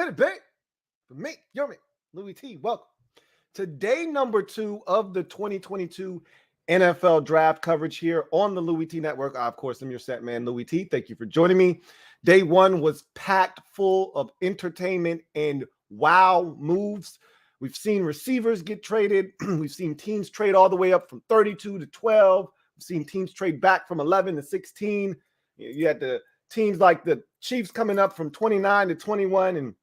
Get it, babe. For me, you're me. Louie Tee, welcome to day number 2 of the 2022 NFL Draft coverage here on the Louie Tee Network. Of course, I'm your set man, Louie Tee. Thank you for joining me. Day 1 was packed full of entertainment and wow moves. We've seen receivers get traded. We've seen teams trade all the way up from 32 to 12. We've seen teams trade back from 11 to 16. You had the teams like the Chiefs coming up from 29 to 21, and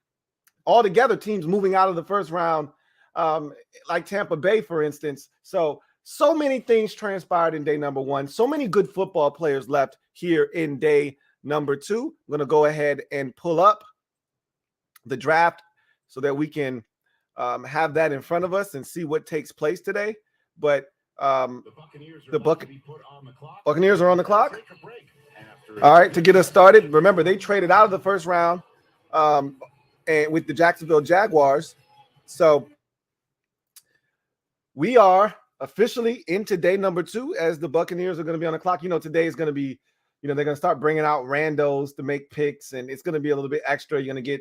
altogether teams moving out of the first round, like Tampa Bay, for instance. So many things transpired in day number 1. So many good football players left here in day number 2. I'm going to go ahead and pull up the draft so that we can have that in front of us and see what takes place today. But the Buccaneers are on the clock. All right, to get us started, remember they traded out of the first round and with the Jacksonville Jaguars. So we are officially into day number 2 as the Buccaneers are going to be on the clock. Today is going to be, they're going to start bringing out randos to make picks, and it's going to be a little bit extra. You're going to get,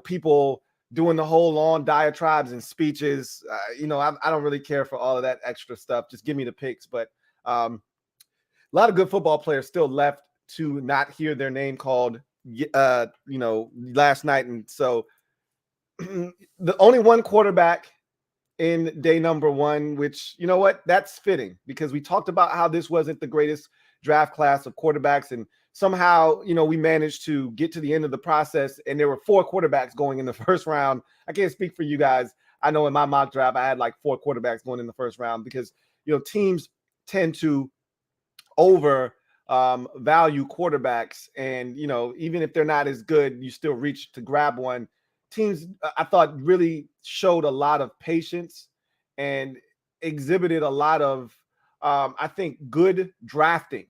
people doing the whole long diatribes and speeches. I don't really care for all of that extra stuff. Just give me the picks. But a lot of good football players still left to not hear their name called, last night. And so the only one quarterback in day number 1, which, that's fitting because we talked about how this wasn't the greatest draft class of quarterbacks. And somehow, we managed to get to the end of the process, and there were 4 quarterbacks going in the first round. I can't speak for you guys. I know in my mock draft, I had like 4 quarterbacks going in the first round because, teams tend to value quarterbacks, and even if they're not as good, you still reach to grab one. Teams, I thought, really showed a lot of patience and exhibited a lot of I think good drafting.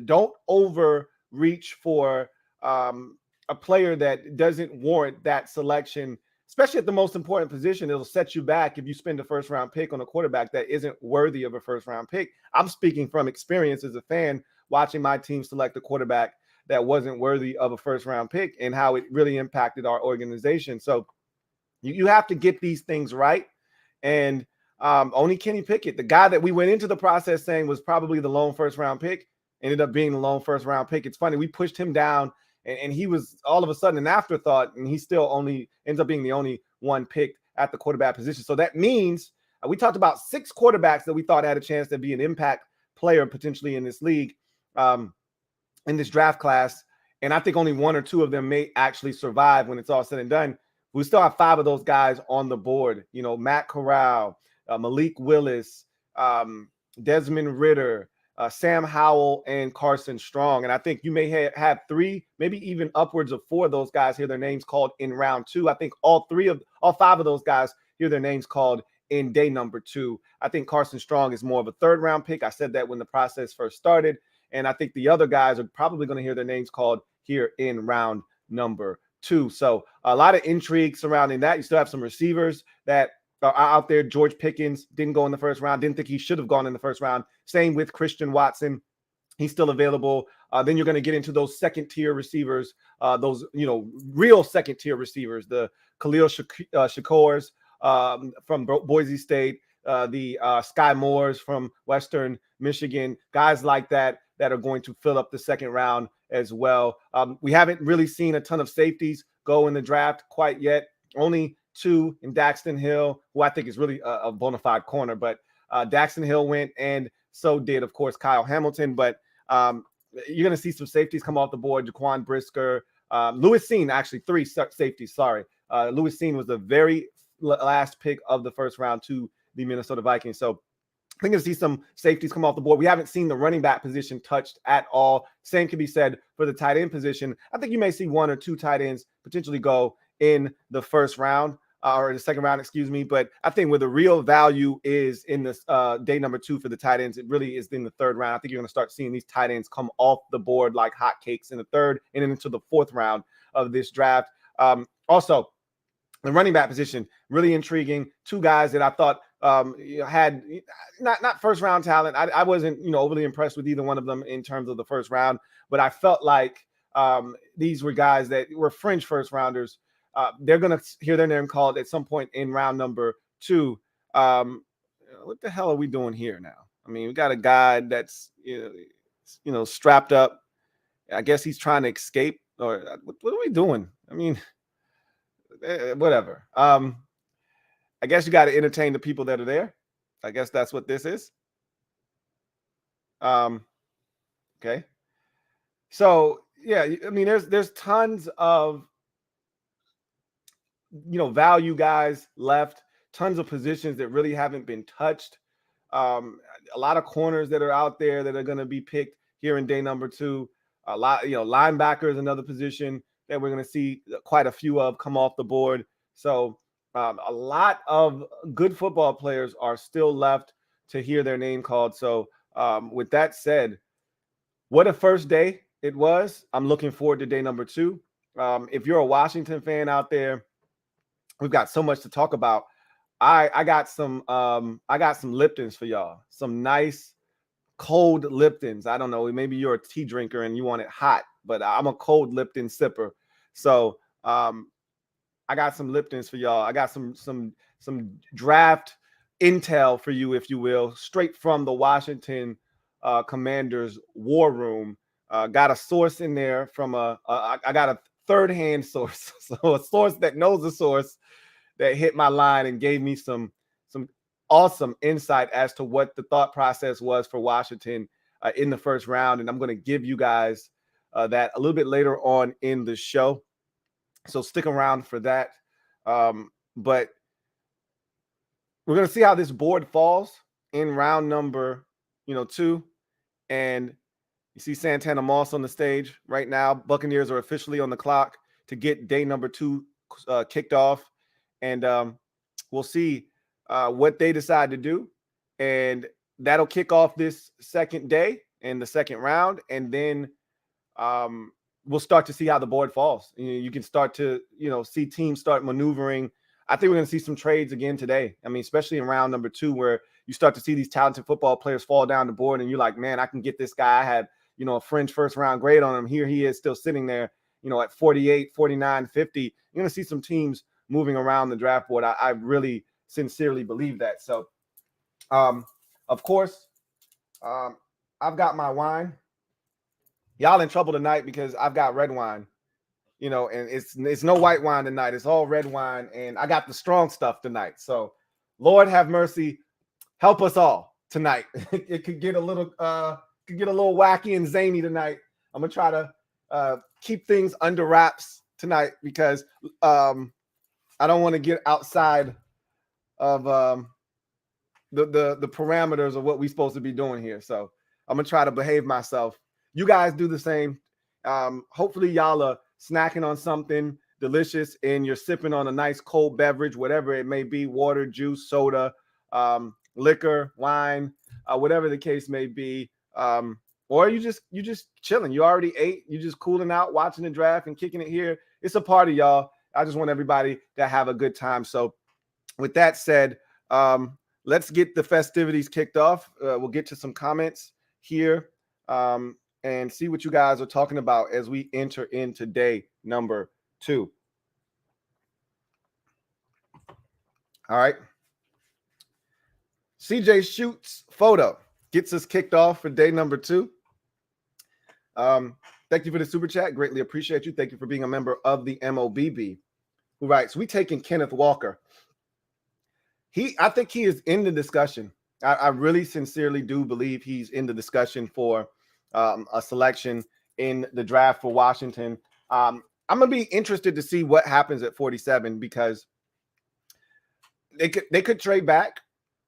Don't overreach for a player that doesn't warrant that selection, especially at the most important position. It'll set you back if you spend a first round pick on a quarterback that isn't worthy of a first round pick. I'm speaking from experience as a fan, watching my team select a quarterback that wasn't worthy of a first round pick and how it really impacted our organization. So you have to get these things right. And only Kenny Pickett, the guy that we went into the process saying was probably the lone first round pick, ended up being the lone first round pick. It's funny, we pushed him down and he was all of a sudden an afterthought, and he still only ends up being the only one picked at the quarterback position. So that means we talked about 6 quarterbacks that we thought had a chance to be an impact player potentially in this league, in this draft class. And I think only 1 or 2 of them may actually survive when it's all said and done. We still have 5 of those guys on the board. Matt Corral, Malik Willis, Desmond Ridder, Sam Howell, and Carson Strong. And I think you may have 3, maybe even upwards of 4 of those guys hear their names called in round 2. I think all 5 of those guys hear their names called in day number 2. I think Carson Strong is more of a 3rd round pick. I said that when the process first started. And I think the other guys are probably going to hear their names called here in round number 2. So a lot of intrigue surrounding that. You still have some receivers that are out there. George Pickens didn't go in the first round. Didn't think he should have gone in the first round. Same with Christian Watson. He's still available. Then you're going to get into those second-tier receivers, those, real second-tier receivers, the Khalil Shakors from Boise State, the Sky Moores from Western Michigan, guys like that are going to fill up the second round as well. We haven't really seen a ton of safeties go in the draft quite yet. Only 2 in Daxton Hill, who I think is really a bona fide corner, but Daxton Hill went, and so did, of course, Kyle Hamilton. But you're going to see some safeties come off the board. Jaquan Brisker, Louis Tee, actually 3 safeties, sorry. Louis Tee was the very last pick of the first round to the Minnesota Vikings. So I think you'll see some safeties come off the board. We haven't seen the running back position touched at all. Same can be said for the tight end position. I think you may see 1 or 2 tight ends potentially go in the first round or the second round, excuse me. But I think where the real value is in this day number 2 for the tight ends, it really is in the 3rd round. I think you're going to start seeing these tight ends come off the board like hotcakes in the 3rd and then into the 4th round of this draft. Also, the running back position, really intriguing. 2 guys that I thought had not first round talent. I wasn't overly impressed with either one of them in terms of the first round, but I felt like these were guys that were fringe first rounders they're going to hear their name called at some point in round number 2. What the hell are we doing here now? I mean, we got a guy that's, strapped up. I guess he's trying to escape, or what are we doing? I mean, whatever. I guess you got to entertain the people that are there. I guess that's what this is. Okay. So yeah, I mean, there's tons of, value guys left, tons of positions that really haven't been touched. A lot of corners that are out there that are going to be picked here in day number 2. A lot, linebacker is another position that we're going to see quite a few of come off the board. So a lot of good football players are still left to hear their name called. So with that said, what a first day it was. I'm looking forward to day number 2. If you're a Washington fan out there, we've got so much to talk about. I got some Liptons for y'all. Some nice cold Liptons. I don't know, maybe you're a tea drinker and you want it hot, but I'm a cold Lipton sipper. So I got some Liptons for y'all. I got some draft intel for you, if you will, straight from the Washington Commanders war room. Got a source in there from I got a third-hand source, so a source that knows the source that hit my line and gave me some awesome insight as to what the thought process was for Washington in the first round. And I'm going to give you guys that a little bit later on in the show. So stick around for that. But we're going to see how this board falls in round number, 2. And you see Santana Moss on the stage right now. Buccaneers are officially on the clock to get day number 2 kicked off. And we'll see what they decide to do. And that'll kick off this second day and the second round. And then we'll start to see how the board falls. You can start to, see teams start maneuvering. I think we're going to see some trades again today. I mean, especially in round number 2, where you start to see these talented football players fall down the board and you're like, man, I can get this guy. I had, a fringe first round grade on him. Here he is still sitting there, at 48, 49, 50. You're going to see some teams moving around the draft board. I really sincerely believe that. So, of course, I've got my wine. Y'all in trouble tonight because I've got red wine, and it's no white wine tonight. It's all red wine, and I got the strong stuff tonight. So, Lord have mercy, help us all tonight. It could get a little wacky and zany tonight. I'm gonna try to keep things under wraps tonight because I don't want to get outside of the parameters of what we're supposed to be doing here. So I'm gonna try to behave myself. You guys do the same. Hopefully y'all are snacking on something delicious and you're sipping on a nice cold beverage, whatever it may be, water, juice, soda, liquor, wine, whatever the case may be. Or you just chilling. You already ate. You just cooling out, watching the draft and kicking it here. It's a party, y'all. I just want everybody to have a good time. So with that said, let's get the festivities kicked off. We'll get to some comments here and see what you guys are talking about as we enter into day number 2. All right. CJ Shoots photo gets us kicked off for day number 2. Thank you for the super chat. Greatly appreciate you. Thank you for being a member of the MOBB. Who writes, we taking Kenneth Walker. I think he is in the discussion. I really sincerely do believe he's in the discussion for a selection in the draft for Washington. I'm going to be interested to see what happens at 47 because they could trade back.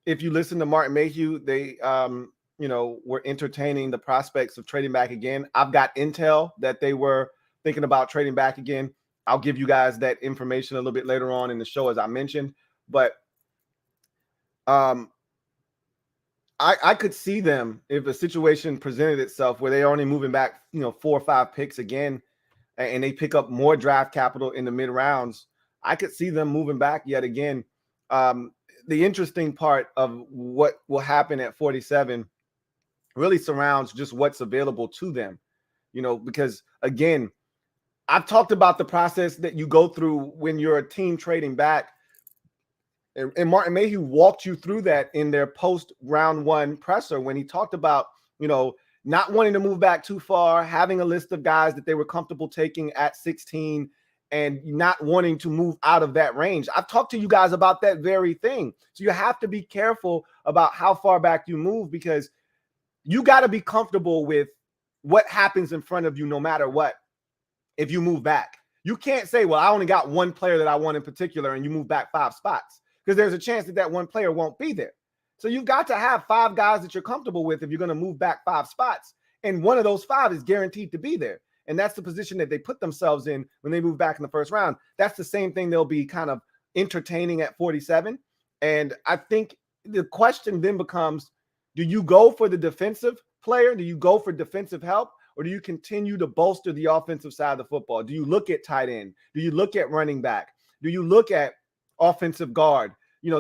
If you listen to Martin Mayhew, they were entertaining the prospects of trading back again. I've got intel that they were thinking about trading back again. I'll give you guys that information a little bit later on in the show, as I mentioned. But I could see them if a situation presented itself where they're only moving back, 4 or 5 picks again, and they pick up more draft capital in the mid rounds. I could see them moving back yet again. The interesting part of what will happen at 47 really surrounds just what's available to them, because again, I've talked about the process that you go through when you're a team trading back. And Martin Mayhew walked you through that in their post round one presser when he talked about, not wanting to move back too far, having a list of guys that they were comfortable taking at 16 and not wanting to move out of that range. I've talked to you guys about that very thing. So you have to be careful about how far back you move, because you got to be comfortable with what happens in front of you no matter what. If you move back, you can't say, well, I only got one player that I want in particular, and you move back 5 spots, because there's a chance that that one player won't be there. So you've got to have 5 guys that you're comfortable with if you're going to move back 5 spots. And one of those 5 is guaranteed to be there. And that's the position that they put themselves in when they move back in the first round. That's the same thing they'll be kind of entertaining at 47. And I think the question then becomes, do you go for the defensive player? Do you go for defensive help? Or do you continue to bolster the offensive side of the football? Do you look at tight end? Do you look at running back? Do you look at offensive guard?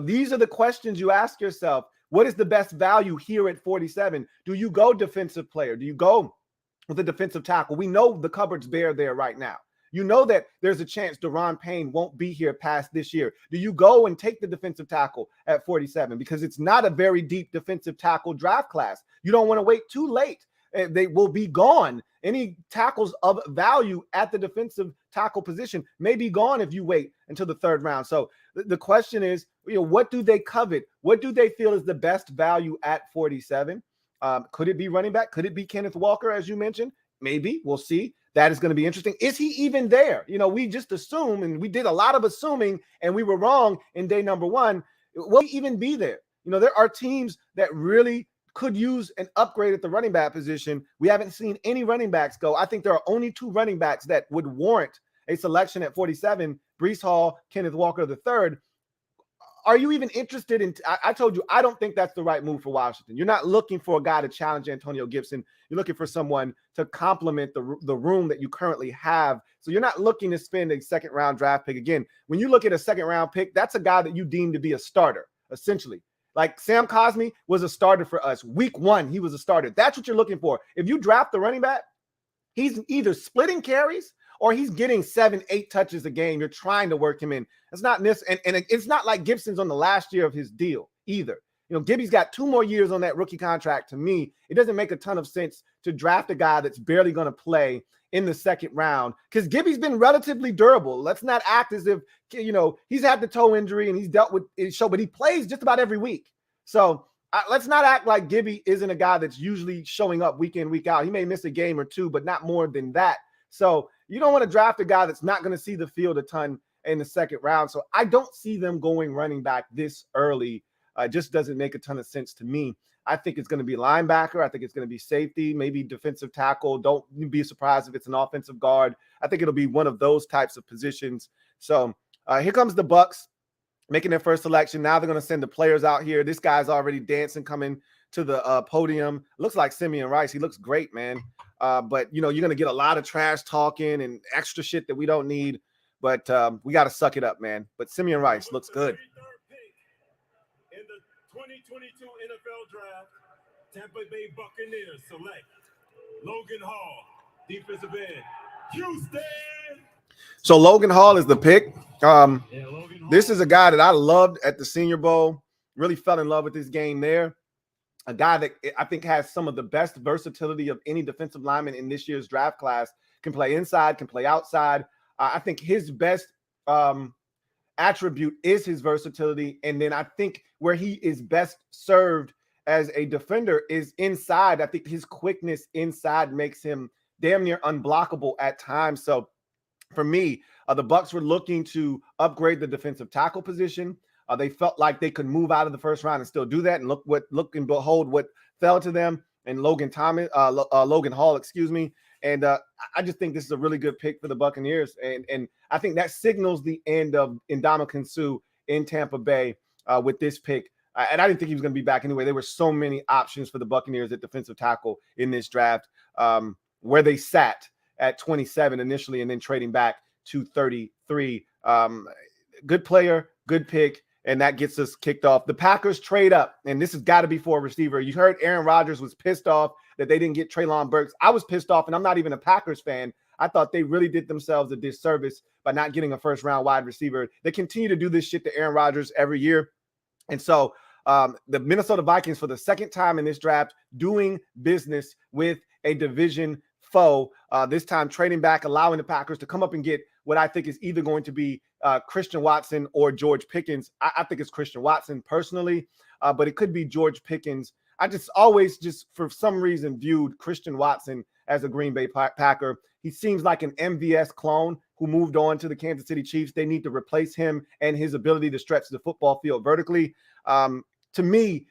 These are the questions you ask yourself. What is the best value here at 47? Do you go defensive player? Do you go with a defensive tackle? We know the cupboard's bare there right now. You know that there's a chance Daron Payne won't be here past this year. Do you go and take the defensive tackle at 47? Because it's not a very deep defensive tackle draft class. You don't want to wait too late. They will be gone. Any tackles of value at the defensive tackle position may be gone if you wait until the 3rd round. So the question is, what do they covet? What do they feel is the best value at 47? Could it be running back? Could it be Kenneth Walker, as you mentioned? Maybe. We'll see. That is going to be interesting. Is he even there? We just assume, and we did a lot of assuming, and we were wrong in day number 1. Will he even be there? There are teams that really could use an upgrade at the running back position. We haven't seen any running backs go. I think there are only 2 running backs that would warrant a selection at 47, Breece Hall, Kenneth Walker III. Are you even interested in I told you, I don't think that's the right move for Washington. You're not looking for a guy to challenge Antonio Gibson. You're looking for someone to complement the room that you currently have. So you're not looking to spend a 2nd round draft pick. Again, when you look at a 2nd round pick, that's a guy that you deem to be a starter, essentially. Like Sam Cosmi was a starter for us. Week 1, he was a starter. That's what you're looking for. If you draft the running back, he's either splitting carries or he's getting 7-8 touches a game. You're trying to work him in. It's not this, and it's not like Gibson's on the last year of his deal either. Gibby's got 2 more years on that rookie contract. To me, it doesn't make a ton of sense to draft a guy that's barely going to play in the 2nd round, because Gibby's been relatively durable. Let's not act as if, he's had the toe injury and he's dealt with it, but he plays just about every week. So let's not act like Gibby isn't a guy that's usually showing up week in, week out. He may miss a game or 2, but not more than that. So you don't want to draft a guy that's not going to see the field a ton in the 2nd round. So I don't see them going running back this early. It just doesn't make a ton of sense to me. I think it's going to be linebacker. I think it's going to be safety, maybe defensive tackle. Don't be surprised if it's an offensive guard. I think it'll be one of those types of positions. So here comes the Bucs making their first selection. Now they're going to send the players out here. This guy's already dancing, coming to the podium. Looks like Simeon Rice. He looks great, man. But, you're going to get a lot of trash talking and extra shit that we don't need. But we got to suck it up, man. But Simeon Rice looks good. In the 2022 NFL Draft, Tampa Bay Buccaneers select Logan Hall, defensive end, Houston. So Logan Hall is the pick. This is a guy that I loved at the Senior Bowl. Really fell in love with this game there. A guy that I think has some of the best versatility of any defensive lineman in this year's draft class. Can play inside, can play outside. I think his best attribute is his versatility. And then I think where he is best served as a defender is inside. I think his quickness inside makes him damn near unblockable at times. So for me, the Bucs were looking to upgrade the defensive tackle position. They felt like they could move out of the first round and still do that. And look and behold what fell to them. And Logan Hall, excuse me. And I just think this is a really good pick for the Buccaneers. And I think that signals the end of Ndamukong Suh in Tampa Bay with this pick. And I didn't think he was going to be back anyway. There were so many options for the Buccaneers at defensive tackle in this draft, where they sat at 27 initially and then trading back to 33. Good player, good pick. And that gets us kicked off. The Packers trade up, and this has got to be for a receiver. You heard Aaron Rodgers was pissed off that they didn't get Treylon Burks. I was pissed off, and I'm not even a Packers fan. I thought they really did themselves a disservice by not getting a first-round wide receiver. They continue to do this shit to Aaron Rodgers every year. And so the Minnesota Vikings, for the second time in this draft, doing business with a division foe, this time trading back, allowing the Packers to come up and get what I think is either going to be Christian Watson or George Pickens. I think it's Christian Watson personally, but it could be George Pickens. I just always for some reason viewed Christian Watson as a Green Bay Packer. He seems like an MVS clone who moved on to the Kansas City Chiefs. They need to replace him and his ability to stretch the football field vertically. To me,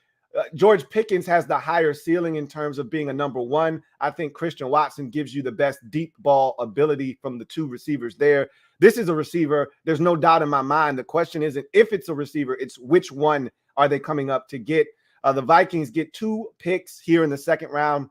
George Pickens has the higher ceiling in terms of being a number one. I think Christian Watson gives you the best deep ball ability from the two receivers there. This is a receiver. There's no doubt in my mind. The question isn't if it's a receiver, it's which one are they coming up to get. The Vikings get 2 picks here in the second round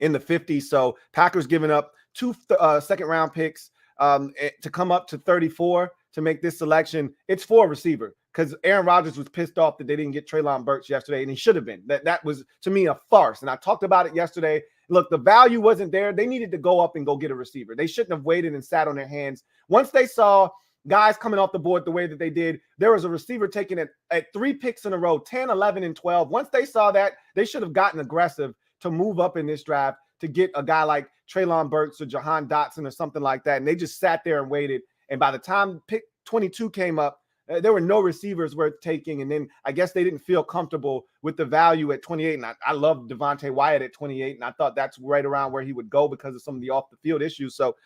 in the 50s. So Packers giving up 2 second-round picks to come up to 34 to make this selection. It's for a receiver because Aaron Rodgers was pissed off that they didn't get Treylon Burks yesterday, and he should have been. That was, to me, a farce. And I talked about it yesterday. Look, the value wasn't there. They needed to go up and go get a receiver. They shouldn't have waited and sat on their hands. Once they saw guys coming off the board the way that they did, there was a receiver taking it at 3 picks in a row, 10, 11, and 12. Once they saw that, they should have gotten aggressive to move up in this draft to get a guy like Treylon Burks or Jahan Dotson or something like that. And they just sat there and waited. And by the time pick 22 came up, there were no receivers worth taking. And then I guess they didn't feel comfortable with the value at 28. And I love Devontae Wyatt at 28. And I thought that's right around where he would go because of some of the off the field issues. So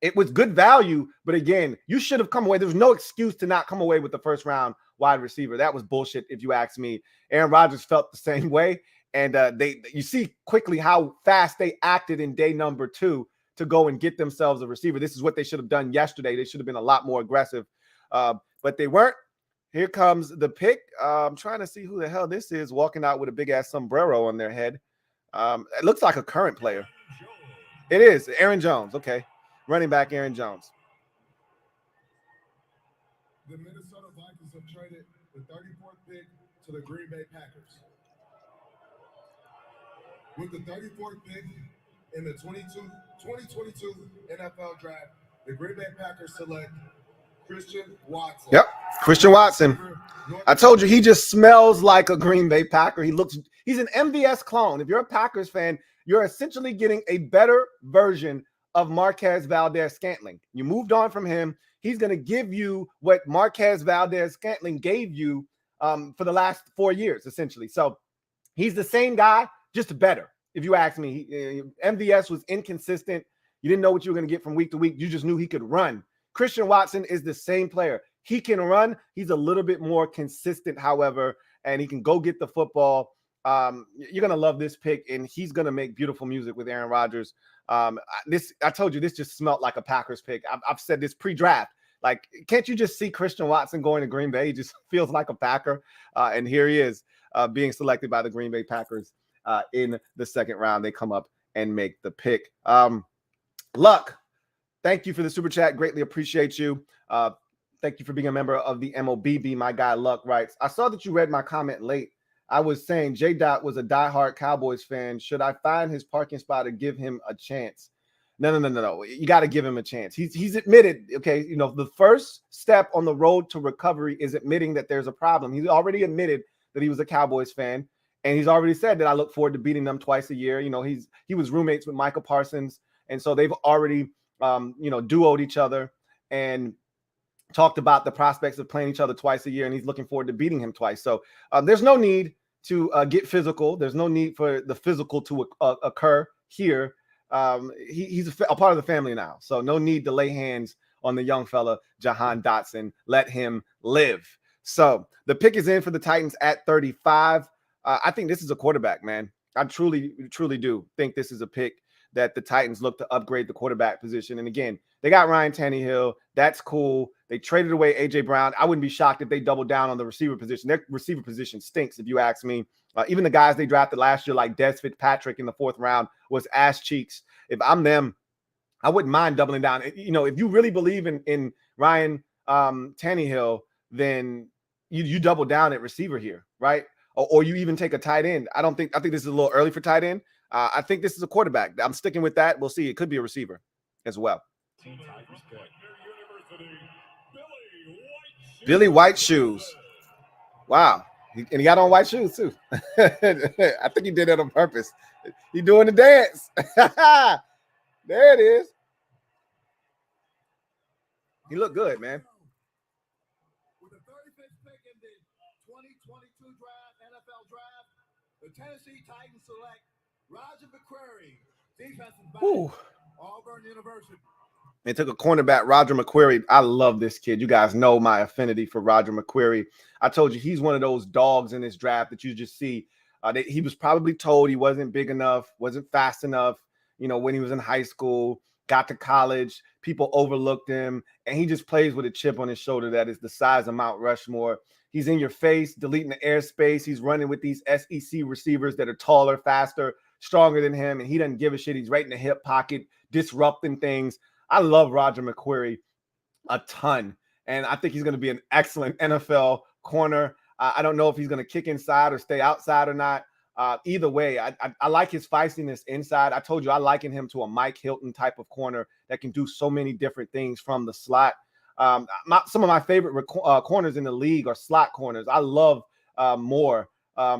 it was good value. But again, you should have come away. There's no excuse to not come away with the first round wide receiver. That was bullshit, if you ask me. Aaron Rodgers felt the same way. And you see quickly how fast they acted in day number 2 to go and get themselves a receiver. This is what they should have done yesterday. They should have been a lot more aggressive, but they weren't. Here comes the pick. I'm trying to see who the hell this is walking out with a big-ass sombrero on their head. It looks like a current player. It is. Aaron Jones. Okay. Running back Aaron Jones. The Minnesota Vikings have traded the 34th pick to the Green Bay Packers. With the 34th pick in the 2022 NFL Draft, the Green Bay Packers select Christian Watson. Yep, Christian Watson. I told you he just smells like a Green Bay Packer. He's an MVS clone. If you're a Packers fan, you're essentially getting a better version of Marquez Valdes-Scantling. You moved on from him. He's going to give you what Marquez Valdes-Scantling gave you for the last 4 years, essentially. So he's the same guy, just better, if you ask me. MVS was inconsistent. You didn't know what you were going to get from week to week. You just knew he could run. Christian Watson is the same player. He can run. He's a little bit more consistent, however, and he can go get the football. You're going to love this pick, and he's going to make beautiful music with Aaron Rodgers. I told you, this just smelled like a Packers pick. I've said this pre-draft. Like, can't you just see Christian Watson going to Green Bay? He just feels like a Packer. And here he is being selected by the Green Bay Packers. In the second round, they come up and make the pick. Luck, thank you for the super chat. Greatly appreciate you. Thank you for being a member of the MOBB. My guy Luck writes, I saw that you read my comment late. I was saying J-Dot was a diehard Cowboys fan. Should I find his parking spot or give him a chance? No. You got to give him a chance. He's admitted, okay, the first step on the road to recovery is admitting that there's a problem. He's already admitted that he was a Cowboys fan. And he's already said that I look forward to beating them twice a year. He was roommates with Micah Parsons. And so they've already, duoed each other and talked about the prospects of playing each other twice a year. And he's looking forward to beating him twice. So there's no need to get physical. There's no need for the physical to occur here. He's a part of the family now. So no need to lay hands on the young fella, Jahan Dotson. Let him live. So the pick is in for the Titans at 35. I think this is a quarterback, man. I truly do think this is a pick that the Titans look to upgrade the quarterback position. And again, they got Ryan Tannehill. That's cool. They traded away A.J. Brown. I wouldn't be shocked if they doubled down on the receiver position. Their receiver position stinks, if you ask me. Even the guys they drafted last year, like Des Fitzpatrick in the 4th round, was ass cheeks. If I'm them, I wouldn't mind doubling down. If you really believe in Ryan Tannehill, then you double down at receiver here, right? or you even take a tight end. I think this is a little early for tight end. I think this is a quarterback. I'm sticking with that. We'll see. It could be a receiver as well. Billy White shoes. Wow. And he got on white shoes too. I think he did that on purpose. He doing the dance. There it is. He looked good, man. With the 35th pick in the 2022 NFL draft, the Tennessee Titans select Mcquarrie, defensive back, Auburn University. They took a cornerback, Roger Mcquarrie. I love this kid. You guys know my affinity for Roger Mcquarrie. I told you he's one of those dogs in this draft that you just see. He was probably told he wasn't big enough, wasn't fast enough, when he was in high school, got to college, people overlooked him, and he just plays with a chip on his shoulder that is the size of Mount Rushmore. He's in your face, deleting the airspace. He's running with these SEC receivers that are taller, faster, stronger than him, and he doesn't give a shit. He's right in the hip pocket, disrupting things. I love Roger Mcquarrie a ton, and I think he's going to be an excellent NFL corner. I don't know if he's going to kick inside or stay outside or not. Either way, I like his feistiness inside. I told you I liken him to a Mike Hilton type of corner that can do so many different things from the slot. Some of my favorite corners in the league are slot corners. I love Moore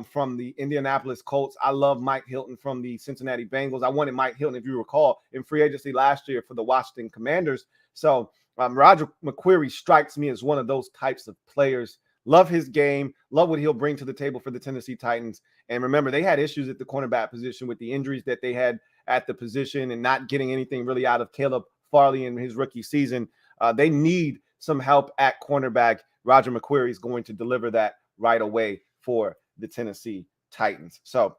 from the Indianapolis Colts. I love Mike Hilton from the Cincinnati Bengals. I wanted Mike Hilton, if you recall, in free agency last year for the Washington Commanders. So Roger Mcquarrie strikes me as one of those types of players. Love his game. Love what he'll bring to the table for the Tennessee Titans. And remember, they had issues at the cornerback position with the injuries that they had at the position and not getting anything really out of Caleb Farley in his rookie season. They need some help at cornerback. Roger Mcquarrie is going to deliver that right away for the Tennessee Titans. So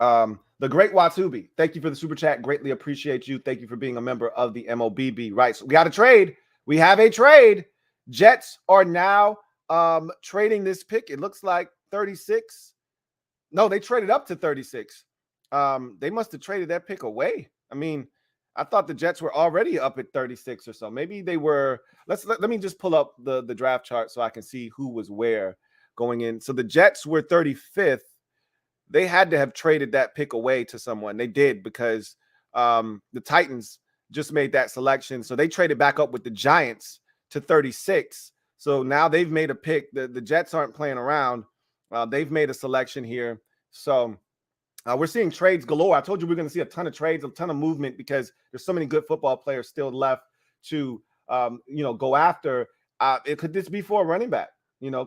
the great Watubi, thank you for the super chat. Greatly appreciate you. Thank you for being a member of the MOBB. Right. So we got a trade. We have a trade. Jets are now trading this pick. It looks like 36. No, they traded up to 36. They must have traded that pick away. I mean, I thought the Jets were already up at 36 or so. Maybe they were. Let me just pull up the draft chart so I can see who was where going in. So the Jets were 35th. They had to have traded that pick away to someone. They did because the Titans just made that selection. So they traded back up with the Giants to 36. So now they've made a pick. The Jets aren't playing around. They've made a selection here. So we're seeing trades galore. I told you we're going to see a ton of trades, a ton of movement because there's so many good football players still left to, go after. Could this be for a running back?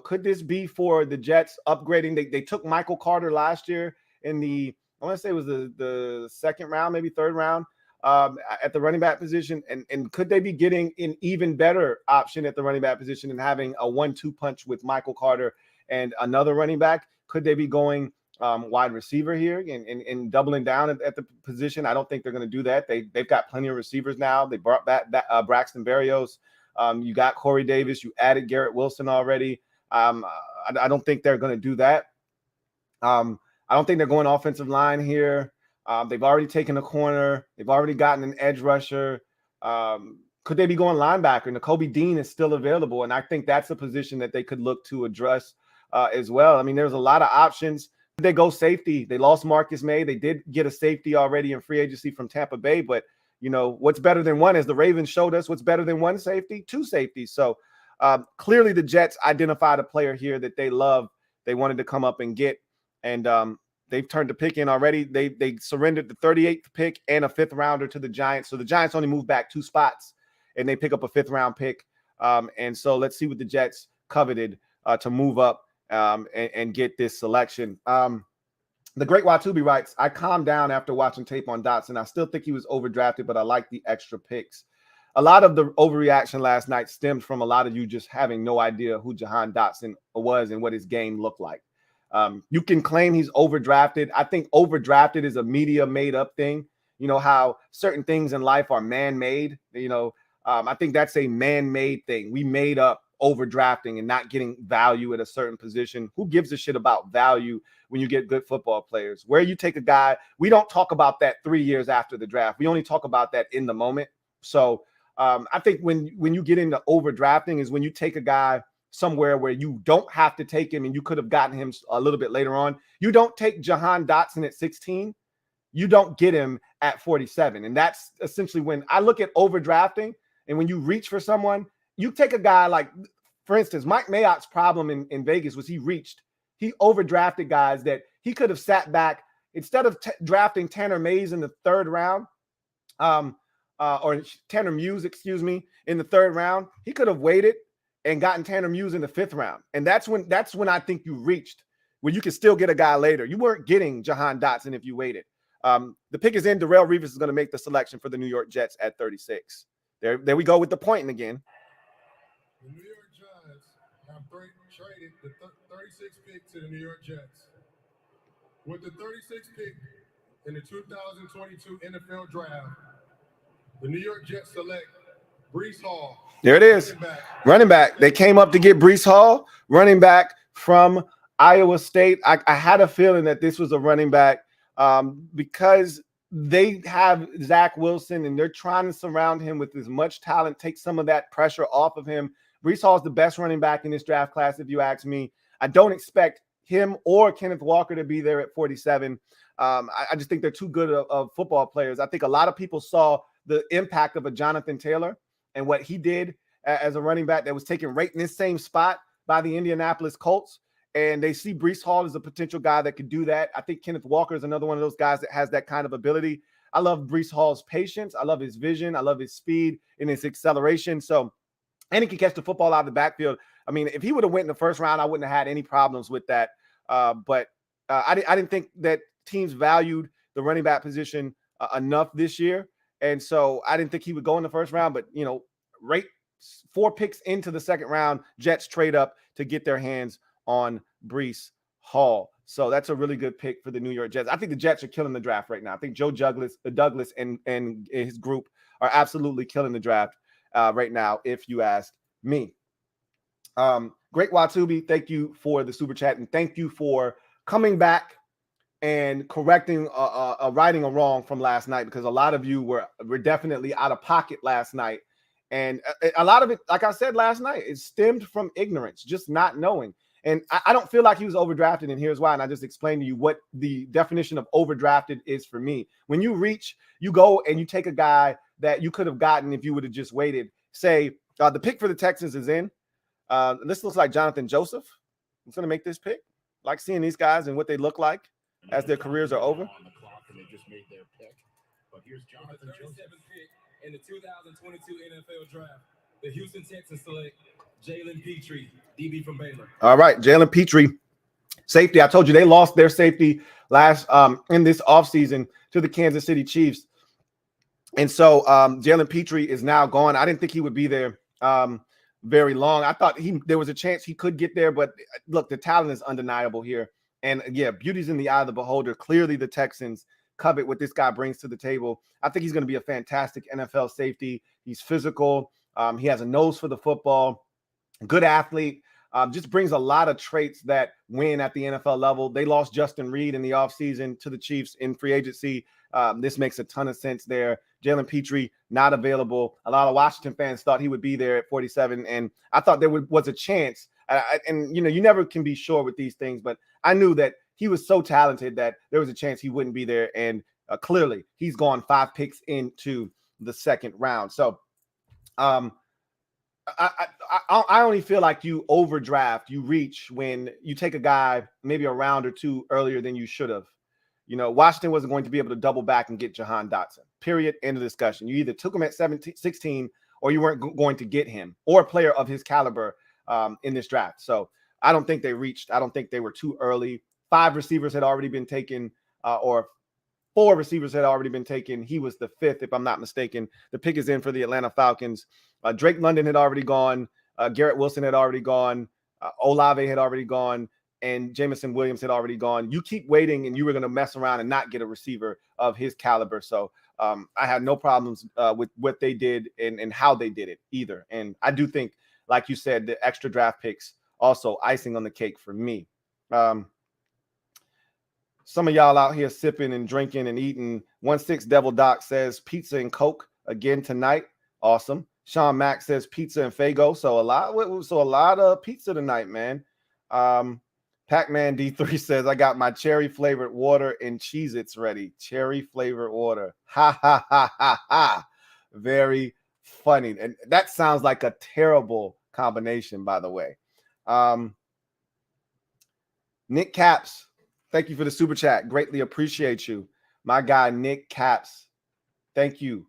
Could this be for the Jets upgrading? They took Michael Carter last year in I want to say it was the second round, maybe third round at the running back position. And could they be getting an even better option at the running back position and having a 1-2 punch with Michael Carter and another running back? Could they be going wide receiver here and doubling down at the position? I don't think they're going to do that. They've got plenty of receivers now. They brought back Braxton Berrios. You got Corey Davis. You added Garrett Wilson already. I don't think they're going to do that. I don't think they're going offensive line here. They've already taken a corner. They've already gotten an edge rusher. Could they be going linebacker? Nakobe Dean is still available, and I think that's a position that they could look to address as well. I mean, there's a lot of options. They go safety. They lost Marcus May. They did get a safety already in free agency from Tampa Bay, but what's better than one? As the Ravens showed us, what's better than one safety? Two safeties. So clearly the Jets identified a player here that they love. They wanted to come up and get, and they've turned the pick in already. They surrendered the 38th pick and a 5th rounder to the Giants. So the Giants only moved back 2 spots, and they pick up a 5th round pick. And so let's see what the Jets coveted to move up and get this selection. The great Watubi writes, I calmed down after watching tape on Dotson. I still think he was overdrafted, but I like the extra picks. A lot of the overreaction last night stemmed from a lot of you just having no idea who Jahan Dotson was and what his game looked like. You can claim he's overdrafted. I think overdrafted is a media made up thing. You know how certain things in life are man-made. I think that's a man-made thing. We made up overdrafting and not getting value at a certain position. Who gives a shit about value when you get good football players? Where you take a guy, we don't talk about that 3 years after the draft. We only talk about that in the moment. So I think when you get into overdrafting is when you take a guy somewhere where you don't have to take him and you could have gotten him a little bit later on. You don't take Jahan Dotson at 16. You don't get him at 47. And that's essentially when I look at overdrafting, and when you reach for someone, you take a guy like, for instance, Mike Mayock's problem in Vegas was he overdrafted guys that he could have sat back instead of drafting Tanner Mays in the third round, or Tanner Muse, excuse me, in the third round. He could have waited and gotten Tanner Muse in the fifth round. And that's when I think you reached where you could still get a guy later. You weren't getting Jahan Dotson if you waited. The pick is in. Darrelle Revis is going to make the selection for the New York Jets at 36. There we go with the pointing again. The New York Giants have traded the 36th pick to the New York Jets. With the 36th pick in the 2022 NFL Draft, the New York Jets select Breece Hall. There it is. Running back. They came up to get Breece Hall, running back from Iowa State. I had a feeling that this was a running back because they have Zach Wilson and they're trying to surround him with as much talent, take some of that pressure off of him. Breece Hall is the best running back in this draft class, if you ask me. I don't expect him or Kenneth Walker to be there at 47. I just think they're too good of football players. I think a lot of people saw the impact of a Jonathan Taylor and what he did as a running back that was taken right in this same spot by the Indianapolis Colts. And they see Breece Hall as a potential guy that could do that. I think Kenneth Walker is another one of those guys that has that kind of ability. I love Breece Hall's patience. I love his vision. I love his speed and his acceleration. So, and he can catch the football out of the backfield. I mean, if he would have went in the first round, I wouldn't have had any problems with that. But I didn't think that teams valued the running back position enough this year. And so I didn't think he would go in the first round. But, right 4 picks into the second round, Jets trade up to get their hands on Breece Hall. So that's a really good pick for the New York Jets. I think the Jets are killing the draft right now. I think Joe Douglas and his group are absolutely killing the draft right now, if you ask me. Great Watubi, thank you for the super chat, and thank you for coming back and correcting a righting a wrong from last night, because a lot of you were definitely out of pocket last night. And a lot of it, like I said last night, it stemmed from ignorance, just not knowing. And I don't feel like he was overdrafted, and here's why. And I just explained to you what the definition of overdrafted is for me. When you reach, you go and you take a guy that you could have gotten if you would have just waited. Say the pick for the Texans is in. This looks like Jonathan Joseph. I'm going to make this pick. Like seeing these guys and what they look like as their careers are over. On the clock and they just made their pick. But here's Jonathan Joseph pick in the 2022 NFL Draft. The Houston Texans select Jalen Petrie, DB from Baylor. All right, Jalen Petrie, safety. I told you they lost their safety last in this offseason to the Kansas City Chiefs. And so Jalen Petrie is now gone. I didn't think he would be there very long. I thought there was a chance he could get there, but look, the talent is undeniable here. And yeah, beauty's in the eye of the beholder. Clearly the Texans covet what this guy brings to the table. I think he's going to be a fantastic NFL safety. He's physical. He has a nose for the football. Good athlete, just brings a lot of traits that win at the NFL level. They lost Justin Reed in the offseason to the Chiefs in free agency. This makes a ton of sense there. Jalen Petrie, not available. A lot of Washington fans thought he would be there at 47, and I thought there was a chance. And you never can be sure with these things, but I knew that he was so talented that there was a chance he wouldn't be there, and clearly he's gone 5 picks into the second round. So, I only feel like you overdraft, you reach when you take a guy maybe a round or 2 earlier than you should have. Washington wasn't going to be able to double back and get Jahan Dotson. Period. End of discussion. You either took him at 16 or you weren't going to get him or a player of his caliber in this draft. So I don't think they reached. I don't think they were too early. 5 receivers had already been taken or 4 receivers had already been taken. He was the 5th, if I'm not mistaken. The pick is in for the Atlanta Falcons. Drake London had already gone. Garrett Wilson had already gone. Olave had already gone. And Jamison Williams had already gone. You keep waiting, and you were going to mess around and not get a receiver of his caliber. So I had no problems with what they did and how they did it either. And I do think, like you said, the extra draft picks also icing on the cake for me. Some of y'all out here sipping and drinking and eating. 1-6 Devil Doc says pizza and Coke again tonight. Awesome. Sean Mack says pizza and Fago. So a lot of pizza tonight, man. Pac-Man D3 says, I got my cherry flavored water and Cheez-Its ready. Cherry flavored water. Ha ha ha ha ha. Very funny. And that sounds like a terrible combination, by the way. Nick Caps, thank you for the super chat. Greatly appreciate you. My guy, Nick Caps, thank you.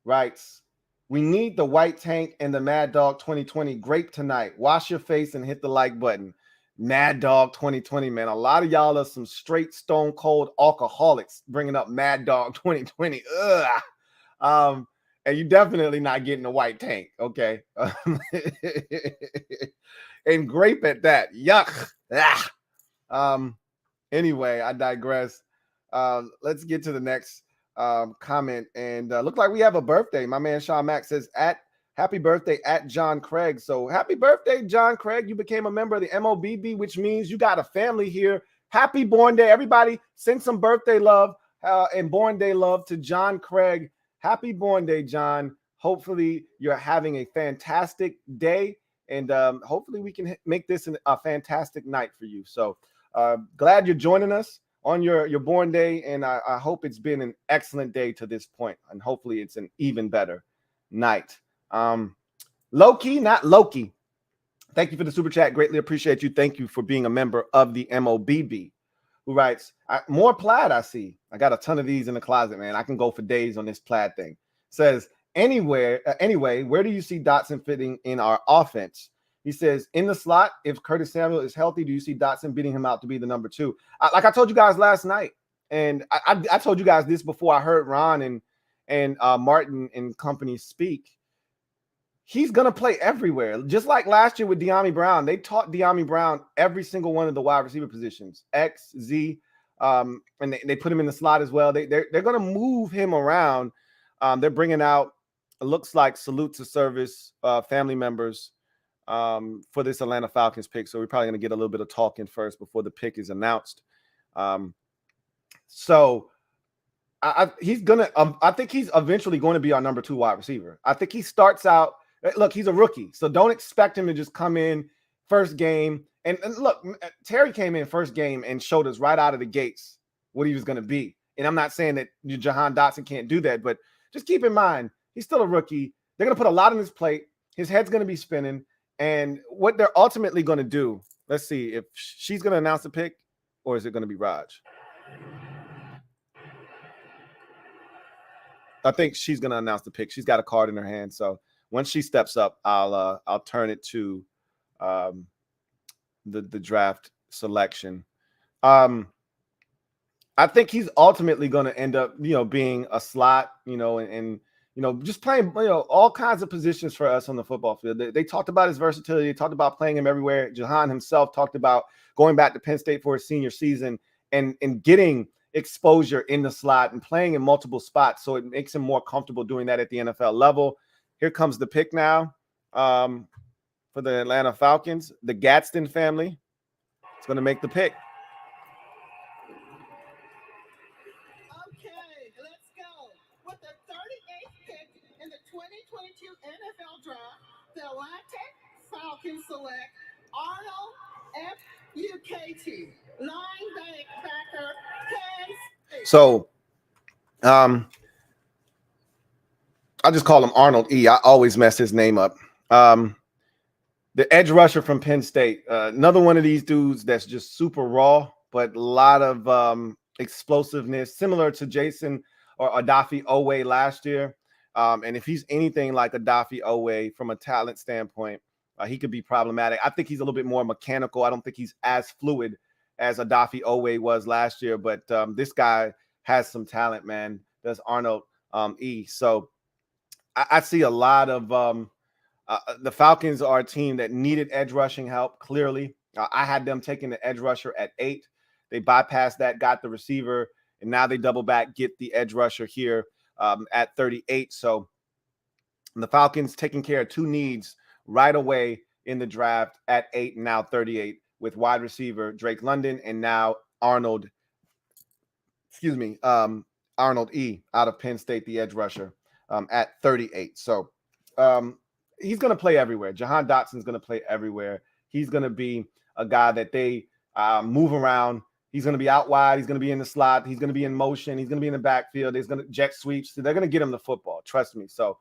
Writes, we need the white tank and the Mad Dog 2020 grape tonight. Wash your face and hit the like button. Mad Dog 2020, man. A lot of y'all are some straight stone cold alcoholics bringing up Mad Dog 2020. Ugh. And you definitely not getting the white tank, okay? And grape at that. Yuck. Anyway, I digress. Let's get to the next comment. And look like we have a birthday. My man Sean Mack says, happy birthday at John Craig. So happy birthday, John Craig. You became a member of the MOBB, which means you got a family here. Happy born day. Everybody send some birthday love and born day love to John Craig. Happy born day, John. Hopefully you're having a fantastic day. And hopefully we can make this a fantastic night for you. So glad you're joining us on your born day. And I hope it's been an excellent day to this point. And hopefully it's an even better night. Low-key, not Loki. Thank you for the super chat. Greatly appreciate you. Thank you for being a member of the MOBB. Who writes, more plaid I see. I got a ton of these in the closet, man. I can go for days on this plaid thing. Says, anyway, where do you see Dotson fitting in our offense? He says, in the slot, if Curtis Samuel is healthy, do you see Dotson beating him out to be the number 2? Like I told you guys last night, and I told you guys this before I heard Ron and Martin and company speak. He's going to play everywhere. Just like last year with De'Ami Brown. They taught De'Ami Brown every single one of the wide receiver positions, X, Z, and they put him in the slot as well. They're going to move him around. They're bringing out, it looks like, salute to service family members for this Atlanta Falcons pick. So we're probably going to get a little bit of talking first before the pick is announced. So I think he's eventually going to be our number 2 wide receiver. I think he starts out. Look, he's a rookie, so don't expect him to just come in first game. And look, Terry came in first game and showed us right out of the gates what he was going to be. And I'm not saying that Jahan Dotson can't do that, but just keep in mind, he's still a rookie. They're going to put a lot on his plate. His head's going to be spinning. And what they're ultimately going to do, let's see if she's going to announce the pick, or is it going to be Raj? I think she's going to announce the pick. She's got a card in her hand, so once she steps up, I'll turn it to the draft selection. I think he's ultimately going to end up, being a slot, and just playing, all kinds of positions for us on the football field. They talked about his versatility. They talked about playing him everywhere. Jahan himself talked about going back to Penn State for his senior season and getting exposure in the slot and playing in multiple spots. So it makes him more comfortable doing that at the NFL level. Here comes the pick now for the Atlanta Falcons. The Gadsden family is going to make the pick. Okay, let's go. With the 38th pick in the 2022 NFL Draft, the Alante Falcons select Arnold F.U.K.T., linebacker, Penn State. So, I just call him Arnold E. I always mess his name up. The edge rusher from Penn State. Another one of these dudes that's just super raw, but a lot of explosiveness, similar to Jason or Adafi Owe last year. And if he's anything like Adafi Owe from a talent standpoint, he could be problematic. I think he's a little bit more mechanical. I don't think he's as fluid as Adafi Owe was last year, but this guy has some talent, man. That's Arnold E. So I see a lot of the Falcons are a team that needed edge rushing help, clearly. I had them taking the edge rusher at 8. They bypassed that, got the receiver, and now they double back, get the edge rusher here at 38. So the Falcons taking care of 2 needs right away in the draft at 8 and now 38 with wide receiver Drake London and now Arnold E. out of Penn State, the edge rusher at 38. So he's going to play everywhere. Jahan Dotson's going to play everywhere. He's going to be a guy that they move around. He's going to be out wide. He's going to be in the slot. He's going to be in motion. He's going to be in the backfield. He's going to jet sweeps. So they're going to get him the football. Trust me. So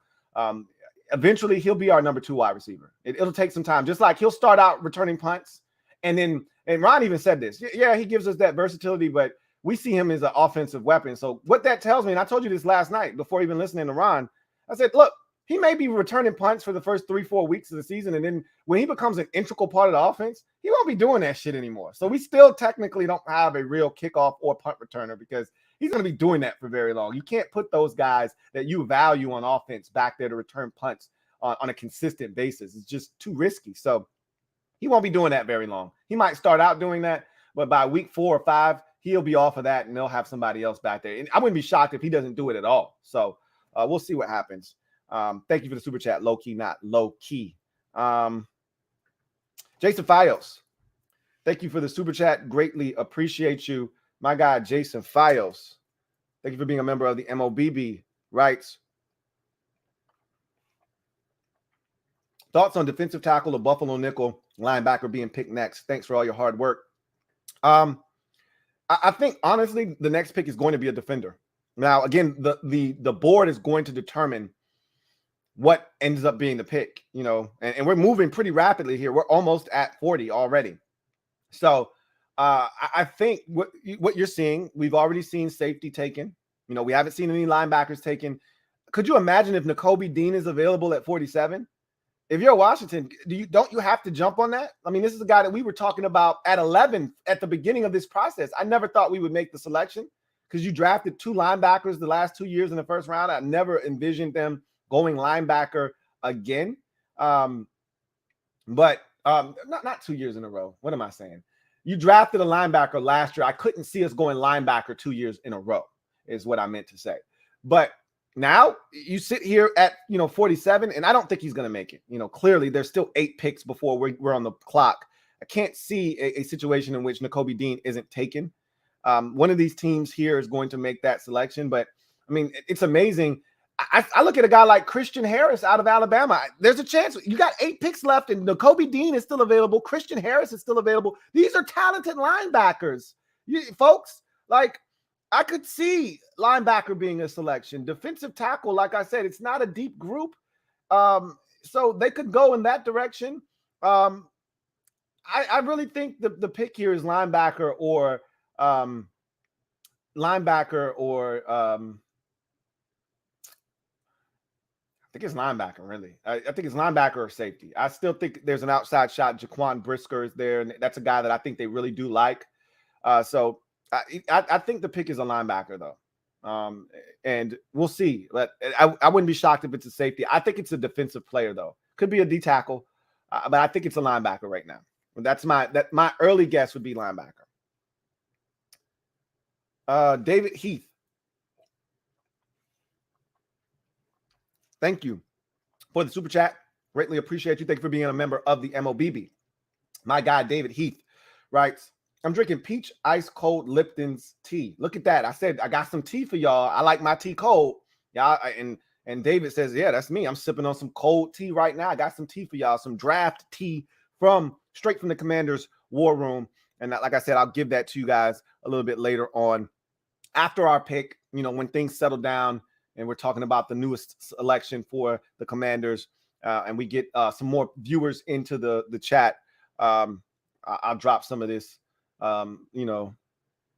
eventually he'll be our number 2 wide receiver. It'll take some time. Just like he'll start out returning punts. And Ron even said this. Yeah, he gives us that versatility, but we see him as an offensive weapon. So what that tells me, and I told you this last night before even listening to Ron, I said, look, he may be returning punts for the first 3-4 weeks of the season. And then when he becomes an integral part of the offense, he won't be doing that shit anymore. So we still technically don't have a real kickoff or punt returner because he's going to be doing that for very long. You can't put those guys that you value on offense back there to return punts on a consistent basis. It's just too risky. So he won't be doing that very long. He might start out doing that, but by week 4 or 5, he'll be off of that and they'll have somebody else back there. And I wouldn't be shocked if he doesn't do it at all. So we'll see what happens. Thank you for the super chat. Low key, not low key. Jason Fios, thank you for the super chat. Greatly appreciate you. My guy, Jason Fios. Thank you for being a member of the MOBB. Writes, thoughts on defensive tackle or Buffalo nickel linebacker being picked next? Thanks for all your hard work. I think, honestly, the next pick is going to be a defender. Now, again, the board is going to determine what ends up being the pick, and we're moving pretty rapidly here. We're almost at 40 already. So I think what you're seeing, we've already seen safety taken. We haven't seen any linebackers taken. Could you imagine if Nakobe Dean is available at 47? If you're Washington, don't you have to jump on that? I mean, this is a guy that we were talking about at 11 at the beginning of this process. I never thought we would make the selection because you drafted 2 linebackers the last 2 years in the first round. I never envisioned them going linebacker again. But not 2 years in a row. What am I saying? You drafted a linebacker last year. I couldn't see us going linebacker 2 years in a row is what I meant to say. But now you sit here at 47, and I don't think he's going to make it. Clearly there's still 8 picks before we're on the clock. I can't see a situation in which Nakobe Dean isn't taken. One of these teams here is going to make that selection, but I mean, it's amazing. I look at a guy like Christian Harris out of Alabama. There's a chance. You got 8 picks left, and Nakobe Dean is still available. Christian Harris is still available. These are talented linebackers. Folks, like, I could see linebacker being a selection. Defensive tackle, like I said, it's not a deep group. So they could go in that direction. I really think the pick here is linebacker or I think it's linebacker, really. I think it's linebacker or safety. I still think there's an outside shot. Jaquan Brisker is there, and that's a guy that I think they really do like. So I think the pick is a linebacker, though. And we'll see. But I wouldn't be shocked if it's a safety. I think it's a defensive player, though. Could be a D tackle, but I think it's a linebacker right now. That's my early guess would be linebacker. David Heath. Thank you for the super chat. Greatly appreciate you. Thank you for being a member of the MOBB. My guy, David Heath, writes, I'm drinking peach ice cold Lipton's tea. Look at that. I said, I got some tea for y'all. I like my tea cold. Y'all, and David says, yeah, that's me. I'm sipping on some cold tea right now. I got some tea for y'all, some draft tea straight from the Commander's war room. And like I said, I'll give that to you guys a little bit later on after our pick, when things settle down and we're talking about the newest selection for the Commanders, and we get some more viewers into the chat. I'll drop some of this, some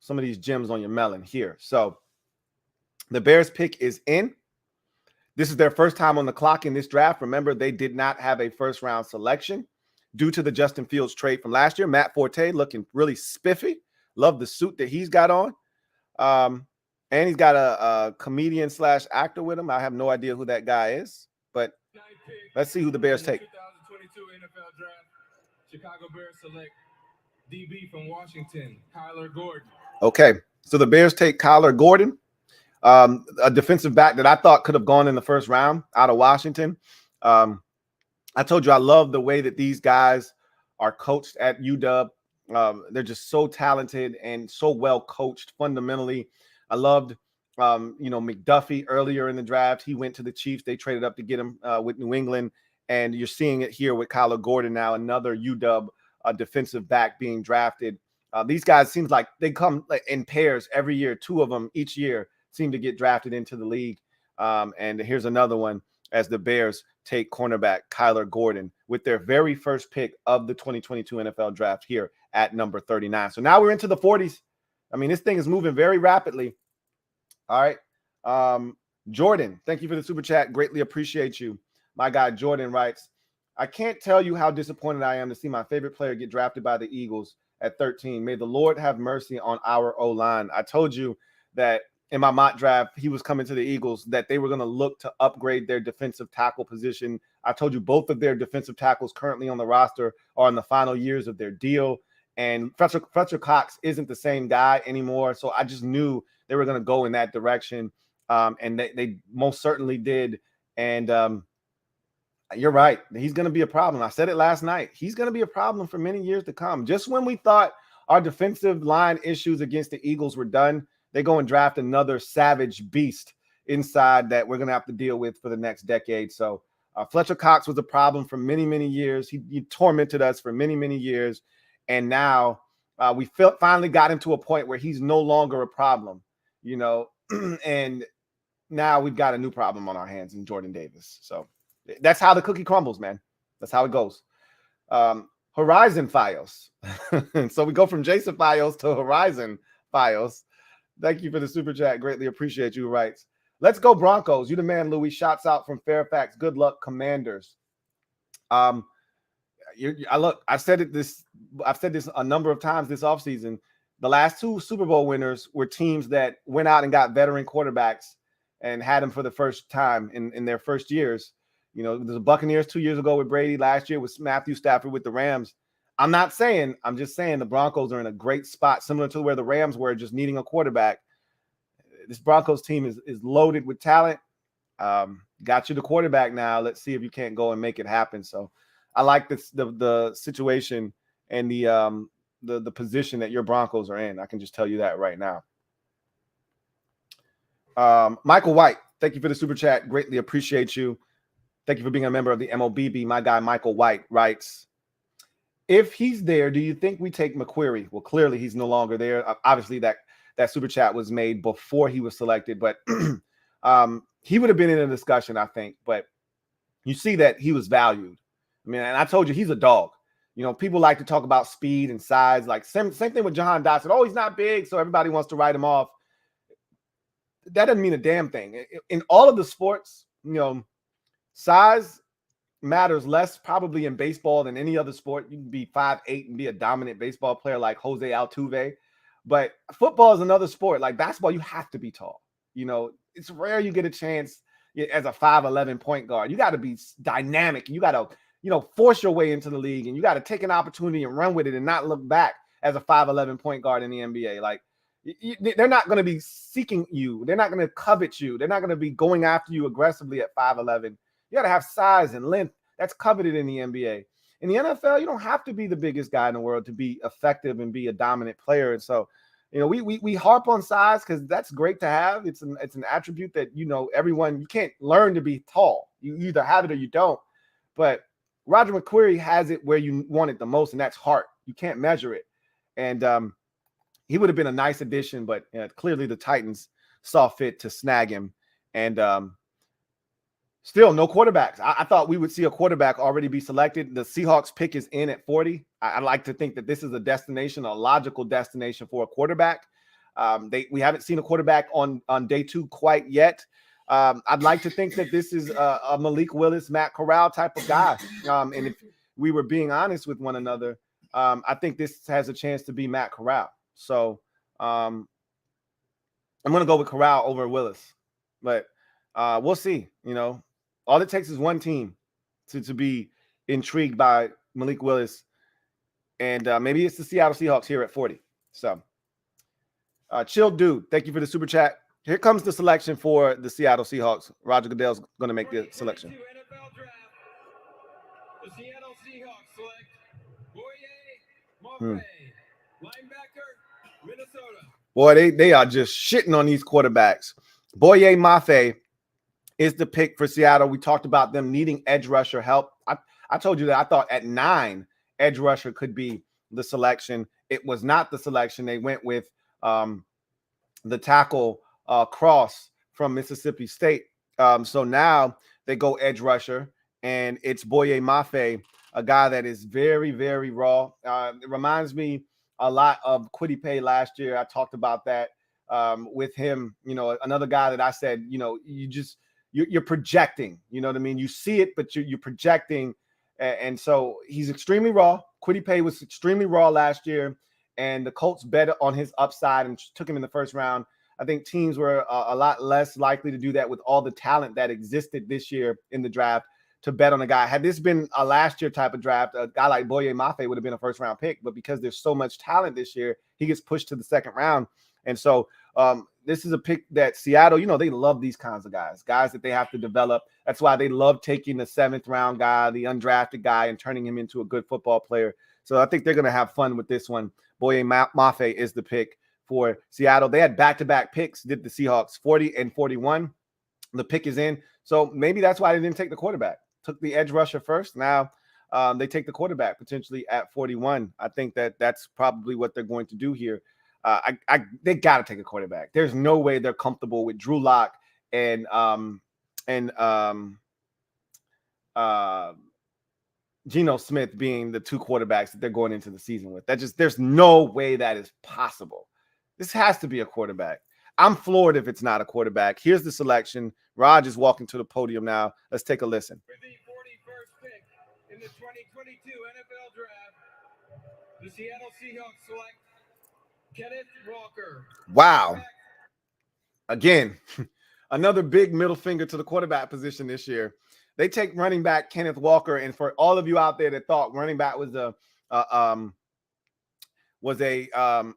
of these gems on your melon here. So the Bears pick is in. This is their first time on the clock in this draft. Remember, they did not have a first-round selection due to the Justin Fields trade from last year. Matt Forte looking really spiffy. Love the suit that he's got on. And he's got a comedian / actor with him. I have no idea who that guy is, but let's see who the Bears take. 2022 NFL Draft, Chicago Bears select DB from Washington, Kyler Gordon. Okay, so the Bears take Kyler Gordon, a defensive back that I thought could have gone in the first round out of Washington. I told you I love the way that these guys are coached at UW. They're just so talented and so well coached fundamentally. I loved McDuffie earlier in the draft. He went to the Chiefs. They traded up to get him with New England. And you're seeing it here with Kyler Gordon now, another UW defensive back being drafted. These guys seems like they come in pairs every year. 2 of them each year seem to get drafted into the league. And here's another one as the Bears take cornerback Kyler Gordon with their very first pick of the 2022 NFL draft here at number 39. So now we're into the 40s. I mean, this thing is moving very rapidly. All right. Jordan, thank you for the super chat. Greatly appreciate you. My guy Jordan writes, I can't tell you how disappointed I am to see my favorite player get drafted by the Eagles at 13. May the Lord have mercy on our O-line. I told you that in my mock draft, he was coming to the Eagles, that they were going to look to upgrade their defensive tackle position. I told you both of their defensive tackles currently on the roster are in the final years of their deal. And Fletcher Cox isn't the same guy anymore. So I just knew they were going to go in that direction. And they most certainly did. And you're right. He's going to be a problem. I said it last night. He's going to be a problem for many years to come. Just when we thought our defensive line issues against the Eagles were done, they go and draft another savage beast inside that we're going to have to deal with for the next decade. So Fletcher Cox was a problem for many, many years. He tormented us for many, many years. And now we finally got him to a point where he's no longer a problem, and now we've got a new problem on our hands in Jordan Davis. So that's how the cookie crumbles, man. That's how it goes. Horizon Files. So we go from Jason Files to Horizon Files. Thank you for the super chat. Greatly appreciate you. Writes, let's go Broncos. You the man, Louie. Shots out from Fairfax. Good luck, Commanders. I've said this a number of times this offseason. The last 2 Super Bowl winners were teams that went out and got veteran quarterbacks and had them for the first time in their first years. There's the Buccaneers 2 years ago with Brady. Last year was Matthew Stafford with the Rams. I'm just saying the Broncos are in a great spot, similar to where the Rams were, just needing a quarterback. This Broncos team is loaded with talent. Got you the quarterback now. Let's see if you can't go and make it happen. So I like the situation and the position that your Broncos are in. I can just tell you that right now. Michael White, thank you for the super chat. Greatly appreciate you. Thank you for being a member of the MOBB. My guy Michael White writes, if he's there, do you think we take Mcquarrie? Well, clearly he's no longer there. Obviously that super chat was made before he was selected, but he would have been in a discussion, I think. But you see that he was valued. I mean, and I told you he's a dog. People like to talk about speed and size. Like same thing with Jahan Dotson. Oh, he's not big, so everybody wants to write him off. That doesn't mean a damn thing. In all of the sports, size matters less probably in baseball than any other sport. You can be 5'8" and be a dominant baseball player like Jose Altuve. But football is another sport. Like basketball, you have to be tall. It's rare you get a chance as a 5'11" point guard. You got to be dynamic. You got to, force your way into the league, and you got to take an opportunity and run with it and not look back as a 5'11" point guard in the NBA. Like they're not going to be seeking you. They're not going to covet you. They're not going to be going after you aggressively at 5'11". You got to have size and length. That's coveted in the NBA. In the NFL, you don't have to be the biggest guy in the world to be effective and be a dominant player. And so, we harp on size because that's great to have. It's an attribute that, everyone, you can't learn to be tall. You either have it or you don't. But Roger McQuarrie has it where you want it the most, and that's heart. You can't measure it. And he would have been a nice addition, but clearly the Titans saw fit to snag him. And still no quarterbacks. I thought we would see a quarterback already be selected. The Seahawks pick is in at 40. I like to think that this is a logical destination for a quarterback. We haven't seen a quarterback on day 2 quite yet. I'd like to think that this is a Malik Willis, Matt Corral type of guy. And if we were being honest with one another, I think this has a chance to be Matt Corral. So I'm going to go with Corral over Willis, but we'll see. All it takes is one team to be intrigued by Malik Willis, and maybe it's the Seattle Seahawks here at 40. So Chill Dude, thank you for the super chat. Here comes the selection for the Seattle Seahawks. Roger Goodell's going to make the selection. NFL Draft. The Seattle Seahawks select Mcquarrie, linebacker, Minnesota. Boy, they are just shitting on these quarterbacks. Boye Mafe is the pick for Seattle. We talked about them needing edge rusher help. I told you that I thought at 9, edge rusher could be the selection. It was not the selection. They went with the tackle Cross from Mississippi State. So now they go edge rusher, and it's Boye Mafe, a guy that is very, very raw. It reminds me a lot of Kwity Paye last year. I talked about that with him. You know, another guy that I said, you know, you're projecting. You know what I mean? You see it, but you're projecting. And so he's extremely raw. Kwity Paye was extremely raw last year, and the Colts bet on his upside and took him in the first round. I think teams were a lot less likely to do that with all the talent that existed this year in the draft to bet on a guy. Had this been a last year type of draft, a guy like Boye Mafe would have been a first round pick. But because there's so much talent this year, he gets pushed to the second round. And so this is a pick that Seattle, you know, they love these kinds of guys that they have to develop. That's why they love taking the 7th round guy, the undrafted guy, and turning him into a good football player. So I think they're going to have fun with this one. Boye Mafe is the pick for Seattle. They had back-to-back picks, did the Seahawks, 40 and 41. The pick is in. So maybe that's why they didn't take the quarterback. Took the edge rusher first. Now they take the quarterback potentially at 41. I think that's probably what they're going to do here. They got to take a quarterback. There's no way they're comfortable with Drew Lock and Geno Smith being the 2 quarterbacks that they're going into the season with. There's no way that is possible. This has to be a quarterback. I'm floored if it's not a quarterback. Here's the selection. Raj is walking to the podium now. Let's take a listen. For the 41st pick in the 2022 NFL Draft, the Seattle Seahawks select Kenneth Walker. Wow. Again, another big middle finger to the quarterback position this year. They take running back Kenneth Walker, and for all of you out there that thought running back was a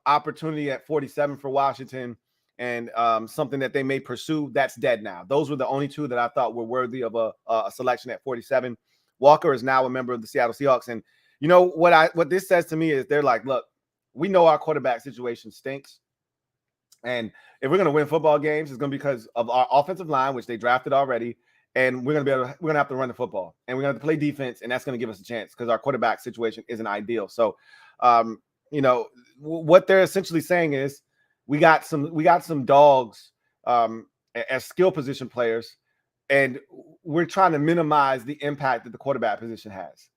opportunity at 47 for Washington and something that they may pursue, that's dead now. Those were the only 2 that I thought were worthy of a selection at 47. Walker is now a member of the Seattle Seahawks, and you know what this says to me is they're like, look, we know our quarterback situation stinks, and if we're going to win football games, it's going to be because of our offensive line, which they drafted already. And we're going to have to run the football, and we're going to have to play defense, and that's going to give us a chance because our quarterback situation isn't ideal. So, you know, what they're essentially saying is we got some dogs as skill position players, and we're trying to minimize the impact that the quarterback position has.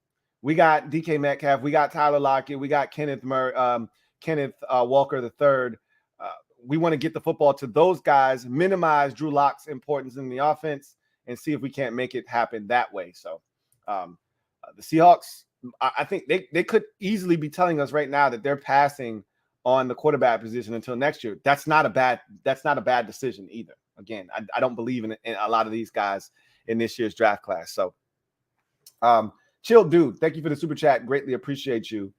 We got DK Metcalf, we got Tyler Lockett, we got Kenneth Walker III. We want to get the football to those guys, minimize Drew Lock's importance in the offense, and see if we can't make it happen that way. So the Seahawks, I think they could easily be telling us right now that they're passing on the quarterback position until next year. That's not a bad decision either. Again, I don't believe in a lot of these guys in this year's draft class. So Chill Dude, thank you for the super chat. Greatly appreciate you.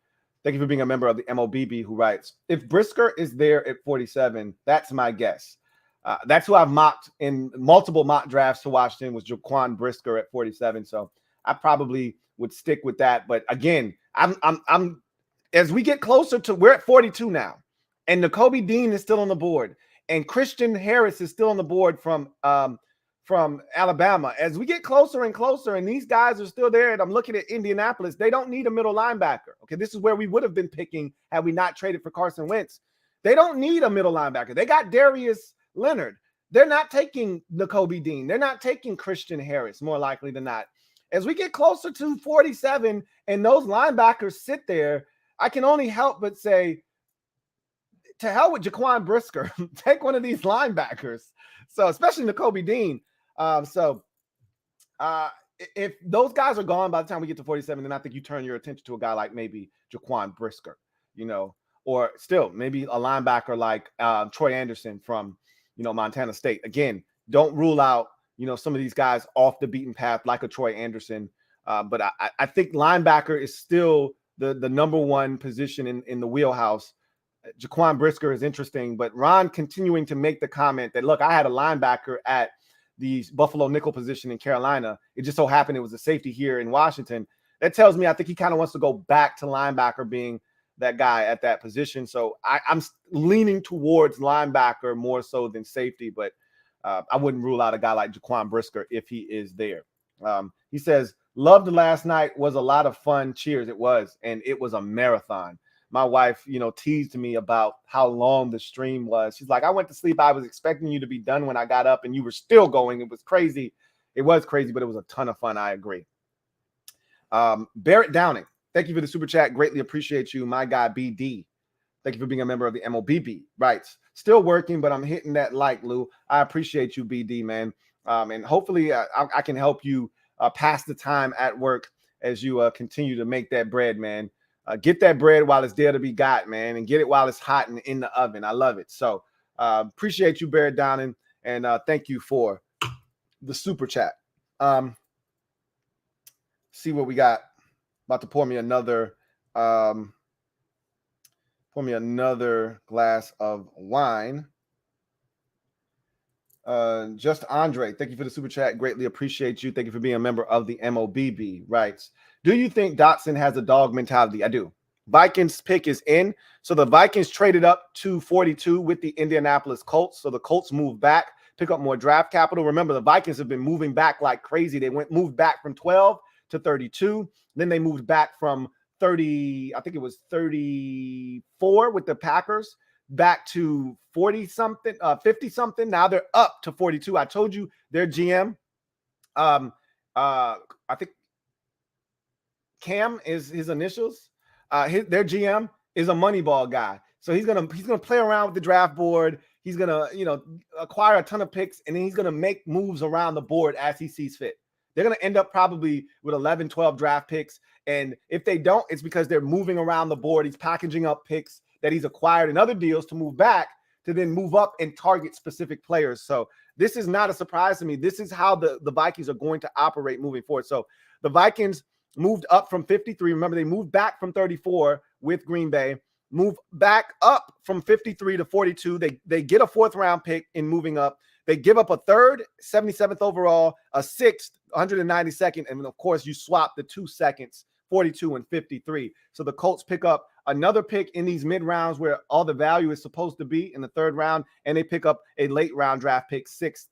Thank you for being a member of the MOBB, who writes, if Brisker is there at 47, that's my guess. That's who I've mocked in multiple mock drafts to Washington, was Jaquan Brisker at 47. So I probably would stick with that. But again, I'm as we get closer to, we're at 42 now, and Nakobe Dean is still on the board, and Christian Harris is still on the board from Alabama. As we get closer and closer, and these guys are still there, and I'm looking at Indianapolis, they don't need a middle linebacker. Okay, this is where we would have been picking had we not traded for Carson Wentz. They don't need a middle linebacker. They got Darius Leonard. They're not taking Nakobe Dean. They're not taking Christian Harris, more likely than not. As we get closer to 47 and those linebackers sit there, I can only help but say, to hell with Jaquan Brisker. Take one of these linebackers. So especially Nakobe Dean. If those guys are gone by the time we get to 47, then I think you turn your attention to a guy like maybe Jaquan Brisker, you know, or still maybe a linebacker like Troy Anderson from, you know, Montana State. Again, don't rule out, you know, some of these guys off the beaten path like a Troy Anderson. But I think linebacker is still the number one position in the wheelhouse. Jaquan Brisker is interesting, but Ron continuing to make the comment that, look, I had a linebacker at the Buffalo nickel position in Carolina. It just so happened it was a safety here in Washington. That tells me I think he kind of wants to go back to linebacker being that guy at that position. So I'm leaning towards linebacker more so than safety, but I wouldn't rule out a guy like Jaquan Brisker if he is there. He says, loved last night, was a lot of fun. Cheers. It was, and it was a marathon. My wife, teased me about how long the stream was. She's like, I went to sleep. I was expecting you to be done when I got up, and you were still going. It was crazy. It was crazy, but it was a ton of fun. I agree. Barrett Downing, thank you for the super chat. Greatly appreciate you. My guy, BD. Thank you for being a member of the MOBB. Right. Still working, but I'm hitting that like, Lou. I appreciate you, BD, man. And hopefully I can help you pass the time at work as you continue to make that bread, man. Get that bread while it's there to be got, man, and get it while it's hot and in the oven. I love it. So appreciate you, Barrett Downing, and thank you for the super chat. See what we got. About to pour me another glass of wine. Just Andre, thank you for the super chat. Greatly appreciate you. Thank you for being a member of the MOBB. Writes, do you think Dotson has a dog mentality? I do. Vikings pick is in. So the Vikings traded up to 42 with the Indianapolis Colts. So the Colts moved back, pick up more draft capital. Remember, the Vikings have been moving back like crazy. They moved back from 12 to 32. Then they moved back from 30, I think it was 34 with the Packers, back to 40 something, 50 something. Now they're up to 42. I told you their GM, I think Cam is his initials. Their GM is a Moneyball guy. So he's gonna play around with the draft board. He's gonna, acquire a ton of picks, and then he's gonna make moves around the board as he sees fit. They're gonna end up probably with 11, 12 draft picks. And if they don't, it's because they're moving around the board. He's packaging up picks that he's acquired in other deals to move back, to then move up and target specific players. So this is not a surprise to me. This is how the Vikings are going to operate moving forward. So the Vikings moved up from 53. Remember, they moved back from 34 with Green Bay, move back up from 53 to 42. They get a 4th round pick in moving up. They give up a 3rd, 77th overall, a 6th, 192nd, and of course you swap the 2 seconds, 42 and 53. So the Colts pick up another pick in these mid rounds where all the value is supposed to be in the 3rd round, and they pick up a late round draft pick, 6th,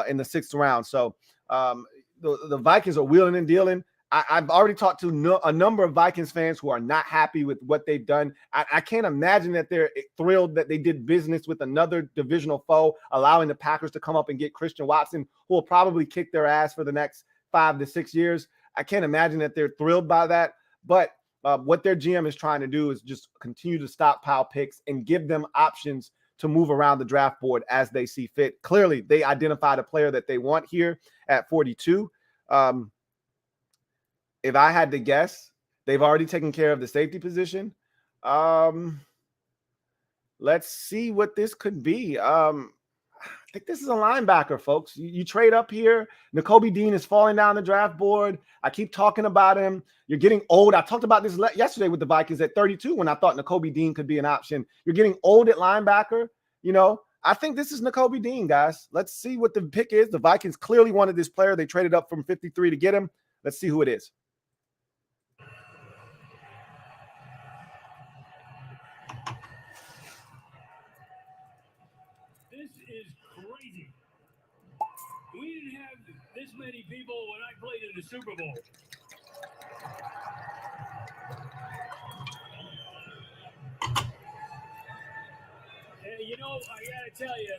in the 6th round. So the Vikings are wheeling and dealing. I've already talked to a number of Vikings fans who are not happy with what they've done. I can't imagine that they're thrilled that they did business with another divisional foe, allowing the Packers to come up and get Christian Watson, who will probably kick their ass for the next 5 to 6 years. I can't imagine that they're thrilled by that. But what their GM is trying to do is just continue to stockpile picks and give them options to move around the draft board as they see fit. Clearly, they identified a player that they want here at 42. If I had to guess, they've already taken care of the safety position. Let's see what this could be. I think this is a linebacker, folks. You trade up here. Nakobe Dean is falling down the draft board. I keep talking about him. You're getting old. I talked about this yesterday with the Vikings at 32 when I thought Nakobe Dean could be an option. You're getting old at linebacker. I think this is Nakobe Dean, guys. Let's see what the pick is. The Vikings clearly wanted this player. They traded up from 53 to get him. Let's see who it is. Crazy. We didn't have this many people when I played in the Super Bowl. Hey, I gotta tell you,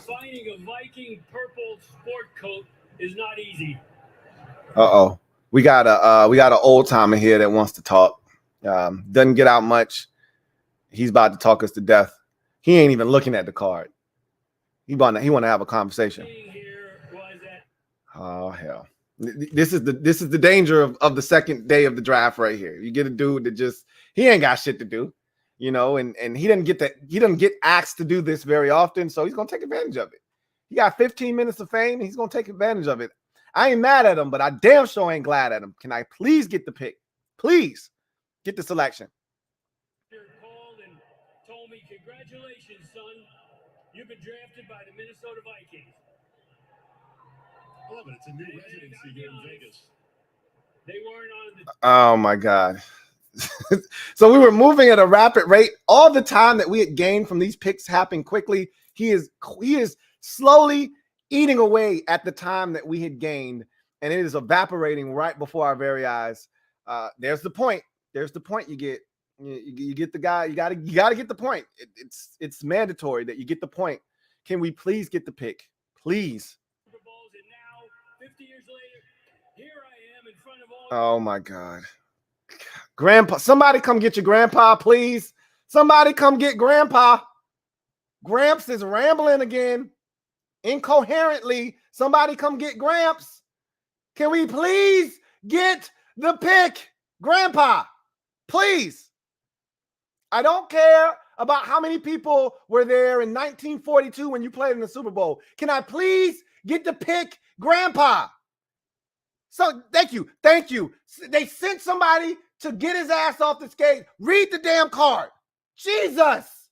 finding a Viking purple sport coat is not easy. We got an old timer here that wants to talk. Doesn't get out much. He's about to talk us to death. He ain't even looking at the card. He want to have a conversation. Oh hell! This is the danger of the second day of the draft right here. You get a dude that he ain't got shit to do, and he doesn't get asked to do this very often, so he's gonna take advantage of it. He got 15 minutes of fame, and he's gonna take advantage of it. I ain't mad at him, but I damn sure ain't glad at him. Can I please get the pick? Please get the selection. Called and told me, "Congratulations, son. You've been drafted by the Minnesota Vikings." Oh, but it's a new residency here in Vegas. They weren't on the. Oh my God. So we were moving at a rapid rate. All the time that we had gained from these picks happened quickly. He is slowly eating away at the time that we had gained, and it is evaporating right before our very eyes. There's the point. There's the point you get. You get the guy. You gotta get the point. It's mandatory that you get the point. Can we please get the pick, please? Super Bowls, and now 50 years later, here I am in front of all. Oh my God, Grandpa! Somebody come get your grandpa, please. Somebody come get Grandpa. Gramps is rambling again, incoherently. Somebody come get Gramps. Can we please get the pick, Grandpa? Please. I don't care about how many people were there in 1942 when you played in the Super Bowl. Can I please get the pick, Grandpa? So thank you. Thank you. They sent somebody to get his ass off the skate. Read the damn card. Jesus.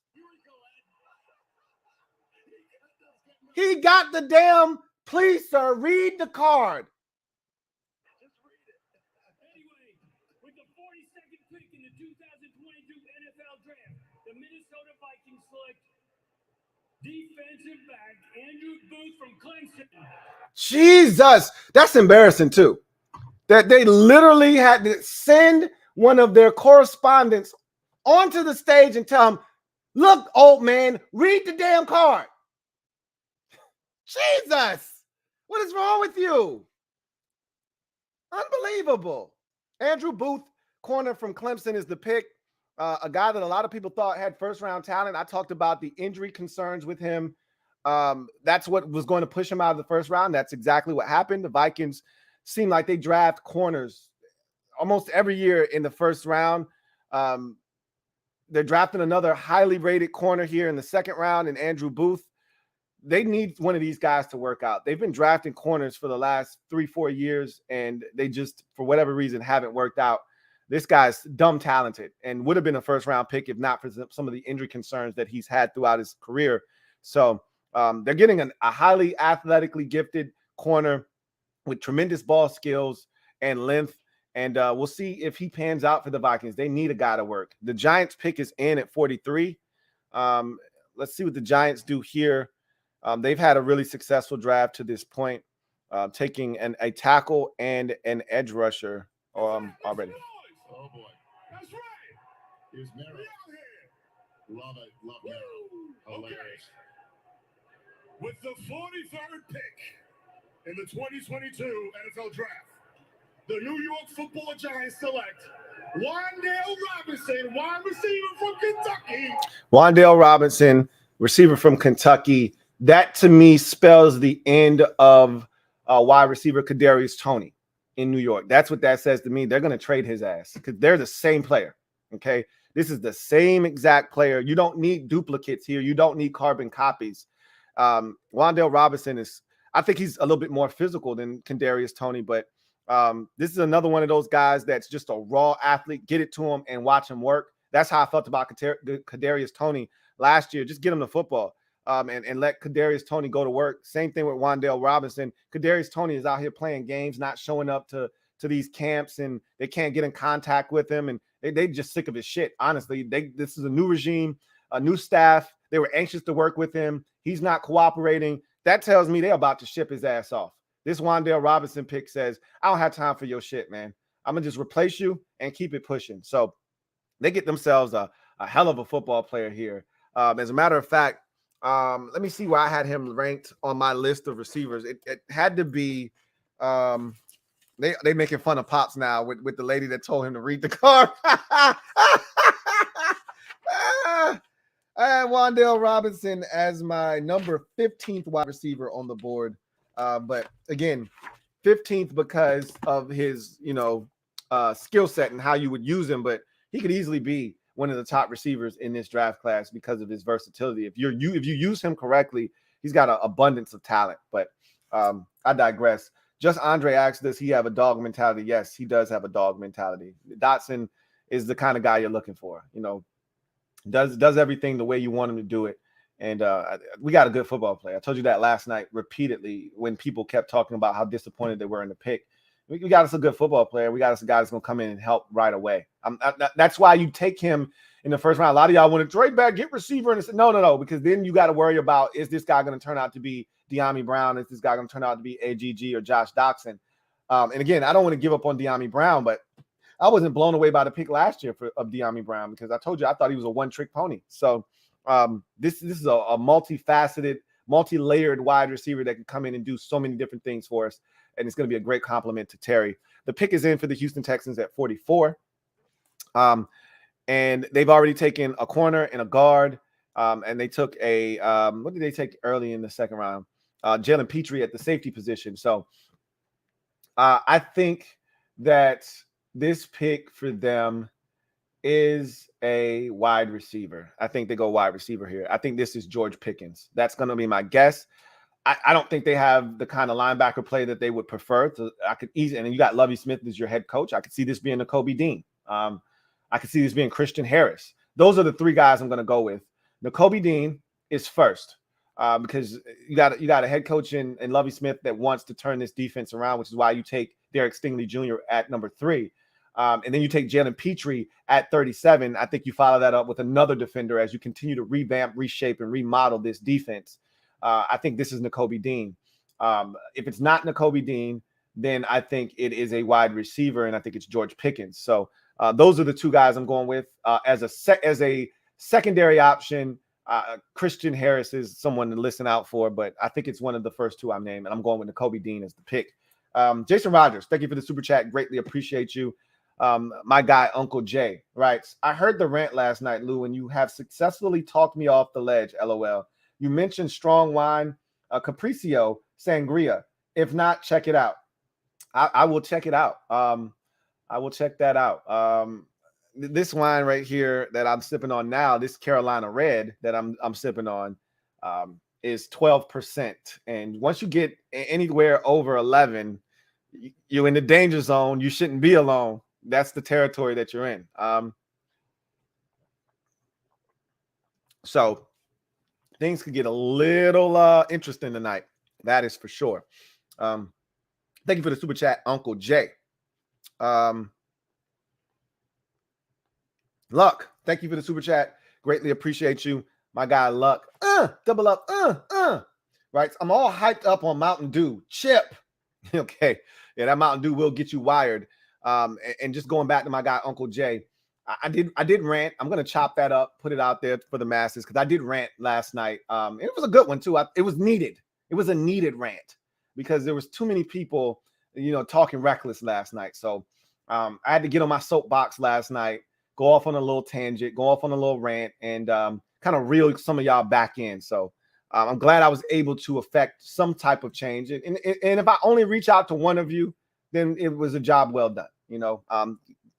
He got the damn, please, sir, read the card. Just read it. Anyway, with the 42nd pick in the 2022 NFL Draft, the Minnesota Vikings select defensive back Andrew Booth from Clemson. Jesus, that's embarrassing too. That they literally had to send one of their correspondents onto the stage and tell him, look, old man, read the damn card. Jesus, what is wrong with you? Unbelievable. Andrew Booth, corner from Clemson, is the pick. A guy that a lot of people thought had first-round talent. I talked about the injury concerns with him. That's what was going to push him out of the first round. That's exactly what happened. The Vikings seem like they draft corners almost every year in the first round. They're drafting another highly rated corner here in the second round in Andrew Booth. They need one of these guys to work out. They've been drafting corners for the last 3-4 years, and they just, for whatever reason, haven't worked out. This guy's dumb talented and would have been a first-round pick if not for some of the injury concerns that he's had throughout his career. So they're getting a highly athletically gifted corner with tremendous ball skills and length, and we'll see if he pans out for the Vikings. They need a guy to work. The Giants pick is in at 43. Let's see what the Giants do here. They've had a really successful draft to this point, taking a tackle and an edge rusher already. Oh boy, that's right. Here's Merritt. Love it, love Merritt. Hilarious. With the 43rd pick in the 2022 NFL Draft, the New York Football Giants select Wan'Dale Robinson, wide receiver from Kentucky. Wan'Dale Robinson, receiver from Kentucky. That to me spells the end of wide receiver Kadarius Toney in New York. That's what that says to me. They're going to trade his ass because they're the same player. Okay, this is the same exact player. You don't need duplicates here. You don't need carbon copies. Wan'Dale Robinson is, I think he's a little bit more physical than Kadarius Toney, but this is another one of those guys that's just a raw athlete. Get it to him and watch him work. That's how I felt about Kadarius Toney last year. Just get him the football. And let Kadarius Toney go to work. Same thing with Wan'Dale Robinson. Kadarius Toney is out here playing games, not showing up to these camps, and they can't get in contact with him, and they just sick of his shit. Honestly, this is a new regime, a new staff. They were anxious to work with him. He's not cooperating. That tells me they're about to ship his ass off. This Wan'Dale Robinson pick says, I don't have time for your shit, man. I'm going to just replace you and keep it pushing. So they get themselves a hell of a football player here. As a matter of fact, let me see where I had him ranked on my list of receivers. It had to be they making fun of Pops now with the lady that told him to read the card. I had Wan'Dale Robinson as my number 15th wide receiver on the board. But again, 15th because of his, skill set and how you would use him, but he could easily be one of the top receivers in this draft class because of his versatility. If you use him correctly, he's got an abundance of talent. But I digress. Just Andre asked, does he have a dog mentality? Yes, he does have a dog mentality. Dotson is the kind of guy you're looking for. Does everything the way you want him to do it. And we got a good football player. I told you that last night repeatedly when people kept talking about how disappointed they were in the pick. We got us a good football player. We got us a guy that's going to come in and help right away. That's why you take him in the first round. A lot of y'all want to trade back, get receiver. And no, because then you got to worry about, is this guy going to turn out to be De'Ami Brown? Is this guy going to turn out to be AGG or Josh Doxson? And again, I don't want to give up on De'Ami Brown, but I wasn't blown away by the pick last year of De'Ami Brown, because I told you I thought he was a one-trick pony. So this is a multifaceted, multi-layered wide receiver that can come in and do so many different things for us, and it's going to be a great compliment to Terry. The pick is in for the Houston Texans at 44. And they've already taken a corner and a guard, and they took a what did they take early in the second round? Jalen Petrie at the safety position. So I think that this pick for them is a wide receiver. I think they go wide receiver here. I think this is George Pickens. That's going to be my guess. I don't think they have the kind of linebacker play that they would prefer. So I could easily, and then you got Lovie Smith as your head coach. I could see this being a Nakobe Dean. I could see this being Christian Harris. Those are the three guys I'm going to go with. Nakobe Dean is first because you got a head coach in Lovie Smith that wants to turn this defense around, which is why you take Derek Stingley Jr. at number 3. And then you take Jalen Petrie at 37. I think you follow that up with another defender as you continue to revamp, reshape, and remodel this defense. I think this is Nakobe Dean. If it's not Nakobe Dean, then I think it is a wide receiver, and I think it's George Pickens. So those are the two guys I'm going with. As a secondary option, Christian Harris is someone to listen out for, but I think it's one of the first two I'm naming, and I'm going with Nakobe Dean as the pick. Jason Rogers, thank you for the super chat. Greatly appreciate you. My guy, Uncle Jay, writes, I heard the rant last night, Lou, and you have successfully talked me off the ledge, LOL. You mentioned strong wine, Capriccio, Sangria. If not, check it out. I will check it out. I will check that out. This wine right here that I'm sipping on now, this Carolina Red that I'm sipping on, is 12%. And once you get anywhere over 11, you're in the danger zone. You shouldn't be alone. That's the territory that you're in. So things could get a little interesting tonight. That is for sure. Thank you for the super chat, Uncle Jay. Luck, thank you for the super chat. Greatly appreciate you. My guy, Luck. Double up. Right. I'm all hyped up on Mountain Dew. Chip. Okay. Yeah, that Mountain Dew will get you wired. And just going back to my guy, Uncle Jay, I did rant. I'm going to chop that up, put it out there for the masses, because I did rant last night. It was a good one, too. It was needed. It was a needed rant because there was too many people, talking reckless last night. So I had to get on my soapbox last night, go off on a little tangent, go off on a little rant, and kind of reel some of y'all back in. So I'm glad I was able to affect some type of change. And if I only reach out to one of you, then it was a job well done.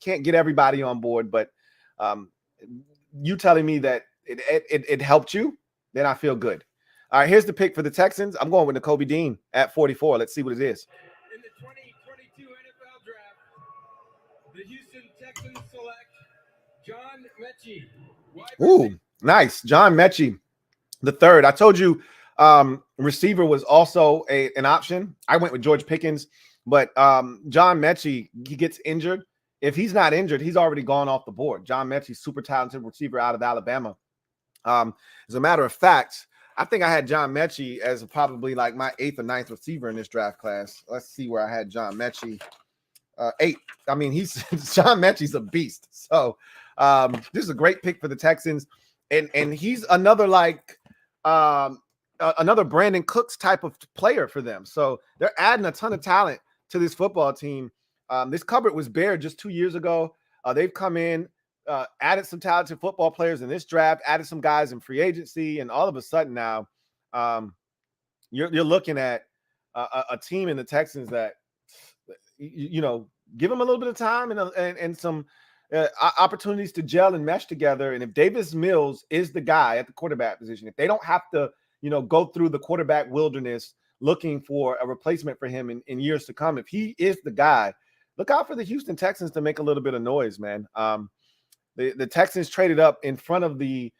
Can't get everybody on board, but you telling me that it helped you, then I feel good. All right, here's the pick for the Texans. I'm going with Nakobe Dean at 44. Let's see what it is. In the 2022 NFL Draft, the Houston Texans select John Mechie. Ooh, nice. John Mechie, the third. I told you receiver was also an option. I went with George Pickens, but John Mechie, he gets injured. If he's not injured, he's already gone off the board. John Mechie, super talented receiver out of Alabama. As a matter of fact, I think I had John Mechie as probably like my 8th or 9th receiver in this draft class. Let's see where I had John Mechie. 8. I mean, John Mechie's a beast. So this is a great pick for the Texans. And he's another another Brandon Cooks type of player for them. So they're adding a ton of talent to this football team. This cupboard was bare just 2 years ago. They've come in, added some talented football players in this draft, added some guys in free agency, and all of a sudden now you're looking at a team in the Texans that, give them a little bit of time and some opportunities to gel and mesh together. And if Davis Mills is the guy at the quarterback position, if they don't have to, go through the quarterback wilderness looking for a replacement for him in years to come, if he is the guy, look out for the Houston Texans to make a little bit of noise, man. The Texans traded up in front of the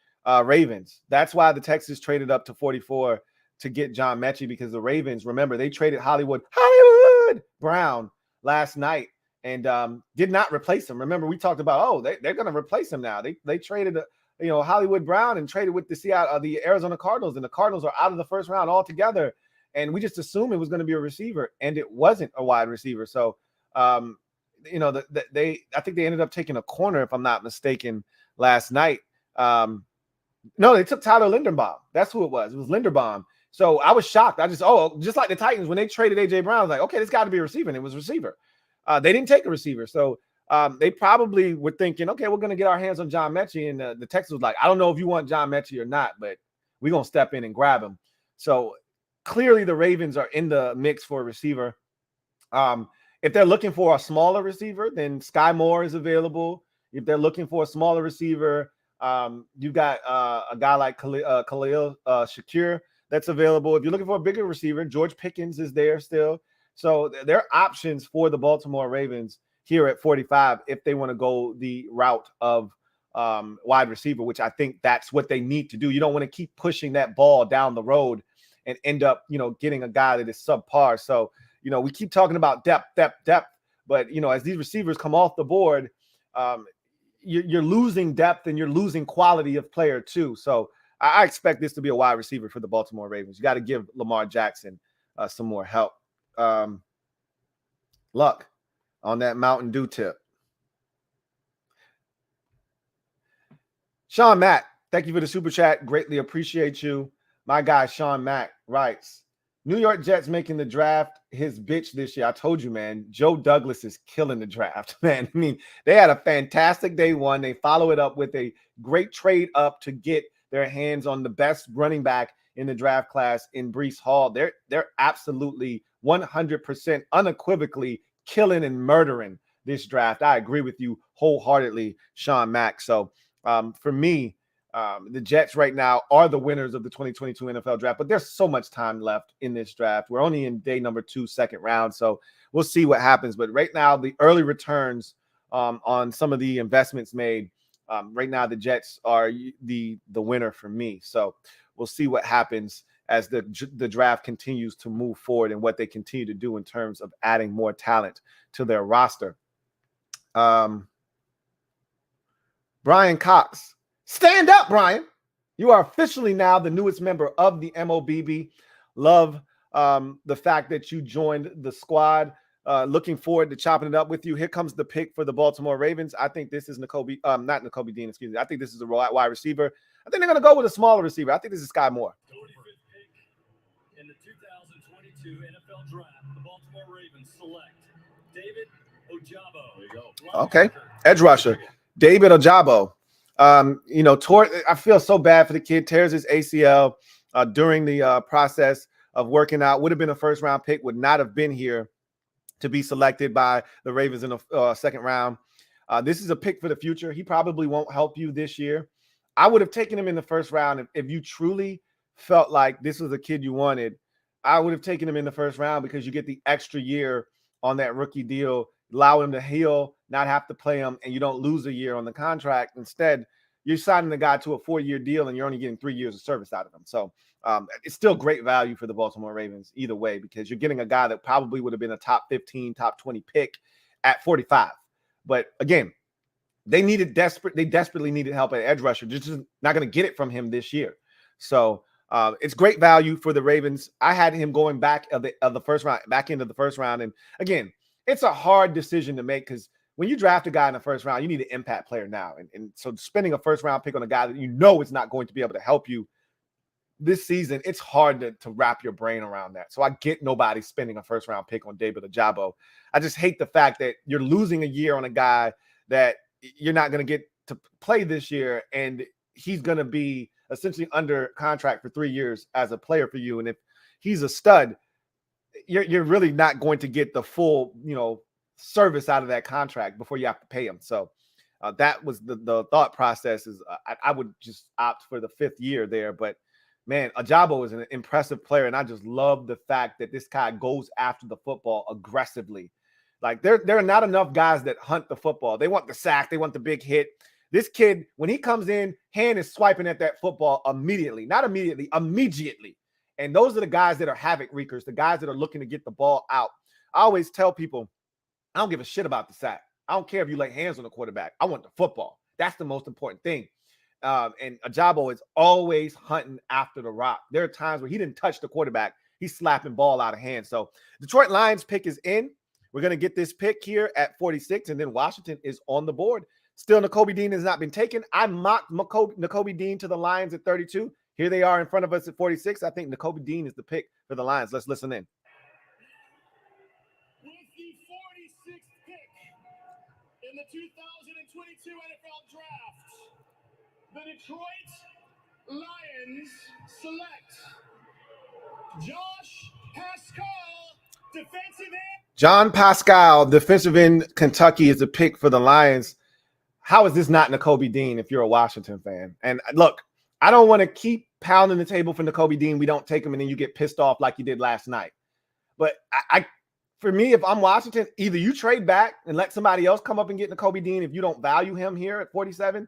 Ravens. That's why the Texans traded up to 44 to get John Mechie, because the Ravens, remember, they traded Hollywood Brown last night, and did not replace him. Remember, we talked about, they're going to replace him now. They traded, Hollywood Brown and traded with the Arizona Cardinals, and the Cardinals are out of the first round altogether. And we just assumed it was going to be a receiver, and it wasn't a wide receiver. So, I think they ended up taking a corner, if I'm not mistaken, last night. No, they took Tyler Linderbaum. That's who it was. It was Linderbaum. So I was shocked. Just like the Titans, when they traded A.J. Brown, I was like, okay, this got to be a receiver, and it was a receiver. They didn't take a receiver. So they probably were thinking, okay, we're going to get our hands on John Mechie. And the Texans was like, I don't know if you want John Mechie or not, but we're going to step in and grab him. So clearly the Ravens are in the mix for a receiver. If they're looking for a smaller receiver, then Sky Moore is available. If they're looking for a smaller receiver, you've got a guy like Khalil Shakir that's available. If you're looking for a bigger receiver, George Pickens is there still. So there are options for the Baltimore Ravens here at 45 if they want to go the route of wide receiver, which I think that's what they need to do. You don't want to keep pushing that ball down the road and end up, getting a guy that is subpar. So, we keep talking about depth, but, as these receivers come off the board, you're losing depth and you're losing quality of player too. So I expect this to be a wide receiver for the Baltimore Ravens. You got to give Lamar Jackson some more help. Luck on that Mountain Dew tip. Sean Mack, thank you for the super chat. Greatly appreciate you. My guy, Sean Mack, writes, New York Jets making the draft his bitch this year. I told you, man, Joe Douglas is killing the draft, man. I mean, they had a fantastic day one. They follow it up with a great trade up to get their hands on the best running back in the draft class in Breece Hall. They're absolutely 100% unequivocally killing and murdering this draft. I agree with you wholeheartedly, Sean Mack. So for me, the Jets right now are the winners of the 2022 NFL draft, but there's so much time left in this draft. We're only in day number 2, second round. So we'll see what happens. But right now, the early returns on some of the investments made, right now, the Jets are the winner for me. So we'll see what happens as the draft continues to move forward and what they continue to do in terms of adding more talent to their roster. Brian Cox. Stand up, Brian. You are officially now the newest member of the MOBB. Love the fact that you joined the squad. Looking forward to chopping it up with you. Here comes the pick for the Baltimore Ravens. I think this is not Nakobe Dean, excuse me. I think this is a wide receiver. I think they're going to go with a smaller receiver. I think this is Sky Moore. 25th pick in the 2022 NFL Draft, the Baltimore Ravens select David Ojabo. There you go. Okay. Edge rusher. David Ojabo. I feel so bad for the kid. Tears his ACL during the process of working out. Would have been a first-round pick. Would not have been here to be selected by the Ravens in the second round. This is a pick for the future. He probably won't help you this year. I would have taken him in the first round if you truly felt like this was a kid you wanted. I would have taken him in the first round because you get the extra year on that rookie deal, allow him to heal, not have to play him, and you don't lose a year on the contract. Instead, you're signing the guy to a 4-year deal, and you're only getting 3 years of service out of him. So it's still great value for the Baltimore Ravens either way, because you're getting a guy that probably would have been a top 15, top 20 pick at 45. But again, they desperately needed help at edge rusher. Just not going to get it from him this year. So it's great value for the Ravens. I had him going back of the first round, back into the first round. And again, it's a hard decision to make because when you draft a guy in the first round, you need an impact player now. And so spending a first round pick on a guy that you know is not going to be able to help you this season, it's hard to wrap your brain around that. So I get nobody spending a first round pick on David Ojabo. I just hate the fact that you're losing a year on a guy that you're not going to get to play this year, and he's going to be essentially under contract for 3 years as a player for you. And if he's a stud, you're really not going to get the full, service out of that contract before you have to pay him. So that was the thought process is I would just opt for the 5th year there. But man, Ojabo is an impressive player. And I just love the fact that this guy goes after the football aggressively. Like there are not enough guys that hunt the football. They want the sack. They want the big hit. This kid, when he comes in, hand is swiping at that football immediately. Not immediately, immediately. And those are the guys that are havoc wreakers, the guys that are looking to get the ball out. I always tell people, I don't give a shit about the sack. I don't care if you lay hands on the quarterback. I want the football. That's the most important thing. And Ajabo is always hunting after the rock. There are times where he didn't touch the quarterback. He's slapping ball out of hand. So Detroit Lions pick is in. We're going to get this pick here at 46, and then Washington is on the board. Still, Nakobe Dean has not been taken. I mocked Nakobe Dean to the Lions at 32. Here they are in front of us at 46. I think Nakobe Dean is the pick for the Lions. Let's listen in. With the 46th pick in the 2022 NFL Draft, the Detroit Lions select Josh Pascal, defensive end. John Pascal, defensive end, Kentucky, is the pick for the Lions. How is this not Nakobe Dean if you're a Washington fan? And look, I don't want to keep pounding the table for Nakobe Dean. We don't take him, and then you get pissed off like you did last night. But for me, if I'm Washington, either you trade back and let somebody else come up and get Nakobe Dean if you don't value him here at 47,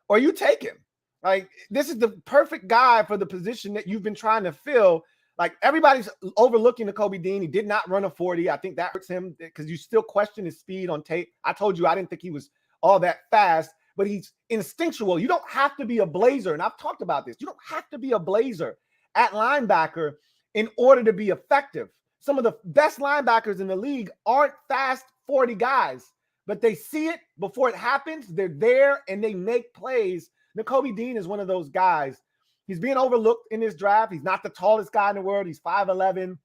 or you take him. Like, this is the perfect guy for the position that you've been trying to fill. Like, everybody's overlooking Nakobe Dean. He did not run a 40. I think that hurts him because you still question his speed on tape. I told you I didn't think he was all that fast, but he's instinctual. You don't have to be a blazer, and I've talked about this. You don't have to be a blazer at linebacker in order to be effective. Some of the best linebackers in the league aren't fast 40 guys, but they see it before it happens. They're there, and they make plays. Nakobe Dean is one of those guys. He's being overlooked in this draft. He's not the tallest guy in the world. He's 5'11".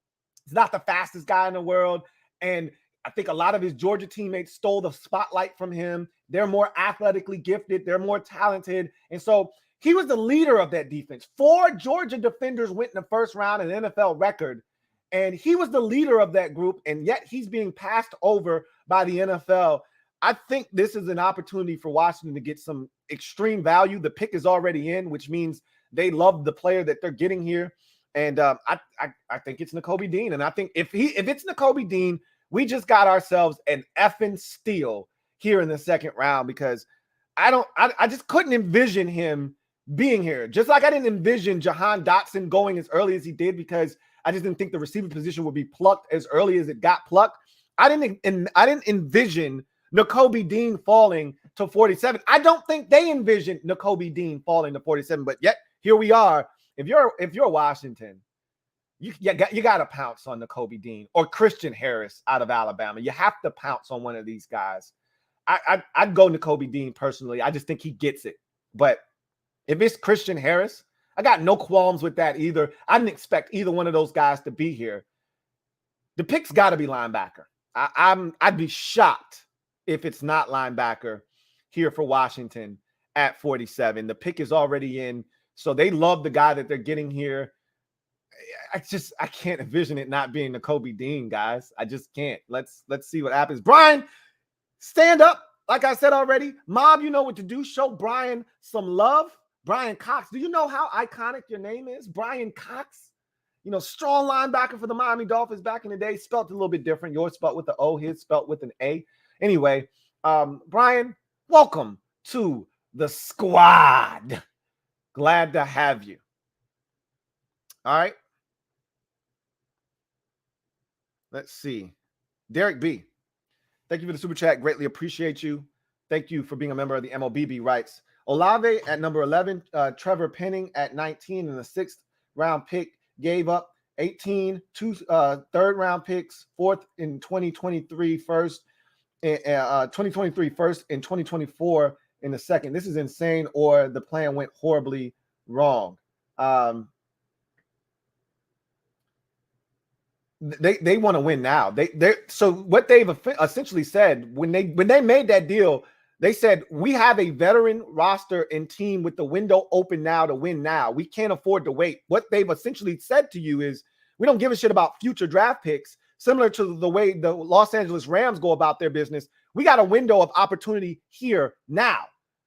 He's not the fastest guy in the world. And I think a lot of his Georgia teammates stole the spotlight from him. They're more athletically gifted. They're more talented. And so he was the leader of that defense. 4 Georgia defenders went in the first round, an NFL record. And he was the leader of that group. And yet he's being passed over by the NFL. I think this is an opportunity for Washington to get some extreme value. The pick is already in, which means they love the player that they're getting here. And I think it's Nakobe Dean. And I think if it's Nakobe Dean, we just got ourselves an effing steal here in the second round, because I just couldn't envision him being here. Just like I didn't envision Jahan Dotson going as early as he did, because I just didn't think the receiver position would be plucked as early as it got plucked. I didn't envision Nakobe Dean falling to 47. I don't think they envisioned Nakobe Dean falling to 47, but yet here we are. If you're Washington, you got to pounce on Nakobe Dean or Christian Harris out of Alabama. You have to pounce on one of these guys. I'd go Nakobe Dean personally. I just think he gets it. But if it's Christian Harris, I got no qualms with that either. I didn't expect either one of those guys to be here. The pick's got to be linebacker. I'd be shocked if it's not linebacker here for Washington at 47. The pick is already in, so they love the guy that they're getting here. I can't envision it not being Nakobe Dean, guys. I just can't. Let's see what happens. Brian, stand up. Like I said already, Mob, you know what to do. Show Brian some love. Brian Cox. Do you know how iconic your name is? Brian Cox. You know, strong linebacker for the Miami Dolphins back in the day. Spelt a little bit different. Yours spelt with the O, his spelt with an A. Anyway, Brian, welcome to the squad. Glad to have you. All right. Let's see. Derek B. Thank you for the super chat. Greatly appreciate you. Thank you for being a member of the MOBB Rights. Olave at number 11. Trevor Penning at 19 and the 6th round pick. Gave up 18, 2 third-round picks, 4th in 2023 first, 2023 first, and 2024 in the second. This is insane, or the plan went horribly wrong. They want to win now. So what they've essentially said when they made that deal, they said, we have a veteran roster and team with the window open now to win now. We can't afford to wait. What they've essentially said to you is, we don't give a shit about future draft picks, similar to the way the Los Angeles Rams go about their business. We got a window of opportunity here now.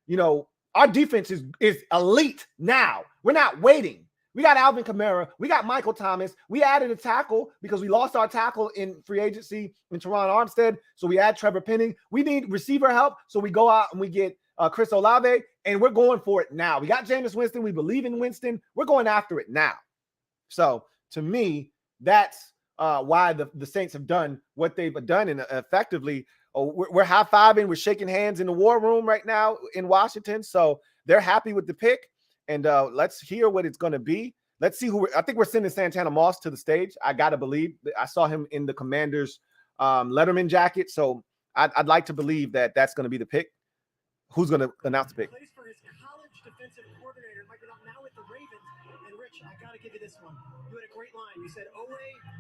You know, our defense is elite now. We're not waiting. We got Alvin Kamara. We got Michael Thomas. We added a tackle because we lost our tackle in free agency in Teron Armstead. So we add Trevor Penning. We need receiver help. So we go out and we get Chris Olave, and we're going for it now. We got Jameis Winston. We believe in Winston. We're going after it now. So to me, that's why the Saints have done what they've done. And effectively, we're high-fiving, we're shaking hands in the war room right now in Washington. So they're happy with the pick. And let's hear what it's going to be. Let's see who I think we're sending Santana Moss to the stage. I got to believe. I saw him in the Commanders Letterman jacket. So I'd like to believe that that's going to be the pick. Who's going to announce the pick? Plays for his college defensive coordinator, now with the Ravens. And Rich, I got to give you this one. You had a great line. You said Owe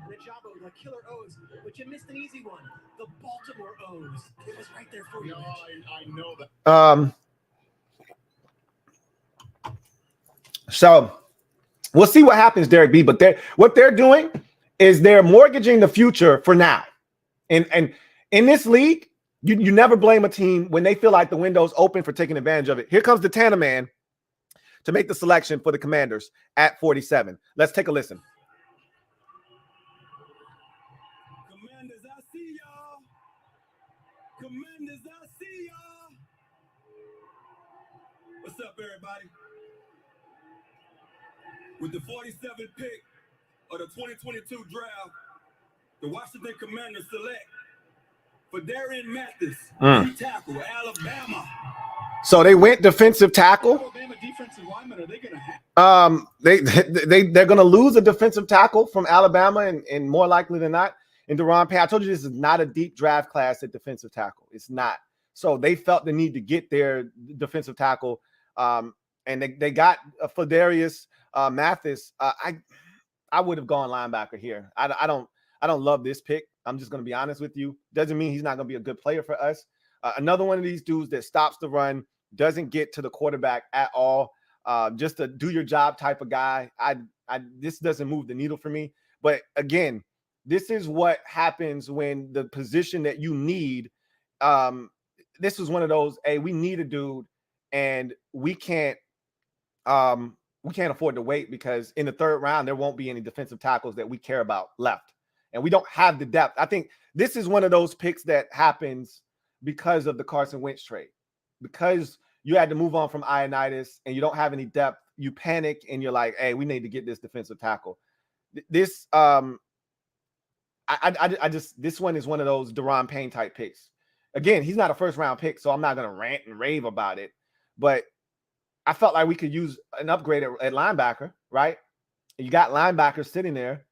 and Ajabo, the killer O's, but you missed an easy one. The Baltimore O's. It was right there for you. No, I know that. So we'll see what happens, Derek B. But what they're doing is they're mortgaging the future for now. And in this league, you never blame a team when they feel like the window's open for taking advantage of it. Here comes the Tana man to make the selection for the Commanders at 47. Let's take a listen. Commanders, I see y'all. Commanders, I see y'all. What's up, everybody? With the 47th pick of the 2022 draft, the Washington Commanders select Fadarian Mathis, tackle, Alabama. So they went defensive tackle. Alabama defensive lineman, are they going to have? They're going to lose a defensive tackle from Alabama, and more likely than not, in Deron Payne. I told you this is not a deep draft class at defensive tackle. It's not. So they felt the need to get their defensive tackle, and they got Fadarius Mathis. I would have gone linebacker here. I don't love this pick. I'm just going to be honest with you. Doesn't mean he's not going to be a good player for us. Another one of these dudes that stops the run, doesn't get to the quarterback at all. Just a do your job type of guy. This doesn't move the needle for me. But again, this is what happens when the position that you need. This was one of those, hey, we need a dude, and we can't afford to wait because in the third round there won't be any defensive tackles that we care about left. And we don't have the depth. I think this is one of those picks that happens because of the Carson Wentz trade. Because you had to move on from Ioannidis and you don't have any depth, you panic and you're like, hey, we need to get this defensive tackle. This this one is one of those Deron Payne type picks. Again, he's not a first round pick, so I'm not going to rant and rave about it. But I felt like we could use an upgrade at linebacker, right? You got linebackers sitting there.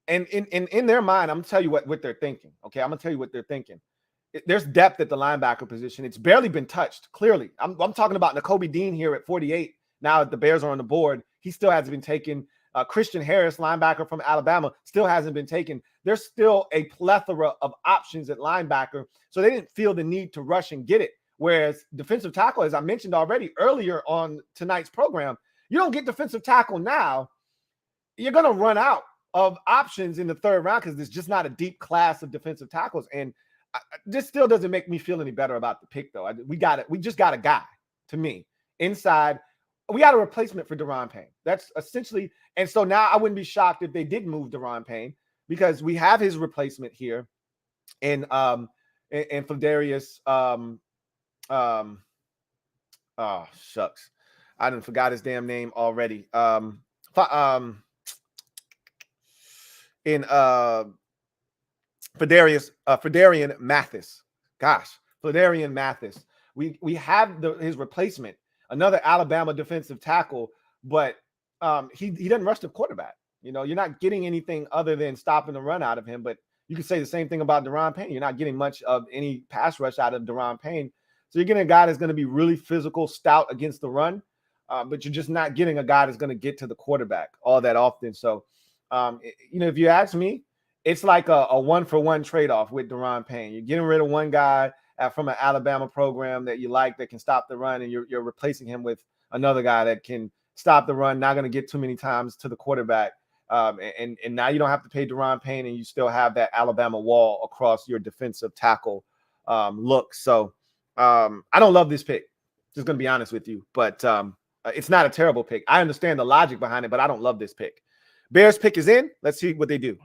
And in their mind, I'm going to tell you what they're thinking. Okay, I'm going to tell you what they're thinking. There's depth at the linebacker position. It's barely been touched, clearly. I'm talking about Nakobe Dean here at 48. Now that the Bears are on the board, he still hasn't been taken. Christian Harris, linebacker from Alabama, still hasn't been taken. There's still a plethora of options at linebacker, so they didn't feel the need to rush and get it. Whereas defensive tackle, as I mentioned already earlier on tonight's program, you don't get defensive tackle now, you're going to run out of options in the third round because there's just not a deep class of defensive tackles. And this still doesn't make me feel any better about the pick, though. We just got a guy, to me, inside. We got a replacement for Deron Payne. That's essentially, and so now I wouldn't be shocked if they did move Deron Payne because we have his replacement here in Fadarius. Oh shucks, I done forgot his damn name already. Fadarian Mathis. Gosh, Fadarian Mathis. We have his replacement, another Alabama defensive tackle, but he doesn't rush the quarterback. You know, you're not getting anything other than stopping the run out of him. But you can say the same thing about Deron Payne. You're not getting much of any pass rush out of Deron Payne. So you're getting a guy that's going to be really physical, stout against the run, but you're just not getting a guy that's going to get to the quarterback all that often. So, if you ask me, it's like a 1-for-1 trade-off with Deron Payne. You're getting rid of one guy from an Alabama program that you like that can stop the run, and you're replacing him with another guy that can stop the run, not going to get too many times to the quarterback. And now you don't have to pay Deron Payne, and you still have that Alabama wall across your defensive tackle look. So I don't love this pick. Just going to be honest with you. But it's not a terrible pick. I understand the logic behind it, but I don't love this pick. Bears pick is in. Let's see what they do.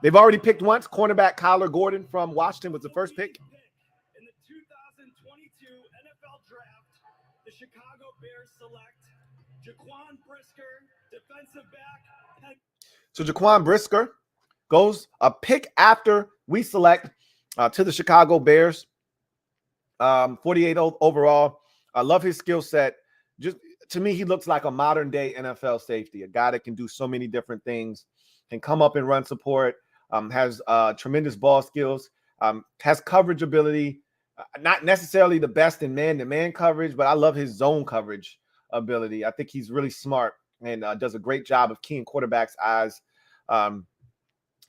They've already picked once. Cornerback Kyler Gordon from Washington was the first pick. In the 2022 NFL Draft, the Chicago Bears select Jaquan Brisker, defensive back. So Jaquan Brisker goes a pick after we select To the Chicago Bears, 48 overall. I love his skill set. Just to me, he looks like a modern day NFL safety, a guy that can do so many different things, can come up and run support, has tremendous ball skills, has coverage ability. Not necessarily the best in man-to-man coverage, but I love his zone coverage ability. I think he's really smart and does a great job of keying quarterbacks' eyes.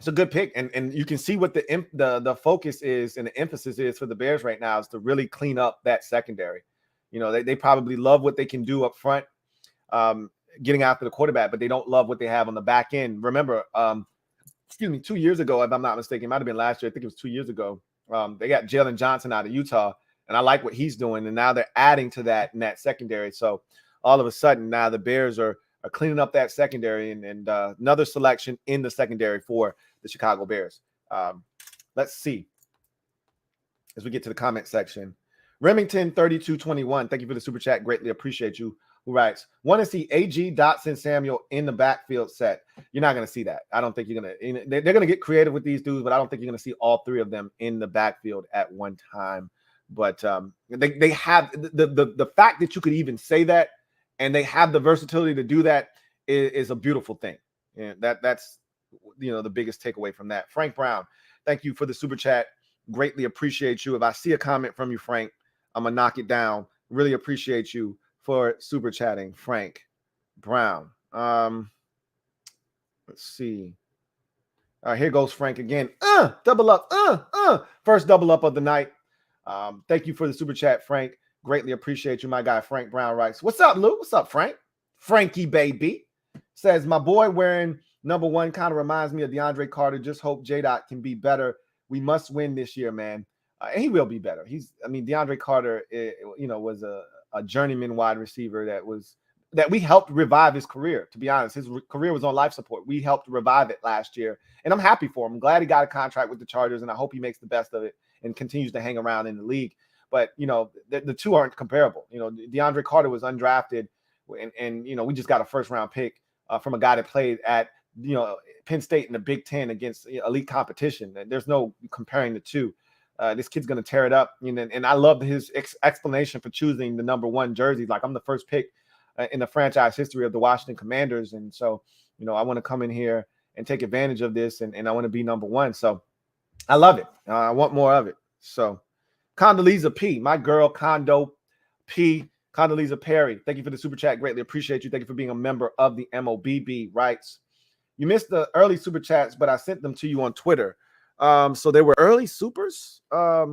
It's a good pick, and you can see what the focus is and the emphasis is for the Bears right now is to really clean up that secondary. You know, they probably love what they can do up front, getting after the quarterback, but they don't love what they have on the back end. Remember, 2 years ago, if I'm not mistaken, it might have been last year. I think it was 2 years ago. They got Jalen Johnson out of Utah, and I like what he's doing. And now they're adding to that in that secondary. So all of a sudden, now the Bears are cleaning up that secondary and another selection in the secondary for the Chicago Bears. Let's see as we get to the comment section. Remington 3221, thank you for the super chat. Greatly appreciate you. Who writes, want to see AG, Dotson, Samuel in the backfield set. You're not going to see that. I don't think you're going to. They're going to get creative with these dudes, but I don't think you're going to see all three of them in the backfield at one time. But they have the fact that you could even say that, and they have the versatility to do that is a beautiful thing. And that's the biggest takeaway from that. Frank Brown, thank you for the super chat. Greatly appreciate you. If I see a comment from you, Frank, I'm gonna knock it down. Really appreciate you for super chatting, Frank Brown. Let's see. All right, here goes Frank again. Double up. First double up of the night. Thank you for the super chat, Frank. Greatly appreciate you. My guy, Frank Brown writes, what's up, Lou? What's up, Frank? Frankie, baby. Says, my boy wearing number 1 kind of reminds me of DeAndre Carter. Just hope J-Dot can be better. We must win this year, man. And he will be better. DeAndre Carter, was a journeyman wide receiver that we helped revive his career. To be honest, his career was on life support. We helped revive it last year, and I'm happy for him. I'm glad he got a contract with the Chargers, and I hope he makes the best of it and continues to hang around in the league. But the two aren't comparable. DeAndre Carter was undrafted, and we just got a first-round pick from a guy that played at Penn State in the Big Ten against elite competition. And there's no comparing the two. This kid's going to tear it up. And I love his explanation for choosing the number 1 jersey. Like, I'm the first pick in the franchise history of the Washington Commanders. And so, I want to come in here and take advantage of this, and I want to be number 1. So I love it. I want more of it. So Condoleezza P, my girl, Condo P, Condoleezza Perry, thank you for the super chat. Greatly appreciate you. Thank you for being a member of the MOBB. Writes, you missed the early super chats, but I sent them to you on Twitter. So they were early supers. I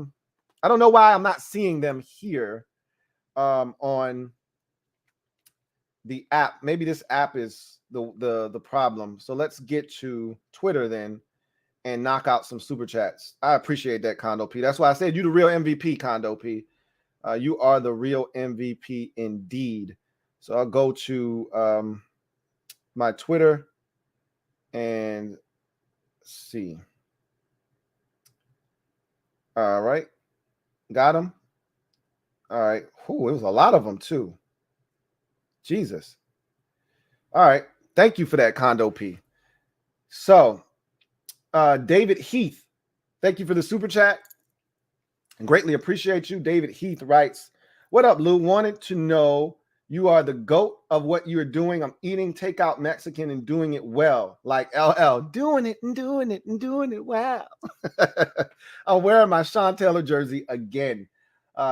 don't know why I'm not seeing them here on the app. Maybe this app is the problem. So let's get to Twitter then and knock out some super chats. I appreciate that, Condo P. That's why I said you the real MVP, Condo P. You are the real MVP indeed. So I'll go to my Twitter and see. All right. Got him. All right. Ooh, it was a lot of them too. Jesus. All right. Thank you for that, Condo P. So, David Heath, thank you for the super chat. Greatly appreciate you. David Heath writes, what up, Lou? Wanted to know you are the GOAT of what you're doing. I'm eating takeout Mexican and doing it well. Like LL, doing it and doing it and doing it well. I'm wearing my Sean Taylor jersey again.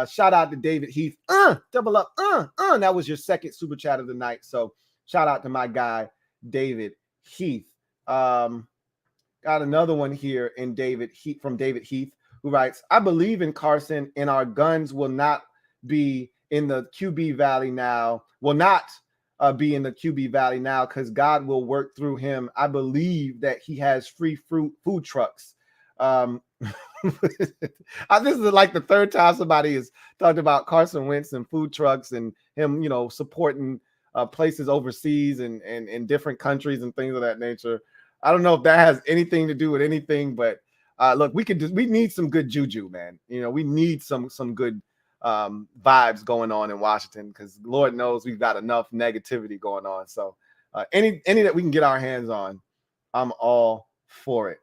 Shout out to David Heath. Double up. That was your second super chat of the night. So shout out to my guy, David Heath. Got another one here in from David Heath, who writes, I believe in Carson, and our guns will not be in the QB Valley now, be in the QB Valley now, because God will work through him. I believe that he has free food trucks. This is like the third time somebody has talked about Carson Wentz and food trucks and him, supporting places overseas and in different countries and things of that nature. I don't know if that has anything to do with anything, but look, we need some good juju, man. We need some good vibes going on in Washington, because Lord knows we've got enough negativity going on. So any that we can get our hands on, I'm all for it.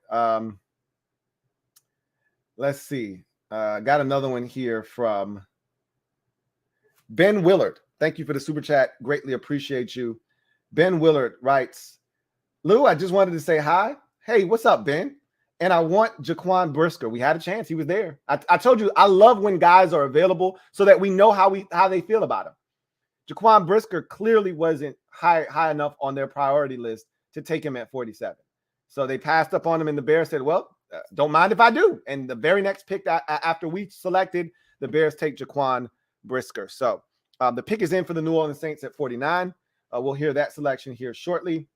Let's see. Got another one here from Ben Willard. Thank you for the super chat. Greatly appreciate you. Ben Willard writes, Lou, I just wanted to say hi. Hey, what's up, Ben? And I want Jaquan Brisker. We had a chance. He was there. I told you, I love when guys are available so that we know how they feel about him. Jaquan Brisker clearly wasn't high enough on their priority list to take him at 47. So they passed up on him, and the Bears said, well, don't mind if I do. And the very next pick after we selected, the Bears take Jaquan Brisker. So the pick is in for the New Orleans Saints at 49. We'll hear that selection here shortly.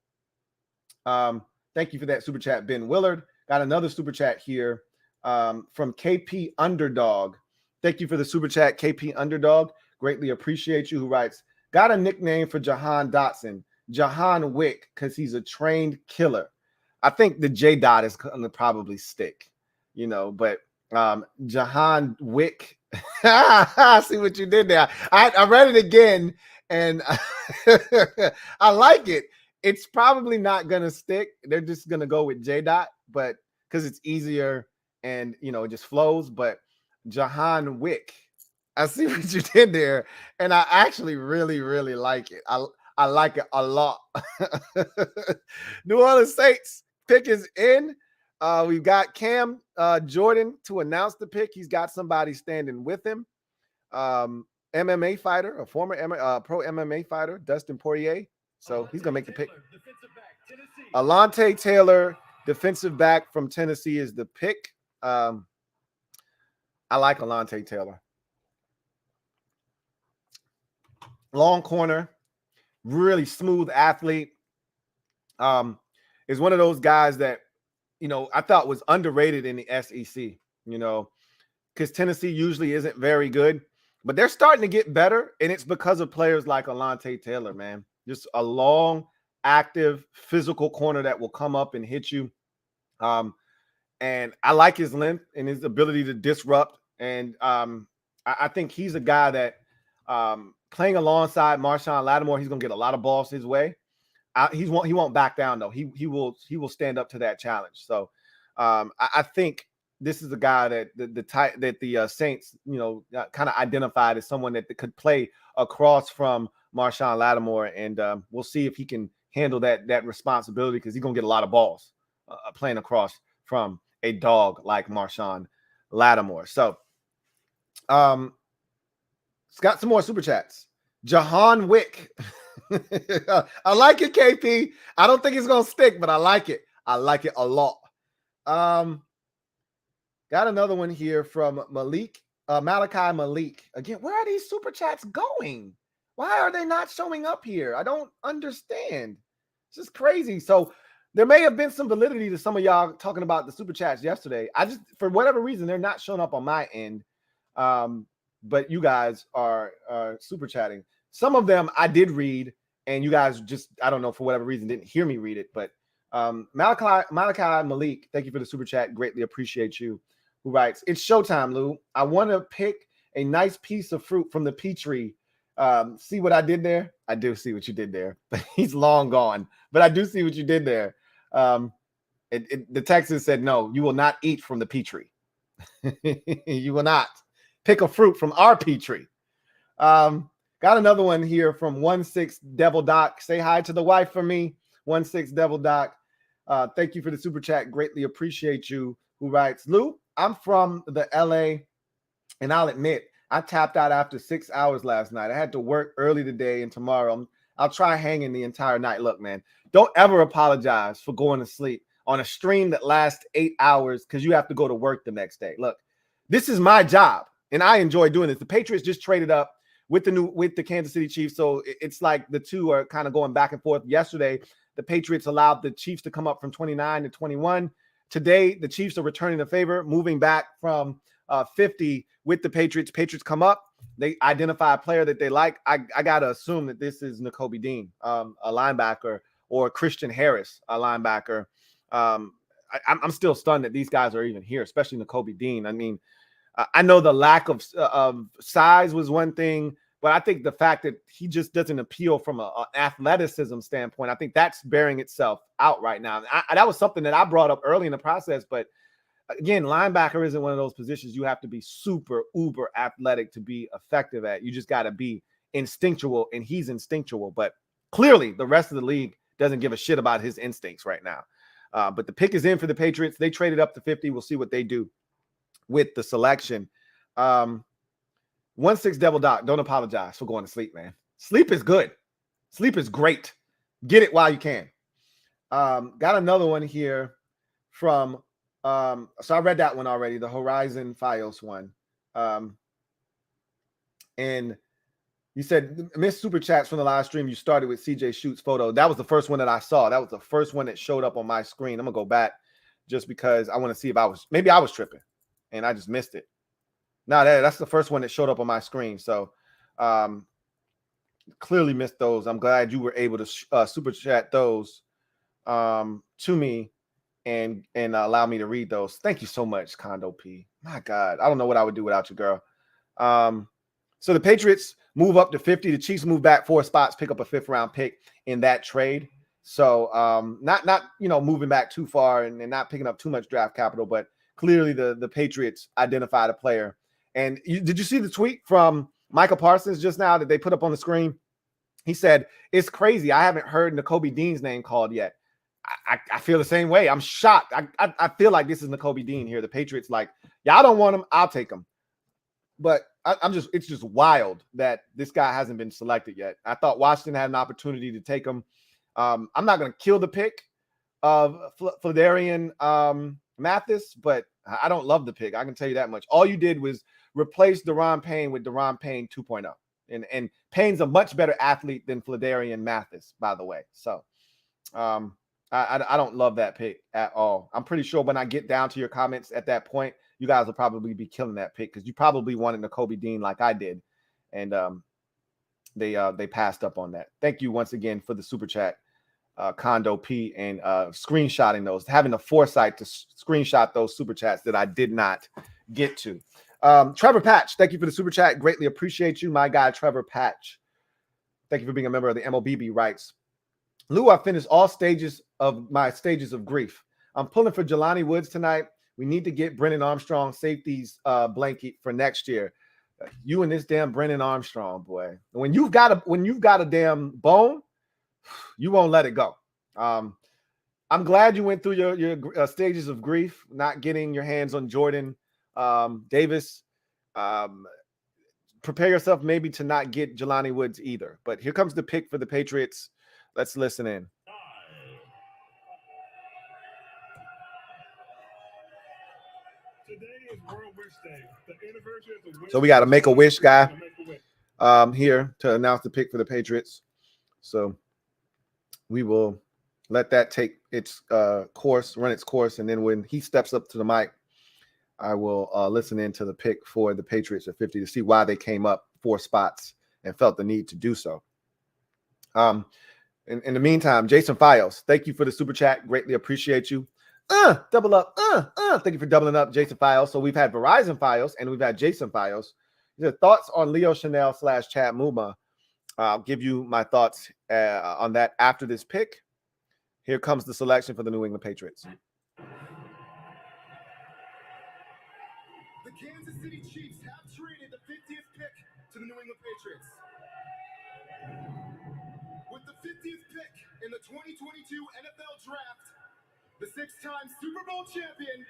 Thank you for that super chat, Ben Willard. Got another super chat here from KP Underdog. Thank you for the super chat, KP Underdog. Greatly appreciate you. Who writes, got a nickname for Jahan Dotson, Jahan Wick, because he's a trained killer. I think the J dot is going to probably stick, but Jahan Wick. I see what you did there. I read it again, and I like it. It's probably not going to stick. They're just going to go with J dot, but because it's easier and, it just flows. But Jahan Wick, I see what you did there, and I actually really, really like it. I like it a lot. New Orleans Saints pick is in. We've got Cam Jordan to announce the pick. He's got somebody standing with him. MMA fighter, a former pro MMA fighter, Dustin Poirier. So he's going to make the pick. Alante Taylor, defensive back from Tennessee, is the pick. I like Alante Taylor. Long corner, really smooth athlete. Is one of those guys that, I thought was underrated in the SEC, because Tennessee usually isn't very good, but they're starting to get better, and it's because of players like Alante Taylor, man. Just a long, active, physical corner that will come up and hit you. And I like his length and his ability to disrupt. And I think he's a guy that playing alongside Marshawn Lattimore, he's going to get a lot of balls his way. He won't back down, though. He will stand up to that challenge. So I think this is a guy that the Saints, kind of identified as someone that could play across from Marshawn Lattimore, and we'll see if he can handle that responsibility, because he's gonna get a lot of balls playing across from a dog like Marshawn Lattimore. So, it's got some more super chats. Jahan Wick, I like it, KP. I don't think it's gonna stick, but I like it. I like it a lot. Got another one here from Malachi Malik. Again, where are these super chats going? Why are they not showing up here? I don't understand. It's just crazy. So there may have been some validity to some of y'all talking about the super chats yesterday. For whatever reason, they're not showing up on my end. But you guys are super chatting. Some of them I did read, and you guys just, I don't know, for whatever reason, didn't hear me read it. But Malachi Malik, thank you for the super chat. Greatly appreciate you. Who writes, it's showtime, Lou. I want to pick a nice piece of fruit from the pea tree. See what I did there? I do see what you did there. He's long gone, but I do see what you did there. The Texans said, no, you will not eat from the pea tree. You will not pick a fruit from our pea tree. Got another one here from 16 Devil Doc. Say hi to the wife for me, 16 Devil Doc. Thank you for the super chat. Greatly appreciate you. Who writes, Lou, I'm from the LA, and I'll admit, I tapped out after 6 hours last night. I had to work early today and tomorrow. I'll try hanging the entire night. Look, man, don't ever apologize for going to sleep on a stream that lasts 8 hours because you have to go to work the next day. Look, this is my job, and I enjoy doing this. The Patriots just traded up with the Kansas City Chiefs, so it's like the two are kind of going back and forth. Yesterday, the Patriots allowed the Chiefs to come up from 29 to 21. Today, the Chiefs are returning the favor, moving back from 50 with the Patriots. Patriots come up. They identify a player that they like. I got to assume that this is Nakobe Dean, a linebacker, or Christian Harris, a linebacker. I'm still stunned that these guys are even here, especially Nakobe Dean. I mean, I know the lack of size was one thing, but I think the fact that he just doesn't appeal from an athleticism standpoint, I think that's bearing itself out right now. That was something that I brought up early in the process, but again, linebacker isn't one of those positions you have to be super uber athletic to be effective at. You just got to be instinctual, and he's instinctual. But clearly, the rest of the league doesn't give a shit about his instincts right now. But the pick is in for the Patriots. They traded up to 50. We'll see what they do with the selection. 1-6 Devil Doc, don't apologize for going to sleep, man. Sleep is good. Sleep is great. Get it while you can. Got another one here from, so I read that one already, the Horizon Fios one. And you said, missed super chats from the live stream. You started with CJ Shoots photo. That was the first one that I saw. That was the first one that showed up on my screen. I'm going to go back just because I want to see if maybe I was tripping and I just missed it. No, that's the first one that showed up on my screen. So clearly missed those. I'm glad you were able to super chat those to me and allow me to read those. Thank you so much, Condo P. My God, I don't know what I would do without you, girl. So the Patriots move up to 50. The Chiefs move back 4 spots, pick up a 5th round pick in that trade. So not moving back too far and not picking up too much draft capital, but clearly the Patriots identified a player. And did you see the tweet from Micah Parsons just now that they put up on the screen? He said, it's crazy. I haven't heard Nakobe Dean's name called yet. I feel the same way. I'm shocked. I feel like this is Nakobe Dean here. The Patriots like, y'all don't want him. I'll take him. But it's just wild that this guy hasn't been selected yet. I thought Washington had an opportunity to take him. I'm not going to kill the pick of Fladarian Mathis, but I don't love the pick. I can tell you that much. All you did was replace Daron Payne with Daron Payne 2.0. And Payne's a much better athlete than Fladarian Mathis, by the way. So I don't love that pick at all. I'm pretty sure when I get down to your comments at that point, you guys will probably be killing that pick because you probably wanted Nakobe Dean like I did. And they passed up on that. Thank you once again for the super chat, Condo P, and screenshotting those, having the foresight to screenshot those super chats that I did not get to. Trevor Patch, thank you for the super chat. Greatly appreciate you, my guy, Trevor Patch. Thank you for being a member of the MOBB Rights. Lou, I finished all stages of my stages of grief. I'm pulling for Jelani Woods tonight. We need to get Brennan Armstrong safeties blanket for next year. You and this damn Brennan Armstrong, boy. When you've got a damn bone, you won't let it go. I'm glad you went through your stages of grief, not getting your hands on Jordan Davis. Prepare yourself maybe to not get Jelani Woods either. But here comes the pick for the Patriots. Let's listen in. Today is World Wish Day. The anniversary of the wish. So we got a Make-A-Wish guy here to announce the pick for the Patriots. So we will let that take its course, run its course, and then when he steps up to the mic, I will listen in to the pick for the Patriots at 50 to see why they came up 4 spots and felt the need to do so. In the meantime, Jason Files, thank you for the super chat. Greatly appreciate you. Double up. Thank you for doubling up, Jason Files. So we've had Verizon Files and we've had Jason Files. The thoughts on Leo Chanel / Chad Muma. I'll give you my thoughts on that after this pick. Here comes the selection for the New England Patriots. The Kansas City Chiefs have traded the 50th pick to the New England Patriots. With the 50th pick in the 2022 NFL Draft, the 6-time Super Bowl champion.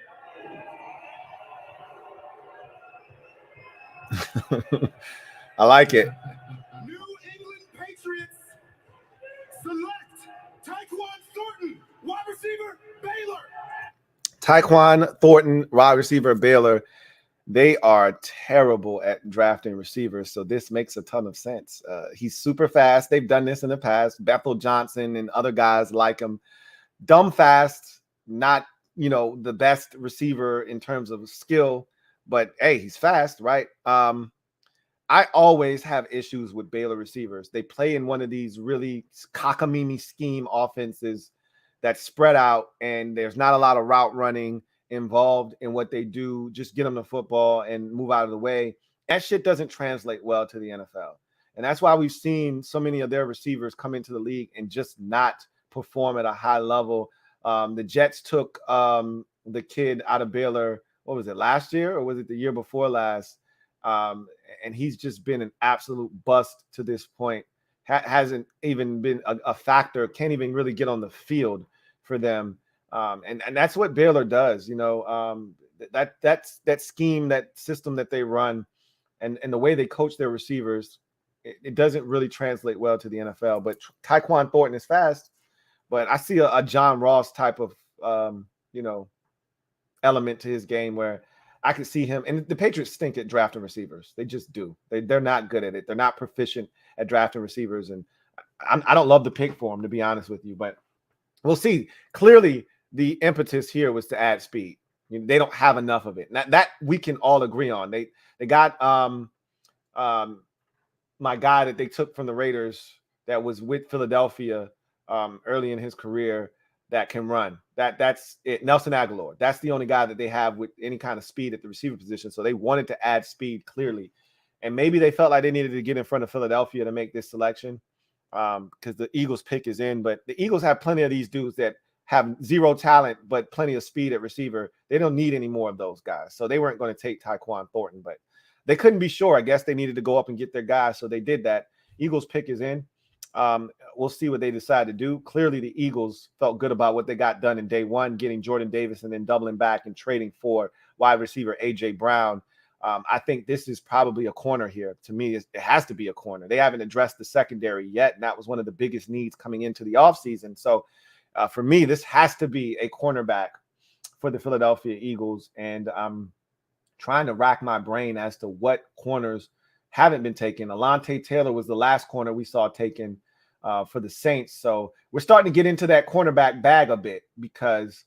I like it. New England Patriots select Tyquan Thornton, wide receiver, Baylor. Tyquan Thornton, wide receiver, Baylor. They are terrible at drafting receivers, so this makes a ton of sense. He's super fast. They've done this in the past. Bethel Johnson and other guys like him. Dumb fast, not, the best receiver in terms of skill, but hey, he's fast, right? I always have issues with Baylor receivers. They play in one of these really cockamamie scheme offenses that spread out, and there's not a lot of route running involved in what they do. Just get them the football and move out of the way. That shit doesn't translate well to the NFL. And that's why we've seen so many of their receivers come into the league and just not perform at a high level. The Jets took the kid out of Baylor. What was it, last year or was it the year before last? And he's just been an absolute bust to this point. Hasn't even been a factor. Can't even really get on the field for them. And that's what Baylor does. That's that scheme, that system that they run, and the way they coach their receivers. It doesn't really translate well to the NFL. But Tyquan Thornton is fast. But I see a John Ross type of element to his game where I could see him. And the Patriots stink at drafting receivers. They just do. They're not good at it. They're not proficient at drafting receivers. And I don't love the pick for him, to be honest with you. But we'll see. Clearly, the impetus here was to add speed. They don't have enough of it. That we can all agree on. They got my guy that they took from the Raiders that was with Philadelphia early in his career that can run. That's it. Nelson Aguilar. That's the only guy that they have with any kind of speed at the receiver position. So they wanted to add speed clearly. And maybe they felt like they needed to get in front of Philadelphia to make this selection because the Eagles pick is in. But the Eagles have plenty of these dudes that have zero talent but plenty of speed at receiver. They don't need any more of those guys. So they weren't going to take Tyquan Thornton. But they couldn't be sure. I guess they needed to go up and get their guy. So they did that. Eagles pick is in. We'll see what they decide to do. Clearly, the Eagles felt good about what they got done in day one, getting Jordan Davis and then doubling back and trading for wide receiver A.J. Brown. I think this is probably a corner here. To me, it has to be a corner. They haven't addressed the secondary yet, and that was one of the biggest needs coming into the offseason. So for me, this has to be a cornerback for the Philadelphia Eagles, and I'm trying to rack my brain as to what corners haven't been taken. Alante Taylor was the last corner we saw taken for the Saints. So we're starting to get into that cornerback bag a bit because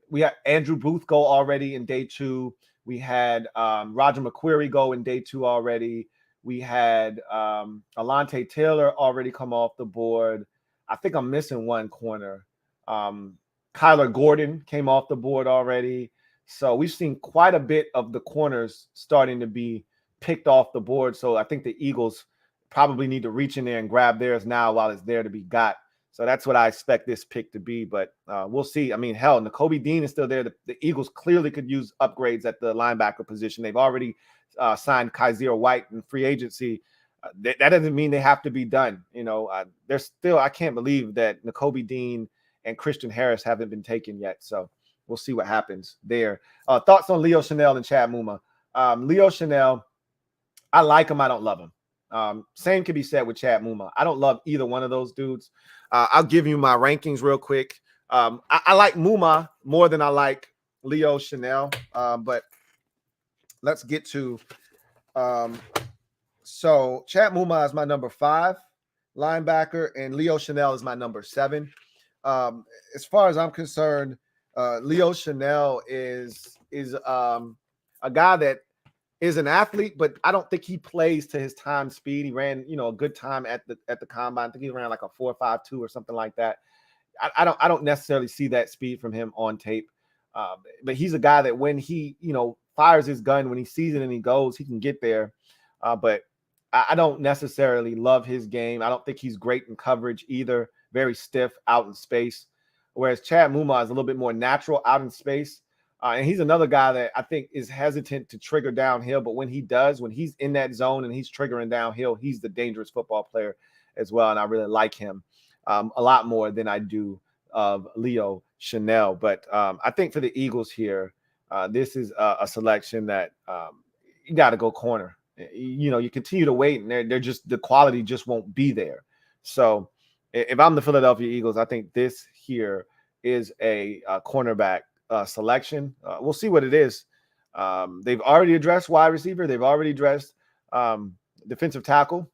we had Andrew Booth go already in day 2. We had Roger McQuarrie go in day 2 already. We had Alante Taylor already come off the board. I think I'm missing one corner. Kyler Gordon came off the board already. So we've seen quite a bit of the corners starting to be picked off the board. So I think the Eagles probably need to reach in there and grab theirs now while it's there to be got. So that's what I expect this pick to be. But we'll see. I mean, hell, Nakobe Dean is still there. The Eagles clearly could use upgrades at the linebacker position. They've already signed Kaiser White in free agency. That doesn't mean they have to be done. They're still, I can't believe that Nakobe Dean and Christian Harris haven't been taken yet. So we'll see what happens there. Thoughts on Leo Chanel and Chad Muma? Leo Chanel, I like him. I don't love him. Same can be said with Chad Muma. I don't love either one of those dudes. I'll give you my rankings real quick. I like Muma more than I like Leo Chanel. But let's get to so Chad Muma is my number 5 linebacker, and Leo Chanel is my number 7. As far as I'm concerned, Leo Chanel is a guy that is an athlete, but I don't think he plays to his time speed. He ran, a good time at the combine. I think he ran like a 4.52 or something like that. I don't necessarily see that speed from him on tape. But he's a guy that when he, fires his gun, when he sees it and he goes, he can get there. But I don't necessarily love his game. I don't think he's great in coverage either. Very stiff out in space. Whereas Chad Muma is a little bit more natural out in space. And he's another guy that I think is hesitant to trigger downhill. But when he does, when he's in that zone and he's triggering downhill, he's the dangerous football player as well. And I really like him a lot more than I do of Leo Chanel. But I think for the Eagles here, this is a selection that you got to go corner. You continue to wait, and they're just, the quality just won't be there. So if I'm the Philadelphia Eagles, I think this here is a cornerback selection. We'll see what it is. They've already addressed wide receiver. They've already addressed defensive tackle.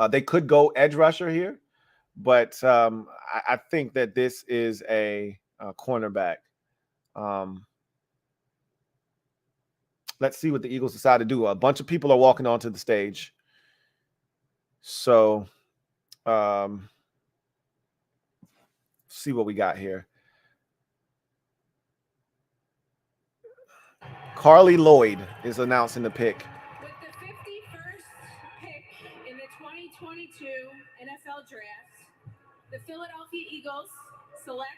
They could go edge rusher here, but I think that this is a cornerback. Let's see what the Eagles decide to do. A bunch of people are walking onto the stage. So see what we got here. Carly Lloyd is announcing the pick. With the 51st pick in the 2022 NFL Draft, the Philadelphia Eagles select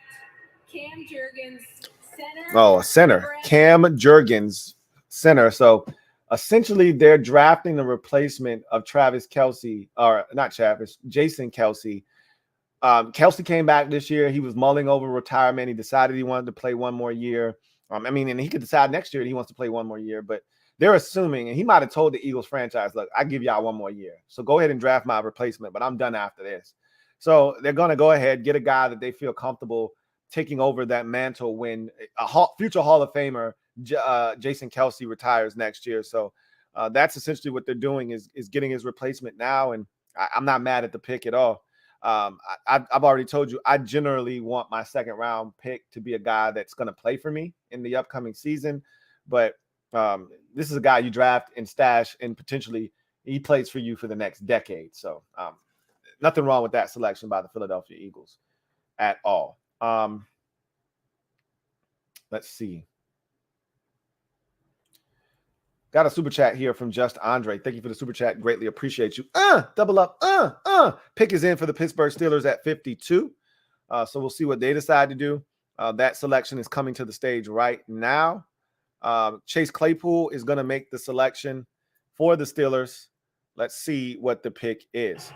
Cam Jergens, Oh, a center. Cam Jergens, center. So essentially, they're drafting the replacement of Travis Kelce, or not Travis, Jason Kelce. Kelce came back this year. He was mulling over retirement. He decided he wanted to play one more year. And he could decide next year that he wants to play one more year, but they're assuming, and he might have told the Eagles franchise, look, I give y'all one more year. So go ahead and draft my replacement, but I'm done after this. So they're going to go ahead, get a guy that they feel comfortable taking over that mantle when future Hall of Famer Jason Kelce retires next year. So that's essentially what they're doing is getting his replacement now. And I'm not mad at the pick at all. I've already told you, I generally want my second round pick to be a guy that's going to play for me in the upcoming season. But this is a guy you draft and stash, and potentially he plays for you for the next decade. So nothing wrong with that selection by the Philadelphia Eagles at all. Let's see. Got a super chat here from Just Andre. Thank you for the super chat. Greatly appreciate you. Double up. Pick is in for the Pittsburgh Steelers at 52. So we'll see what they decide to do. That selection is coming to the stage right now. Chase Claypool is going to make the selection for the Steelers. Let's see what the pick is.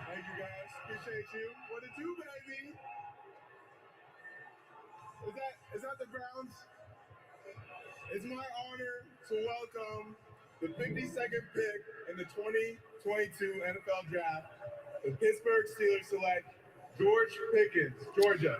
Thank you, guys. Appreciate you. What it do, baby? Is that the Browns? It's my honor to welcome the 52nd pick in the 2022 NFL Draft. The Pittsburgh Steelers select George Pickens, Georgia.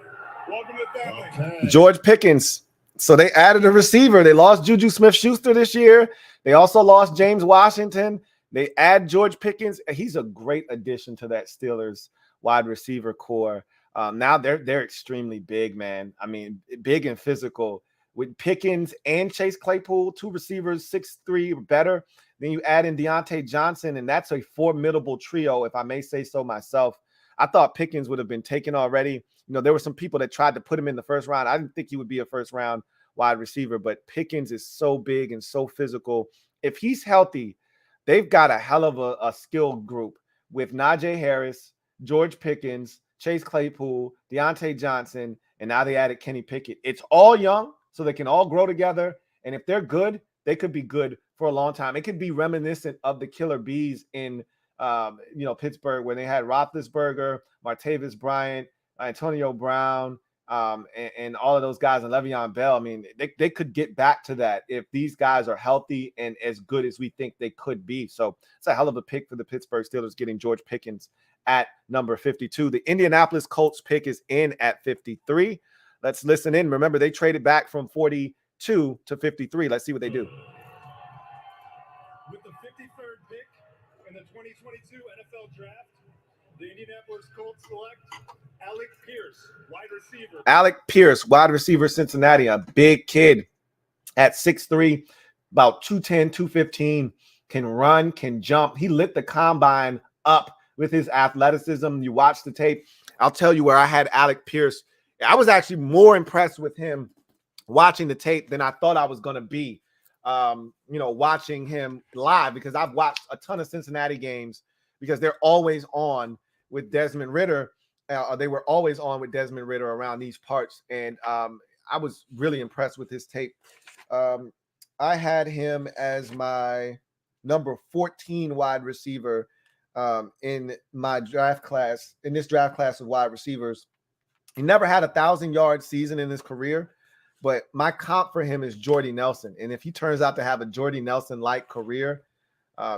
Welcome to the family. Okay. George Pickens. So they added a receiver. They lost Juju Smith-Schuster this year. They also lost James Washington. They add George Pickens. He's a great addition to that Steelers wide receiver core. Now they're extremely big, man. I mean, big and physical. With Pickens and Chase Claypool, two receivers, 6'3" or better. Then you add in Deontay Johnson, and that's a formidable trio, if I may say so myself. I thought Pickens would have been taken already. You know, there were some people that tried to put him in the first round. I didn't think he would be a first-round wide receiver, but Pickens is so big and so physical. If he's healthy, they've got a hell of a skill group with Najee Harris, George Pickens, Chase Claypool, Deontay Johnson, and now they added Kenny Pickett. It's all young, so they can all grow together. And if they're good, they could be good for a long time. It could be reminiscent of the Killer Bees in Pittsburgh, when they had Roethlisberger, Martavis Bryant, Antonio Brown, and all of those guys, and Le'Veon Bell. I mean, they could get back to that if these guys are healthy and as good as we think they could be. So it's a hell of a pick for the Pittsburgh Steelers, getting George Pickens at number 52. The Indianapolis Colts pick is in at 53. Let's listen in. Remember, they traded back from 42 to 53. Let's see what they do. With the 53rd pick in the 2022 NFL Draft, the Indianapolis Colts select Alec Pierce, wide receiver. Alec Pierce, wide receiver, Cincinnati, a big kid at 6'3", about 210, 215, can run, can jump. He lit the combine up with his athleticism. You watch the tape. I'll tell you where I had Alec Pierce. I was actually more impressed with him watching the tape than I thought I was going to be, watching him live, because I've watched a ton of Cincinnati games because they're always on with Desmond Ridder. They were always on with Desmond Ridder around these parts. And I was really impressed with his tape. I had him as my number 14 wide receiver in my draft class, in this draft class of wide receivers. He never had a 1,000-yard season in his career, but my comp for him is Jordy Nelson. And if he turns out to have a Jordy Nelson-like career,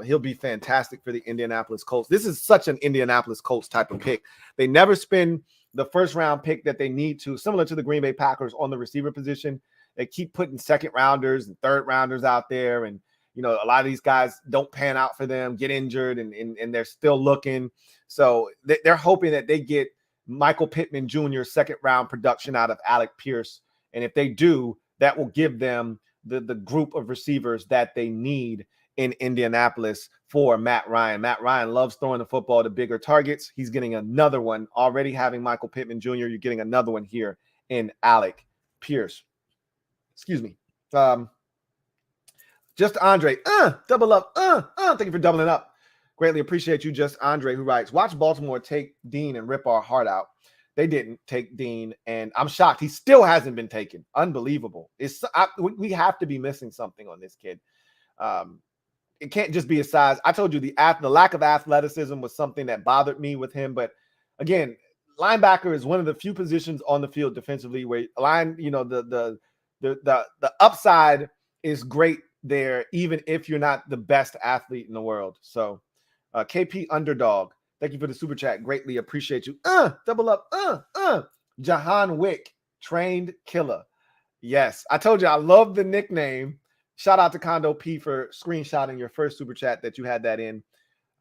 he'll be fantastic for the Indianapolis Colts. This is such an Indianapolis Colts type of pick. They never spend the first-round pick that they need to, similar to the Green Bay Packers on the receiver position. They keep putting second-rounders and third-rounders out there, and a lot of these guys don't pan out for them, get injured, and they're still looking. So they're hoping that they get Michael Pittman Jr. second-round production out of Alec Pierce. And if they do, that will give them the group of receivers that they need in Indianapolis for Matt Ryan. Matt Ryan loves throwing the football to bigger targets. He's getting another one. Already having Michael Pittman Jr., you're getting another one here in Alec Pierce. Excuse me. Just Andre. Double up. Thank you for doubling up. Greatly appreciate you, Just Andre, who writes, watch Baltimore take Dean and rip our heart out. they didn't take Dean, and I'm shocked he still hasn't been taken. Unbelievable. We have to be missing something on this kid. It can't just be his size. I told you the lack of athleticism was something that bothered me with him. But again, linebacker is one of the few positions on the field defensively where the upside is great there, even if you're not the best athlete in the world. So KP Underdog, thank you for the super chat. Greatly appreciate you. Double up. Jahan Wick, trained killer. Yes, I told you I love the nickname. Shout out to Condo P for screenshotting your first super chat that you had that in.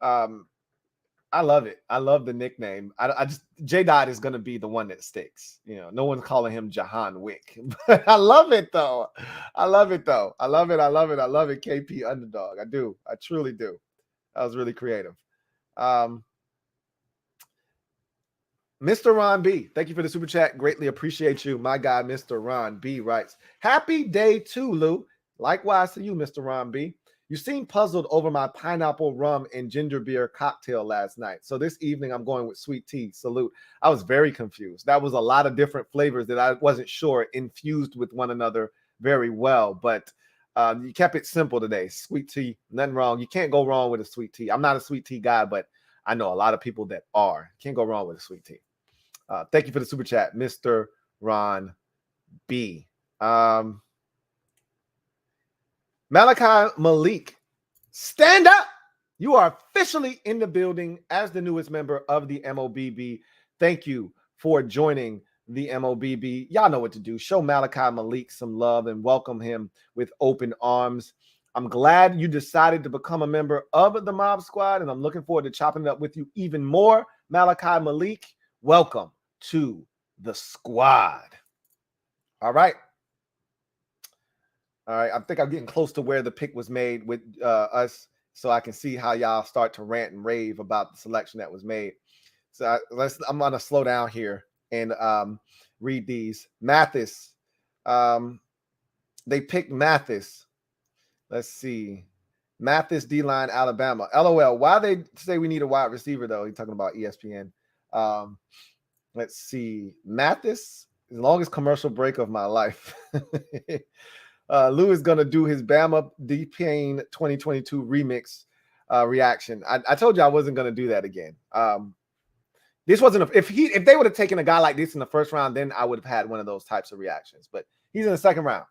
I love it. I love the nickname. I just J-Dot is going to be the one that sticks. No one's calling him Jahan Wick. But I love it though. I love it. KP Underdog. I do. I truly do. That was really creative. Mr. Ron B, thank you for the super chat. Greatly appreciate you. My guy, Mr. Ron B writes, happy day 2, Lou. Likewise to you, Mr. Ron B. You seemed puzzled over my pineapple rum and ginger beer cocktail last night. So this evening, I'm going with sweet tea. Salute. I was very confused. That was a lot of different flavors that I wasn't sure infused with one another very well. But you kept it simple today. Sweet tea, nothing wrong. You can't go wrong with a sweet tea. I'm not a sweet tea guy, but I know a lot of people that are. Can't go wrong with a sweet tea. Thank you for the super chat, Mr. Ron B. Malachi Malik, stand up. You are officially in the building as the newest member of the MOBB. Thank you for joining the MOBB. Y'all know what to do. Show Malachi Malik some love and welcome him with open arms. I'm glad you decided to become a member of the Mob Squad, and I'm looking forward to chopping it up with you even more. Malachi Malik, welcome to the squad. All right. I think I'm getting close to where the pick was made with us, so I can see how y'all start to rant and rave about the selection that was made. So I'm going to slow down here and read these. Mathis. They picked Mathis. Let's see. Mathis, D-line, Alabama. LOL. Why they say we need a wide receiver, though? He's talking about ESPN. Let's see. Mathis, the longest commercial break of my life. Lou is going to do his Bama D-Pain 2022 remix reaction. I told you I wasn't going to do that again. This wasn't if they would have taken a guy like this in the first round, then I would have had one of those types of reactions. But he's in the second round,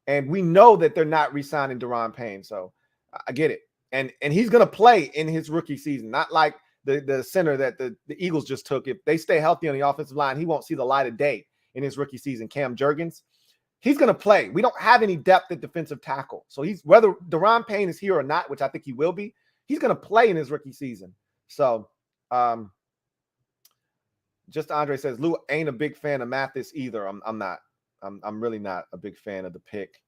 and we know that they're not re-signing Daron Payne, so I get it. And he's going to play in his rookie season, not like the center that the Eagles just took. If they stay healthy on the offensive line, he won't see the light of day in his rookie season. Cam Jergens. He's going to play. We don't have any depth at defensive tackle. So whether Daron Payne is here or not, which I think he will be, he's going to play in his rookie season. So just Andre says, Lou ain't a big fan of Mathis either. I'm not. I'm really not a big fan of the pick.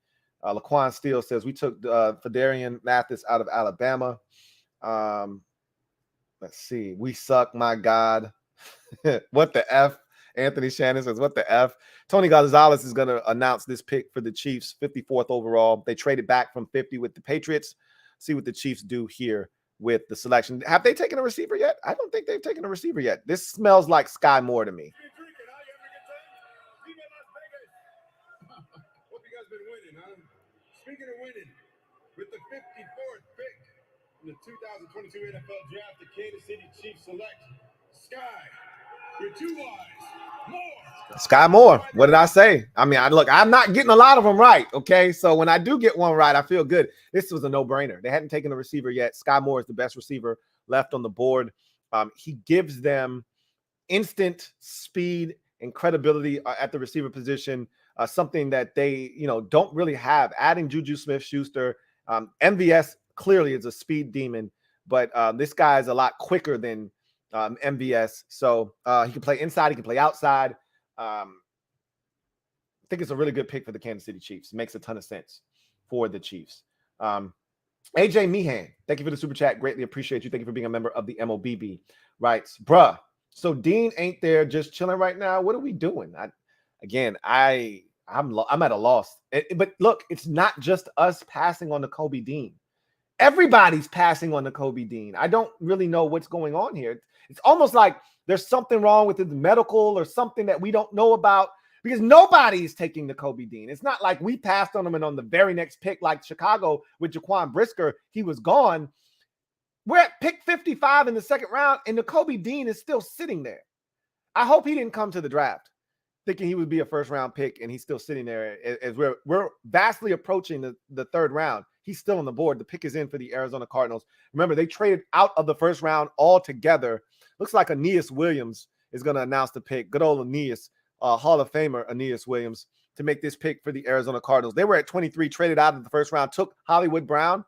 Laquan Steele says, we took Fedarian Mathis out of Alabama. Let's see. We suck, my God. What the F? Anthony Shannon says, what the F? Tony Gonzalez is going to announce this pick for the Chiefs, 54th overall. They traded back from 50 with the Patriots. See what the Chiefs do here with the selection. Have they taken a receiver yet? I don't think they've taken a receiver yet. This smells like Sky Moore to me. Hope you guys been winning, huh? Speaking of winning, with the 54th pick in the 2022 NFL Draft, the Kansas City Chiefs select Sky. Your 2 eyes, Moore. Sky Moore. What did I say? I mean, I'm not getting a lot of them right. Okay. So when I do get one right, I feel good. This was a no-brainer. They hadn't taken a receiver yet. Sky Moore is the best receiver left on the board. He gives them instant speed and credibility at the receiver position, something that they, don't really have. Adding Juju Smith-Schuster, MVS clearly is a speed demon, but this guy is a lot quicker than MVS. So he can play inside, he can play outside. I think it's a really good pick for the Kansas City Chiefs. It makes a ton of sense for the Chiefs. AJ Meehan, thank you for the super chat. Greatly appreciate you. Thank you for being a member of the MOBB. Writes, bruh, so Dean ain't there just chilling right now. What are we doing? I'm at a loss. But look, it's not just us passing on to Kobe Dean. Everybody's passing on the Kobe Dean. I don't really know what's going on here. It's almost like there's something wrong with the medical or something that we don't know about, because nobody's taking the Kobe Dean. It's not like we passed on him and on the very next pick, like Chicago with Jaquan Brisker, he was gone. We're at pick 55 in the second round, and the Kobe Dean is still sitting there. I hope he didn't come to the draft thinking he would be a first-round pick, and he's still sitting there as we're vastly approaching the third round. He's still on the board. The pick is in for the Arizona Cardinals. Remember, they traded out of the first round altogether. Looks like Aeneas Williams is going to announce the pick. Good old Aeneas, Hall of Famer Aeneas Williams, to make this pick for the Arizona Cardinals. They were at 23, traded out of the first round, took Hollywood Brown.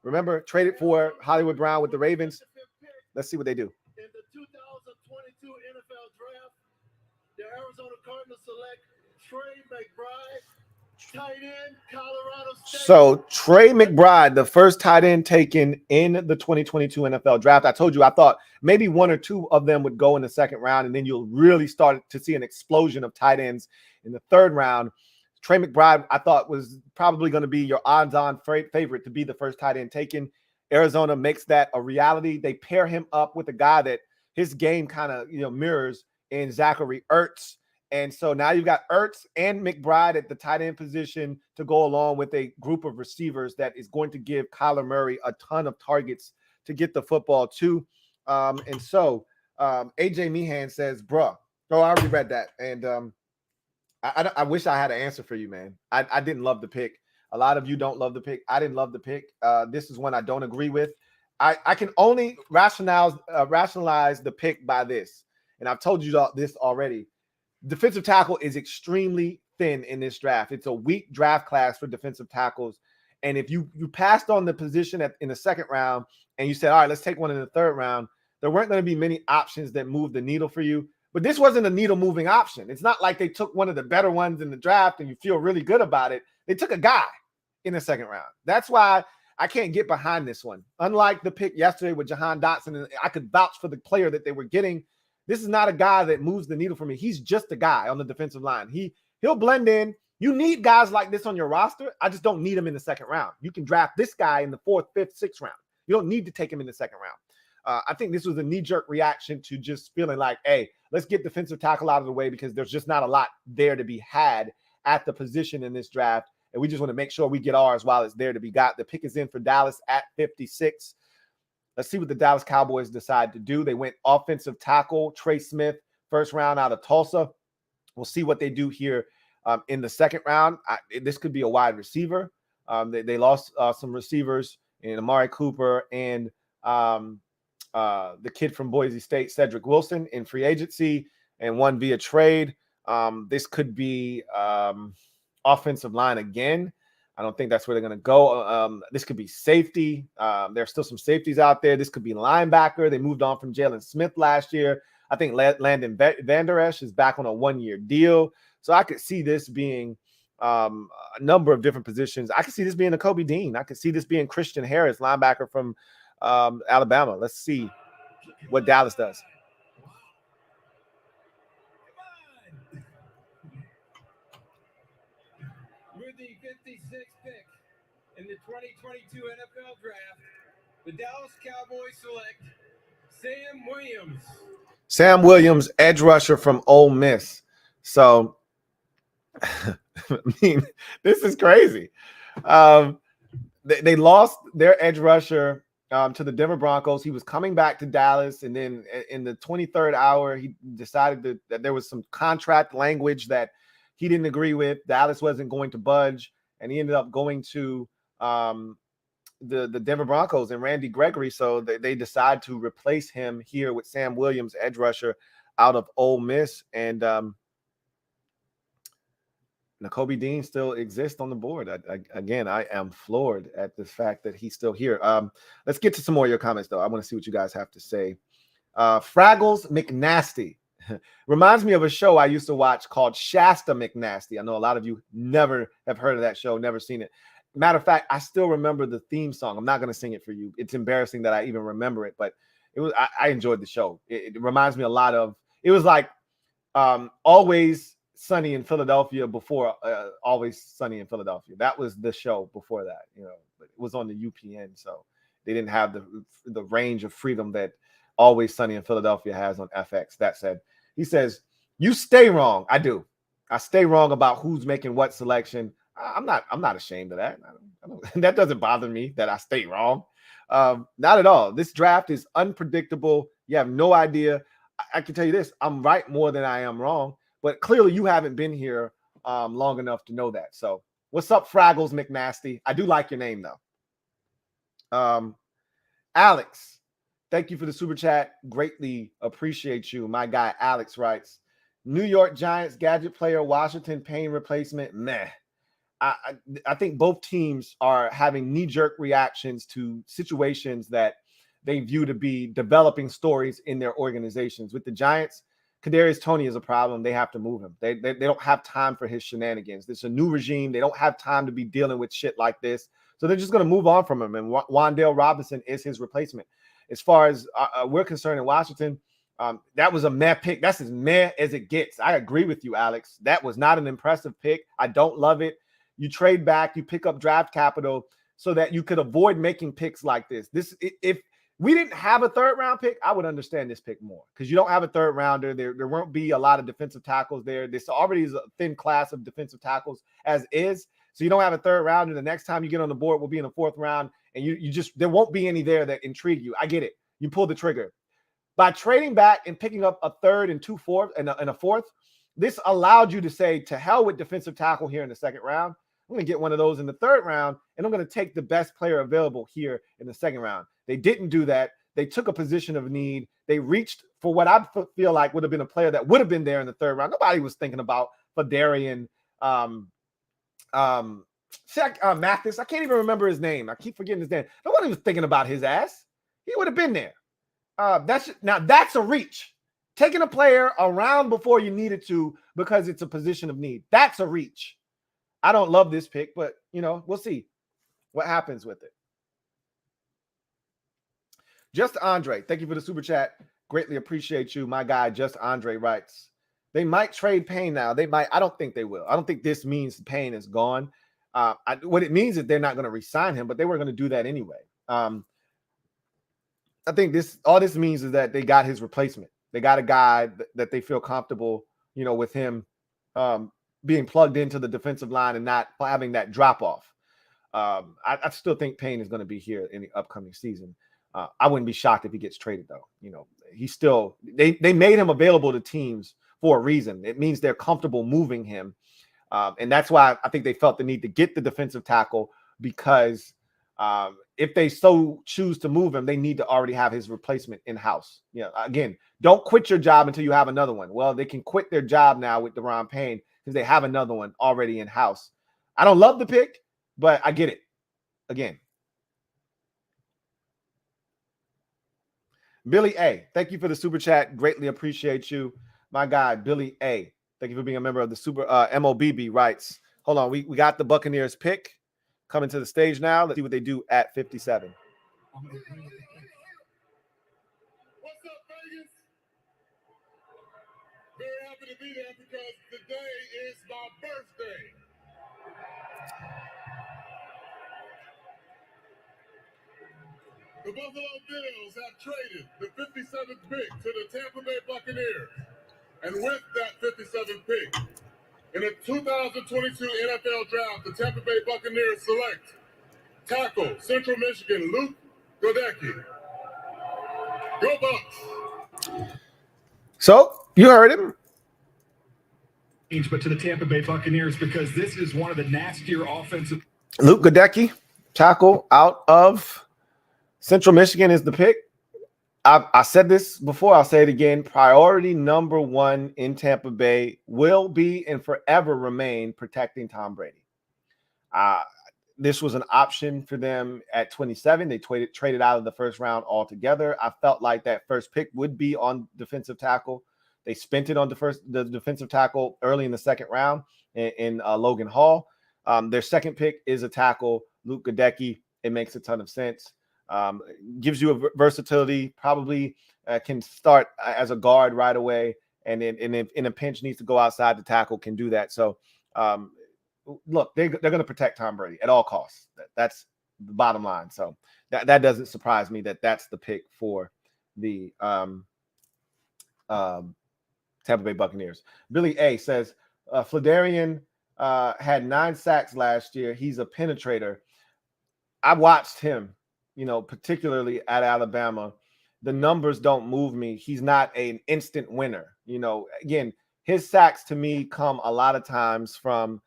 Remember, traded for Hollywood Brown with the Ravens. Let's see what they do. In the 2022 NFL Draft, the Arizona Cardinals select Trey McBride, tight end, Colorado State. So Trey McBride, the first tight end taken in the 2022 NFL Draft. I told you I thought maybe one or two of them would go in the second round, and then you'll really start to see an explosion of tight ends in the third round. Trey McBride, I thought, was probably going to be your odds-on favorite to be the first tight end taken. Arizona makes that a reality. They pair him up with a guy that his game kind of mirrors in Zachary Ertz. And so now you've got Ertz and McBride at the tight end position to go along with a group of receivers that is going to give Kyler Murray a ton of targets to get the football to. And so AJ Meehan says, bruh. Oh, I already read that. And I wish I had an answer for you, man. I didn't love the pick. A lot of you don't love the pick. I didn't love the pick. This is one I don't agree with. I can only rationalize the pick by this. And I've told you this already. Defensive tackle is extremely thin in this draft. It's a weak draft class for defensive tackles. And if you passed on the position in the second round and you said, all right, let's take one in the third round, there weren't going to be many options that moved the needle for you. But this wasn't a needle-moving option. It's not like they took one of the better ones in the draft and you feel really good about it. They took a guy in the second round. That's why I can't get behind this one. Unlike the pick yesterday with Jahan Dotson, and I could vouch for the player that they were getting. This is not a guy that moves the needle for me. He's just a guy on the defensive line. He'll blend in. You need guys like this on your roster. I just don't need him in the second round. You can draft this guy in the 4th, 5th, 6th round. You don't need to take him in the second round. I think this was a knee-jerk reaction to just feeling like, hey, let's get defensive tackle out of the way because there's just not a lot there to be had at the position in this draft. And we just want to make sure we get ours while it's there to be got. The pick is in for Dallas at 56. Let's see what the Dallas Cowboys decide to do. They went offensive tackle, Trey Smith, first round out of Tulsa. We'll see what they do here in the second round. This could be a wide receiver. They lost some receivers in Amari Cooper and the kid from Boise State, Cedric Wilson, in free agency, and one via trade. This could be offensive line again. I don't think that's where they're going to go. This could be safety. There's still some safeties out there. This could be linebacker. They moved on from Jalen Smith last year. I think Landon Vander Esch is back on a 1-year deal. So I could see this being a number of different positions. I could see this being a Kobe Dean. I could see this being Christian Harris, linebacker from Alabama. Let's see what Dallas does. With the 56th pick in the 2022 NFL Draft, the Dallas Cowboys select Sam Williams. Sam Williams, edge rusher from Ole Miss. So, I mean, this is crazy. They lost their edge rusher to the Denver Broncos. He was coming back to Dallas, and then in the 23rd hour, he decided that there was some contract language that he didn't agree with. Dallas wasn't going to budge, and he ended up going to the Denver Broncos and Randy Gregory. So they decide to replace him here with Sam Williams, edge rusher out of Ole Miss. And Nakobe Dean still exists on the board. Again, I am floored at the fact that he's still here. Let's get to some more of your comments, though. I want to see what you guys have to say. Fraggles McNasty reminds me of a show I used to watch called Shasta McNasty. I know a lot of you never have heard of that show, never seen it. Matter of fact, I still remember the theme song. I'm not going to sing it for you. It's embarrassing that I even remember it, but it was. I enjoyed the show. It reminds me a lot of. It was like Always Sunny in Philadelphia before Always Sunny in Philadelphia. That was the show before that. but it was on the UPN, so they didn't have the range of freedom that Always Sunny in Philadelphia has on FX. That said, he says, you stay wrong. I do. I stay wrong about who's making what selection. I'm not ashamed of that. I don't, that doesn't bother me that I stay wrong. Not at all. This draft is unpredictable. You have no idea. I can tell you this, I'm right more than I am wrong, but clearly you haven't been here long enough to know that. So what's up, Fraggles McNasty? I do like your name though. Alex, thank you for the super chat. Greatly appreciate you. My guy Alex writes, New York Giants gadget player, Washington Payne replacement. Meh. I think both teams are having knee-jerk reactions to situations that they view to be developing stories in their organizations. With the Giants, Kadarius Toney is a problem. They have to move him. They don't have time for his shenanigans. It's a new regime. They don't have time to be dealing with shit like this. So they're just going to move on from him. And Wan'Dale Robinson is his replacement. As far as we're concerned in Washington, that was a meh pick. That's as meh as it gets. I agree with you, Alex. That was not an impressive pick. I don't love it. You trade back, you pick up draft capital so that you could avoid making picks like this. If we didn't have a third round pick, I would understand this pick more because you don't have a third rounder. There won't be a lot of defensive tackles there. This already is a thin class of defensive tackles as is. So you don't have a third rounder. The next time you get on the board will be in the fourth round, and you just there won't be any there that intrigue you. I get it. You pull the trigger. By trading back and picking up a third and two fourth and a fourth, this allowed you to say, to hell with defensive tackle here in the second round. I'm going to get one of those in the third round, and I'm going to take the best player available here in the second round. They didn't do that. They took a position of need. They reached for what I feel like would have been a player that would have been there in the third round. Nobody was thinking about Fadarian Mathis. I can't even remember his name. I keep forgetting his name. Nobody was thinking about his ass. He would have been there. That's a reach. Taking a player around before you needed to because it's a position of need. That's a reach. I don't love this pick, but, we'll see what happens with it. Just Andre, thank you for the super chat. Greatly appreciate you. My guy, Just Andre writes, they might trade Payne now. They might. I don't think they will. I don't think this means Payne is gone. What it means is they're not going to re-sign him, but they were going to do that anyway. I think all this means is that they got his replacement. They got a guy that they feel comfortable, with him being plugged into the defensive line and not having that drop off. I still think Payne is going to be here in the upcoming season. I wouldn't be shocked if he gets traded though. He's still, they made him available to teams for a reason. It means they're comfortable moving him. And that's why I think they felt the need to get the defensive tackle because if they so choose to move him, they need to already have his replacement in-house. Again, don't quit your job until you have another one. Well, they can quit their job now with Daron Payne because they have another one already in-house. I don't love the pick, but I get it. Again. Billy A, thank you for the super chat. Greatly appreciate you. My guy, Billy A, thank you for being a member of the super MOBB writes. Hold on, we got the Buccaneers pick coming to the stage now. Let's see what they do at 57. What's up, Vegas? Very happy to be there because today is my birthday. The Buffalo Bills have traded the 57th pick to the Tampa Bay Buccaneers. And with that 57th pick, in the 2022 NFL Draft, the Tampa Bay Buccaneers select tackle, Central Michigan, Luke Goedeke. Go Bucs! So, you heard him. But to the Tampa Bay Buccaneers because this is one of the nastier offensive. Luke Goedeke, tackle out of Central Michigan is the pick. I said this before. I'll say it again. Priority number one in Tampa Bay will be and forever remain protecting Tom Brady. This was an option for them at 27. They traded out of the first round altogether. I felt like that first pick would be on defensive tackle. They spent it on the defensive tackle early in the second round in Logan Hall. Their second pick is a tackle, Luke Goedeke. It makes a ton of sense. Gives you a versatility, probably can start as a guard right away. And then if in a pinch needs to go outside the tackle, can do that. So look, they're going to protect Tom Brady at all costs. That's the bottom line. So that doesn't surprise me that that's the pick for the Tampa Bay Buccaneers. Billy A says Fladarian had 9 sacks last year. He's a penetrator. I watched him, particularly at Alabama. The numbers don't move me. He's not an instant winner. Again, his sacks to me come a lot of times from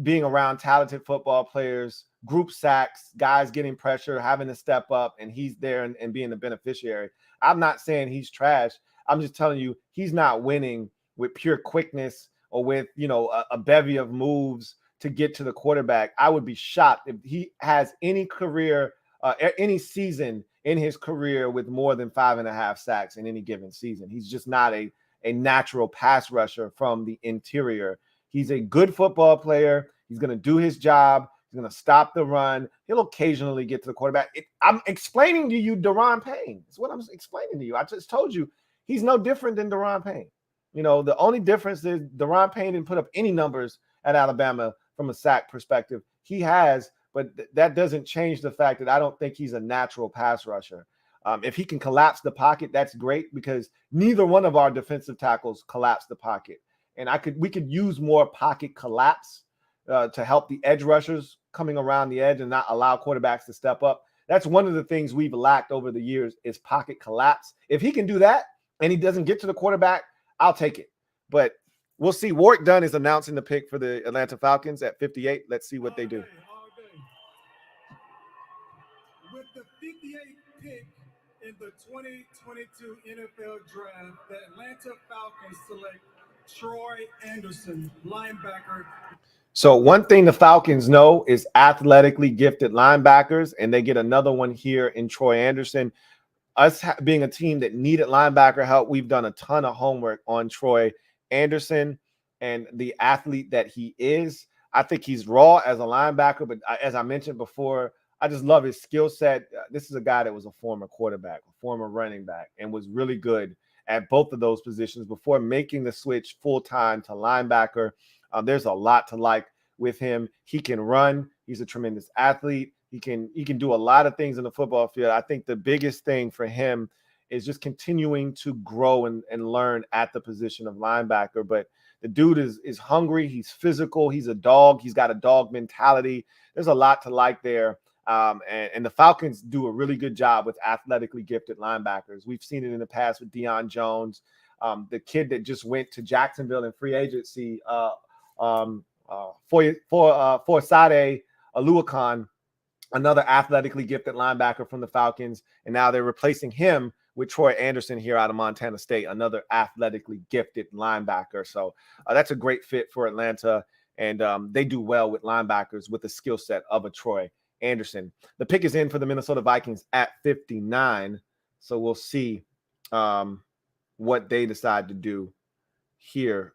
being around talented football players, group sacks, guys getting pressure, having to step up, and he's there and being the beneficiary. I'm not saying he's trash. I'm just telling you he's not winning with pure quickness or with, a bevy of moves to get to the quarterback. I would be shocked if he has any career, any season in his career with more than 5.5 sacks in any given season. He's just not a natural pass rusher from the interior. He's a good football player. He's going to do his job. He's going to stop the run. He'll occasionally get to the quarterback. I'm explaining to you Daron Payne. That's what I'm explaining to you. I just told you he's no different than Daron Payne. The only difference is Daron Payne didn't put up any numbers at Alabama from a sack perspective. He has, but that doesn't change the fact that I don't think he's a natural pass rusher. If he can collapse the pocket, that's great because neither one of our defensive tackles collapse the pocket. And we could use more pocket collapse to help the edge rushers coming around the edge and not allow quarterbacks to step up. That's one of the things we've lacked over the years is pocket collapse. If he can do that and he doesn't get to the quarterback, I'll take it. But we'll see. Warwick Dunn is announcing the pick for the Atlanta Falcons at 58. Let's see what they do. With the 58th pick in the 2022 NFL Draft, the Atlanta Falcons select Troy Anderson, linebacker. So one thing the Falcons know is athletically gifted linebackers, and they get another one here in Troy Anderson. Us being a team that needed linebacker help, we've done a ton of homework on Troy Anderson and the athlete that he is. I think he's raw as a linebacker, but as I mentioned before, I just love his skill set. This is a guy that was a former quarterback, a former running back, and was really good at both of those positions before making the switch full-time to linebacker. There's a lot to like with him. He can run. He's a tremendous athlete. He can do a lot of things in the football field. I think the biggest thing for him is just continuing to grow and learn at the position of linebacker. But the dude is hungry. He's physical. He's a dog. He's got a dog mentality. There's a lot to like there. And the Falcons do a really good job with athletically gifted linebackers. We've seen it in the past with Deion Jones, the kid that just went to Jacksonville in free agency, Forsade Aluakon, another athletically gifted linebacker from the Falcons. And now they're replacing him with Troy Anderson here out of Montana State, another athletically gifted linebacker. So that's a great fit for Atlanta. And they do well with linebackers with the skill set of a Troy Anderson. The pick is in for the Minnesota Vikings at 59. So we'll see what they decide to do here.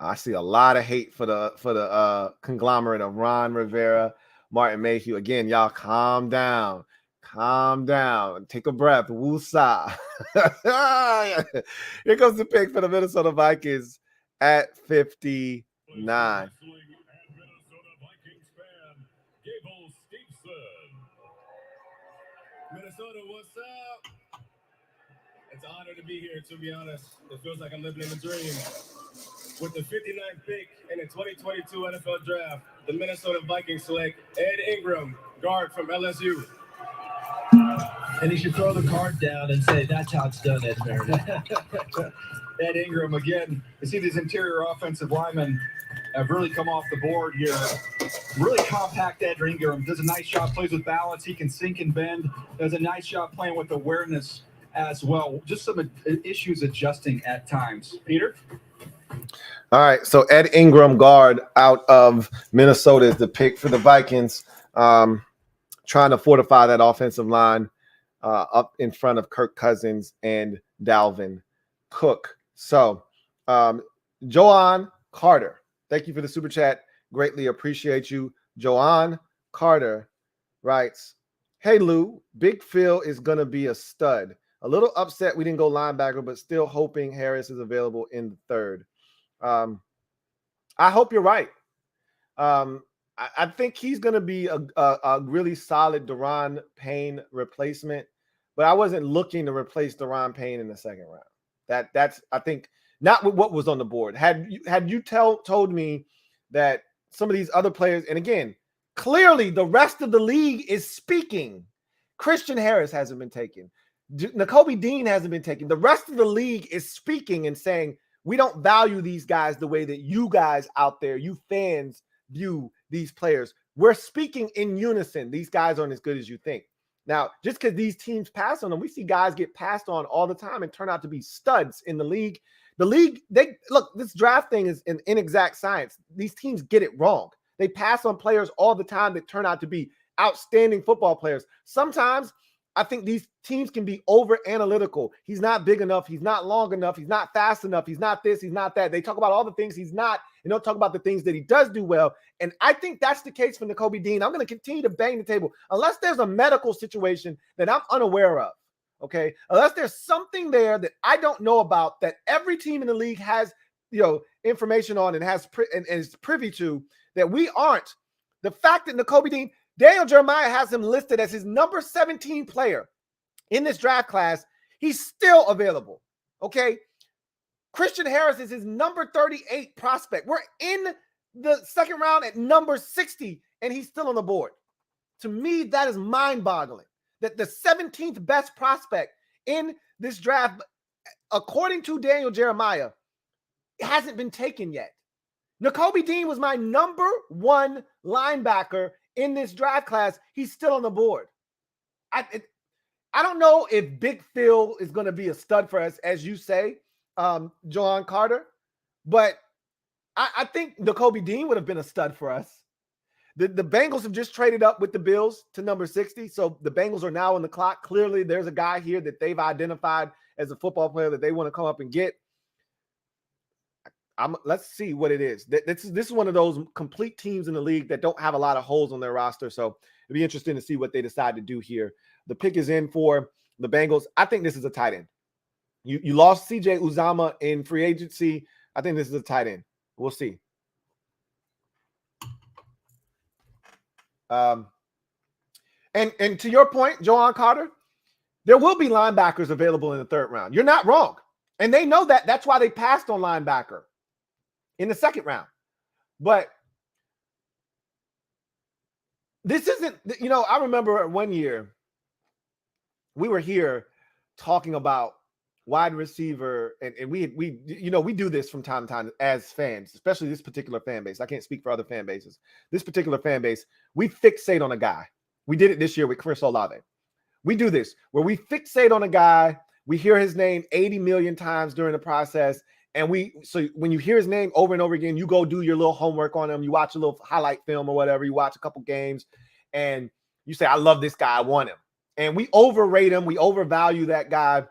I see a lot of hate for the conglomerate of Ron Rivera, Martin Mayhew. Again, y'all calm down. Calm down. Take a breath. Woosah. Here comes the pick for the Minnesota Vikings at 59. Minnesota, what's up? It's an honor to be here, to be honest. It feels like I'm living in a dream. With the 59th pick in the 2022 NFL Draft, the Minnesota Vikings select Ed Ingram, guard from LSU. And he should throw the card down and say, that's how it's done, Ed Meredith. Ed Ingram, again, you see these interior offensive linemen have really come off the board here. Really compact Ed Ingram. Does a nice job, plays with balance. He can sink and bend. Does a nice job playing with awareness as well. Just some issues adjusting at times. Peter? All right, so Ed Ingram, guard out of Minnesota, is the pick for the Vikings. Trying to fortify that offensive line up in front of Kirk Cousins and Dalvin Cook. So, Joanne Carter, thank you for the super chat. Greatly appreciate you. Joanne Carter writes, hey, Lou, Big Phil is going to be a stud. A little upset we didn't go linebacker, but still hoping Harris is available in the third. I hope you're right. I think he's going to be a really solid Daron Payne replacement, but I wasn't looking to replace Daron Payne in the second round. That's I think not what was on the board. Had you told me that some of these other players, and again, clearly the rest of the league is speaking. Christian Harris hasn't been taken. Nakobe Dean hasn't been taken. The rest of the league is speaking and saying, we don't value these guys the way that you guys out there, you fans, view these players. We're speaking in unison. These guys aren't as good as you think. Now, just because these teams pass on them, we see guys get passed on all the time and turn out to be studs in the league. The league, this draft thing is an inexact science. These teams get it wrong. They pass on players all the time that turn out to be outstanding football players. Sometimes I think these teams can be over analytical. He's not big enough. He's not long enough. He's not fast enough. He's not this. He's not that. They talk about all the things he's not, and don't talk about the things that he does do well. And I think that's the case for Nakobe Dean. I'm going to continue to bang the table unless there's a medical situation that I'm unaware of. Okay. Unless there's something there that I don't know about that every team in the league has, information on and has and is privy to that we aren't. The fact that Nakobe Dean, Daniel Jeremiah has him listed as his number 17 player in this draft class. He's still available. Okay. Christian Harris is his number 38 prospect. We're in the second round at number 60, and he's still on the board. To me, that is mind-boggling. That the 17th best prospect in this draft, according to Daniel Jeremiah, hasn't been taken yet. Nakobe Dean was my number 1 linebacker in this draft class. He's still on the board. I don't know if Big Phil is going to be a stud for us, as you say, John Carter, but I think Nakobe Dean would have been a stud for us. The Bengals have just traded up with the Bills to number 60, so the Bengals are now on the clock. Clearly, there's a guy here that they've identified as a football player that they want to come up and get. Let's see what it is. This is one of those complete teams in the league that don't have a lot of holes on their roster, so it'll be interesting to see what they decide to do here. The pick is in for the Bengals. I think this is a tight end. You lost CJ Uzomah in free agency. I think this is a tight end. We'll see. And to your point, Joanne Carter, there will be linebackers available in the third round. You're not wrong. And they know that. That's why they passed on linebacker in the second round. But this isn't, I remember one year we were here talking about wide receiver, and we do this from time to time as fans, especially this particular fan base. I can't speak for other fan bases. This particular fan base, we fixate on a guy. We did it this year with Chris Olave. We do this where we fixate on a guy. We hear his name 80 million times during the process. And so when you hear his name over and over again, you go do your little homework on him. You watch a little highlight film or whatever. You watch a couple games and you say, I love this guy. I want him. And we overrate him. We overvalue that guy.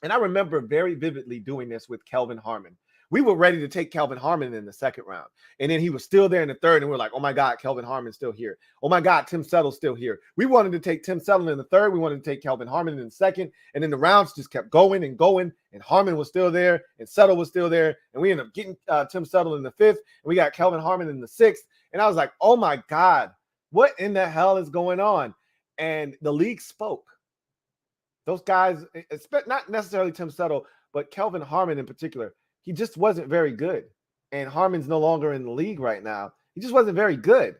And I remember very vividly doing this with Kelvin Harmon. We were ready to take Kelvin Harmon in the second round. And then he was still there in the third. And we're like, oh my God, Kelvin Harmon's still here. Oh my God, Tim Settle's still here. We wanted to take Tim Settle in the third. We wanted to take Kelvin Harmon in the second. And then the rounds just kept going and going. And Harmon was still there. And Settle was still there. And we ended up getting Tim Settle in the fifth. And we got Kelvin Harmon in the sixth. And I was like, oh my God, what in the hell is going on? And the league spoke. Those guys, not necessarily Tim Settle, but Kelvin Harmon in particular, he just wasn't very good. And Harmon's no longer in the league right now. He just wasn't very good.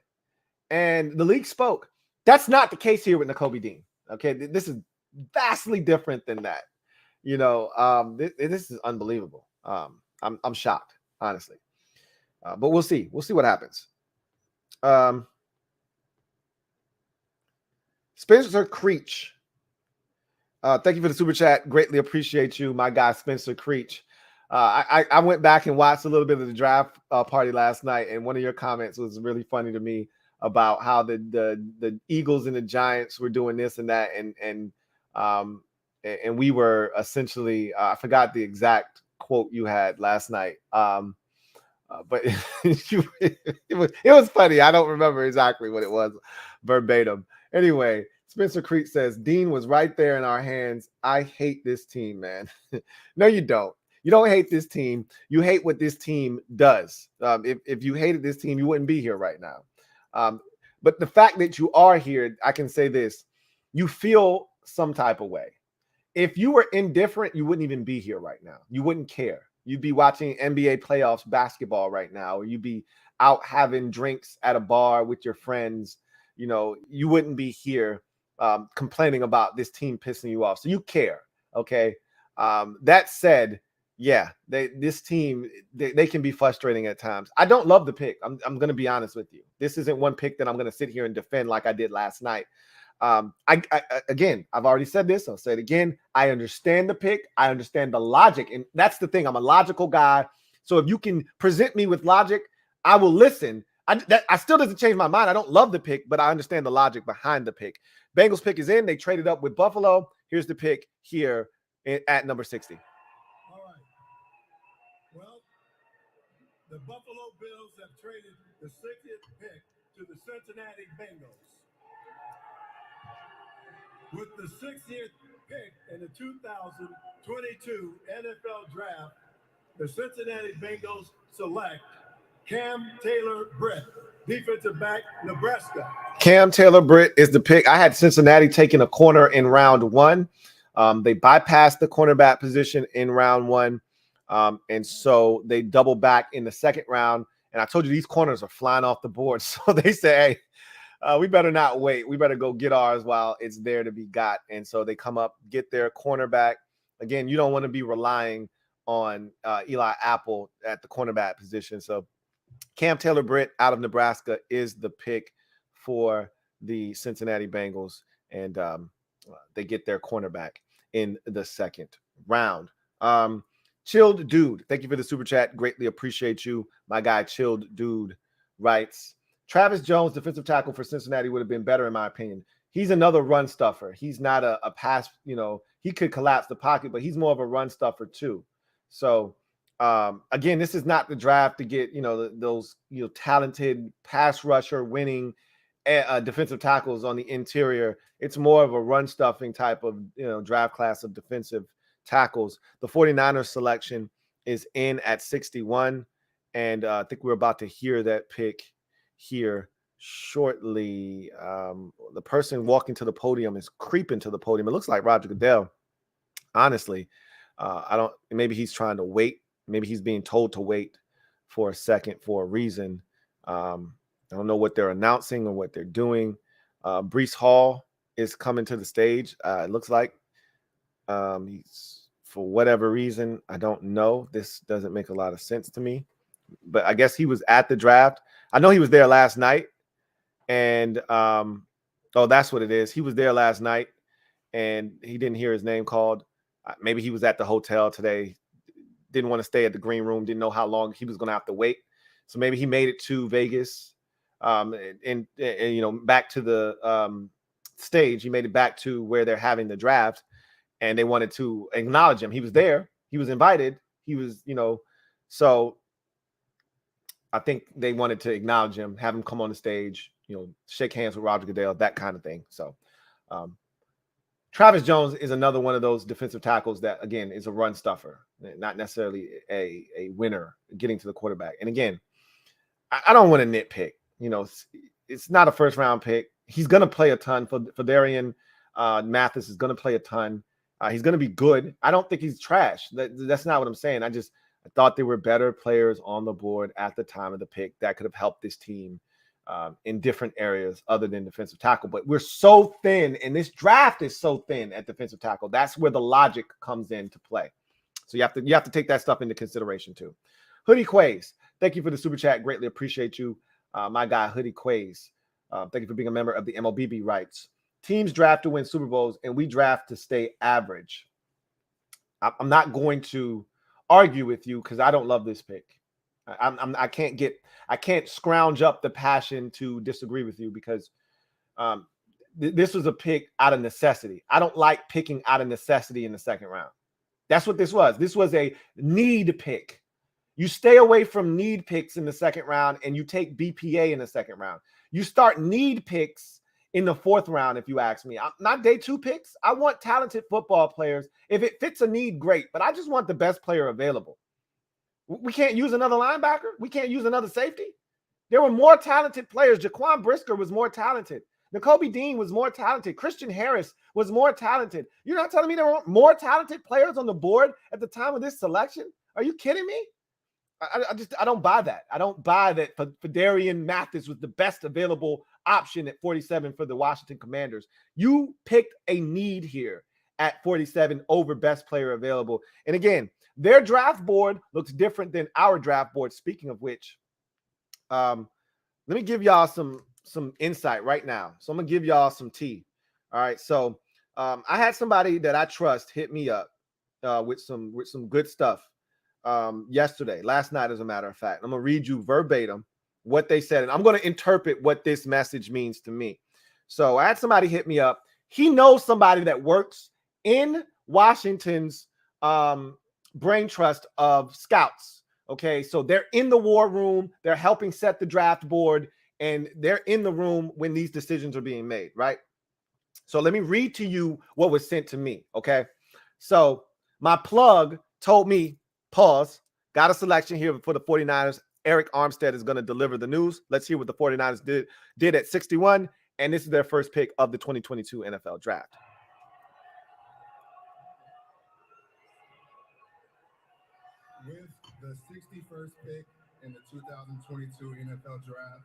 And the league spoke. That's not the case here with Nakobe Dean. Okay, this is vastly different than that. This is unbelievable. I'm shocked, honestly. But we'll see. We'll see what happens. Spencer Creech. Thank you for the super chat. Greatly appreciate you, my guy, Spencer Creech. I went back and watched a little bit of the draft party last night, and one of your comments was really funny to me about how the Eagles and the Giants were doing this and that, and we were essentially I forgot the exact quote you had last night, but it was funny. I don't remember exactly what it was verbatim. Anyway. Spencer Creek says, Dean was right there in our hands. I hate this team, man. No, you don't. You don't hate this team. You hate what this team does. If you hated this team, you wouldn't be here right now. But the fact that you are here, I can say this, you feel some type of way. If you were indifferent, you wouldn't even be here right now. You wouldn't care. You'd be watching NBA playoffs basketball right now, or you'd be out having drinks at a bar with your friends. You know, you wouldn't be here complaining about this team pissing you off. So you care, okay? That said, yeah, this team, they can be frustrating at times. I don't love the pick. I'm going to be honest with you. This isn't one pick that I'm going to sit here and defend like I did last night. Again, I've already said this. I'll say it again. I understand the pick. I understand the logic. And that's the thing. I'm a logical guy. So if you can present me with logic, I will listen. I still doesn't change my mind. I don't love the pick, but I understand the logic behind the pick. Bengals pick is in. They traded up with Buffalo. Here's the pick here at number 60. All right. Well, the Buffalo Bills have traded the 60th pick to the Cincinnati Bengals. With the 60th pick in the 2022 NFL Draft, the Cincinnati Bengals select Cam Taylor Britt, defensive back, Nebraska. Cam Taylor Britt is the pick. I had Cincinnati taking a corner in round 1. They bypassed the cornerback position in round 1. And so they double back in the second round. And I told you these corners are flying off the board. So they say, hey, we better not wait. We better go get ours while it's there to be got. And so they come up, get their cornerback. Again, you don't want to be relying on Eli Apple at the cornerback position. So Cam Taylor Britt out of Nebraska is the pick for the Cincinnati Bengals. And they get their cornerback in the second round. Chilled Dude, thank you for the super chat. Greatly appreciate you. My guy, Chilled Dude, writes, Travis Jones, defensive tackle for Cincinnati, would have been better, in my opinion. He's another run stuffer. He's not a pass, he could collapse the pocket, but he's more of a run stuffer too. So, again, this is not the draft to get, those, talented pass rusher winning defensive tackles on the interior. It's more of a run stuffing type of, draft class of defensive tackles. The 49ers selection is in at 61. And I think we're about to hear that pick here shortly. The person walking to the podium is creeping to the podium. It looks like Roger Goodell. Honestly, maybe he's trying to wait. Maybe he's being told to wait for a second for a reason. I don't know what they're announcing or what they're doing. Breece Hall is coming to the stage. It looks like he's, for whatever reason, I don't know. This doesn't make a lot of sense to me. But I guess he was at the draft. I know he was there last night. And, that's what it is. He was there last night, and he didn't hear his name called. Maybe he was at the hotel today. Didn't want to stay at the green room. Didn't know how long he was going to have to wait. So maybe he made it to Vegas and back to the stage. He made it back to where they're having the draft, and they wanted to acknowledge him. He was there. He was invited. He was, so I think they wanted to acknowledge him, have him come on the stage, shake hands with Roger Goodell, that kind of thing. So Travis Jones is another one of those defensive tackles that, again, is a run stuffer, not necessarily a winner getting to the quarterback. And again, I don't want to nitpick. It's not a first-round pick. He's going to play a ton. For Darian Mathis is going to play a ton. He's going to be good. I don't think he's trash. That's not what I'm saying. I thought there were better players on the board at the time of the pick that could have helped this team in different areas other than defensive tackle. But we're so thin, and this draft is so thin at defensive tackle. That's where the logic comes into play. So you have to take that stuff into consideration too. Hoodie Quays, thank you for the super chat. Greatly appreciate you. My guy, Hoodie Quays. Thank you for being a member of the MOBB writes. Teams draft to win Super Bowls, and we draft to stay average. I'm not going to argue with you because I don't love this pick. I can't scrounge up the passion to disagree with you because this was a pick out of necessity. I don't like picking out of necessity in the second round. That's what this was. This was a need pick. You stay away from need picks in the second round and you take BPA in the second round. You start need picks in the 4th round, if you ask me. I'm not day 2 picks. I want talented football players. If it fits a need, great. But I just want the best player available. We can't use another linebacker. We can't use another safety. There were more talented players. Jaquan Brisker was more talented. Nakobe Dean was more talented. Christian Harris was more talented. You're not telling me there were more talented players on the board at the time of this selection? Are you kidding me? I don't buy that. I don't buy that Fedarian Mathis was the best available option at 47 for the Washington Commanders. You picked a need here at 47 over best player available. And again, their draft board looks different than our draft board. Speaking of which, let me give y'all some insight right now. So I'm gonna give y'all some tea. All right. So I had somebody that I trust hit me up with some good stuff last night, as a matter of fact. I'm gonna read you verbatim what they said, and I'm gonna interpret what this message means to me. So I had somebody hit me up. He knows somebody that works in Washington's brain trust of scouts. Okay, so they're in the war room, they're helping set the draft board, and they're in the room when these decisions are being made, right? So let me read to you what was sent to me, okay? So my plug told me, pause, got a selection here for the 49ers. Eric Armstead is going to deliver the news. Let's hear what the 49ers did at 61, and this is their first pick of the 2022 NFL Draft. With the 61st pick in the 2022 NFL Draft,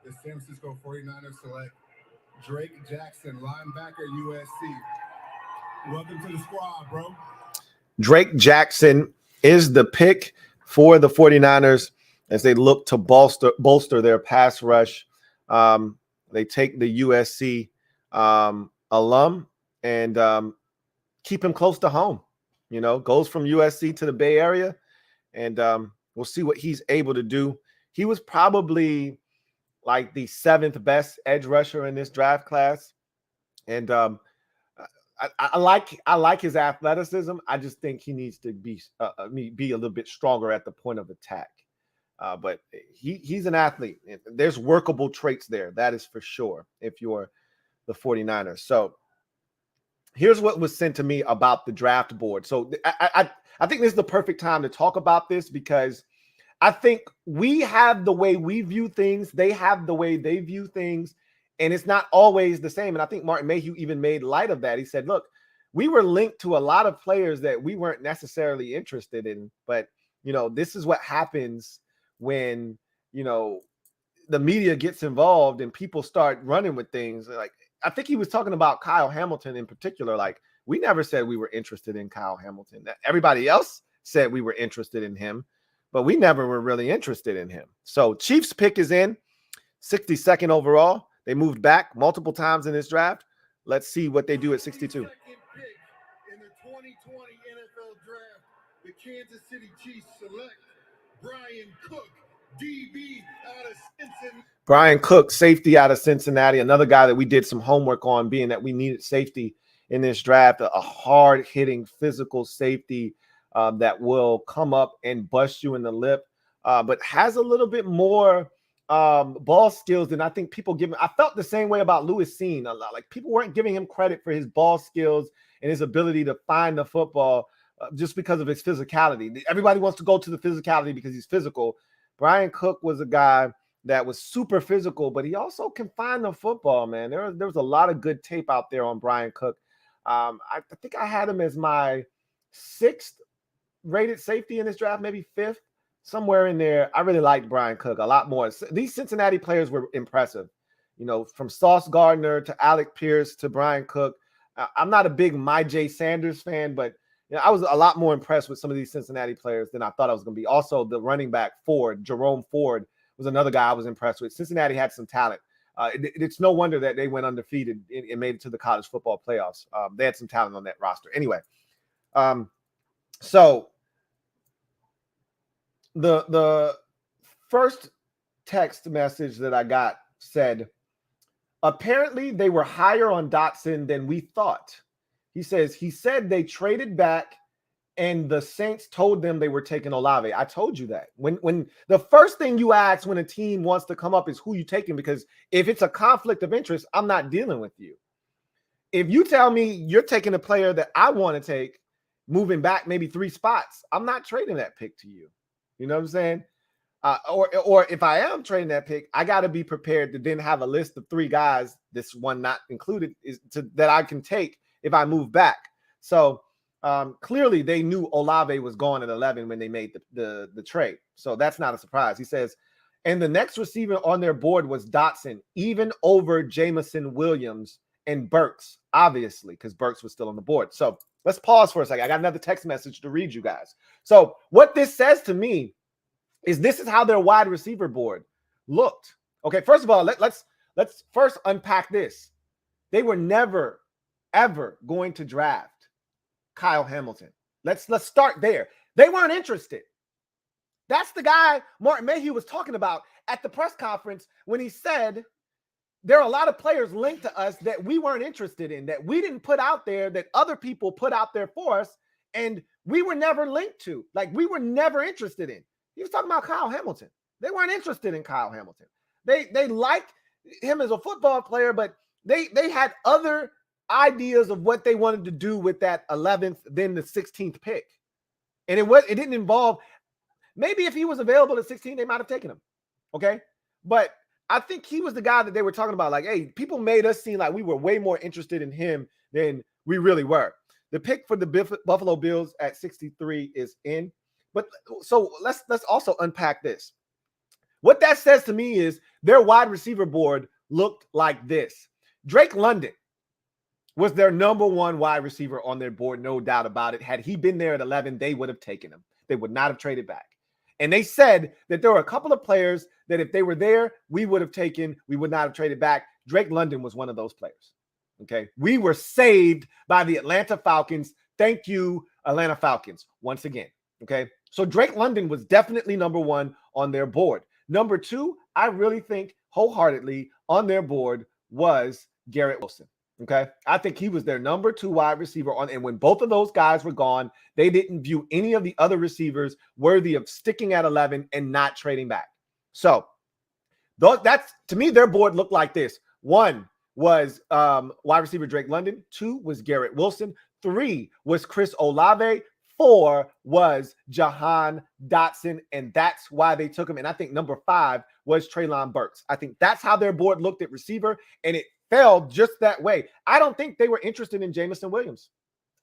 the San Francisco 49ers select Drake Jackson, linebacker, USC. Welcome to the squad, bro. Drake Jackson is the pick for the 49ers as they look to bolster their pass rush. They take the USC alum and keep him close to home. You know, goes from USC to the Bay Area, and we'll see what he's able to do. He was probably like the 7th best edge rusher in this draft class, and I like his athleticism. I just think he needs to be a little bit stronger at the point of attack. But he's an athlete. There's workable traits there. That is for sure if you're the 49ers. So here's what was sent to me about the draft board. So I think this is the perfect time to talk about this because I think we have the way we view things. They have the way they view things. And it's not always the same. And I think Martin Mayhew even made light of that. He said, look, we were linked to a lot of players that we weren't necessarily interested in. But, you know, this is what happens when, you know, the media gets involved and people start running with things. Like, I think he was talking about Kyle Hamilton in particular. Like, we never said we were interested in Kyle Hamilton. Everybody else said we were interested in him, but we never were really interested in him. So Chiefs pick is in, 62nd overall. They moved back multiple times in this draft. Let's see what they do at 62. Second pick in the 2020 NFL Draft, the Kansas City Chiefs select Brian Cook, DB out of Cincinnati. Brian Cook, safety out of Cincinnati, another guy that we did some homework on, being that we needed safety in this draft, a hard-hitting physical safety that will come up and bust you in the lip, but has a little bit more ball skills than I think people give him. I felt the same way about Louie Tee a lot. Like, people weren't giving him credit for his ball skills and his ability to find the football just because of his physicality. Everybody wants to go to the physicality because he's physical. Brian Cook was a guy that was super physical, but he also can find the football, man. There was a lot of good tape out there on Brian Cook. I think I had him as my 6th rated safety in this draft, maybe 5th. Somewhere in there. I really liked Brian Cook a lot more. These Cincinnati players were impressive, you know, from Sauce Gardner to Alec Pierce to Brian Cook. I'm not a big Myjai Sanders fan, but you know, I was a lot more impressed with some of these Cincinnati players than I thought I was going to be. Also, the running back Jerome Ford was another guy I was impressed with. Cincinnati had some talent. It's no wonder that they went undefeated and made it to the college football playoffs. They had some talent on that roster. Anyway, so the first text message that I got said, apparently they were higher on Dotson than we thought. He says, he said they traded back and the Saints told them they were taking Olave. I told you that. When the first thing you ask when a team wants to come up is who you taking, because if it's a conflict of interest, I'm not dealing with you. If you tell me you're taking a player that I want to take, moving back maybe 3 spots, I'm not trading that pick to you. You know what I'm saying? Or if I am trading that pick, I got to be prepared to then have a list of 3 guys, this one not included, that I can take if I move back. So clearly they knew Olave was gone at 11 when they made the trade. So that's not a surprise. He says, and the next receiver on their board was Dotson, even over Jameson Williams and Burks, obviously, because Burks was still on the board. So let's pause for a second. I got another text message to read you guys. So what this says to me is this is how their wide receiver board looked. Okay, first of all, let's first unpack this. They were never, ever going to draft Kyle Hamilton. Let's start there. They weren't interested. That's the guy Martin Mayhew was talking about at the press conference when he said there are a lot of players linked to us that we weren't interested in, that we didn't put out there, that other people put out there for us, and we were never linked to. Like, we were never interested in. He was talking about Kyle Hamilton. They weren't interested in Kyle Hamilton. They liked him as a football player, but they had other ideas of what they wanted to do with that 11th, then the 16th pick. And it didn't involve, maybe if he was available at 16, they might have taken him. Okay. But I think he was the guy that they were talking about. Like, hey, people made us seem like we were way more interested in him than we really were. The pick for the Buffalo Bills at 63 is in. But so let's also unpack this. What that says to me is their wide receiver board looked like this. Drake London was their number 1 wide receiver on their board, no doubt about it. Had he been there at 11, they would have taken him. They would not have traded back. And they said that there were a couple of players that if they were there, we would have taken, we would not have traded back. Drake London was one of those players. Okay. We were saved by the Atlanta Falcons. Thank you, Atlanta Falcons, once again. Okay. So Drake London was definitely number 1 on their board. Number 2, I really think wholeheartedly on their board was Garrett Wilson. Okay. I think he was their number 2 wide receiver on. And when both of those guys were gone, they didn't view any of the other receivers worthy of sticking at 11 and not trading back. So that's, to me, their board looked like this. 1 was wide receiver Drake London. 2 was Garrett Wilson. 3 was Chris Olave. 4 was Jahan Dotson, and that's why they took him. And I think number 5 was Treylon Burks. I think that's how their board looked at receiver, and it fell just that way. I don't think they were interested in Jameson Williams.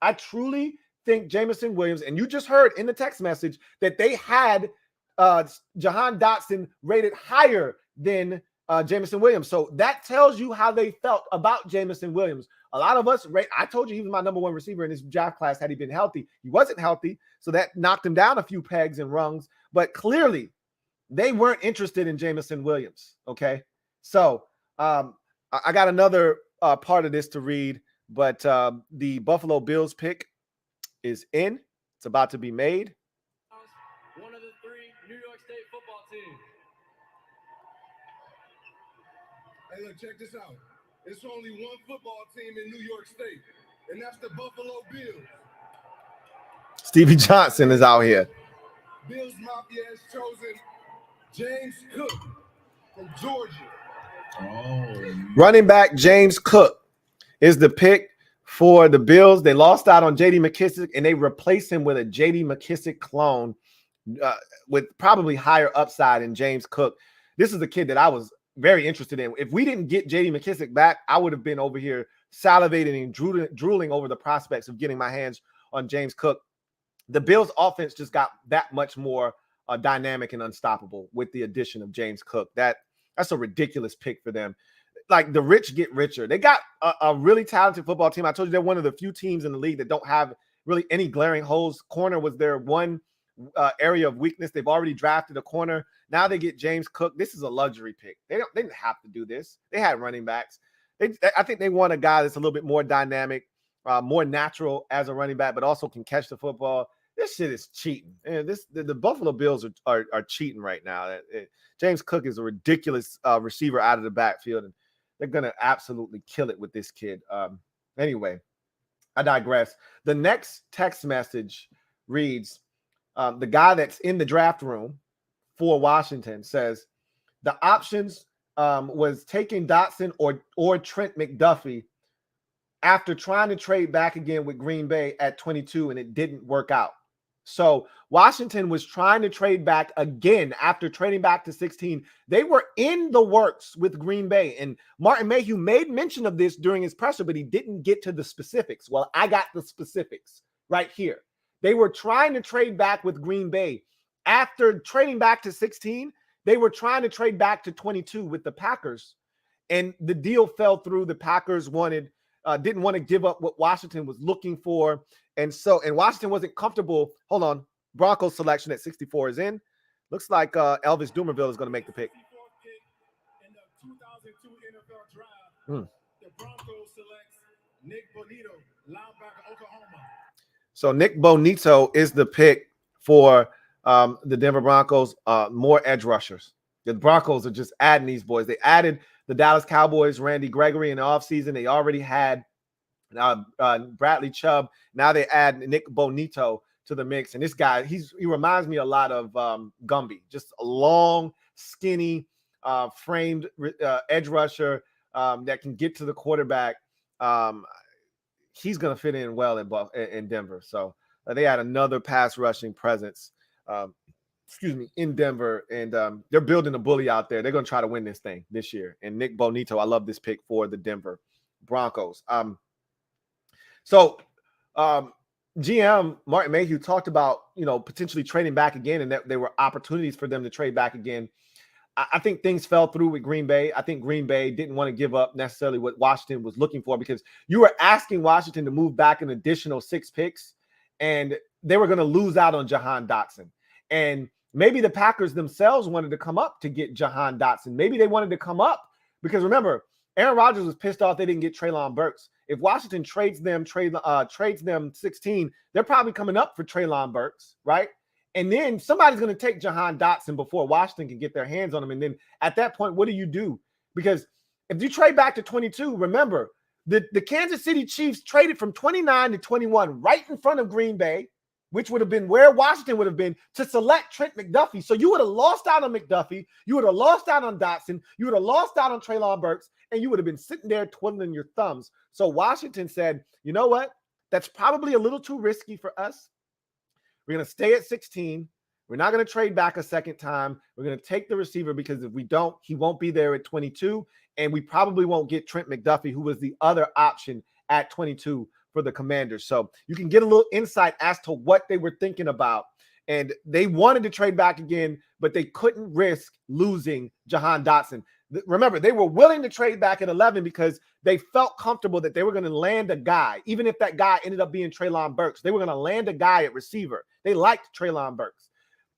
I truly think Jameson Williams, and you just heard in the text message that they had Jahan Dotson rated higher than Jameson Williams. So that tells you how they felt about Jameson Williams. A lot of us, I told you he was my number 1 receiver in this draft class had he been healthy. He wasn't healthy, so that knocked him down a few pegs and rungs. But clearly, they weren't interested in Jameson Williams, okay? So I got another part of this to read, but the Buffalo Bills pick is in. It's about to be made. One of the 3 New York State football teams. Hey, look, check this out. It's only one football team in New York State, and that's the Buffalo Bills. Stevie Johnson is out here. Bills Mafia has chosen James Cook from Georgia. Running back James Cook is the pick for the Bills. They lost out on J.D. McKissick, and they replaced him with a J.D. McKissick clone with probably higher upside in James Cook. This is the kid that I was very interested in. If we didn't get J.D. McKissick back, I would have been over here salivating and drooling over the prospects of getting my hands on James Cook. The Bills offense just got that much more dynamic and unstoppable with the addition of James Cook. That's a ridiculous pick for them. Like, the rich get richer. They got a really talented football team. I told you they're one of the few teams in the league that don't have really any glaring holes. Corner was their one area of weakness. They've already drafted a corner. Now they get James Cook. This is a luxury pick. They didn't have to do this. They had running backs. I think they want a guy that's a little bit more dynamic, more natural as a running back, but also can catch the football. This shit is cheating. And the Buffalo Bills are cheating right now. James Cook is a ridiculous receiver out of the backfield, and they're going to absolutely kill it with this kid. Anyway, I digress. The next text message reads, the guy that's in the draft room for Washington says the options was taking Dotson or Trent McDuffie after trying to trade back again with Green Bay at 22, and it didn't work out. So Washington was trying to trade back again after trading back to 16. They were in the works with Green Bay, and Martin Mayhew made mention of this during his presser, but he didn't get to the specifics. Well, I got the specifics right here. They were trying to trade back with Green Bay. After trading back to 16, they were trying to trade back to 22 with the Packers, and the deal fell through. The Packers didn't want to give up what Washington was looking for. And Washington wasn't comfortable. Hold on. Broncos selection at 64 is in. Looks like Elvis Dumerville is going to make the pick. In the 2002 NFL Draft, the Broncos selects Nick Bonito, linebacker, Oklahoma. So Nick Bonito is the pick for the Denver Broncos. More edge rushers. The Broncos are just adding these boys. They added the Dallas Cowboys, Randy Gregory, in the offseason. They already had Bradley Chubb. Now they add Nick Bonito to the mix. And this guy, he reminds me a lot of Gumby, just a long, skinny, framed edge rusher that can get to the quarterback. He's going to fit in well in Denver. So they had another pass rushing presence, in Denver. And they're building a bully out there. They're going to try to win this thing this year. And Nick Bonito, I love this pick for the Denver Broncos. GM Martin Mayhew talked about, potentially trading back again, and that there were opportunities for them to trade back again. I think things fell through with Green Bay. I think Green Bay didn't want to give up necessarily what Washington was looking for, because you were asking Washington to move back an additional 6 picks, and they were going to lose out on Jahan Dotson. And maybe the Packers themselves wanted to come up to get Jahan Dotson. Maybe they wanted to come up because, remember, Aaron Rodgers was pissed off they didn't get Treylon Burks. If Washington trades them 16, they're probably coming up for Treylon Burks, right? And then somebody's going to take Jahan Dotson before Washington can get their hands on him. And then at that point, what do you do? Because if you trade back to 22, remember, the Kansas City Chiefs traded from 29 to 21 right in front of Green Bay, which would have been where Washington would have been, to select Trent McDuffie. So you would have lost out on McDuffie. You would have lost out on Dotson. You would have lost out on Treylon Burks, and you would have been sitting there twiddling your thumbs. So Washington said, you know what? That's probably a little too risky for us. We're going to stay at 16. We're not going to trade back a second time. We're going to take the receiver, because if we don't, he won't be there at 22. And we probably won't get Trent McDuffie, who was the other option at 22 for the Commanders. So you can get a little insight as to what they were thinking about. And they wanted to trade back again, but they couldn't risk losing Jahan Dotson. Remember, they were willing to trade back at 11 because they felt comfortable that they were going to land a guy. Even if that guy ended up being Treylon Burks, they were going to land a guy at receiver. They liked Treylon Burks.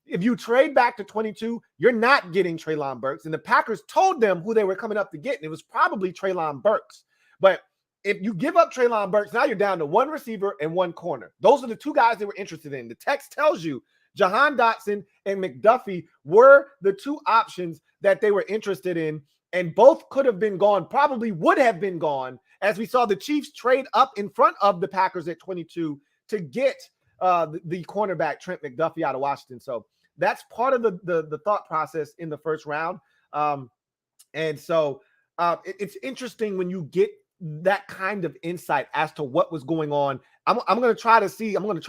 If you trade back to 22, you're not getting Treylon Burks. And the Packers told them who they were coming up to get, and it was probably Treylon Burks. But if you give up Treylon Burks, now you're down to 1 receiver and 1 corner. Those are the 2 guys they were interested in. The text tells you Jahan Dotson and McDuffie were the 2 options that they were interested in, and both could have been gone, probably would have been gone, as we saw the Chiefs trade up in front of the Packers at 22 to get the cornerback Trent McDuffie out of Washington. So that's part of the thought process in the first round. It's interesting when you get that kind of insight as to what was going on. I'm going to try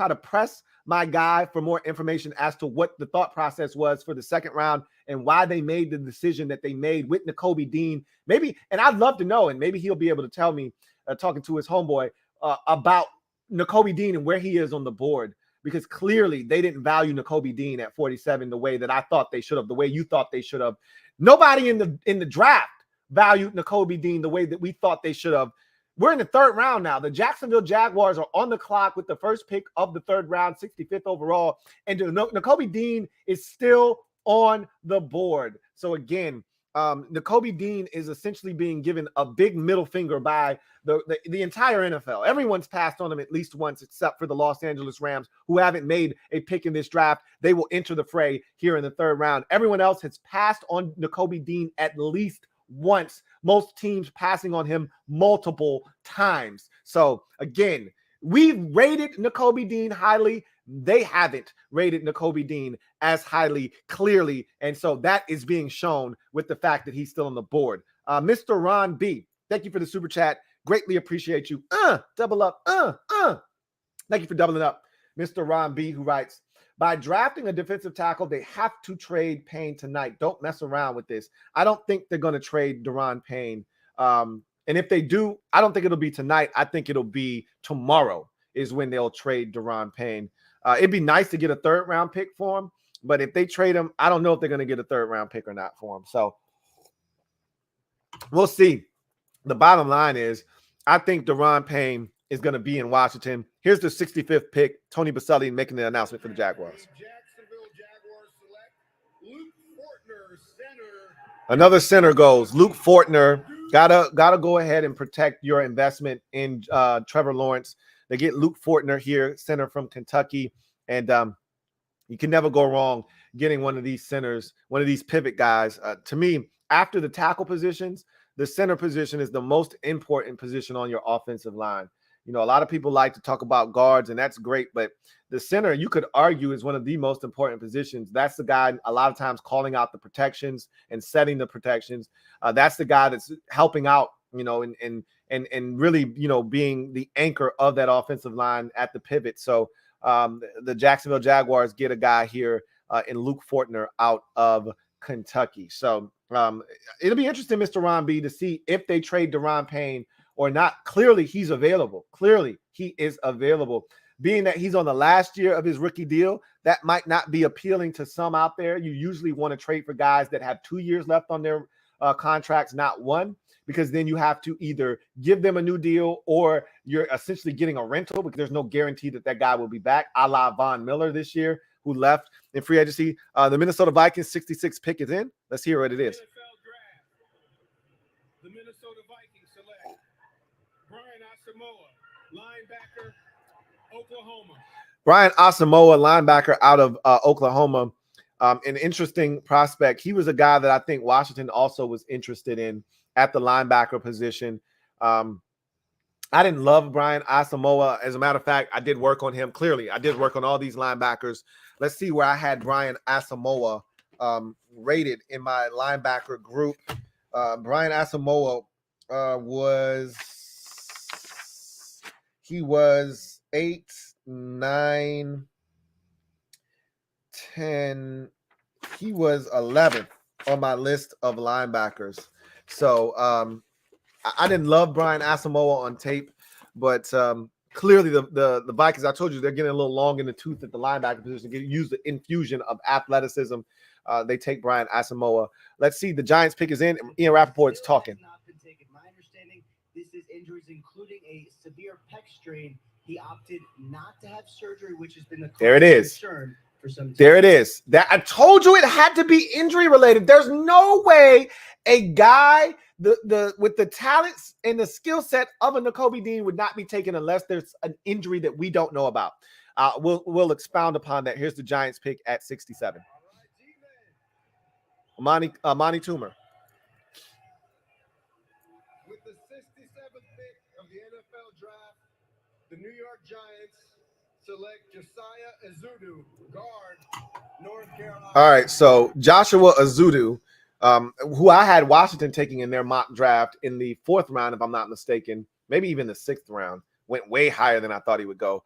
to press my guy for more information as to what the thought process was for the second round and why they made the decision that they made with Nakobe Dean. Maybe, and I'd love to know, and maybe he'll be able to tell me, talking to his homeboy, about Nakobe Dean and where he is on the board, because clearly they didn't value Nakobe Dean at 47 the way that I thought they should have, the way you thought they should have. Nobody in the draft valued Nakobe Dean the way that we thought they should have. We're in the 3rd round now. The Jacksonville Jaguars are on the clock with the first pick of the 3rd round, 65th overall. And Nakobe Dean is still on the board. So again, Nakobe Dean is essentially being given a big middle finger by the entire NFL. Everyone's passed on him at least once, except for the Los Angeles Rams, who haven't made a pick in this draft. They will enter the fray here in the 3rd round. Everyone else has passed on Nakobe Dean at least once, most teams passing on him multiple times. So again, we rated Nakobe Dean highly. they haven't rated Nakobe Dean as highly, clearly. And so that is being shown with the fact that he's still on the board. Mr. Ron B, thank you for the super chat. Greatly appreciate you. Double up. Thank you for doubling up. Mr. Ron B, who writes, by drafting a defensive tackle, they have to trade Payne tonight. Don't mess around with this. I don't think they're going to trade Daron Payne. And if they do, I don't think it'll be tonight. I think it'll be tomorrow is when they'll trade Daron Payne. It'd be nice to get a third-round pick for him, but if they trade him, I don't know if they're going to get a third-round pick or not for him. So we'll see. The bottom line is I think Daron Payne is going to be in Washington. Here's the 65th pick, Tony Baselli making the announcement for the Jaguars. Jacksonville Jaguars select Luke Fortner, center. Another center goes. Luke Fortner. Gotta go ahead and protect your investment in Trevor Lawrence. They get Luke Fortner here, center from Kentucky. And you can never go wrong getting one of these centers, one of these pivot guys. To me, after the tackle positions, the center position is the most important position on your offensive line. You know, a lot of people like to talk about guards, and that's great, but the center, you could argue, is one of the most important positions. That's the guy a lot of times calling out the protections and setting the protections. That's the guy that's helping out, you know, and really, you know, being the anchor of that offensive line at the pivot. So the Jacksonville Jaguars get a guy here in Luke Fortner out of Kentucky. So it'll be interesting, Mr. Ron B, to see if they trade Daron Payne or not. Clearly, he's available. Clearly, he is available. Being that he's on the last year of his rookie deal, that might not be appealing to some out there. You usually want to trade for guys that have 2 years left on their contracts, not one, because then you have to either give them a new deal or you're essentially getting a rental because there's no guarantee that that guy will be back, a la Von Miller this year, who left in free agency. The Minnesota Vikings 66 pick is in. Let's hear what it is. NFL Draft. The Minnesota Vikings select Brian Asamoah, linebacker, Oklahoma. Brian Asamoah, linebacker out of Oklahoma. An interesting prospect. He was a guy that I think Washington also was interested in at the linebacker position. I didn't love Brian Asamoah. As a matter of fact, I did work on him. Clearly, I did work on all these linebackers. Let's see where I had Brian Asamoah rated in my linebacker group. Brian Asamoah was 8, 9, 10. He was 11th on my list of linebackers. So I didn't love Brian Asamoah on tape, but clearly the Vikings, I told you, they're getting a little long in the tooth at the linebacker position. Use the infusion of athleticism. They take Brian Asamoah. Let's see. The Giants pick is in. Ian Rappaport's talking. Not been taken. My understanding, this is injuries including a severe pec strain. He opted not to have surgery, which has been the There it is. concern for some time. There it is. That I told you it had to be injury related. There's no way a guy with the talents and the skill set of a Nakobe Dean would not be taken unless there's an injury that we don't know about. We'll expound upon that. Here's the Giants pick at 67. Amani Toomer. With the 67th pick of the NFL Draft, the New York Giants select Josiah Ezeudu, guard, North Carolina. All right, so Joshua Ezeudu, who I had Washington taking in their mock draft in the 4th round, if I'm not mistaken, maybe even the 6th round, went way higher than I thought he would go,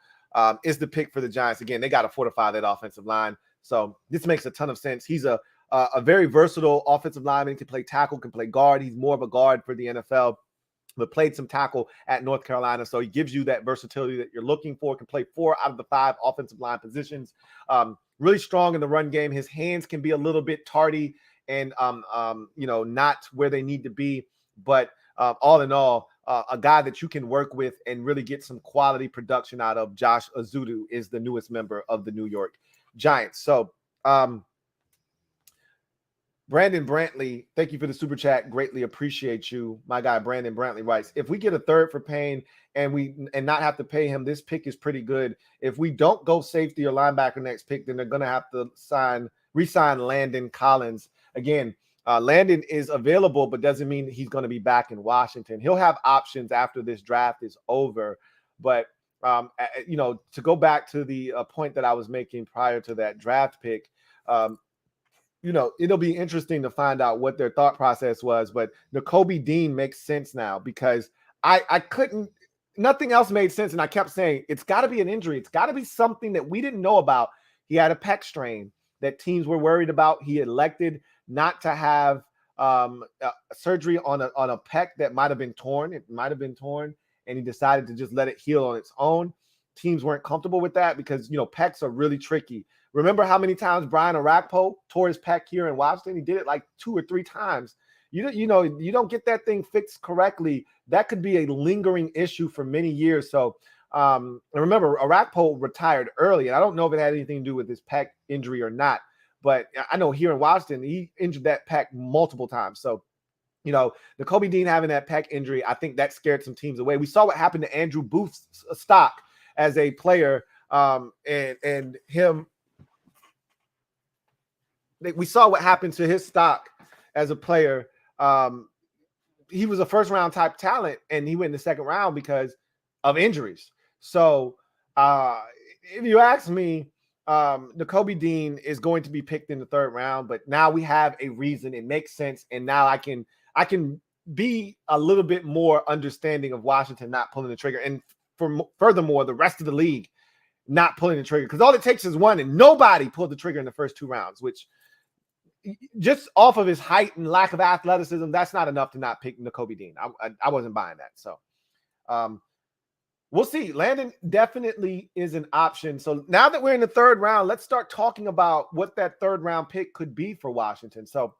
is the pick for the Giants. Again, they got to fortify that offensive line. So this makes a ton of sense. He's a very versatile offensive lineman, can play tackle, can play guard. He's more of a guard for the NFL, but played some tackle at North Carolina. So he gives you that versatility that you're looking for, can play 4 out of the 5 offensive line positions. Really strong in the run game. His hands can be a little bit tardy and, not where they need to be. But all in all, a guy that you can work with and really get some quality production out of. Josh Ezeudu is the newest member of the New York Giants. So, Brandon Brantley, thank you for the super chat. Greatly appreciate you. My guy Brandon Brantley writes, if we get a third for Payne and not have to pay him, this pick is pretty good. If we don't go safety or linebacker next pick, then they're going to have to re-sign Landon Collins. Again, Landon is available, but doesn't mean he's going to be back in Washington. He'll have options after this draft is over. But To go back to the point that I was making prior to that draft pick, it'll be interesting to find out what their thought process was. But Nakobe Dean makes sense now because nothing else made sense. And I kept saying, it's got to be an injury. It's got to be something that we didn't know about. He had a pec strain that teams were worried about. He elected not to have surgery on a pec that might have been torn. It might have been torn, and he decided to just let it heal on its own. Teams weren't comfortable with that because, pecs are really tricky. Remember how many times Brian Orakpo tore his pec here in Washington? He did it like 2 or 3 times. You don't get that thing fixed correctly. That could be a lingering issue for many years. So, and remember, Orakpo retired early, and I don't know if it had anything to do with his pec injury or not. But I know here in Washington, he injured that pec multiple times. So, Nakobe Dean having that pec injury, I think that scared some teams away. We saw what happened to Andrew Booth's stock as a player, and him. We saw what happened to his stock as a player. He was a first-round type talent, and he went in the second round because of injuries. So, if you ask me, Nakobe Dean is going to be picked in the third round, but now we have a reason. It makes sense, and now I can be a little bit more understanding of Washington not pulling the trigger, and furthermore, the rest of the league not pulling the trigger, because all it takes is one, and nobody pulled the trigger in the first 2 rounds, which just off of his height and lack of athleticism, that's not enough to not pick Nakobe Dean. I wasn't buying that. So we'll see. Landon definitely is an option. So now that we're in the third round, let's start talking about what that third round pick could be for Washington. So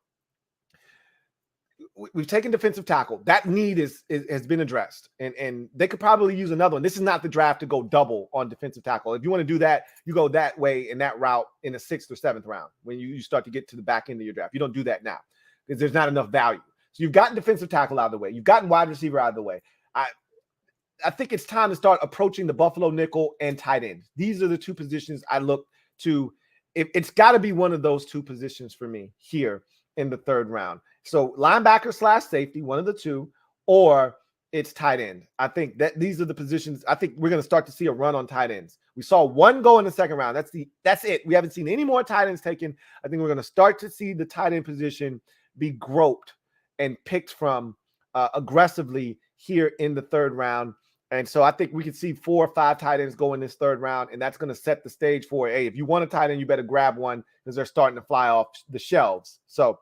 we've taken defensive tackle. That need has been addressed, and they could probably use another one. This is not the draft to go double on defensive tackle. If you want to do that, you go that way in that route in the 6th or 7th round when you start to get to the back end of your draft. You don't do that now because there's not enough value. So you've gotten defensive tackle out of the way. You've gotten wide receiver out of the way. I think it's time to start approaching the Buffalo nickel and tight end. These are the 2 positions I look to. It's got to be one of those 2 positions for me here in the third round. So linebacker / safety, one of the 2, or it's tight end. I think that these are the positions. I think we're going to start to see a run on tight ends. We saw 1 go in the second round. That's it. We haven't seen any more tight ends taken. I think we're going to start to see the tight end position be groped and picked from aggressively here in the third round. And so I think we could see 4 or 5 tight ends go in this third round, and that's going to set the stage for, hey, if you want a tight end, you better grab one because they're starting to fly off the shelves. So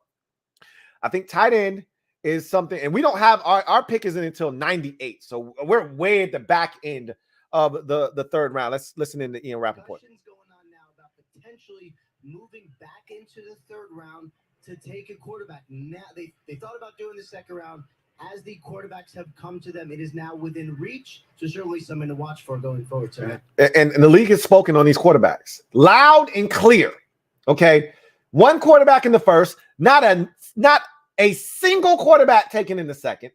I think tight end is something, and we don't have our pick isn't until 98. So we're way at the back end of the third round. Let's listen in to Ian Rappaport. Discussions going on now about potentially moving back into the third round to take a quarterback. Now they thought about doing the second round. As the quarterbacks have come to them, it is now within reach. So certainly something to watch for going forward. So and the league has spoken on these quarterbacks loud and clear. Okay, 1 quarterback in the first, not a single quarterback taken in the second.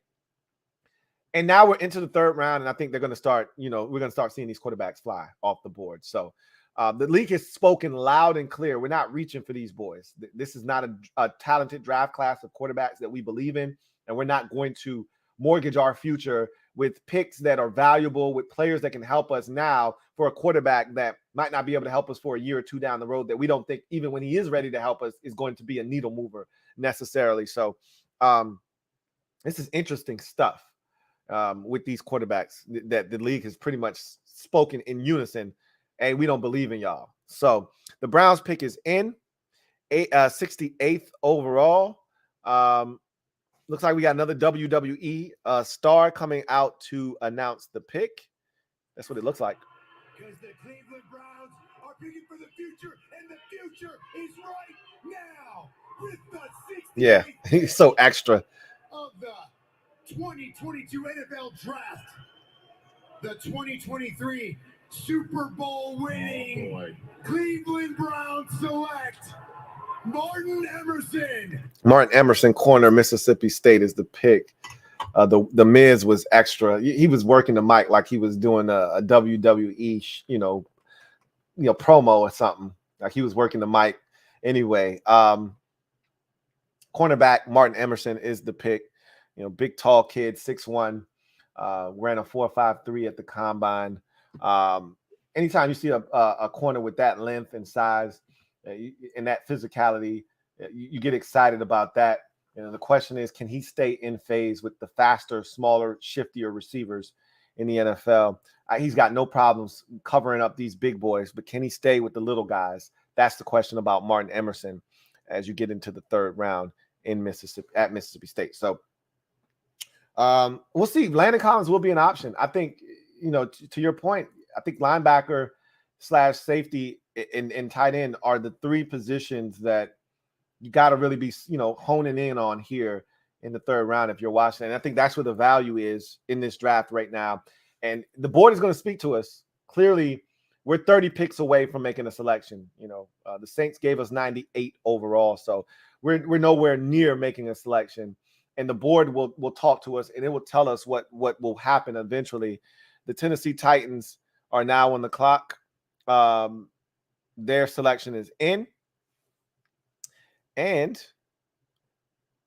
And now we're into the third round, and I think they're going to start, we're going to start seeing these quarterbacks fly off the board. So the league has spoken loud and clear. We're not reaching for these boys. This is not a talented draft class of quarterbacks that we believe in, and we're not going to mortgage our future with picks that are valuable, with players that can help us now for a quarterback that might not be able to help us for a year or 2 down the road, that we don't think, even when he is ready to help us, is going to be a needle mover necessarily. So this is interesting stuff with these quarterbacks that the league has pretty much spoken in unison. Hey, we don't believe in y'all. So the Browns pick is in 68th overall. Looks like we got another WWE star coming out to announce the pick. That's what it looks like. Because the Cleveland Browns are picking for the future, and the future is right now with the 68th Yeah, he's so extra. of the 2022 NFL Draft. The 2023 Super Bowl winning Cleveland Browns select Martin Emerson, corner, Mississippi State is the pick. The Miz was extra. He was working the mic like he was doing a WWE, promo or something. Like he was working the mic anyway. Cornerback Martin Emerson is the pick. Big tall kid, 6'1", ran a 4.53 at the combine. Anytime you see a corner with that length and size and that physicality, you get excited about that. The question is, can he stay in phase with the faster, smaller, shiftier receivers in the NFL? He's got no problems covering up these big boys, but can he stay with the little guys? That's the question about Martin Emerson as you get into the third round in Mississippi State. So we'll see. Landon Collins will be an option. I think, to your point, I think linebacker / safety and tight end are the three positions that you got to really be, honing in on here in the third round if you're watching. And I think that's where the value is in this draft right now. And the board is going to speak to us. Clearly, we're 30 picks away from making a selection. The Saints gave us 98 overall, so we're nowhere near making a selection. And the board will talk to us, and it will tell us what will happen eventually. The Tennessee Titans are now on the clock. Their selection is in, and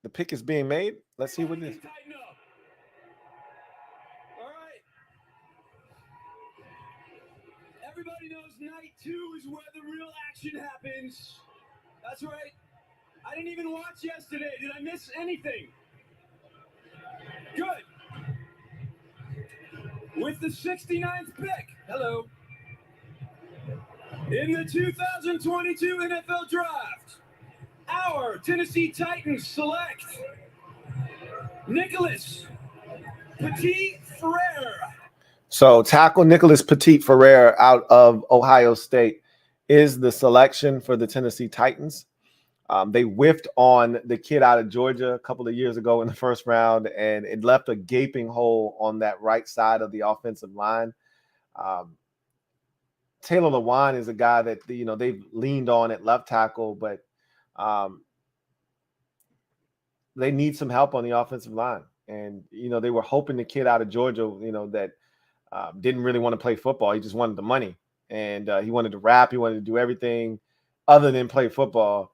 the pick is being made. Let's see what it is. All right. Everybody knows night 2 is where the real action happens. That's right. I didn't even watch yesterday. Did I miss anything? Good. With the 69th pick, hello, in the 2022 NFL Draft, our Tennessee Titans select Nicholas Petit-Frere. So tackle Nicholas Petit-Frere out of Ohio State is the selection for the Tennessee Titans. They whiffed on the kid out of Georgia a couple of years ago in the first round, and it left a gaping hole on that right side of the offensive line. Taylor Lewan is a guy that, they've leaned on at left tackle, but they need some help on the offensive line. And, they were hoping the kid out of Georgia, that didn't really want to play football. He just wanted the money, and he wanted to rap. He wanted to do everything other than play football.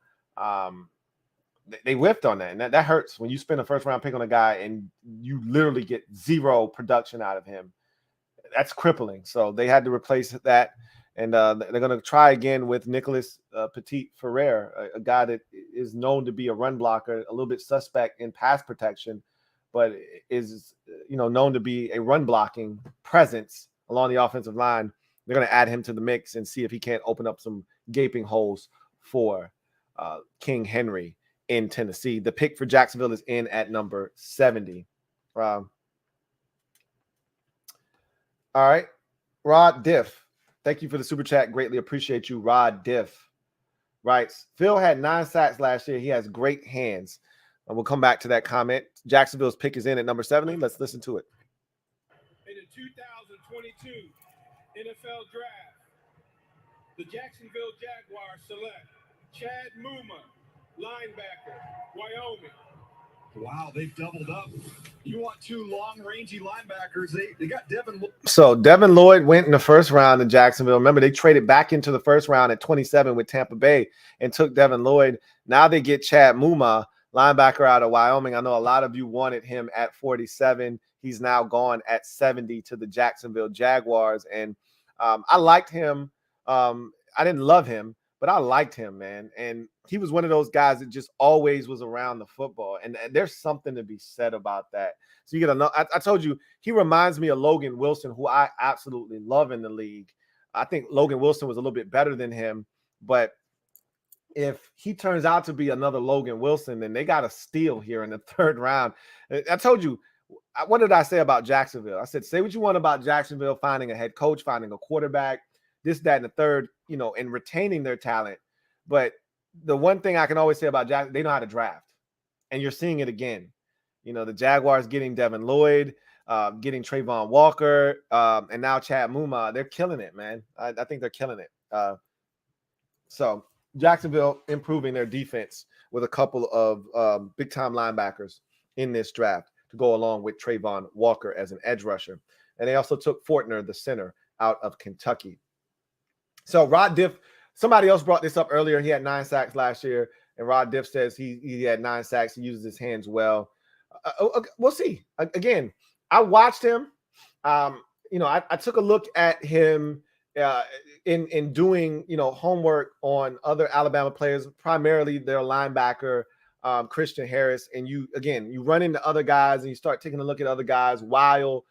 They whiffed on that, and that hurts when you spend a first round pick on a guy and you literally get zero production out of him. That's crippling. So they had to replace that, and they're going to try again with Nicholas Petit-Frere, a guy that is known to be a run blocker, a little bit suspect in pass protection, but is known to be a run blocking presence along the offensive line. They're going to add him to the mix and see if he can't open up some gaping holes for King Henry in Tennessee. The pick for Jacksonville is in at number 70. All right. Rod Diff. Thank you for the super chat. Greatly appreciate you, Rod Diff. Writes, Phil had 9 sacks last year. He has great hands. And we'll come back to that comment. Jacksonville's pick is in at number 70. Let's listen to it. In the 2022 NFL Draft, the Jacksonville Jaguars select Chad Muma, linebacker, Wyoming. Wow, they've doubled up. You want 2 long, rangy linebackers. They got Devin. So Devin Lloyd went in the first round in Jacksonville. Remember, they traded back into the first round at 27 with Tampa Bay and took Devin Lloyd. Now they get Chad Muma, linebacker out of Wyoming. I know a lot of you wanted him at 47. He's now gone at 70 to the Jacksonville Jaguars. And I liked him. I didn't love him, but I liked him, man. And he was one of those guys that just always was around the football. And there's something to be said about that. So you get to know, I told you, he reminds me of Logan Wilson, who I absolutely love in the league. I think Logan Wilson was a little bit better than him. But if he turns out to be another Logan Wilson, then they got a steal here in the third round. I told you, what did I say about Jacksonville? I said, say what you want about Jacksonville, finding a head coach, finding a quarterback, this, that, and the third, and retaining their talent. But the one thing I can always say about Jack, they know how to draft. And you're seeing it again. The Jaguars getting Devin Lloyd, getting Trayvon Walker, and now Chad Muma. They're killing it, man. I think they're killing it. So Jacksonville improving their defense with a couple of big-time linebackers in this draft to go along with Trayvon Walker as an edge rusher. And they also took Fortner, the center, out of Kentucky. So Rod Diff, somebody else brought this up earlier. He had 9 sacks last year, and Rod Diff says he had 9 sacks. He uses his hands well. We'll see. Again, I watched him. I took a look at him in doing, homework on other Alabama players, primarily their linebacker, Christian Harris. And you run into other guys and you start taking a look at other guys while,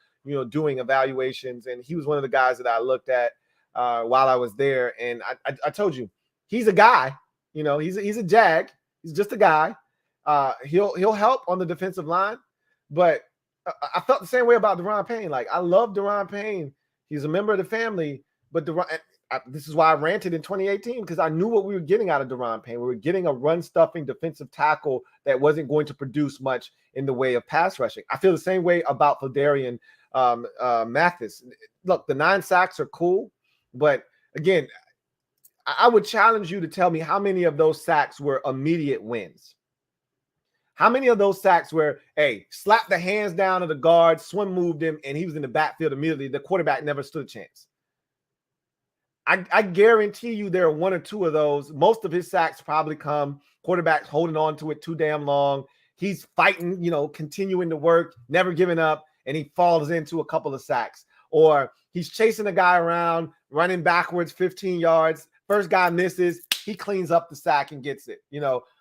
doing evaluations. And he was one of the guys that I looked at while I was there. And I told you, he's a guy, he's a Jag. He's just a guy. He'll help on the defensive line, but I felt the same way about Daron Payne. Like, I love Daron Payne. He's a member of the family, but this is why I ranted in 2018, because I knew what we were getting out of Daron Payne. We were getting a run-stuffing defensive tackle that wasn't going to produce much in the way of pass rushing. I feel the same way about Phidarian Mathis. Look, the 9 sacks are cool, but again, I would challenge you to tell me how many of those sacks were immediate wins. How many of those sacks were, hey, slap the hands down of the guard, swim moved him, and he was in the backfield immediately? The quarterback never stood a chance. I guarantee you there are 1 or 2 of those. Most of his sacks probably come quarterbacks holding on to it too damn long. He's fighting, continuing to work, never giving up, and he falls into a couple of sacks. Or he's chasing a guy around, running backwards 15 yards. First guy misses, he cleans up the sack and gets it.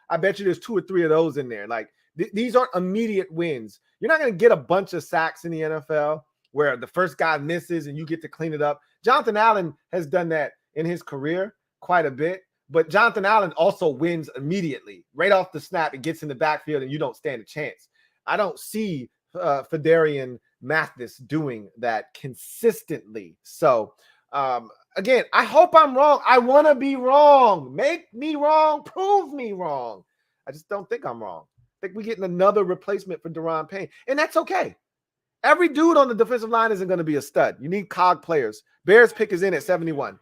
I bet you there's 2 or 3 of those in there. Like, these aren't immediate wins. You're not going to get a bunch of sacks in the NFL where the first guy misses and you get to clean it up. Jonathan Allen has done that in his career quite a bit, but Jonathan Allen also wins immediately. Right off the snap, it gets in the backfield and you don't stand a chance. I don't see Phidarian Mathis doing that consistently. So, again, I hope I'm wrong. I want to be wrong. Make me wrong. Prove me wrong. I just don't think I'm wrong. I think we're getting another replacement for Daron Payne, and that's okay. Every dude on the defensive line isn't going to be a stud. You need cog players. Bears pick is in at 71.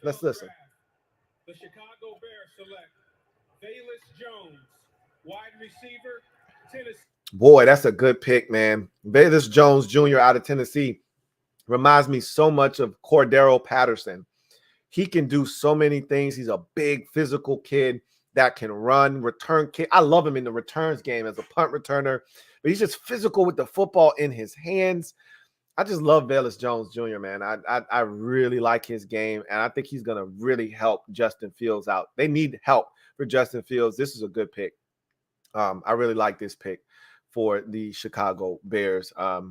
Let's listen. The Chicago Bears select Velus Jones, wide receiver, Tennessee. Boy, that's a good pick, man. Velus Jones Jr. out of Tennessee reminds me so much of Cordero Patterson. He can do so many things. He's a big physical kid that can run, return kid. I love him in the returns game as a punt returner, but he's just physical with the football in his hands. I just love Velus Jones Jr., man. I really like his game, and I think he's going to really help Justin Fields out. They need help for Justin Fields. This is a good pick. I really like this pick for the Chicago Bears. I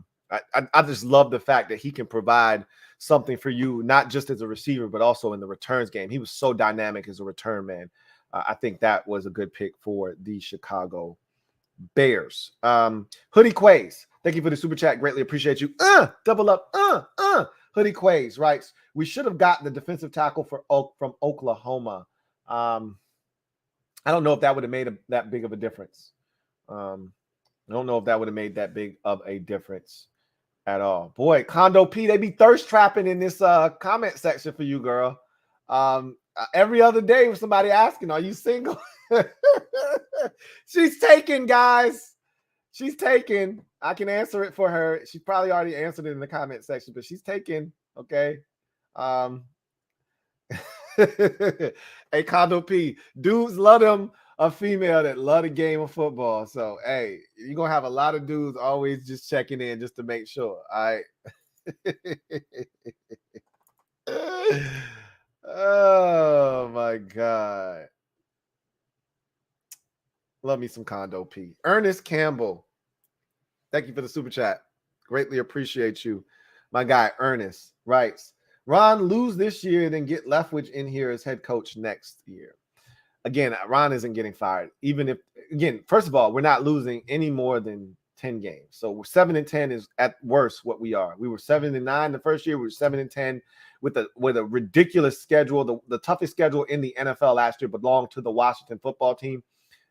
just love the fact that he can provide something for you, not just as a receiver, but also in the returns game. He was so dynamic as a return man. I think that was a good pick for the Chicago Bears. Hoodie Quays, thank you for the super chat. Greatly appreciate you. Double up. Hoodie Quays writes, we should have gotten the defensive tackle from Oklahoma. I don't know if that would have made that big of a difference. I don't know if that would have made that big of a difference at all. Boy, Condo P, they be thirst trapping in this comment section for you, girl. Every other day with somebody asking, are you single? She's taken, guys. She's taken. I can answer it for her. She probably already answered it in the comment section, but she's taken. Okay. Hey, Condo P, dudes love them a female that love the game of football. So, hey, you're going to have a lot of dudes always just checking in just to make sure. All right. Oh, my God. Love me some Condo P. Ernest Campbell, thank you for the super chat. Greatly appreciate you. My guy, Ernest, writes, Ron, lose this year, then get Leftwich in here as head coach next year. Again, Ron isn't getting fired. Even if, again, first of all, we're not losing any more than 10 games. So we're 7-10 is at worst what we are. We were 7-9 the first year. We were 7-10 with a ridiculous schedule. The toughest schedule in the NFL last year belonged to the Washington football team,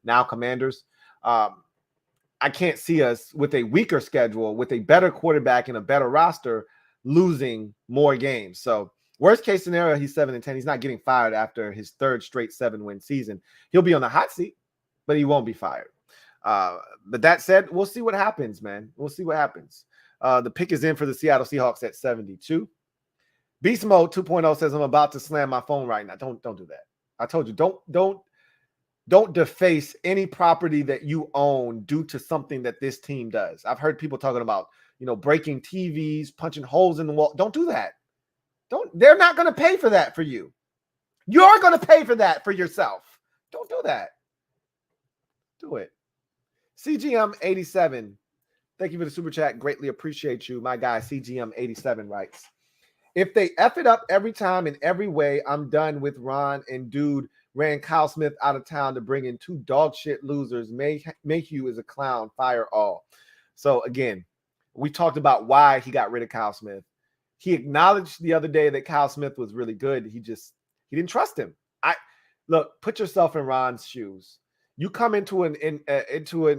now Commanders. I can't see us with a weaker schedule, with a better quarterback and a better roster, losing more games. So worst case scenario, he's 7-10. He's not getting fired after his third straight 7-win season. He'll be on the hot seat, but he won't be fired. But that said, we'll see what happens, man. We'll see what happens. The pick is in for the Seattle Seahawks at 72. Beast Mode 2.0 says, I'm about to slam my phone right now. Don't do that. I told you, don't deface any property that you own due to something that this team does. I've heard people talking about, breaking TVs, punching holes in the wall. Don't do that. They're not going to pay for that for you. You're going to pay for that for yourself. Don't do that. Do it. CGM87. Thank you for the super chat. Greatly appreciate you. My guy, CGM87 writes, if they F it up every time in every way, I'm done with Ron and dude ran Kyle Smith out of town to bring in 2 dog shit losers. Mayhew is a clown. Fire all. So again, we talked about why he got rid of Kyle Smith. He acknowledged the other day that Kyle Smith was really good. He didn't trust him. Look, put yourself in Ron's shoes. You come into an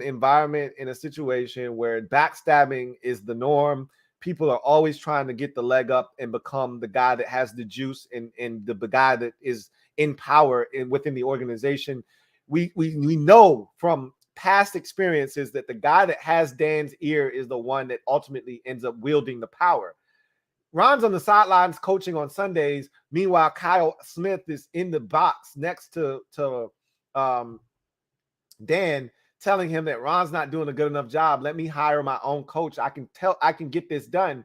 environment, in a situation where backstabbing is the norm. People are always trying to get the leg up and become the guy that has the juice and the guy that is in power within the organization. We know from past experiences that the guy that has Dan's ear is the one that ultimately ends up wielding the power. Ron's on the sidelines coaching on Sundays. Meanwhile, Kyle Smith is in the box next to Dan, telling him that Ron's not doing a good enough job. Let me hire my own coach. I can get this done.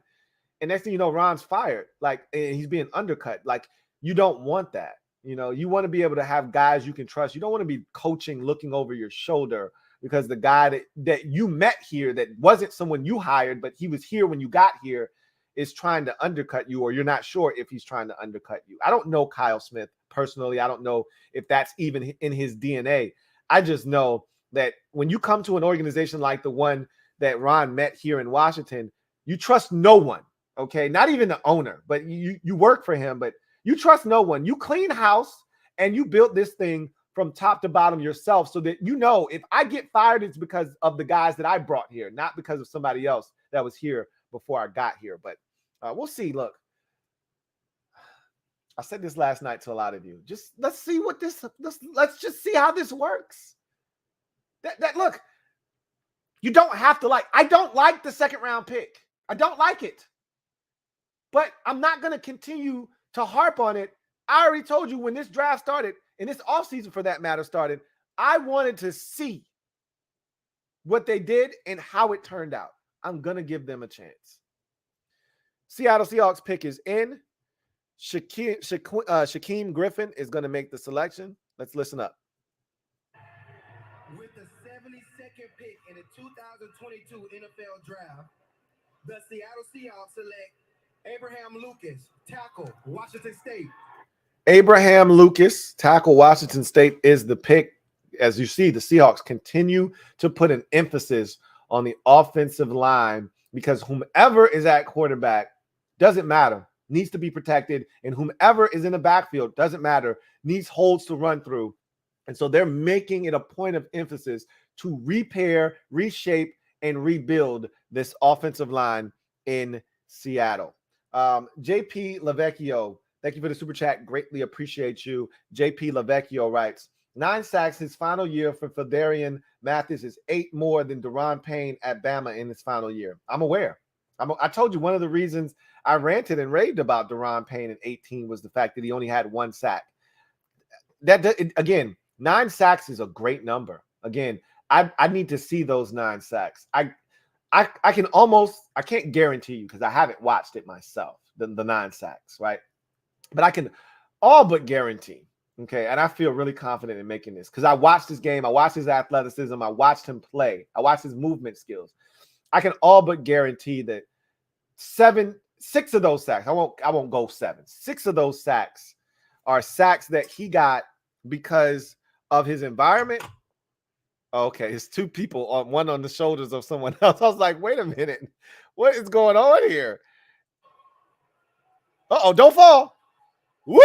And next thing you know, Ron's fired. Like, and he's being undercut. Like, you don't want that. You want to be able to have guys you can trust. You don't want to be coaching, looking over your shoulder, because the guy that you met here, that wasn't someone you hired, but he was here when you got here, is trying to undercut you, or you're not sure if he's trying to undercut you. I don't know Kyle Smith personally. I don't know if that's even in his DNA. I just know that when you come to an organization like the one that Ron met here in Washington, you trust no one, okay? Not even the owner, but you work for him, but you trust no one. You clean house, and you built this thing from top to bottom yourself, so that if I get fired, it's because of the guys that I brought here, not because of somebody else that was here before I got here. But we'll see. Look, I said this last night to a lot of you. Just let's see let's just see how this works. That look, you don't have to like. I don't like the second round pick. I don't like it. But I'm not going to continue to harp on it. I already told you when this draft started, and this offseason for that matter started, I wanted to see what they did and how it turned out. I'm going to give them a chance. Seattle Seahawks pick is in. Shaquem Griffin is going to make the selection. Let's listen up. With the 72nd pick in the 2022 NFL Draft, the Seattle Seahawks select Abraham Lucas, tackle, Washington State. Abraham Lucas, tackle, Washington State, is the pick. As you see, the Seahawks continue to put an emphasis on the offensive line, because whomever is at quarterback, doesn't matter, needs to be protected, and whomever is in the backfield, doesn't matter, needs holes to run through. And so they're making it a point of emphasis to repair, reshape, and rebuild this offensive line in Seattle. JP Lavecchio, thank you for the super chat. Greatly appreciate you. JP Lavecchio writes, 9 sacks his final year for Fedarian Mathis is 8 more than Daron Payne at Bama in his final year. I'm aware. I told you one of the reasons I ranted and raved about Daron Payne in 18 was the fact that he only had 1 sack. Again, 9 sacks is a great number. Again, I need to see those 9 sacks. I can't guarantee you, because I haven't watched it myself, the 9 sacks, right? But I can all but guarantee, okay, and I feel really confident in making this, because I watched this game, I watched his athleticism, I watched him play, I watched his movement skills. I can all but guarantee that 6 of those sacks, I won't go 7. 6 of those sacks are sacks that he got because of his environment. Okay, it's 2 people, one on the shoulders of someone else. I was like, wait a minute, what is going on here? Uh-oh, don't fall. Whoop!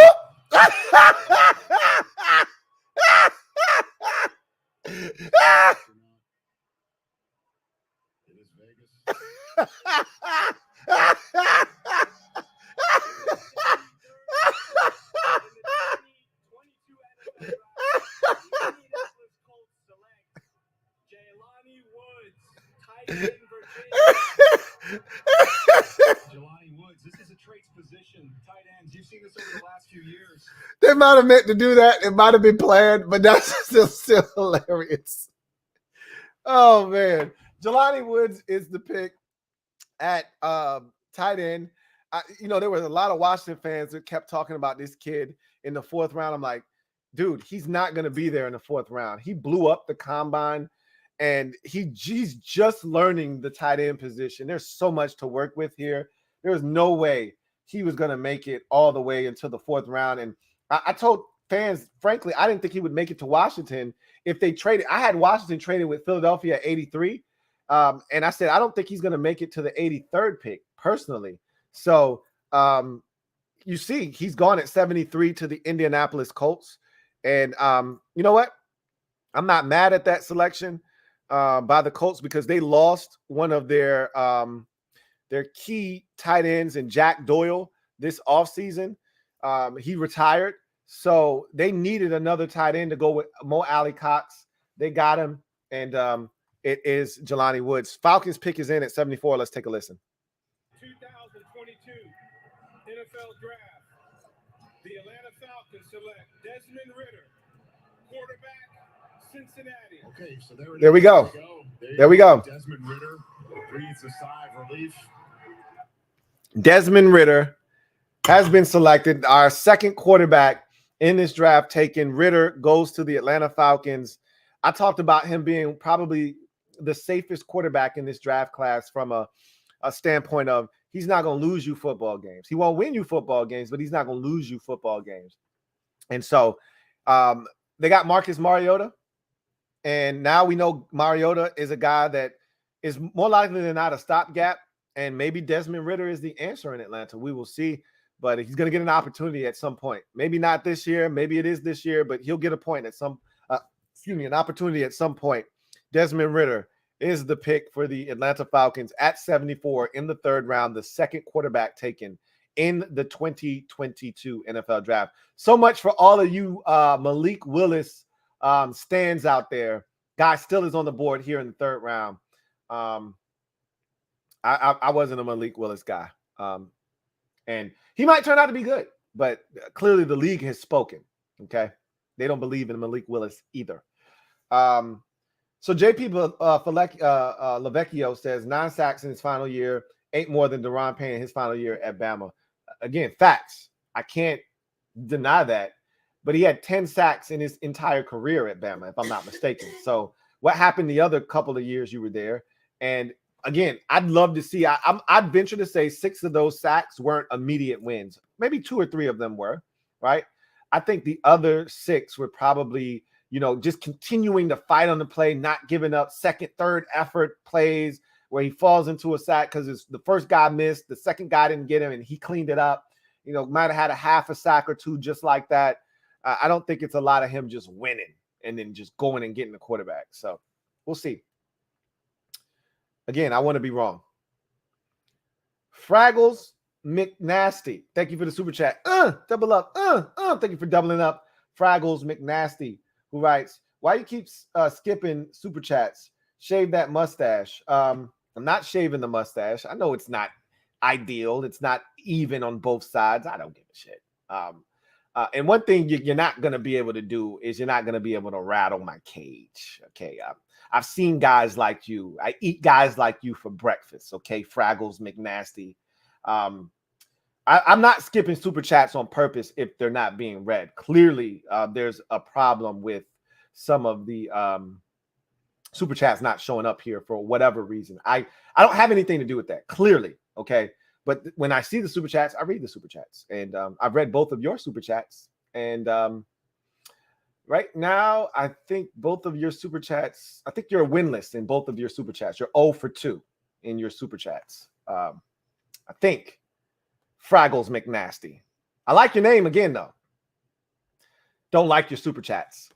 It is Vegas. Jelani Woods, this is a traits position. Tight ends, you've seen this over the last few years. They might have meant to do that. It might have been planned, but that's still hilarious. Oh, man. Jelani Woods is the pick. at tight end. There was a lot of Washington fans that kept talking about this kid in the 4th round. I'm like, dude, he's not going to be there in the 4th round. He blew up the combine, and he's just learning the tight end position. There's so much to work with here. There was no way he was going to make it all the way until the 4th round. And I told fans, frankly, I didn't think he would make it to Washington if they traded. I had Washington traded with Philadelphia at 83. And I said, I don't think he's going to make it to the 83rd pick personally. So you see, he's gone at 73 to the Indianapolis Colts. And you know what? I'm not mad at that selection by the Colts because they lost one of their key tight ends in Jack Doyle this offseason. He retired. So they needed another tight end to go with Mo Alley Cox. They got him. And it is Jelani Woods. Falcons pick is in at 74. Let's take a listen. 2022 NFL Draft. The Atlanta Falcons select Desmond Ridder, quarterback, Cincinnati. Okay, so there we go. There we go. Desmond Ridder breathes a sigh of relief. Desmond Ridder has been selected. Our second quarterback in this draft taken. Ridder goes to the Atlanta Falcons. I talked about him being probably the safest quarterback in this draft class from a standpoint of he's not going to lose you football games. He won't win you football games, but he's not going to lose you football games. And so they got Marcus Mariota. And now we know Mariota is a guy that is more likely than not a stopgap. And maybe Desmond Ridder is the answer in Atlanta. We will see. But he's going to get an opportunity at some point. Maybe not this year. Maybe it is this year. But he'll get a point at an opportunity at some point. Desmond Ridder is the pick for the Atlanta Falcons at 74 in the 3rd round, the second quarterback taken in the 2022 NFL Draft. So much for all of you Malik Willis stands out there. Guy still is on the board here in the 3rd round. I wasn't a Malik Willis guy. And he might turn out to be good, but clearly the league has spoken, okay? They don't believe in Malik Willis either. So JP Lavecchio says 9 sacks in his final year, 8 more than Daron Payne in his final year at Bama. Again, facts. I can't deny that. But he had 10 sacks in his entire career at Bama, if I'm not mistaken. So what happened the other couple of years you were there? And again, I'd love to see. I'd venture to say 6 of those sacks weren't immediate wins. Maybe 2 or 3 of them were, right? I think the other 6 were probably, just continuing to fight on the play, not giving up second, third effort plays where he falls into a sack because the first guy missed, the second guy didn't get him, and he cleaned it up. Might have had a half a sack or 2 just like that. I don't think it's a lot of him just winning and then just going and getting the quarterback. So we'll see. Again, I want to be wrong. Fraggles McNasty. Thank you for the super chat. Double up. Thank you for doubling up. Fraggles McNasty, who writes, why you keep skipping super chats? Shave that mustache. I'm not shaving the mustache. I know it's not ideal. It's not even on both sides. I don't give a shit. And one thing you're not going to be able to do is you're not going to be able to rattle my cage. Okay. I've seen guys like you. I eat guys like you for breakfast. Okay. Fraggles McNasty. I'm not skipping super chats on purpose if they're not being read. Clearly, there's a problem with some of the super chats not showing up here for whatever reason. I don't have anything to do with that. Clearly. Okay. But when I see the super chats, I read the super chats, and I've read both of your super chats. And right now, I think both of your super chats, I think you're winless in both of your super chats. You're 0 for 2 in your super chats. I think Fraggles McNasty. I like your name again, though. Don't like your super chats.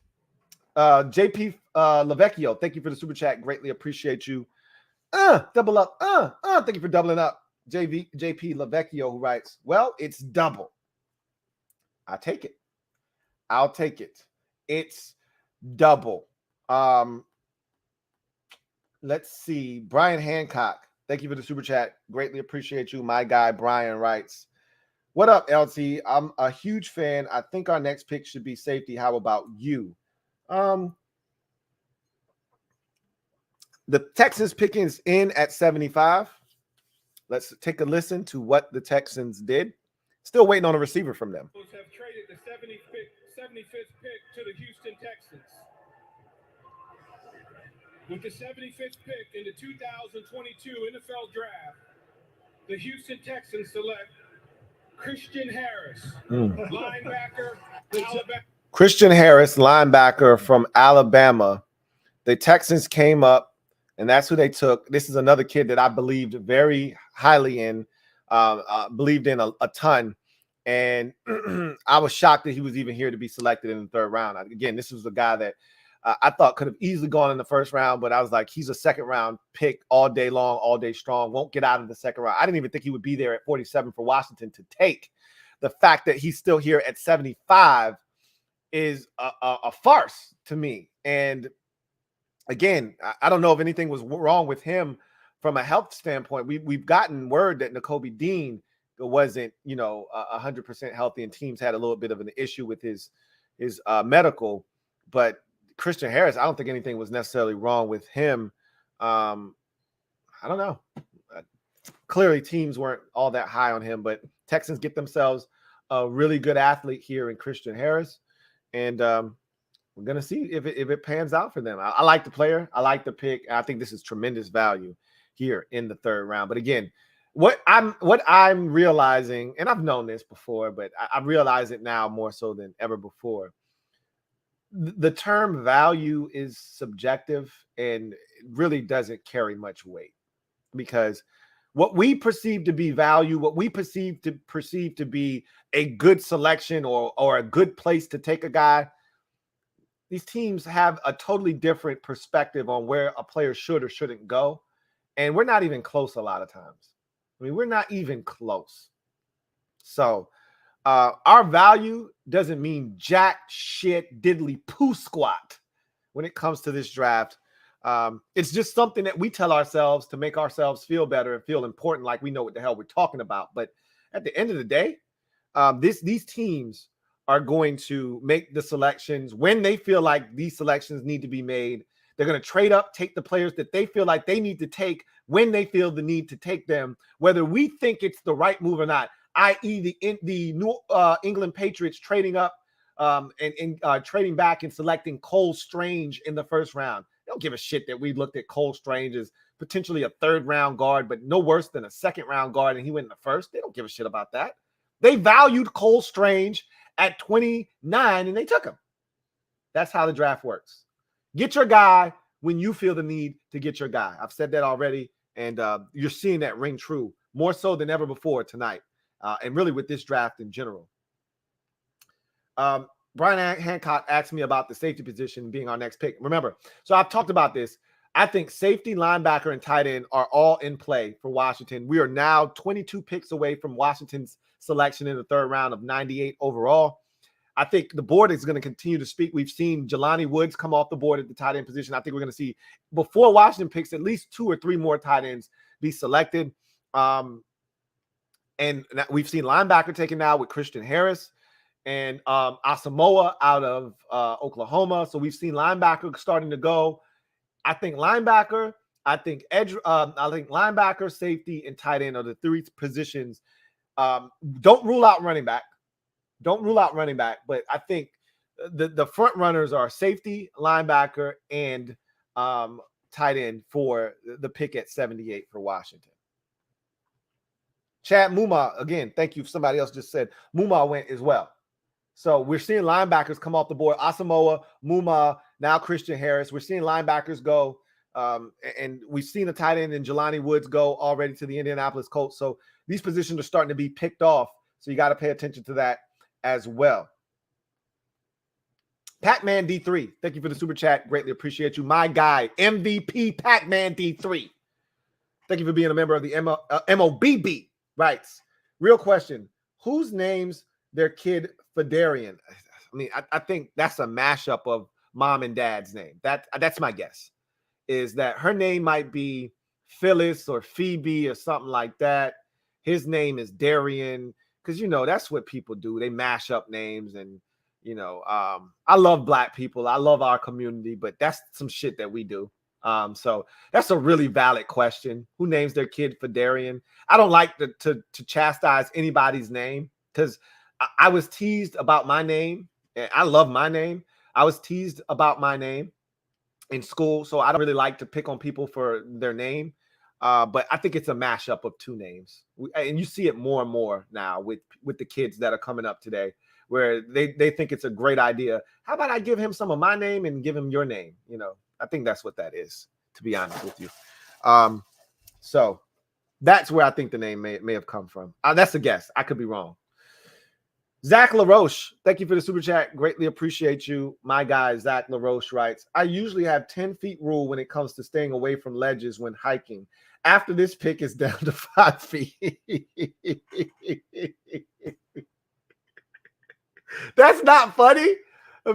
JP Lavecchio, thank you for the super chat. Greatly appreciate you. Double up. Thank you for doubling up. JP Lavecchio, who writes, well, it's double. I'll take it. It's double. Let's see. Brian Hancock, thank you for the super chat. Greatly appreciate you. My guy, Brian, writes, what up, LT? I'm a huge fan. I think our next pick should be safety. How about you? The Texans pickings in at 75. Let's take a listen to what the Texans did. Still waiting on a receiver from them. Have traded the 75th pick to the Houston Texans. With the 75th pick in the 2022 NFL Draft, the Houston Texans select Christian Harris, linebacker, Alabama. Christian Harris, linebacker from Alabama. The Texans came up, and that's who they took. This is another kid that I believed very highly in, believed in a ton. And I was shocked that he was even here to be selected in the third round. Again, this was a guy that I thought could have easily gone in the first round, but I was like, he's a second round pick all day long, all day strong, won't get out of the second round. I didn't even think he would be there at 47 for Washington to take. The fact that he's still here at 75 is a farce to me. And again, I don't know if anything was wrong with him from a health standpoint. We've gotten word that Nakobe Dean wasn't, 100% healthy, and teams had a little bit of an issue with his medical. But Christian Harris, I don't think anything was necessarily wrong with him. I don't know. Clearly, teams weren't all that high on him, but Texans get themselves a really good athlete here in Christian Harris, and we're gonna see if it pans out for them. I like the player, I like the pick. I think this is tremendous value here in the third round. But again, what I'm realizing, and I've known this before, but I realize it now more so than ever before. The term value is subjective and really doesn't carry much weight, because what we perceive to be value, what we perceive to be a good selection or a good place to take a guy, these teams have a totally different perspective on where a player should or shouldn't go. And we're not even close a lot of times. I mean, we're not even close. So our value doesn't mean jack shit diddly poo squat when it comes to this draft. It's just something that we tell ourselves to make ourselves feel better and feel important, like we know what the hell we're talking about. But at the end of the day, these teams are going to make the selections when they feel like these selections need to be made. They're going to trade up, take the players that they feel like they need to take when they feel the need to take them, whether we think it's the right move or not, i.e. the New England Patriots trading up and trading back and selecting Cole Strange in the first round. They don't give a shit that we looked at Cole Strange as potentially a third round guard, but no worse than a second round guard, and he went in the first. They don't give a shit about that. They valued Cole Strange at 29, and they took him. That's how the draft works. Get your guy when you feel the need to get your guy. I've said that already, and you're seeing that ring true more so than ever before tonight, and really with this draft in general. Brian Hancock asked me about the safety position being our next pick. Remember, so I've talked about this. I think safety, linebacker, and tight end are all in play for Washington. We are now 22 picks away from Washington's selection in the third round of 98 overall. I think the board is going to continue to speak. We've seen Jelani Woods come off the board at the tight end position. I think we're going to see, before Washington picks, at least 2 or 3 more tight ends be selected. And we've seen linebacker taken now with Christian Harris and Asamoah out of Oklahoma. So we've seen linebacker starting to go. I think linebacker, I think linebacker, safety, and tight end are the 3 positions. Don't rule out running back. Don't rule out running back, but I think the front runners are safety, linebacker, and tight end for the pick at 78 for Washington. Chad Muma, again, thank you. Somebody else just said Muma went as well. So we're seeing linebackers come off the board. Asamoah, Muma, now Christian Harris. We're seeing linebackers go, and we've seen a tight end in Jelani Woods go already to the Indianapolis Colts. So these positions are starting to be picked off. So you got to pay attention to that as well. Pac-Man D3, thank you for the super chat. Greatly appreciate you. My guy, MVP Pac-Man D3. Thank you for being a member of the MOBB. Writes, real question, whose names their kid Fedarian? I mean, I think that's a mashup of mom and dad's name. That's my guess, is that her name might be Phyllis or Phoebe or something like that. His name is Darian, because, that's what people do. They mash up names. And, I love Black people. I love our community, but that's some shit that we do. So that's a really valid question. Who names their kid Fedarian? I don't like to chastise anybody's name because I was teased about my name. And I love my name. I was teased about my name in school, so I don't really like to pick on people for their name. But I think it's a mashup of two names, and you see it more and more now with the kids that are coming up today, where they think it's a great idea. How about I give him some of my name and give him your name? You know, I think that's what that is, to be honest with you. So that's where I think the name may have come from. That's a guess. I could be wrong. Zach LaRoche, thank you for the super chat. Greatly appreciate you. My guy, Zach LaRoche writes, I usually have 10 feet rule when it comes to staying away from ledges when hiking. After this pick is down to 5 feet. That's not funny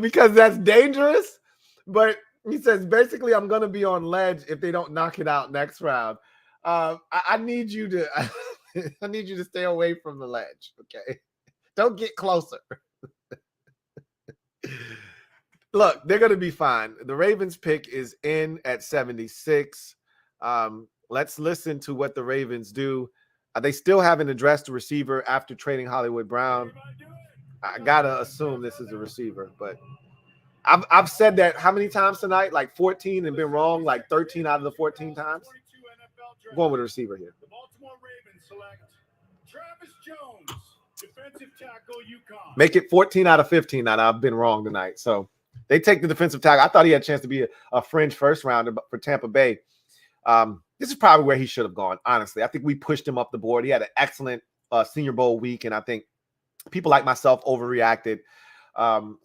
because that's dangerous. But he says, basically, I'm going to be on ledge if they don't knock it out next round. I need you to I need you to stay away from the ledge, okay? Don't get closer. Look, they're going to be fine. The Ravens pick is in at 76. Let's listen to what the Ravens do. They still haven't addressed the receiver after trading Hollywood Brown. I got to assume this is a receiver, but I've said that how many times tonight? Like 14 and been wrong like 13 out of the 14 times. I'm going with a receiver here. The Baltimore Ravens select Travis Jones. Defensive tackle, UConn. Make it 14 out of 15 that I've been wrong tonight. So they take the defensive tackle. I thought he had a chance to be a fringe first rounder for Tampa Bay. This is probably where he should have gone, honestly. I think we pushed him up the board. He had an excellent Senior Bowl week, and I think people like myself overreacted.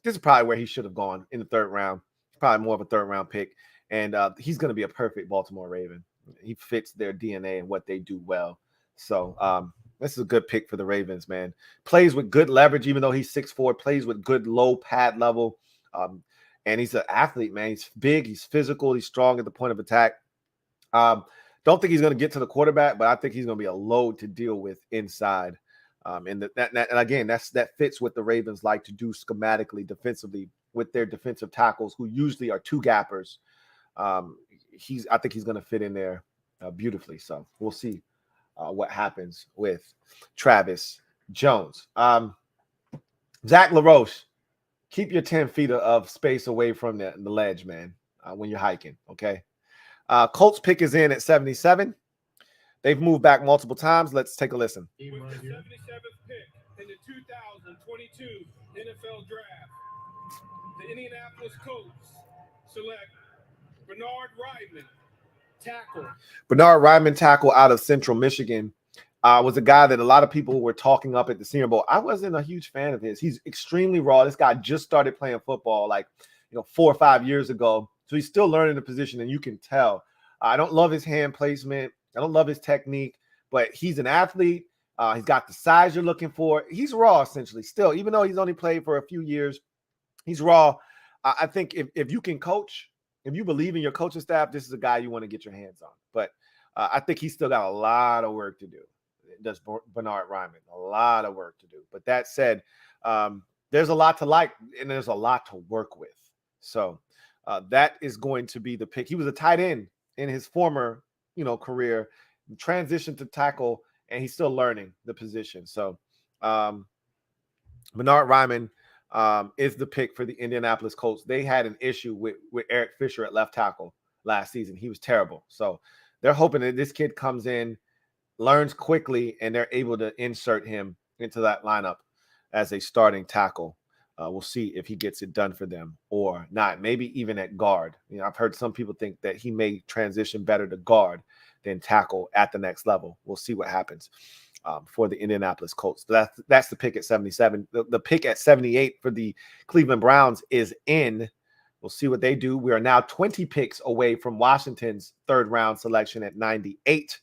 This is probably where he should have gone in the third round. Probably more of a third-round pick, and he's going to be a perfect Baltimore Raven. He fits their DNA and what they do well. So this is a good pick for the Ravens, man. Plays with good leverage, even though he's 6'4", plays with good low pad level. And he's an athlete, man. He's big, he's physical, he's strong at the point of attack. Don't think he's going to get to the quarterback, but I think he's going to be a load to deal with inside. And again, that fits what the Ravens like to do schematically, defensively, with their defensive tackles, who usually are two gappers. I think he's going to fit in there beautifully. So we'll see what happens with Travis Jones. Zach LaRoche, keep your 10 feet of space away from the ledge, man, when you're hiking, okay? Colts pick is in at 77. They've moved back multiple times. Let's take a listen. With the 77th pick in the 2022 NFL Draft, the Indianapolis Colts select Bernard Ryman, tackle. Bernard Ryman, tackle out of Central Michigan, was a guy that a lot of people were talking up at the Senior Bowl. I wasn't a huge fan of his. He's extremely raw. This guy just started playing football 4 or 5 years ago. So he's still learning the position, and you can tell. I don't love his hand placement. I don't love his technique, but he's an athlete. He's got the size you're looking for. He's raw, essentially, still, even though he's only played for a few years. He's raw. I think if you can coach, if you believe in your coaching staff, this is a guy you want to get your hands on. But I think he's still got a lot of work to do. Does Bernard Ryman, a lot of work to do. But that said, there's a lot to like, and there's a lot to work with. So that is going to be the pick. He was a tight end in his former, career, transitioned to tackle, and he's still learning the position. So Bernard Ryman is the pick for the Indianapolis Colts. They had an issue with Eric Fisher at left tackle last season. He was terrible. So they're hoping that this kid comes in, learns quickly, and they're able to insert him into that lineup as a starting tackle. We'll see if he gets it done for them or not. Maybe even at guard. I've heard some people think that he may transition better to guard than tackle at the next level. We'll see what happens for the Indianapolis Colts. That's the pick at 77. The pick at 78 for the Cleveland Browns is in. We'll see what they do. We are now 20 picks away from Washington's third-round selection at 98.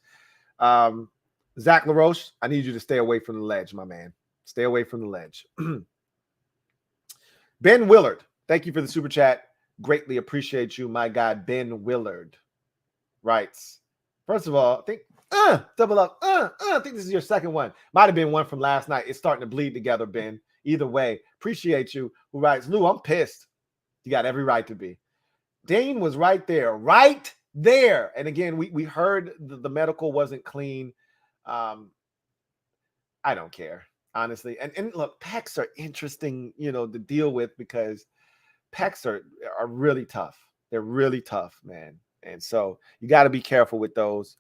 Zach LaRoche, I need you to stay away from the ledge, my man. Stay away from the ledge. Ben Willard, thank you for the super chat. Greatly appreciate you, my guy. Ben Willard writes, first of all, I think double up. I think this is your second one. Might have been one from last night. It's starting to bleed together, Ben. Either way, appreciate you. Who writes, Lou, I'm pissed. You got every right to be. Dane was right there. Right there. And again, we heard the medical wasn't clean. I don't care, honestly. And look, pecs are interesting, to deal with because pecs are really tough. They're really tough, man. And so you got to be careful with those.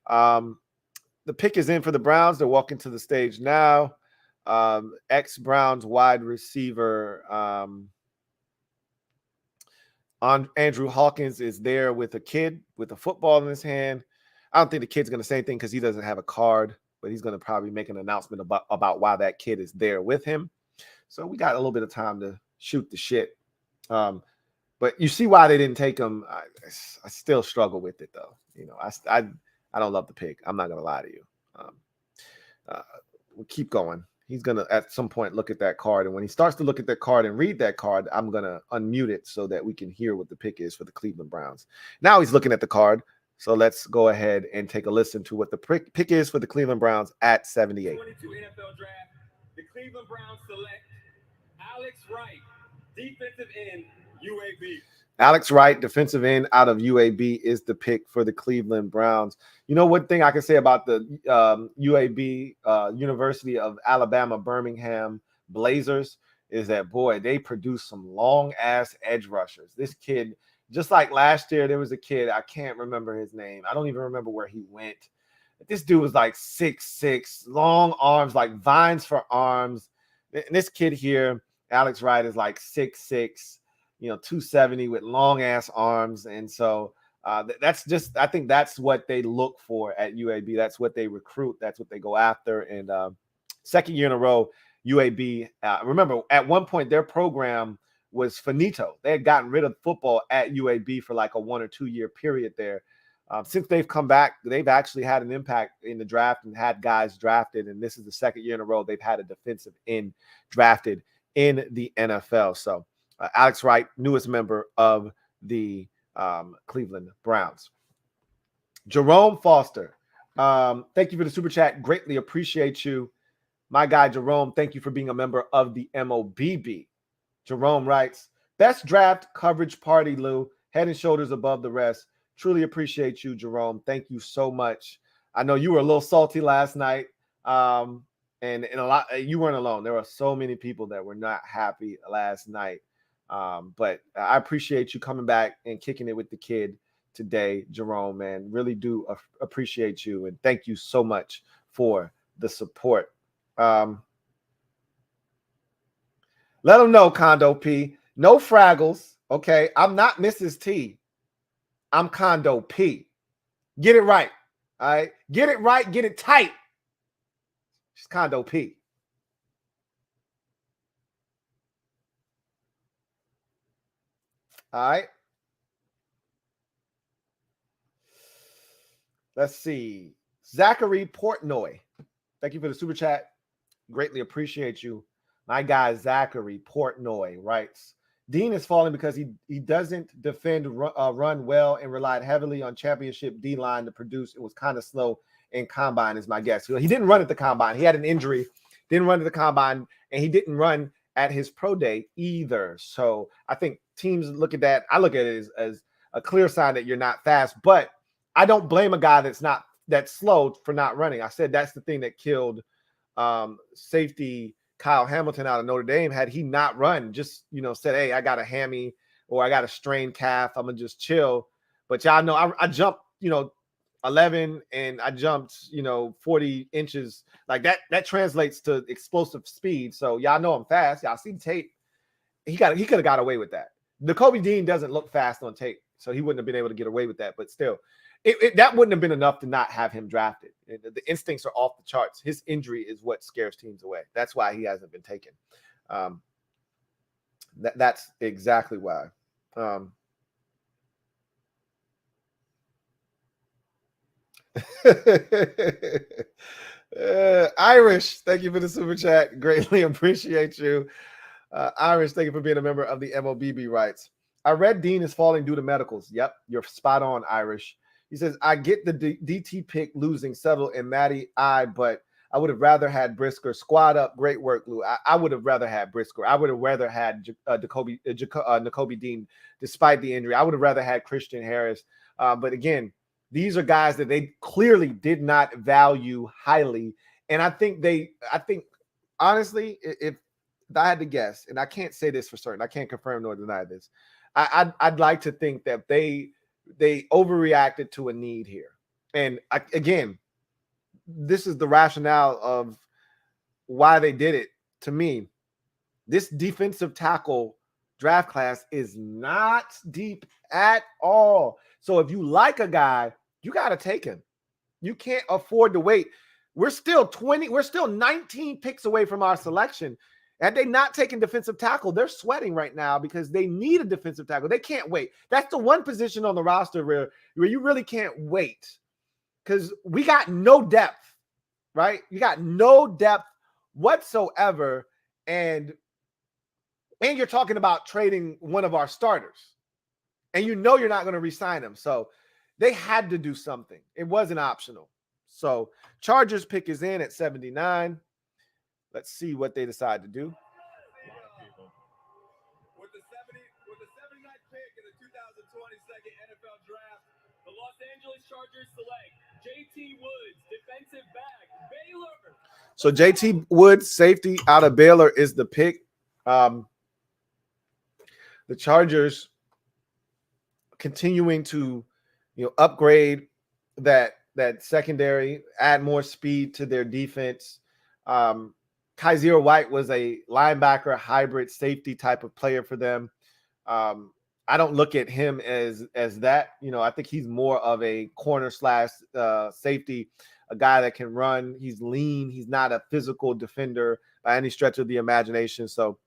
The pick is in for the Browns. They're walking to the stage now. Ex-Browns wide receiver Andrew Hawkins is there with a kid with a football in his hand. I don't think the kid's going to say anything because he doesn't have a card, but he's going to probably make an announcement about why that kid is there with him. So we got a little bit of time to shoot the shit. But you see why they didn't take him. I still struggle with it, though. I don't love the pick. I'm not going to lie to you. We'll keep going. He's going to, at some point, look at that card. And when he starts to look at that card and read that card, I'm going to unmute it so that we can hear what the pick is for the Cleveland Browns. Now he's looking at the card. So let's go ahead and take a listen to what the pick is for the Cleveland Browns at 78. 22 NFL draft. The Cleveland Browns select Alex Wright, defensive end, UAB. Alex Wright, defensive end out of UAB, is the pick for the Cleveland Browns. One thing I can say about the UAB, University of Alabama, Birmingham Blazers, is that, boy, they produce some long-ass edge rushers. This kid, just like last year, there was a kid, I can't remember his name. I don't even remember where he went. This dude was like 6'6", long arms, like vines for arms. And this kid here, Alex Wright, is like 6'6", 270 with long ass arms. And so that's just, I think that's what they look for at UAB. That's what they recruit. That's what they go after. And second year in a row, UAB, remember at one point their program was finito. They had gotten rid of football at UAB for like a 1 or 2 year period there. Since they've come back, they've actually had an impact in the draft and had guys drafted. And this is the second year in a row they've had a defensive end drafted in the NFL. So Alex Wright, newest member of the Cleveland Browns. Jerome Foster, thank you for the super chat. Greatly appreciate you. My guy, Jerome, thank you for being a member of the MOBB. Jerome writes, best draft coverage party, Lou. Head and shoulders above the rest. Truly appreciate you, Jerome. Thank you so much. I know you were a little salty last night. And a lot, you weren't alone. There were so many people that were not happy last night. But I appreciate you coming back and kicking it with the kid today, Jerome, man. Really do appreciate you. And thank you so much for the support. Let them know, Condo P. No Fraggles, okay? I'm not Mrs. T. I'm Condo P. Get it right, all right? Get it right, get it tight. She's Condo P. All right. Let's see. Zachary Portnoy. Thank you for the super chat. Greatly appreciate you. My guy, Zachary Portnoy, writes, Dean is falling because he doesn't defend run well and relied heavily on championship D-line to produce. It was kind of slow in combine is my guess. He didn't run at the combine. He had an injury, didn't run at the combine, and he didn't run at his pro day either. So I think teams look at that. I look at it as a clear sign that you're not fast, but I don't blame a guy that's slow for not running. I said that's the thing that killed safety Kyle Hamilton out of Notre Dame. Had he not run, just, said, hey, I got a hammy or I got a strained calf, I'm going to just chill. But y'all know I jumped, 11 and I jumped, 40 inches. Like that translates to explosive speed. So y'all know I'm fast. Y'all see the tape. He could have got away with that. Nakobe Dean doesn't look fast on tape, so he wouldn't have been able to get away with that. But still, that wouldn't have been enough to not have him drafted. The instincts are off the charts. His injury is what scares teams away. That's why he hasn't been taken. That's exactly why. Irish, thank you for the super chat. Greatly appreciate you. Irish, thank you for being a member of the MOBB writes. I read Dean is falling due to medicals. Yep, you're spot on, Irish. He says, I get the DT pick losing Settle and Matty but I would have rather had Brisker. Squad up. Great work, Lou. I would have rather had Brisker. I would have rather had Nakobe Dean despite the injury. I would have rather had Christian Harris. But again, these are guys that they clearly did not value highly. And I think honestly, if I had to guess, and I can't say this for certain, I can't confirm nor deny this, I'd like to think that they overreacted to a need here. And again, this is the rationale of why they did it. To me, this defensive tackle draft class is not deep at all. So if you like a guy, you got to take him. You can't afford to wait. We're still 19 picks away from our selection. Had they not taken defensive tackle, they're sweating right now because they need a defensive tackle. They can't wait. That's the one position on the roster where you really can't wait because we got no depth, right? You got no depth whatsoever. And you're talking about trading one of our starters. And you know you're not going to re-sign him. So they had to do something. It wasn't optional. So Chargers pick is in at 79. Let's see what they decide to do. With the 79th pick in the 2022 NFL Draft, the Los Angeles Chargers select JT Woods, defensive back, Baylor. So JT Woods, safety out of Baylor, is the pick. The Chargers continuing to, upgrade that secondary, add more speed to their defense. Kaiser White was a linebacker, hybrid safety type of player for them. I don't look at him as that. I think he's more of a corner / safety, a guy that can run. He's lean. He's not a physical defender by any stretch of the imagination. So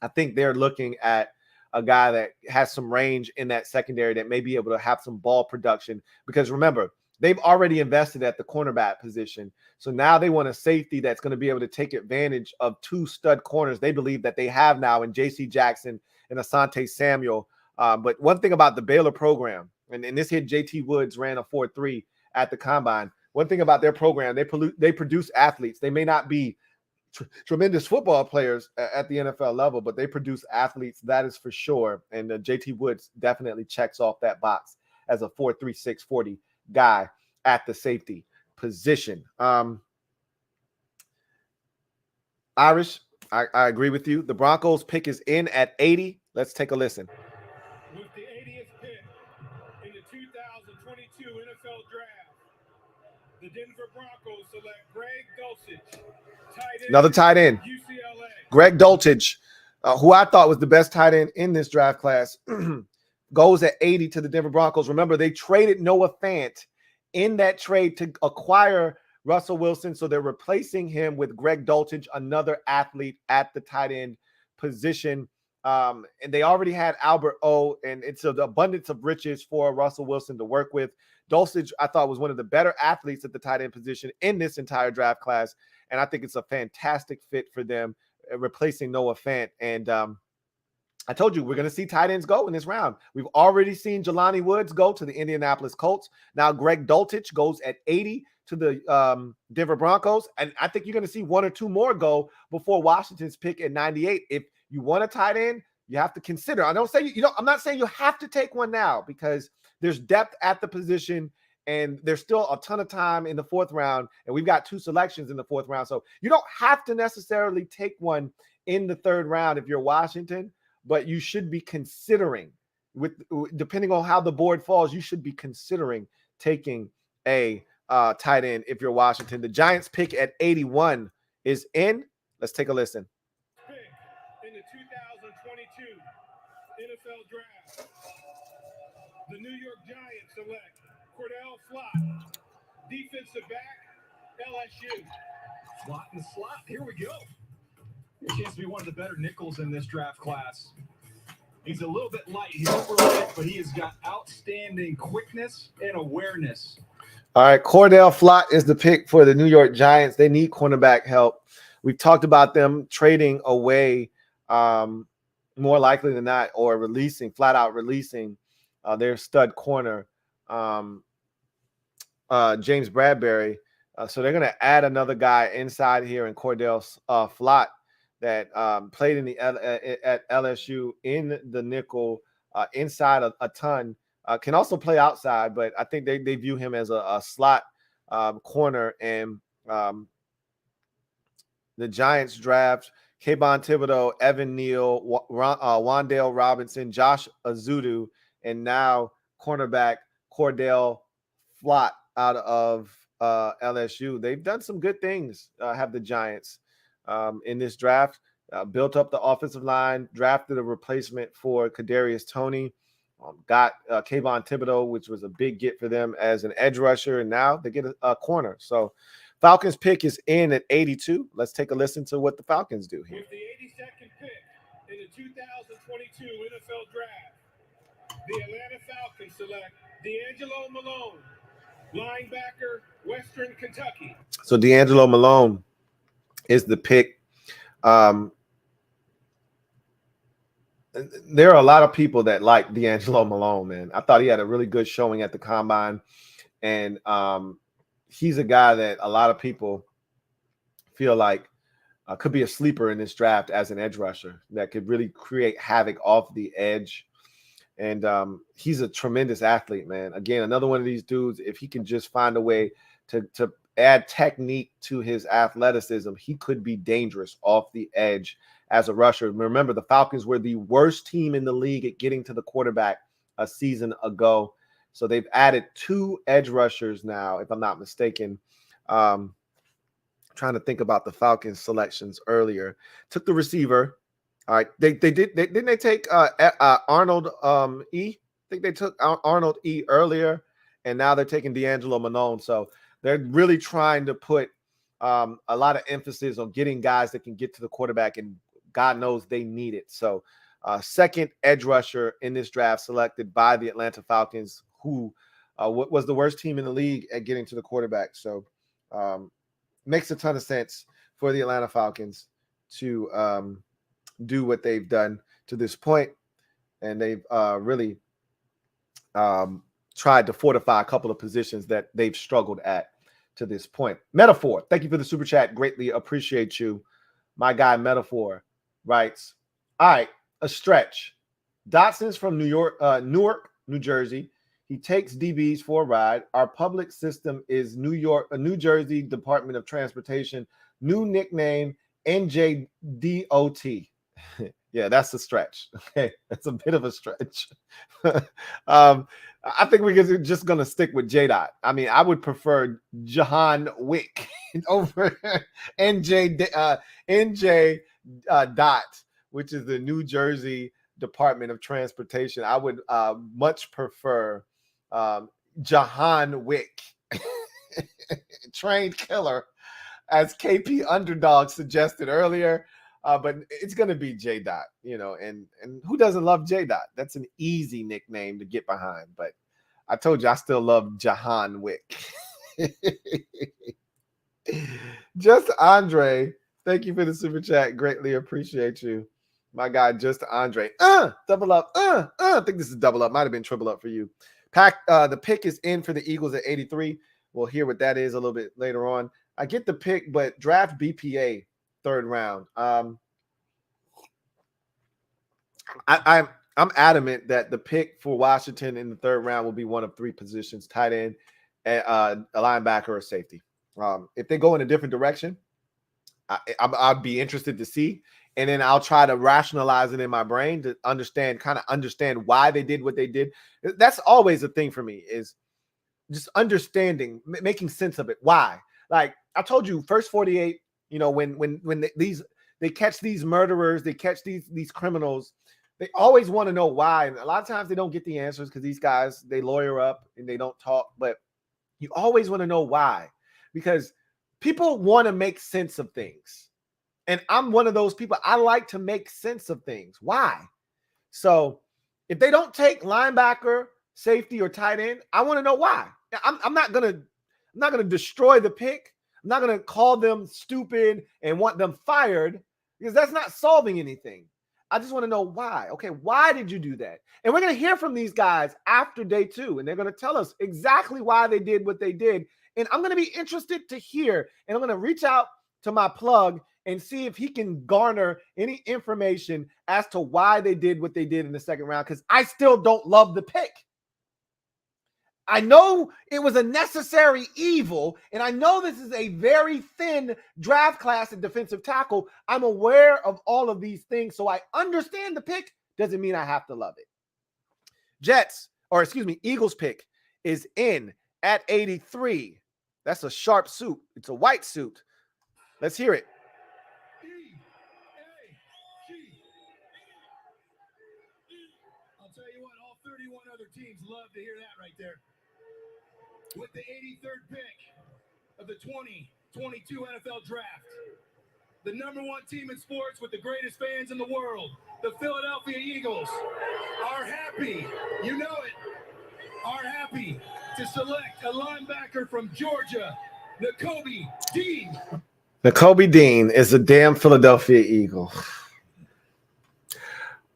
I think they're looking at a guy that has some range in that secondary that may be able to have some ball production. Because remember, they've already invested at the cornerback position. So now they want a safety that's going to be able to take advantage of two stud corners they believe that they have now in J.C. Jackson and Asante Samuel. But one thing about the Baylor program, and this hit JT Woods ran a 4.3 at the combine. One thing about their program, they produce athletes. They may not be tremendous football players at the NFL level, but they produce athletes, that is for sure. And JT Woods definitely checks off that box as a 4.3, 640 guy at the safety position. Irish, I agree with you. The Broncos pick is in at 80. Let's take a listen. With the 80th pick in the 2022 NFL Draft, the Denver Broncos select Greg Dulcich, another tight end, UCLA. Greg Dulcich, who I thought was the best tight end in this draft class, goes at 80 to the Denver Broncos. Remember, they traded Noah Fant in that trade to acquire Russell Wilson, so they're replacing him with Greg Dulcich, another athlete at the tight end position. And they already had Albert O, and it's an abundance of riches for Russell Wilson to work with. Dulcich, I thought, was one of the better athletes at the tight end position in this entire draft class, and I think it's a fantastic fit for them, replacing Noah Fant. And I told you we're going to see tight ends go in this round. We've already seen Jelani Woods go to the Indianapolis Colts. Now Greg Dulcich goes at 80 to the Denver Broncos, and I think you're going to see one or two more go before Washington's pick at 98. If you want a tight end, you have to consider. I don't say I'm not saying you have to take one now because there's depth at the position and there's still a ton of time in the fourth round, and we've got 2 selections in the fourth round. So you don't have to necessarily take one in the third round if you're Washington, but you should be considering, depending on how the board falls, you should be considering taking a tight end if you're Washington. The Giants pick at 81 is in. Let's take a listen. Pick in the 2022 NFL Draft, the New York Giants select Cordell Flott, defensive back, LSU. Slot in the slot. Here we go. A chance to be one of the better nickels in this draft class. He's a little bit light. He's overlight, but he has got outstanding quickness and awareness. All right, Cordell Flott is the pick for the New York Giants. They need cornerback help. We've talked about them trading away more likely than not, or flat out releasing their stud corner, James Bradbury. So they're going to add another guy inside here in Cordell Flott that played at LSU in the nickel inside a ton. can also play outside, but I think they view him as a slot corner. And the Giants draft Kayvon Thibodeau, Evan Neal, Wan'Dale Robinson, Josh Azudu, and now cornerback Cordell Flott out of LSU. They've done some good things, have the Giants in this draft. Built up the offensive line, drafted a replacement for Kadarius Toney, got Kayvon Thibodeau, which was a big get for them as an edge rusher, and now they get a corner. So Falcons pick is in at 82. Let's take a listen to what the Falcons do here. With the 82nd pick in the 2022 NFL Draft, the Atlanta Falcons select D'Angelo Malone, linebacker, Western Kentucky. So D'Angelo Malone is the pick. There are a lot of people that like D'Angelo Malone, man. I thought he had a really good showing at the combine, and he's a guy that a lot of people feel like could be a sleeper in this draft as an edge rusher that could really create havoc off the edge. And he's a tremendous athlete, man. Again, another one of these dudes, if he can just find a way to add technique to his athleticism, he could be dangerous off the edge as a rusher. Remember, the Falcons were the worst team in the league at getting to the quarterback a season ago. So they've added 2 edge rushers now, if I'm not mistaken. Trying to think about the Falcons selections earlier. Took the receiver. All right. Didn't they take Arnold E? I think they took Arnold E earlier, and now they're taking D'Angelo Malone. So they're really trying to put a lot of emphasis on getting guys that can get to the quarterback, and God knows they need it. So second edge rusher in this draft selected by the Atlanta Falcons, who was the worst team in the league at getting to the quarterback. So makes a ton of sense for the Atlanta Falcons to do what they've done to this point. And they've really tried to fortify a couple of positions that they've struggled at to this point. Metaphor, thank you for the super chat. Greatly appreciate you. My guy Metaphor writes, all right, a stretch. Dotson's from Newark, New Jersey. He takes DBs for a ride. Our public system is New Jersey Department of Transportation. New nickname, NJDOT. Yeah, that's a stretch. Okay, that's a bit of a stretch. I think we're just going to stick with JDOT. I mean, I would prefer Jahan Wick over NJ Dot, which is the New Jersey Department of Transportation. I would much prefer Jahan Wick, trained killer, as KP Underdog suggested earlier. But it's going to be J Dot, and who doesn't love J Dot? That's an easy nickname to get behind. But I told you I still love Jahan Wick. Just Andre, thank you for the super chat. Greatly appreciate you. My guy, Just Andre. Double up. I think this is double up. Might have been triple up for you. The pick is in for the Eagles at 83. We'll hear what that is a little bit later on. I get the pick, but draft BPA. 3rd round. I'm adamant that the pick for Washington in the 3rd round will be one of 3 positions: tight end, a linebacker, or safety. If they go in a different direction, I'd be interested to see, and then I'll try to rationalize it in my brain to understand why they did what they did. That's always a thing for me, is just understanding, making sense of it. Why? Like I told you, first 48. When they catch these murderers, they catch these criminals, they always want to know why. And a lot of times they don't get the answers because these guys, they lawyer up and they don't talk. But you always want to know why, because people want to make sense of things. And I'm one of those people. I like to make sense of things. Why? So if they don't take linebacker, safety, or tight end, I want to know why. I'm not gonna destroy the pick. I'm not going to call them stupid and want them fired, because that's not solving anything. I just want to know why. Okay, why did you do that? And we're going to hear from these guys after day 2, and they're going to tell us exactly why they did what they did. And I'm going to be interested to hear, and I'm going to reach out to my plug and see if he can garner any information as to why they did what they did in the 2nd round, because I still don't love the pick. I know it was a necessary evil, and I know this is a very thin draft class at defensive tackle. I'm aware of all of these things, so I understand the pick. Doesn't mean I have to love it. Eagles pick is in at 83. That's a sharp suit. It's a white suit. Let's hear it. I'll tell you what, all 31 other teams love to hear that right there. With the 83rd pick of the 2022 NFL Draft, the #1 team in sports with the greatest fans in the world, the Philadelphia Eagles, are happy, you know it, are happy to select a linebacker from Georgia, Nakobe Dean. Nakobe Dean is a damn Philadelphia Eagle.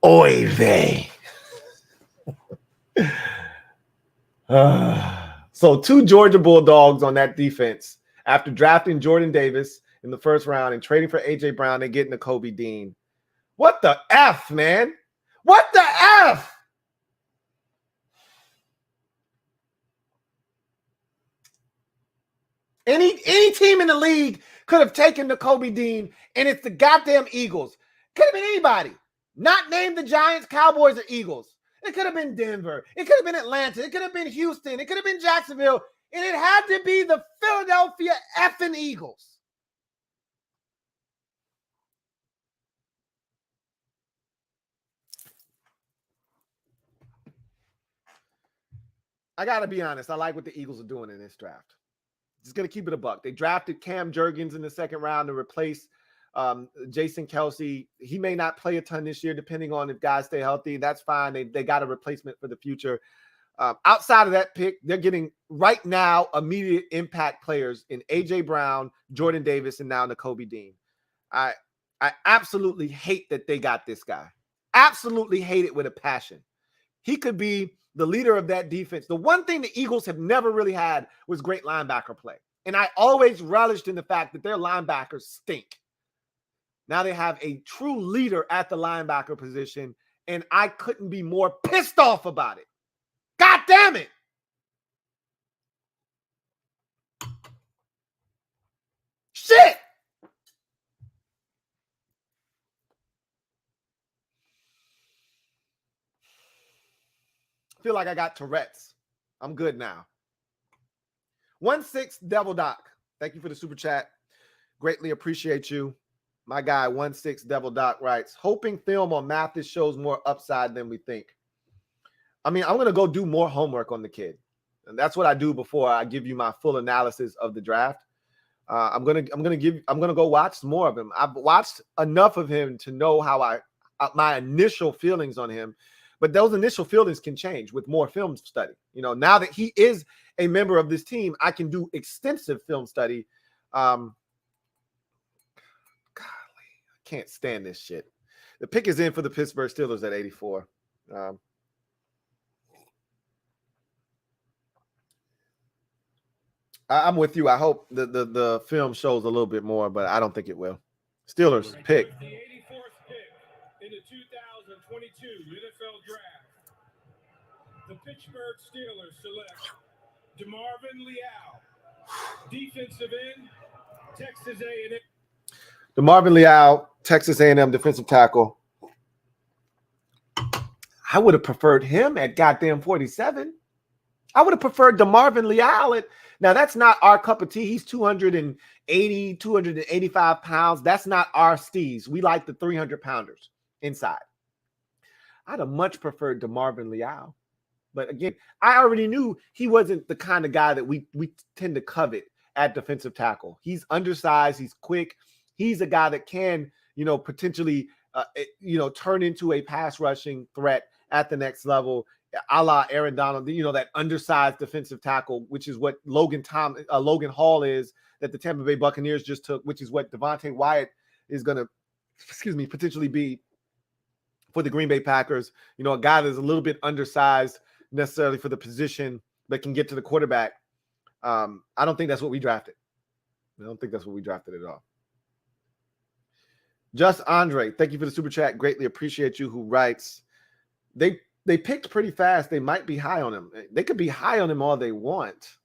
Oy vey. So 2 Georgia Bulldogs on that defense. After drafting Jordan Davis in the first round and trading for A.J. Brown, they get Nakobe Dean. What the F, man? What the F? Any team in the league could have taken Nakobe Dean, and it's the goddamn Eagles. Could have been anybody. Not named the Giants, Cowboys, or Eagles. It could have been Denver. It could have been Atlanta. It could have been Houston. It could have been Jacksonville. And it had to be the Philadelphia effing Eagles. I got to be honest. I like what the Eagles are doing in this draft. Just going to keep it a buck. They drafted Cam Jergens in the second round to replace Jason Kelsey. He may not play a ton this year, depending on if guys stay healthy. That's fine. They got a replacement for the future. Outside of that pick, they're getting right now immediate impact players in A.J. Brown, Jordan Davis, and now Nakobe Dean. I absolutely hate that they got this guy. Absolutely hate it with a passion. He could be the leader of that defense. The one thing the Eagles have never really had was great linebacker play. And I always relished in the fact that their linebackers stink. Now they have a true leader at the linebacker position, and I couldn't be more pissed off about it. God damn it. Shit. I feel like I got Tourette's. I'm good now. 1-6 Devil Doc. Thank you for the super chat. Greatly appreciate you. My guy, 1-6 Devil Doc writes, hoping film on Mathis shows more upside than we think. I mean, I'm going to go do more homework on the kid. And that's what I do before I give you my full analysis of the draft. I'm going to go watch more of him. I've watched enough of him to know how my initial feelings on him. But those initial feelings can change with more film study. You know, now that he is a member of this team, I can do extensive film study. Golly, I can't stand this shit. The pick is in for the Pittsburgh Steelers at 84. I'm with you. I hope the film shows a little bit more, but I don't think it will. Steelers pick. The 84th pick in the 2022 NFL Draft. The Pittsburgh Steelers select DeMarvin Leal, defensive end, Texas A&M. DeMarvin Leal, Texas A&M defensive tackle. I would have preferred him at goddamn 47. I would have preferred DeMarvin Leal at. Now, that's not our cup of tea. He's 280, 285 pounds. That's not our steez. We like the 300-pounders inside. I'd have much preferred DeMarvin Leal. But again, I already knew he wasn't the kind of guy that we tend to covet at defensive tackle. He's undersized. He's quick. He's a guy that can, potentially, turn into a pass rushing threat at the next level, a la Aaron Donald, that undersized defensive tackle, which is what Logan Hall is, that the Tampa Bay Buccaneers just took, which is what Devontae Wyatt is going to, potentially be for the Green Bay Packers. A guy that's a little bit undersized necessarily for the position, but can get to the quarterback. I don't think that's what we drafted. I don't think that's what we drafted at all. Just Andre, thank you for the super chat. Greatly appreciate you. Who writes, they they picked pretty fast. They might be high on him. They could be high on him all they want.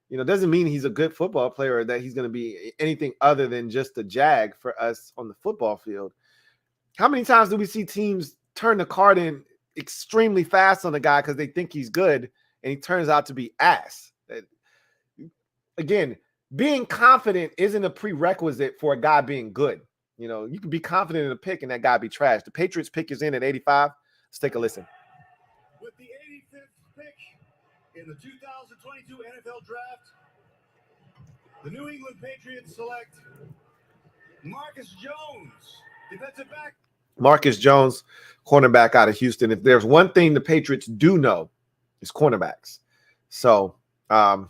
You know, doesn't mean he's a good football player or that he's going to be anything other than just a jag for us on the football field. How many times do we see teams turn the card in extremely fast on a guy because they think he's good and he turns out to be ass? Again, being confident isn't a prerequisite for a guy being good. You know, you can be confident in a pick and that guy be trash. The Patriots pick is in at 85. Let's take a listen. With the 85th pick in the 2022 NFL Draft, the New England Patriots select Marcus Jones, defensive back. Marcus Jones, cornerback out of Houston. If there's one thing the Patriots do know, it's cornerbacks. So I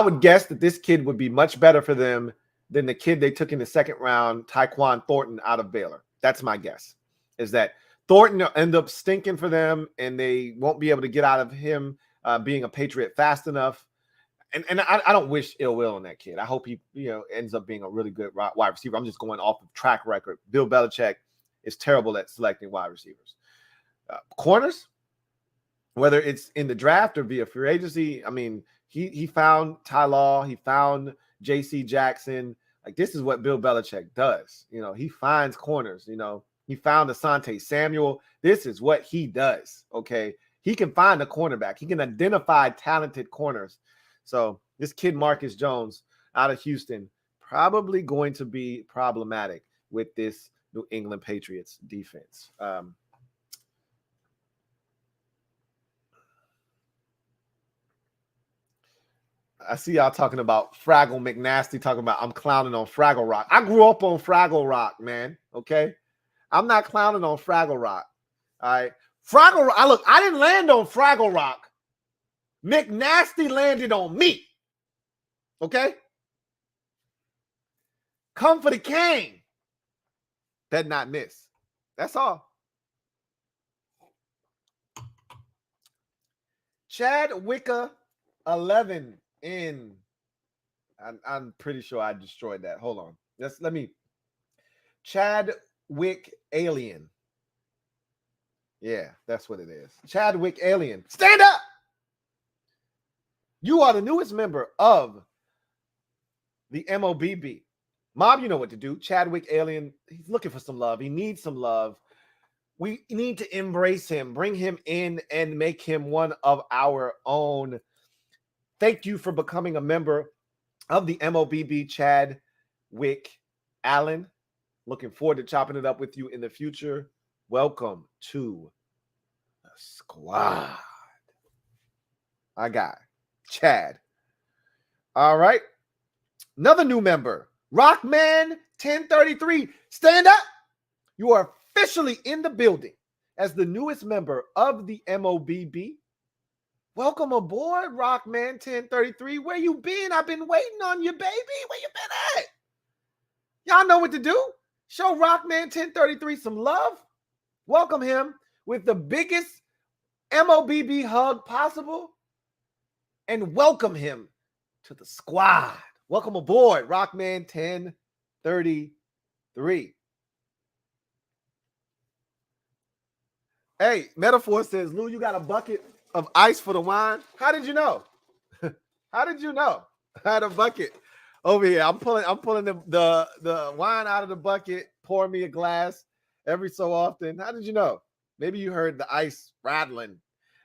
would guess that this kid would be much better for them than the kid they took in the second round, Tyquan Thornton out of Baylor. That's my guess, is that Thornton will end up stinking for them and they won't be able to get out of him being a Patriot fast enough. And I don't wish ill will on that kid. I hope he, ends up being a really good wide receiver. I'm just going off of track record. Bill Belichick is terrible at selecting wide receivers. Corners, whether it's in the draft or via free agency, I mean, he found Ty Law, he found J.C. Jackson. Like, this is what Bill Belichick does. He finds corners. He found Asante Samuel. This is what he does, okay? He can find a cornerback. He can identify talented corners. So this kid, Marcus Jones, out of Houston, probably going to be problematic with this New England Patriots defense. I see y'all talking about Fraggle McNasty, talking about I'm clowning on Fraggle Rock. I grew up on Fraggle Rock, man, okay? I'm not clowning on Fraggle Rock, all right? Fraggle Rock, look, I didn't land on Fraggle Rock. McNasty landed on me. Okay? Come for the cane. Bet not miss. That's all. Chad Wicca 11 in. I'm pretty sure I destroyed that. Hold on. Let me. Chad Wick Alien. Yeah, that's what it is. Chadwick Alien. Stand up. You are the newest member of the MOBB. Mob, you know what to do. Chadwick Alien, he's looking for some love. He needs some love. We need to embrace him, bring him in, and make him one of our own. Thank you for becoming a member of the MOBB, Chadwick Allen. Looking forward to chopping it up with you in the future. Welcome to the squad. I got Chad. All right. Another new member, Rockman 1033. Stand up. You are officially in the building as the newest member of the MOBB. Welcome aboard, Rockman 1033. Where you been? I've been waiting on you, baby. Where you been at? Y'all know what to do. Show Rockman 1033 some love. Welcome him with the biggest MOBB hug possible. And welcome him to the squad. Welcome aboard, Rockman 1033. Hey, Metaphor says, Lou, you got a bucket of ice for the wine? How did you know? How did you know? I had a bucket over here. I'm pulling the wine out of the bucket, pour me a glass every so often. How did you know? Maybe you heard the ice rattling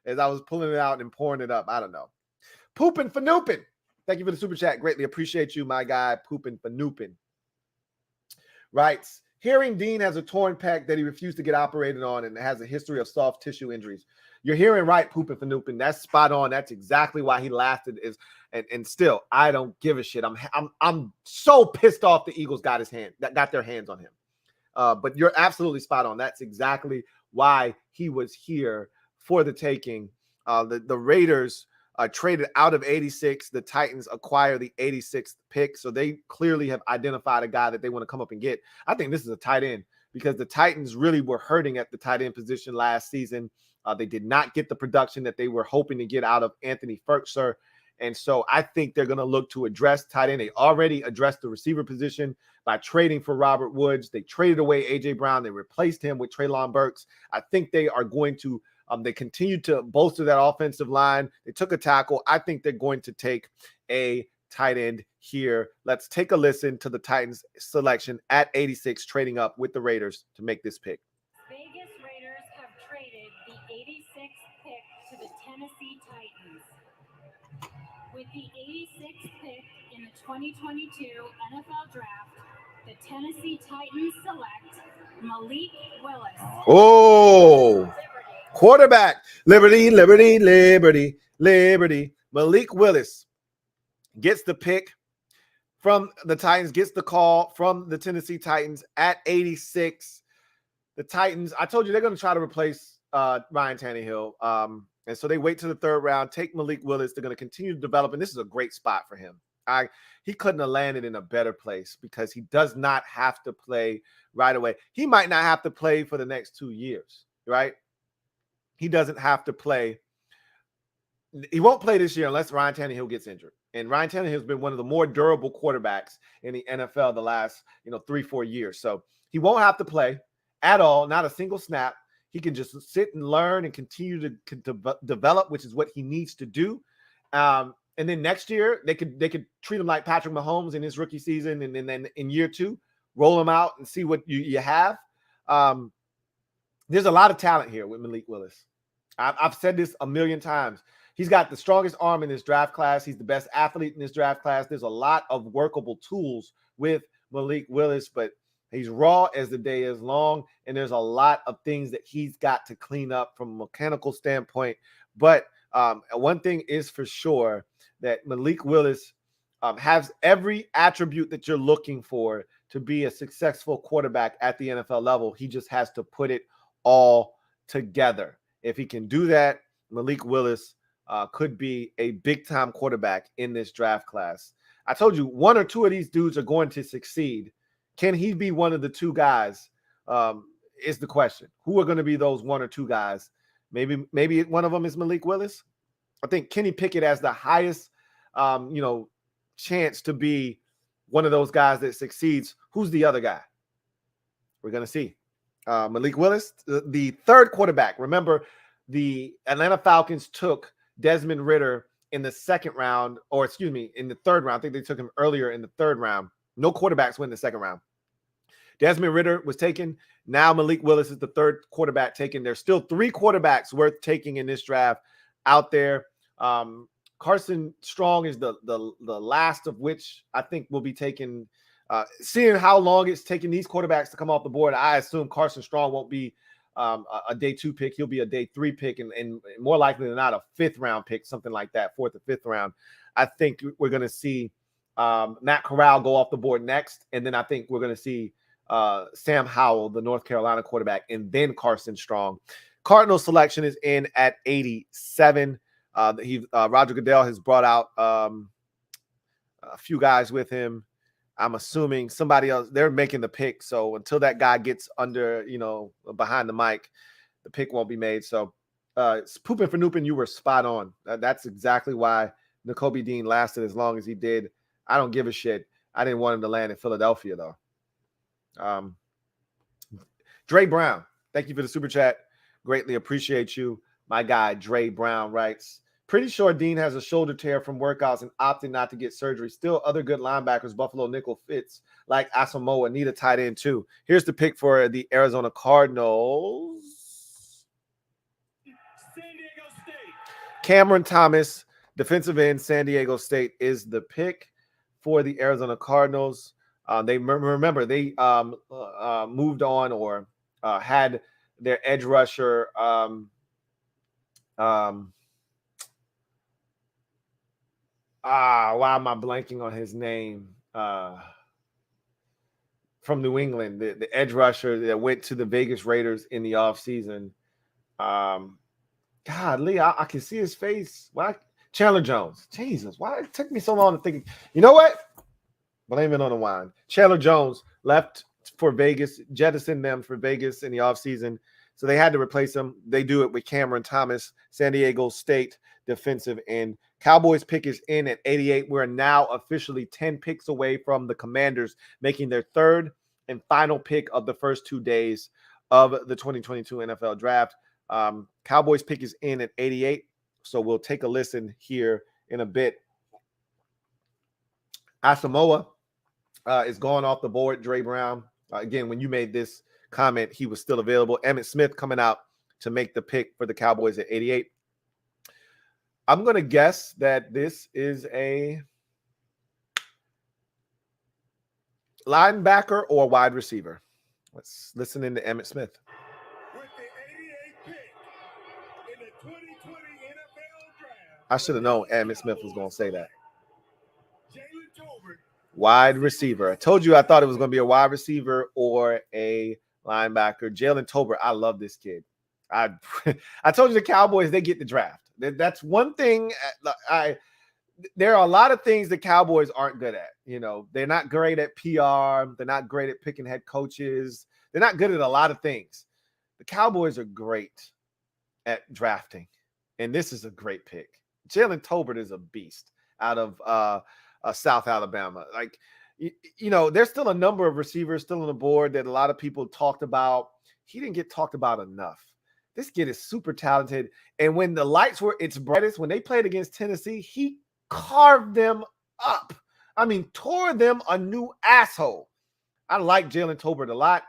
as I was pulling it out and pouring it up. I don't know. Poopin' for Noopin. Thank you for the super chat. Greatly appreciate you, my guy. Poopin' for Noopin. Writes, hearing Dean has a torn pec that he refused to get operated on and has a history of soft tissue injuries. You're hearing right, Poopin' for Noopin. That's spot on. That's exactly why he lasted. And still, I don't give a shit. I'm so pissed off the Eagles got their hands on him. But you're absolutely spot on. That's exactly why he was here for the taking. The Raiders traded out of 86. The Titans acquire the 86th pick. So they clearly have identified a guy that they want to come up and get. I think this is a tight end because the Titans really were hurting at the tight end position last season. They did not get the production that they were hoping to get out of Anthony Ferkser. And so I think they're going to look to address tight end. They already addressed the receiver position by trading for Robert Woods. They traded away A.J. Brown. They replaced him with Treylon Burks. I think they are going to they continue to bolster that offensive line. They took a tackle. I think they're going to take a tight end here. Let's take a listen to the Titans selection at 86, trading up with the Raiders to make this pick. Vegas Raiders have traded the 86th pick to the Tennessee Titans. With the 86th pick in the 2022 NFL Draft, the Tennessee Titans select Malik Willis. Oh, quarterback. Liberty, Liberty, Liberty, Liberty. Malik Willis gets the pick from the Titans, gets the call from the Tennessee Titans at 86. The Titans, I told you they're going to try to replace Ryan Tannehill. And so they wait to the third round, take Malik Willis. They're going to continue to develop, and this is a great spot for him. He couldn't have landed in a better place because he does not have to play right away. He might not have to play for the next 2 years, right? He doesn't have to play. He won't play this year unless Ryan Tannehill gets injured. And Ryan Tannehill has been one of the more durable quarterbacks in the NFL the last 3-4 years. So he won't have to play at all, not a single snap. He can just sit and learn and continue to develop, which is what he needs to do. And then next year, they could treat him like Patrick Mahomes in his rookie season, and then in year 2, roll him out and see what you have. There's a lot of talent here with Malik Willis. I've said this a million times. He's got the strongest arm in this draft class. He's the best athlete in this draft class. There's a lot of workable tools with Malik Willis, but he's raw as the day is long, and there's a lot of things that he's got to clean up from a mechanical standpoint. But one thing is for sure, that Malik Willis has every attribute that you're looking for to be a successful quarterback at the NFL level. He just has to put it all together. If he can do that, Malik Willis could be a big-time quarterback in this draft class. I told you, 1 or 2 of these dudes are going to succeed. Can he be one of the 2 guys is the question. Who are going to be those 1 or 2 guys? Maybe one of them is Malik Willis. I think Kenny Pickett has the highest, chance to be one of those guys that succeeds. Who's the other guy? We're going to see. Malik Willis, the third quarterback. Remember, the Atlanta Falcons took Desmond Ridder in the second round, in the third round. I think they took him earlier in the third round. No quarterbacks win the second round. Desmond Ridder was taken. Now Malik Willis is the third quarterback taken. There's still 3 quarterbacks worth taking in this draft out there. Carson Strong is the last of which I think will be taken. Seeing how long it's taking these quarterbacks to come off the board, I assume Carson Strong won't be a day 2 pick. He'll be a day 3 pick, and more likely than not a 5th round pick, something like that, 4th or 5th round. I think we're going to see Matt Corral go off the board next, and then I think we're going to see Sam Howell, the North Carolina quarterback, and then Carson Strong. Cardinals selection is in at 87. Roger Goodell has brought out a few guys with him. I'm assuming somebody else, they're making the pick. So until that guy gets under, behind the mic, the pick won't be made. So Poopin' for Noopin', you were spot on. That's exactly why Nakobe Dean lasted as long as he did. I don't give a shit. I didn't want him to land in Philadelphia, though. Dre Brown, thank you for the super chat. Greatly appreciate you. My guy, Dre Brown, writes, pretty sure Dean has a shoulder tear from workouts and opted not to get surgery. Still other good linebackers, Buffalo nickel fits like Asamoah, need a tight end too. Here's the pick for the Arizona Cardinals. San Diego State. Cameron Thomas, defensive end, San Diego State is the pick for the Arizona Cardinals. They moved on or had their edge rusher why am I blanking on his name? From New England, the edge rusher that went to the Vegas Raiders in the offseason. Golly, I can see his face. Why? Chandler Jones. Jesus, why it took me so long to think? You know what? Blame it on the wine. Chandler Jones left for Vegas, jettisoned them for Vegas in the offseason. So they had to replace him. They do it with Cameron Thomas, San Diego State defensive end. Cowboys pick is in at 88. We're now officially 10 picks away from the Commanders making their third and final pick of the first 2 days of the 2022 NFL Draft. Cowboys pick is in at 88. So we'll take a listen here in a bit. Asamoah is going off the board. Dre Brown. Again, when you made this comment, he was still available. Emmitt Smith coming out to make the pick for the Cowboys at 88. I'm going to guess that this is a linebacker or wide receiver. Let's listen in to Emmitt Smith. With the 88th pick in the 2020 NFL Draft. I should have known Emmitt Smith was going to say that. Jalen Tolbert. Wide receiver. I told you I thought it was going to be a wide receiver or a linebacker. Jalen Tolbert. I love this kid. I told you the Cowboys, they get the draft. That's one thing. There are a lot of things the Cowboys aren't good at. You know, they're not great at PR. They're not great at picking head coaches. They're not good at a lot of things. The Cowboys are great at drafting, and this is a great pick. Jalen Tolbert is a beast out of South Alabama. Like, you know, there's still a number of receivers still on the board that a lot of people talked about. He didn't get talked about enough. This kid is super talented. And when the lights were its brightest, when they played against Tennessee, he carved them up. I mean, tore them a new asshole. I like Jalen Tolbert a lot.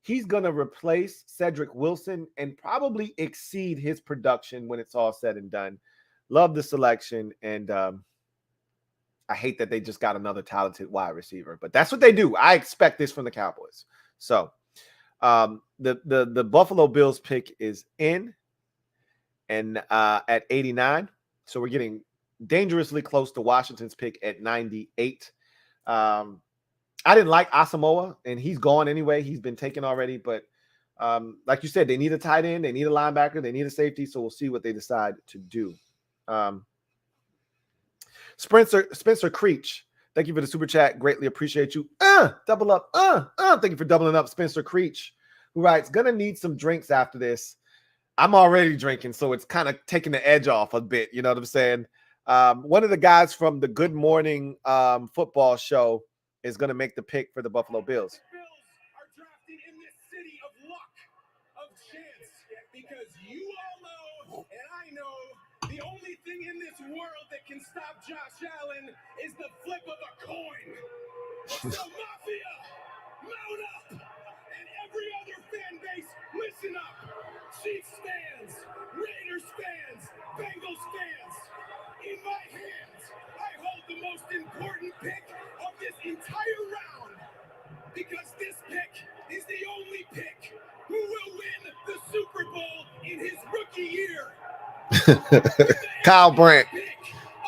He's going to replace Cedric Wilson and probably exceed his production when it's all said and done. Love the selection. And I hate that they just got another talented wide receiver. But that's what they do. I expect this from the Cowboys. So the Buffalo Bills pick is in and at 89. So we're getting dangerously close to Washington's pick at 98. I didn't like Asamoah, and he's gone anyway. He's been taken already. But like you said, they need a tight end. They need a linebacker. They need a safety. So we'll see what they decide to do. Spencer Creech. Thank you for the super chat. Greatly appreciate you. Double up. Thank you for doubling up, Spencer Creech, who writes, gonna need some drinks after this. I'm already drinking, so it's kind of taking the edge off a bit. You know what I'm saying? One of the guys from the Good Morning Football show is gonna make the pick for the Buffalo Bills. The Bills are drafting in this city of luck, of chance, because you all know, and I know, the only thing in this world that can stop Josh Allen is the flip of a coin. So Mafia, mount up, and every other fan base, listen up. Chiefs fans, Raiders fans, Bengals fans, in my hands, I hold the most important pick of this entire round, because this pick is the only pick who will win the Super Bowl in his rookie year. Kyle Brandt. Pick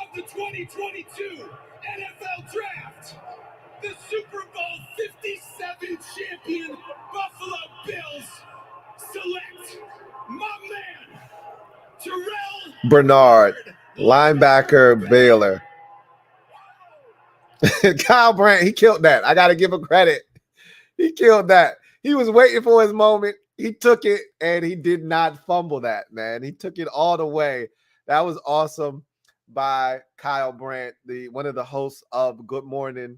of the 2022 NFL Draft. The Super Bowl 57 champion Buffalo Bills select my man, Terrell Bernard, linebacker, Baylor. Kyle Brandt, he killed that. I got to give him credit. He killed that. He was waiting for his moment. He took it, and he did not fumble that, man. He took it all the way. That was awesome by Kyle Brandt, one of the hosts of Good Morning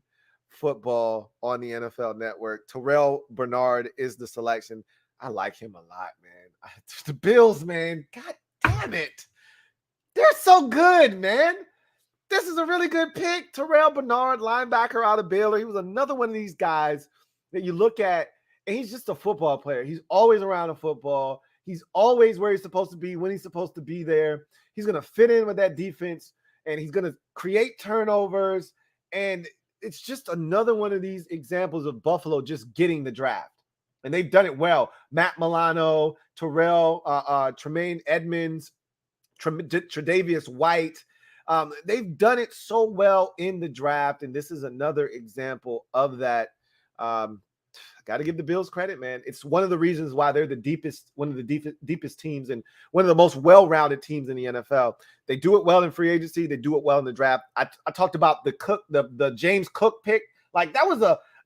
Football on the NFL Network. Terrell Bernard is the selection. I like him a lot, man. The Bills, man, God damn it. They're so good, man. This is a really good pick. Terrell Bernard, linebacker out of Baylor. He was another one of these guys that you look at, and he's just a football player. He's always around the football. He's always where he's supposed to be when he's supposed to be there. He's going to fit in with that defense, and he's going to create turnovers. And it's just another one of these examples of Buffalo just getting the draft. And they've done it well. Matt Milano, Terrell, Tremaine Edmonds, Tre'Davious White. They've done it so well in the draft, and this is another example of that. Got to give the Bills credit, man. It's one of the reasons why they're one of the deepest teams and one of the most well-rounded teams in the NFL. They do it well in free agency. They do it well in the draft. I talked about the James Cook pick. Like, that was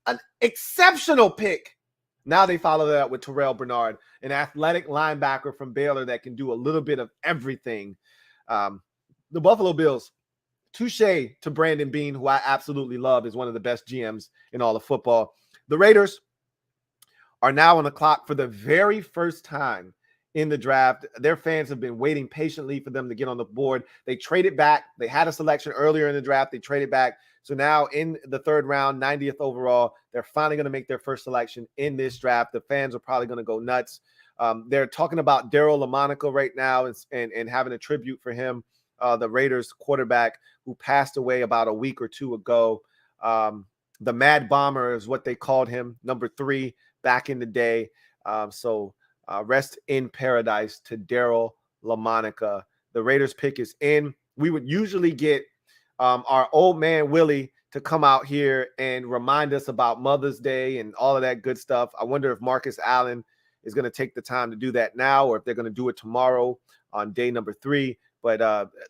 an exceptional pick. Now they follow that up with Terrell Bernard, an athletic linebacker from Baylor that can do a little bit of everything. The Buffalo Bills, touche to Brandon Beane, who I absolutely love, is one of the best GMs in all of football. The Raiders are now on the clock for the very first time in the draft. Their fans have been waiting patiently for them to get on the board. They traded back. They had a selection earlier in the draft. They traded back. So now in the third round, 90th overall, they're finally going to make their first selection in this draft. The fans are probably going to go nuts. They're talking about Daryl LaMonica right now and having a tribute for him, the Raiders quarterback who passed away about a week or two ago. The Mad Bomber is what they called him, number 3 back in the day. So rest in paradise to Daryl LaMonica. The Raiders pick is in. We would usually get our old man Willie to come out here and remind us about Mother's Day and all of that good stuff. I wonder if Marcus Allen is going to take the time to do that now, or if they're going to do it tomorrow on day number 3. But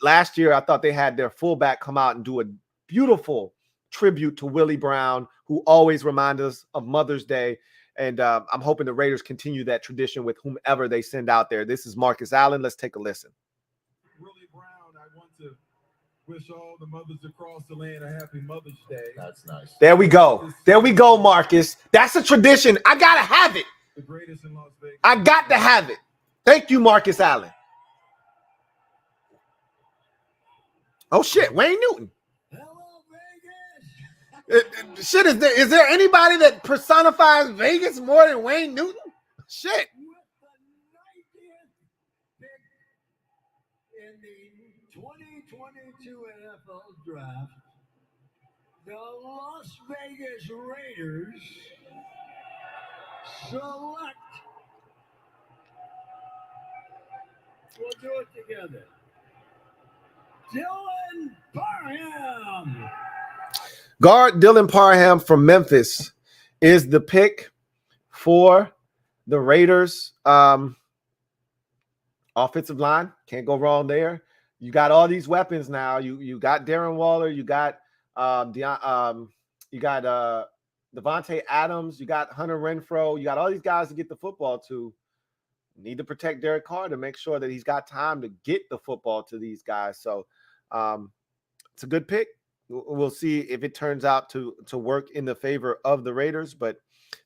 last year, I thought they had their fullback come out and do a beautiful tribute to Willie Brown, who always reminds us of Mother's Day. And I'm hoping the Raiders continue that tradition with whomever they send out there. This is Marcus Allen. Let's take a listen. Willie Brown, I want to wish all the mothers across the land a happy Mother's Day. That's nice. There we go. There we go, Marcus. That's a tradition. I got to have it. The greatest in Las Vegas. I got to have it. Thank you, Marcus Allen. Oh, shit. Wayne Newton. Hello, Vegas. Shit, is there anybody that personifies Vegas more than Wayne Newton? Shit. With the 90th pick in the 2022 NFL Draft, the Las Vegas Raiders select. We'll do it together. Dylan Parham. Guard Dylan Parham from Memphis is the pick for the Raiders. Offensive line, can't go wrong there. You got all these weapons now. You got Darren Waller, you got Devontae Adams, you got Hunter Renfrow, you got all these guys to get the football to. Need to protect Derek Carr to make sure that he's got time to get the football to these guys. So it's a good pick. We'll see if it turns out to work in the favor of the Raiders, but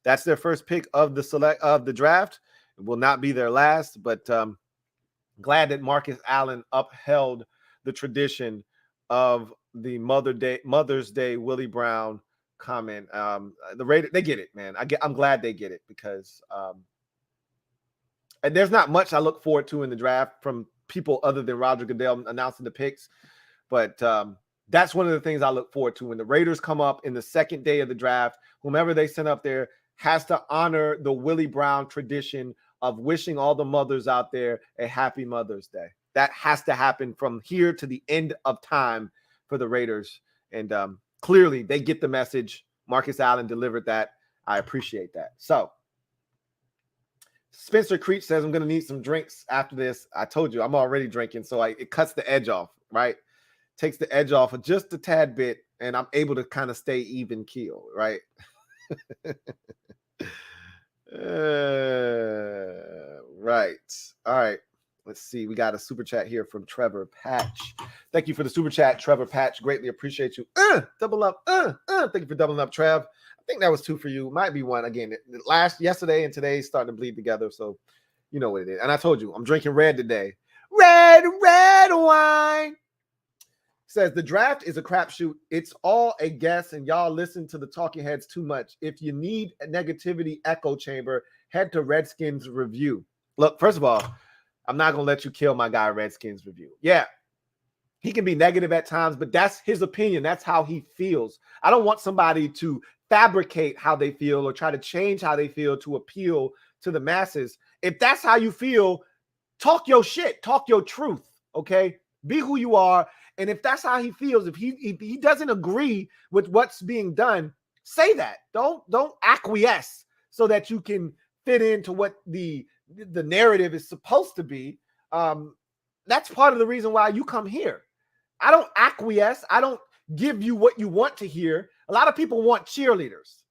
that's their first pick of the draft. It will not be their last, but glad that Marcus Allen upheld the tradition of the Mother's Day Willie Brown comment. The Raiders, they get it, man. I'm glad they get it because and there's not much I look forward to in the draft from people other than Roger Goodell announcing the picks, but that's one of the things I look forward to when the Raiders come up in the second day of the draft. Whomever they send up there has to honor the Willie Brown tradition of wishing all the mothers out there a happy Mother's Day. That has to happen from here to the end of time for the Raiders. And clearly they get the message. Marcus Allen delivered that. I appreciate that. So Spencer Creech says, I'm going to need some drinks after this. I told you I'm already drinking, so it cuts the edge off, right? Takes the edge off just a tad bit, and I'm able to kind of stay even keel, right? Right. All right. Let's see. We got a super chat here from Trevor Patch. Thank you for the super chat, Trevor Patch. Greatly appreciate you. Double up. Thank you for doubling up, Trev. I think that was 2 for you. Might be 1. Again, yesterday and today starting to bleed together. So you know what it is. And I told you, I'm drinking red today. Red wine. Says the draft is a crapshoot. It's all a guess, and y'all listen to the talking heads too much. If you need a negativity echo chamber, head to Redskins Review. Look, first of all, I'm not going to let you kill my guy, Redskins Review. Yeah, he can be negative at times, but that's his opinion. That's how he feels. I don't want somebody to fabricate how they feel or try to change how they feel to appeal to the masses. If that's how you feel, talk your shit. Talk your truth, okay? Be who you are. And if that's how he feels, if he doesn't agree with what's being done, say that. Don't acquiesce so that you can fit into what the narrative is supposed to be. That's part of the reason why you come here. I don't acquiesce. I don't give you what you want to hear. A lot of people want cheerleaders.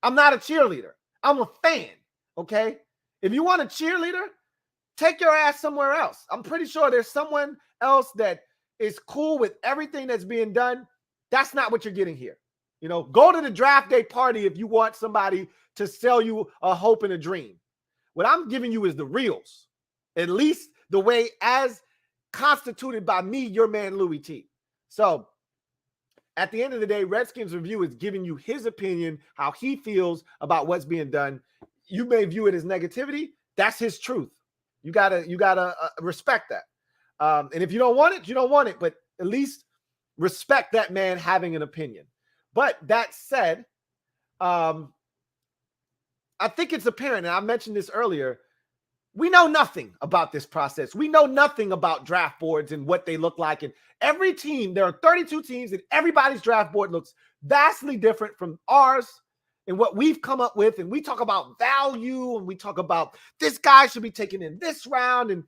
I'm not a cheerleader. I'm a fan, okay? If you want a cheerleader, take your ass somewhere else. I'm pretty sure there's someone else that is cool with everything that's being done. That's not what you're getting here. You know, go to the draft day party if you want somebody to sell you a hope and a dream. What I'm giving you is the reals, at least the way as constituted by me, your man, Louie Tee. So at the end of the day, Redskins Review is giving you his opinion, how he feels about what's being done. You may view it as negativity. That's his truth. You gotta respect that. And if you don't want it, you don't want it. But at least respect that man having an opinion. But that said, I think it's apparent, and I mentioned this earlier, we know nothing about this process. We know nothing about draft boards and what they look like. And every team, there are 32 teams, and everybody's draft board looks vastly different from ours and what we've come up with. And we talk about value, and we talk about this guy should be taken in this round. And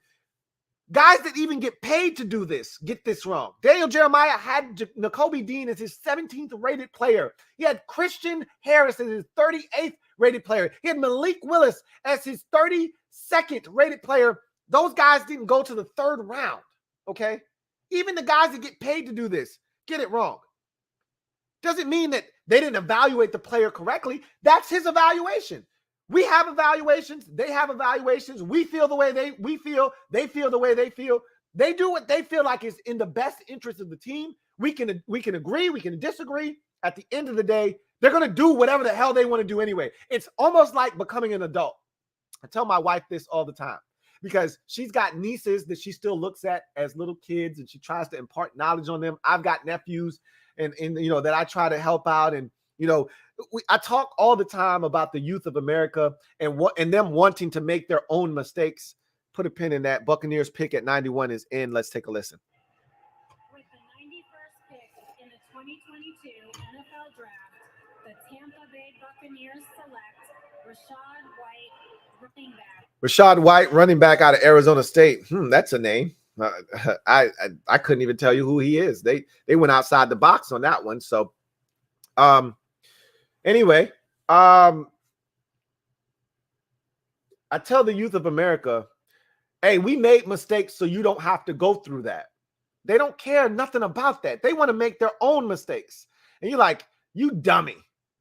guys that even get paid to do this get this wrong. Daniel Jeremiah had Nakobe Dean as his 17th rated player. He had Christian Harris as his 38th rated player. He had Malik Willis as his 32nd rated player. Those guys didn't go to the third round, okay? Even the guys that get paid to do this get it wrong. Doesn't mean that they didn't evaluate the player correctly. That's his evaluation. We have evaluations. They have evaluations. We feel the way we feel. They feel the way they feel. They do what they feel like is in the best interest of the team. We can agree. We can disagree. At the end of the day, they're going to do whatever the hell they want to do anyway. It's almost like becoming an adult. I tell my wife this all the time because she's got nieces that she still looks at as little kids, and she tries to impart knowledge on them. I've got nephews and you know that I try to help out, and you know, I talk all the time about the youth of America and them wanting to make their own mistakes. Put a pin in that. Buccaneers pick at 91 is in. Let's take a listen. With the 91st pick in the 2022 NFL Draft, the Tampa Bay Buccaneers select Rachaad White, running back. Rachaad White, running back out of Arizona State. That's a name. I couldn't even tell you who he is. They went outside the box on that one. So, anyway, I tell the youth of America, hey, we made mistakes so you don't have to go through that. They don't care nothing about that. They want to make their own mistakes. And you're like, you dummy.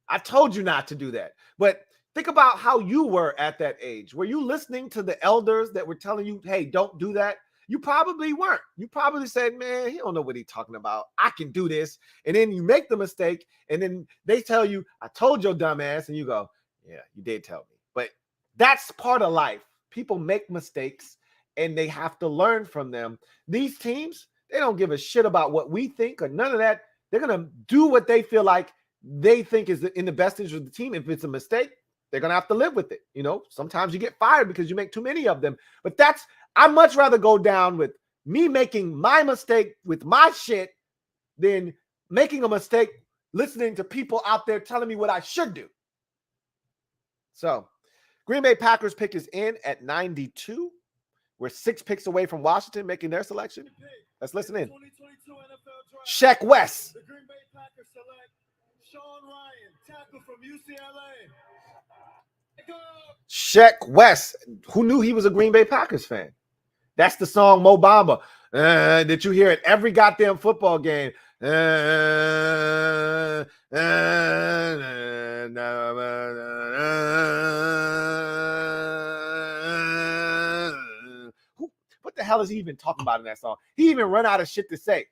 I told you not to do that. But think about how you were at that age. Were you listening to the elders that were telling you, hey, don't do that? You probably weren't. You probably said, man, he don't know what he's talking about. I can do this. And then you make the mistake, and then they tell you, I told your dumb ass, and you go, yeah, you did tell me. But that's part of life. People make mistakes, and they have to learn from them. These teams, they don't give a shit about what we think or none of that. They're going to do what they feel like they think is in the best interest of the team. If it's a mistake, they're going to have to live with it. You know, sometimes you get fired because you make too many of them. But I'd much rather go down with me making my mistake with my shit than making a mistake listening to people out there telling me what I should do. So, Green Bay Packers pick is in at 92. We're 6 picks away from Washington making their selection. Let's listen in. 2022 NFL Draft. Sheck West. The Green Bay Packers select Sean Ryan, tackle from UCLA. Sheck West. Who knew he was a Green Bay Packers fan? That's the song Mo Bamba that you hear at every goddamn football game. What the hell is he even talking about in that song? He even run out of shit to say.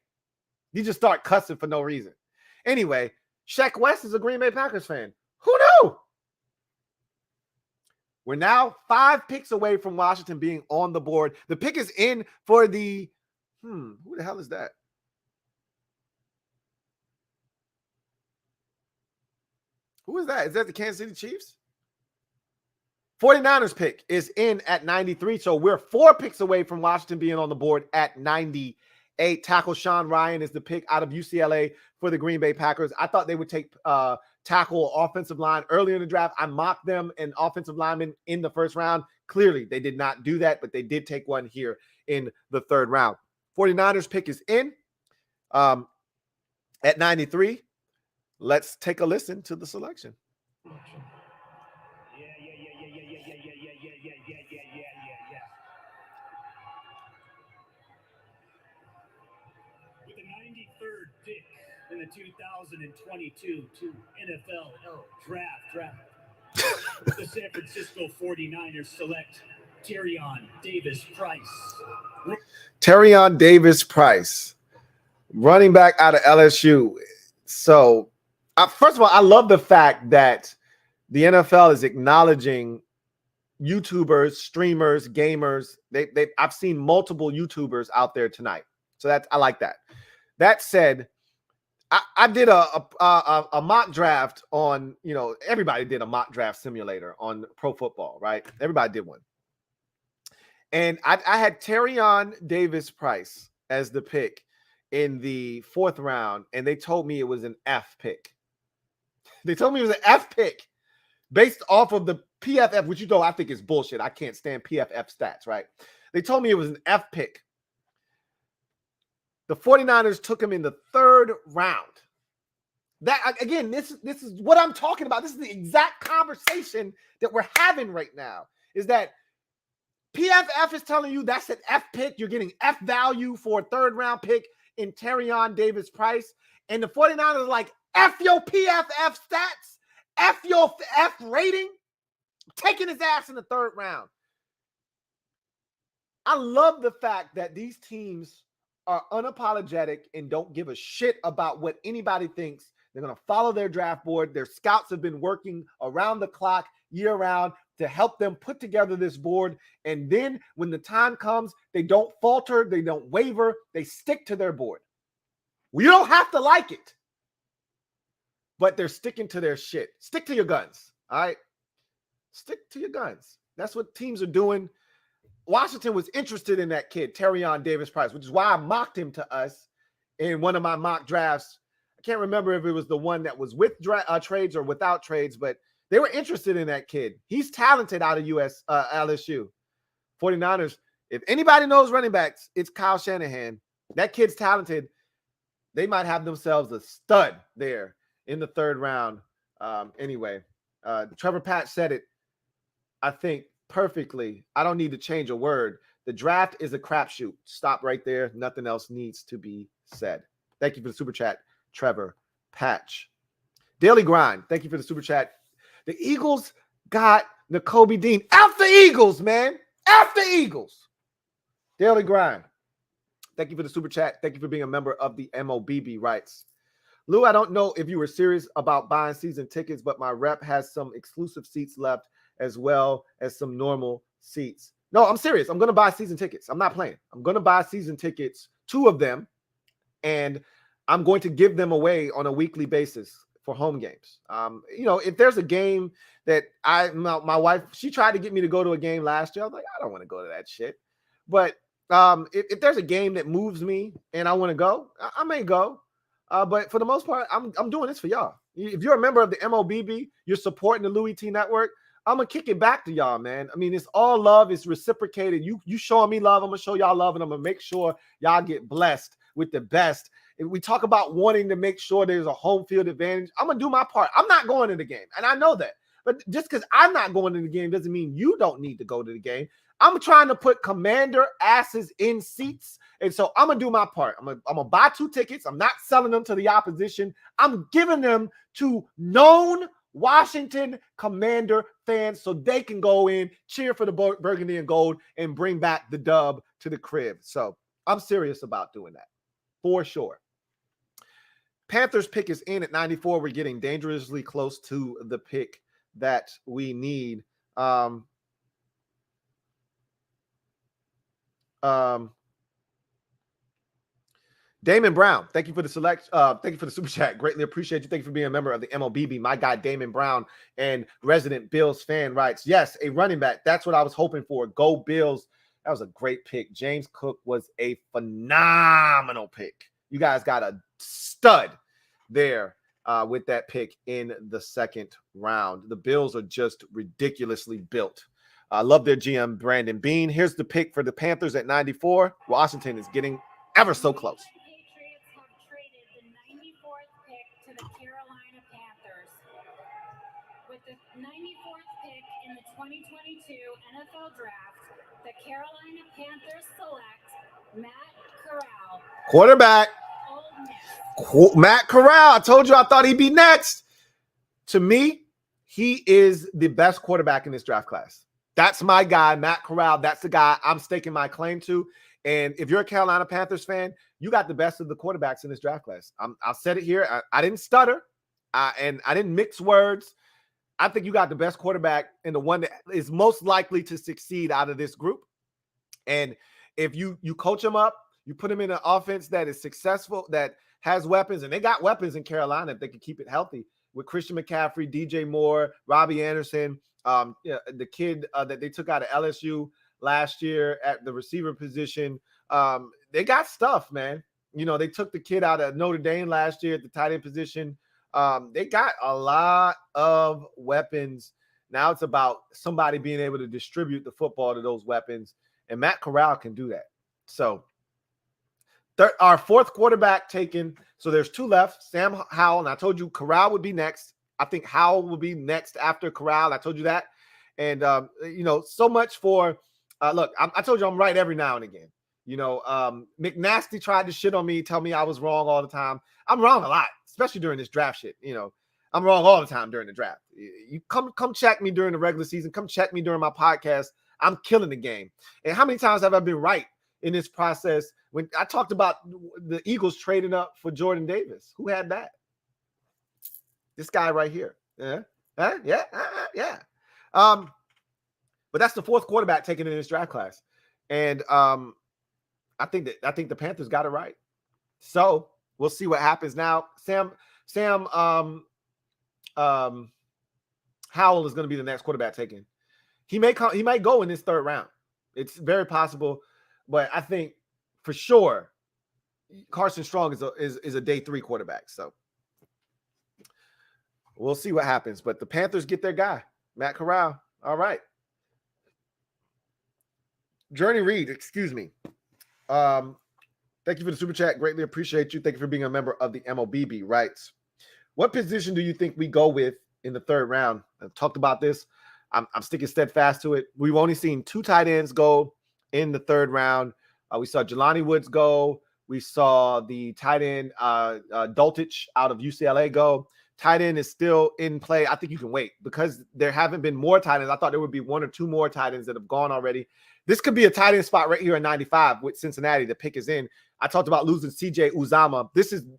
He just start cussing for no reason. Anyway, Sheck West is a Green Bay Packers fan. Who knew? We're now 5 picks away from Washington being on the board. The pick is in for the, who the hell is that? Who is that? Is that the Kansas City Chiefs? 49ers pick is in at 93. So we're 4 picks away from Washington being on the board at 98. Tackle Sean Ryan is the pick out of UCLA for the Green Bay Packers. I thought they would take tackle offensive line earlier in the draft. I mocked them an offensive lineman in the first round. Clearly, they did not do that, but they did take one here in the 3rd round. 49ers pick is in at 93. Let's take a listen to the selection. the 2022 NFL Draft. The San Francisco 49ers select Terrion Davis-Price. Terrion Davis-Price, running back out of LSU. So, first of all, I love the fact that the NFL is acknowledging YouTubers, streamers, gamers. I've seen multiple YouTubers out there tonight. So I like that. That said, I did a mock draft on, everybody did a mock draft simulator on Pro Football, right? Everybody did one. And I had Terrion Davis-Price as the pick in the 4th round, and they told me it was an F pick. They told me it was an F pick based off of the PFF, which I think is bullshit. I can't stand PFF stats, right? They told me it was an F pick. The 49ers took him in the 3rd round. That, again, this is what I'm talking about. This is the exact conversation that we're having right now, is that PFF is telling you that's an F pick. You're getting F value for a 3rd round pick in Terrion Davis-Price. And the 49ers are like, F your PFF stats, F your F rating, taking his ass in the 3rd round. I love the fact that these teams are unapologetic and don't give a shit about what anybody thinks. They're going to follow their draft board. Their scouts have been working around the clock, year round, to help them put together this board. And then when the time comes, they don't falter. They don't waver. They stick to their board. You don't have to like it, but they're sticking to their shit. Stick to your guns, all right? Stick to your guns. That's what teams are doing. Washington was interested in that kid, Terrion Davis-Price, which is why I mocked him to us in one of my mock drafts. I can't remember if it was the one that was with trades or without trades, but they were interested in that kid. He's talented out of LSU. 49ers, if anybody knows running backs, it's Kyle Shanahan. That kid's talented. They might have themselves a stud there in the 3rd round. Anyway, Trevor Patch said it, I think, perfectly. I don't need to change a word. The draft is a crapshoot. Stop right there. Nothing else needs to be said. Thank you for the super chat, Trevor Patch. Daily Grind, thank you for the super chat. The Eagles got Nakobe Dean. F the Eagles, man. F the Eagles. Daily Grind, thank you for the super chat. Thank you for being a member of the MOBB Rights. Lou, I don't know if you were serious about buying season tickets, but my rep has some exclusive seats left as well as some normal seats. No, I'm serious. I'm going to buy season tickets. I'm not playing. I'm going to buy season tickets, 2 of them, and I'm going to give them away on a weekly basis for home games. If there's a game that my wife, she tried to get me to go to a game last year. I was like, I don't want to go to that shit. But if there's a game that moves me and I want to go, I may go. But for the most part, I'm doing this for y'all. If you're a member of the MOBB, you're supporting the Louie Tee Network, I'm going to kick it back to y'all, man. I mean, it's all love. It's reciprocated. You showing me love, I'm going to show y'all love, and I'm going to make sure y'all get blessed with the best. If we talk about wanting to make sure there's a home field advantage, I'm going to do my part. I'm not going to the game, and I know that. But just because I'm not going to the game doesn't mean you don't need to go to the game. I'm trying to put commander asses in seats, and so I'm going to do my part. I'm going to buy 2 tickets. I'm not selling them to the opposition. I'm giving them to known Washington Commander fans so they can go in, cheer for the burgundy and gold, and bring back the dub to the crib. So I'm serious about doing that for sure. Panthers pick is in at 94. We're getting dangerously close to the pick that we need. Damon Brown, thank you for the thank you for the super chat. Greatly appreciate you. Thank you for being a member of the MOBB. My guy Damon Brown and resident Bills fan writes, yes, a running back. That's what I was hoping for. Go Bills. That was a great pick. James Cook was a phenomenal pick. You guys got a stud there with that pick in the 2nd round. The Bills are just ridiculously built. I love their GM, Brandon Beane. Here's the pick for the Panthers at 94. Washington is getting ever so close. Patriots have traded the 94th pick to the Carolina Panthers. With the 94th pick in the 2022 NFL Draft, the Carolina Panthers select Matt Corral, quarterback. Ole Miss. Matt Corral. I told you I thought he'd be next. To me, he is the best quarterback in this draft class. That's my guy, Matt Corral. That's the guy I'm staking my claim to. And if you're a Carolina Panthers fan, you got the best of the quarterbacks in this draft class. I'll set it here. I didn't stutter, and I didn't mix words. I think you got the best quarterback and the one that is most likely to succeed out of this group. And if you coach him up, you put him in an offense that is successful, that has weapons, and they got weapons in Carolina if they can keep it healthy with Christian McCaffrey, DJ Moore, Robbie Anderson, the kid that they took out of LSU last year at the receiver position. They got stuff, man. You know, they took the kid out of Notre Dame last year at the tight end position. They got a lot of weapons. Now it's about somebody being able to distribute the football to those weapons, and Matt Corral can do that. So our fourth quarterback taken. So there's two left, Sam Howell, and I told you Corral would be next. I think Howell will be next after Corral. I told you that. And, so much for look, I told you I'm right every now and again. McNasty tried to shit on me, tell me I was wrong all the time. I'm wrong a lot, especially during this draft shit. I'm wrong all the time during the draft. You come check me during the regular season. Come check me during my podcast. I'm killing the game. And how many times have I been right in this process? When I talked about the Eagles trading up for Jordan Davis, who had that? This guy right here. Yeah. Yeah. But that's the fourth quarterback taken in this draft class. And I think the Panthers got it right. So we'll see what happens now. Sam Howell is going to be the next quarterback taken. He might go in this third round. It's very possible, but I think for sure Carson Strong is a day 3 quarterback. So we'll see what happens. But the Panthers get their guy, Matt Corral. All right. Journey Reed, excuse me. Thank you for the super chat. Greatly appreciate you. Thank you for being a member of the MOBB. Writes, what position do you think we go with in the third round? I've talked about this. I'm sticking steadfast to it. We've only seen 2 tight ends go in the third round. We saw Jelani Woods go. We saw the tight end Dulcich out of UCLA go. Tight end is still in play. I think you can wait because there haven't been more tight ends. I thought there would be 1 or 2 more tight ends that have gone already. This could be a tight end spot right here at 95 with Cincinnati. The pick is in. I talked about losing CJ Uzama.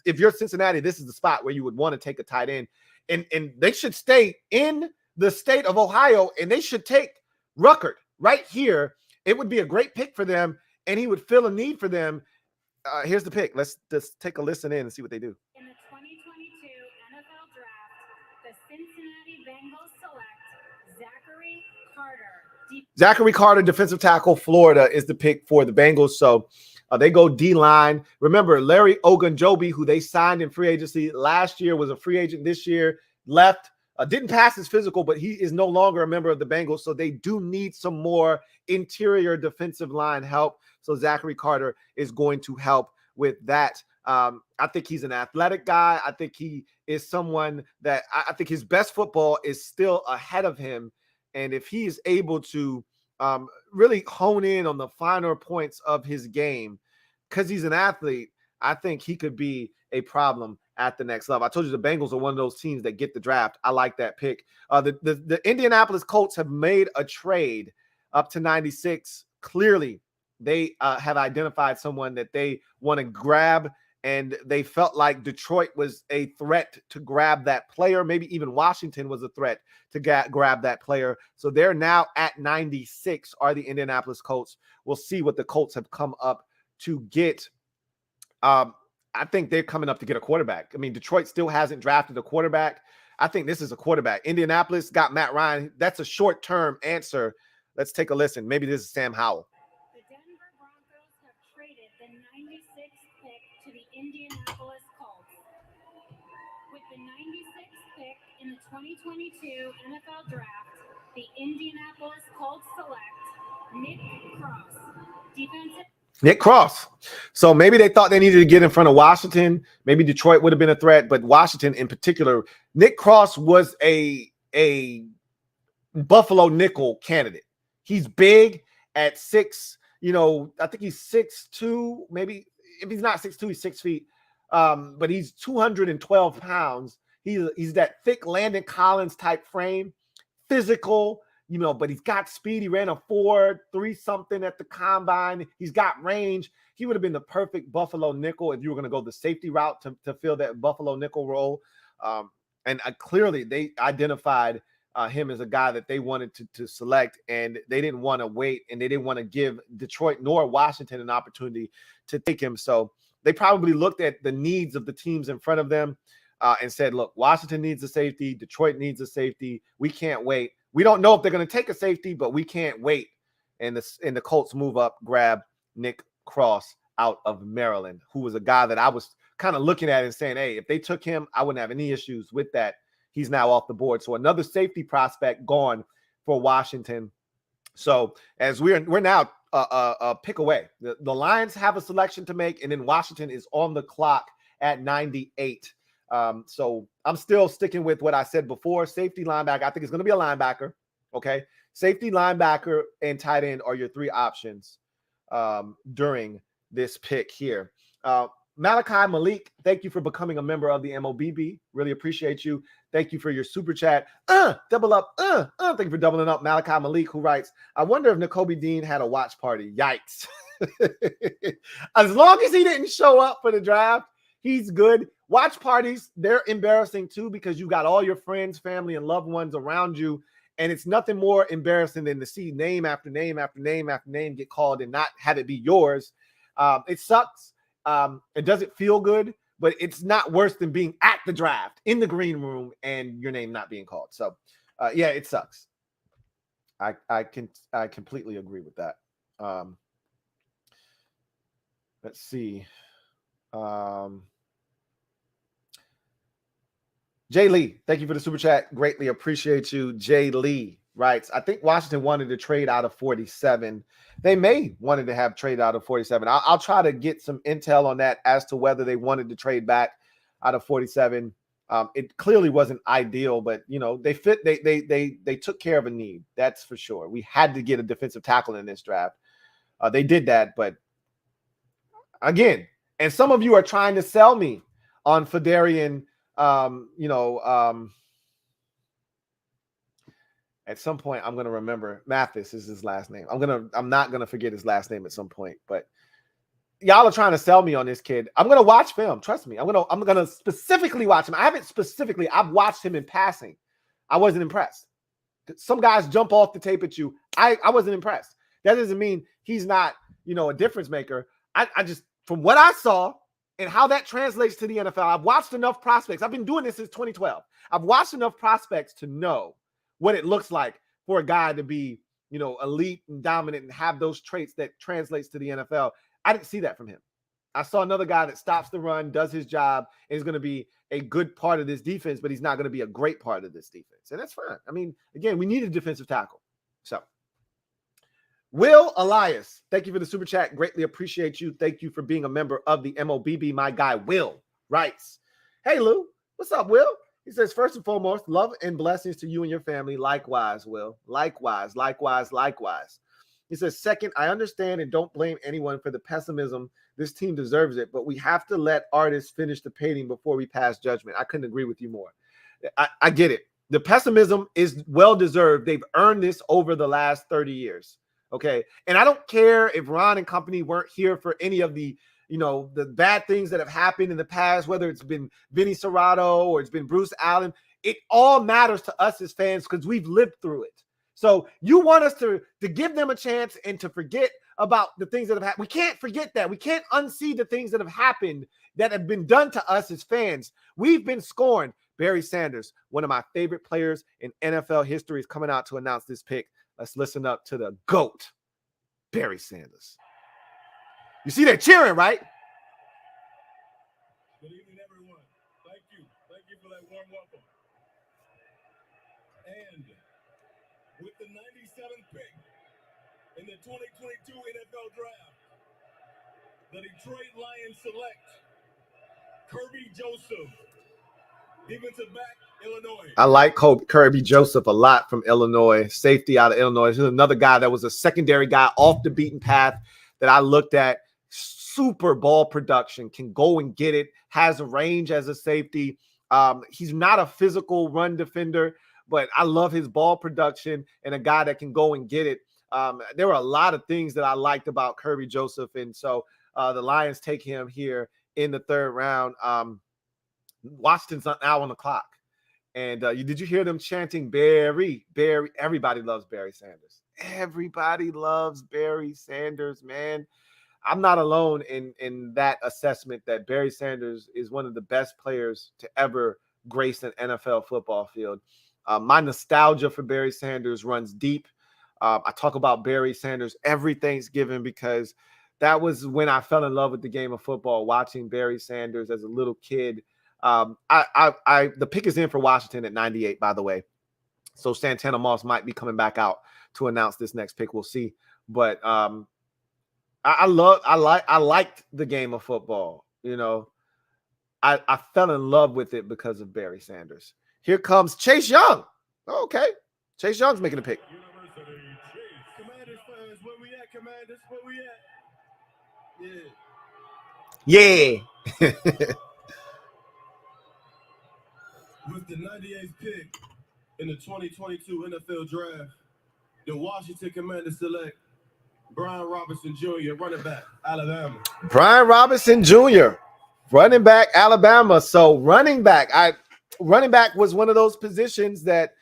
If you're Cincinnati, this is the spot where you would want to take a tight end. And they should stay in the state of Ohio, and they should take Ruckert right here. It would be a great pick for them, and he would fill a need for them. Here's the pick. Let's just take a listen in and see what they do. In the 2022 NFL Draft, the Cincinnati Bengals select Zachary Carter. Zachary Carter, defensive tackle, Florida, is the pick for the Bengals. So they go D-line. Remember, Larry Ogunjobi, who they signed in free agency last year, was a free agent this year, left. Didn't pass his physical, but he is no longer a member of the Bengals, so they do need some more interior defensive line help. So Zachary Carter is going to help with that. I think he's an athletic guy. I think he is someone that I think his best football is still ahead of him. And if he is able to really hone in on the finer points of his game, because he's an athlete, I think he could be a problem at the next level. I told you the Bengals are one of those teams that get the draft. I like that pick. The Indianapolis Colts have made a trade up to 96. Clearly, they have identified someone that they want to grab, and they felt like Detroit was a threat to grab that player. Maybe even Washington was a threat to grab that player. So they're now at 96 are the Indianapolis Colts. We'll see what the Colts have come up to get. I think they're coming up to get a quarterback. I mean, Detroit still hasn't drafted a quarterback. I think this is a quarterback. Indianapolis got Matt Ryan. That's a short-term answer. Let's take a listen. Maybe this is Sam Howell. The Denver Broncos have traded the 96th pick to the Indianapolis Colts. With the 96th pick in the 2022 NFL Draft, the Indianapolis Colts select Nick Cross, defensive. Nick Cross. So maybe they thought they needed to get in front of Washington. Maybe Detroit would have been a threat, but Washington in particular. Nick Cross was a Buffalo nickel candidate. He's big at 6. I think he's 6'2", maybe if he's not 6'2", he's 6 feet. but he's 212 pounds. He's that thick Landon Collins type frame, physical, but he's got speed. He ran a 4.3 something at the combine. He's got range. He would have been the perfect Buffalo nickel if you were going to go the safety route to fill that Buffalo nickel role. And clearly they identified him as a guy that they wanted to select, and they didn't want to wait, and they didn't want to give Detroit nor Washington an opportunity to take him. So they probably looked at the needs of the teams in front of them and said, look, Washington needs a safety. Detroit needs a safety. We can't wait. We don't know if they're going to take a safety, but we can't wait. And the Colts move up, grab Nick Cross out of Maryland, who was a guy that I was kind of looking at and saying, hey, if they took him, I wouldn't have any issues with that. He's now off the board. So another safety prospect gone for Washington. So as we're now a pick away. The Lions have a selection to make, and then Washington is on the clock at 98. So I'm still sticking with what I said before. Safety, linebacker. I think it's going to be a linebacker. Okay. Safety, linebacker, and tight end are your three options during this pick here. Malachi Malik, thank you for becoming a member of the MOBB. Really appreciate you. Thank you for your super chat. Double up. Thank you for doubling up. Malachi Malik, who writes, I wonder if Nakobe Dean had a watch party. Yikes. As long as he didn't show up for the draft, he's good. Watch parties, they're embarrassing too, because you got all your friends, family, and loved ones around you. And it's nothing more embarrassing than to see name after name after name after name get called and not have it be yours. It sucks. It doesn't feel good, but it's not worse than being at the draft in the green room and your name not being called. So, yeah, it sucks. I completely agree with that. Let's see. Jay Lee, thank you for the super chat. Greatly appreciate you. Jay Lee writes, I think Washington wanted to trade out of 47. They may wanted to have trade out of 47. I'll try to get some intel on that as to whether they wanted to trade back out of 47. It clearly wasn't ideal, but they fit. They took care of a need. That's for sure. We had to get a defensive tackle in this draft. They did that, but again, and some of you are trying to sell me on Fedarian. At some point, I'm gonna remember Mathis is his last name. I'm not gonna forget his last name at some point. But y'all are trying to sell me on this kid. I'm gonna watch film. Trust me. I'm gonna specifically watch him. I've watched him in passing. I wasn't impressed. Some guys jump off the tape at you. I wasn't impressed. That doesn't mean he's not a difference maker. I just, from what I saw and how that translates to the NFL, I've watched enough prospects. I've been doing this since 2012. I've watched enough prospects to know what it looks like for a guy to be, elite and dominant and have those traits that translates to the NFL. I didn't see that from him. I saw another guy that stops the run, does his job, and is going to be a good part of this defense, but he's not going to be a great part of this defense. And that's fine. I mean, again, we need a defensive tackle. So, Will Elias, thank you for the super chat. Greatly appreciate you. Thank you for being a member of the MOBB. My guy, Will, writes, hey, Lou, what's up, Will? He says, first and foremost, love and blessings to you and your family. Likewise, Will. Likewise. He says, second, I understand and don't blame anyone for the pessimism. This team deserves it, but we have to let artists finish the painting before we pass judgment. I couldn't agree with you more. I get it. The pessimism is well-deserved. They've earned this over the last 30 years. Okay. And I don't care if Ron and company weren't here for any of the bad things that have happened in the past, whether it's been Vinny Serrato or it's been Bruce Allen. It all matters to us as fans because we've lived through it. So you want us to give them a chance and to forget about the things that have happened. We can't forget that. We can't unsee the things that have happened that have been done to us as fans. We've been scorned. Barry Sanders, one of my favorite players in NFL history, is coming out to announce this pick. Let's listen up to the GOAT, Barry Sanders. You see they're cheering, right? Good evening, everyone. Thank you. Thank you for that warm welcome. And with the 97th pick in the 2022 NFL Draft, the Detroit Lions select Kirby Joseph, defensive back, Illinois. I like Kirby Joseph a lot from Illinois, safety out of Illinois. He's another guy that was a secondary guy off the beaten path that I looked at. super ball production, can go and get it, has a range as a safety. He's not a physical run defender, but I love his ball production and a guy that can go and get it. There were a lot of things that I liked about Kirby Joseph, and so the Lions take him here in the third round. Washington's now on the clock. And did you hear them chanting Barry? Barry. Everybody loves Barry Sanders. Everybody loves Barry Sanders, man. I'm not alone in that assessment that Barry Sanders is one of the best players to ever grace an NFL football field. My nostalgia for Barry Sanders runs deep. I talk about Barry Sanders every Thanksgiving because that was when I fell in love with the game of football, watching Barry Sanders as a little kid. The pick is in for Washington at 98, by the way. So Santana Moss might be coming back out to announce this next pick. We'll see. But I liked the game of football. You know, I fell in love with it because of Barry Sanders. Here comes Chase Young. Okay. Chase Young's making a pick. Commanders fans, where we at, Commanders? Where we at? Yeah. With the 98th pick in the 2022 NFL Draft, the Washington Commanders select Brian Robinson Jr., running back, Alabama. Brian Robinson Jr., running back, Alabama. So running back was one of those positions that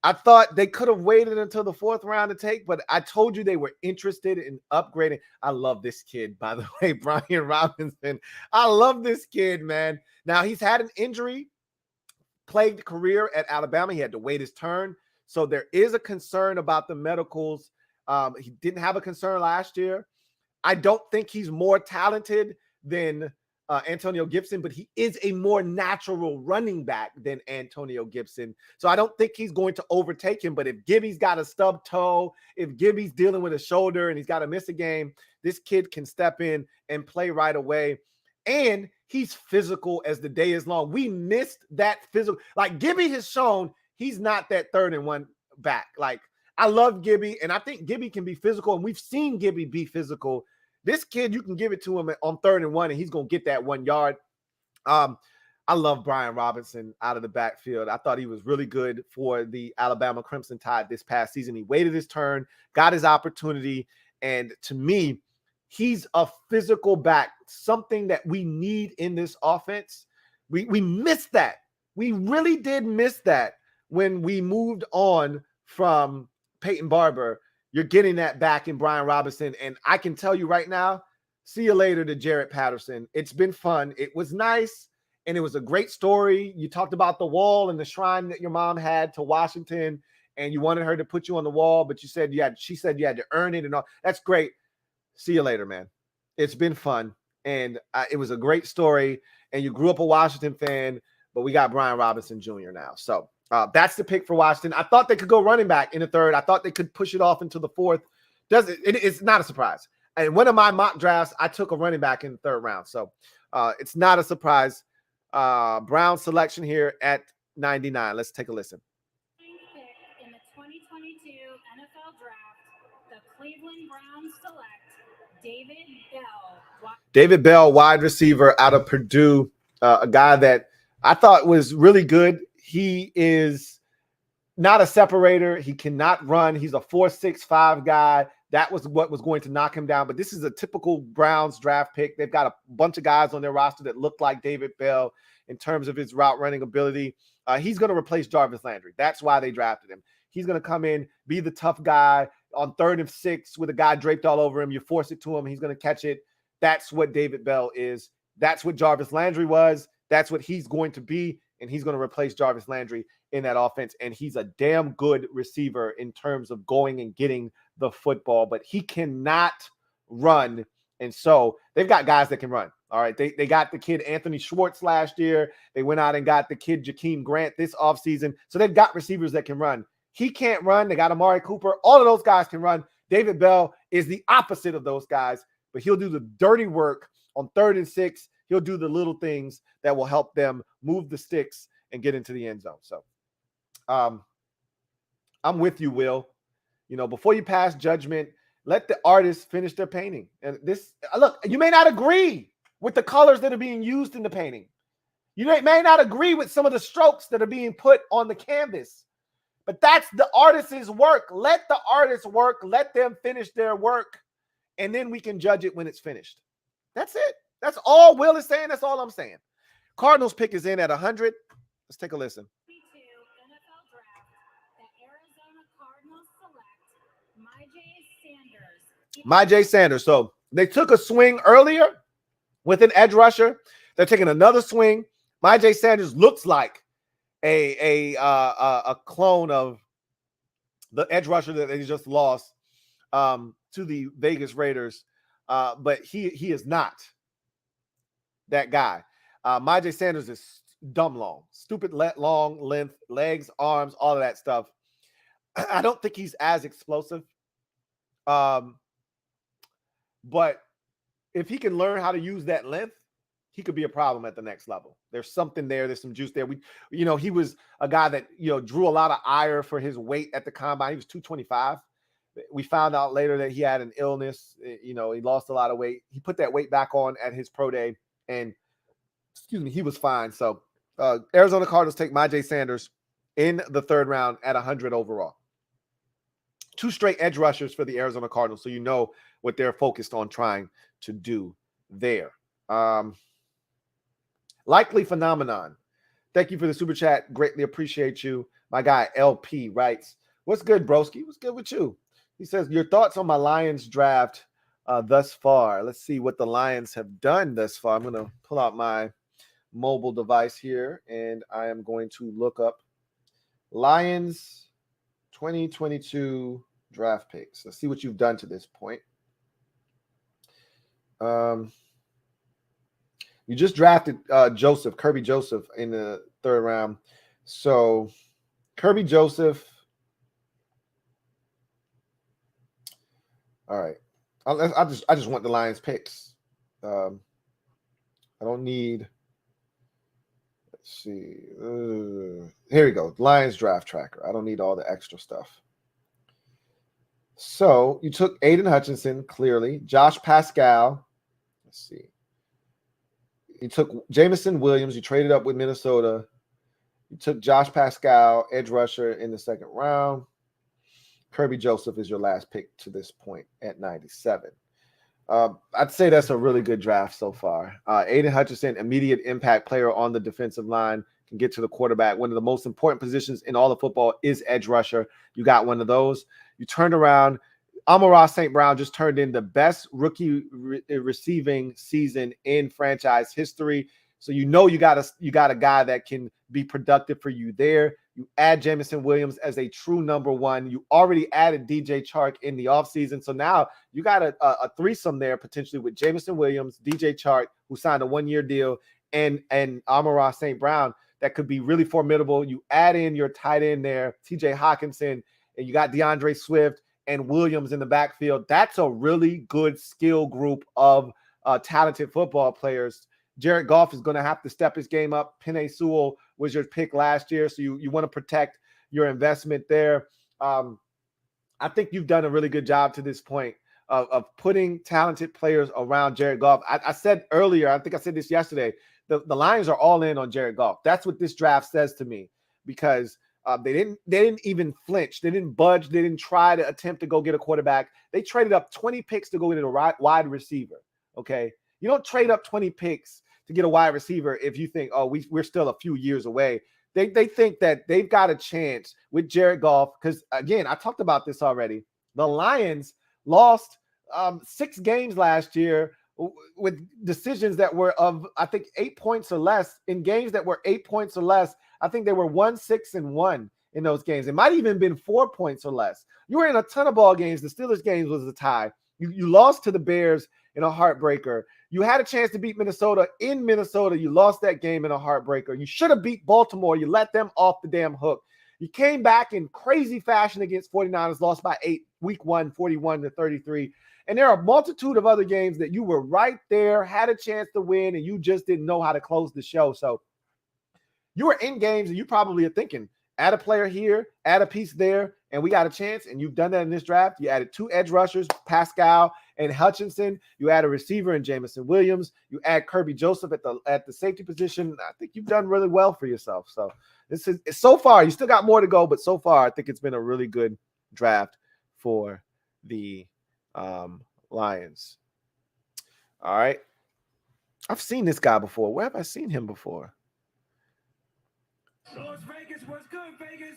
I thought they could have waited until the fourth round to take, but I told you they were interested in upgrading. I love this kid, by the way, Brian Robinson. I love this kid, man. Now, he's had an injury plagued career at Alabama. He had to wait his turn. So there is a concern about the medicals. He didn't have a concern last year. I don't think he's more talented than Antonio Gibson, but he is a more natural running back than Antonio Gibson. So I don't think he's going to overtake him. But if Gibby's got a stub toe, if Gibby's dealing with a shoulder and he's got to miss a game, this kid can step in and play right away. And he's physical as the day is long. We missed that physical. Like Gibby has shown he's not that 3rd and 1 back. Like I love Gibby, and I think Gibby can be physical, and we've seen Gibby be physical. This kid, you can give it to him on 3rd and 1, and he's going to get that 1 yard. I love Brian Robinson out of the backfield. I thought he was really good for the Alabama Crimson Tide this past season. He waited his turn, got his opportunity, and to me, he's a physical back, something that we need in this offense. We missed that. We really did miss that when we moved on from Peyton Barber. You're getting that back in Brian Robinson. And I can tell you right now, see you later to Jarrett Patterson. It's been fun. It was nice, and it was a great story. You talked about the wall and the shrine that your mom had to Washington, and you wanted her to put you on the wall, but she said you had to earn it and all. That's great. See you later, man. It's been fun, and it was a great story, and you grew up a Washington fan, but we got Brian Robinson Jr. now. So that's the pick for Washington. I thought they could go running back in the 3rd. I thought they could push it off into the 4th. It's not a surprise. And one of my mock drafts, I took a running back in the 3rd round. So it's not a surprise. Brown selection here at 99. Let's take a listen. Pick in the 2022 NFL Draft, the Cleveland Browns select David Bell. David Bell, wide receiver out of Purdue, a guy that I thought was really good. He is not a separator. He cannot run. He's a 4.65 guy. That was what was going to knock him down. But this is a typical Browns draft pick. They've got a bunch of guys on their roster that look like David Bell in terms of his route running ability. He's going to replace Jarvis Landry. That's why they drafted him. He's going to come in, be the tough guy on 3rd and 6 with a guy draped all over him. You force it to him. He's going to catch it. That's what David Bell is. That's what Jarvis Landry was. That's what he's going to be. And he's going to replace Jarvis Landry in that offense. And he's a damn good receiver in terms of going and getting the football, but he cannot run. And so they've got guys that can run. All right. They got the kid Anthony Schwartz last year. They went out and got the kid Jakeem Grant this offseason. So they've got receivers that can run. He can't run. They got Amari Cooper. All of those guys can run. David Bell is the opposite of those guys, but he'll do the dirty work on 3rd and 6. He'll do the little things that will help them move the sticks and get into the end zone. So I'm with you, Will. You know, before you pass judgment, Let the artists finish their painting. And this, look, you may not agree with the colors that are being used in the painting. You may not agree with some of the strokes that are being put on the canvas, but that's the artist's work. Let the artists work. Let them finish their work, and then we can judge it when it's finished. That's it. That's all Will is saying. That's all I'm saying. Cardinals pick is in at 100. Let's take a listen. NFL Draft, the Arizona Cardinals select Myjai Sanders. So they took a swing earlier with an edge rusher. They're taking another swing. Myjai Sanders looks like a clone of the edge rusher that they just lost to the Vegas Raiders, but he is not that guy. Myjai Sanders is dumb long, stupid long length, legs, arms, all of that stuff. I don't think he's as explosive. But if he can learn how to use that length, he could be a problem at the next level. There's something there. There's some juice there. He was a guy that, drew a lot of ire for his weight at the combine. He was 225. We found out later that he had an illness. He lost a lot of weight. He put that weight back on at his pro day, and he was fine. So Arizona Cardinals take Myjai Sanders in the third round at 100 overall. 2 straight edge rushers for the Arizona Cardinals, so you know what they're focused on trying to do there. Likely phenomenon. Thank you for the super chat. Greatly appreciate you. My guy LP writes, "What's good, broski? What's good with you?" He says, "Your thoughts on my Lions draft thus far." Let's see what the Lions have done thus far. I'm going to pull out my mobile device here, and I am going to look up Lions 2022 draft picks. Let's see what you've done to this point. You just drafted Kirby Joseph in the third round. So Kirby Joseph. All right. I just want the Lions picks. I don't need. Let's see. Here we go. Lions draft tracker. I don't need all the extra stuff. So you took Aiden Hutchinson, clearly. Josh Pascal. Let's see. You took Jameson Williams. You traded up with Minnesota. You took Josh Pascal, edge rusher, in the second round. Kirby Joseph is your last pick to this point at 97. I'd say that's a really good draft so far. Aiden Hutchinson, immediate impact player on the defensive line, can get to the quarterback. One of the most important positions in all of football is edge rusher. You got one of those. You turned around. Amon-Ra St. Brown just turned in the best rookie receiving season in franchise history. So you got a guy that can be productive for you there. You add Jameson Williams as a true number one. You already added DJ Chark in the offseason. So now you got a threesome there potentially with Jameson Williams, DJ Chark, who signed a 1-year deal, and Amon-Ra St. Brown that could be really formidable. You add in your tight end there, TJ Hawkinson, and you got DeAndre Swift and Williams in the backfield. That's a really good skill group of talented football players. Jared Goff is going to have to step his game up. Penei Sewell was your pick last year, so you want to protect your investment there. I think you've done a really good job to this point of putting talented players around Jared Goff. I said earlier, I think I said this yesterday, the Lions are all in on Jared Goff. That's what this draft says to me, because they didn't even flinch. They didn't budge. They didn't try to attempt to go get a quarterback. They traded up 20 picks to go get a wide receiver, okay? You don't trade up 20 picks to get a wide receiver if you think, oh, we're still a few years away. They think that they've got a chance with Jared Goff because, again, I talked about this already. The Lions lost 6 games last year with decisions that were of, I think, 8 points or less. In games that were 8 points or less, I think they were 1-6-1 in those games. It might have even been 4 points or less. You were in a ton of ball games. The Steelers games was a tie. You lost to the Bears in a heartbreaker. You had a chance to beat Minnesota in Minnesota. You lost that game in a heartbreaker. You should have beat Baltimore. You let them off the damn hook. You came back in crazy fashion against 49ers, lost by 8, week 1, 41-33. And there are a multitude of other games that you were right there, had a chance to win, and you just didn't know how to close the show. So you were in games, and you probably are thinking, Add a player here, add a piece there, and we got a chance. And you've done that in this draft. You added 2 edge rushers, Pascal and Hutchinson. You add a receiver in Jamison Williams. You add Kirby Joseph at the safety position. I think you've done really well for yourself. So this is so far. You still got more to go, but so far I think it's been a really good draft for the Lions. All right. I've seen this guy before. Where have I seen him before? Las Vegas, what's good, Vegas?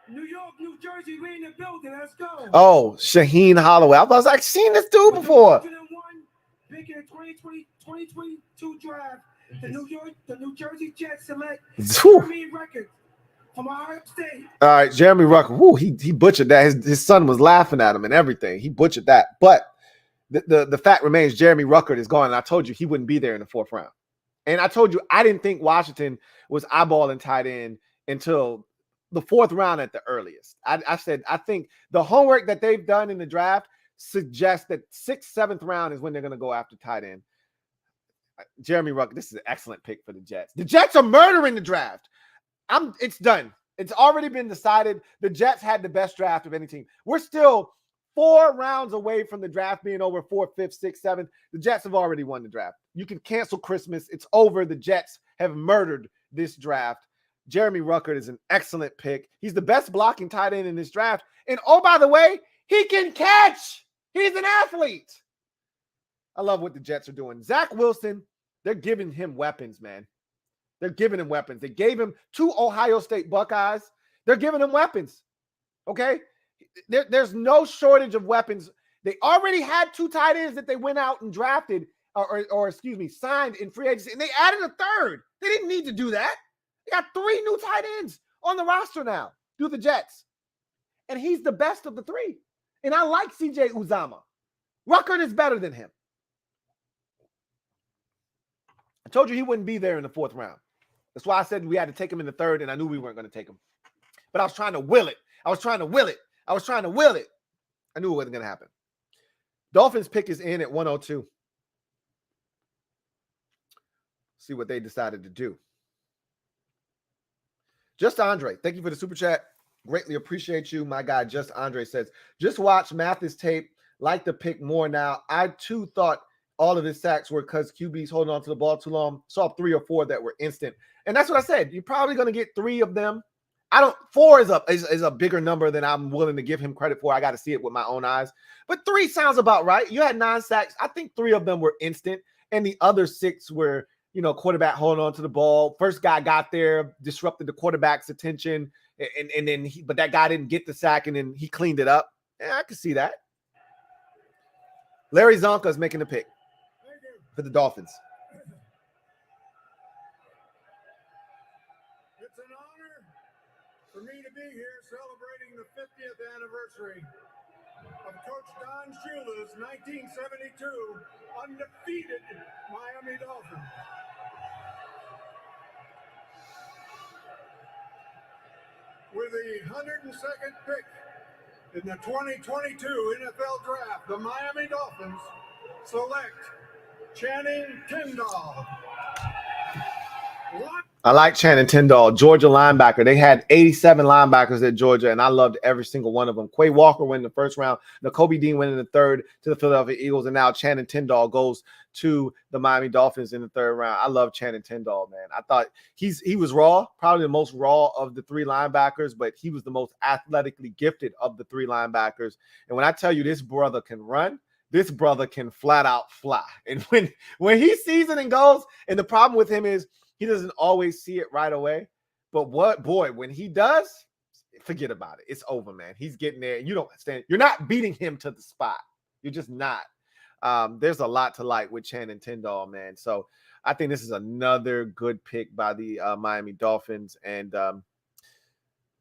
New York, New Jersey, we in the building. Let's go. Oh, Shaheen Holloway. I was like, seen this dude before. Pick in the 2022 draft. The New Jersey Jets select Jeremy Rucker from Ohio State. All right, Jeremy Rucker. Woo, he butchered that. His son was laughing at him and everything. He butchered that. But the fact remains, Jeremy Rucker is gone. And I told you he wouldn't be there in the 4th round. And I told you I didn't think Washington was eyeballing tight end until the 4th round at the earliest. I said I think the homework that they've done in the draft suggests that 6th, 7th round is when they're going to go after tight end. Jeremy Rucker, this is an excellent pick for the Jets. The Jets are murdering the draft. It's done. It's already been decided. The Jets had the best draft of any team. We're still 4 rounds away from the draft being over, 4th, 5th, 6th, 7th. The Jets have already won the draft. You can cancel Christmas. It's over. The Jets have murdered this draft. Jeremy Rucker is an excellent pick. He's the best blocking tight end in this draft. And oh, by the way, he can catch. He's an athlete. I love what the Jets are doing. Zach Wilson, they're giving him weapons, man. They're giving him weapons. They gave him 2 Ohio State Buckeyes. They're giving him weapons. Okay? There's no shortage of weapons. They already had 2 tight ends that they went out and drafted, signed in free agency, and they added a 3rd. They didn't need to do that. They got 3 new tight ends on the roster now through the Jets. And he's the best of the 3. And I like CJ Uzama. Rucker is better than him. I told you he wouldn't be there in the 4th round. That's why I said we had to take him in the 3rd, and I knew we weren't going to take him. But I was trying to will it. I knew it wasn't going to happen. Dolphins pick is in at 102. See what they decided to do. Just Andre, thank you for the super chat. Greatly appreciate you. My guy, Just Andre says, just watch Mathis tape. Like the pick more now. I too thought all of his sacks were because QB's holding on to the ball too long. Saw 3 or 4 that were instant. And that's what I said. You're probably going to get 3 of them. 4 is a bigger number than I'm willing to give him credit for. I got to see it with my own eyes. But 3 sounds about right. You had 9 sacks. I think 3 of them were instant. And the other 6 were, quarterback holding on to the ball. First guy got there, disrupted the quarterback's attention. And then but that guy didn't get the sack, and then he cleaned it up. Yeah, I can see that. Larry Zonka is making the pick for the Dolphins. It's an honor for me to be here celebrating the 50th anniversary of Coach Don Shula's 1972 undefeated Miami Dolphins. With the 102nd pick in the 2022 NFL Draft, the Miami Dolphins select Channing Tindall. I like Channing Tindall, Georgia linebacker. They had 87 linebackers at Georgia, and I loved every single one of them. Quay Walker went in the 1st round. Nakobe Dean went in the 3rd to the Philadelphia Eagles, and now Channing Tindall goes to the Miami Dolphins in the 3rd round. I love Channing Tindall, man. I thought he was raw, probably the most raw of the 3 linebackers, but he was the most athletically gifted of the 3 linebackers. And when I tell you this brother can run, this brother can flat out fly. And when he sees it and goes, and the problem with him is he doesn't always see it right away. But when he does, forget about it. It's over, man. He's getting there. And you don't stand. You're not beating him to the spot. You're just not. There's a lot to like with Channing Tindall, man. So I think this is another good pick by the Miami Dolphins. And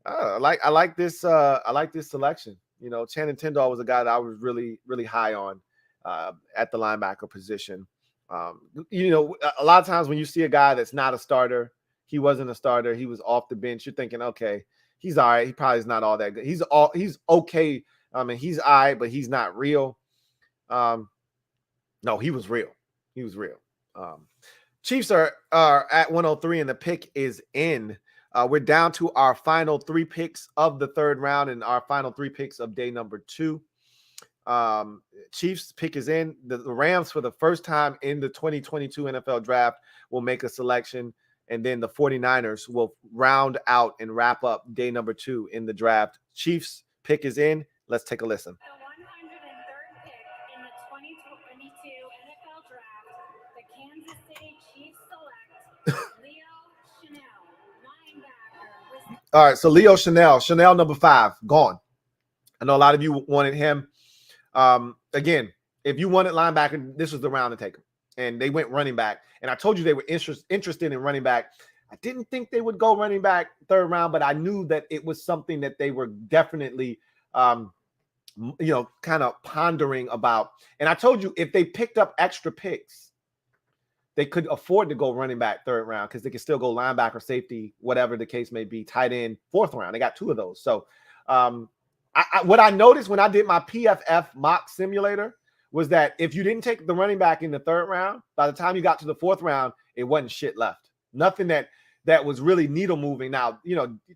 I like this selection. Channing Tindall was a guy that I was really, really high on at the linebacker position. A lot of times when you see a guy that's not a starter, he wasn't a starter, he was off the bench, you're thinking, okay, he's all right. He probably is not all that good. He's okay. He's all right, but he's not real. No, he was real. He was real. Chiefs are at 103, and the pick is in. We're down to our final 3 picks of the third round and our final 3 picks of day number 2. Chiefs pick is in. The Rams, for the first time in the 2022 NFL Draft, will make a selection, and then the 49ers will round out and wrap up day number 2 in the draft. Chiefs pick is in. Let's take a listen. The 103rd pick in the 2022 NFL Draft, the Kansas City Chiefs select Leo Chanel, linebacker. All right, so Leo Chanel number 5, gone. I know a lot of you wanted him. Again, if you wanted linebacker, this was the round to take him. And they went running back. And I told you they were interested in running back. I didn't think they would go running back third round, but I knew that it was something that they were definitely, kind of pondering about. And I told you, if they picked up extra picks, they could afford to go running back third round because they could still go linebacker, safety, whatever the case may be, tight end, fourth round. They got 2 of those. So what I noticed when I did my PFF mock simulator was that if you didn't take the running back in the third round, by the time you got to the fourth round, it wasn't shit left. Nothing that was really needle moving. Now,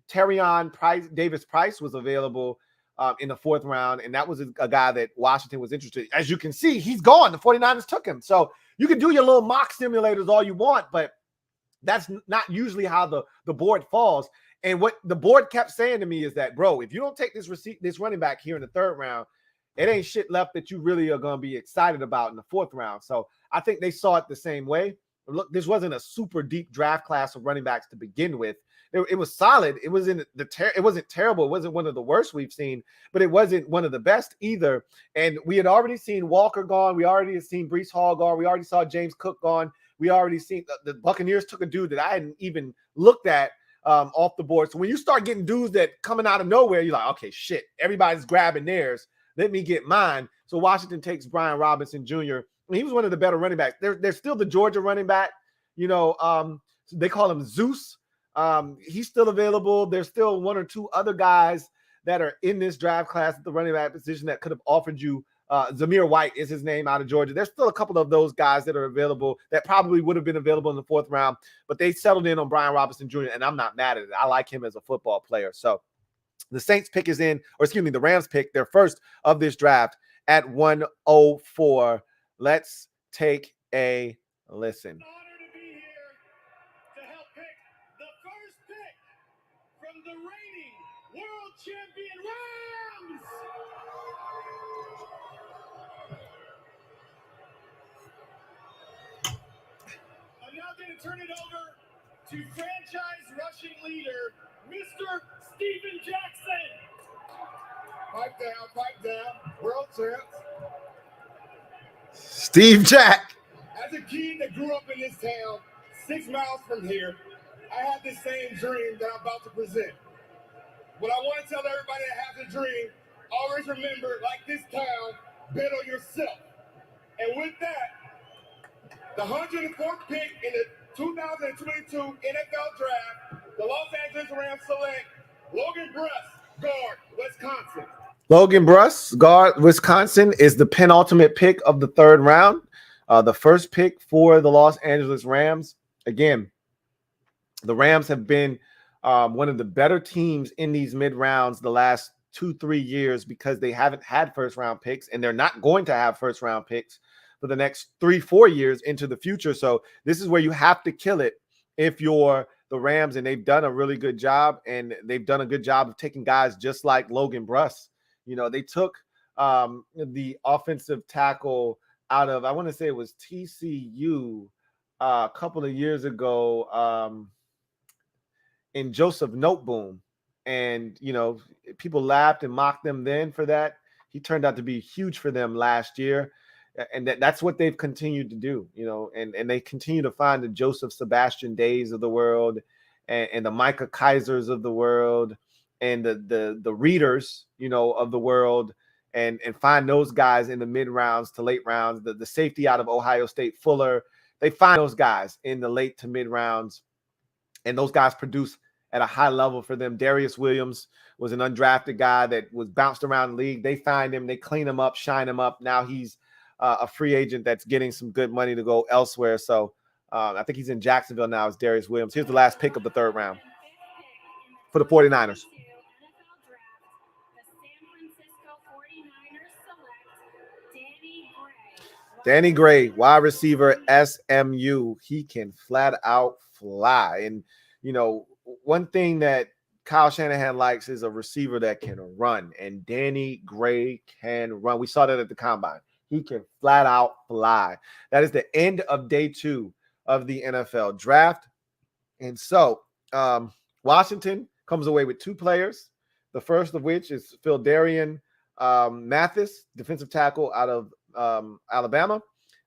Davis Price was available in the fourth round, and that was a guy that Washington was interested in. As you can see, he's gone. The 49ers took him. So you can do your little mock simulators all you want, but that's not usually how the board falls. And what the board kept saying to me is that, bro, if you don't take this running back here in the third round, it ain't shit left that you really are going to be excited about in the fourth round. So I think they saw it the same way. Look, this wasn't a super deep draft class of running backs to begin with. It was solid. It wasn't terrible. It wasn't one of the worst we've seen, but it wasn't one of the best either. And we had already seen Walker gone. We already had seen Breece Hall gone. We already saw James Cook gone. We already seen the Buccaneers took a dude that I hadn't even looked at off the board. So when you start getting dudes that coming out of nowhere, you're like, okay, shit, everybody's grabbing theirs. Let me get mine. So Washington takes Brian Robinson Jr. He was one of the better running backs. There's still the Georgia running back. They call him Zeus. He's still available. There's still 1 or 2 other guys that are in this draft class at the running back position that could have offered you. Zamir White is his name, out of Georgia. There's still a couple of those guys that are available that probably would have been available in the fourth round, but they settled in on Brian Robinson Jr., and I'm not mad at it. I like him as a football player. So the Saints pick is in, the Rams pick, their first of this draft at 104. Let's take a listen. An honor to be here to help pick the first pick from the reigning world champion Rams. I'm now going to turn it over to franchise rushing leader, Mr. Steven Jackson. Pipe down, world champs. Steve Jack. As a kid that grew up in this town, 6 miles from here, I had this same dream that I'm about to present. What I want to tell everybody that has a dream, always remember, like this town, bet on yourself. And with that, the 104th pick in the 2022 NFL Draft, the Los Angeles Rams select Logan Bruss, guard, Wisconsin. Logan Bruss, guard, Wisconsin, is the penultimate pick of the third round. The first pick for the Los Angeles Rams. Again, the Rams have been one of the better teams in these mid-rounds the last 2-3 years because they haven't had first-round picks, and they're not going to have first-round picks for the next 3-4 years into the future. So this is where you have to kill it if you're the Rams, and they've done a really good job, and they've done a good job of taking guys just like Logan Bruss. They took the offensive tackle out of, I want to say it was TCU a couple of years ago in Joseph Noteboom. And, people laughed and mocked them then for that. He turned out to be huge for them last year. And that's what they've continued to do, and they continue to find the Joseph Sebastian Days of the world and the Micah Kaisers of the world and the readers, of the world and find those guys in the mid rounds to late rounds, the safety out of Ohio State, Fuller. They find those guys in the late to mid rounds, and those guys produce at a high level for them. Darius Williams was an undrafted guy that was bounced around the league. They find him, they clean him up, shine him up. Now he's a free agent that's getting some good money to go elsewhere. So I think he's in Jacksonville now as Darius Williams. Here's the last pick of the third round. for the 49ers. NFL Draft, the San Francisco 49ers select Danny Gray, wide receiver, SMU. He can flat out fly. And, you know, one thing that Kyle Shanahan likes is a receiver that can run. And Danny Gray can run. We saw that at the combine. He can flat out fly. That is the end of day 2 of the NFL draft. And so Washington comes away with 2 players. The first of which is Phildarian Mathis, defensive tackle out of Alabama.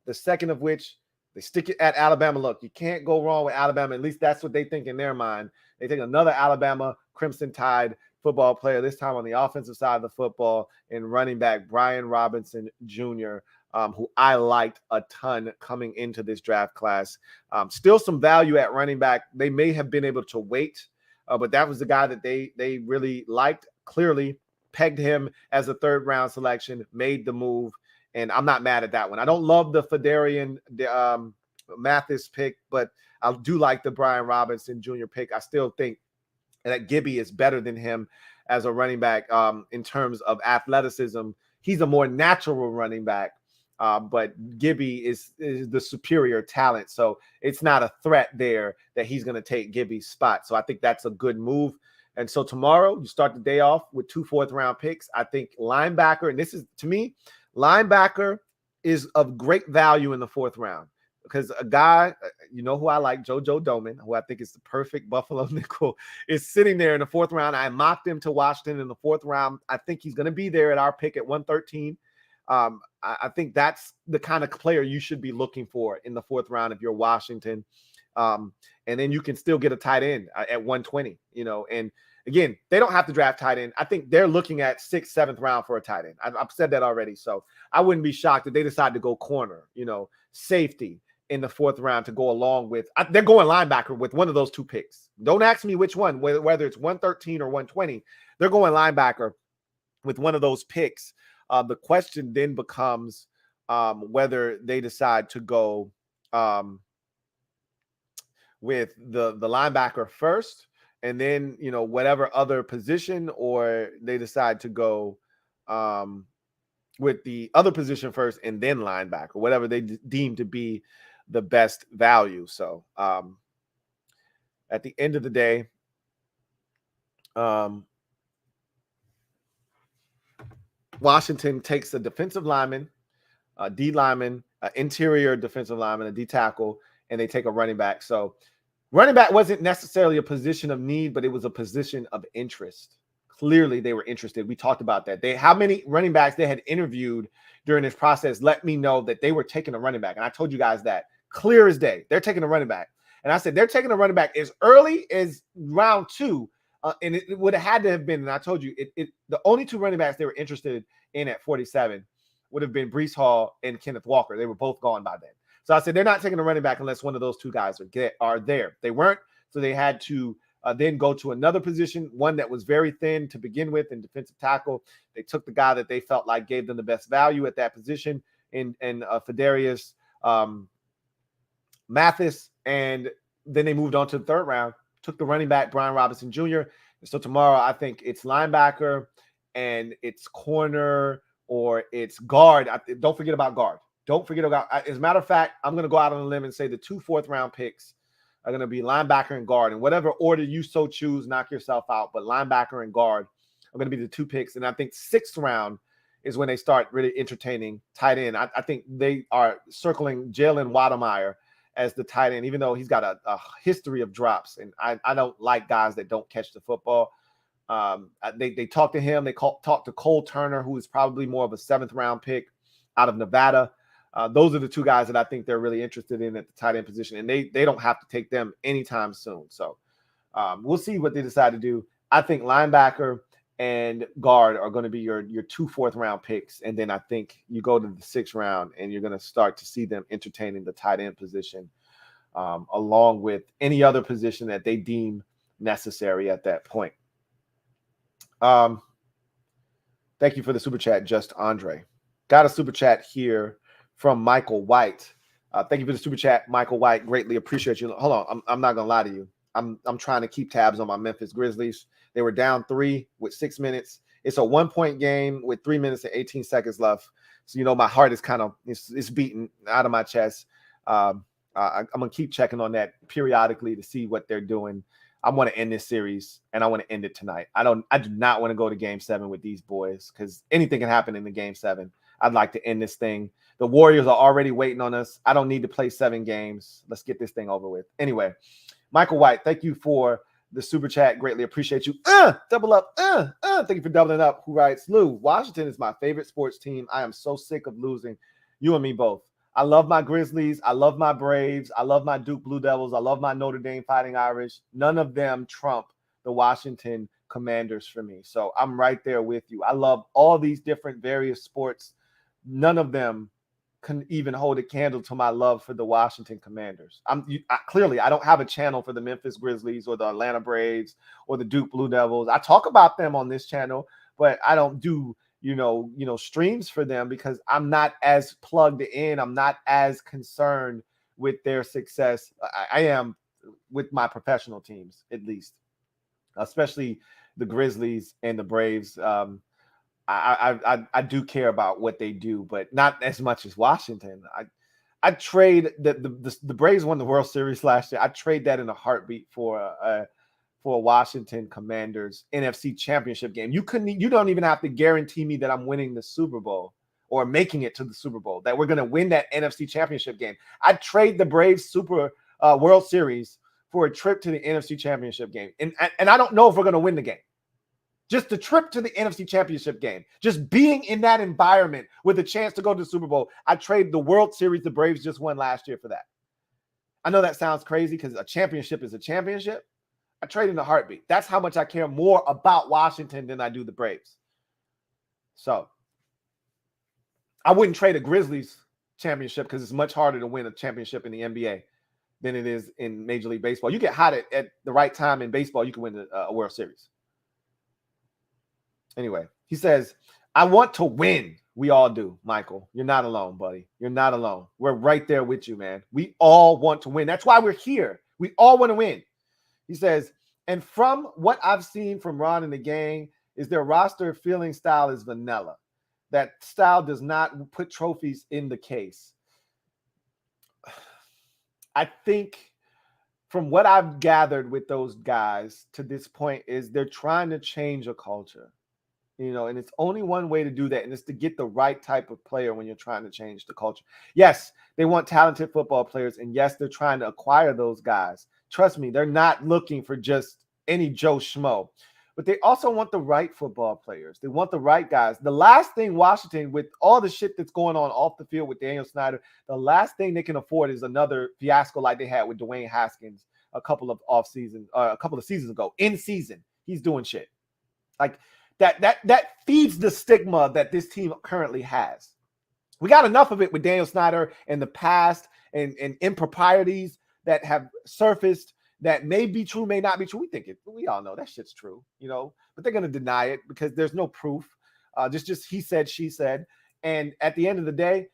The second of which, they stick it at Alabama. Look, you can't go wrong with Alabama. At least that's what they think in their mind. They take another Alabama Crimson Tide football player, this time on the offensive side of the football, and running back Brian Robinson Jr., who I liked a ton coming into this draft class. Still some value at running back. They may have been able to wait, but that was the guy that they really liked. Clearly pegged him as a 3rd-round selection, made the move, and I'm not mad at that one. I don't love the Phildarian Mathis pick, but I do like the Brian Robinson Jr. pick. I still think that Gibby is better than him as a running back in terms of athleticism. He's a more natural running back, but Gibby is the superior talent. So it's not a threat there that he's going to take Gibby's spot. So I think that's a good move. And so tomorrow you start the day off with 2 4th-round picks. I think linebacker, and this is, to me, linebacker is of great value in the 4th round. Because a guy, you know who I like, JoJo Domann, who I think is the perfect Buffalo nickel, is sitting there in the 4th round. I mocked him to Washington in the 4th round. I think he's going to be there at our pick at 113. I think that's the kind of player you should be looking for in the 4th round if you're Washington. And then you can still get a tight end at 120, you know. And again, they don't have to draft tight end. I think they're looking at 6th, 7th round for a tight end. I've said that already. So I wouldn't be shocked if they decide to go corner, you know, safety in the 4th round to go along with, they're going linebacker with one of those 2 picks. Don't ask me which one, whether it's 113 or 120. They're going linebacker with one of those picks. The question then becomes whether they decide to go with the linebacker first, and then, you know, whatever other position, or they decide to go with the other position first and then linebacker, whatever they deem to be the best value. So at the end of the day, Washington takes a defensive lineman, a D lineman, an interior defensive lineman, a D tackle, and they take a running back. So running back wasn't necessarily a position of need, but it was a position of interest. Clearly they were interested. We talked about that. How many running backs they had interviewed during this process let me know that they were taking a running back. And I told you guys that clear as day. They're taking a running back. And I said, they're taking a running back as early as round 2. And it would have had to have been, and I told you, the only 2 running backs they were interested in at 47 would have been Breece Hall and Kenneth Walker. They were both gone by then. So I said, they're not taking a running back unless one of those 2 guys are there. They weren't, so they had to then go to another position, one that was very thin to begin with, in defensive tackle. They took the guy that they felt like gave them the best value at that position in Phildarian Mathis, and then they moved on to the 3rd round, took the running back Brian Robinson Jr. So tomorrow I think it's linebacker and it's corner or it's guard. Don't forget about guard. Don't forget about, as a matter of fact, I'm going to go out on a limb and say the 2 4th-round picks are going to be linebacker and guard. In whatever order you so choose, knock yourself out. But linebacker and guard are going to be the 2 picks. And I think 6th round is when they start really entertaining tight end. I think they are circling Jalen Wademeyer as the tight end, even though he's got a history of drops. And I don't like guys that don't catch the football. They talked to him. They talked to Cole Turner, who is probably more of a 7th-round pick out of Nevada. Those are the 2 guys that I think they're really interested in at the tight end position, and they don't have to take them anytime soon. So we'll see what they decide to do. I think linebacker and guard are going to be your 2 4th-round picks, and then I think you go to the 6th round, and you're going to start to see them entertaining the tight end position along with any other position that they deem necessary at that point. Thank you for the super chat, Just Andre. Got a super chat here from Michael White. Thank you for the super chat, Michael White. Greatly appreciate you. Hold on. I'm not going to lie to you. I'm trying to keep tabs on my Memphis Grizzlies. They were down 3 with 6 minutes. It's a 1-point game with 3 minutes and 18 seconds left. So, my heart is kind of it's beating out of my chest. I'm going to keep checking on that periodically to see what they're doing. I want to end this series, and I want to end it tonight. I do not want to go to Game 7 with these boys because anything can happen in the Game 7. I'd like to end this thing. The Warriors are already waiting on us. I don't need to play 7 games. Let's get this thing over with. Anyway, Michael White, thank you for the super chat. Greatly appreciate you. Double up. Thank you for doubling up. Who writes, Lou, Washington is my favorite sports team. I am so sick of losing. You and me both. I love my Grizzlies. I love my Braves. I love my Duke Blue Devils. I love my Notre Dame Fighting Irish. None of them trump the Washington Commanders for me. So I'm right there with you. I love all these different various sports. None of them can even hold a candle to my love for the Washington Commanders. Clearly, I don't have a channel for the Memphis Grizzlies or the Atlanta Braves or the Duke Blue Devils. I talk about them on this channel, but I don't do streams for them because I'm not as plugged in. I'm not as concerned with their success. I am with my professional teams, at least, especially the Grizzlies and the Braves. I do care about what they do, but not as much as Washington. I trade the Braves won the World Series last year. I trade that in a heartbeat for a Washington Commanders NFC Championship game. You don't even have to guarantee me that I'm winning the Super Bowl or making it to the Super Bowl, that we're going to win that NFC Championship game. I'd trade the Braves World Series for a trip to the NFC Championship game. And I don't know if we're going to win the game. Just the trip to the NFC Championship game, just being in that environment with a chance to go to the Super Bowl. I trade the World Series the Braves just won last year for that. I know that sounds crazy because a championship is a championship. I trade in a heartbeat. That's how much I care more about Washington than I do the Braves. So I wouldn't trade a Grizzlies championship because it's much harder to win a championship in the NBA than it is in Major League Baseball. You get hot at the right time in baseball, you can win a World Series. Anyway, he says, I want to win. We all do, Michael. You're not alone, buddy. You're not alone. We're right there with you, man. We all want to win. That's why we're here. We all want to win. He says, and from what I've seen from Ron and the gang, is their roster filling style is vanilla. That style does not put trophies in the case. I think from what I've gathered with those guys to this point is they're trying to change a culture. And it's only one way to do that, and it's to get the right type of player when you're trying to change the culture. Yes, they want talented football players, and yes, they're trying to acquire those guys. Trust me, they're not looking for just any Joe Schmo, but they also want the right football players. They want the right guys. The last thing Washington, with all the shit that's going on off the field with Daniel Snyder, the last thing they can afford is another fiasco like they had with Dwayne Haskins a couple of seasons ago. In season, he's doing shit. Like, that feeds the stigma that this team currently has. We got enough of it with Daniel Snyder in the past and improprieties that have surfaced that may be true, may not be true. We all know that shit's true, but they're going to deny it because there's no proof. Just he said, she said. And at the end of the day,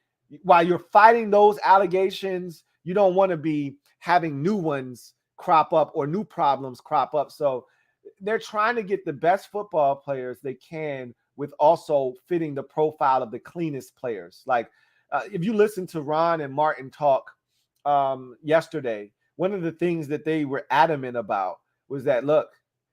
while you're fighting those allegations, you don't want to be having new ones crop up or new problems crop up. So they're trying to get the best football players they can with also fitting the profile of the cleanest players. Like if you listen to Ron and Martin talk yesterday, one of the things that they were adamant about was that, look,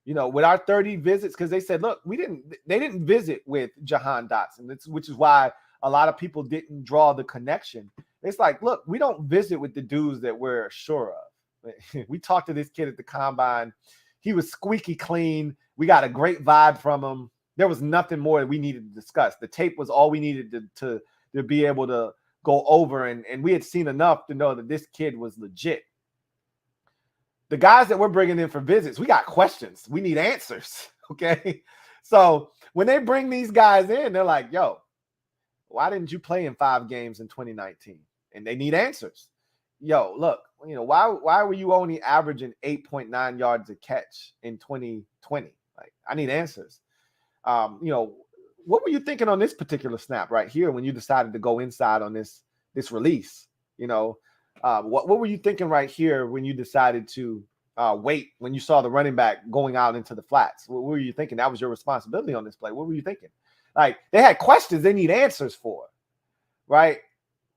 with our 30 visits, because they said, look, they didn't visit with Jahan Dotson, which is why a lot of people didn't draw the connection. It's like, look, we don't visit with the dudes that we're sure of. We talked to this kid at the combine. He was squeaky clean. We got a great vibe from him. There was nothing more that we needed to discuss. The tape was all we needed to be able to go over, and we had seen enough to know that this kid was legit. The guys that we're bringing in for visits, we got questions. We need answers, okay? So when they bring these guys in, they're like, yo, why didn't you play in 5 games in 2019? And they need answers. Yo, look, why were you only averaging 8.9 yards a catch in 2020? Like, I need answers. What were you thinking on this particular snap right here when you decided to go inside on this release? What were you thinking right here when you decided to wait when you saw the running back going out into the flats? What were you thinking? That was your responsibility on this play. What were you thinking? Like, they had questions they need answers for, right?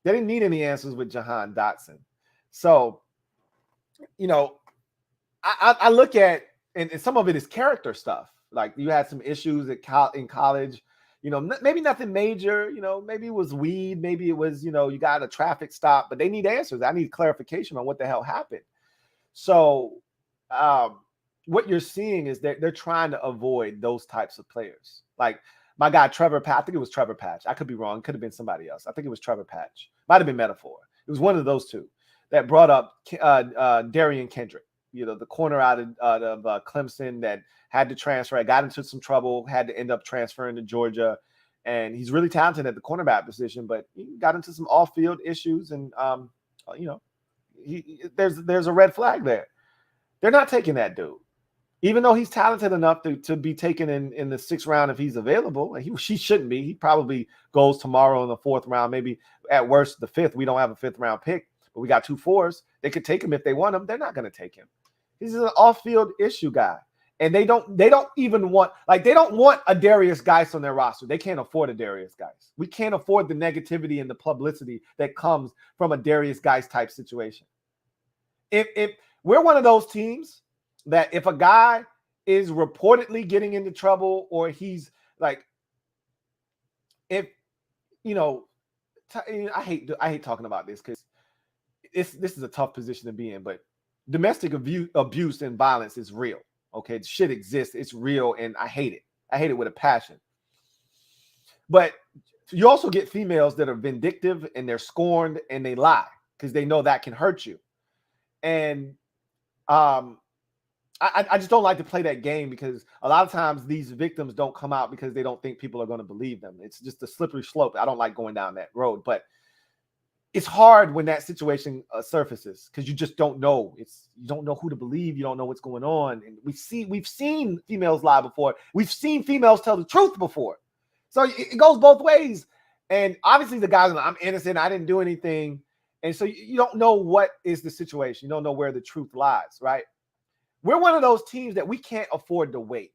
They didn't need any answers with Jahan Dotson. So, you know, I look at, and some of it is character stuff. Like, you had some issues in college, you know, maybe nothing major, you know, maybe it was weed, maybe it was, you know, you got a traffic stop, but they need answers. I need clarification on what the hell happened. So what you're seeing is that they're trying to avoid those types of players. Like my guy, Trevor Patch, I think it was Trevor Patch. I could be wrong. It could have been somebody else. I think it was Trevor Patch. Might have been Metaphor. It was one of those two that brought up Darian Kendrick, you know, the corner out of Clemson that had to transfer. Got into some trouble, had to end up transferring to Georgia. And he's really talented at the cornerback position, but he got into some off-field issues. And, you know, there's a red flag there. They're not taking that dude. Even though he's talented enough to be taken in the 6th round if he's available. And he shouldn't be. He probably goes tomorrow in the 4th round, maybe at worst the 5th. We don't have a 5th round pick, but we got 2 4s. They could take him if they want him. They're not going to take him. He's an off-field issue guy. And they don't even want, like, they don't want a Darius Geis on their roster. They can't afford a Darius Geis. We can't afford the negativity and the publicity that comes from a Darius Geis type situation. If we're one of those teams that if a guy is reportedly getting into trouble or he's like, if, you know, I hate talking about this because this is a tough position to be in, but domestic abuse and violence is real. Okay, shit exists. It's real, and I hate it. I hate it with a passion. But you also get females that are vindictive and they're scorned and they lie because they know that can hurt you. And I just don't like to play that game because a lot of times these victims don't come out because they don't think people are going to believe them. It's just a slippery slope. I don't like going down that road, but it's hard when that situation surfaces because you just don't know. You don't know who to believe. You don't know what's going on. And we've seen females lie before. We've seen females tell the truth before. So it goes both ways. And obviously the guys are like, I'm innocent. I didn't do anything. And so you don't know what is the situation. You don't know where the truth lies, right? We're one of those teams that we can't afford to wait.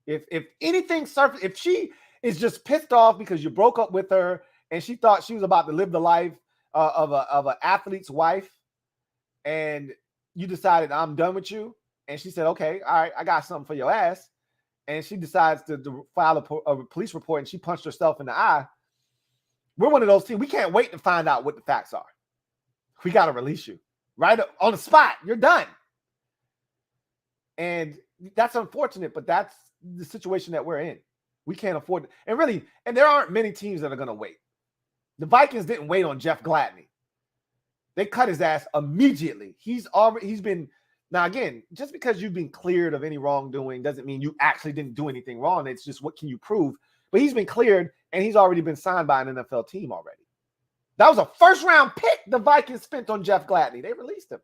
If anything surfaces, if she is just pissed off because you broke up with her and she thought she was about to live the life of an athlete's wife, and you decided I'm done with you, and she said, okay, all right, I got something for your ass, and she decides to file a police report and she punched herself in the eye, we're one of those teams. We can't wait to find out what the facts are. We got to release you right on the spot. You're done. And that's unfortunate, but that's the situation that we're in. We can't afford it. And there aren't many teams that are going to wait. The Vikings didn't wait on Jeff Gladney. They cut his ass immediately. He's been, now again, just because you've been cleared of any wrongdoing doesn't mean you actually didn't do anything wrong. It's just what can you prove? But he's been cleared and he's already been signed by an NFL team already. That was a 1st round pick the Vikings spent on Jeff Gladney. They released him.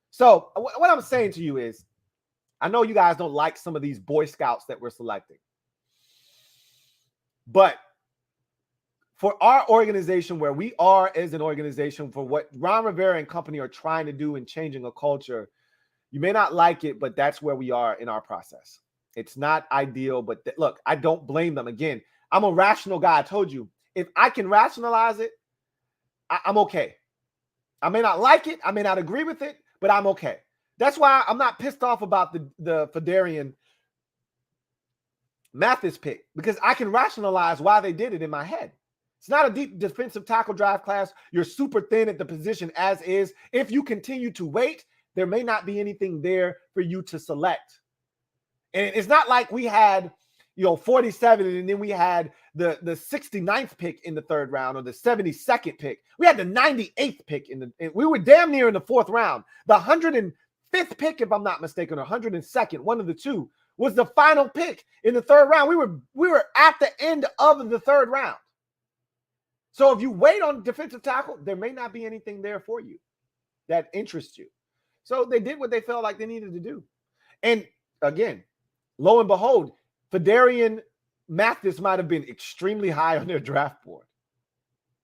So what I'm saying to you is, I know you guys don't like some of these Boy Scouts that we're selecting, but for our organization, where we are as an organization, for what Ron Rivera and company are trying to do in changing a culture, you may not like it, but that's where we are in our process. It's not ideal, but look, I don't blame them. Again, I'm a rational guy. I told you, if I can rationalize it, I'm okay. I may not like it. I may not agree with it, but I'm okay. That's why I'm not pissed off about the Fedarian Mathis pick, because I can rationalize why they did it in my head. It's not a deep defensive tackle draft class. You're super thin at the position as is. If you continue to wait, there may not be anything there for you to select. And it's not like we had, 47 and then we had the 69th pick in the 3rd round or the 72nd pick. We had the 98th pick we were damn near in the 4th round. The 105th pick, if I'm not mistaken, or 102nd, one of the two, was the final pick in the 3rd round. We were at the end of the 3rd round. So if you wait on defensive tackle, there may not be anything there for you that interests you. So they did what they felt like they needed to do. And again, lo and behold, Fedarian Mathis might have been extremely high on their draft board.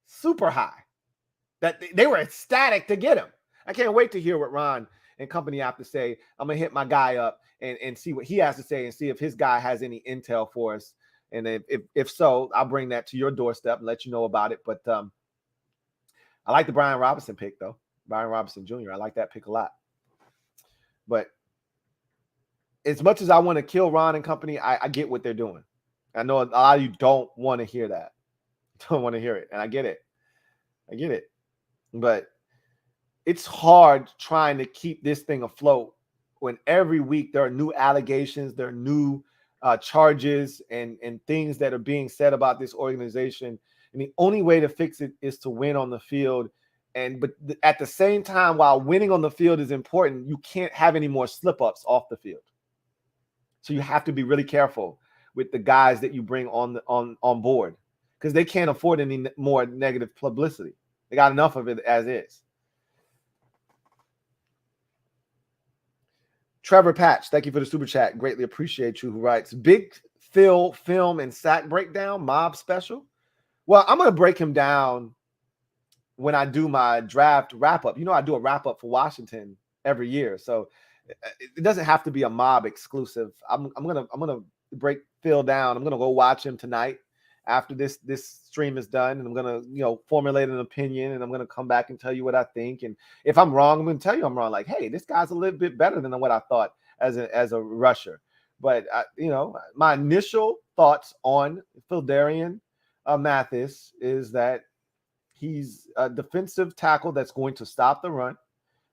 Super high. That they were ecstatic to get him. I can't wait to hear what Ron and company have to say. I'm going to hit my guy up and see what he has to say and see if his guy has any intel for us. And if so, I'll bring that to your doorstep and let you know about it. But I like the Brian Robinson pick, though. Brian Robinson Jr. I like that pick a lot. But as much as I want to kill Ron and company, I get what they're doing. I know a lot of you don't want to hear that. Don't want to hear it. And I get it. I get it. But it's hard trying to keep this thing afloat when every week there are new allegations, there are new charges and things that are being said about this organization. And the only way to fix it is to win on the field. But at the same time, while winning on the field is important, you can't have any more slip-ups off the field. So you have to be really careful with the guys that you bring on board, because they can't afford any more negative publicity. They got enough of it as is. Trevor Patch, thank you for the super chat. Greatly appreciate you. Who writes, Big Phil film and sack breakdown, mob special. Well, I'm going to break him down when I do my draft wrap-up. You know, I do a wrap-up for Washington every year, so it doesn't have to be a mob exclusive. I'm gonna break Phil down. I'm gonna go watch him tonight after this stream is done, and I'm gonna formulate an opinion, and I'm gonna come back and tell you what I think. And if I'm wrong, I'm gonna tell you I'm wrong. Like, hey, this guy's a little bit better than what I thought as a rusher. But my initial thoughts on Phildarian Mathis is that he's a defensive tackle that's going to stop the run,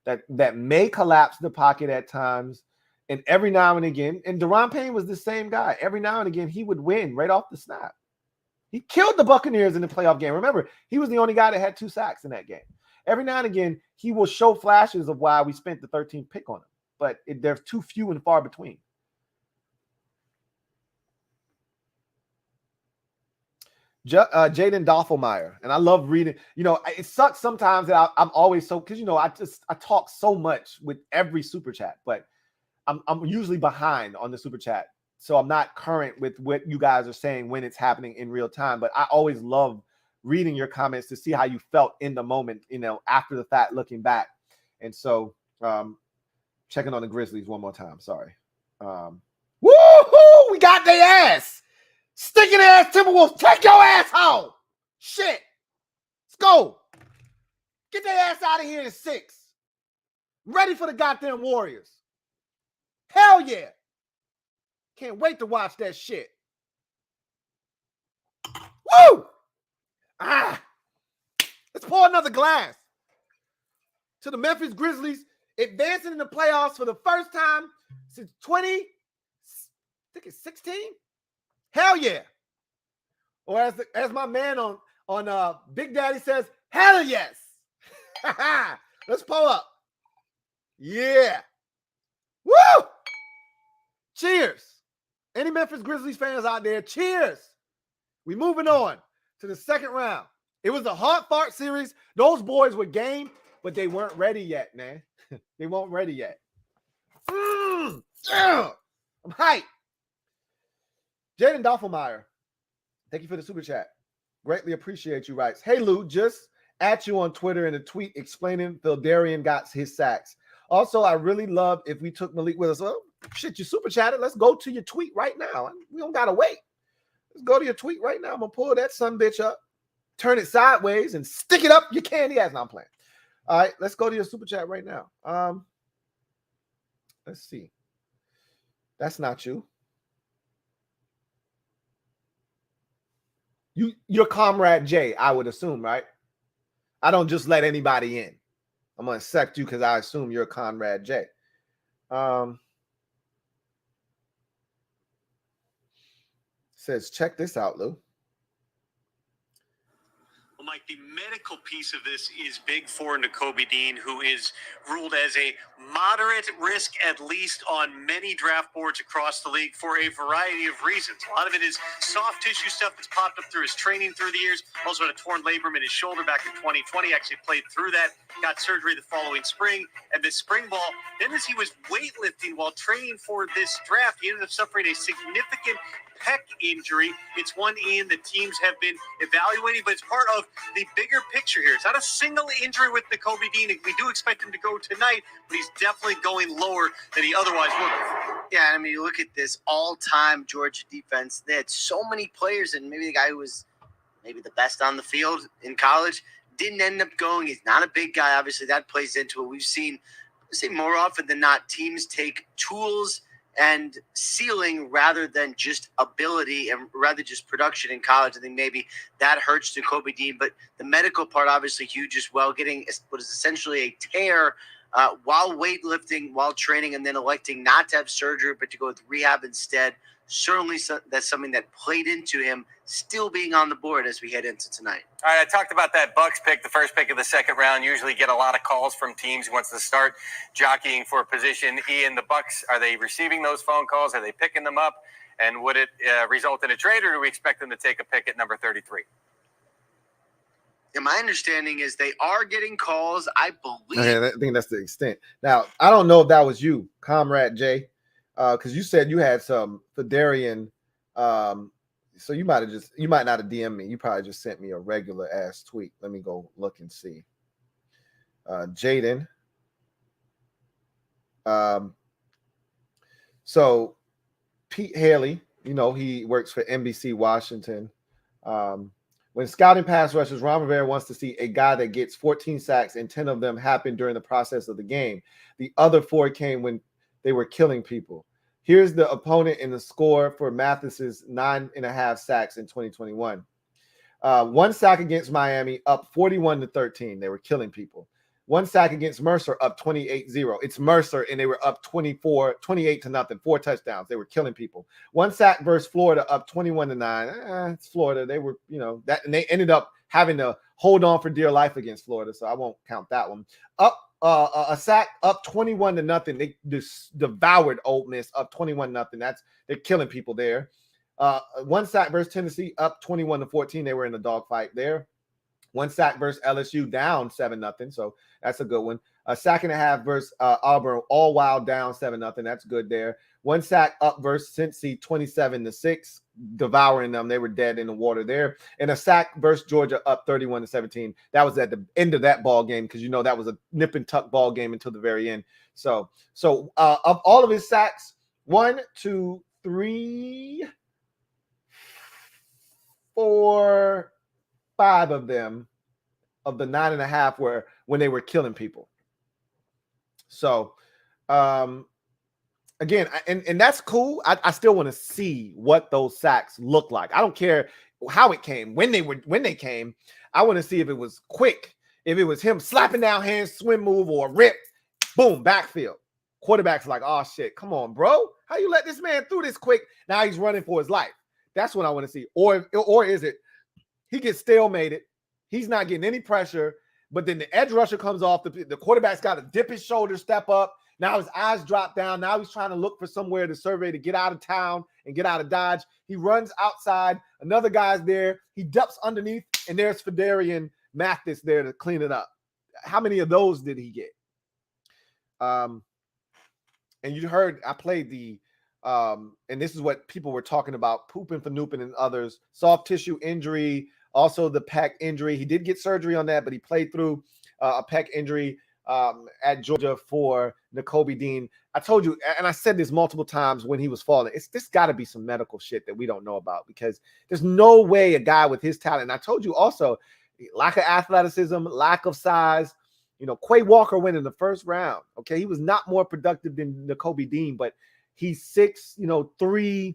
that may collapse the pocket at times, and every now and again, and Daron Payne was the same guy. Every now and again, he would win right off the snap. He killed the Buccaneers in the playoff game. Remember, he was the only guy that had 2 sacks in that game. Every now and again, he will show flashes of why we spent the 13th pick on him, but they're too few and far between. Jaden Doffelmeyer, and I love reading. It sucks sometimes that I'm always so, because I talk so much with every super chat, but I'm usually behind on the super chat, so I'm not current with what you guys are saying when it's happening in real time. But I always love reading your comments to see how you felt in the moment, after the fact, looking back. And so, checking on the Grizzlies one more time. Sorry. Woohoo! We got their ass. Stinking ass Timberwolves, take your ass home. Shit. Let's go. Get their ass out of here in 6. Ready for the goddamn Warriors. Hell yeah. Can't wait to watch that shit. Woo! Let's pour another glass to the Memphis Grizzlies advancing in the playoffs for the first time since 16? Hell yeah. Or as my man on Big Daddy says, hell yes. Let's pull up. Yeah. Woo! Cheers. Any Memphis Grizzlies fans out there, cheers. We moving on to the second round. It was a hard-fought series. Those boys were game, but they weren't ready yet, man. They weren't ready yet. I'm hyped. Jaden Doffelmeyer, thank you for the super chat. Greatly appreciate you. Writes, hey, Lou, just at you on Twitter in a tweet explaining Phildarian got his sacks. Also, I really love if we took Malik with us. Well, shit, you super chatted. Let's go to your tweet right now. We don't got to wait. Let's go to your tweet right now. I'm going to pull that sumbitch up, turn it sideways, and stick it up your candy ass. No, I'm playing. All right, let's go to your super chat right now. Let's see. That's not you. Your comrade Jay, I would assume, right? I don't just let anybody in. I'm going to accept you because I assume you're Conrad J. Says, check this out, Lou. Well, Mike, the medical piece of this is big for Nakobe Dean, who is ruled as a moderate risk, at least on many draft boards across the league for a variety of reasons. A lot of it is soft tissue stuff that's popped up through his training through the years. Also had a torn labrum in his shoulder back in 2020, actually played through that got surgery the following spring and missed spring ball. Then as he was weightlifting while training for this draft, he ended up suffering a significant pec injury. It's one, Ian, the teams have been evaluating, but it's part of the bigger picture here. It's not a single injury with Nakobe Dean. We do expect him to go tonight, but he's definitely going lower than he otherwise would have. Yeah, I mean, you look at this all-time Georgia defense. They had so many players, and maybe the guy who was maybe the best on the field in college didn't end up going. He's not a big guy. Obviously, that plays into it. We've seen more often than not teams take tools and ceiling rather than just ability and rather just production in college. I think maybe that hurts Nakobe Dean, but the medical part obviously huge as well, getting what is essentially a tear while weightlifting, while training, and then electing not to have surgery but to go with rehab instead. Certainly that's something that played into him still being on the board as we head into tonight. All right, I talked about that Bucks pick, the first pick of the second round. Usually get a lot of calls from teams who wants to start jockeying for a position. Ian, the Bucks, are they receiving those phone calls? Are they picking them up? And would it result in a trade, or do we expect them to take a pick at number 33? And my understanding is they are getting calls, I believe. Okay, I think that's the extent. Now, I don't know if that was you, Comrade Jay, because you said you had some Fedarian. So you might not have DM'd me. You probably just sent me a regular ass tweet. Let me go look and see. Jaden. So Pete Haley, he works for NBC Washington. When scouting pass rushers, Ron Rivera wants to see a guy that gets 14 sacks and 10 of them happen during the process of the game. The other 4 came when they were killing people. Here's the opponent in the score for Mathis's 9.5 sacks in 2021. 1 sack against Miami, up 41-13. They were killing people. 1 sack against Mercer, up 28-0. It's Mercer, and they were up 28-0. 4 touchdowns. They were killing people. 1 sack versus Florida, up 21-9. It's Florida. They were, that, and they ended up having to hold on for dear life against Florida, so I won't count that one. Up a sack, up 21-0. They just devoured Ole Miss, up 21-0. They're killing people there. 1 sack versus Tennessee, up 21-14. They were in a dogfight there. 1 sack versus LSU, down 7-0. So that's a good one. A sack and a half versus Auburn, all while down 7-0. That's good there. 1 sack up versus Cincy, 27-6, devouring them. They were dead in the water there. And a sack versus Georgia, up 31-17. That was at the end of that ball game because that was a nip and tuck ball game until the very end. So of all of his sacks, 1, 2, 3, 4, 5 of them, of the 9.5, were when they were killing people. So, again, and that's cool. I still want to see what those sacks look like. I don't care how it came, when they came. I want to see if it was quick, if it was him slapping down hands, swim move, or rip, boom, backfield. Quarterback's like, oh shit, come on, bro. How you let this man through this quick? Now he's running for his life. That's what I want to see. Or is it he gets stalemated? He's not getting any pressure, but then the edge rusher comes off. The quarterback's got to dip his shoulder, step up. Now his eyes drop down. Now he's trying to look for somewhere to survey to get out of town and get out of Dodge. He runs outside. Another guy's there. He ducks underneath, and there's Fedarian Mathis there to clean it up. How many of those did he get? And you heard I played the and this is what people were talking about, pooping for Nupin and others, soft tissue injury, also the pec injury. He did get surgery on that, but he played through a pec injury at Georgia for Nakobe Dean. I told you, and I said this multiple times when he was falling, this got to be some medical shit that we don't know about, because there's no way a guy with his talent, and I told you also, lack of athleticism, lack of size. Quay Walker went in the first round. Okay, he was not more productive than Nakobe Dean, but he's 6'3",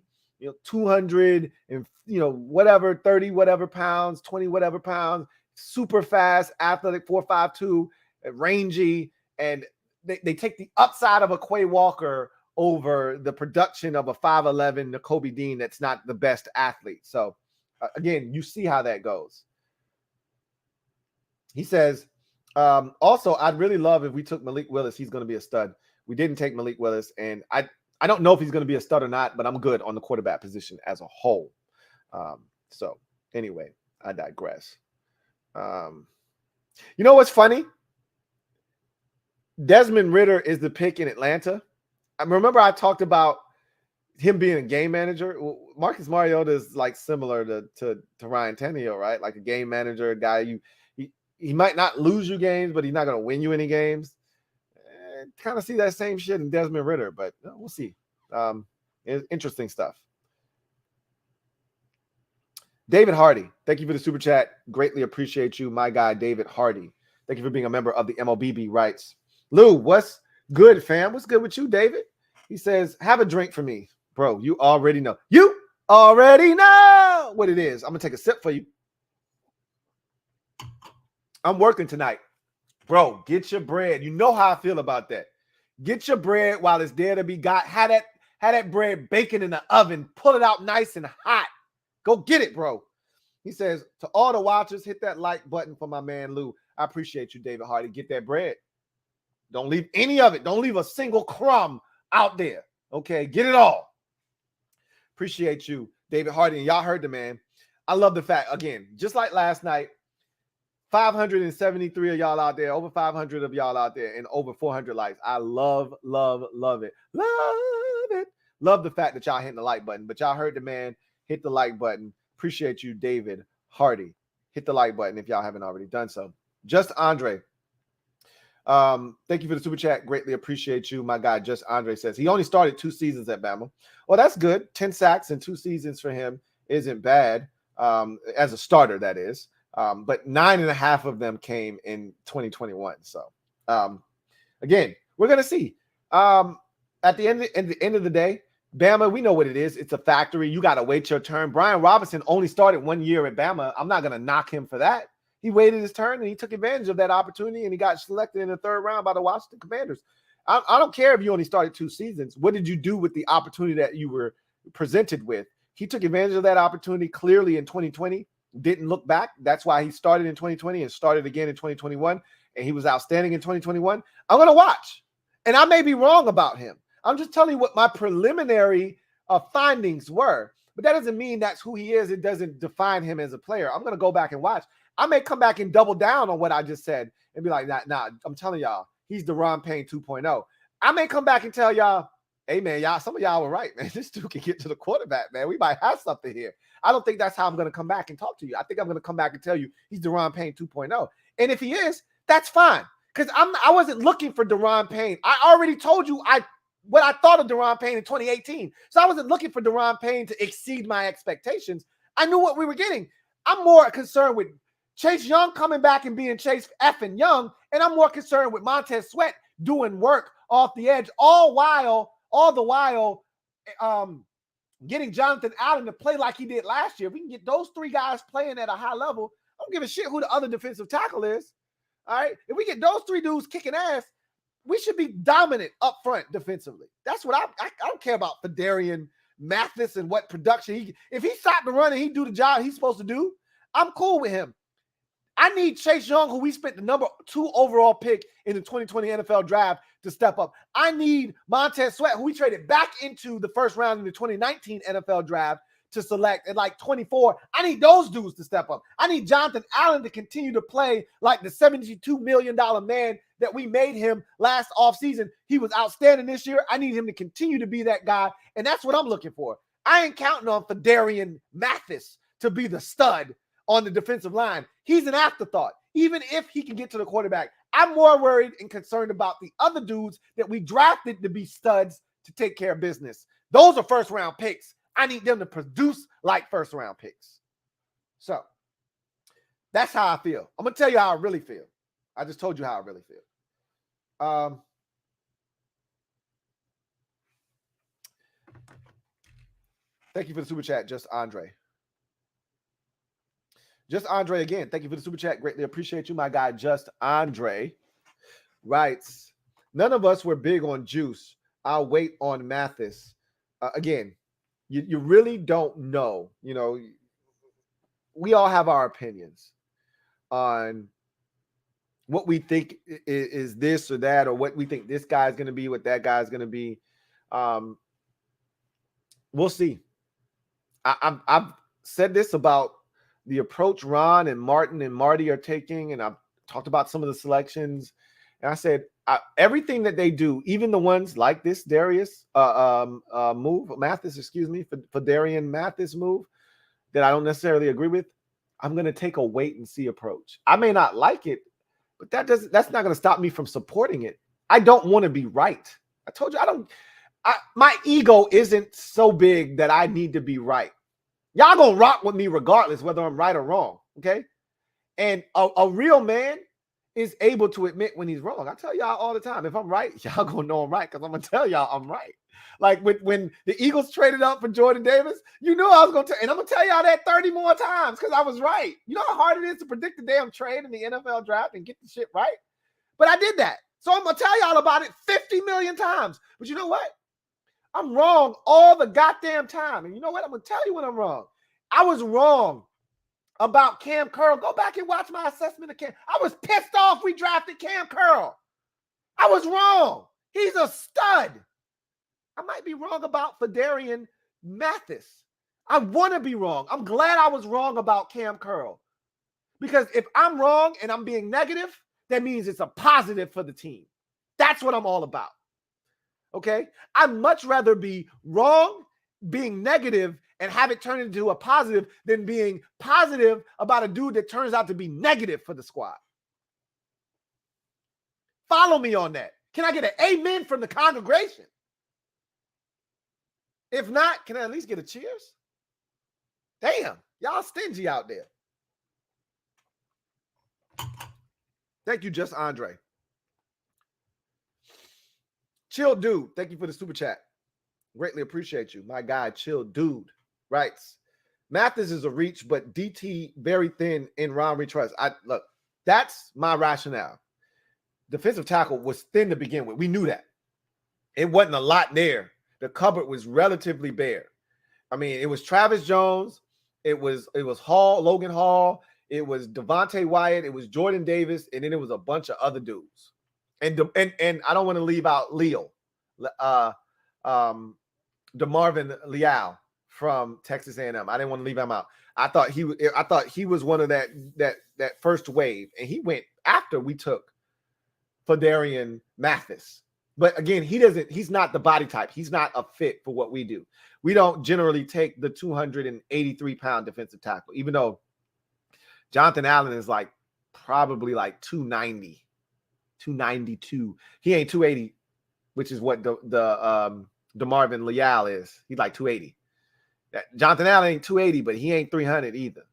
200 and whatever, 30 whatever pounds, 20 whatever pounds, super fast, athletic, 4.52, rangy, and they take the upside of a Quay Walker over the production of a 5'11" Nakobe Dean that's not the best athlete. So again, you see how that goes. He says, also, I'd really love if we took Malik Willis. He's going to be a stud. We didn't take Malik Willis, and I don't know if he's going to be a stud or not, but I'm good on the quarterback position as a whole. So anyway, I digress. You know what's funny? Desmond Ridder is the pick in Atlanta. I remember I talked about him being a game manager. Marcus Mariota is like similar to Ryan Tannehill, right? Like a game manager, a guy he might not lose you games, but he's not going to win you any games. Kind of see that same shit in Desmond Ridder, but we'll see. Interesting stuff. David Hardy, thank you for the super chat. Greatly appreciate you, my guy, David Hardy. Thank you for being a member of the MOBB Rights. Lou, what's good, fam? What's good with you, David? He says, have a drink for me. Bro, you already know. You already know what it is. I'm going to take a sip for you. I'm working tonight. Bro, get your bread. You know how I feel about that. Get your bread while it's there to be got. Have that bread baking in the oven. Pull it out nice and hot. Go get it, bro. He says, to all the watchers, hit that like button for my man, Lou. I appreciate you, David Hardy. Get that bread. Don't leave any of it. Don't leave a single crumb out there. Okay, get it all. Appreciate you, David Hardy. And y'all heard the man. I love the fact, again, just like last night, 573 of y'all out there, over 500 of y'all out there, and over 400 likes. I love it. Love it. Love the fact that y'all hitting the like button. But y'all heard the man. Hit the like button. Appreciate you, David Hardy. Hit the like button if y'all haven't already done so. Just Andre. Thank you for the super chat. Greatly appreciate you. My guy, Just Andre says he only started 2 seasons at Bama. Well, that's good. 10 sacks in 2 seasons for him isn't bad. As a starter, that is. But 9.5 of them came in 2021. So again, we're gonna see. At the end of the day, Bama, we know what it is. It's a factory. You got to wait your turn. Brian Robinson only started 1 year at Bama. I'm not gonna knock him for that. He waited his turn and he took advantage of that opportunity, and he got selected in the 3rd round by the Washington Commanders. I don't care if you only started 2 seasons. What did you do with the opportunity that you were presented with? He took advantage of that opportunity clearly in 2020. Didn't look back. That's why he started in 2020 and started again in 2021. And he was outstanding in 2021. I'm going to watch. And I may be wrong about him. I'm just telling you what my preliminary findings were. But that doesn't mean that's who he is. It doesn't define him as a player. I'm going to go back and watch. I may come back and double down on what I just said and be like, nah, I'm telling y'all, he's Daron Payne 2.0. I may come back and tell y'all, hey, man, y'all, some of y'all were right, man. This dude can get to the quarterback, man. We might have something here. I don't think that's how I'm going to come back and talk to you. I think I'm going to come back and tell you he's Daron Payne 2.0. And if he is, that's fine. Because I wasn't looking for Daron Payne. I already told you what I thought of Daron Payne in 2018. So I wasn't looking for Daron Payne to exceed my expectations. I knew what we were getting. I'm more concerned with Chase Young coming back and being Chase effing Young. And I'm more concerned with Montez Sweat doing work off the edge, all the while getting Jonathan Allen to play like he did last year. If we can get those 3 guys playing at a high level, I don't give a shit who the other defensive tackle is. All right. If we get those 3 dudes kicking ass, we should be dominant up front defensively. That's what I don't care about Fedarian Mathis and what production if he stopped the run and he do the job he's supposed to do, I'm cool with him. I need Chase Young, who we spent the number 2 overall pick in the 2020 NFL draft, to step up. I need Montez Sweat, who we traded back into the 1st round in the 2019 NFL draft, to select at like 24. I need those dudes to step up. I need Jonathan Allen to continue to play like the $72 million man that we made him last offseason. He was outstanding this year. I need him to continue to be that guy, and that's what I'm looking for. I ain't counting on Fedarian Mathis to be the stud on the defensive line. He's an afterthought, even if he can get to the quarterback. I'm more worried and concerned about the other dudes that we drafted to be studs to take care of business. Those are 1st-round picks. I need them to produce like 1st-round picks. So that's how I feel. I'm going to tell you how I really feel. I just told you how I really feel. Thank you for the super chat, Just Andre. Just Andre again. Thank you for the super chat. Greatly appreciate you, my guy. Just Andre writes, none of us were big on Juice. I'll wait on Mathis. Again, you really don't know. You know, we all have our opinions on what we think is this or that, or what we think this guy's going to be, what that guy's going to be. We'll see. I've said this about the approach Ron and Martin and Marty are taking, and I've talked about some of the selections, And I said, everything that they do, even the ones like this for Darian Mathis move that I don't necessarily agree with, I'm going to take a wait and see approach. I may not like it, but that's not going to stop me from supporting it. I don't want to be right. I told you, my ego isn't so big that I need to be right. Y'all going to rock with me regardless whether I'm right or wrong, okay? And a real man is able to admit when he's wrong. I tell y'all all the time, if I'm right, y'all gonna know I'm right because I'm gonna tell y'all I'm right. Like when the Eagles traded up for Jordan Davis, you knew I was gonna tell, and I'm gonna tell y'all that 30 more times because I was right. You know how hard it is to predict the damn trade in the NFL draft and get the shit right? But I did that. So I'm gonna tell y'all about it 50 million times. But you know what? I'm wrong all the goddamn time. And you know what? I'm gonna tell you when I'm wrong. I was wrong about Cam Curl. Go back and watch my assessment of Cam. I was pissed off we drafted Cam Curl. I was wrong. He's a stud. I might be wrong about Darian Mathis. I want to be wrong. I'm glad I was wrong about Cam Curl. Because if I'm wrong and I'm being negative, that means it's a positive for the team. That's what I'm all about. Okay? I'd much rather be wrong, being negative, and have it turn into a positive than being positive about a dude that turns out to be negative for the squad. Follow me on that. Can I get an amen from the congregation? If not, can I at least get a cheers? Damn, y'all stingy out there. Thank you, Just Andre. Chill Dude, thank you for the super chat. Greatly appreciate you. My guy, Chill Dude, writes, Mathis is a reach, but DT very thin in round retrust. Look, that's my rationale. Defensive tackle was thin to begin with. We knew that. It wasn't a lot there. The cupboard was relatively bare. I mean, it was Travis Jones. It was Hall, Logan Hall. It was Devontae Wyatt. It was Jordan Davis. And then it was a bunch of other dudes. And I don't want to leave out Leo. DeMarvin Leal from Texas A&M. I didn't want to leave him out. I thought he was one of that first wave, and he went after we took Darian Mathis. But again, he's not the body type. He's not a fit for what we do. We don't generally take the 283-pound defensive tackle, even though Jonathan Allen is probably 290, 292. He ain't 280, which is what the DeMarvin Leal is. He's 280. Jonathan Allen ain't 280, but he ain't 300 either.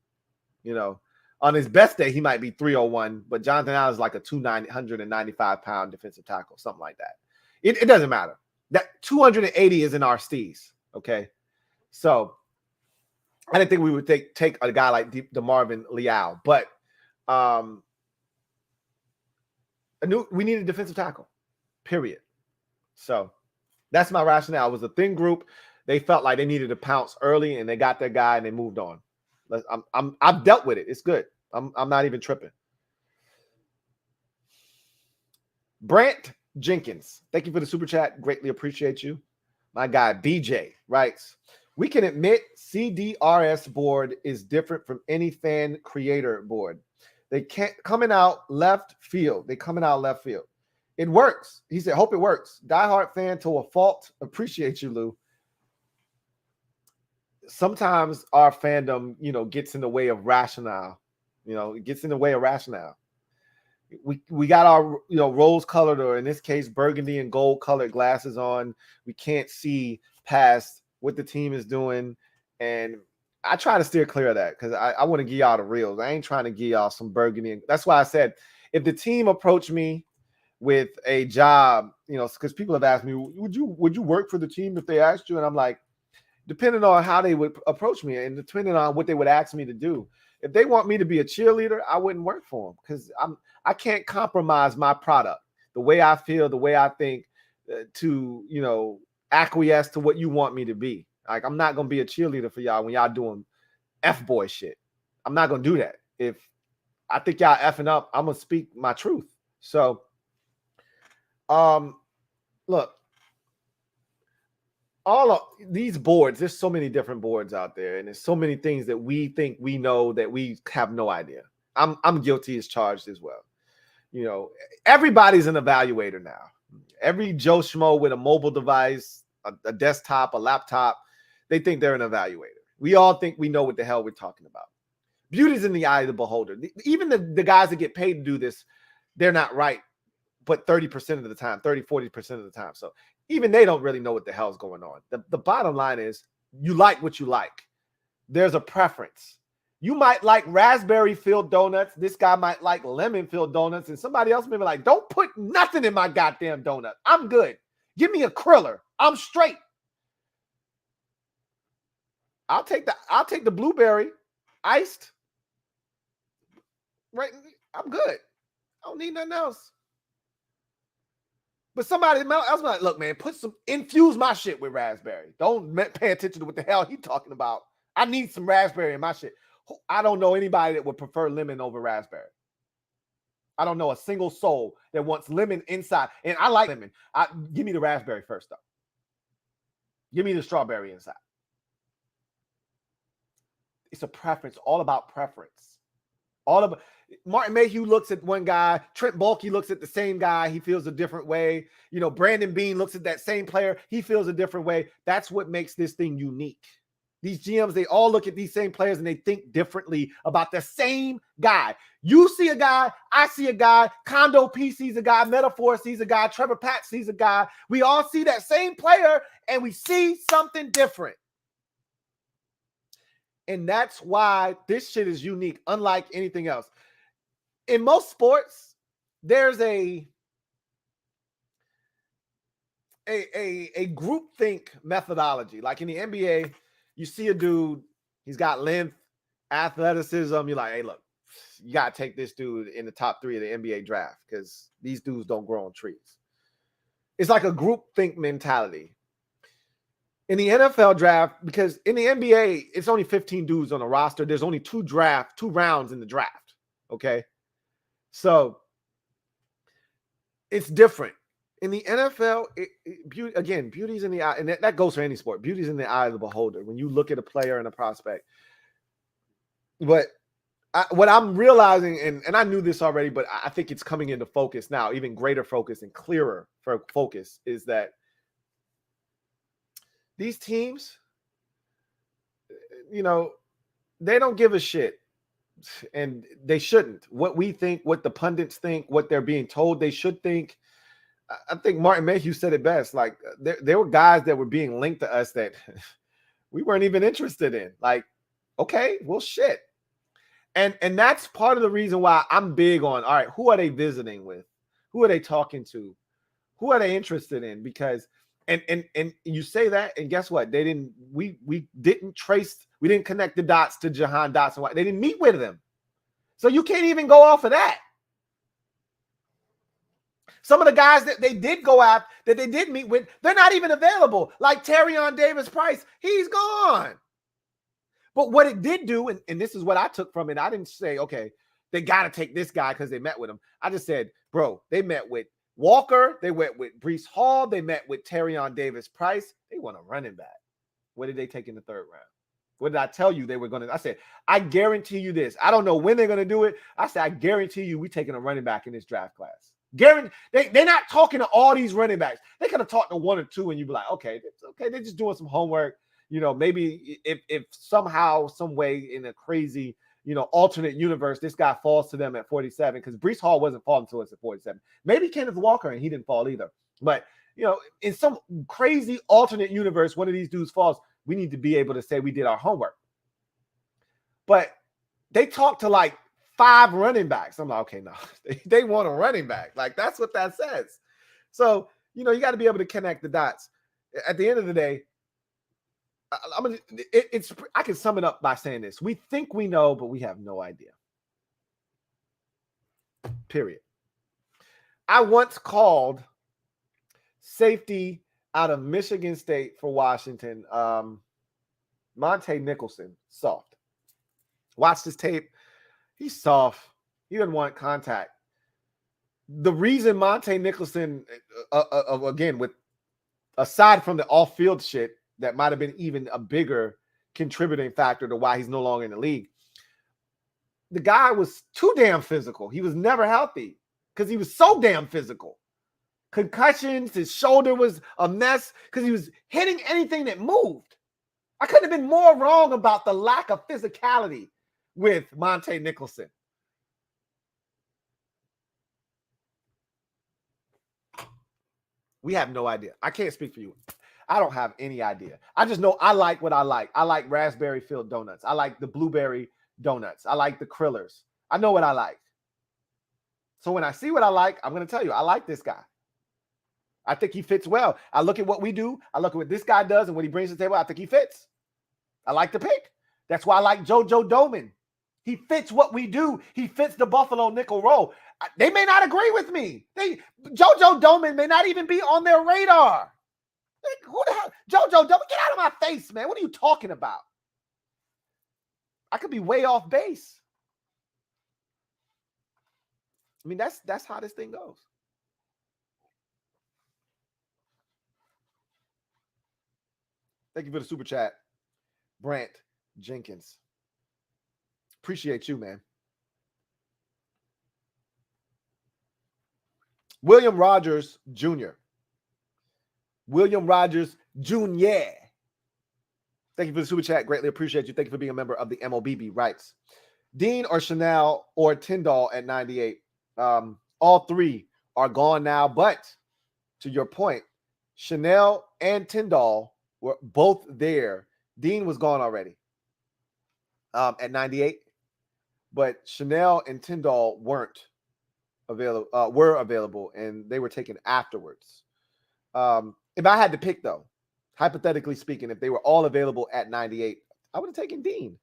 You know, on his best day, he might be 301, but Jonathan Allen is a 195-pound defensive tackle, something like that. It doesn't matter. That 280 is in our steez, okay? So I didn't think we would take a guy like DeMarvin Leal, but we need a defensive tackle, period. So that's my rationale. It was a thin group. They felt like they needed to pounce early, and they got their guy, and they moved on. I've dealt with it. It's good. I'm not even tripping. Brant Jenkins, thank you for the super chat. Greatly appreciate you. My guy BJ writes, we can admit CDRS board is different from any fan creator board. They can't coming out left field. It works. He said, hope it works. Diehard fan to a fault. Appreciate you, Lou. Sometimes our fandom, gets in the way of rationale. It gets in the way of rationale. We got our, rose colored, or in this case, burgundy and gold colored glasses on. We can't see past what the team is doing. And I try to steer clear of that because I want to give y'all the reals. I ain't trying to give y'all some burgundy. That's why I said, if the team approached me with a job, because people have asked me, would you work for the team if they asked you? And I'm like, depending on how they would approach me and depending on what they would ask me to do. If they want me to be a cheerleader, I wouldn't work for them because I can't compromise my product, the way I feel, the way I think, to acquiesce to what you want me to be. I'm not gonna be a cheerleader for y'all when y'all doing F-boy shit. I'm not gonna do that. If I think y'all effing up, I'm gonna speak my truth. So, look. All of these boards, there's so many different boards out there, and there's so many things that we think we know that we have no idea. I'm guilty as charged as well. You know, everybody's an evaluator now. Every Joe Schmo with a mobile device, a desktop, a laptop, they think they're an evaluator. We all think we know what the hell we're talking about. Beauty's in the eye of the beholder. Even the guys that get paid to do this, they're not right, but 30% of the time, 30, 40% of the time. So even they don't really know what the hell's going on. The bottom line is you like what you like. There's a preference. You might like raspberry-filled donuts. This guy might like lemon-filled donuts. And somebody else may be like, don't put nothing in my goddamn donut. I'm good. Give me a Kriller. I'm straight. I'll take the blueberry iced. Right. I'm good. I don't need nothing else. But somebody else like, look, man, infuse my shit with raspberry. Don't pay attention to what the hell he's talking about. I need some raspberry in my shit. I don't know anybody that would prefer lemon over raspberry. I don't know a single soul that wants lemon inside. And I like lemon. Give me the raspberry first, though. Give me the strawberry inside. It's a preference, all about preference. Martin Mayhew looks at one guy. Trent Baalke looks at the same guy. He feels a different way. You know, Brandon Beane looks at that same player. He feels a different way. That's what makes this thing unique. These GMs, they all look at these same players and they think differently about the same guy. You see a guy, I see a guy, Kondo P sees a guy, Metaphor sees a guy, Trevor Pat sees a guy. We all see that same player and we see something different. And that's why this shit is unique, unlike anything else. In most sports, there's a groupthink methodology. Like in the NBA, you see a dude, he's got length, athleticism. You're like, hey, look, you got to take this dude in the top 3 of the NBA draft because these dudes don't grow on trees. It's like a groupthink mentality. In the NFL draft, because in the NBA, it's only 15 dudes on the roster. There's only 2 rounds in the draft. Okay. So it's different. In the NFL, beauty's in the eye, and that goes for any sport. Beauty's in the eye of the beholder when you look at a player and a prospect. But what I'm realizing, and I knew this already, but I think it's coming into focus now, even greater focus and clearer for focus, is that these teams, you know, they don't give a shit. And they shouldn't. What we think, what the pundits think, what they're being told they should think. I think Martin Mayhew said it best. Like there were guys that were being linked to us that we weren't even interested in. Like, okay, well, shit. And that's part of the reason why I'm big on, all right, who are they visiting with? Who are they talking to? Who are they interested in? Because and you say that, and guess what? We didn't connect the dots to Jahan Dotson. They didn't meet with them. So you can't even go off of that. Some of the guys that they did go after, that they did meet with, they're not even available. Like Terrion Davis-Price, he's gone. But what it did do, and this is what I took from it, I didn't say, okay, they got to take this guy because they met with him. I just said, bro, they met with Walker, they went with Breece Hall, they met with Terrion Davis-Price. They want a running back. What did they take in the 3rd round? What did I tell you they were going to? I said, I guarantee you this. I don't know when they're going to do it. I said, I guarantee you we're taking a running back in this draft class. They're not talking to all these running backs. They could have talked to 1 or 2 and you'd be like, okay, it's okay. They're just doing some homework. You know, maybe if somehow, some way in a crazy, you know, alternate universe, this guy falls to them at 47, because Breece Hall wasn't falling to us at 47. Maybe Kenneth Walker, and he didn't fall either. But, you know, in some crazy alternate universe, one of these dudes falls. We need to be able to say we did our homework. But they talked to like 5 running backs. I'm like, okay, no, they want a running back. Like, that's what that says. So, you know, you got to be able to connect the dots. At the end of the day, I can sum it up by saying this. We think we know, but we have no idea. Period. I once called safety out of Michigan State for Washington, Monte Nicholson, soft. Watch this tape. He's soft. He doesn't want contact. The reason Monte Nicholson, again, with aside from the off-field shit, that might have been even a bigger contributing factor to why he's no longer in the league. The guy was too damn physical. He was never healthy. because he was so damn physical. Concussions, his shoulder was a mess because he was hitting anything that moved. I couldn't have been more wrong about the lack of physicality with Monte Nicholson. We have no idea. I can't speak for you. I don't have any idea. I just know I like what I like. I like raspberry filled donuts. I like the blueberry donuts. I like the Krillers. I know what I like. So when I see what I like, I'm going to tell you, I like this guy. I think he fits well. I look at what we do. I look at what this guy does and what he brings to the table. I think he fits. I like the pick. That's why I like JoJo Domann. He fits what we do. He fits the Buffalo nickel role. They may not agree with me. JoJo Domann may not even be on their radar. Like, who the hell? JoJo Domann, get out of my face, man. What are you talking about? I could be way off base. I mean, that's how this thing goes. Thank you for the super chat, Brant Jenkins. Appreciate you, man. William Rogers Jr. William Rogers Jr. Thank you for the super chat. Greatly appreciate you. Thank you for being a member of the MOBB Rights. Dean or Chanel or Tyndall at 98. All three are gone now, but to your point, Chanel and Tyndall were both there. Dean was gone already at 98, but Chanel and Tyndall weren't available. Were available, and they were taken afterwards. If I had to pick, though, hypothetically speaking, if they were all available at 98, I would have taken Dean.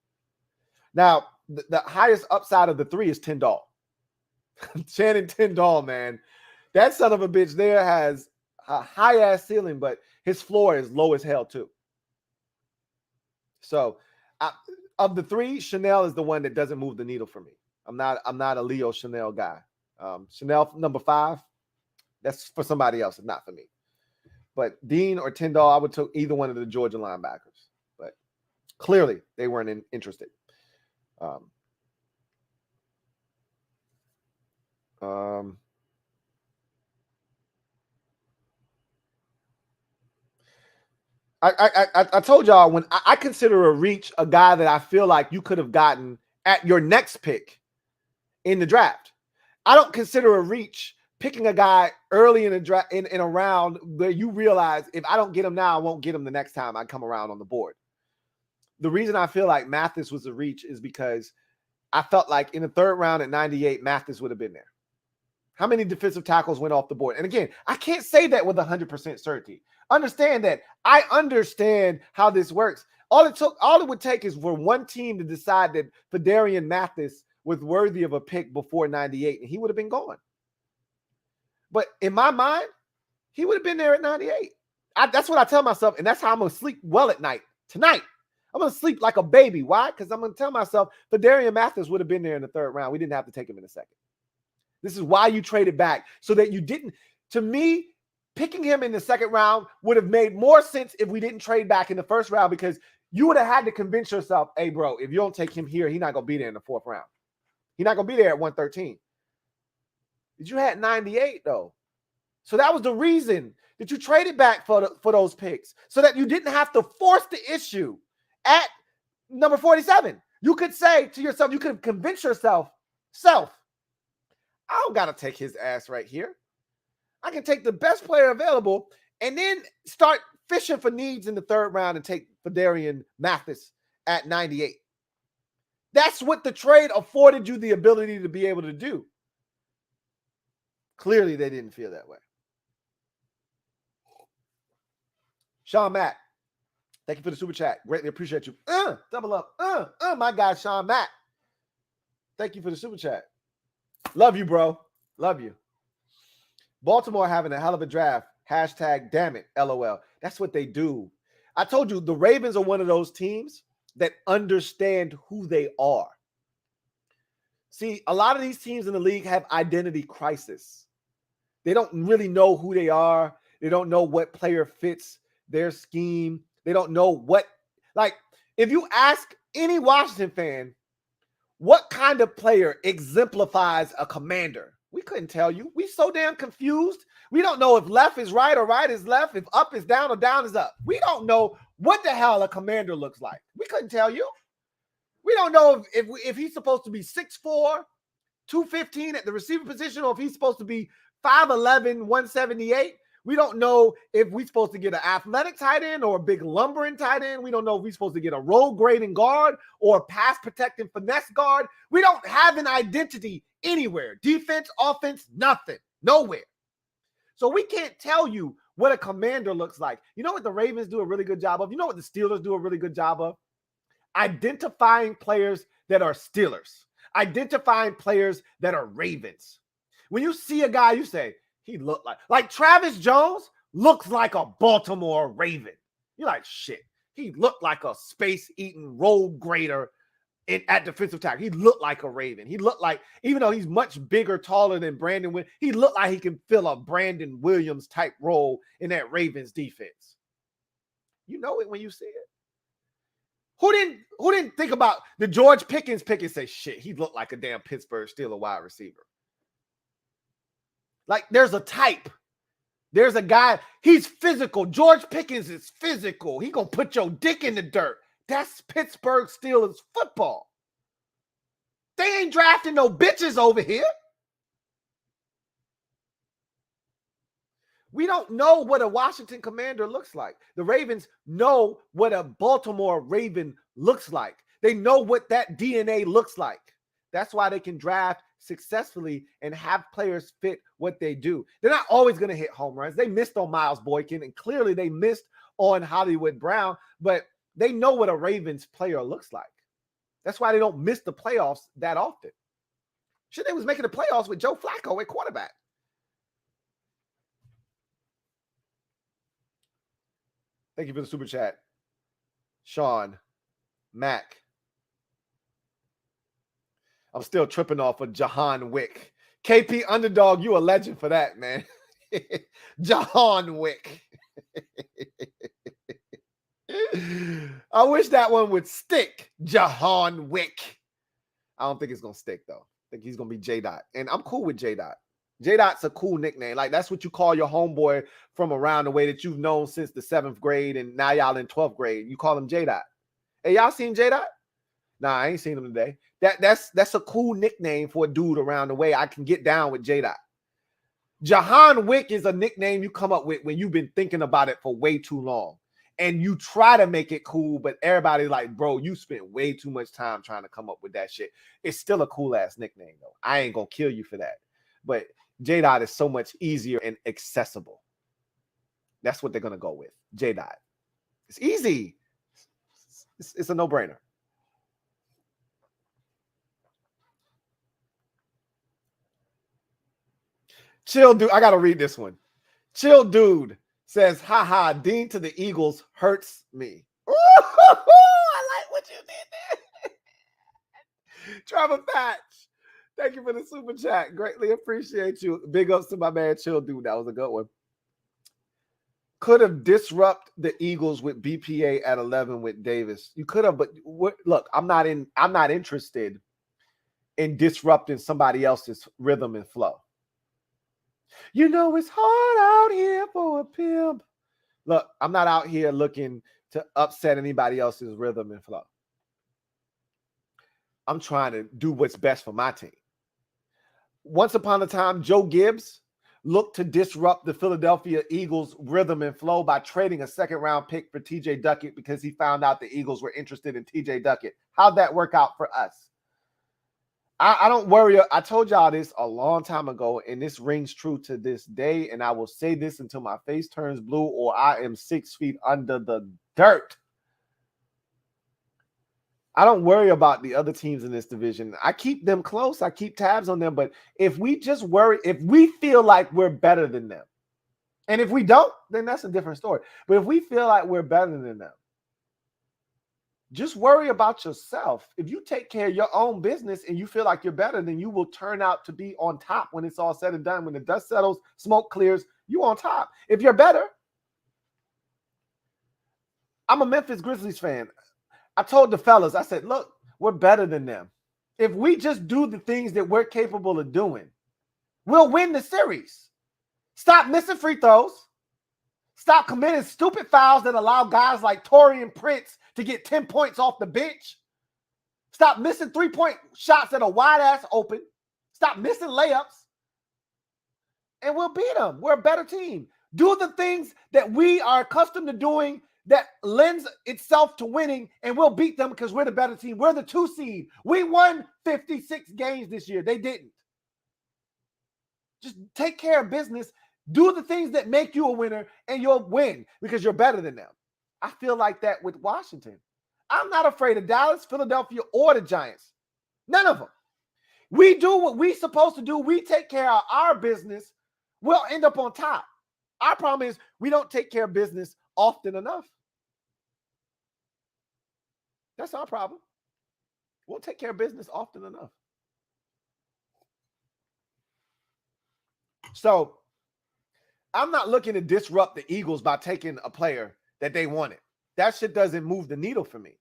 Now, the highest upside of the three is Tyndall. Shannon Tyndall, man. That son of a bitch there has a high-ass ceiling, but his floor is low as hell, too. So, of the three, Chanel is the one that doesn't move the needle for me. I'm not a Leo Chanel guy. Chanel number 5, that's for somebody else, not for me. But Dean or Tyndall, I would take either one of the Georgia linebackers. But clearly, they weren't interested. I told y'all, when I consider a reach a guy that I feel like you could have gotten at your next pick in the draft. I don't consider a reach picking a guy early in the draft in a round where you realize if I don't get him now, I won't get him the next time I come around on the board. The reason I feel like Mathis was a reach is because I felt like in the third round at 98, Mathis would have been there. How many defensive tackles went off the board? And again, I can't say that with 100% certainty. Understand that. I understand how this works. All it would take is for one team to decide that Fedarian Mathis was worthy of a pick before 98, and he would have been gone. But in my mind, he would have been there at 98. That's what I tell myself, and that's how I'm going to sleep well at night. Tonight, I'm going to sleep like a baby. Why? Because I'm going to tell myself Fedarian Mathis would have been there in the third round. We didn't have to take him in the second. This is why you traded back, so that you didn't. To me, picking him in the second round would have made more sense if we didn't trade back in the first round, because you would have had to convince yourself, hey, bro, if you don't take him here, he's not going to be there in the fourth round. He's not going to be there at 113. But you had 98, though. So that was the reason that you traded back for those picks, so that you didn't have to force the issue at number 47. You could say to yourself, you could convince yourself, I don't got to take his ass right here. I can take the best player available and then start fishing for needs in the third round and take Fedarian Mathis at 98. That's what the trade afforded you the ability to be able to do. Clearly, they didn't feel that way. Sean Matt, thank you for the super chat. Greatly appreciate you. Double up. My guy, Sean Matt. Thank you for the super chat. Love you, bro. Love you. Baltimore having a hell of a draft. Hashtag damn it, LOL. That's what they do. I told you, the Ravens are one of those teams that understand who they are. See, a lot of these teams in the league have identity crisis. They don't really know who they are. They don't know what player fits their scheme. They don't know what, like, if you ask any Washington fan, what kind of player exemplifies a commander? We couldn't tell you. We so damn confused. We don't know if left is right or right is left, if up is down or down is up. We don't know what the hell a commander looks like. We couldn't tell you. We don't know if he's supposed to be 6'4", 215 at the receiver position, or if he's supposed to be 5'11", 178. We don't know if we're supposed to get an athletic tight end or a big lumbering tight end. We don't know if we're supposed to get a role grading guard or a pass protecting finesse guard. We don't have an identity anywhere. Defense, offense, nothing. Nowhere. So we can't tell you what a commander looks like. You know what the Ravens do a really good job of? You know what the Steelers do a really good job of? Identifying players that are Steelers. Identifying players that are Ravens. When you see a guy, you say, he looked like Travis Jones looks like a Baltimore Raven. You're like, shit. He looked like a space-eating road grader at defensive tackle. He looked like a Raven. He looked like, even though he's much bigger, taller than Brandon Williams, he looked like he can fill a Brandon Williams type role in that Ravens defense. You know it when you see it. Who didn't think about the George Pickens pick and say, shit, he looked like a damn Pittsburgh Steelers wide receiver? Like, there's a type. There's a guy, he's physical. George Pickens is physical. He gonna put your dick in the dirt. That's Pittsburgh Steelers football. They ain't drafting no bitches over here. We don't know what a Washington Commander looks like. The Ravens know what a Baltimore Raven looks like. They know what that DNA looks like. That's why they can draft successfully and have players fit what they do. They're not always going to hit home runs. They missed on Miles Boykin, and clearly they missed on Hollywood Brown, but they know what a Ravens player looks like. That's why they don't miss the playoffs that often. Shit, they was making the playoffs with Joe Flacco at quarterback. Thank you for the super chat. Sean, Mac. I'm still tripping off of Jahan Wick. KP Underdog, you a legend for that, man. Jahan Wick. I wish that one would stick. Jahan Wick. I don't think it's going to stick, though. I think he's going to be J-Dot. And I'm cool with J-Dot. J-Dot's a cool nickname. Like, that's what you call your homeboy from around the way that you've known since the 7th grade, and now y'all in 12th grade. You call him J-Dot. Hey, y'all seen J-Dot? Nah, I ain't seen him today. That's a cool nickname for a dude around the way. I can get down with J-Dot. Jahan Wick is a nickname you come up with when you've been thinking about it for way too long. And you try to make it cool, but everybody's like, bro, you spent way too much time trying to come up with that shit. It's still a cool-ass nickname, though. I ain't going to kill you for that. But J-Dot is so much easier and accessible. That's what they're going to go with. J-Dot. It's easy. It's a no-brainer. Chill Dude. I got to read this one. Chill Dude says, haha, Dean to the Eagles hurts me. Ooh, I like what you did there. Trevor Patch. Thank you for the super chat. Greatly appreciate you. Big ups to my man, Chill Dude. That was a good one. Could have disrupted the Eagles with BPA at 11 with Davis. You could have, but look, I'm not interested in disrupting somebody else's rhythm and flow. You know it's hard out here for a pimp. Look, I'm not out here looking to upset anybody else's rhythm and flow. I'm trying to do what's best for my team. Once upon a time, Joe Gibbs looked to disrupt the Philadelphia Eagles' rhythm and flow by trading a second-round pick for T.J. Duckett because he found out the Eagles were interested in T.J. Duckett. How'd that work out for us? I don't worry. I told y'all this a long time ago, and this rings true to this day, and I will say this until my face turns blue or I am 6 feet under the dirt. I don't worry about the other teams in this division. I keep them close. I keep tabs on them, but if we just worry, if we feel like we're better than them, and if we don't, then that's a different story. But if we feel like we're better than them, just worry about yourself. If you take care of your own business and you feel like you're better, then you will turn out to be on top when it's all said and done. When the dust settles, smoke clears, you on top. If you're better, I'm a Memphis Grizzlies fan. I told the fellas, I said, look, we're better than them. If we just do the things that we're capable of doing, we'll win the series. Stop missing free throws. Stop committing stupid fouls that allow guys like Taurean Prince to get 10 points off the bench. Stop missing three-point shots that are wide-ass open. Stop missing layups. And we'll beat them. We're a better team. Do the things that we are accustomed to doing that lends itself to winning, and we'll beat them because we're the better team. We're the 2 seed. We won 56 games this year. They didn't. Just take care of business. Do the things that make you a winner, and you'll win because you're better than them. I feel like that with Washington. I'm not afraid of Dallas, Philadelphia, or the Giants. None of them. We do what we're supposed to do. We take care of our business. We'll end up on top. Our problem is we don't take care of business often enough. That's our problem. We'll take care of business often enough. So I'm not looking to disrupt the Eagles by taking a player that they wanted. That shit doesn't move the needle for me.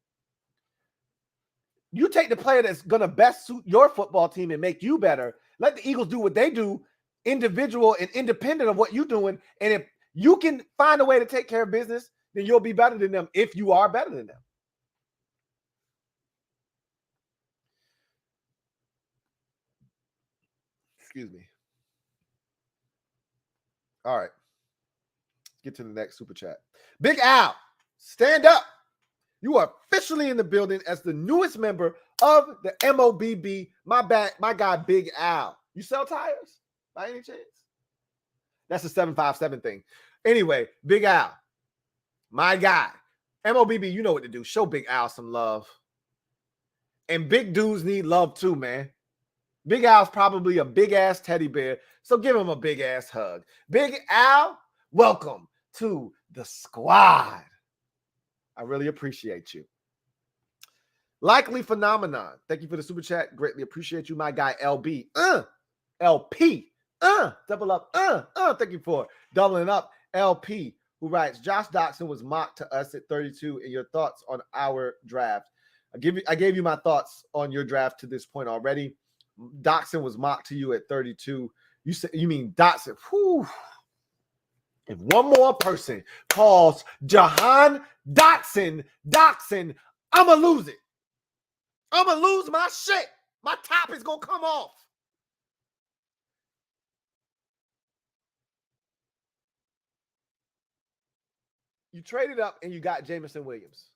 You take the player that's going to best suit your football team and make you better. Let the Eagles do what they do, individual and independent of what you're doing. And if you can find a way to take care of business, then you'll be better than them if you are better than them. Excuse me. All right. Get to the next super chat. Big Al, stand up. You are officially in the building as the newest member of the MOBB. My guy, Big Al. You sell tires by any chance? That's a 757 thing. Anyway, Big Al, my guy. MOBB, you know what to do. Show Big Al some love. And big dudes need love too, man. Big Al's probably a big-ass teddy bear, so give him a big-ass hug. Big Al, welcome to the squad. I really appreciate you. Likely Phenomenon. Thank you for the super chat. Greatly appreciate you, my guy, LB. LP. Double up. Thank you for doubling up. LP, who writes, Josh Doctson was mocked to us at 32. And your thoughts on our draft? I gave you my thoughts on your draft to this point already. Doctson was mocked to you at 32. You mean Doctson? Whew. If one more person calls Jahan Doctson, I'm going to lose it. I'm going to lose my shit. My top is going to come off. You traded up and you got Jameson Williams.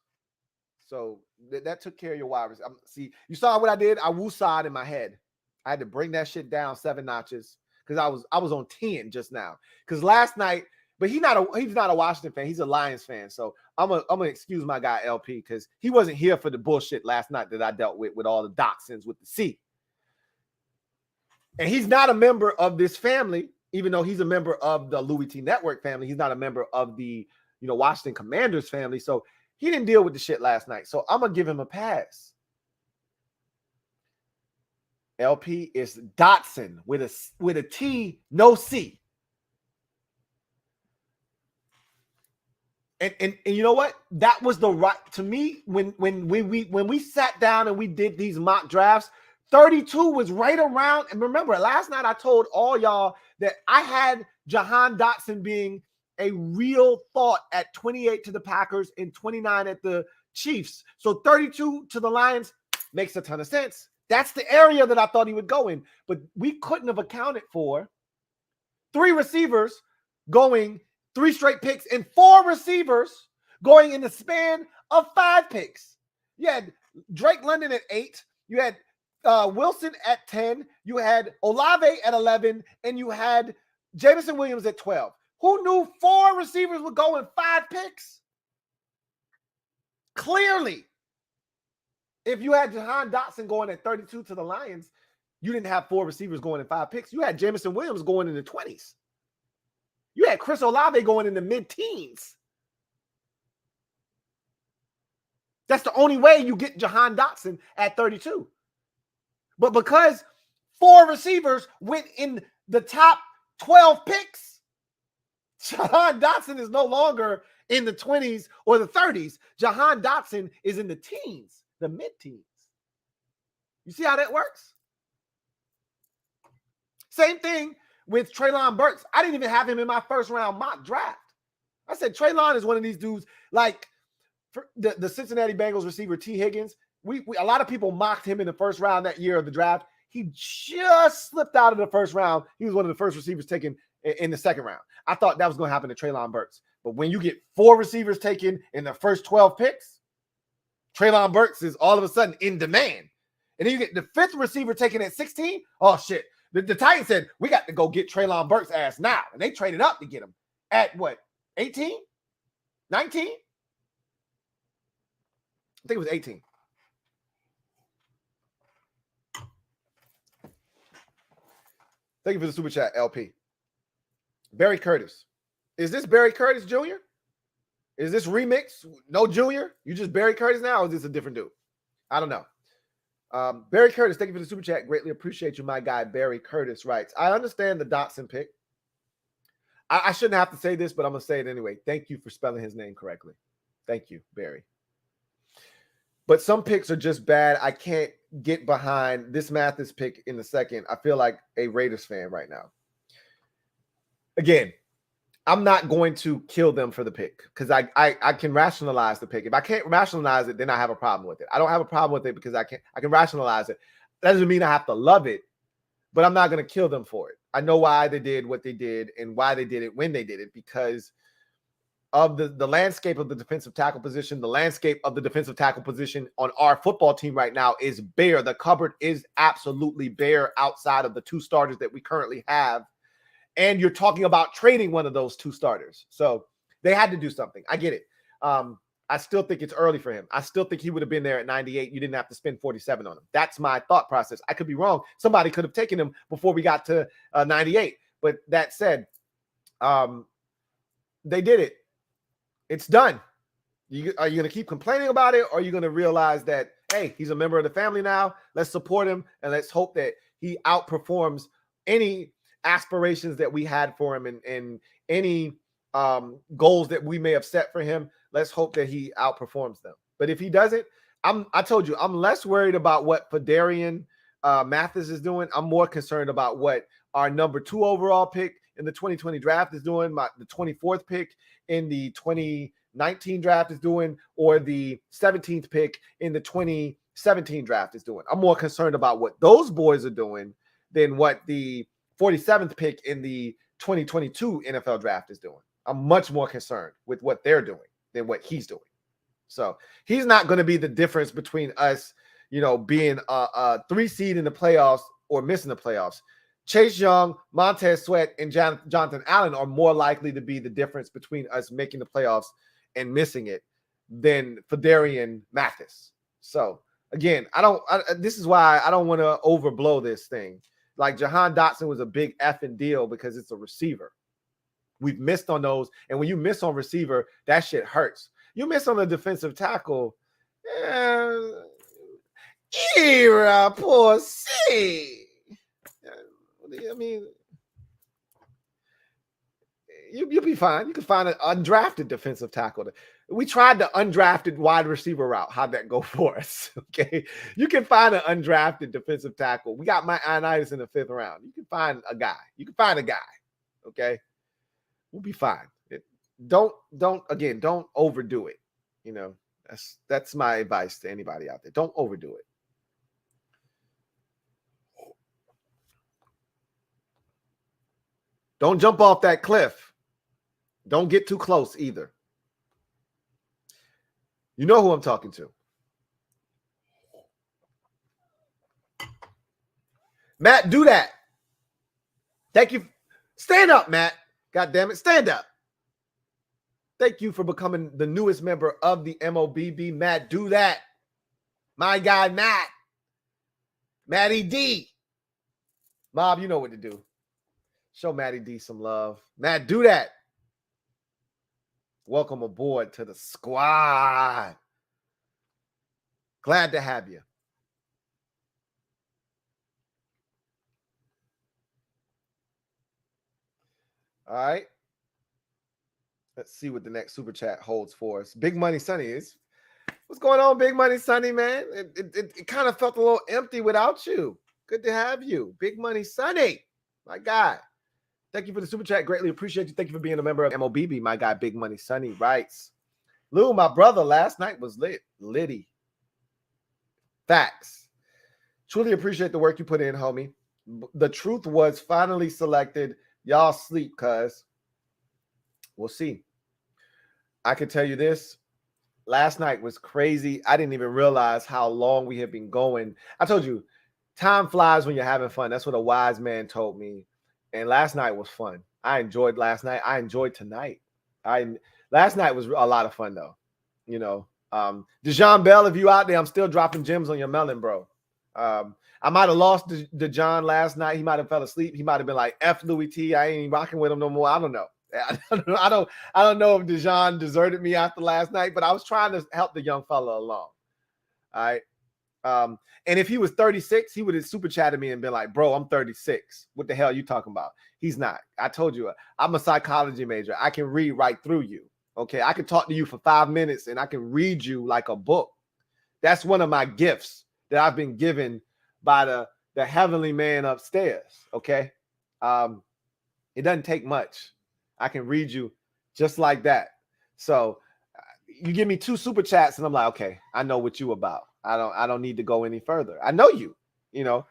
So that took care of your wide receivers. See, you saw what I did? I woosawed in my head. I had to bring that shit down 7 notches because I was on 10 just now. Because last night, but he's not a Washington fan. He's a Lions fan. So I'm gonna excuse my guy LP because he wasn't here for the bullshit last night that I dealt with all the Dachshunds with the C. And he's not a member of this family, even though he's a member of the Louie Tee Network family. He's not a member of the Washington Commanders family. So he didn't deal with the shit last night. So I'm gonna give him a pass. LP is Dotson with a T, no C. And you know what? That was the right to me when we sat down and we did these mock drafts. 32 was right around. And remember, last night I told all y'all that I had Jahan Dotson being a real thought at 28 to the Packers and 29 at the Chiefs. So 32 to the Lions makes a ton of sense. That's the area that I thought he would go in. But we couldn't have accounted for 3 receivers going 3 straight picks and 4 receivers going in the span of 5 picks. You had Drake London at 8. You had Wilson at 10. You had Olave at 11. And you had Jameson Williams at 12. Who knew 4 receivers would go in 5 picks? Clearly, if you had Jahan Dotson going at 32 to the Lions, you didn't have 4 receivers going in 5 picks. You had Jameson Williams going in the 20s. You had Chris Olave going in the mid-teens. That's the only way you get Jahan Dotson at 32. But because 4 receivers went in the top 12 picks, Jahan Dotson is no longer in the 20s or the 30s. Jahan Dotson is in the teens, the mid-teens. You see how that works? Same thing with Treylon Burks. I didn't even have him in my first round mock draft. I said Treylon is one of these dudes like for the Cincinnati Bengals receiver T. Higgins. A lot of people mocked him in the first round that year of the draft. He just slipped out of the first round. He was one of the first receivers taken in the second round. I thought that was going to happen to Treylon Burks. But when you get 4 receivers taken in the first 12 picks, Treylon Burks is all of a sudden in demand. And then you get the 5th receiver taken at 16. Oh, shit. The Titans said, we got to go get Treylon Burks' ass now. And they traded up to get him at what, 18? 19? I think it was 18. Thank you for the super chat, LP. Barry Curtis. Is this Barry Curtis Jr.? Is this remix? No Junior? You just Barry Curtis now, or is this a different dude? I don't know. Barry Curtis, thank you for the super chat. Greatly appreciate you, my guy. Barry Curtis writes, I understand the Dotson pick. I shouldn't have to say this, but I'm going to say it anyway. Thank you for spelling his name correctly. Thank you, Barry. But some picks are just bad. I can't get behind this Mathis pick in the second. I feel like a Raiders fan right now. Again, I'm not going to kill them for the pick because I can rationalize the pick. If I can't rationalize it, then I have a problem with it. I don't have a problem with it because I can rationalize it. That doesn't mean I have to love it, but I'm not going to kill them for it. I know why they did what they did and why they did it when they did it, because of the landscape of the defensive tackle position. The landscape of the defensive tackle position on our football team right now is bare. The cupboard is absolutely bare outside of the 2 starters that we currently have. And you're talking about trading one of those 2 starters. So they had to do something. I get it. I still think it's early for him. I still think he would have been there at 98. You didn't have to spend 47 on him. That's my thought process. I could be wrong. Somebody could have taken him before we got to 98. But that said, they did it. It's done. Are you going to keep complaining about it, or are you going to realize that, hey, he's a member of the family now? Let's support him, and let's hope that he outperforms any aspirations that we had for him and any goals that we may have set for him. Let's hope that he outperforms them. But if he doesn't, I told you, I'm less worried about what Fedarian Mathis is doing. I'm more concerned about what our number 2 overall pick in the 2020 draft is doing, the 24th pick in the 2019 draft is doing, or the 17th pick in the 2017 draft is doing. I'm more concerned about what those boys are doing than what the 47th pick in the 2022 NFL draft is doing. I'm much more concerned with what they're doing than what he's doing. So he's not going to be the difference between us, being a 3 seed in the playoffs or missing the playoffs. Chase Young, Montez Sweat, and Jonathan Allen are more likely to be the difference between us making the playoffs and missing it than Fedarian Mathis. So again, this is why I don't want to overblow this thing. Like Jahan Dotson was a big effing deal because it's a receiver. We've missed on those. And when you miss on receiver, that shit hurts. You miss on the defensive tackle. Poor C. I mean, you'll be fine. You can find an undrafted defensive tackle. We tried the undrafted wide receiver route. How'd that go for us? Okay. You can find an undrafted defensive tackle. We got Mike Ioannidis in the 5th round. You can find a guy. Okay. We'll be fine. Don't overdo it. That's my advice to anybody out there. Don't overdo it. Don't jump off that cliff. Don't get too close either. You know who I'm talking to. Matt, do that. Thank you. Stand up, Matt. God damn it. Stand up. Thank you for becoming the newest member of the MOBB. Matt, do that. My guy, Matt. Matty D. Mob, you know what to do. Show Matty D some love. Matt, do that. Welcome aboard to the squad. Glad to have you. All right. Let's see what the next super chat holds for us. Big Money Sonny is. What's going on, Big Money Sonny, man? It kind of felt a little empty without you. Good to have you. Big Money Sonny. My guy. Thank you for the super chat. Greatly appreciate you. Thank you for being a member of MOBB. My guy, Big Money Sonny, writes, Lou, my brother, last night was litty. Facts. Truly appreciate the work you put in, homie. The truth was finally selected. Y'all sleep, cuz. We'll see. I can tell you this. Last night was crazy. I didn't even realize how long we had been going. I told you, time flies when you're having fun. That's what a wise man told me. And last night was fun. I enjoyed last night. I enjoyed tonight. Last night was a lot of fun, though. You know, Dejon Bell, if you out there, I'm still dropping gems on your melon, bro. I might have lost Dejon last night. He might have fell asleep. He might have been like, F Louie Tee. I ain't rocking with him no more. I don't know. I don't know if Dejon deserted me after last night, but I was trying to help the young fella along. All right. And if he was 36, he would have super chatted me and been like, bro, I'm 36. What the hell are you talking about? He's not. I told you, I'm a psychology major. I can read right through you. Okay. I can talk to you for 5 minutes and I can read you like a book. That's one of my gifts that I've been given by the heavenly man upstairs. Okay. It doesn't take much. I can read you just like that. So you give me 2 super chats and I'm like, okay, I know what you about. I don't need to go any further. I know you, you know,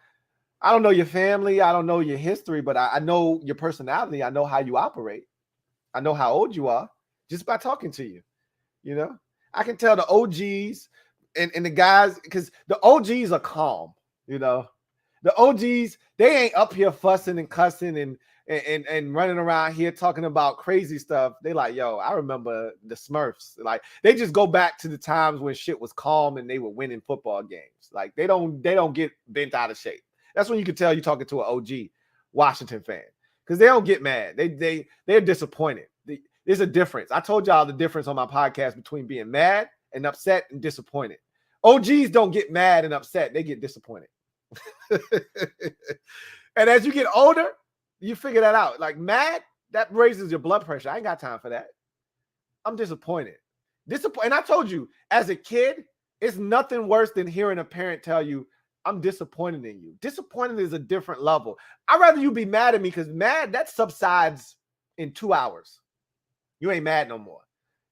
I don't know your family. I don't know your history, but I know your personality. I know how you operate. I know how old you are just by talking to you. You know, I can tell the OGs and the guys, because the OGs are calm, you know, the OGs, they ain't up here fussing and cussing and running around here talking about crazy stuff. They like, yo, I remember the Smurfs. Like, they just go back to the times when shit was calm and they were winning football games. Like, they don't get bent out of shape. That's when you can tell you're talking to an OG Washington fan, because they don't get mad. They're disappointed. There's a difference. I told y'all the difference on my podcast between being mad and upset and disappointed. OGs don't get mad and upset. They get disappointed. And as you get older, you figure that out. Like, mad, that raises your blood pressure. I ain't got time for that. I'm disappointed. And I told you, as a kid, it's nothing worse than hearing a parent tell you, I'm disappointed in you. Disappointed is a different level. I'd rather you be mad at me, because mad, that subsides in 2 hours. You ain't mad no more.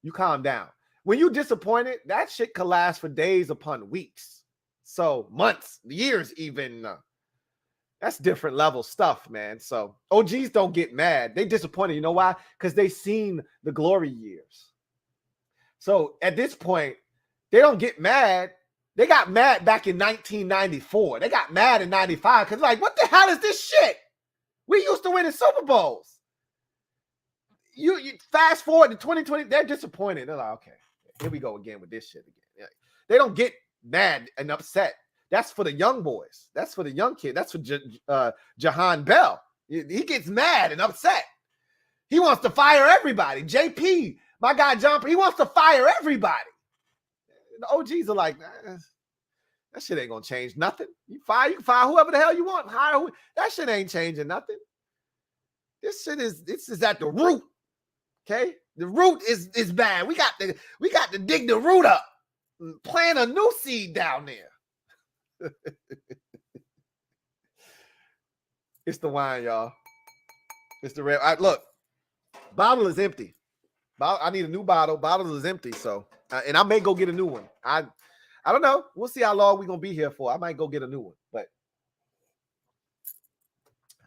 You calm down. When you disappointed, that shit can last for days upon weeks. So months, years even. That's different level stuff, man. So OGs don't get mad. They disappointed. You know why? Because they seen the glory years. So at this point, they don't get mad. They got mad back in 1994. They got mad in 95 because, like, what the hell is this shit? We used to win in Super Bowls. You fast forward to 2020, they're disappointed. They're like, okay, here we go again with this shit again. They don't get mad and upset. That's for the young boys. That's for the young kid. That's for Jahan Bell. He gets mad and upset. He wants to fire everybody. JP, my guy John, he wants to fire everybody. The OGs are like, nah, that shit ain't gonna change nothing. You can fire whoever the hell you want. That shit ain't changing nothing. This is at the root. Okay, the root is bad. We got to dig the root up, and plant a new seed down there. It's the wine, y'all. It's the red. Look, bottle is empty. I need a new bottle. Bottle is empty, so and I may go get a new one. I don't know. We'll see how long we're gonna be here for. I might go get a new one, but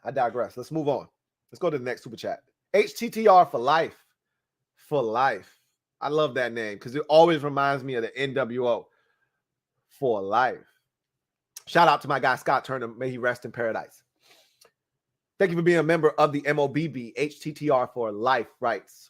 I digress. Let's move on. Let's go to the next super chat. HTTR for life. For life. I love that name because it always reminds me of the NWO. For life. Shout out to my guy Scott Turner. May he rest in paradise. Thank you for being a member of the MOBB. HTTR for life writes.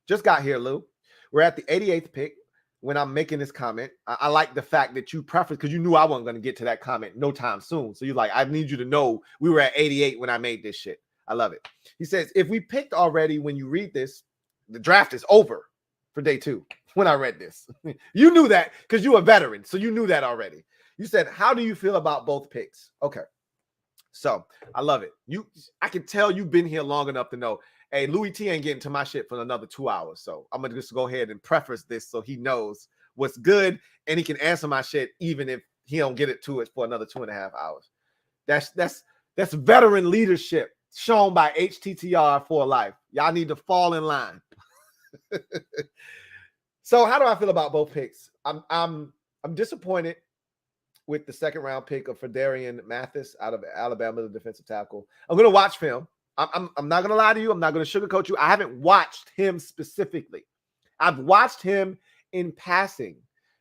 Just got here, Lou. We're at the 88th pick. When I'm making this comment, I like the fact that you preface, because you knew I wasn't going to get to that comment no time soon. So you're like, I need you to know we were at 88 when I made this shit. I love it. He says, if we picked already when you read this, the draft is over for day 2. When I read this, you knew that because you're a veteran. So you knew that already. You said, how do you feel about both picks? Okay. So I love it. I can tell you've been here long enough to know, hey, Louie Tee ain't getting to my shit for another 2 hours. So I'm going to just go ahead and preface this so he knows what's good and he can answer my shit even if he don't get it to it for another 2.5 hours. That's veteran leadership shown by HTTR for life. Y'all need to fall in line. So how do I feel about both picks? I'm disappointed with the second round pick of Fedarian Mathis out of Alabama, the defensive tackle. I'm going to watch film. I'm not going to lie to you. I'm not going to sugarcoat you. I haven't watched him specifically. I've watched him in passing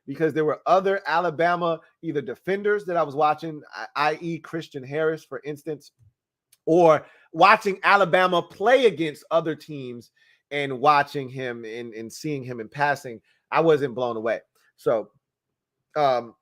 because there were other Alabama either defenders that I was watching, i.e. Christian Harris, for instance, or watching Alabama play against other teams and watching him and seeing him in passing. I wasn't blown away. So I'm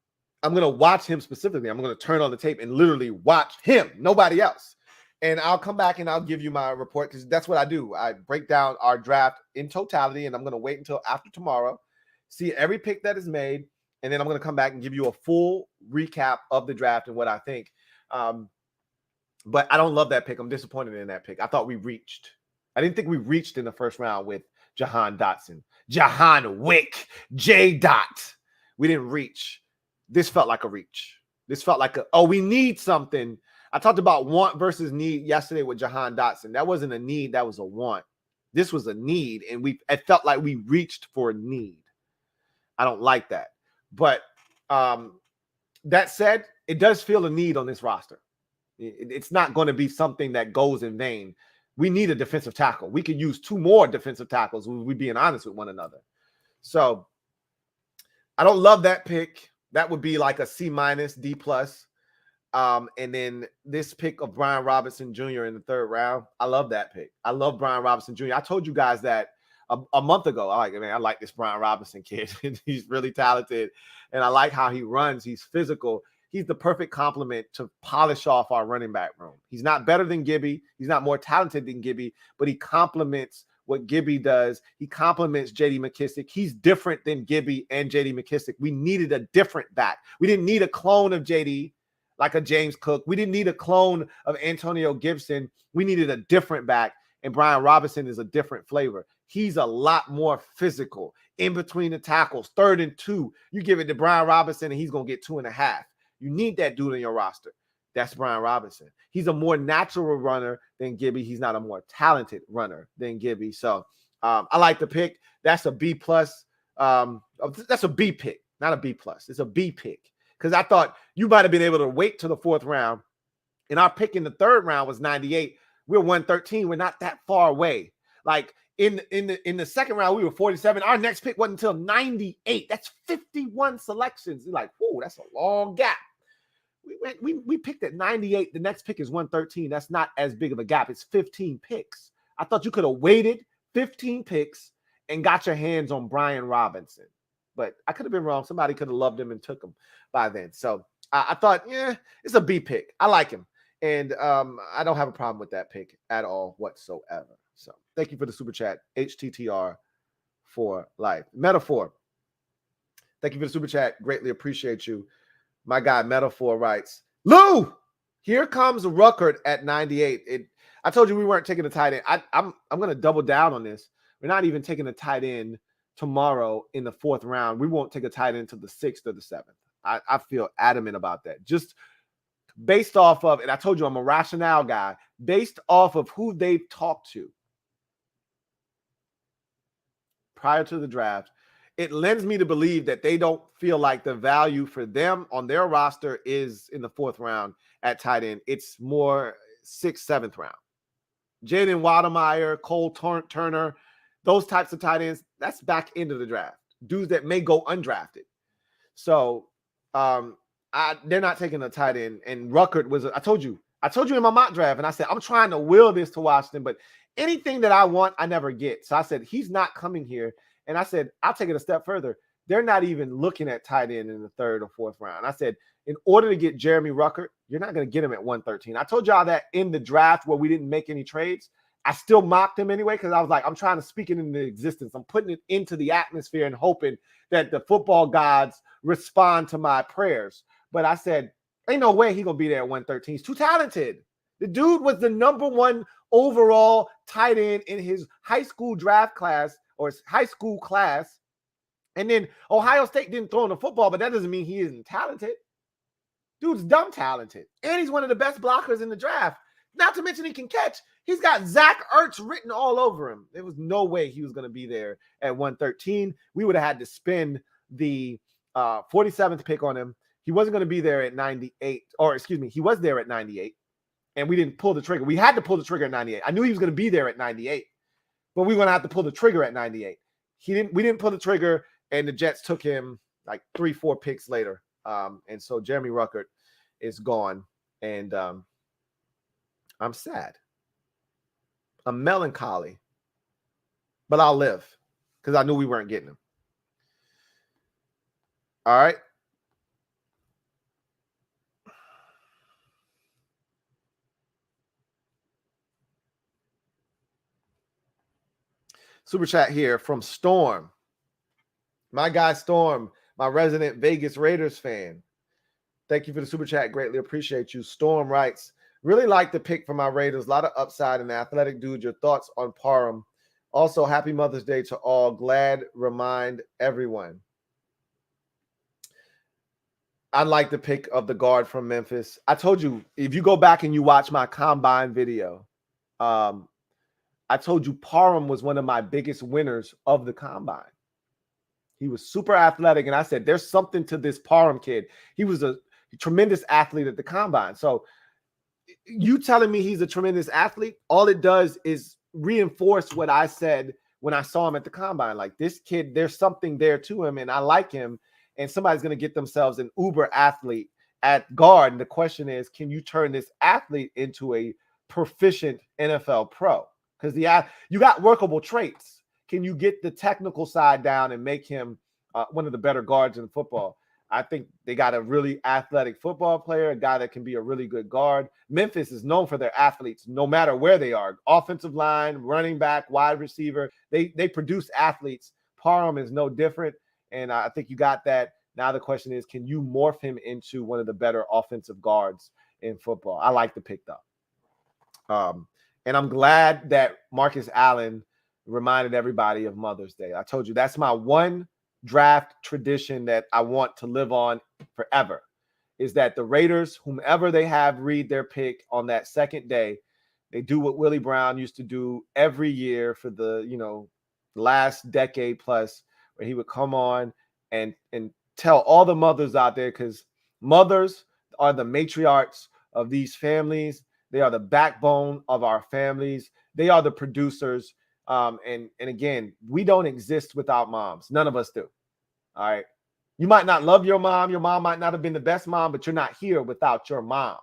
going to watch him specifically. I'm going to turn on the tape and literally watch him, nobody else. And I'll come back and I'll give you my report because that's what I do. I break down our draft in totality, and I'm going to wait until after tomorrow, see every pick that is made, and then I'm going to come back and give you a full recap of the draft and what I think. But I don't love that pick. I'm disappointed in that pick. I thought we reached. I didn't think we reached in the first round with Jahan Dotson, Jahan Wick, J. Dot. We didn't reach. This felt like a reach. This felt like we need something. I talked about want versus need yesterday with Jahan Dotson. That wasn't a need. That was a want. This was a need, and it felt like we reached for a need. I don't like that. But that said, it does feel a need on this roster. It's not going to be something that goes in vain. We need a defensive tackle. We could use 2 more defensive tackles. We're being honest with one another. So I don't love that pick. That would be like a C-, D+. And then this pick of Brian Robinson Jr. in the 3rd round, I love that pick. I love Brian Robinson Jr. I told you guys that a month ago. I like this Brian Robinson kid. He's really talented, and I like how he runs. He's physical. He's the perfect complement to polish off our running back room. He's not better than Gibby. He's not more talented than Gibby, but he complements what Gibby does. He complements J.D. McKissick. He's different than Gibby and J.D. McKissick. We needed a different back. We didn't need a clone of J.D. like a James Cook. We didn't need a clone of Antonio Gibson. We needed a different back, and Brian Robinson is a different flavor. He's a lot more physical in between the tackles. 3rd and 2, you give it to Brian Robinson, and he's going to get 2.5. You need that dude on your roster. That's Brian Robinson. He's a more natural runner than Gibby. He's not a more talented runner than Gibby. So I like the pick. That's a B+. That's a B pick, not a B+. It's a B pick. Because I thought you might have been able to wait to the 4th round. And our pick in the 3rd round was 98. We're 113. We're not that far away. Like in the 2nd round, we were 47. Our next pick wasn't until 98. That's 51 selections. You're like, whoa, that's a long gap. We picked at 98. The next pick is 113. That's not as big of a gap. It's 15 picks. I thought you could have waited 15 picks and got your hands on Brian Robinson. But I could have been wrong. Somebody could have loved him and took him by then. So I thought, it's a B pick. I like him. And I don't have a problem with that pick at all whatsoever. So thank you for the super chat, HTTR for life. Metaphor. Thank you for the super chat. Greatly appreciate you. My guy Metaphor writes, Lou, here comes Ruckert at 98. I told you we weren't taking a tight end. I'm going to double down on this. We're not even taking a tight end tomorrow in the 4th round. We won't take a tight end until the 6th or the 7th. I feel adamant about that. Just based off of, and I told you I'm a rationale guy, based off of who they've talked to prior to the draft, it lends me to believe that they don't feel like the value for them on their roster is in the 4th round at tight end. It's more 6th, 7th round. Jaden Wademeyer, Cole Turner, those types of tight ends, that's back into the draft. Dudes that may go undrafted. So they're not taking a tight end. And Ruckert was, I told you in my mock draft, and I said, I'm trying to will this to Washington, but anything that I want, I never get. So I said, he's not coming here. And I said, I'll take it a step further. They're not even looking at tight end in the 3rd or 4th round. I said, in order to get Jeremy Ruckert, you're not going to get him at 113. I told y'all that in the draft where we didn't make any trades. I still mocked him anyway because I was like, I'm trying to speak it into existence. I'm putting it into the atmosphere and hoping that the football gods respond to my prayers. But I said, ain't no way he's going to be there at 113. He's too talented. The dude was the #1 overall tight end in his high school draft class or his high school class. And then Ohio State didn't throw him the football, but that doesn't mean he isn't talented. Dude's dumb talented. And he's one of the best blockers in the draft. Not to mention he can catch. He's got Zach Ertz written all over him. There was no way he was going to be there at 113. We would have had to spend the 47th pick on him. He wasn't going to be there at 98, or excuse me, he was there at 98, and we didn't pull the trigger. We had to pull the trigger at 98. I knew he was going to be there at 98, but we were going to have to pull the trigger at 98. We didn't pull the trigger, and the Jets took him like 3-4 picks later. And so Jeremy Ruckert is gone, and I'm sad. I'm melancholy, but I'll live because I knew we weren't getting him. All right. Super chat here from Storm. My guy Storm, my resident Vegas Raiders fan. Thank you for the super chat. Greatly appreciate you. Storm writes, really like the pick for my Raiders. A lot of upside in the athletic dude. Your thoughts on Parham. Also, happy Mother's Day to all. Glad remind everyone. I like the pick of the guard from Memphis. I told you, if you go back and you watch my combine video, I told you Parham was one of my biggest winners of the combine. He was super athletic, and I said, there's something to this Parham kid. He was a tremendous athlete at the combine. So you telling me he's a tremendous athlete, all it does is reinforce what I said when I saw him at the combine. Like, this kid, there's something there to him, and I like him, and somebody's going to get themselves an uber athlete at guard. And the question is, can you turn this athlete into a proficient NFL pro? Because you got workable traits. Can you get the technical side down and make him one of the better guards in football? I think they got a really athletic football player, a guy that can be a really good guard. Memphis is known for their athletes, no matter where they are. Offensive line, running back, wide receiver. They produce athletes. Parham is no different, and I think you got that. Now the question is, can you morph him into one of the better offensive guards in football? I like the pick, though. And I'm glad that Marcus Allen reminded everybody of Mother's Day. I told you that's my one draft tradition that I want to live on forever, is that the Raiders, whomever they have read their pick on that second day, they do what Willie Brown used to do every year for the last decade plus, where he would come on and tell all the mothers out there, because mothers are the matriarchs of these families. They are the backbone of our families. They are the producers. And again, we don't exist without moms. None of us do. All right. You might not love your mom. Your mom might not have been the best mom, but you're not here without your mom.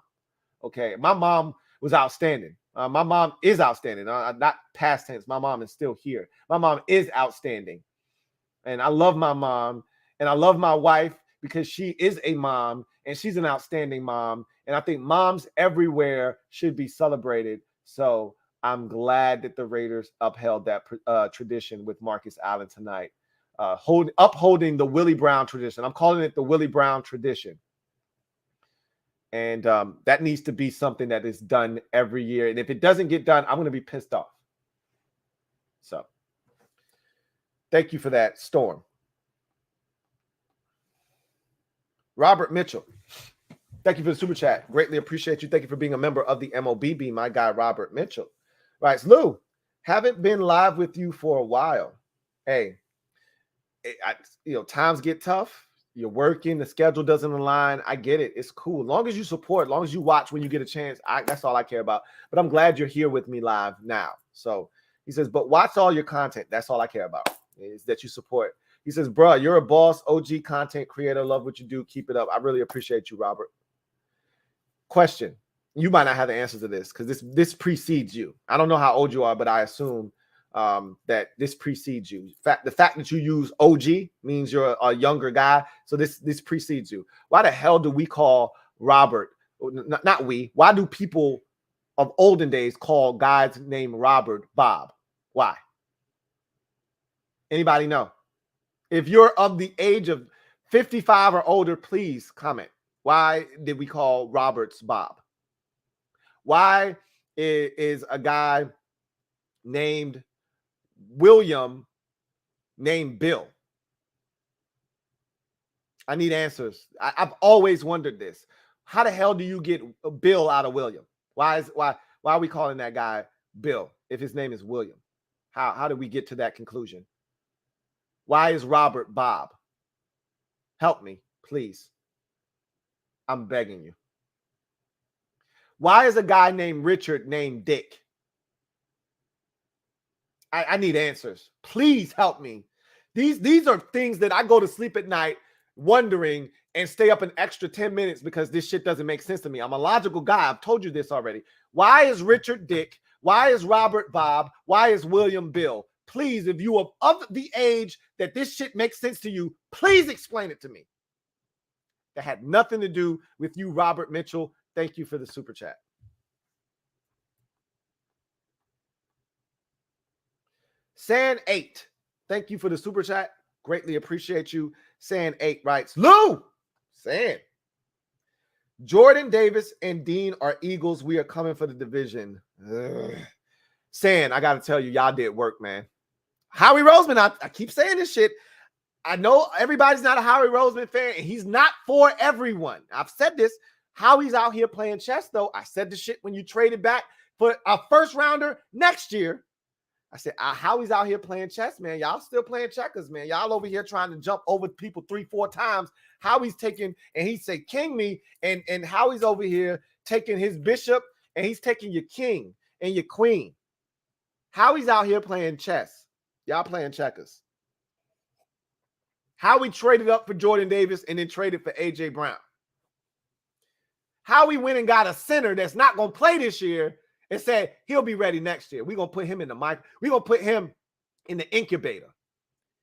Okay. My mom was outstanding. My mom is outstanding. Not past tense. My mom is still here. My mom is outstanding. And I love my mom, and I love my wife because she is a mom and she's an outstanding mom. And I think moms everywhere should be celebrated. So I'm glad that the Raiders upheld that tradition with Marcus Allen tonight, upholding the Willie Brown tradition. I'm calling it the Willie Brown tradition. And that needs to be something that is done every year. And if it doesn't get done, I'm going to be pissed off. So thank you for that, Storm. Robert Mitchell, thank you for the super chat. Greatly appreciate you. Thank you for being a member of the MOBB, my guy, Robert Mitchell. Right, so Lou, haven't been live with you for a while. Hey, times get tough. You're working. The schedule doesn't align. I get it. It's cool. As long as you support, as long as you watch when you get a chance, that's all I care about. But I'm glad you're here with me live now. So he says, but watch all your content. That's all I care about, is that you support. He says, bro, you're a boss, OG content creator. Love what you do. Keep it up. I really appreciate you, Robert. Question. You might not have the answer to this because this precedes you. I don't know how old you are, but I assume that this precedes you. The fact that you use OG means you're a younger guy. So this precedes you. Why the hell do we call Robert? Not we. Why do people of olden days call guys named Robert Bob? Why? Anybody know? If you're of the age of 55 or older, please comment. Why did we call Roberts Bob? Why is a guy named William named Bill? I need answers. I've always wondered this. How the hell do you get Bill out of William? Why Why are we calling that guy Bill if his name is William? How did we get to that conclusion? Why is Robert Bob? Help me, please. I'm begging you. Why is a guy named Richard named Dick? I need answers. Please help me. These are things that I go to sleep at night wondering and stay up an extra 10 minutes because this shit doesn't make sense to me. I'm a logical guy. I've told you this already. Why is Richard Dick? Why is Robert Bob? Why is William Bill? Please, if you are of the age that this shit makes sense to you, please explain it to me. That had nothing to do with you, Robert Mitchell. Thank you for the super chat. San 8. Thank you for the super chat. Greatly appreciate you. San 8 writes, Lou, San. Jordan Davis and Dean are Eagles. We are coming for the division. Ugh. San, I got to tell you, y'all did work, man. Howie Roseman, I keep saying this shit. I know everybody's not a Howie Roseman fan, and he's not for everyone. I've said this. Howie's out here playing chess, though. I said the shit when you traded back for a first rounder next year. I said, Howie's out here playing chess, man. Y'all still playing checkers, man. Y'all over here trying to jump over people 3-4 times. Howie's taking, and he said, king me, and Howie's over here taking his bishop, and he's taking your king and your queen. Howie's out here playing chess. Y'all playing checkers. Howie traded up for Jordan Davis and then traded for A.J. Brown. Howie went and got a center that's not going to play this year and said he'll be ready next year. We're going to put him in the mic. We're going to put him in the incubator.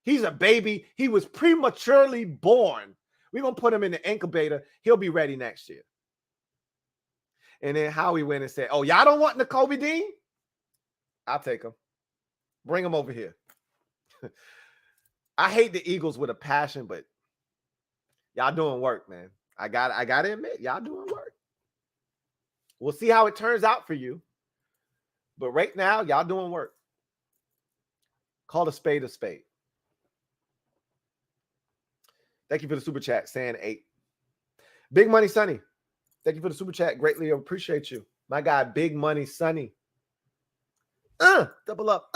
He's a baby. He was prematurely born. We're going to put him in the incubator. He'll be ready next year. And then Howie went and said, oh, y'all don't want Nakobe Dean? I'll take him. Bring him over here. I hate the Eagles with a passion, but y'all doing work, man. I got to admit, y'all doing work. We'll see how it turns out for you. But right now, y'all doing work. Call a spade a spade. Thank you for the super chat, San 8. Big Money Sonny. Thank you for the super chat. Greatly appreciate you. My guy, Big Money Sonny. Double up.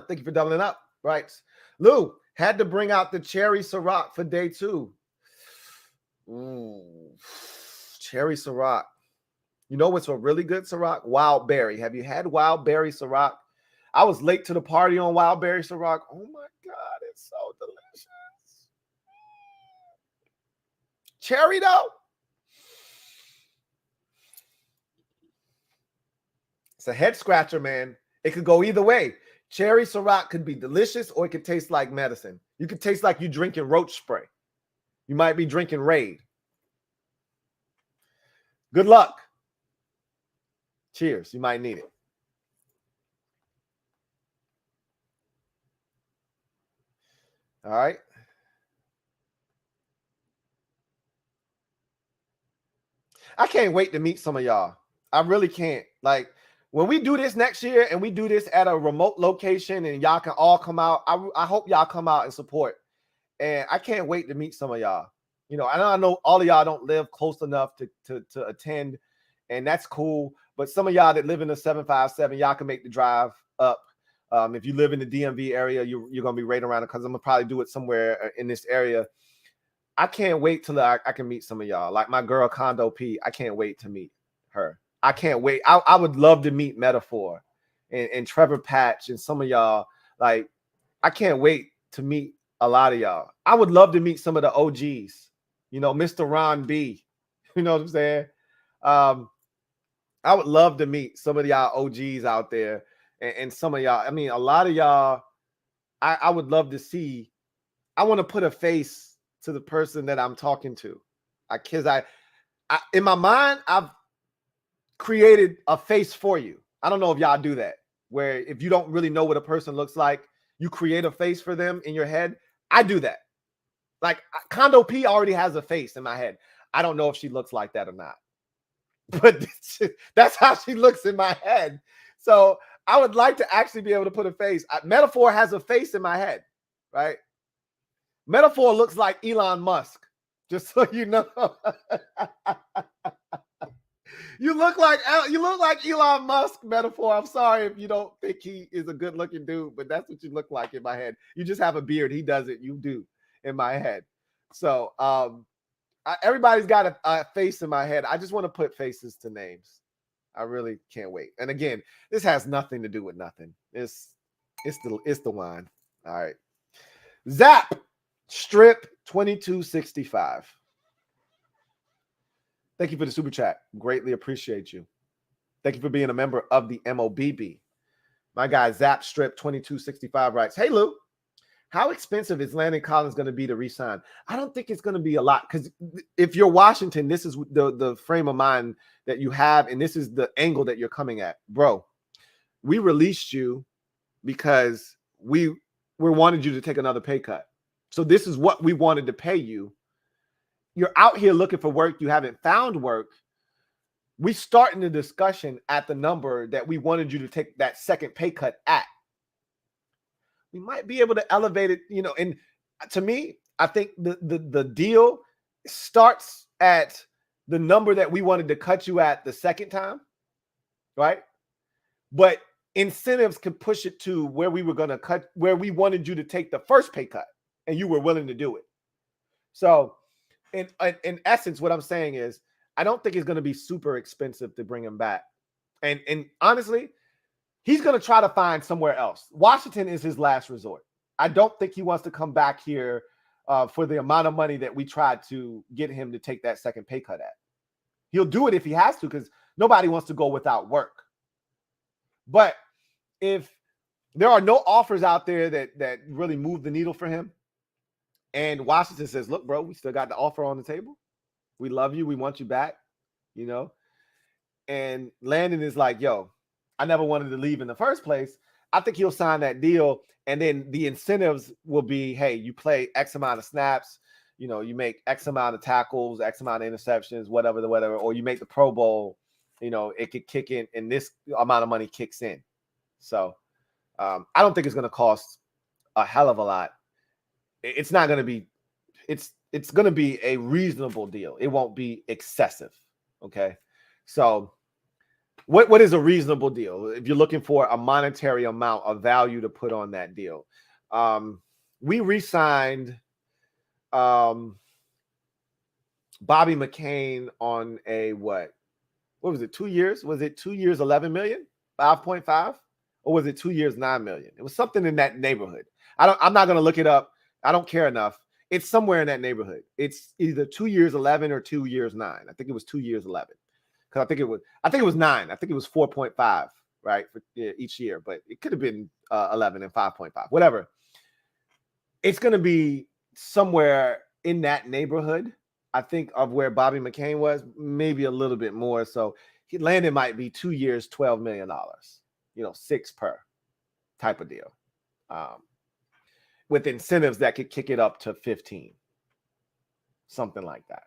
Thank you for doubling up. Right. Lou, had to bring out the cherry Ciroc for day 2. Ooh, cherry Ciroc. You know what's a really good Ciroc? Wild berry. Have you had wild berry Ciroc? I was late to the party on wild berry Ciroc. Oh my God, it's so delicious. Cherry though. It's a head scratcher, man. It could go either way. Cherry Ciroc could be delicious or it could taste like medicine. You could taste like you're drinking roach spray. You might be drinking Raid. Good luck. Cheers. You might need it. All right. I can't wait to meet some of y'all. I really can't. Like, when we do this next year and we do this at a remote location and y'all can all come out, I hope y'all come out and support. And I can't wait to meet some of y'all. You know, I know all of y'all don't live close enough to attend, and that's cool. But some of y'all that live in the 757, y'all can make the drive up. If you live in the DMV area, you're going to be right around it because I'm going to probably do it somewhere in this area. I can't wait till I can meet some of y'all. Like my girl Condo P, I can't wait to meet her. I can't wait. I would love to meet Metaphor and Trevor Patch and some of y'all. Like, I can't wait to meet a lot of y'all. I would love to meet some of the OGs. You know, Mr. Ron B. You know what I'm saying? I would love to meet some of y'all OGs out there and some of y'all. I mean, a lot of y'all, I would love to see. I want to put a face to the person that I'm talking to. Because I in my mind, I've created a face for you. I don't know if y'all do that, where if you don't really know what a person looks like, you create a face for them in your head. I do that. Like Condo P already has a face in my head. I don't know if she looks like that or not, but that's how she looks in my head. So I would like to actually be able to put a face. Metaphor has a face in my head, right? Metaphor looks like Elon Musk, just so you know. You look like Elon Musk metaphor. I'm sorry if you don't think he is a good looking dude, but that's what you look like in my head. You just have a beard. He doesn't. You do in my head. So everybody's got a face in my head. I just want to put faces to names. I really can't wait. And again, this has nothing to do with nothing. It's the wine. All right. Zap Strip 2265. Thank you for the super chat. Greatly appreciate you. Thank you for being a member of the MOBB. My guy Zap Strip 2265 writes, "Hey Lou, how expensive is Landon Collins going to be to re-sign?" I don't think it's going to be a lot, because if you're Washington, this is the frame of mind that you have, and this is the angle that you're coming at. Bro, we released you because we wanted you to take another pay cut. So this is what we wanted to pay you. You're out here looking for work. You haven't found work. We starting the discussion at the number that we wanted you to take that second pay cut at. We might be able to elevate it, and to me, I think the deal starts at the number that we wanted to cut you at the second time, right? But incentives could push it to where we were going to cut, where we wanted you to take the first pay cut, and you were willing to do it. So in essence, what I'm saying is, I don't think it's going to be super expensive to bring him back. And honestly, he's going to try to find somewhere else. Washington is his last resort. I don't think he wants to come back here for the amount of money that we tried to get him to take that second pay cut at. He'll do it if he has to, because nobody wants to go without work. But if there are no offers out there that really move the needle for him, and Washington says, "Look, bro, we still got the offer on the table. We love you. We want you back," and Landon is like, "Yo, I never wanted to leave in the first place." I think he'll sign that deal, and then the incentives will be, hey, you play X amount of snaps, you make X amount of tackles, X amount of interceptions, whatever, or you make the Pro Bowl, it could kick in, and this amount of money kicks in. So I don't think it's going to cost a hell of a lot. It's not going to be, it's going to be a reasonable deal. It won't be excessive. Okay. So what is a reasonable deal? If you're looking for a monetary amount of value to put on that deal, we re-signed Bobby McCain on a what was it? 2 years? Was it 2 years, 11 million, 5.5, or was it 2 years, 9 million? It was something in that neighborhood. I'm not going to look it up. I don't care enough. It's somewhere in that neighborhood. It's either 2 years, 11 or 2 years, 9. I think it was 2 years, 11. Because I think it was 9. I think it was 4.5, right, for each year. But it could have been 11 and 5.5, whatever. It's going to be somewhere in that neighborhood, I think, of where Bobby McCain was, maybe a little bit more. So Landon might be 2 years, $12 million, 6 per type of deal, with incentives that could kick it up to 15, something like that.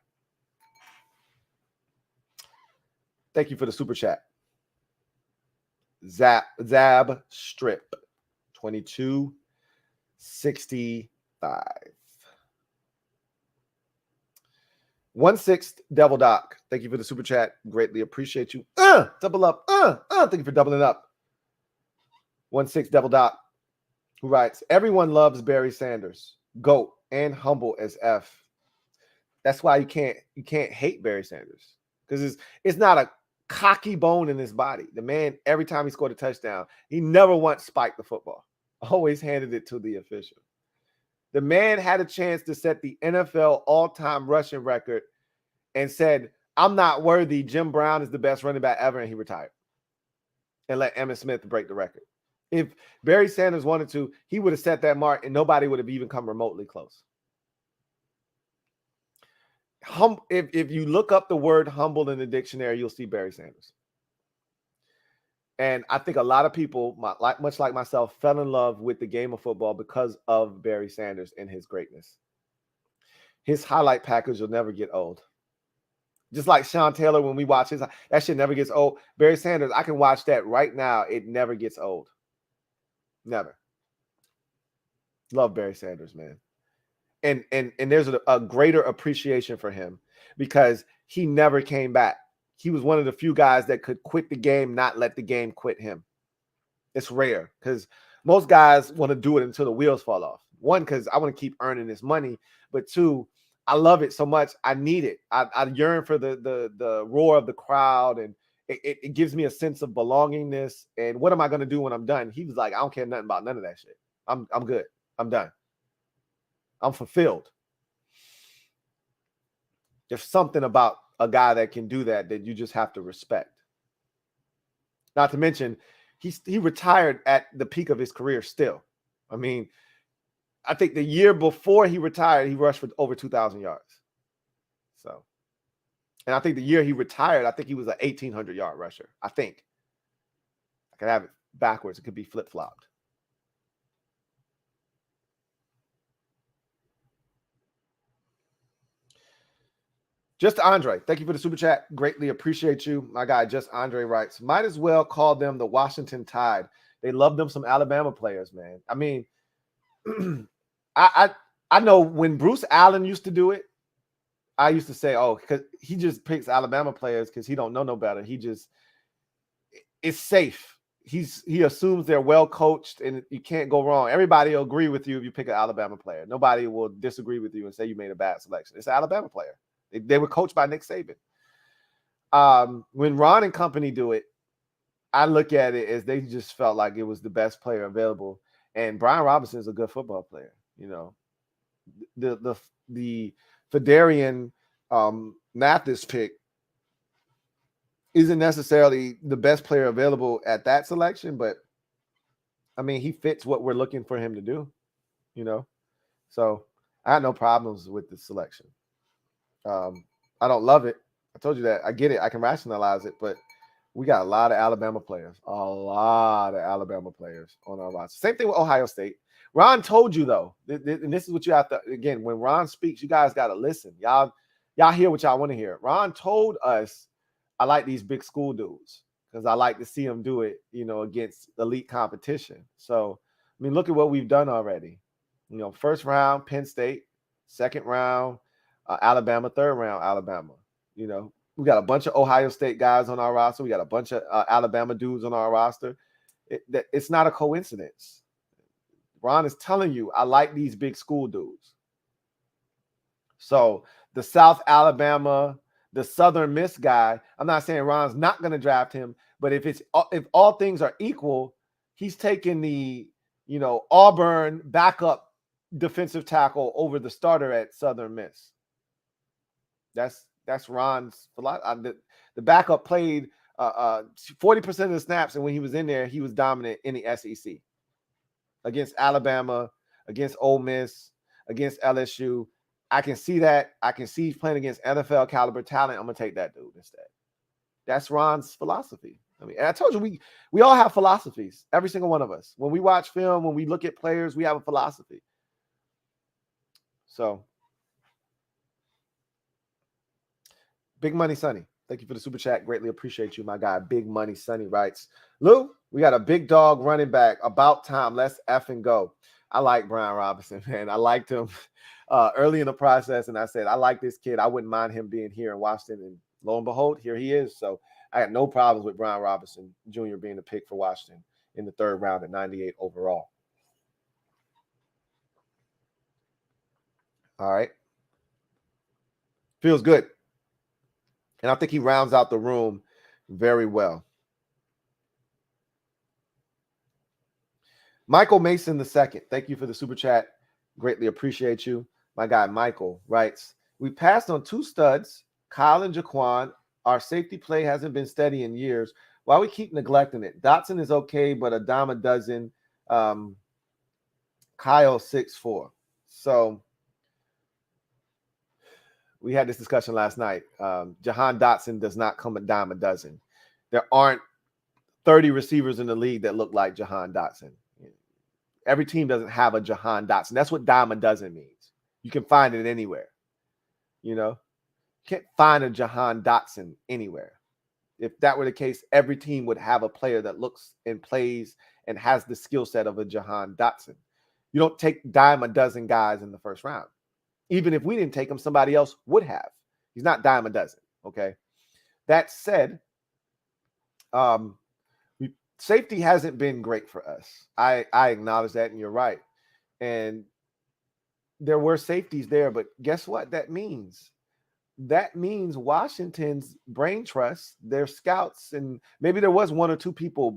Thank you for the super chat. Zab Strip 2265. 1/6 Devil Doc. Thank you for the super chat. Greatly appreciate you. Double up. Thank you for doubling up. 1/6 Devil Doc, who writes, "Everyone loves Barry Sanders, GOAT, and humble as F." That's why you can't hate Barry Sanders, because it's not a cocky bone in his body. The man, every time he scored a touchdown, he never once spiked the football. Always handed it to the official. The man had a chance to set the NFL all-time rushing record and said, "I'm not worthy. Jim Brown is the best running back ever," and he retired and let Emmitt Smith break the record. If Barry Sanders wanted to, he would have set that mark, and nobody would have even come remotely close. If you look up the word humble in the dictionary, you'll see Barry Sanders. And I think a lot of people, much like myself, fell in love with the game of football because of Barry Sanders and his greatness. His highlight package will never get old. Just like Sean Taylor, when we watch his, that shit never gets old. Barry Sanders, I can watch that right now. It never gets old. Never. Love Barry Sanders, man. And there's a greater appreciation for him because he never came back. he was one of the few guys that could quit the game, not let the game quit him. It's rare because most guys want to do it until the wheels fall off. One, because I want to keep earning this money, but two, I love it so much. I need it. I yearn for the roar of the crowd, and it gives me a sense of belongingness. And what am I going to do when I'm done? He was like, I don't care nothing about none of that shit. I'm good. I'm done. I'm fulfilled. There's something about a guy that can do that you just have to respect. Not to mention, he retired at the peak of his career still. I mean, I think the year before he retired, he rushed for over 2,000 yards. So, and I think the year he retired, I think he was an 1,800-yard rusher. I think. I could have it backwards. It could be flip-flopped. Just Andre, thank you for the super chat. Greatly appreciate you. My guy, Just Andre writes, might as well call them the Washington Tide. They love them some Alabama players, man. I mean, I know when Bruce Allen used to do it, I used to say, oh, because he just picks Alabama players because he don't know no better. It's safe. He assumes they're well coached and you can't go wrong. Everybody will agree with you if you pick an Alabama player. Nobody will disagree with you and say you made a bad selection. It's an Alabama player. They were coached by Nick Saban. When Ron and company do it, I look at it as they just felt like it was the best player available. And Brian Robinson is a good football player. You know, the Fedarian Mathis pick isn't necessarily the best player available at that selection, but I mean, he fits what we're looking for him to do. You know, so I had no problems with the selection. I don't love it. I told you that. I get it. I can rationalize it, but we got a lot of Alabama players. A lot of Alabama players on our roster. Same thing with Ohio State. Ron told you, though, and this is what you have to, again, when Ron speaks, you guys got to listen. Y'all hear what y'all want to hear. Ron told us, I like these big school dudes because I like to see them do it, you know, against elite competition. So, I mean, look at what we've done already. You know, first round, Penn State, second round, Alabama, third round, Alabama. You know, we got a bunch of Ohio State guys on our roster. We got a bunch of Alabama dudes on our roster. It's not a coincidence. Ron is telling you, I like these big school dudes. So the South Alabama, the Southern Miss guy, I'm not saying Ron's not going to draft him, but if all things are equal, he's taking the, you know, Auburn backup defensive tackle over the starter at Southern Miss. That's Ron's philosophy. The backup played 40% of the snaps, and when he was in there, he was dominant in the SEC against Alabama, against Ole Miss, against LSU. I can see that. I can see he's playing against NFL caliber talent. I'm gonna take that dude instead. That's Ron's philosophy. I mean, and I told you we all have philosophies. Every single one of us. When we watch film, when we look at players, we have a philosophy. So. Big Money Sonny, thank you for the super chat. Greatly appreciate you, my guy. Big Money Sonny writes, Lou, we got a big dog running back. About time. Let's effing go. I like Brian Robinson, man. I liked him early in the process, and I said, I like this kid. I wouldn't mind him being here in Washington. And lo and behold, here he is. So I had no problems with Brian Robinson Jr. being the pick for Washington in the third round at 98 overall. All right. Feels good. And I think he rounds out the room very well. Michael Mason II, thank you for the super chat. Greatly appreciate you. My guy Michael writes, we passed on two studs, Kyle and Jaquan. Our safety play hasn't been steady in years. Why we keep neglecting it? Dotson is okay, but a dime a dozen. Kyle 6'4". So we had this discussion last night. Jahan Dotson does not come a dime a dozen. There aren't 30 receivers in the league that look like Jahan Dotson. Every team doesn't have a Jahan Dotson. That's what dime a dozen means. You can find it anywhere. You know, you can't find a Jahan Dotson anywhere. If that were the case, every team would have a player that looks and plays and has the skill set of a Jahan Dotson. You don't take dime a dozen guys in the first round. Even if we didn't take him, somebody else would have. He's not dime a dozen, okay? That said, safety hasn't been great for us. I acknowledge that, and you're right. And there were safeties there, but guess what that means? That means Washington's brain trust, their scouts, and maybe there was one or two people,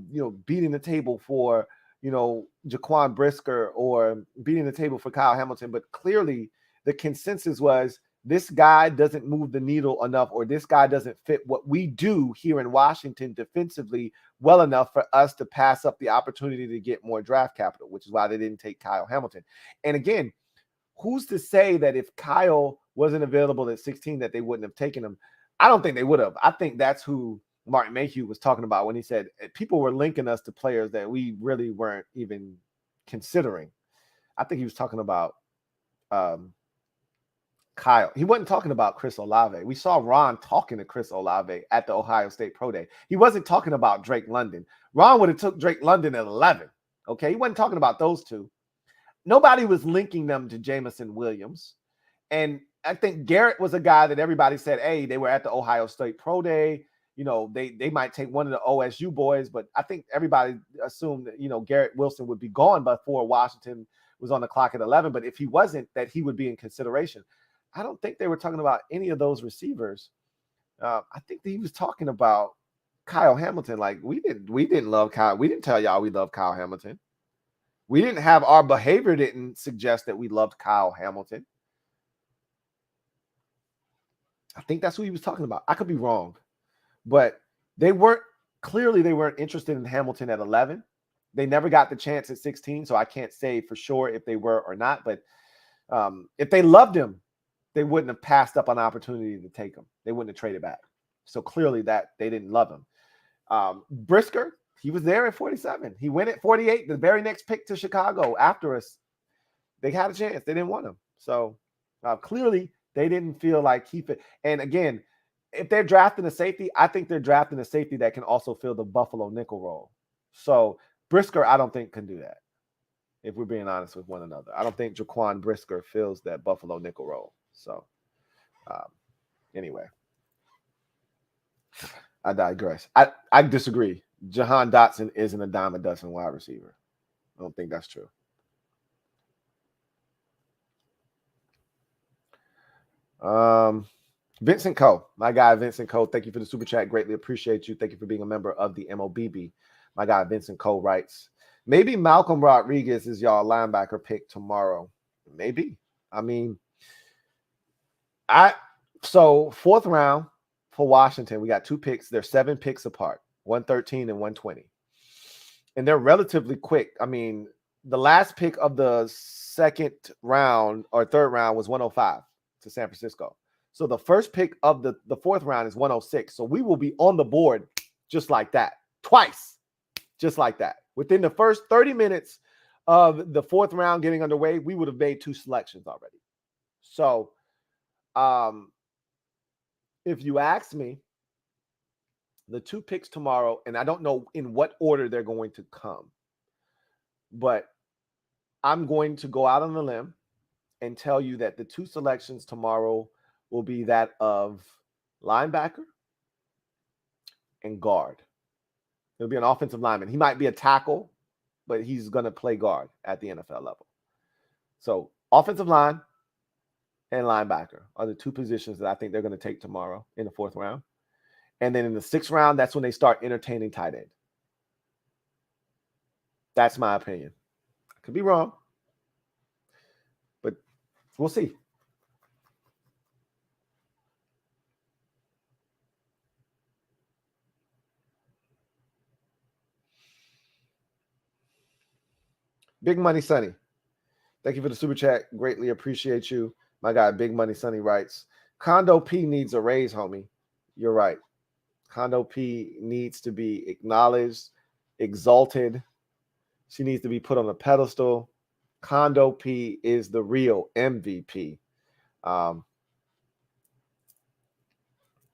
beating the table for, Jaquan Brisker or beating the table for Kyle Hamilton. But clearly the consensus was this guy doesn't move the needle enough, or this guy doesn't fit what we do here in Washington defensively well enough for us to pass up the opportunity to get more draft capital, which is why they didn't take Kyle Hamilton. And again, who's to say that if Kyle wasn't available at 16 that they wouldn't have taken him? I don't think they would have. I think that's who Martin Mayhew was talking about when he said people were linking us to players that we really weren't even considering. I think he was talking about Kyle. He wasn't talking about Chris Olave. We saw Ron talking to Chris Olave at the Ohio State Pro Day. He wasn't talking about Drake London. Ron would have took Drake London at 11. Okay, he wasn't talking about those two. Nobody was linking them to Jameson Williams. And I think Garrett was a guy that everybody said, hey, they were at the Ohio State Pro Day. They might take one of the OSU boys, but I think everybody assumed that, Garrett Wilson would be gone before Washington was on the clock at 11. But if he wasn't, that he would be in consideration. I don't think they were talking about any of those receivers. I think that he was talking about Kyle Hamilton. Like we didn't love Kyle. We didn't tell y'all we love Kyle Hamilton. We didn't have our behavior didn't suggest that we loved Kyle Hamilton. I think that's who he was talking about. I could be wrong, but they weren't interested in Hamilton at 11. They never got the chance at 16, so I can't say for sure if they were or not. But if they loved him, they wouldn't have passed up an opportunity to take him. They wouldn't have traded back. So clearly that they didn't love him. Brisker, he was there at 47. He went at 48, the very next pick to Chicago after us. They had a chance. They didn't want him. So clearly they didn't feel like he fit. And again, if they're drafting a safety, I think they're drafting a safety that can also fill the Buffalo nickel role. So Brisker, I don't think can do that. If we're being honest with one another, I don't think Jaquan Brisker fills that Buffalo nickel role. So anyway, I digress. I disagree. Jahan Dotson isn't a dime a dozen wide receiver. I don't think that's true. Vincent Coe, my guy Vincent Coe, thank you for the super chat. Greatly appreciate you. Thank you for being a member of the MOBB. My guy Vincent Coe writes, maybe Malcolm Rodriguez is y'all linebacker pick tomorrow. Maybe. I mean, so fourth round for Washington, we got two picks. They're 7 picks apart, 113 and 120. And they're relatively quick. I mean, the last pick of the second round or third round was 105 to San Francisco. So the first pick of the fourth round is 106. So we will be on the board just like that, twice, just like that. Within the first 30 minutes of the fourth round getting underway, we would have made 2 selections already. So if you ask me, the 2 picks tomorrow, and I don't know in what order they're going to come, but I'm going to go out on the limb and tell you that the 2 selections tomorrow will be that of linebacker and guard. He'll be an offensive lineman. He might be a tackle, but he's going to play guard at the NFL level. So offensive line and linebacker are the 2 positions that I think they're going to take tomorrow in the 4th round. And then in the 6th round, that's when they start entertaining tight end. That's my opinion. I could be wrong, but we'll see. Big Money Sonny, thank you for the super chat. Greatly appreciate you. My guy, Big Money Sonny writes, Condo P needs a raise, homie. You're right. Condo P needs to be acknowledged, exalted. She needs to be put on a pedestal. Condo P is the real MVP. I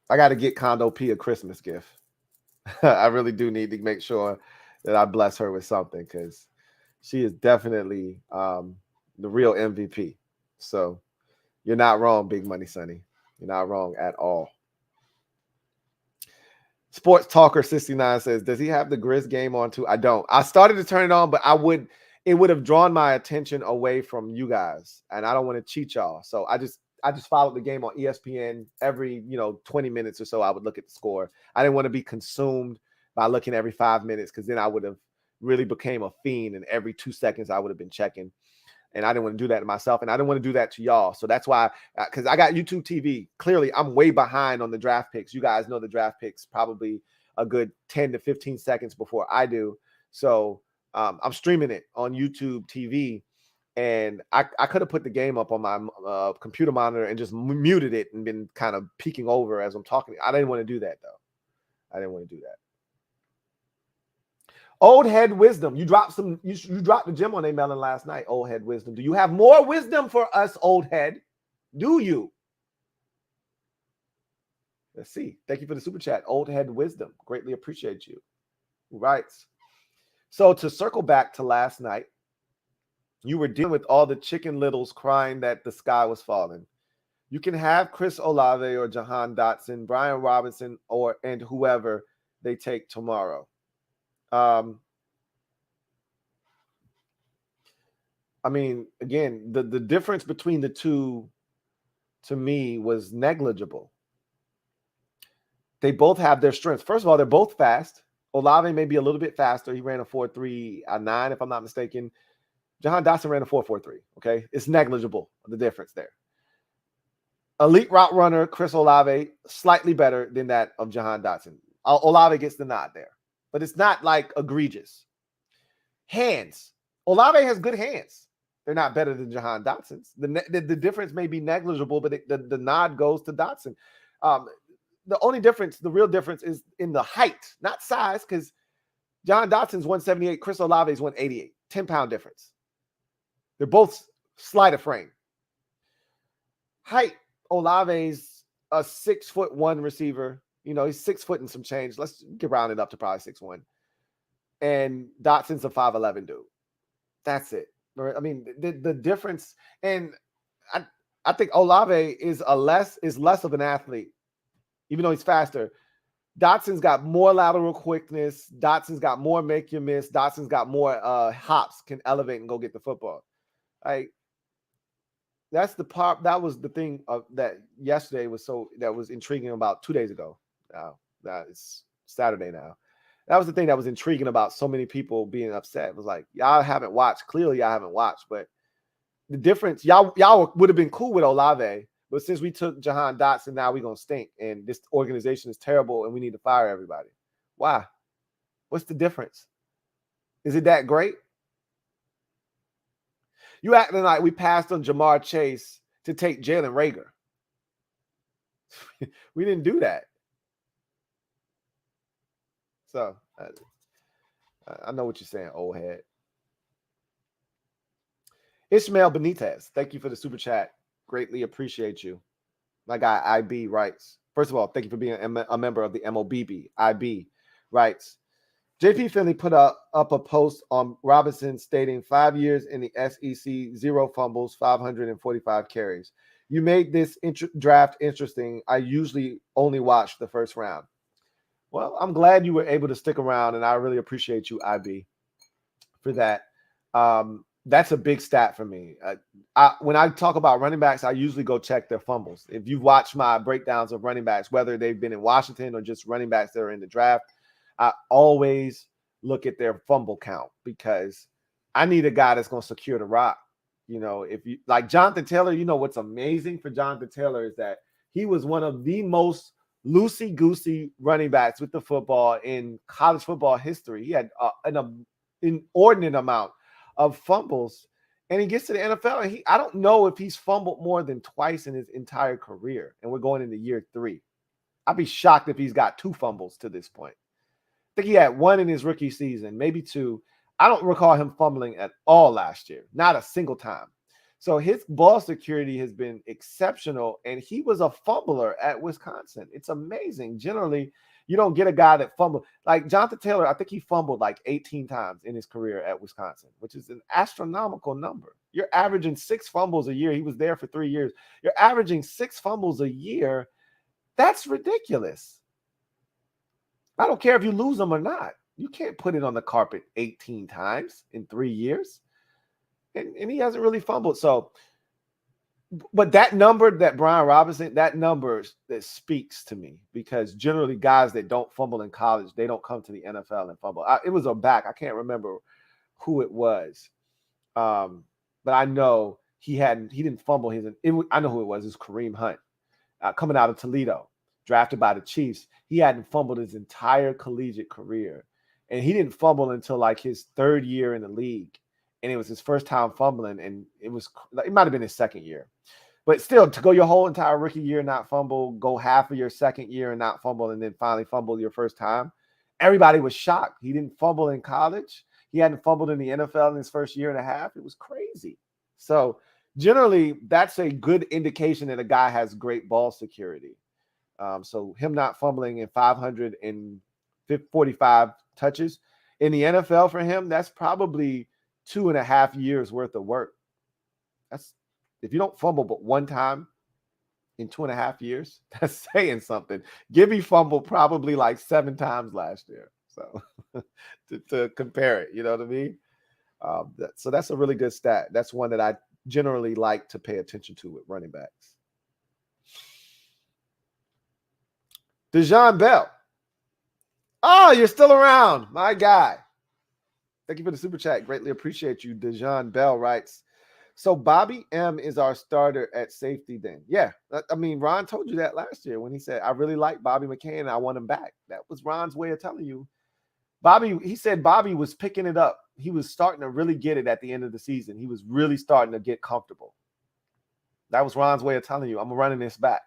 got to get Condo P a Christmas gift. I really do need to make sure that I bless her with something because she is definitely the real MVP. So you're not wrong, Big Money Sonny. You're not wrong at all. Sports Talker 69 says, does he have the Grizz game on too? I don't. I started to turn it on, but it would have drawn my attention away from you guys, and I don't want to cheat y'all. So I just followed the game on ESPN every 20 minutes or so. I would look at the score. I didn't want to be consumed by looking every 5 minutes, because then I would have really became a fiend, and every 2 seconds I would have been checking. And I didn't want to do that to myself, and I didn't want to do that to y'all. So that's why, because I got YouTube TV. Clearly, I'm way behind on the draft picks. You guys know the draft picks probably a good 10 to 15 seconds before I do. So I'm streaming it on YouTube TV, and I could have put the game up on my computer monitor and just muted it and been kind of peeking over as I'm talking. I didn't want to do that, though. I didn't want to do that. Old head wisdom. You dropped the gem on a melon last night. Old head wisdom. Do you have more wisdom for us, old head? Do you? Let's see. Thank you for the super chat. Old head wisdom. Greatly appreciate you. Right. So to circle back to last night, you were dealing with all the chicken littles crying that the sky was falling. You can have Chris Olave or Jahan Dotson, Brian Robinson, and whoever they take tomorrow. I mean, again, the difference between the two, to me, was negligible. They both have their strengths. First of all, they're both fast. Olave may be a little bit faster. He ran a 4.3.9, if I'm not mistaken. Jahan Dotson ran a 4.43. Okay, it's negligible, the difference there. Elite route runner Chris Olave, slightly better than that of Jahan Dotson. Olave gets the nod there, but it's not like egregious. Hands. Olave has good hands. They're not better than Jahan Dotson's. The difference may be negligible, but the nod goes to Dotson. The only difference, the real difference, is in the height, not size, because Jahan Dotson's 178, Chris Olave's 188. 10-pound difference. They're both slight of frame. Height, Olave's a 6'1" receiver. He's 6 foot and some change. Let's get rounded up to probably 6'1". And Dotson's a 5'11" dude. That's it. I mean, the difference, and I think Olave is less of an athlete, even though he's faster. Dotson's got more lateral quickness. Dotson's got more make you miss. Dotson's got more hops, can elevate and go get the football. That's the part. That was the thing that yesterday that was intriguing about 2 days ago. Now that it's Saturday now. That was the thing that was intriguing about so many people being upset. It was like, y'all haven't watched. Clearly, y'all haven't watched. But the difference, y'all would have been cool with Olave. But since we took Jahan Dotson, now we're going to stink. And this organization is terrible and we need to fire everybody. Why? What's the difference? Is it that great? You acting like we passed on Jamar Chase to take Jalen Reagor. We didn't do that. So I know what you're saying, old head. Ishmael Benitez, thank you for the super chat. Greatly appreciate you. My guy IB writes, first of all, thank you for being a member of the MOBB. IB writes, JP Finley put up a post on Robinson stating 5 years in the SEC, 0 fumbles, 545 carries. You made this draft interesting. I usually only watch the first round. Well, I'm glad you were able to stick around, and I really appreciate you, IB, for that. That's a big stat for me. When I talk about running backs, I usually go check their fumbles. If you've watched my breakdowns of running backs, whether they've been in Washington or just running backs that are in the draft, I always look at their fumble count, because I need a guy that's going to secure the rock. If you like Jonathan Taylor, what's amazing for Jonathan Taylor is that he was one of the most loosey-goosey running backs with the football in college football history. He had an inordinate amount of fumbles, and he gets to the NFL, and I don't know if he's fumbled more than twice in his entire career, and we're going into year 3. I'd be shocked if he's got 2 fumbles to this point. I think he had 1 in his rookie season, maybe 2. I don't recall him fumbling at all last year, not a single time. So his ball security has been exceptional, and he was a fumbler at Wisconsin. It's amazing. Generally, you don't get a guy that fumbled. Like Jonathan Taylor, I think he fumbled like 18 times in his career at Wisconsin, which is an astronomical number. You're averaging 6 fumbles a year. He was there for 3 years. You're averaging 6 fumbles a year. That's ridiculous. I don't care if you lose them or not. You can't put it on the carpet 18 times in 3 years. And he hasn't really fumbled. So, but that number that Brian Robinson, that number that speaks to me, because generally guys that don't fumble in college, they don't come to the NFL and fumble. It was a back. I can't remember who it was. But I know he didn't fumble I know who it was. It's Kareem Hunt, coming out of Toledo, drafted by the Chiefs. He hadn't fumbled his entire collegiate career. And he didn't fumble until like his 3rd year in the league. And it was his first time fumbling. And it might have been his 2nd year. But still, to go your whole entire rookie year and not fumble, go half of your 2nd year and not fumble, and then finally fumble your first time, everybody was shocked. He didn't fumble in college. He hadn't fumbled in the NFL in his first year and a half. It was crazy. So generally, that's a good indication that a guy has great ball security. So him not fumbling in 545 touches in the NFL for him, that's probably 2.5 years worth of work. That's if you don't fumble but one time in 2.5 years, that's saying something. Gibby fumbled probably like 7 times last year. So to compare it, you know what I mean? So that's a really good stat. That's one that I generally like to pay attention to with running backs. Dejon Bell. Oh, you're still around. My guy. Thank you for the super chat. Greatly appreciate you. Dejon Bell writes, so Bobby M is our starter at safety then. Yeah. I mean, Ron told you that last year when he said, I really like Bobby McCain and I want him back. That was Ron's way of telling you. He said Bobby was picking it up. He was starting to really get it at the end of the season. He was really starting to get comfortable. That was Ron's way of telling you, I'm running this back.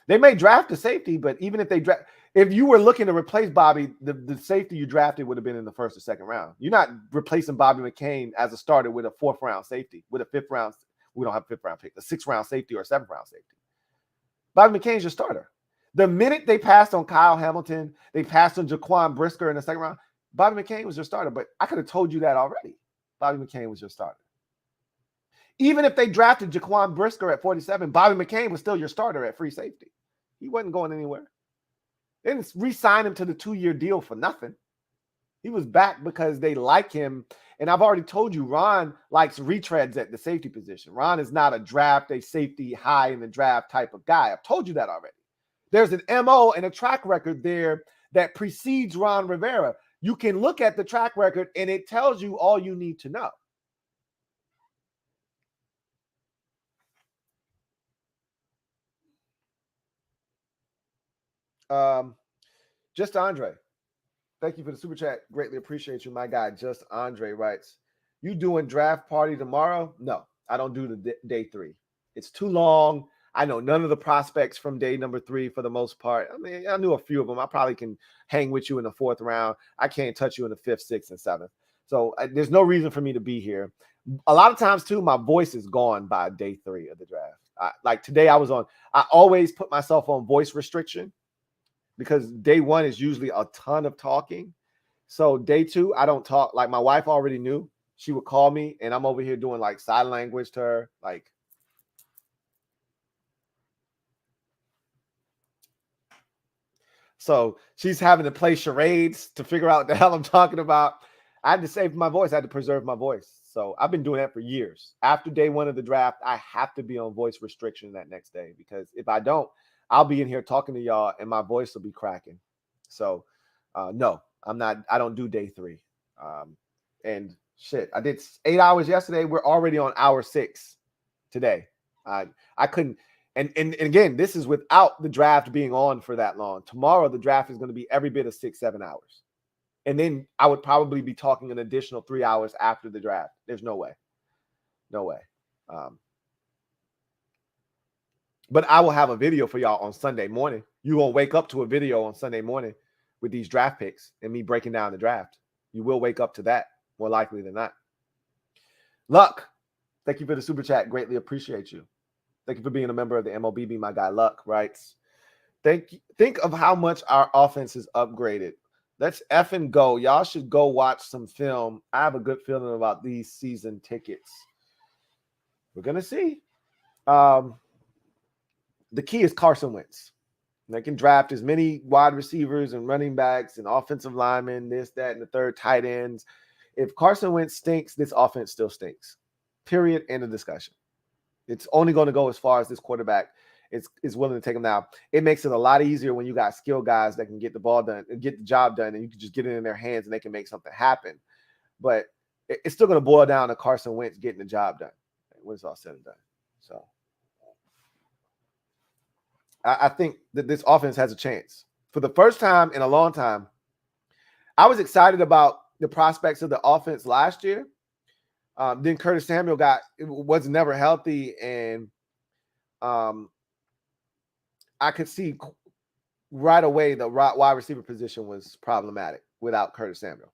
They may draft a safety, but even if if you were looking to replace Bobby, the safety you drafted would have been in the 1st or 2nd round. You're not replacing Bobby McCain as a starter with a 4th round safety, with a 5th round. We don't have a 5th round pick, a 6th round safety or a 7th round safety. Bobby McCain's your starter. The minute they passed on Kyle Hamilton, they passed on Jaquan Brisker in the 2nd round, Bobby McCain was your starter. But I could have told you that already. Bobby McCain was your starter. Even if they drafted Jaquan Brisker at 47, Bobby McCain was still your starter at free safety. He wasn't going anywhere. They didn't re-sign him to the 2-year deal for nothing. He was back because they like him. And I've already told you, Ron likes retreads at the safety position. Ron is not a safety high in the draft type of guy. I've told you that already. There's an MO and a track record there that precedes Ron Rivera. You can look at the track record and it tells you all you need to know. Just Andre. Thank you for the super chat. Greatly appreciate you, my guy. Just Andre writes, you doing draft party tomorrow? No, I don't do the day 3. It's too long. I know none of the prospects from day number 3 for the most part. I mean, I knew a few of them. I probably can hang with you in the 4th round. I can't touch you in the 5th, 6th, and 7th. So there's no reason for me to be here. A lot of times, too, my voice is gone by day 3 of the draft. Like today, I always put myself on voice restriction because day 1 is usually a ton of talking. So day 2, I don't talk. Like my wife already knew. She would call me, and I'm over here doing like sign language to her, like. So she's having to play charades to figure out what the hell I'm talking about. I had to save my voice. I had to preserve my voice. So I've been doing that for years. After day 1 of the draft, I have to be on voice restriction that next day because if I don't, I'll be in here talking to y'all and my voice will be cracking. So no, I'm not. I don't do day 3. And shit, I did 8 hours yesterday. We're already on hour 6 today. I couldn't. And again, this is without the draft being on for that long. Tomorrow, the draft is going to be every bit of 6-7 hours. And then I would probably be talking an additional 3 hours after the draft. There's no way. No way. But I will have a video for y'all on Sunday morning. You won't wake up to a video on Sunday morning with these draft picks and me breaking down the draft. You will wake up to that more likely than not. Luck, thank you for the super chat. Greatly appreciate you. Thank you for being a member of the MOBB. My guy Luck writes, think of how much our offense is upgraded. Let's effing go. Y'all should go watch some film. I have a good feeling about these season tickets. We're going to see. The key is Carson Wentz. They can draft as many wide receivers and running backs and offensive linemen, this, that, and the third, tight ends. If Carson Wentz stinks, this offense still stinks. Period. End of discussion. It's only going to go as far as this quarterback is willing to take them now. It makes it a lot easier when you got skilled guys that can get the ball done and get the job done, and you can just get it in their hands and they can make something happen. But it's still going to boil down to Carson Wentz getting the job done when it's all said and done. So I think that this offense has a chance. For the first time in a long time, I was excited about the prospects of the offense last year. Then Curtis Samuel was never healthy, and I could see right away the wide receiver position was problematic without Curtis Samuel.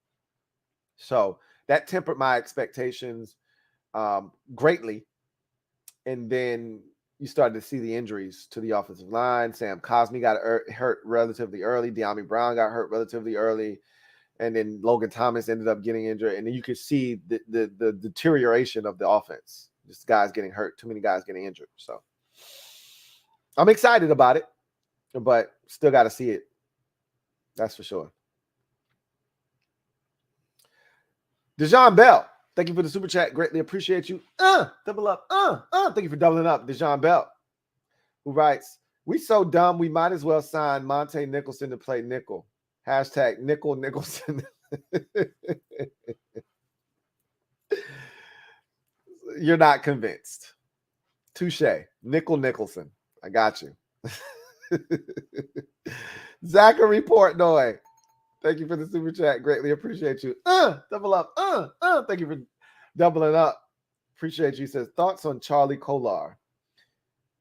So that tempered my expectations greatly. And then you started to see the injuries to the offensive line. Sam Cosmi got hurt relatively early. De'Ami Brown got hurt relatively early. And then Logan Thomas ended up getting injured. And then you could see the deterioration of the offense. Just guys getting hurt, too many guys getting injured. So I'm excited about it, but still got to see it. That's for sure. Dejon Bell, thank you for the super chat. Greatly appreciate you. Double up. Thank you for doubling up. Dejon Bell, who writes, "We so dumb, we might as well sign Monte Nicholson to play nickel. Hashtag nickel Nicholson." You're not convinced. Touche. Nickel Nicholson. I got you. Zachary Portnoy, thank you for the super chat. Greatly appreciate you. Double up. Thank you for doubling up. Appreciate you. He says, thoughts on Charlie Kolar.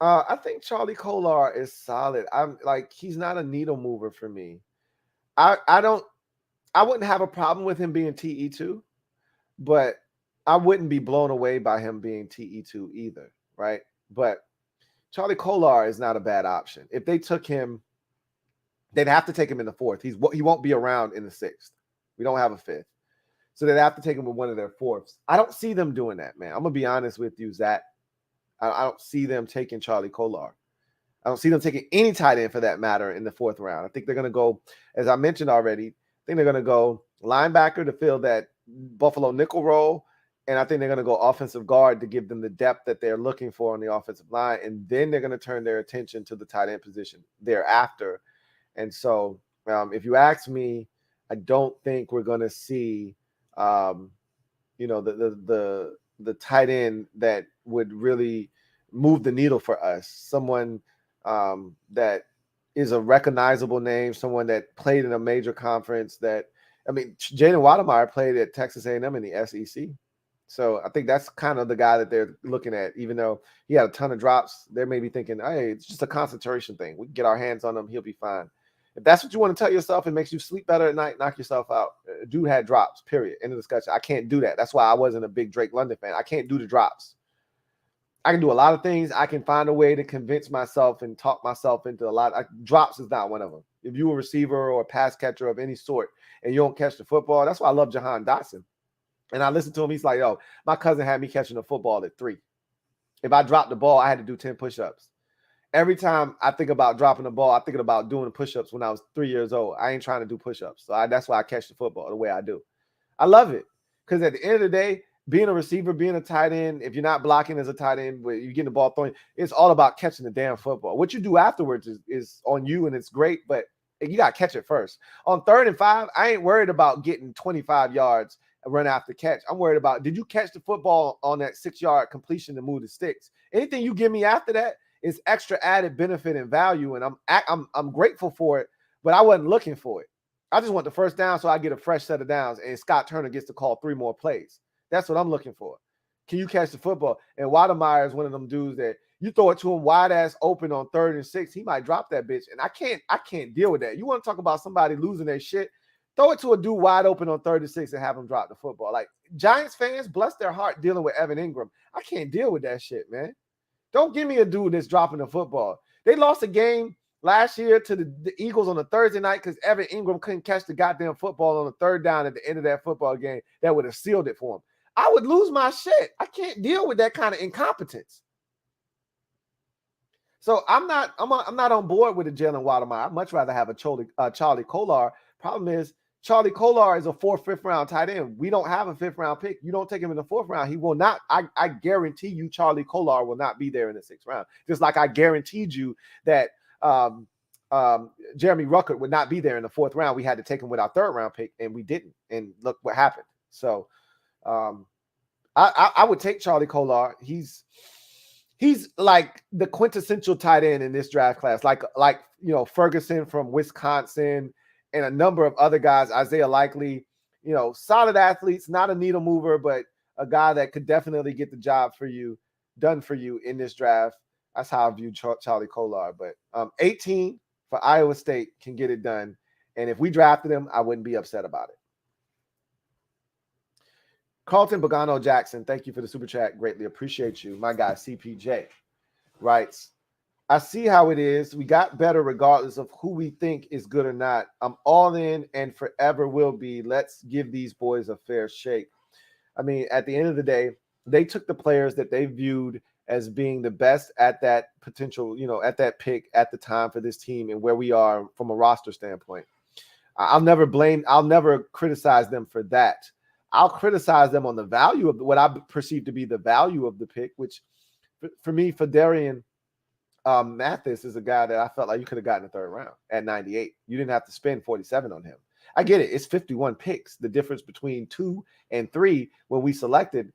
I think Charlie Kolar is solid. I'm like, he's not a needle mover for me. I wouldn't have a problem with him being TE2, but I wouldn't be blown away by him being TE2 either, right? But Charlie Kolar is not a bad option. If they took him, they'd have to take him in the 4th. He won't be around in the 6th. We don't have a 5th. So they'd have to take him with one of their 4ths. I don't see them doing that, man. I'm going to be honest with you, Zach. I don't see them taking Charlie Kolar. I don't see them taking any tight end for that matter in the 4th round. I think they're going to go, as I mentioned already, I think they're going to go linebacker to fill that Buffalo nickel role. And I think they're going to go offensive guard to give them the depth that they're looking for on the offensive line. And then they're going to turn their attention to the tight end position thereafter. And so if you ask me, I don't think we're going to see, the tight end that would really move the needle for us. Someone that is a recognizable name, someone that played in a major conference Jaden Wademeyer played at Texas A&M in the SEC. So I think that's kind of the guy that they're looking at, even though he had a ton of drops. They may be thinking, hey, it's just a concentration thing. We can get our hands on him. He'll be fine. If that's what you want to tell yourself, it makes you sleep better at night, knock yourself out. Dude had drops, period. End of discussion. I can't do that. That's why I wasn't a big Drake London fan. I can't do the drops. I can do a lot of things. I can find a way to convince myself and talk myself into a lot. Drops is not one of them. If you're a receiver or a pass catcher of any sort and you don't catch the football, that's why I love Jahan Dotson. And I listened to him. He's like, yo, my cousin had me catching the football at 3. If I dropped the ball, I had to do 10 push-ups. Every time I think about dropping the ball, I think about doing push-ups when I was 3 years old. I ain't trying to do push-ups. So that's why I catch the football the way I do. I love it. Because at the end of the day, being a receiver, being a tight end, if you're not blocking as a tight end, but you're getting the ball thrown, it's all about catching the damn football. What you do afterwards is on you, and it's great, but you got to catch it first. On 3rd and 5, I ain't worried about getting 25 yards and run after catch. I'm worried about, did you catch the football on that 6-yard completion to move the sticks? Anything you give me after that is extra added benefit and value, and I'm grateful for it, but I wasn't looking for it. I just want the first down so I get a fresh set of downs, and Scott Turner gets to call 3 more plays. That's what I'm looking for. Can you catch the football? And Wademeyer is one of them dudes that you throw it to him wide ass open on 3rd and 6, he might drop that bitch, and I can't deal with that. You want to talk about somebody losing their shit? Throw it to a dude wide open on 3rd and 6 and have him drop the football. Like, Giants fans, bless their heart dealing with Evan Ingram. I can't deal with that shit, man. Don't give me a dude that's dropping the football. They lost a game last year to the Eagles on a Thursday night because Evan Ingram couldn't catch the goddamn football on the 3rd down at the end of that football game that would have sealed it for him. I would lose my shit. I can't deal with that kind of incompetence. So I'm not on board with a Jalen Watermeyer. I'd much rather have a Charlie Kolar. Problem is, Charlie Kolar is a 4th, 5th round tight end. We don't have a 5th round pick. You don't take him in the 4th round. He will not. I guarantee you, Charlie Kolar will not be there in the 6th round. Just like I guaranteed you that Jeremy Ruckert would not be there in the 4th round. We had to take him with our 3rd round pick, and we didn't. And look what happened. So I would take Charlie Kolar. He's like the quintessential tight end in this draft class, like Ferguson from Wisconsin and a number of other guys, Isaiah Likely, solid athletes, not a needle mover, but a guy that could definitely get the job done for you in this draft. That's how I view Charlie Kolar. But 18 for Iowa State can get it done. And if we drafted him, I wouldn't be upset about it. Carlton Bogano Jackson, thank you for the super chat. Greatly appreciate you. My guy, CPJ, writes, I see how it is. We got better regardless of who we think is good or not. I'm all in and forever will be. Let's give these boys a fair shake. I mean, at the end of the day, they took the players that they viewed as being the best at that potential, at that pick at the time for this team and where we are from a roster standpoint. I'll never criticize them for that. I'll criticize them on the value of what I perceive to be the value of the pick, which for me, Fedarian Mathis is a guy that I felt like you could have gotten in the 3rd round at 98. You didn't have to spend 47 on him. I get it. It's 51 picks. The difference between 2 and 3 when we selected.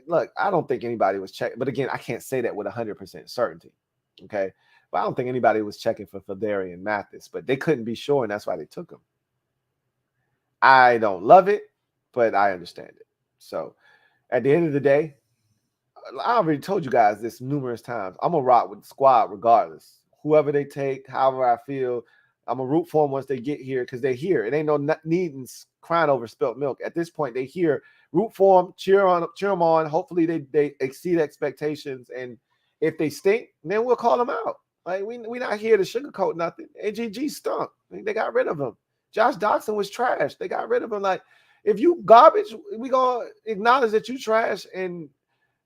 Look, I don't think anybody was checking. But again, I can't say that with 100% certainty. Okay. But I don't think anybody was checking for Fedarian Mathis, but they couldn't be sure, and that's why they took him. I don't love it, but I understand it. So at the end of the day, I already told you guys this numerous times. I'm going to rock with the squad regardless. Whoever they take, however I feel, I'm going to root for them once they get here because they're here. It ain't no need in crying over spilt milk. At this point, they're here. Root for them, cheer them on. Hopefully they exceed expectations. And if they stink, then we'll call them out. Like we're not here to sugarcoat nothing. AGG stunk. They got rid of him. Josh Doxson was trash. They got rid of him. Like, if you garbage, we going to acknowledge that you trash and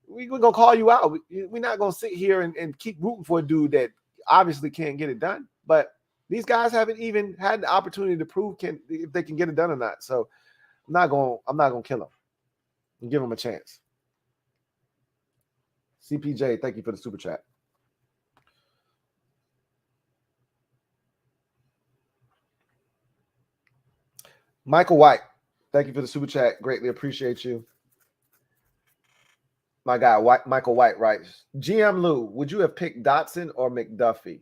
we're going to call you out. We're not going to sit here and keep rooting for a dude that obviously can't get it done. But these guys haven't even had the opportunity to prove if they can get it done or not. So I'm not going to kill them and give them a chance. CPJ, thank you for the super chat. Michael White, thank you for the super chat. Greatly appreciate you. My guy, Michael White writes, GM Lou, would you have picked Dotson or McDuffie?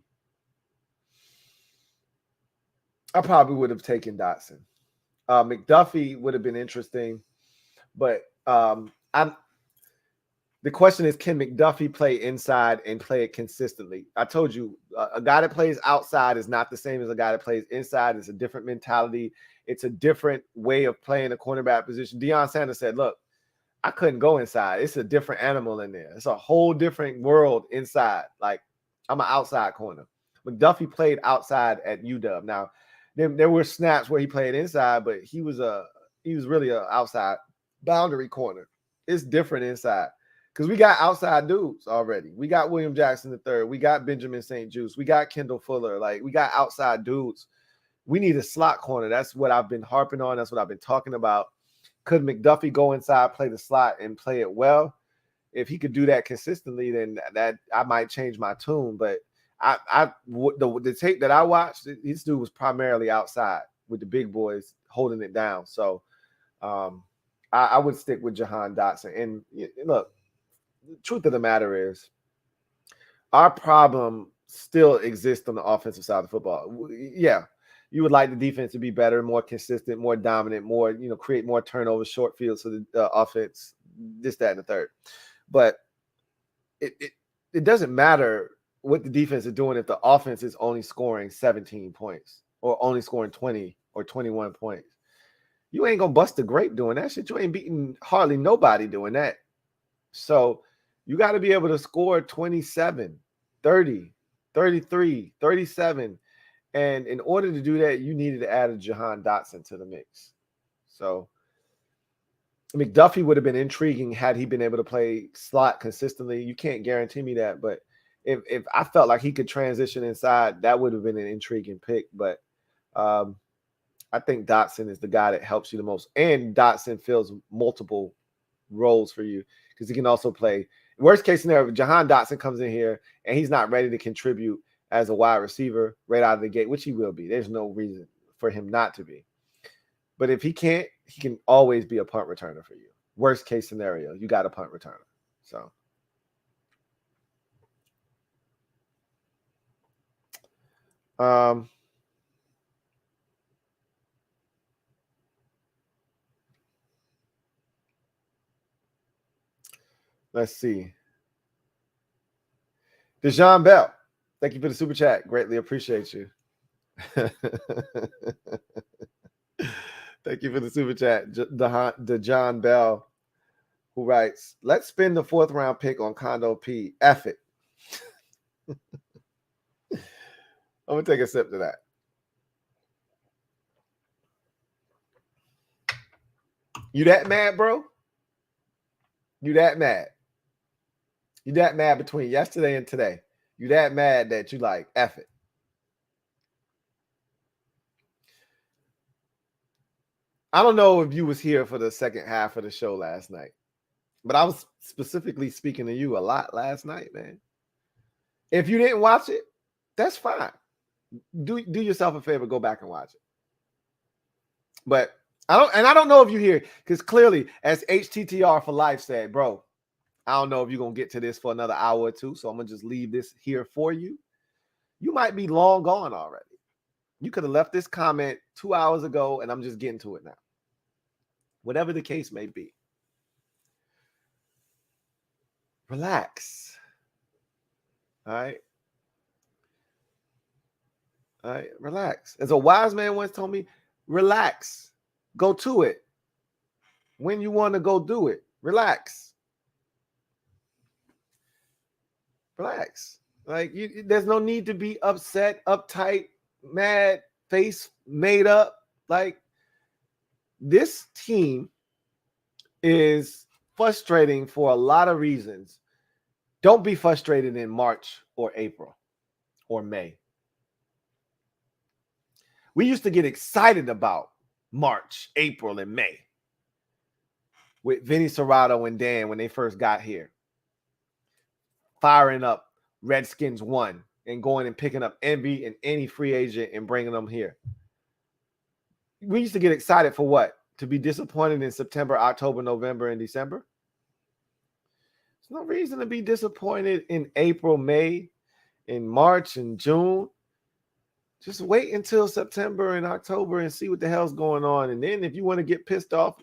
I probably would have taken Dotson. McDuffie would have been interesting, but the question is, can McDuffie play inside and play it consistently? I told you, a guy that plays outside is not the same as a guy that plays inside. It's a different mentality. It's a different way of playing the cornerback position. Deion Sanders said, look, I couldn't go inside. It's a different animal in there. It's a whole different world inside. Like, I'm an outside corner. McDuffie played outside at UW. Now, there were snaps where he played inside, but he was really an outside boundary corner. It's different inside because we got outside dudes already. We got William Jackson III. We got Benjamin St. Juste. We got Kendall Fuller. Like, we got outside dudes. We need a slot corner. That's what I've been harping on. That's what I've been talking about. Could McDuffie go inside, play the slot, and play it well? If he could do that consistently, then that I might change my tune. But the tape that I watched, this dude was primarily outside with the big boys holding it down. So I would stick with Jahan Dotson. And look, the truth of the matter is, our problem still exists on the offensive side of football. Yeah. You would like the defense to be better, more consistent, more dominant, more, create more turnovers, short fields for the offense, this, that, and the third. But it doesn't matter what the defense is doing if the offense is only scoring 17 points or only scoring 20 or 21 points. You ain't going to bust a grape doing that shit. You ain't beating hardly nobody doing that. So you got to be able to score 27, 30, 33, 37. And in order to do that, you needed to add a Jahan Dotson to the mix. So McDuffie would have been intriguing had he been able to play slot consistently. You can't guarantee me that, but if I felt like he could transition inside, that would have been an intriguing pick. But I think Dotson is the guy that helps you the most. And Dotson fills multiple roles for you because he can also play. Worst case scenario, if Jahan Dotson comes in here and he's not ready to contribute as a wide receiver right out of the gate, which he will be. There's no reason for him not to be. But if he can't, he can always be a punt returner for you. Worst case scenario, you got a punt returner. So let's see. Dejon Bell, thank you for the super chat. Greatly appreciate you. Thank you for the super chat. Dejon Bell, who writes, let's spend the 4th round pick on Condo P. F it. I'm going to take a sip to that. You that mad, bro? You that mad? You that mad between yesterday and today? You that mad that you like, F it? I don't know if you was here for the second half of the show last night, but I was specifically speaking to you a lot last night, man. If you didn't watch it, that's fine. Do yourself a favor, go back and watch it. But I don't know if you hear, because clearly, as HTTR for Life said, bro, I don't know if you're going to get to this for another hour or two, so I'm going to just leave this here for you. You might be long gone already. You could have left this comment 2 hours ago, and I'm just getting to it now. Whatever the case may be. Relax. All right? All right, relax. As a wise man once told me, relax. Go to it. When you want to go do it, relax. Relax. Like, there's no need to be upset, uptight, mad, face made up. Like, this team is frustrating for a lot of reasons. Don't be frustrated in March or April or May. We used to get excited about March, April, and May with Vinny Serrato and Dan when they first got here. Firing up Redskins 1 and going and picking up Envy and any free agent and bringing them here. We used to get excited for what? To be disappointed in September, October, November, and December? There's no reason to be disappointed in April, May, in March, and June. Just wait until September and October and see what the hell's going on. And then if you want to get pissed off,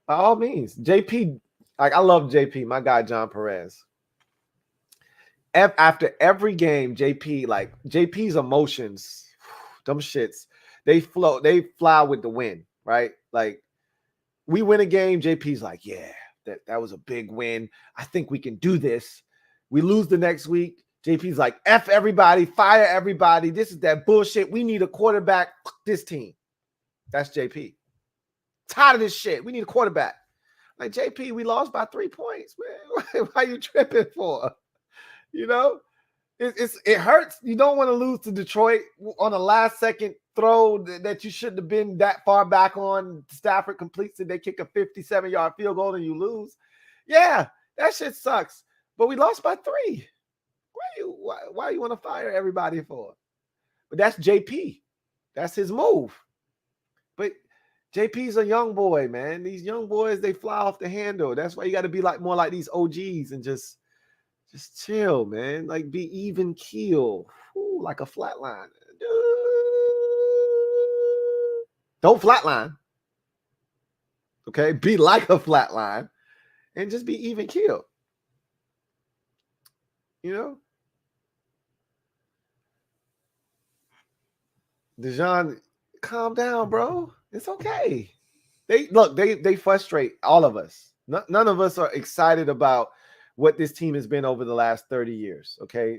by all means. JP, like, I love JP, my guy John Perez. After every game, JP's emotions, them shits, they fly with the wind, right? Like, we win a game, JP's like, yeah, that was a big win. I think we can do this. We lose the next week. JP's like, F everybody, fire everybody. This is that bullshit. We need a quarterback. Fuck this team. That's JP. Tired of this shit. We need a quarterback. Like, JP, we lost by 3 points, man. Why are you tripping for? You know, it hurts. You don't want to lose to Detroit on a last second throw that you shouldn't have been that far back on. Stafford completes it. They kick a 57-yard field goal and you lose. Yeah, that shit sucks. But we lost by 3. Why you want to fire everybody for? But that's JP. That's his move. But JP's a young boy, man. These young boys, they fly off the handle. That's why you got to be like more like these OGs and just chill, man. Like, be even keel. Ooh, like a flatline. Don't flatline. Okay? Be like a flatline and just be even keel. You know? Dejon, calm down, bro. It's okay. They frustrate all of us. None of us are excited about what this team has been over the last 30 years, okay?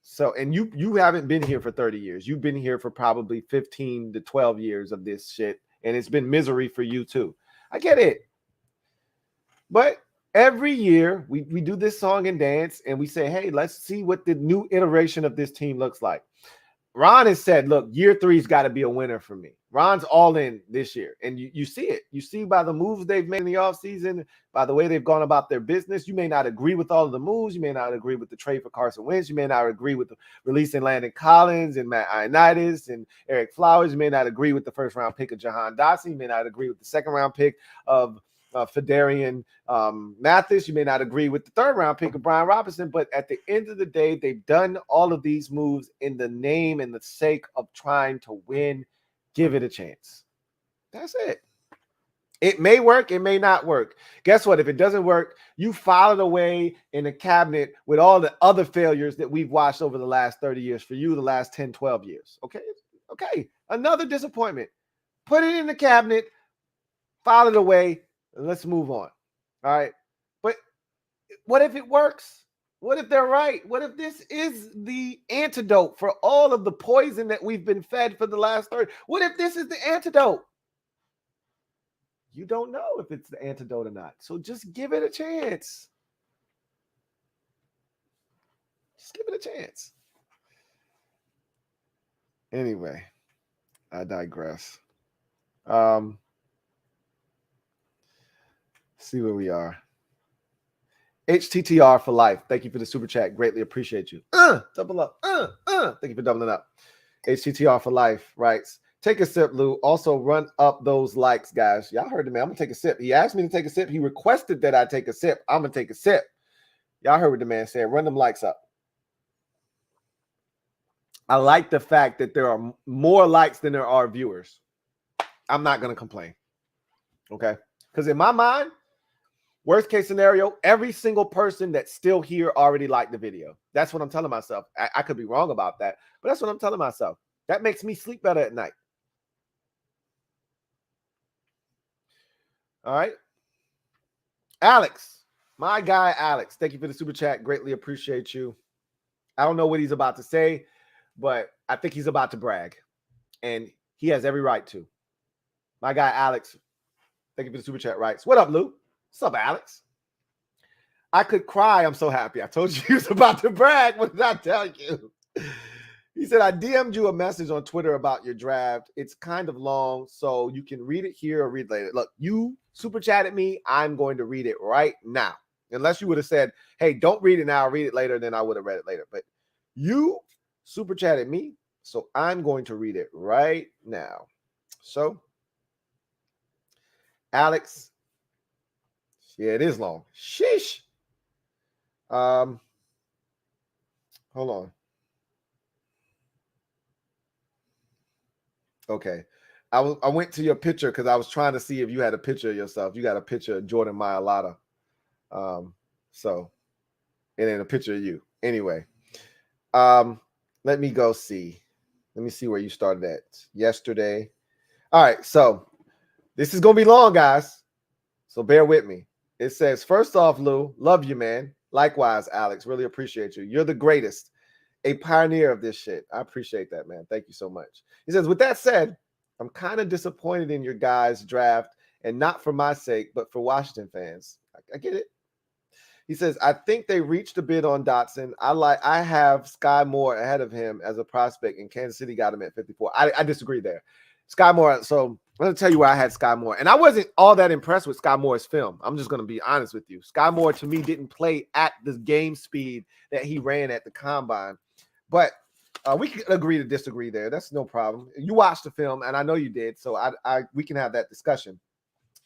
So, and you haven't been here for 30 years. You've been here for probably 15 to 12 years of this shit, and it's been misery for you too. I get it. But every year we do this song and dance and we say, hey, let's see what the new iteration of this team looks like. Ron has said, look, year 3's got to be a winner for me. Ron's all in this year. And you see it. You see by the moves they've made in the offseason, by the way they've gone about their business. You may not agree with all of the moves. You may not agree with the trade for Carson Wentz. You may not agree with the releasing Landon Collins and Matt Ioannidis and Eric Flowers. You may not agree with the first-round pick of Jahan Dotson. You may not agree with the second-round pick of Fedarian Mathis. You may not agree with the third-round pick of Brian Robinson, but at the end of the day, they've done all of these moves in the name and the sake of trying to win. Give it a chance. That's it. It may work. It may not work. Guess what? If it doesn't work, you file it away in the cabinet with all the other failures that we've watched over the last 30 years for you, the last 10, 12 years. Okay? Okay. Another disappointment. Put it in the cabinet, file it away, and let's move on. All right. But what if it works? What if they're right? What if this is the antidote for all of the poison that we've been fed for the last 30? What if this is the antidote? You don't know if it's the antidote or not. So just give it a chance. Just give it a chance. Anyway, I digress. See where we are. HTTR for life. Thank you for the super chat. Greatly appreciate you. Double up. Thank you for doubling up. HTTR for life writes, take a sip, Lou. Also run up those likes, guys. Y'all heard the man. I'm going to take a sip. He asked me to take a sip. He requested that I take a sip. I'm going to take a sip. Y'all heard what the man said. Run them likes up. I like the fact that there are more likes than there are viewers. I'm not going to complain. Okay? Because in my mind, worst case scenario, every single person that's still here already liked the video. That's what I'm telling myself. I could be wrong about that, but that's what I'm telling myself. That makes me sleep better at night. All right. Alex, my guy, Alex. Thank you for the super chat. Greatly appreciate you. I don't know what he's about to say, but I think he's about to brag, and he has every right to. My guy, Alex, thank you for the super chat. Writes, what up, Lou? What's up, Alex? I could cry. I'm so happy. I told you he was about to brag. What did I tell you? He said, I DM'd you a message on Twitter about your draft. It's kind of long, so you can read it here or read later. Look, you super chatted me. I'm going to read it right now. Unless you would have said, hey, don't read it now, read it later, then I would have read it later. But you super chatted me, so I'm going to read it right now. So, Alex, yeah, it is long. Sheesh. Hold on. Okay. I went to your picture because I was trying to see if you had a picture of yourself. You got a picture of Jordan Mailata. So it ain't a picture of you. Anyway. Let me go see. Let me see where you started at yesterday. All right, so this is gonna be long, guys. So bear with me. It says, first off, Lou, love you, man. Likewise, Alex, really appreciate you. You're the greatest, a pioneer of this shit. I appreciate that, man. Thank you so much. He says, with that said, I'm kind of disappointed in your guys' draft, and not for my sake, but for Washington fans. I get it. He says, I think they reached a bid on Dotson. I have Sky Moore ahead of him as a prospect, and Kansas City got him at 54. I disagree there. Sky Moore, so I'm going to tell you where I had Sky Moore. And I wasn't all that impressed with Sky Moore's film. I'm just going to be honest with you. Sky Moore, to me, didn't play at the game speed that he ran at the combine. But we can agree to disagree there. That's no problem. You watched the film, and I know you did, so we can have that discussion.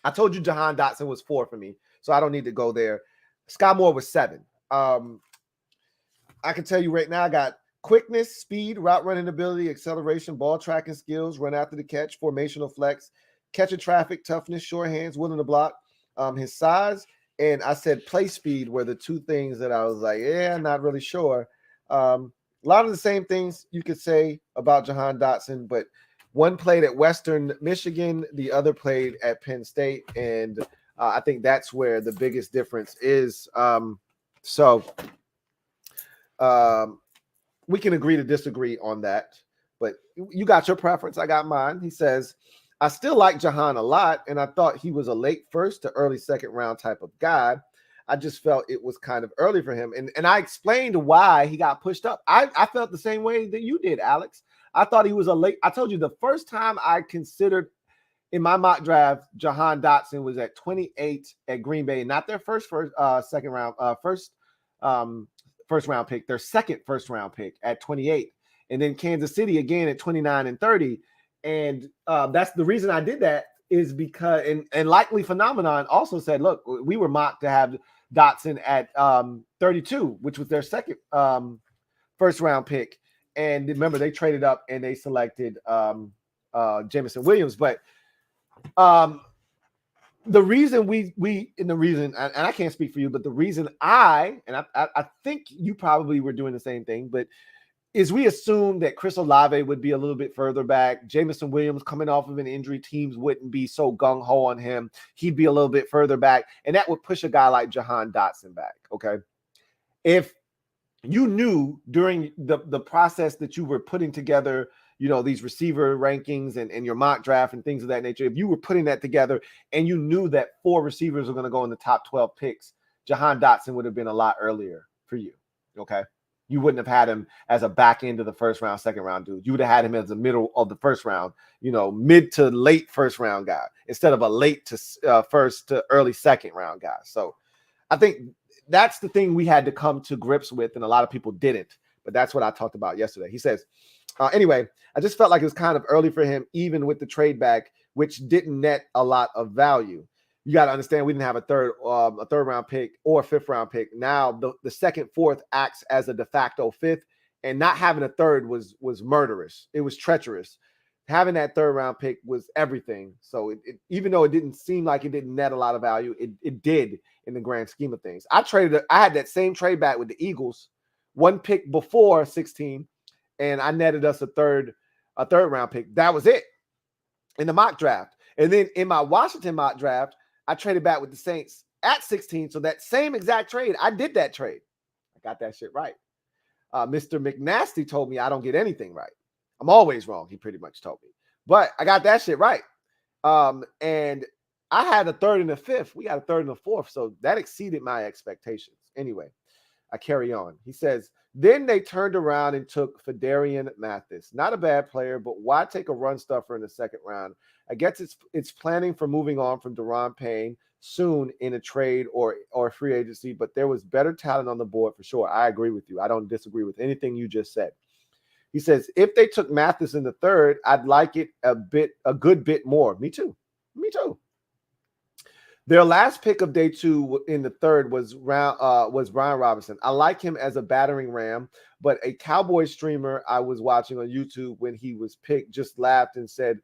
I told you Jahan Dotson was 4 for me, so I don't need to go there. Sky Moore was 7. I can tell you right now, I got quickness, speed, route running ability, acceleration, ball tracking skills, run after the catch, formational flex, catch of traffic, toughness, short hands, willing to block, his size, and I said play speed were the two things that I was like, yeah, not really sure. A lot of the same things you could say about Jahan Dotson, but one played at Western Michigan, the other played at Penn State, and I think that's where the biggest difference is. We can agree to disagree on that, but you got your preference. I got mine. He says, I still like Jahan a lot, and I thought he was a late first to early second round type of guy. I just felt it was kind of early for him. And I explained why he got pushed up. I felt the same way that you did, Alex. I thought he was a late. I told you the first time I considered in my mock draft, Jahan Dotson was at 28 at Green Bay, not their first round pick, their second first round pick at 28. And then Kansas City again at 29 and 30. And that's the reason I did that is because, and Likely Phenomenon also said, look, we were mocked to have Dotson at 32, which was their second first round pick. And remember, they traded up and they selected Jameson Williams. But the reason and I can't speak for you, but the reason I think you probably were doing the same thing, but is we assumed that Chris Olave would be a little bit further back. Jameson Williams coming off of an injury, teams wouldn't be so gung-ho on him. He'd be a little bit further back, and that would push a guy like Jahan Dotson back, okay? If you knew during the process that you were putting together, these receiver rankings and your mock draft and things of that nature, if you were putting that together and you knew that 4 receivers are going to go in the top 12 picks, Jahan Dotson would have been a lot earlier for you, okay? You wouldn't have had him as a back end of the first round, second round dude. You would have had him as the middle of the first round, mid to late first round guy instead of a late to first to early second round guy. So I think that's the thing we had to come to grips with, and a lot of people didn't. But that's what I talked about yesterday. He says, anyway, I just felt like it was kind of early for him, even with the trade back, which didn't net a lot of value. You got to understand we didn't have a third round pick or a fifth round pick. Now the second, fourth acts as a de facto fifth, and not having a third was murderous. It was treacherous. Having that third round pick was everything. So even though it didn't seem like it didn't net a lot of value, it did in the grand scheme of things. I had that same trade back with the Eagles, one pick before 16, and I netted us a third round pick. That was it in the mock draft. And then in my Washington mock draft, I traded back with the Saints at 16. So that same exact trade, I did that trade. I got that shit right. Mr. McNasty told me I don't get anything right. I'm always wrong, he pretty much told me. But I got that shit right. And I had a third and a fifth. We got a third and a fourth. So that exceeded my expectations. Anyway, I carry on. He says, then they turned around and took Fedarian Mathis. Not a bad player, but why take a run stuffer in the second round? I guess it's planning for moving on from Daron Payne soon in a trade or free agency, but there was better talent on the board for sure. I agree with you. I don't disagree with anything you just said. He says, if they took Mathis in the third, I'd like it a good bit more. Me too. Their last pick of day 2 in the third was Brian Robinson. I like him as a battering ram, but a Cowboy streamer I was watching on YouTube when he was picked just laughed and said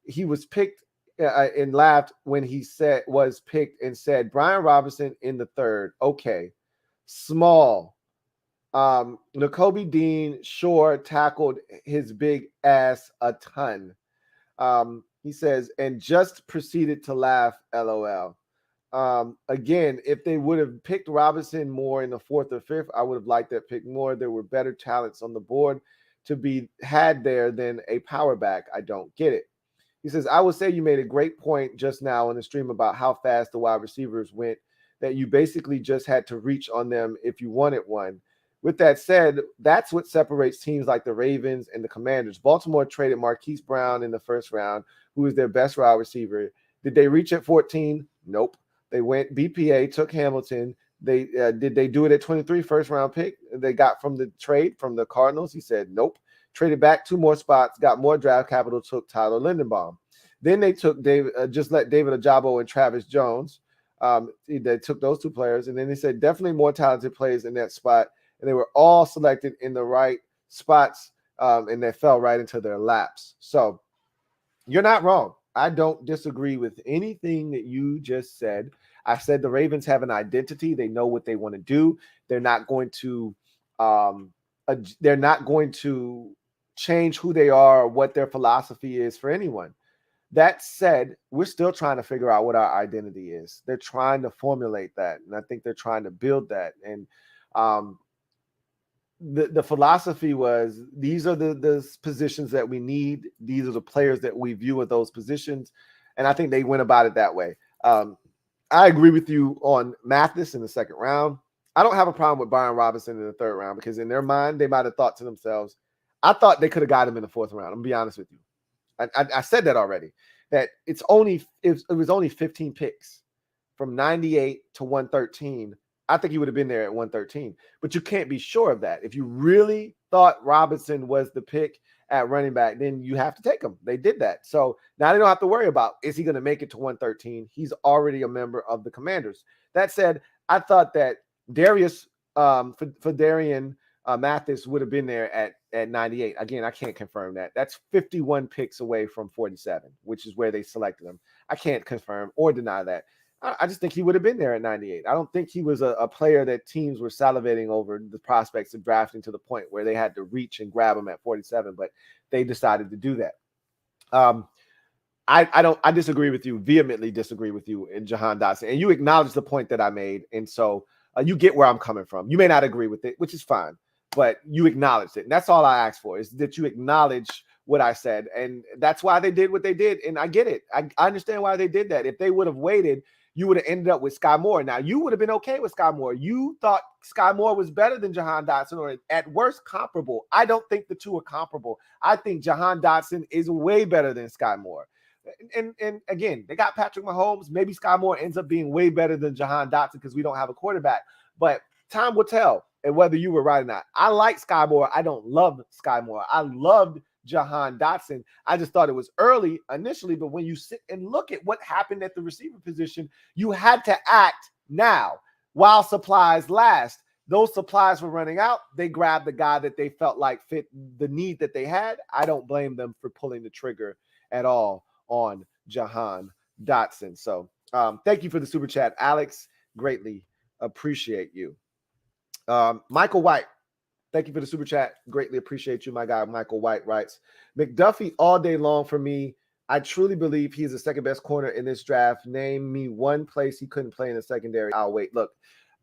he was picked and laughed when he was picked and said Brian Robinson in the third. Okay, small. Nakobe Dean sure tackled his big ass a ton. He says, and just proceeded to laugh, LOL. Again, if they would have picked Robinson more in the fourth or fifth, I would have liked that pick more. There were better talents on the board to be had there than a power back. I don't get it. He says, I would say you made a great point just now on the stream about how fast the wide receivers went, that you basically just had to reach on them if you wanted one. With that said, that's what separates teams like the Ravens and the Commanders. Baltimore traded Marquise Brown in the first round, who is their best wide receiver. Did they reach at 14? Nope. They went BPA, took Hamilton. Did they do it at 23, first round pick? They got from the trade from the Cardinals. He said, nope. Traded back 2 more spots, got more draft capital, took Tyler Lindenbaum. Then they took David Ajabo and Travis Jones. They took those 2 players, and then they said definitely more talented players in that spot, and they were all selected in the right spots, and they fell right into their laps. So you're not wrong. I don't disagree with anything that you just said. I said the Ravens have an identity. They know what they want to do. They're not going to change who they are or what their philosophy is for anyone. That said, we're still trying to figure out what our identity is. They're trying to formulate that, and I think they're trying to build that. And the philosophy was these are the positions that we need. These are the players that we view at those positions, and I think they went about it that way. I agree with you on Mathis in the second round. I don't have a problem with Brian Robinson in the third round because in their mind, they might have thought to themselves, I thought they could have got him in the fourth round. I'm going to be honest with you. I said that already, that it was only 15 picks from 98 to 113. I think he would have been there at 113, but you can't be sure of that. If you really thought Robinson was the pick at running back, then you have to take him. They did that. So now they don't have to worry about, is he going to make it to 113? He's already a member of the Commanders. That said, I thought that Darius Fadarian Mathis would have been there at 98. Again, I can't confirm that. That's 51 picks away from 47, which is where they selected him. I can't confirm or deny that. I just think he would have been there at 98. I don't think he was a player that teams were salivating over the prospects of drafting to the point where they had to reach and grab him at 47, but they decided to do that. I disagree with you, vehemently disagree with you in Jahan Dotson. And you acknowledge the point that I made. And so you get where I'm coming from. You may not agree with it, which is fine, but you acknowledged it. And that's all I ask for, is that you acknowledge what I said. And that's why they did what they did. And I get it. I understand why they did that. If they would have waited, you would have ended up with Sky Moore. Now, you would have been okay with Sky Moore. You thought Sky Moore was better than Jahan Dotson, or at worst comparable. I don't think the two are comparable. I think Jahan Dotson is way better than Sky Moore. And again, they got Patrick Mahomes. Maybe Sky Moore ends up being way better than Jahan Dotson because we don't have a quarterback. But time will tell and whether you were right or not. I like Sky Moore. I don't love Sky Moore. I loved Jahan Dotson. I just thought it was early initially, but when you sit and look at what happened at the receiver position, you had to act now while supplies last. Those supplies were running out. They grabbed the guy that they felt like fit the need that they had. I don't blame them for pulling the trigger at all on Jahan Dotson. So thank you for the super chat, Alex. Greatly appreciate you. Michael White, thank you for the super chat. Greatly appreciate you. My guy, Michael White, writes, McDuffie all day long for me. I truly believe he is the second best corner in this draft. Name me one place he couldn't play in the secondary. I'll wait. Look,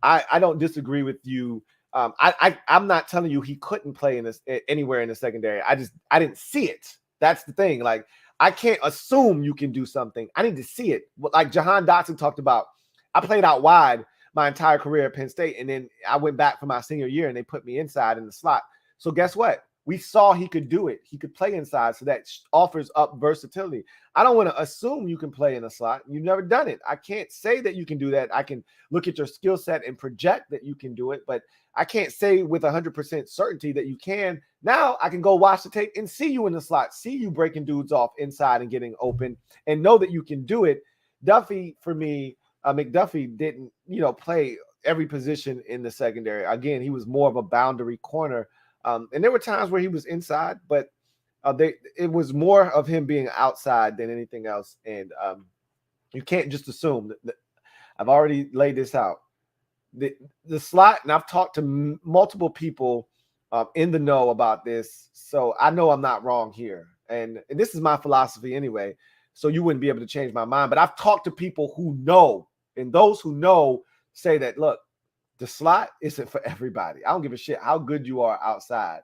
I don't disagree with you. I'm not telling you he couldn't play in this anywhere in the secondary. I didn't see it. That's the thing. Like, I can't assume you can do something. I need to see it. Like Jahan Dotson talked about, I played out wide my entire career at Penn State, and then I went back for my senior year, and they put me inside in the slot. So guess what? We saw he could do it. He could play inside, so that offers up versatility. I don't want to assume you can play in a slot. You've never done it. I can't say that you can do that. I can look at your skill set and project that you can do it, but I can't say with 100% certainty that you can. Now I can go watch the tape and see you in the slot, see you breaking dudes off inside and getting open, and know that you can do it. Duffy, for me, McDuffie didn't, play every position in the secondary. Again, he was more of a boundary corner. And there were times where he was inside, but it was more of him being outside than anything else. And you can't just assume that I've already laid this out. The slot, and I've talked to multiple people in the know about this, so I know I'm not wrong here. And this is my philosophy anyway, so you wouldn't be able to change my mind. But I've talked to people who know, and those who know say that, look, the slot isn't for everybody. I don't give a shit how good you are outside.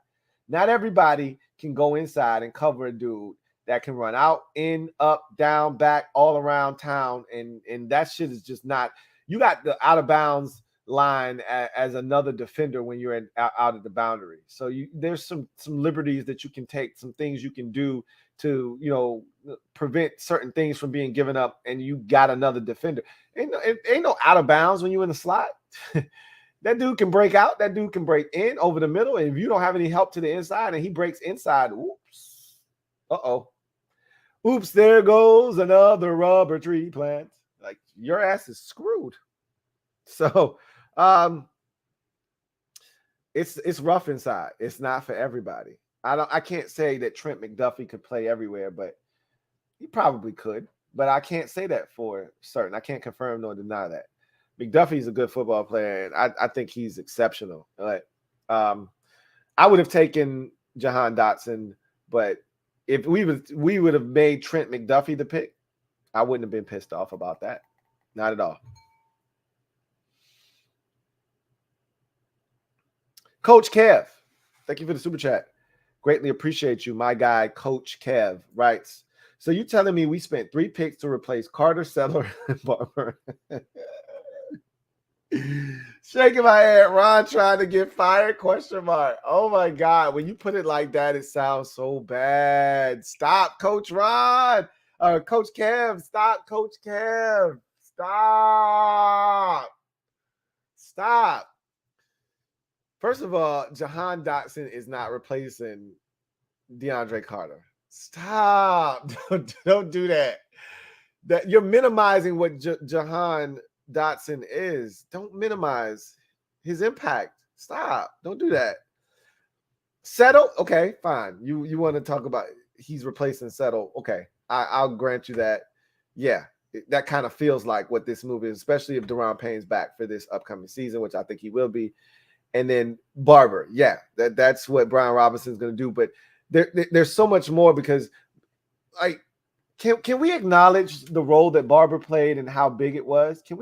Not everybody can go inside and cover a dude that can run out, in, up, down, back, all around town. And that shit is just not – you got the out-of-bounds line as another defender when you're out of the boundary. So there's some liberties that you can take, some things you can do to, prevent certain things from being given up, and you got another defender. Ain't no out of bounds when you're in the slot. That dude can break out. That dude can break in over the middle. And if you don't have any help to the inside and he breaks inside, oops. Uh-oh. Oops, there goes another rubber tree plant. Like, your ass is screwed. So it's rough inside. It's not for everybody. I can't say that Trent McDuffie could play everywhere, but he probably could. But I can't say that for certain. I can't confirm nor deny that. McDuffie's a good football player, and I think he's exceptional. Like, I would have taken Jahan Dotson, but if we would have made Trent McDuffie the pick, I wouldn't have been pissed off about that. Not at all. Coach Kev, thank you for the super chat. Greatly appreciate you. My guy, Coach Kev, writes, So you telling me we spent 3 picks to replace Carter, Settler, and Barber? Shaking my head. Ron trying to get fired? Question mark. Oh my God. When you put it like that, it sounds so bad. Stop, Coach Ron. Coach Kev. Stop, Coach Kev. Stop. Stop. First of all, Jahan Dotson is not replacing DeAndre Carter. Stop. Don't do that. That you're minimizing what Jahan Dotson is. Don't minimize his impact. Stop. Don't do that. Settle. Okay, fine. You want to talk about he's replacing Settle. Okay. I'll grant you that. Yeah. That kind of feels like what this move is, especially if Deron Payne's back for this upcoming season, which I think he will be. And then Barber, yeah, that's what Brian Robinson's going to do. But there's so much more because, like, can we acknowledge the role that Barber played and how big it was? Can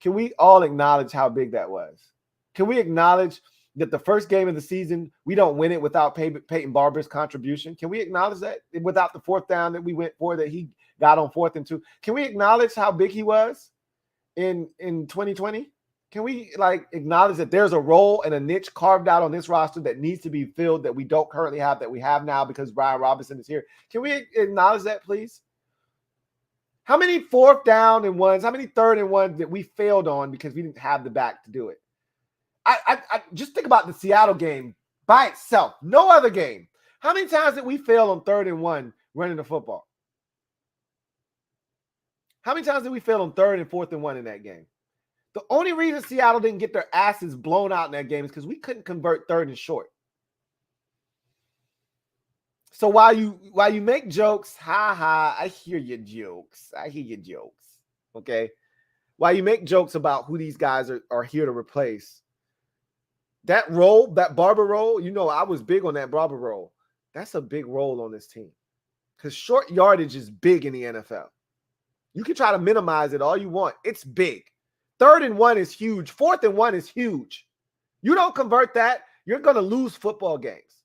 we all acknowledge how big that was? Can we acknowledge that the first game of the season we don't win it without Peyton Barber's contribution? Can we acknowledge that without the 4th down that we went for that he got on 4th and 2? Can we acknowledge how big he was in 2020? Can we acknowledge that there's a role and a niche carved out on this roster that needs to be filled that we don't currently have, that we have now because Brian Robinson is here? Can we acknowledge that, please? How many 4th down and ones, how many 3rd and ones that we failed on because we didn't have the back to do it? I just think about the Seattle game by itself. No other game. How many times did we fail on 3rd and 1 running the football? How many times did we fail on 3rd and 4th and 1 in that game? The only reason Seattle didn't get their asses blown out in that game is because we couldn't convert 3rd and short. So while you make jokes, I hear your jokes. Okay? While you make jokes about who these guys are here to replace, that role, that Barber role, I was big on that Barber role. That's a big role on this team because short yardage is big in the NFL. You can try to minimize it all you want. It's big. 3rd and 1 is huge. 4th and 1 is huge. You don't convert that, you're going to lose football games.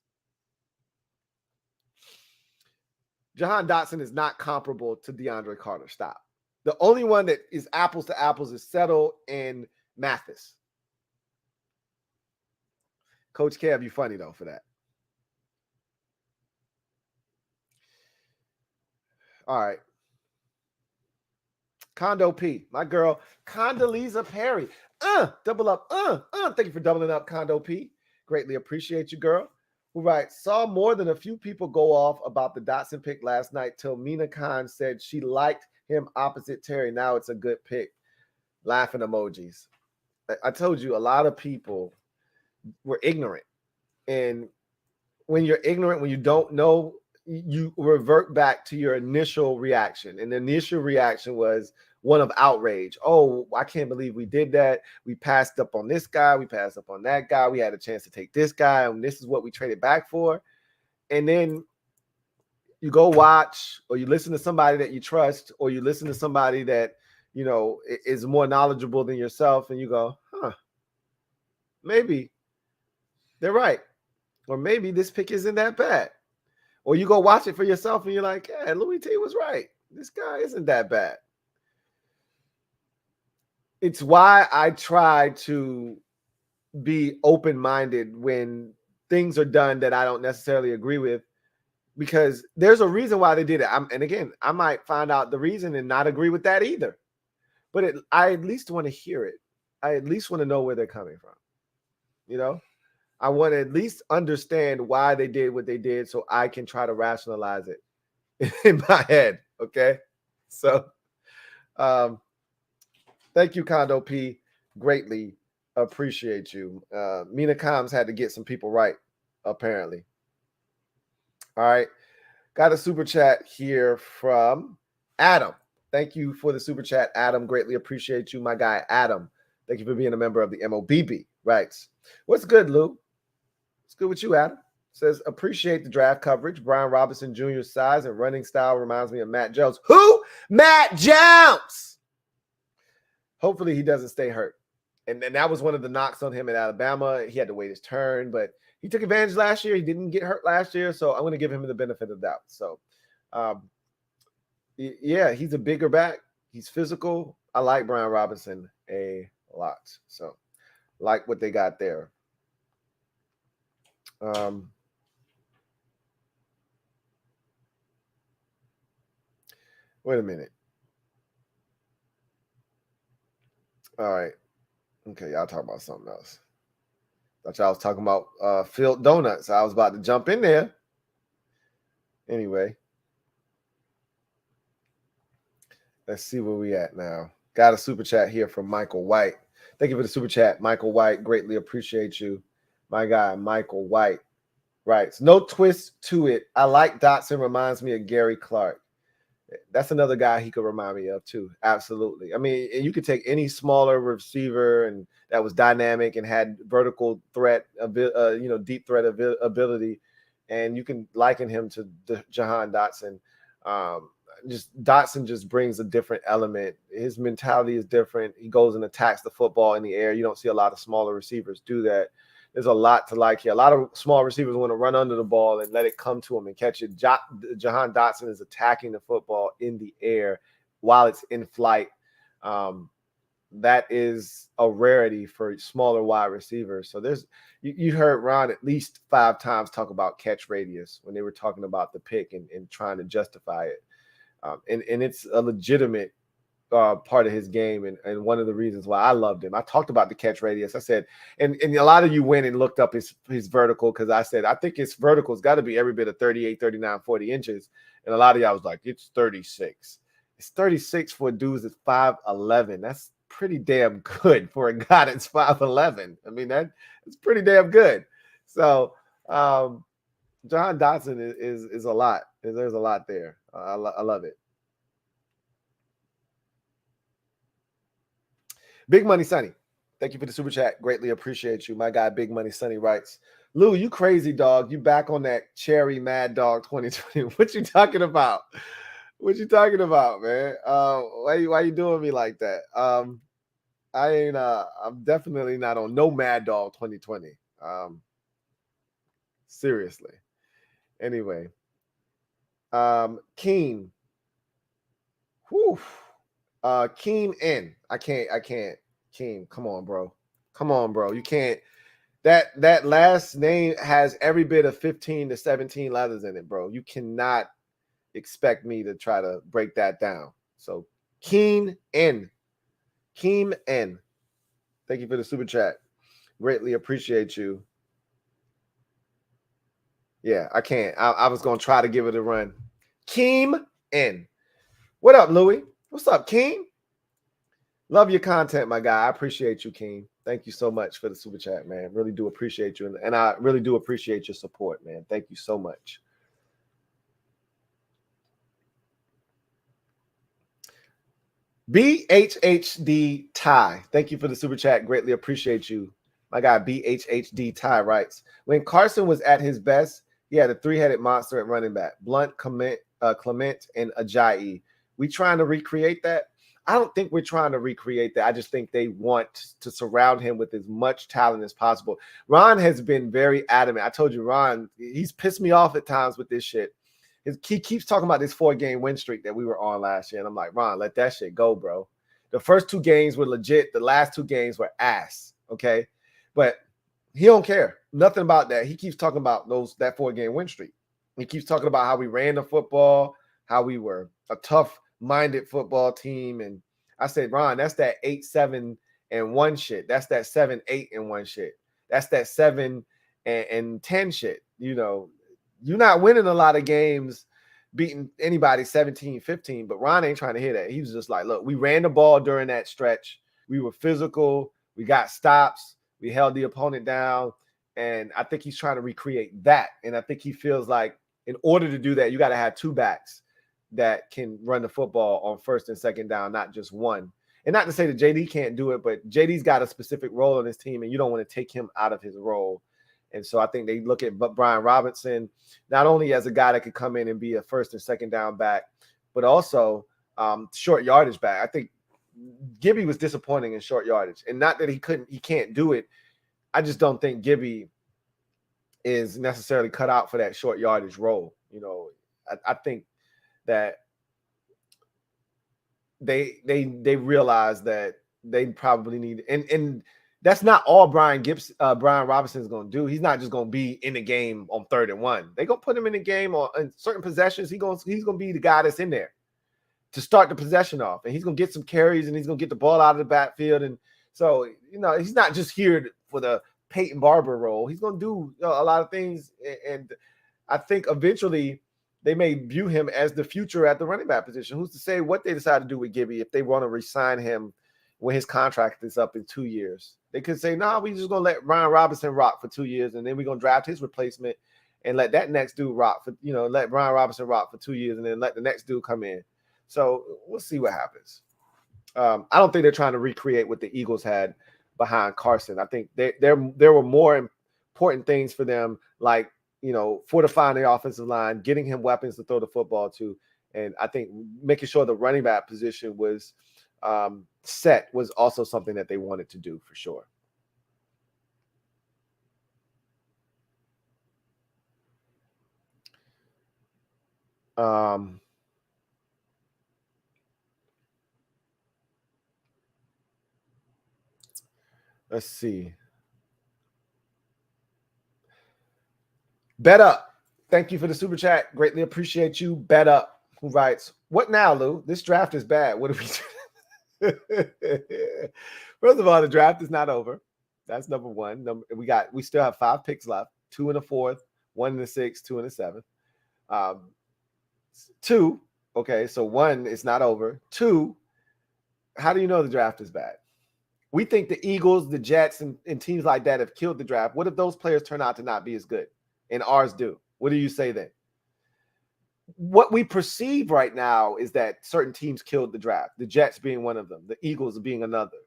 Jahan Dotson is not comparable to DeAndre Carter. Stop. The only one that is apples to apples is Settle and Mathis. Coach Kev, you funny though for that. All right. Condo P, my girl, Condoleezza Perry. Double up. Thank you for doubling up, Condo P. Greatly appreciate you, girl. All right. Saw more than a few people go off about the Dotson pick last night till Mina Khan said she liked him opposite Terry. Now it's a good pick. Laughing emojis. I told you a lot of people were ignorant. And when you're ignorant, when you don't know, you revert back to your initial reaction. And the initial reaction was one of outrage. Oh, I can't believe we did that. We passed up on this guy. We passed up on that guy. We had a chance to take this guy, and this is what we traded back for. And then you go watch, or you listen to somebody that you trust, or you listen to somebody that, is more knowledgeable than yourself, and you go, maybe they're right. Or maybe this pick isn't that bad. Or you go watch it for yourself and you're like, yeah, Louie Tee was right. This guy isn't that bad. It's why I try to be open-minded when things are done that I don't necessarily agree with, because there's a reason why they did it. And again, I might find out the reason and not agree with that either. But I at least want to hear it. I at least want to know where they're coming from. I want to at least understand why they did what they did so I can try to rationalize it in my head, okay? So thank you, Condo P. Greatly appreciate you. Mina Combs had to get some people right, apparently. All right. Got a super chat here from Adam. Thank you for the super chat, Adam. Greatly appreciate you, my guy, Adam. Thank you for being a member of the MOBB. Right. What's good, Lou? What's good with you, Adam? Says, appreciate the draft coverage. Brian Robinson Jr.'s size and running style reminds me of Matt Jones. Who? Matt Jones! Hopefully he doesn't stay hurt. And that was one of the knocks on him at Alabama. He had to wait his turn, but he took advantage last year. He didn't get hurt last year, so I'm going to give him the benefit of the doubt. So Yeah, he's a bigger back. He's physical. I like Brian Robinson a lot. So, like what they got there. Wait a minute. All right. Okay, y'all talking about something else. Thought y'all was talking about filled donuts. I was about to jump in there. Anyway. Let's see where we at now. Got a super chat here from Michael White. Thank you for the super chat, Michael White. Greatly appreciate you. My guy, Michael White. Right. No twist to it. I like Dotson. Reminds me of Gary Clark. That's another guy he could remind me of too. Absolutely. I mean, you could take any smaller receiver and that was dynamic and had vertical threat, deep threat ability, and you can liken him to Jahan Dotson. Dotson just brings a different element. His mentality is different. He goes and attacks the football in the air. You don't see a lot of smaller receivers do that. There's a lot to like here. A lot of small receivers want to run under the ball and let it come to him and catch it. Jahan Dotson is attacking the football in the air while it's in flight. That is a rarity for smaller wide receivers. So you heard Ron at least 5 times talk about catch radius when they were talking about the pick and trying to justify it. And it's a legitimate part of his game and one of the reasons why I loved him. I talked about the catch radius. I said, and a lot of you went and looked up his vertical because I said, I think his vertical has got to be every bit of 38, 39, 40 inches. And a lot of y'all was like, it's 36. It's 36 for a dude that's 5'11". That's pretty damn good for a guy that's 5'11". I mean, it's pretty damn good. So Jahan Dotson is a lot. There's a lot there. I love it. Big Money Sonny, thank you for the super chat. Greatly appreciate you. My guy, Big Money Sonny writes, Lou, you crazy dog. You back on that cherry Mad Dog 2020. What you talking about? What you talking about, man? Why you doing me like that? I'm definitely not on no Mad Dog 2020. Seriously. Anyway. Keen. Whew. Keen in. I can't. Keen, come on, bro. You can't. That last name has every bit of 15 to 17 letters in it, bro. You cannot expect me to try to break that down. So Keen in. Thank you for the super chat. Greatly appreciate you. Yeah, I can't. I was gonna try to give it a run. Keem in. What up, Louie? What's up, Keem? Love your content, my guy. I appreciate you, Keem. Thank you so much for the super chat, man. Really do appreciate you. And I really do appreciate your support, man. Thank you so much. BHHD Ty. Thank you for the super chat. Greatly appreciate you. My guy, BHHD Ty writes, when Carson was at his best, he had a 3-headed monster at running back. Blunt, Clement, and Ajayi. We trying to recreate that? I don't think we're trying to recreate that. I just think they want to surround him with as much talent as possible. Ron has been very adamant. I told you, Ron, he's pissed me off at times with this shit. He keeps talking about this 4-game win streak that we were on last year. And I'm like, Ron, let that shit go, bro. The first 2 games were legit. The last 2 games were ass, okay? But he don't care. Nothing about that. He keeps talking about that 4-game win streak. He keeps talking about how we ran the football, how we were a tough-minded football team. And I said, Ron, that's that 8-7-1 shit. That's that 7-8-1 shit. That's that 7-10 shit. You know, you're not winning a lot of games beating anybody 17-15, but Ron ain't trying to hear that. He was just like, look, we ran the ball during that stretch. We were physical. We got stops. We held the opponent down. And I think he's trying to recreate that. And I think he feels like in order to do that, you got to have 2 backs that can run the football on first and second down, not just one. And not to say that JD can't do it, but JD's got a specific role on his team, and you don't want to take him out of his role. And so I think they look at Brian Robinson not only as a guy that could come in and be a first and second down back, but also short yardage back. I think Gibby was disappointing in short yardage, and not that he can't do it. I just don't think Gibby is necessarily cut out for that short yardage role. You know, I think that they realize that they probably need, and that's not all Brian Robinson is going to do. He's not just going to be in the game on 3rd and 1. They're going to put him in the game on certain possessions. He's going to be the guy that's in there to start the possession off, and he's going to get some carries, and he's going to get the ball out of the backfield. And so, he's not just here for the Peyton Barber role. He's going to do a lot of things, and I think eventually they may view him as the future at the running back position. Who's to say what they decide to do with Gibby if they want to re-sign him when his contract is up in 2 years? They could say, "No, we just going to let Brian Robinson rock for 2 years, and then we're going to draft his replacement and let that next dude rock for, let Brian Robinson rock for 2 years, and then let the next dude come in." So we'll see what happens. I don't think they're trying to recreate what the Eagles had behind Carson. I think there were more important things for them, like, fortifying the offensive line, getting him weapons to throw the football to. And I think making sure the running back position was set was also something that they wanted to do for sure. Let's see. Bet Up. Thank you for the super chat. Greatly appreciate you. Bet Up, who writes, "What now, Lou? This draft is bad. What do we do?" First of all, the draft is not over. That's number one. We still have 5 picks left: 2 in the 4th, 1 in the 6th, 2 in the 7th. 2. Okay, so 1, it's not over. 2, how do you know the draft is bad? We think the Eagles, the Jets, and teams like that have killed the draft. What if those players turn out to not be as good and ours do? What do you say then? What we perceive right now is that certain teams killed the draft, the Jets being one of them, the Eagles being another.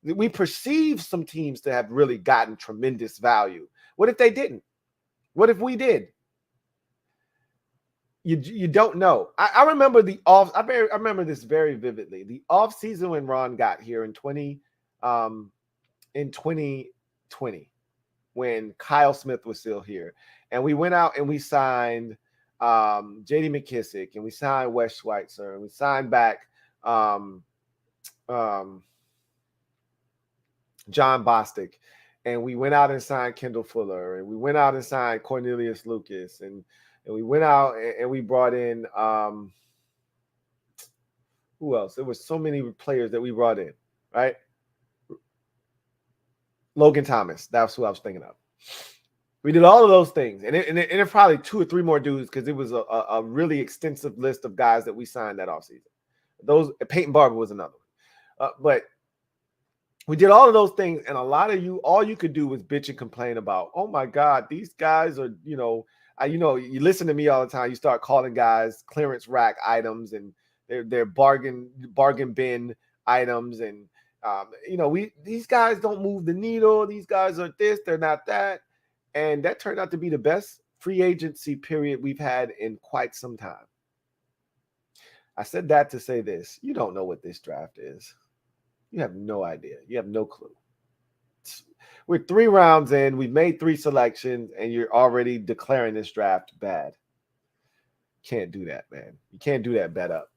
We perceive some teams to have really gotten tremendous value. What if they didn't? What if we did? You don't know. I remember I remember this very vividly. The off season when Ron got here in 2020, when Kyle Smith was still here, and we went out and we signed J.D. McKissick, and we signed Wes Schweitzer, and we signed back John Bostic, and we went out and signed Kendall Fuller, and we went out and signed Cornelius Lucas, and we went out and we brought in who else? There were so many players that we brought in, right? Logan Thomas, that's who I was thinking of. We did all of those things, and it probably 2 or 3 more dudes, because it was a really extensive list of guys that we signed that offseason. Peyton Barber was another one, but we did all of those things, and a lot of you, all you could do was bitch and complain about, oh my God, these guys are, you listen to me all the time. You start calling guys clearance rack items, and they're bargain bin items, and these guys don't move the needle. These guys are this, they're not that. And that turned out to be the best free agency period we've had in quite some time. I said that to say this. You don't know what this draft is. You have no idea. You have no clue. We're 3 rounds in. We've made 3 selections, and you're already declaring this draft bad. Can't do that, man. You can't do that. Bet Up.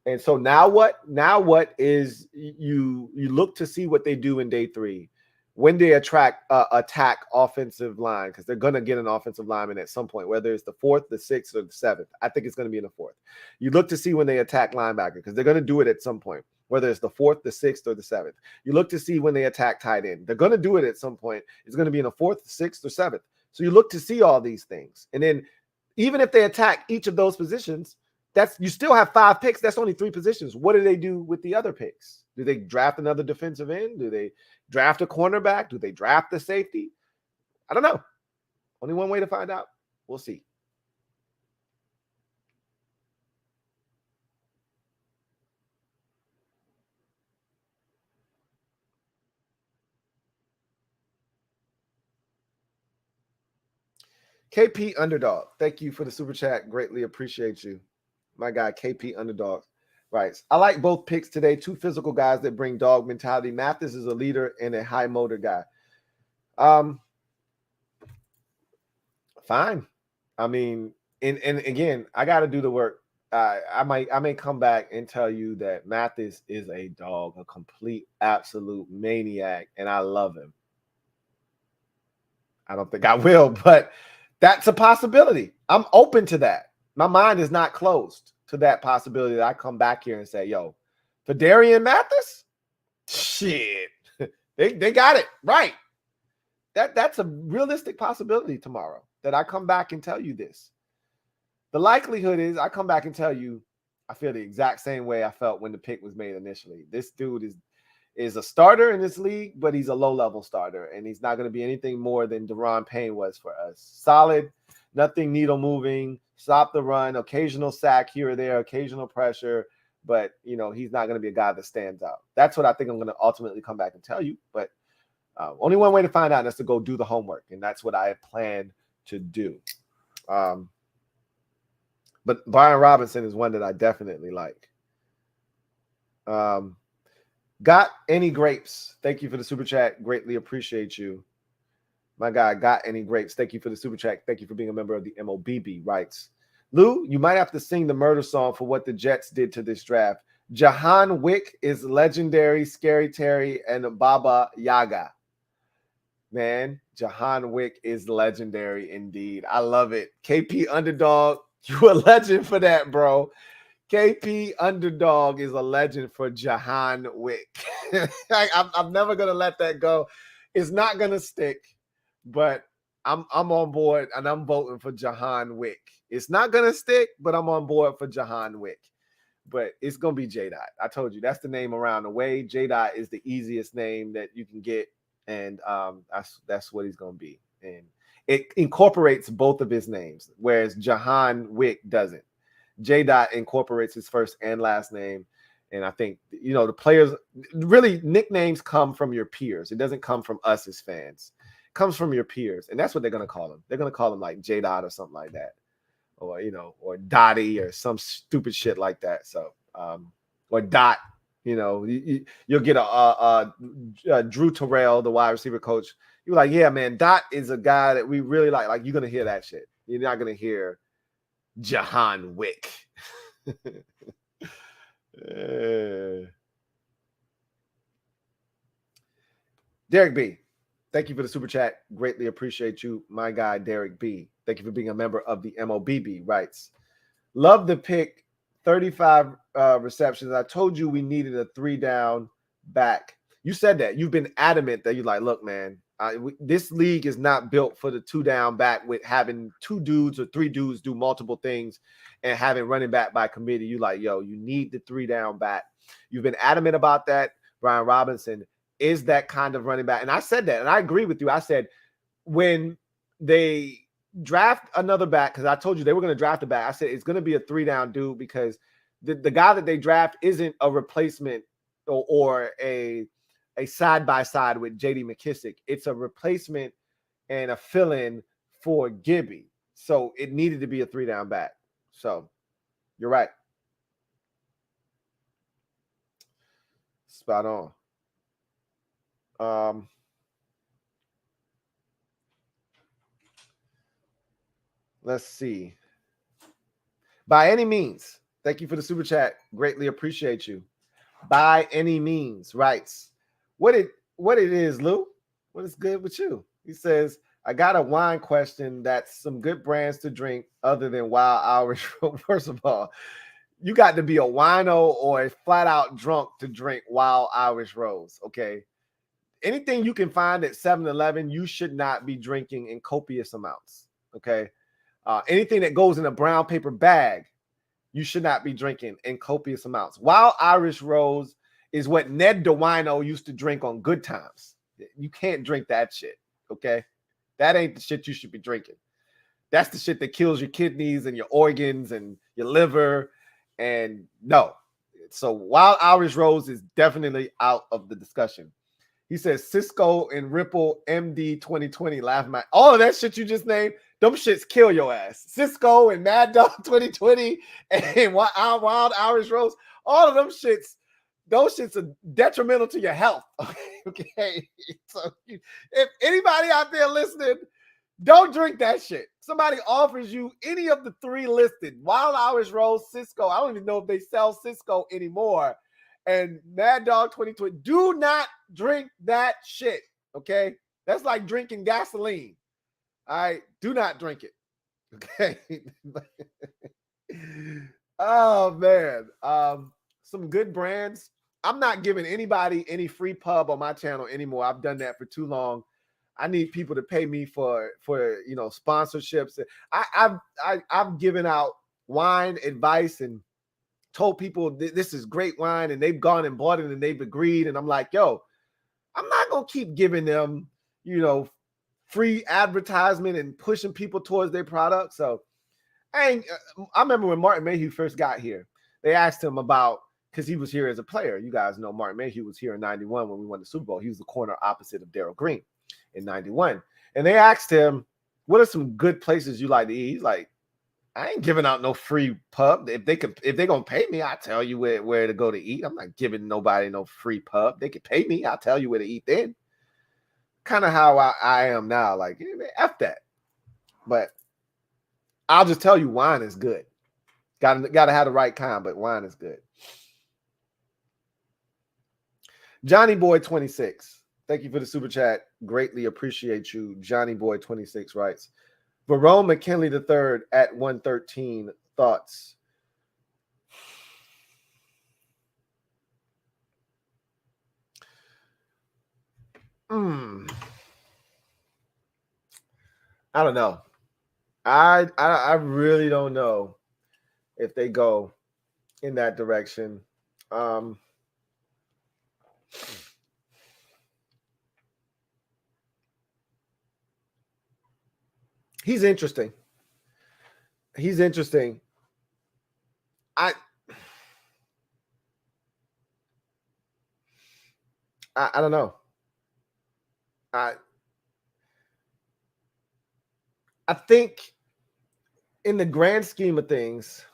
And so now what? Now what is you look to see what they do in day 3. When they attack offensive line, because they're going to get an offensive lineman at some point, whether it's the 4th, the 6th, or the 7th. I think it's going to be in the 4th. You look to see when they attack linebacker, because they're going to do it at some point, whether it's the 4th, the 6th, or the 7th. You look to see when they attack tight end. They're going to do it at some point. It's going to be in the 4th, 6th, or 7th. So you look to see all these things. And then even if they attack each of those positions, you still have 5 picks. That's only 3 positions. What do they do with the other picks? Do they draft another defensive end? Do they draft a cornerback? Do they draft the safety? I don't know. Only one way to find out. We'll see. KP Underdog, thank you for the super chat. Greatly appreciate you. My guy, KP Underdog, writes, I like both picks today. 2 physical guys that bring dog mentality. Mathis is a leader and a high motor guy. Fine. I mean, and again, I got to do the work. I may come back and tell you that Mathis is a dog, a complete, absolute maniac, and I love him. I don't think I will, but that's a possibility. I'm open to that. My mind is not closed to that possibility that I come back here and say, yo, Fedarian Mathis? Shit. They got it right. That's a realistic possibility tomorrow that I come back and tell you this. The likelihood is I come back and tell you I feel the exact same way I felt when the pick was made initially. This dude is a starter in this league, but he's a low-level starter, and he's not going to be anything more than Deron Payne was for us. Solid, nothing needle-moving, stop the run, occasional sack here or there, occasional pressure, but, you know, he's not going to be a guy that stands out. That's what I think I'm going to ultimately come back and tell you, but only one way to find out, and that's to go do the homework, and that's what I plan to do. But Brian Robinson is one that I definitely like. Got any grapes? Thank you for the super chat. Greatly appreciate you. My guy, got any grapes? Thank you for the super chat. Thank you for being a member of the MOBB. Writes, Lou, you might have to sing the murder song for what the Jets did to this draft. Jahan Wick is legendary, Scary Terry, and Baba Yaga. Man, Jahan Wick is legendary indeed. I love it. KP Underdog, you a legend for that, bro. KP Underdog is a legend for Jahan Wick. I'm never gonna let that go. It's not gonna stick, but I'm on board and I'm voting for Jahan Wick. It's not gonna stick, but I'm on board for Jahan Wick. But it's gonna be J-Dot. I told you that's the name around the way. J-Dot is the easiest name that you can get, and that's what he's gonna be. And it incorporates both of his names, whereas Jahan Wick doesn't. J-Dot incorporates his first and last name. And I think, you know, the players, really, nicknames come from your peers. It doesn't come from us as fans. It comes from your peers. And that's what they're going to call him. They're going to call him like J-Dot or something like that. Or, you know, or Dottie or some stupid shit like that. So, or Dot, you know, you'll get a Drew Terrell, the wide receiver coach. You're like, yeah, man, Dot is a guy that we really like. Like, you're going to hear that shit. You're not going to hear Jahan Wick. Derek B, thank you for the super chat. Greatly appreciate you, my guy, Derek B. Thank you for being a member of the MOBB. Writes, love the pick, 35 receptions. I told you we needed a 3-down back. You said that. You've been adamant that you're like, look, man, this league is not built for the 2-down back with having 2 dudes or 3 dudes do multiple things and having running back by committee. You like, yo, you need the 3-down back. You've been adamant about that. Brian Robinson is that kind of running back. And I said that, and I agree with you. I said when they draft another back, because I told you they were going to draft a back, I said it's going to be a 3-down dude because the guy that they draft isn't a replacement or a side-by-side with J.D. McKissick. It's a replacement and a fill-in for Gibby. So it needed to be a 3-down back. So you're right. Spot on. Let's see. By any means, thank you for the super chat. Greatly appreciate you. By any means, writes, what it is, Lou? What is good with you? He says, I got a wine question that's some good brands to drink other than Wild Irish. First of all, you got to be a wino or a flat out drunk to drink Wild Irish Rose, okay? Anything you can find at 7-Eleven, you should not be drinking in copious amounts, okay? Anything that goes in a brown paper bag, you should not be drinking in copious amounts. Wild Irish Rose is what Ned DeWino used to drink on Good Times. You can't drink that shit, okay? That ain't the shit you should be drinking. That's the shit that kills your kidneys and your organs and your liver. And no. So Wild Irish Rose is definitely out of the discussion. He says Cisco and Ripple MD 2020 laughing at all of that shit you just named. Them shits kill your ass. Cisco and Mad Dog 2020 and Wild Irish Rose. All of them shits. Those shits are detrimental to your health. Okay. So if anybody out there listening, Don't drink that shit. Somebody offers you any of the 3 listed, Wild Irish Rose, Cisco. I don't even know if they sell Cisco anymore. And Mad Dog 2020. Do not drink that shit. Okay. That's like drinking gasoline. All right. Do not drink it. Okay. Oh man. Some good brands. I'm not giving anybody any free pub on my channel anymore. I've done that for too long. I need people to pay me for sponsorships. I've given out wine advice and told people this is great wine, and they've gone and bought it and they've agreed. And I'm like, yo, I'm not gonna keep giving them, free advertisement and pushing people towards their product. So I remember when Martin Mayhew first got here, they asked him about, because he was here as a player. You guys know Martin Mayhew was here in 91 when we won the Super Bowl. He was the corner opposite of Darryl Green in 91. And they asked him, what are some good places you like to eat? He's like, I ain't giving out no free pub. If they're gonna pay me, I'll tell you where to go to eat. I'm not giving nobody no free pub. They can pay me, I'll tell you where to eat then. Kind of how I am now. Like, F that. But I'll just tell you, wine is good. Gotta have the right kind, but wine is good. Johnny Boy 26. Thank you for the super chat. Greatly appreciate you. Johnny Boy 26 writes, Verone McKinley III at 113. Thoughts? I don't know. I really don't know if they go in that direction. He's interesting. I don't know. I think in the grand scheme of things,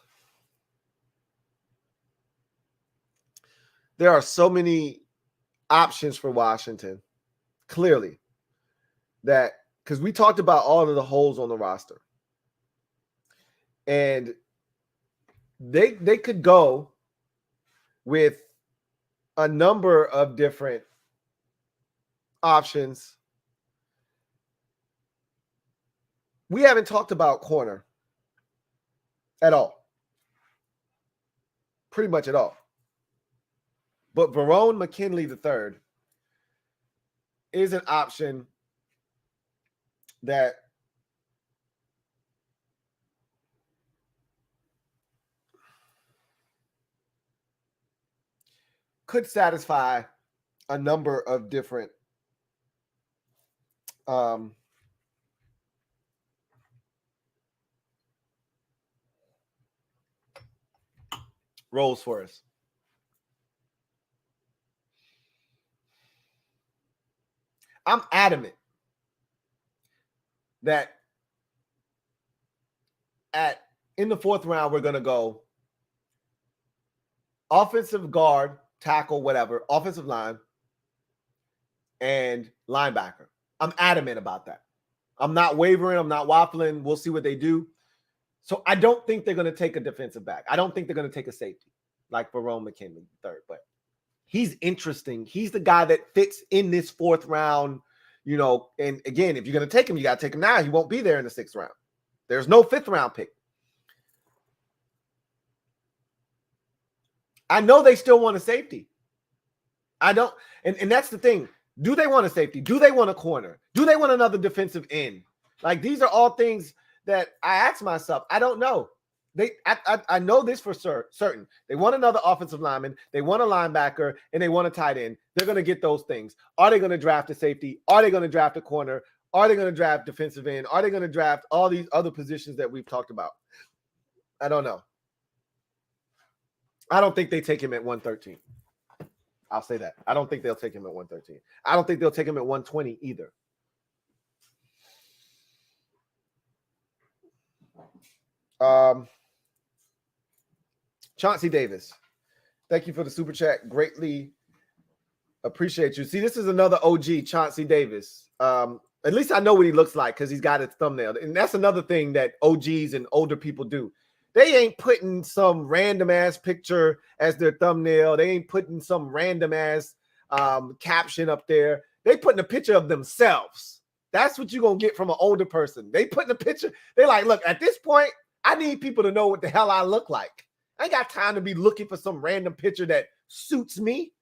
there are so many options for Washington, clearly, that because we talked about all of the holes on the roster. And they could go with a number of different options. We haven't talked about corner at all. Pretty much at all. But Verone McKinley III is an option that could satisfy a number of different roles for us. I'm adamant that in the 4th round, we're going to go offensive guard, tackle, whatever, offensive line, and linebacker. I'm adamant about that. I'm not wavering. I'm not waffling. We'll see what they do. So I don't think they're going to take a defensive back. I don't think they're going to take a safety like Verone McKinley III, but he's interesting. He's the guy that fits in this 4th round, and again, if you're going to take him, you got to take him now. He won't be there in the 6th round. There's no 5th round pick. I know they still want a safety. I don't, and that's the thing. Do they want a safety? Do they want a corner? Do they want another defensive end? Like, these are all things that I ask myself. I don't know. I know this for certain. They want another offensive lineman. They want a linebacker, and they want a tight end. They're going to get those things. Are they going to draft a safety? Are they going to draft a corner? Are they going to draft defensive end? Are they going to draft all these other positions that we've talked about? I don't know. I don't think they take him at 113. I'll say that. I don't think they'll take him at 113. I don't think they'll take him at 120 either. Chauncey Davis, thank you for the super chat. Greatly appreciate you. See, this is another OG, Chauncey Davis. At least I know what he looks like because he's got his thumbnail. And that's another thing that OGs and older people do. They ain't putting some random ass picture as their thumbnail. They ain't putting some random ass caption up there. They putting a picture of themselves. That's what you're going to get from an older person. They putting a picture. They like, look, at this point, I need people to know what the hell I look like. I ain't got time to be looking for some random picture that suits me,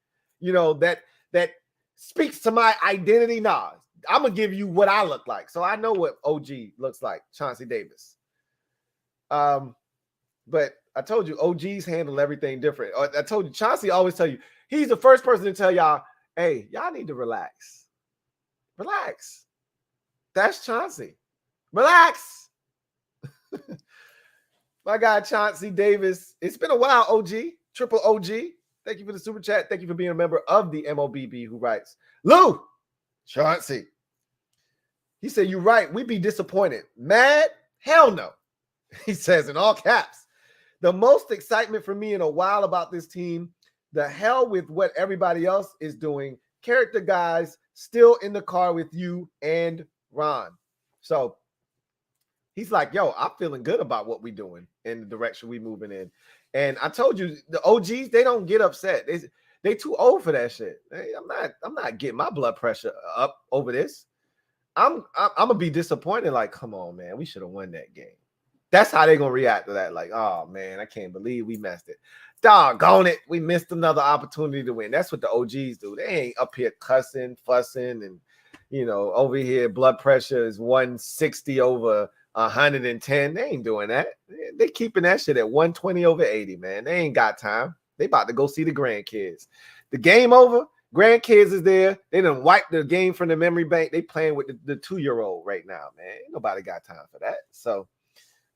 that speaks to my identity. Nah, I'm going to give you what I look like. So I know what OG looks like, Chauncey Davis. But I told you, OGs handle everything different. I told you, Chauncey always tell you, he's the first person to tell y'all, hey, y'all need to relax. Relax. That's Chauncey. Relax. My guy, Chauncey Davis. It's been a while, OG. Triple OG. Thank you for the super chat. Thank you for being a member of the MOBB who writes, Lou, Chauncey. He said, you're right. We'd be disappointed. Mad? Hell no. He says in all caps. The most excitement for me in a while about this team, the hell with what everybody else is doing. Character guys still in the car with you and Ron. So he's like, yo, I'm feeling good about what we're doing in the direction we're moving in. And I told you, the OGs, they don't get upset. They too old for that shit. Hey, I'm not getting my blood pressure up over this. I'm gonna be disappointed. Like, come on, man, we should have won that game. That's how they're going to react to that. Like, oh, man, I can't believe we messed it. Doggone it. We missed another opportunity to win. That's what the OGs do. They ain't up here cussing, fussing, and, over here blood pressure is 160 over 110. They ain't doing that. They keeping that shit at 120 over 80, man. They ain't got time. They about to go see the grandkids. The game over. Grandkids is there. They done wiped the game from the memory bank. They playing with the 2-year-old right now, man. Ain't nobody got time for that. So,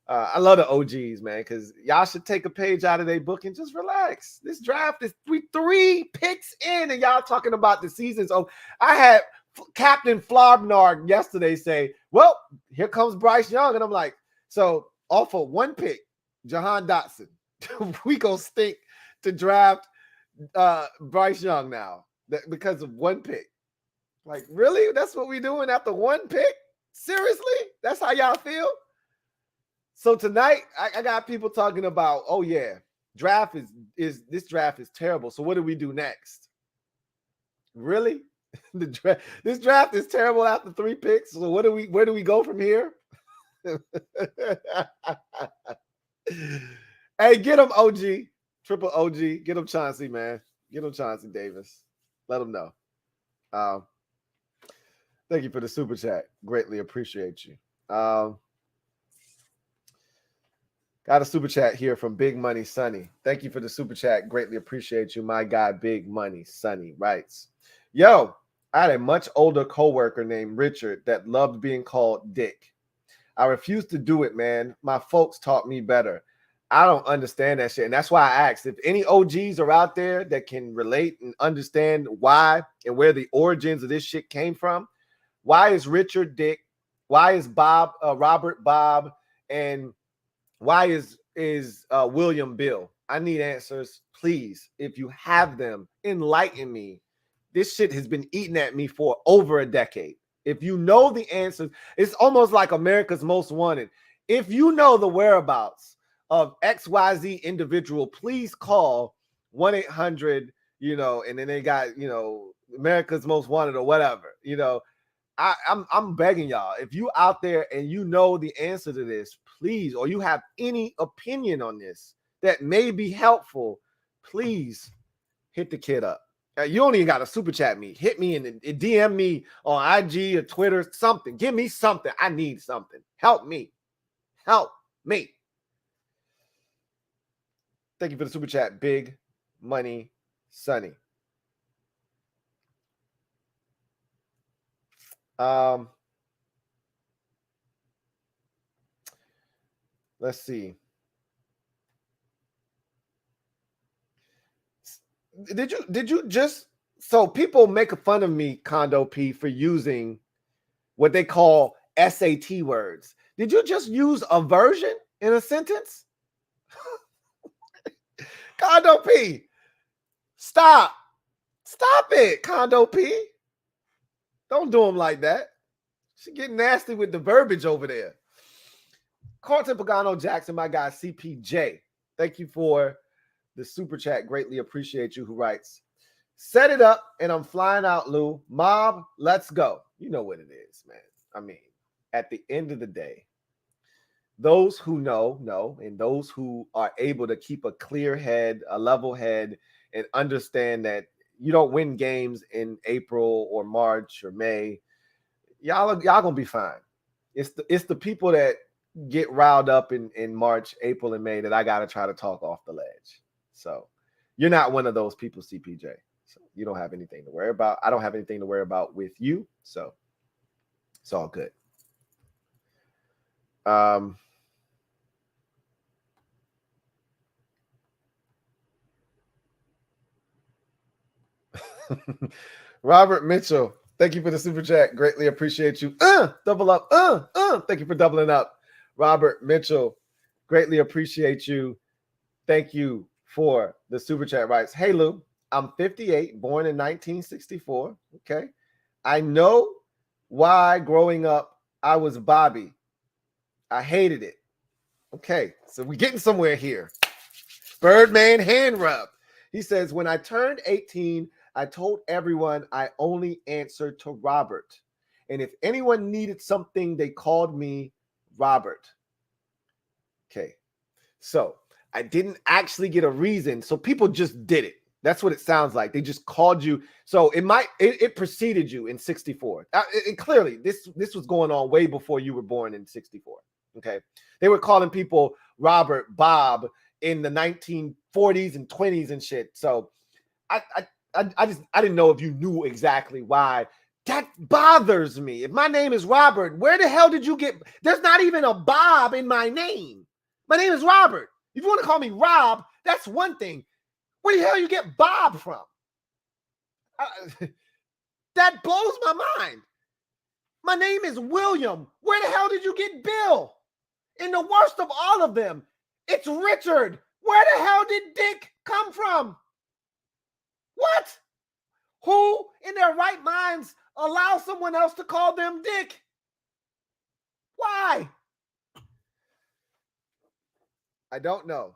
I love the OGs, man, because y'all should take a page out of their book and just relax. This draft is three picks in, and y'all talking about the season. So I had Captain Flobnard yesterday say, well, here comes Bryce Young. And I'm like, so off of one pick, Jahan Dotson, we going to stink to draft Bryce Young now because of one pick. Like, really? That's what we doing after one pick? Seriously? That's how y'all feel? So tonight, I got people talking about, oh yeah, this draft is terrible. So what do we do next? Really? This draft is terrible after 3 picks. So where do we go from here? Hey, get him OG, triple OG, get him Chauncey, man. Get him Chauncey Davis. Let him know. Thank you for the super chat. Greatly appreciate you. Got a super chat here from Big Money Sonny. Thank you for the super chat. Greatly appreciate you. My guy, Big Money Sonny writes, yo, I had a much older coworker named Richard that loved being called Dick. I refused to do it, man. My folks taught me better. I don't understand that shit. And that's why I asked if any OGs are out there that can relate and understand why and where the origins of this shit came from. Why is Richard Dick? Why is Robert Bob? And why is William Bill? I need answers, please. If you have them, enlighten me. This shit has been eating at me for over a decade. If you know the answers, it's almost like America's Most Wanted. If you know the whereabouts of XYZ individual, please call 1-800, and then they got, America's Most Wanted or whatever, I'm begging y'all, if you out there and you know the answer to this, please, or you have any opinion on this that may be helpful, please hit the kid up. You don't even got to super chat me. Hit me and DM me on IG or Twitter, something. Give me something. I need something. Help me. Help me. Thank you for the super chat, Big Money Sonny. Let's see. Did you just, so people make fun of me, Condo P, for using what they call SAT words. Did you just use aversion in a sentence? Condo P, stop it, Condo P. Don't do them like that. She getting nasty with the verbiage over there. Carlton Pagano Jackson, my guy CPJ. Thank you for the super chat. Greatly appreciate you. Who writes, set it up and I'm flying out, Lou. Mob, let's go. You know what it is, man. I mean, at the end of the day, those who know, and those who are able to keep a clear head, a level head, and understand that you don't win games in April or March or May. Y'all gonna be fine. It's the people that get riled up in March, April, and May that I gotta try to talk off the ledge. So you're not one of those people, CPJ. So you don't have anything to worry about. I don't have anything to worry about with you. So it's all good. Robert Mitchell, thank you for the super chat. Greatly appreciate you. Double up. Thank you for doubling up. Robert Mitchell, greatly appreciate you. Thank you for the super chat. Writes, hey Lou, I'm 58, born in 1964. Okay. I know why growing up I was Bobby. I hated it. Okay, so we're getting somewhere here. Birdman hand rub. He says, when I turned 18, I told everyone I only answered to Robert. And if anyone needed something, they called me Robert. Okay, so I didn't actually get a reason. So people just did it. That's what it sounds like. They just called you. So it preceded you in 64. Clearly, this was going on way before you were born in 64. Okay, they were calling people Robert, Bob in the 1940s and 20s and shit. So I didn't know if you knew exactly why. That bothers me. If my name is Robert, where the hell did you get? There's not even a Bob in my name. My name is Robert. If you want to call me Rob, that's one thing. Where the hell you get Bob from? That blows my mind. My name is William. Where the hell did you get Bill? And the worst of all of them, it's Richard. Where the hell did Dick come from? What? Who in their right minds allow someone else to call them Dick? Why? I don't know.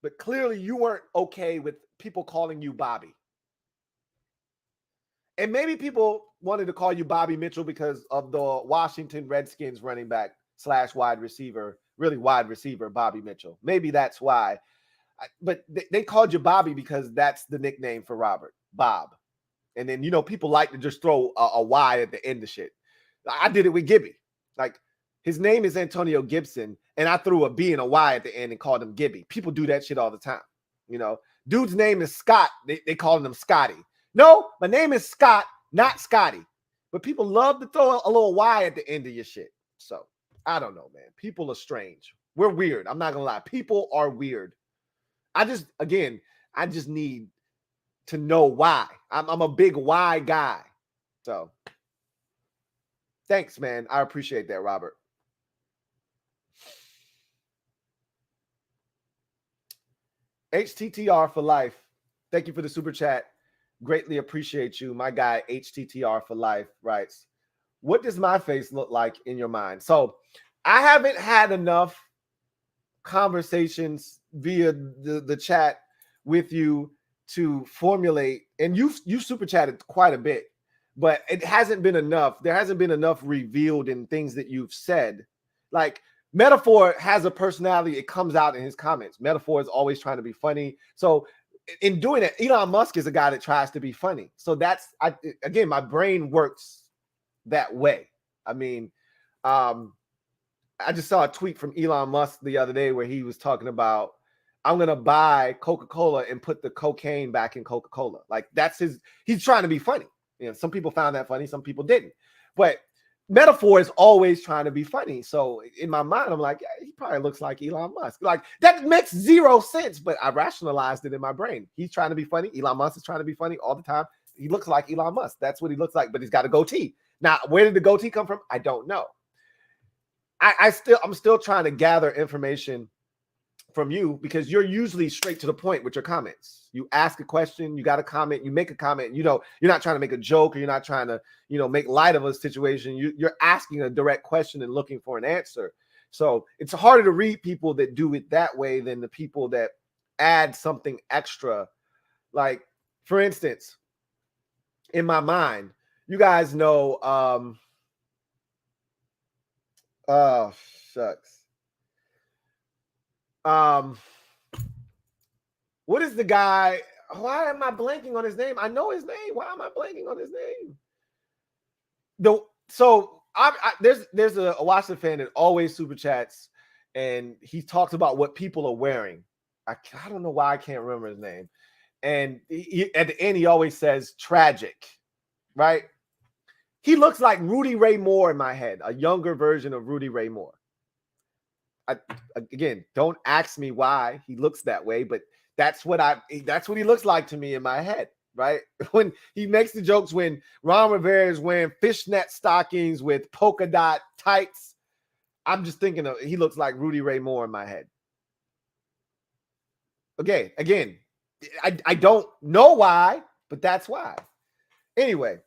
But clearly you weren't okay with people calling you Bobby. And maybe people wanted to call you Bobby Mitchell because of the Washington Redskins running back / wide receiver, really wide receiver, Bobby Mitchell. Maybe that's why. But they called you Bobby because that's the nickname for Robert, Bob. And then, people like to just throw a Y at the end of shit. I did it with Gibby. Like, his name is Antonio Gibson, and I threw a B and a Y at the end and called him Gibby. People do that shit all the time. Dude's name is Scott. They call him Scotty. No, my name is Scott, not Scotty. But people love to throw a little Y at the end of your shit. So, I don't know, man. People are strange. We're weird. I'm not going to lie. People are weird. I just need to know why. I'm a big why guy. So, thanks, man. I appreciate that, Robert. HTTR for life. Thank you for the super chat. Greatly appreciate you. My guy, HTTR for life, writes, what does my face look like in your mind? So I haven't had enough conversations via the chat with you to formulate, and you super chatted quite a bit, but it hasn't been enough. There hasn't been enough revealed in things that you've said. Like, Metaphor has a personality. It comes out in his comments. Metaphor is always trying to be funny. So in doing it, Elon Musk is a guy that tries to be funny. So again, my brain works that way. I mean, I just saw a tweet from Elon Musk the other day where he was talking about, I'm going to buy Coca-Cola and put the cocaine back in Coca-Cola. Like, he's trying to be funny. Some people found that funny. Some people didn't. But Metaphor is always trying to be funny. So in my mind, I'm like, yeah, he probably looks like Elon Musk. Like, that makes zero sense, but I rationalized it in my brain. He's trying to be funny. Elon Musk is trying to be funny all the time. He looks like Elon Musk. That's what he looks like, but he's got a goatee. Now, where did the goatee come from? I don't know. I'm still trying to gather information from you because you're usually straight to the point with your comments. You ask a question, you got a comment, you make a comment. You know, you're not trying to make a joke or you're not trying to, you know, make light of a situation. You're asking a direct question and looking for an answer. So it's harder to read people that do it that way than the people that add something extra. Like, for instance, in my mind, you guys know, oh, shucks. What is the guy? Why am I blanking on his name? I know his name. Why am I blanking on his name? There's a Washington fan that always super chats, and he talks about what people are wearing. I don't know why I can't remember his name. And at the end, he always says tragic, right? He looks like Rudy Ray Moore in my head, a younger version of Rudy Ray Moore. Again, don't ask me why he looks that way, but that's what he looks like to me in my head, right? When he makes the jokes when Ron Rivera is wearing fishnet stockings with polka dot tights, I'm just thinking of he looks like Rudy Ray Moore in my head. Okay, again, I don't know why, but that's why. Anyway,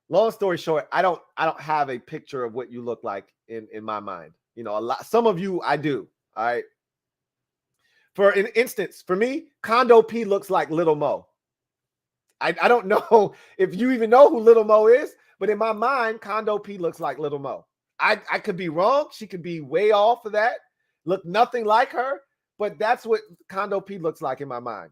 long story short, I don't have a picture of what you look like in my mind. You know, some of you I do. All right. For an instance, for me, Condo P looks like Little Mo. I don't know if you even know who Little Mo is, but in my mind, Condo P looks like Little Mo. I could be wrong. She could be way off of that. Look nothing like her, but that's what Condo P looks like in my mind.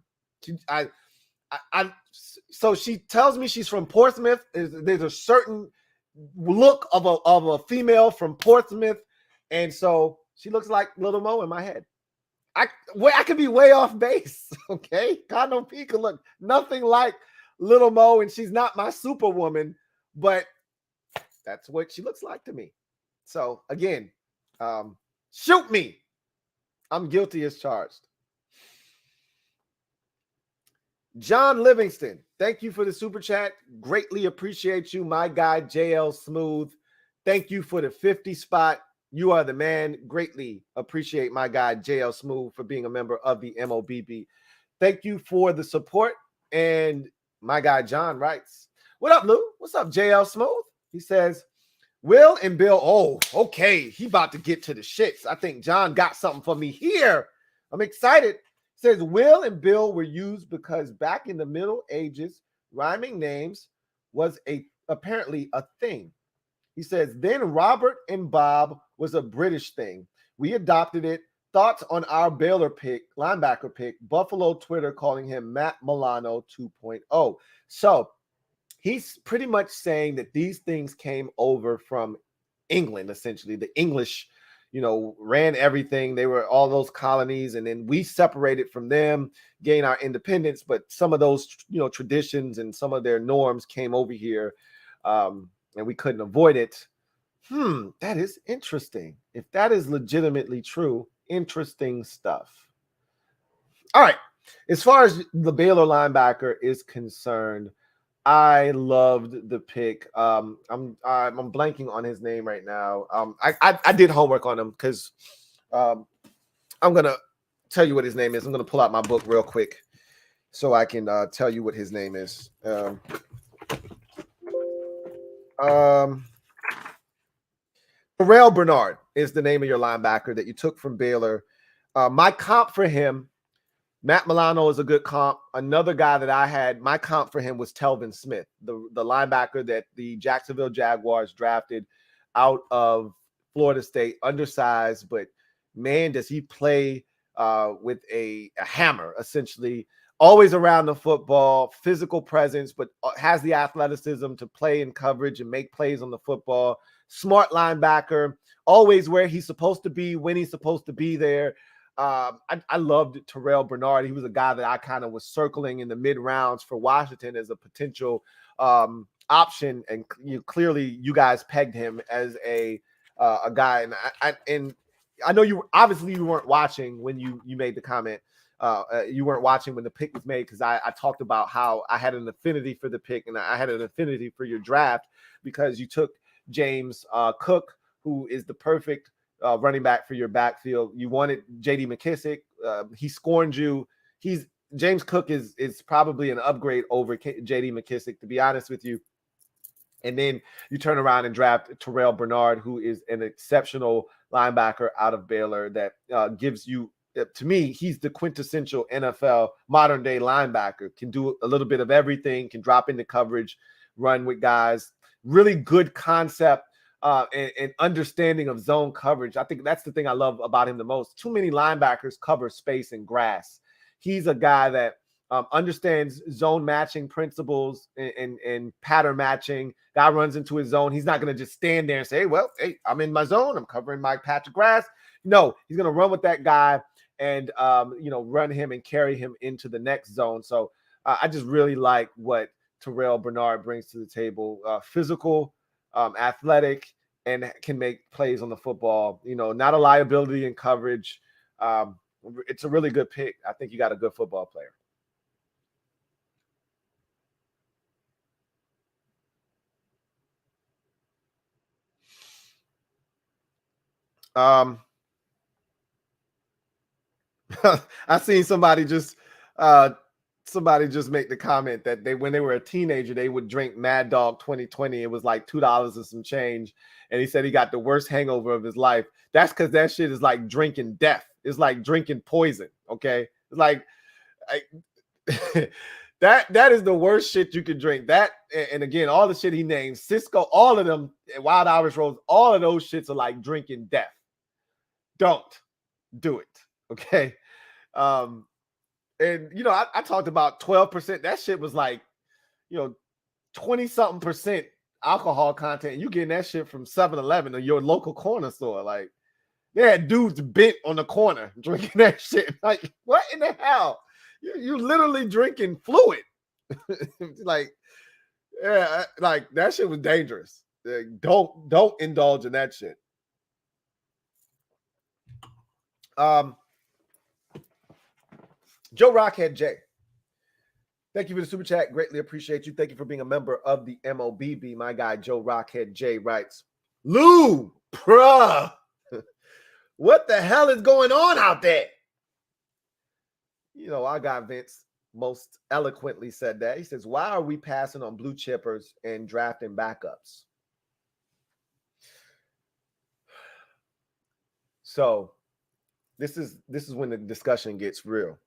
So she tells me she's from Portsmouth. There's a certain look of a female from Portsmouth, and so she looks like Little Mo in my head. I could be way off base. Okay, Condo P could look nothing like Little Mo, and she's not my superwoman, but that's what she looks like to me. So again, shoot me. I'm guilty as charged. John Livingston, thank you for the super chat. Greatly appreciate you, my guy JL Smooth. Thank you for the 50 spot. You are the man. Greatly appreciate my guy JL Smooth for being a member of the MOBB. Thank you for the support. And my guy John writes, what up, Lou? What's up, JL Smooth? He says, Will and Bill, oh, okay. He about to get to the shits. I think John got something for me here. I'm excited. Says Will and Bill were used because back in the Middle Ages, rhyming names was apparently a thing. He says, then Robert and Bob was a British thing. We adopted it. Thoughts on our Baylor pick, linebacker pick, Buffalo Twitter calling him Matt Milano 2.0. So he's pretty much saying that these things came over from England, essentially. The English, ran everything. They were all those colonies, and then we separated from them, gained our independence. But some of those, traditions and some of their norms came over here, and we couldn't avoid it. That is interesting. If that is legitimately true, interesting stuff. All right. As far as the Baylor linebacker is concerned, I loved the pick. I'm blanking on his name right now. I did homework on him because I'm gonna tell you what his name is. I'm gonna pull out my book real quick so I can tell you what his name is. Terrell Bernard is the name of your linebacker that you took from Baylor. My comp for him, Matt Milano is a good comp. Another guy that I had, my comp for him was Telvin Smith, the linebacker that the Jacksonville Jaguars drafted out of Florida State, undersized, but man, does he play with a hammer, essentially. Always around the football, physical presence, but has the athleticism to play in coverage and make plays on the football. Smart linebacker, always where he's supposed to be, when he's supposed to be there. I loved Terrell Bernard. He was a guy that I kind of was circling in the mid rounds for Washington as a potential option, and clearly you guys pegged him as a guy. And I know you weren't watching when you made the comment. You weren't watching when the pick was made because I talked about how I had an affinity for the pick and I had an affinity for your draft because you took James Cook, who is the perfect running back for your backfield. You wanted J.D. McKissick, he scorned you. James Cook is probably an upgrade over J.D. McKissic, to be honest with you. And then you turn around and draft Terrell Bernard, who is an exceptional linebacker out of Baylor that gives you, to me, he's the quintessential NFL modern-day linebacker. Can do a little bit of everything, can drop into coverage, run with guys. Really good concept and understanding of zone coverage. I think that's the thing I love about him the most. Too many linebackers cover space and grass. He's a guy that understands zone matching principles and pattern matching. Guy runs into his zone. He's not going to just stand there and say, hey, I'm in my zone. I'm covering my patch of grass. No, he's going to run with that guy and, run him and carry him into the next zone. So I just really like what Terrell Bernard brings to the table. Physical, athletic, and can make plays on the football. Not a liability in coverage. It's a really good pick. I think you got a good football player. I seen somebody just make the comment that when they were a teenager, they would drink Mad Dog 2020. It was like $2 and some change. And he said he got the worst hangover of his life. That's because that shit is like drinking death. It's like drinking poison. Okay. It's like that is the worst shit you could drink. That, and again, all the shit he named, Cisco, all of them, Wild Irish Rose, all of those shits are like drinking death. Don't do it. Okay. And I talked about 12%. That shit was like, 20-something% alcohol content. You getting that shit from 7-Eleven or your local corner store. Like, they had dudes bent on the corner drinking that shit. Like, what in the hell? You're literally drinking fluid. Like, yeah, like that shit was dangerous. Like, don't indulge in that shit. Joe Rockhead J. Thank you for the super chat. Greatly appreciate you. Thank you for being a member of the MOBB. My guy Joe Rockhead J writes, Lou, bruh, what the hell is going on out there? Our guy Vince most eloquently said that. He says, why are we passing on blue chippers and drafting backups? So this is when the discussion gets real.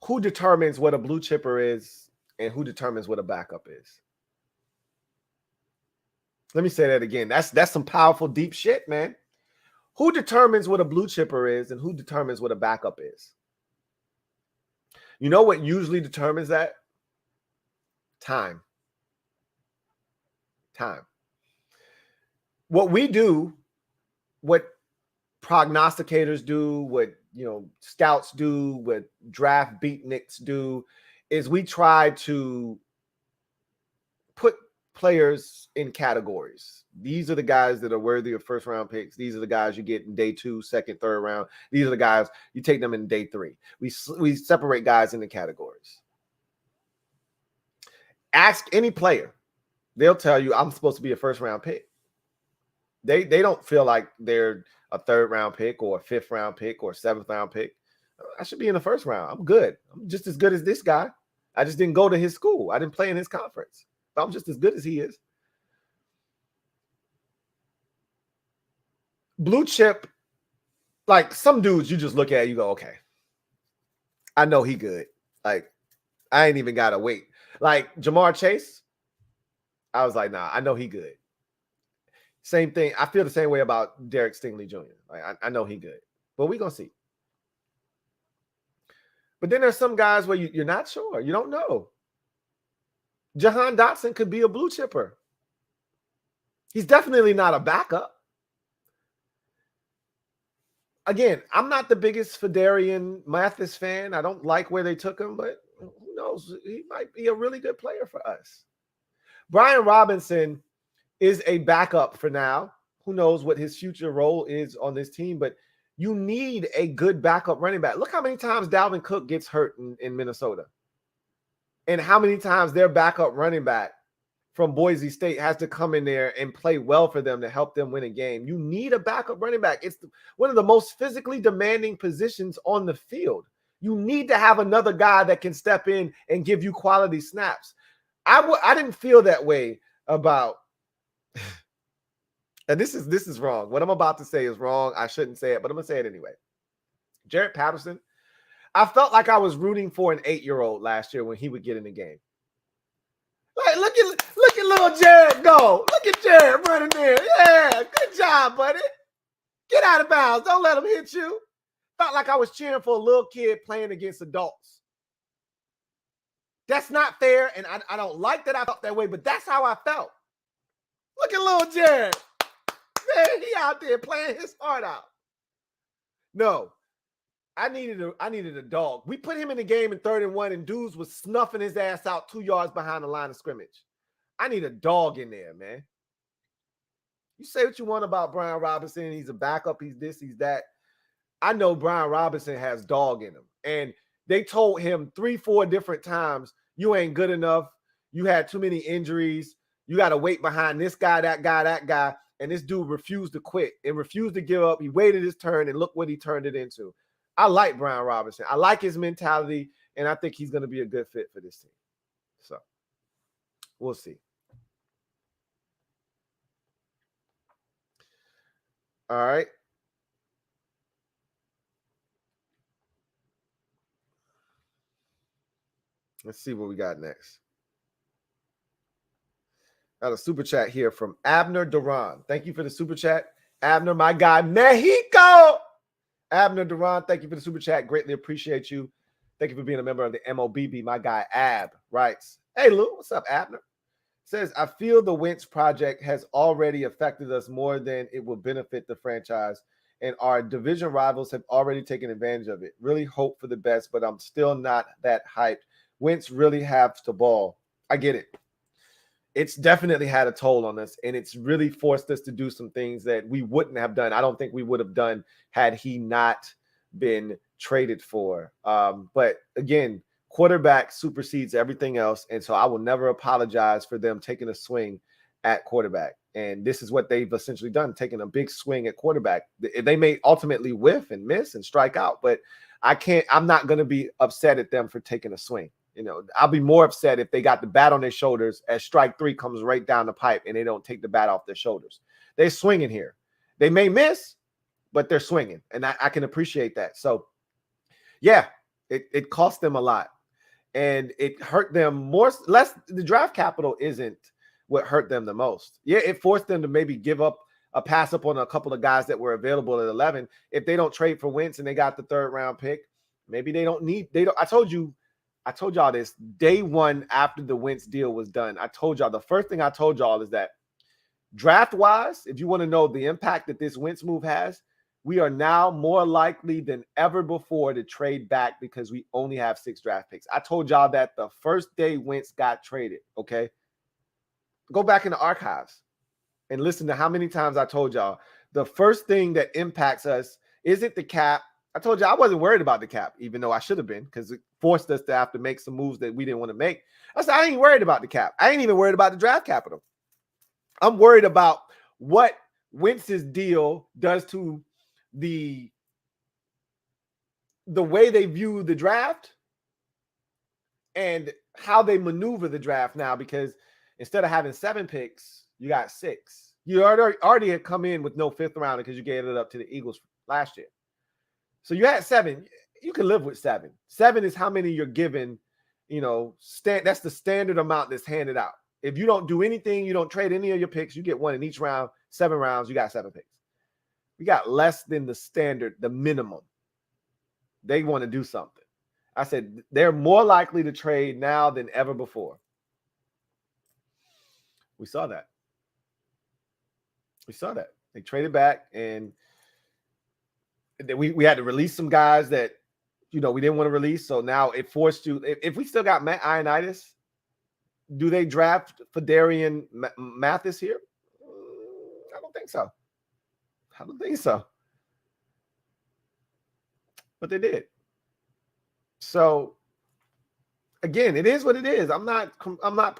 Who determines what a blue chipper is and who determines what a backup is? Let me say that again. That's some powerful, deep shit, man. Who determines what a blue chipper is and who determines what a backup is? You know what usually determines that? Time. What we do, what prognosticators do, what scouts do, what draft beatniks do, is we try to put players in categories. These are the guys that are worthy of first round picks. These are the guys you get in day 2, second, third round. These are the guys you take them in day 3. We separate guys into categories. Ask any player. They'll tell you, I'm supposed to be a first round pick. They don't feel like they're a third round pick or a 5th round pick or a 7th round pick. I should be in the first round. I'm good. I'm just as good as this guy. I just didn't go to his school. I didn't play in his conference. But I'm just as good as he is. Blue chip, like some dudes you just look at, you go, okay, I know he good. Like, I ain't even got to wait. Like Jamar Chase, I was like, nah, I know he good. Same thing. I feel the same way about Derek Stingley Jr. Like, I know he good, but we're going to see. But then there's some guys where you're not sure. You don't know. Jahan Dotson could be a blue chipper. He's definitely not a backup. Again, I'm not the biggest Fedarian Mathis fan. I don't like where they took him, but who knows? He might be a really good player for us. Brian Robinson is a backup for now. Who knows what his future role is on this team, but you need a good backup running back. Look how many times Dalvin Cook gets hurt in Minnesota and how many times their backup running back from Boise State has to come in there and play well for them to help them win a game. You need a backup running back. It's one of the most physically demanding positions on the field. You need to have another guy that can step in and give you quality snaps. I didn't feel that way about, and this is wrong. What I'm about to say is wrong. I shouldn't say it, but I'm going to say it anyway. Jaret Patterson, I felt like I was rooting for an 8-year-old last year when he would get in the game. Like, look at little Jared go. Look at Jared running there. Yeah, good job, buddy. Get out of bounds. Don't let him hit you. Felt like I was cheering for a little kid playing against adults. That's not fair, and I don't like that I felt that way, but that's how I felt. Look at little Jared. Man, he out there playing his heart out. No, I needed a dog. We put him in the game in 3rd and 1, and dudes was snuffing his ass out 2 yards behind the line of scrimmage. I need a dog in there, man. You say what you want about Brian Robinson. He's a backup. He's this, he's that. I know Brian Robinson has dog in him. And they told him 3-4 different times, you ain't good enough. You had too many injuries. You got to wait behind this guy, that guy, that guy. And this dude refused to quit and refused to give up. He waited his turn, and look what he turned it into. I like Brian Robinson. I like his mentality, and I think he's going to be a good fit for this team. So we'll see. All right. Let's see what we got next. Got a super chat here from Abner Duran. Thank you for the super chat. Abner, my guy, Mexico. Abner Duran, thank you for the super chat. Greatly appreciate you. Thank you for being a member of the MOBB. My guy, Ab, writes, hey, Lou, what's up, Abner? Says, I feel the Wentz project has already affected us more than it will benefit the franchise, and our division rivals have already taken advantage of it. Really hope for the best, but I'm still not that hyped. Wentz really has to ball. I get it. It's definitely had a toll on us, and it's really forced us to do some things that we wouldn't have done. I don't think we would have done had he not been traded for. But again, quarterback supersedes everything else, and so I will never apologize for them taking a swing at quarterback. And this is what they've essentially done, taking a big swing at quarterback. They may ultimately whiff and miss and strike out, but I'm not going to be upset at them for taking a swing. You know, I'll be more upset if they got the bat on their shoulders as strike 3 comes right down the pipe and they don't take the bat off their shoulders. They're swinging here. They may miss, but they're swinging, and I can appreciate that. So, yeah, it cost them a lot, and it hurt them less. The draft capital isn't what hurt them the most. Yeah, it forced them to maybe give up a pass up on a couple of guys that were available at 11. If they don't trade for Wentz and they got the 3rd round pick, maybe they don't. I told y'all this day one after the Wentz deal was done. I told y'all, the first thing I told y'all is that draft-wise, if you want to know the impact that this Wentz move has, we are now more likely than ever before to trade back because we only have 6 draft picks. I told y'all that the first day Wentz got traded, okay? Go back in the archives and listen to how many times I told y'all the first thing that impacts us isn't the cap. I told you I wasn't worried about the cap, even though I should have been, because it forced us to have to make some moves that we didn't want to make. I said, I ain't worried about the cap. I ain't even worried about the draft capital. I'm worried about what Wentz's deal does to the way they view the draft and how they maneuver the draft now, because instead of having 7 picks, you got 6. You already had come in with no 5th rounder because you gave it up to the Eagles last year. So you had 7. You can live with 7. 7 is how many you're given, that's the standard amount that's handed out. If you don't do anything, you don't trade any of your picks, you get 1 in each round, 7 rounds, you got 7 picks. We got less than the standard, the minimum. They want to do something. I said they're more likely to trade now than ever before. We saw that. They traded back, and we had to release some guys that, we didn't want to release. So now it forced you. If we still got Matt Ioannidis, do they draft Fedarian Mathis here? I don't think so. But they did. So again, it is what it is. I'm not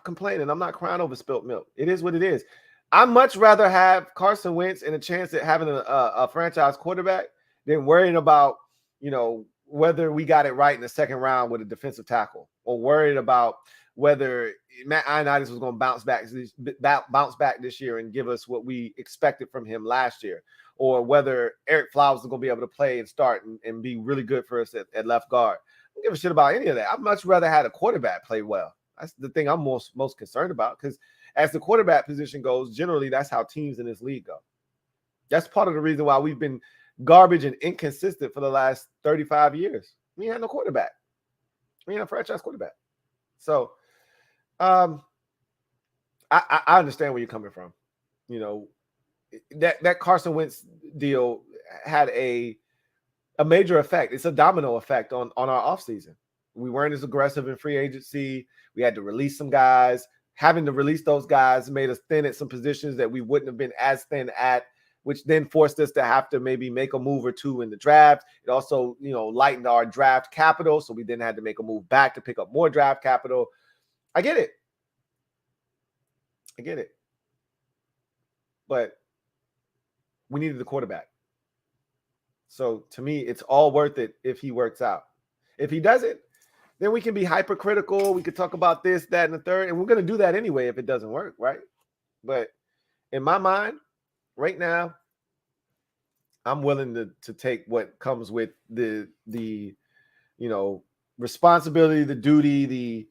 complaining. I'm not crying over spilt milk. It is what it is. I'd much rather have Carson Wentz and a chance at having a franchise quarterback than worrying about, whether we got it right in the second round with a defensive tackle, or worried about whether Matt Ioannidis was going to bounce back this year and give us what we expected from him last year, or whether Eric Flowers is going to be able to play and start and be really good for us at left guard. I don't give a shit about any of that. I'd much rather have a quarterback play well. That's the thing I'm most concerned about, because as the quarterback position goes, generally that's how teams in this league go. That's part of the reason why we've been garbage and inconsistent for the last 35 years. We ain't had no quarterback. We ain't a franchise quarterback. So I understand where you're coming from. That Carson Wentz deal had a major effect. It's a domino effect on our offseason. We weren't as aggressive in free agency. We had to release some guys. Having to release those guys made us thin at some positions that we wouldn't have been as thin at, which then forced us to have to maybe make a move or two in the draft. It also, lightened our draft capital, so we then had to make a move back to pick up more draft capital. I get it. But we needed the quarterback. So to me, it's all worth it if he works out. If he doesn't, then we can be hypercritical. We could talk about this, that, and the third, and we're going to do that anyway if it doesn't work, right? But in my mind, right now, I'm willing to take what comes with the responsibility, the duty, the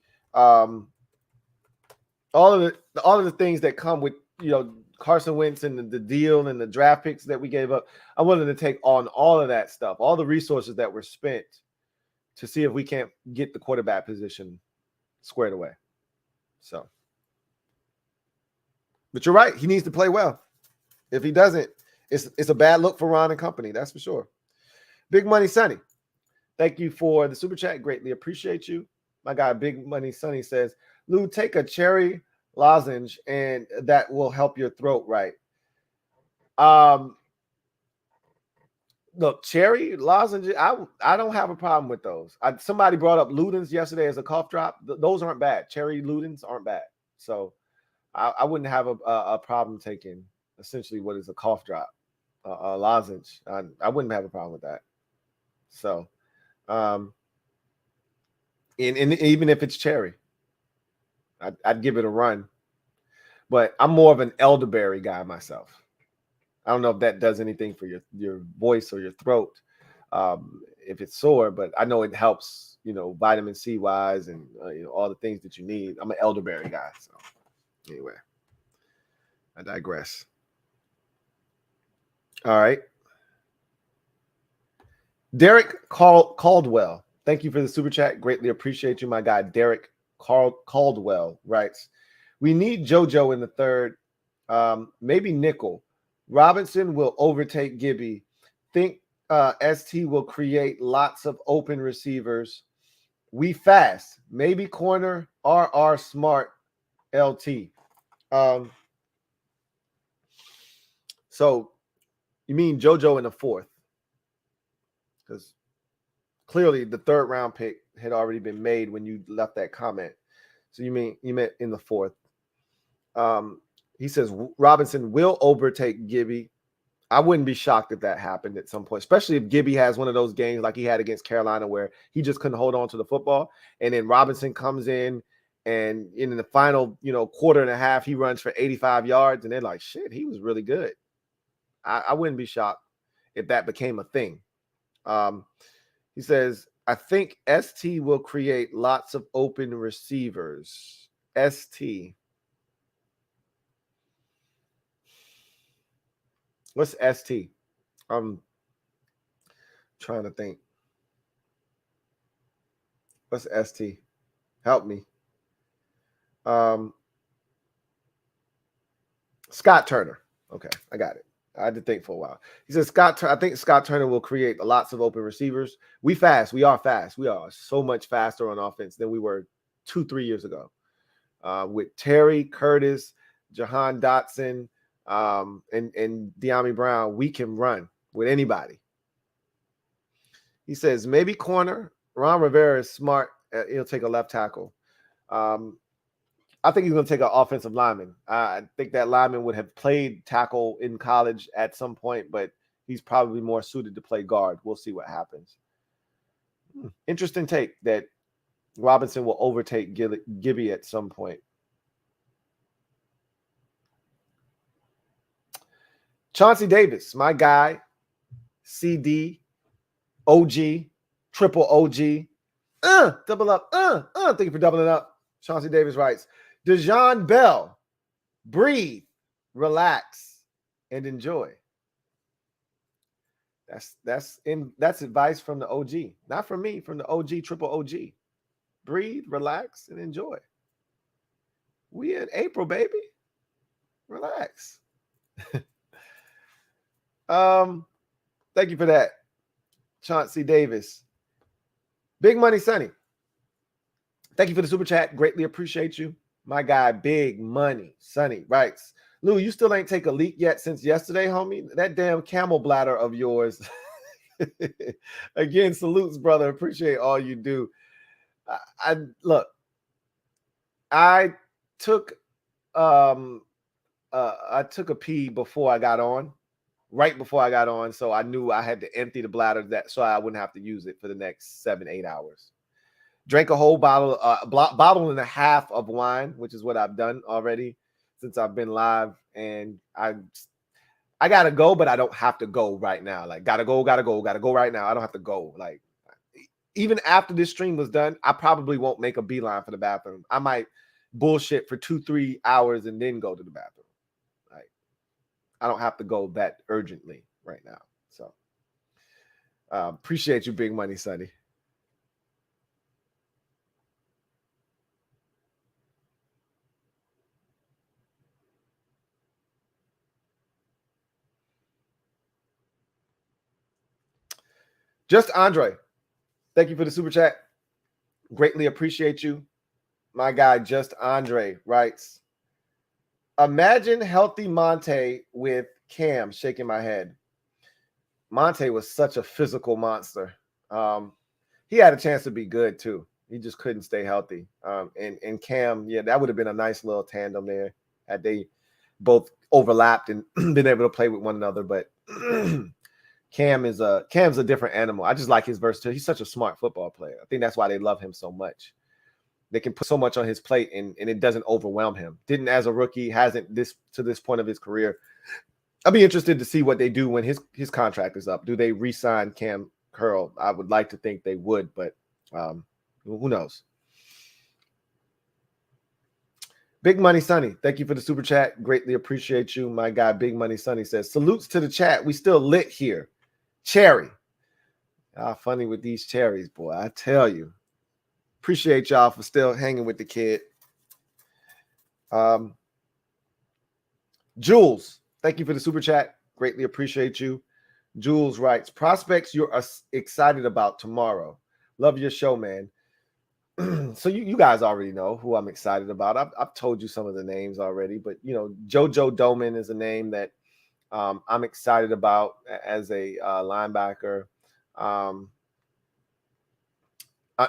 all of the things that come with Carson Wentz and the deal and the draft picks that we gave up. I'm willing to take on all of that stuff, all the resources that were spent to see if we can't get the quarterback position squared away. So, but you're right. He needs to play well. If he doesn't, it's a bad look for Ron and company. That's for sure. Big Money Sonny, thank you for the super chat. Greatly appreciate you. My guy, Big Money Sonny says, Lou, take a cherry lozenge and that will help your throat right. Look, cherry lozenges, I don't have a problem with those. Somebody brought up Ludens yesterday as a cough drop. Those aren't bad. Cherry Ludens aren't bad. So I wouldn't have a problem taking essentially what is a cough drop, a lozenge. I wouldn't have a problem with that. So, and even if it's cherry, I'd give it a run. But I'm more of an elderberry guy myself. I don't know if that does anything for your voice or your throat if it's sore, but I know it helps, vitamin C wise and all the things that you need. I'm an elderberry guy. So anyway, I digress. All right. Derek Caldwell, thank you for the super chat. Greatly appreciate you, my guy. Derek Caldwell writes, we need JoJo in the third, maybe nickel. Robinson will overtake Gibby. Think ST will create lots of open receivers. We fast. Maybe corner RR Smart LT. So you mean JoJo in the fourth? Because clearly the third round pick had already been made when you left that comment. So you meant in the fourth. He says Robinson will overtake Gibby. I wouldn't be shocked if that happened at some point, especially if Gibby has one of those games like he had against Carolina where he just couldn't hold on to the football. And then Robinson comes in and in the final, quarter and a half, he runs for 85 yards. And they're like, shit, he was really good. I wouldn't be shocked if that became a thing. He says, I think ST will create lots of open receivers. ST. What's ST? I'm trying to think. What's ST? Help me. Scott Turner. Okay, I got it. I had to think for a while. He says, I think Scott Turner will create lots of open receivers. We fast. We are fast. We are so much faster on offense than we were 2-3 years ago. With Terry, Curtis, Jahan Dotson, and De'Ami Brown, we can run with anybody. He says, maybe corner. Ron Rivera is smart He'll take a left tackle. I think he's going to take an offensive lineman. I think that lineman would have played tackle in college at some point, but he's probably more suited to play guard. We'll see what happens. Interesting take that Robinson will overtake Gibby at some point. Chauncey Davis, my guy, CD, OG, triple OG, double up, thank you for doubling up. Chauncey Davis writes, Dejon Bell, breathe, relax, and enjoy. That's advice from the OG, not from me, from the OG, triple OG. Breathe, relax, and enjoy. We in April, baby. Relax. Thank you for that, Chauncey Davis. Big Money Sonny, thank you for the super chat. Greatly appreciate you. My guy, Big Money Sonny writes, Lou, you still ain't take a leak yet since yesterday, homie. That damn camel bladder of yours. Again, salutes, brother. Appreciate all you do. I took a pee before I got on. Right before I got on, so I knew I had to empty the bladder so I wouldn't have to use it for the next 7-8 hours. Drank a whole bottle and a half of wine, which is what I've done already since I've been live. And I gotta go, but I don't have to go right now. Like, gotta go right now. I don't have to go. Like, even after this stream was done, I probably won't make a beeline for the bathroom. I might bullshit for 2-3 hours and then go to the bathroom. I don't have to go that urgently right now. So appreciate you, Big Money Sonny. Just Andre, thank you for the super chat. Greatly appreciate you. My guy, Just Andre, writes, imagine healthy Monte with Cam. Shaking my head. Monte was such a physical monster. He had a chance to be good too. He just couldn't stay healthy. And Cam, yeah, that would have been a nice little tandem there had they both overlapped and been able to play with one another. But Cam's a different animal. I just like his versatility. He's such a smart football player. I think that's why they love him so much. They can put so much on his plate and it doesn't overwhelm him. Didn't as a rookie, hasn't to this point of his career. I'll be interested to see what they do when his contract is up. Do they re-sign Cam Curl? I would like to think they would, but who knows? Big Money Sonny, thank you for the super chat. Greatly appreciate you. My guy, Big Money Sonny says, salutes to the chat. We still lit here. Cherry. Funny with these cherries, boy. I tell you. Appreciate y'all for still hanging with the kid. Jules, thank you for the super chat. Greatly appreciate you. Jules writes, prospects you're excited about tomorrow. Love your show, man. So you guys already know who I'm excited about. I've told you some of the names already, but JoJo Doman is a name that I'm excited about as a linebacker. And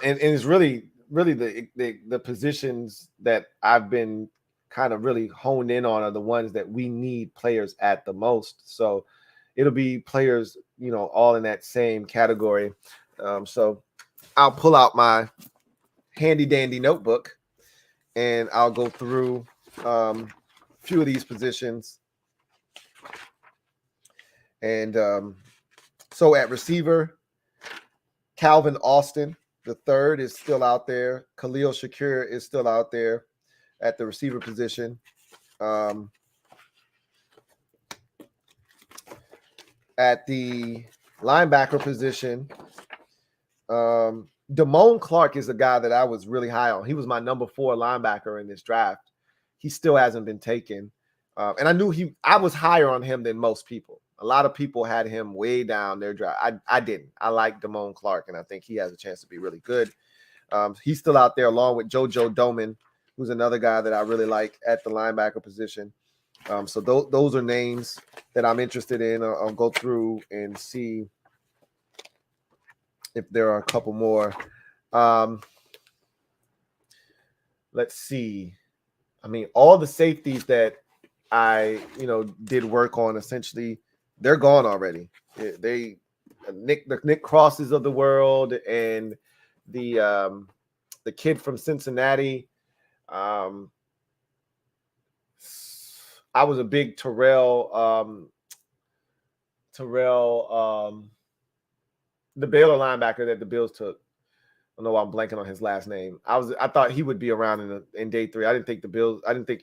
it's really the positions that I've been kind of really honed in on are the ones that we need players at the most. So it'll be players, all in that same category. So I'll pull out my handy dandy notebook and I'll go through a few of these positions. And so at receiver, Calvin Austin, the third, is still out there. Khalil Shakir is still out there at the receiver position. At the linebacker position, Damone Clark is a guy that I was really high on. He was my number 4 linebacker in this draft. He still hasn't been taken. And I was higher on him than most people. A lot of people had him way down their draft. I didn't. I like Damone Clark, and I think he has a chance to be really good. He's still out there along with JoJo Doman, who's another guy that I really like at the linebacker position. So those are names that I'm interested in. I'll go through and see if there are a couple more. let's see. I mean, all the safeties that I, did work on, essentially, they're gone already. The Nick Crosses of the world and the kid from Cincinnati. I was a big Terrell, the Baylor linebacker that the Bills took. I don't know why I'm blanking on his last name. I thought he would be around in day 3. I didn't think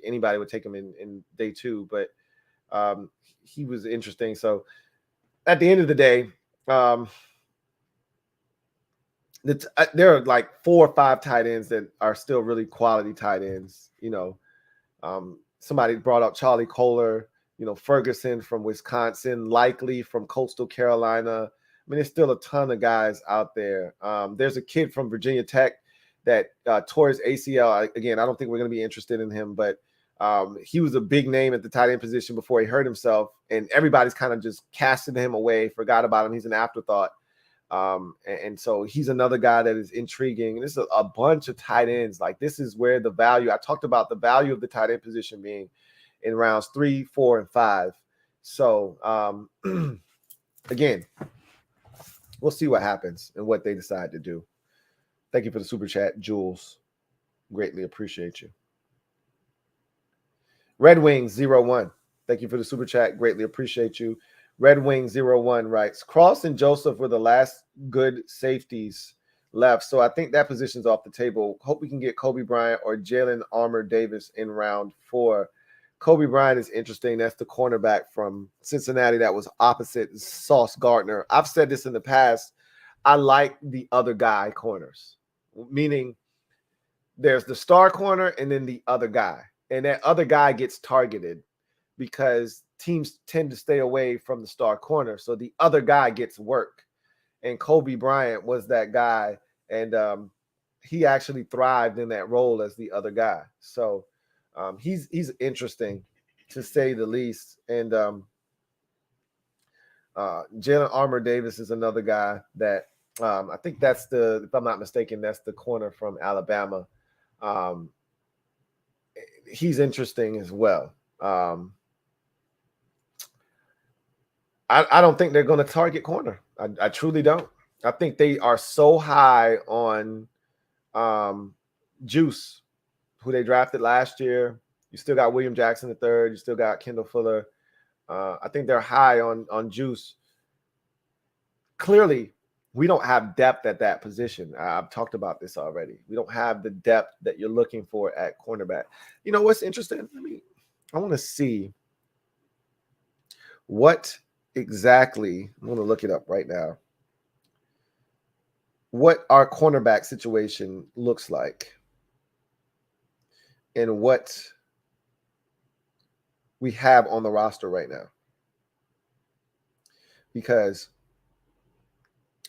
anybody would take him in day 2, but he was interesting. So at the end of the day, there are like 4 or 5 tight ends that are still really quality tight ends. Somebody brought up Charlie Kohler, Ferguson from Wisconsin, Likely from Coastal Carolina. I mean, there's still a ton of guys out there. There's a kid from Virginia Tech that tore his ACL. Again, I don't think we're going to be interested in him, but he was a big name at the tight end position before he hurt himself, and everybody's kind of just casted him away, forgot about him. He's an afterthought. And so he's another guy that is intriguing. And this is a bunch of tight ends. Like, this is where the value, I talked about the value of the tight end position being in rounds 3, 4, and 5. So again, we'll see what happens and what they decide to do. Thank you for the super chat, Jules. Greatly appreciate you. Red Wings 01. Thank you for the super chat. Greatly appreciate you. Red Wing 01 writes, Cross and Joseph were the last good safeties left. So I think that position's off the table. Hope we can get Kobe Bryant or Jalen Armour-Davis in round 4. Kobe Bryant is interesting. That's the cornerback from Cincinnati that was opposite Sauce Gardner. I've said this in the past. I like the other guy corners, meaning there's the star corner and then the other guy. And that other guy gets targeted because teams tend to stay away from the star corner. So the other guy gets work. And Kobe Bryant was that guy. And he actually thrived in that role as the other guy. So he's interesting, to say the least. And Jalen Armour-Davis is another guy that I think that's if I'm not mistaken, that's the corner from Alabama. He's interesting as well. I don't think they're going to target corner. I truly don't. I think they are so high on Juice, who they drafted last year. You still got William Jackson III. You still got Kendall Fuller. I think they're high on Juice. Clearly, we don't have depth at that position. I've talked about this already. We don't have the depth that you're looking for at cornerback. You know what's interesting? I want to see what exactly, I'm going to look it up right now, what our cornerback situation looks like and what we have on the roster right now. Because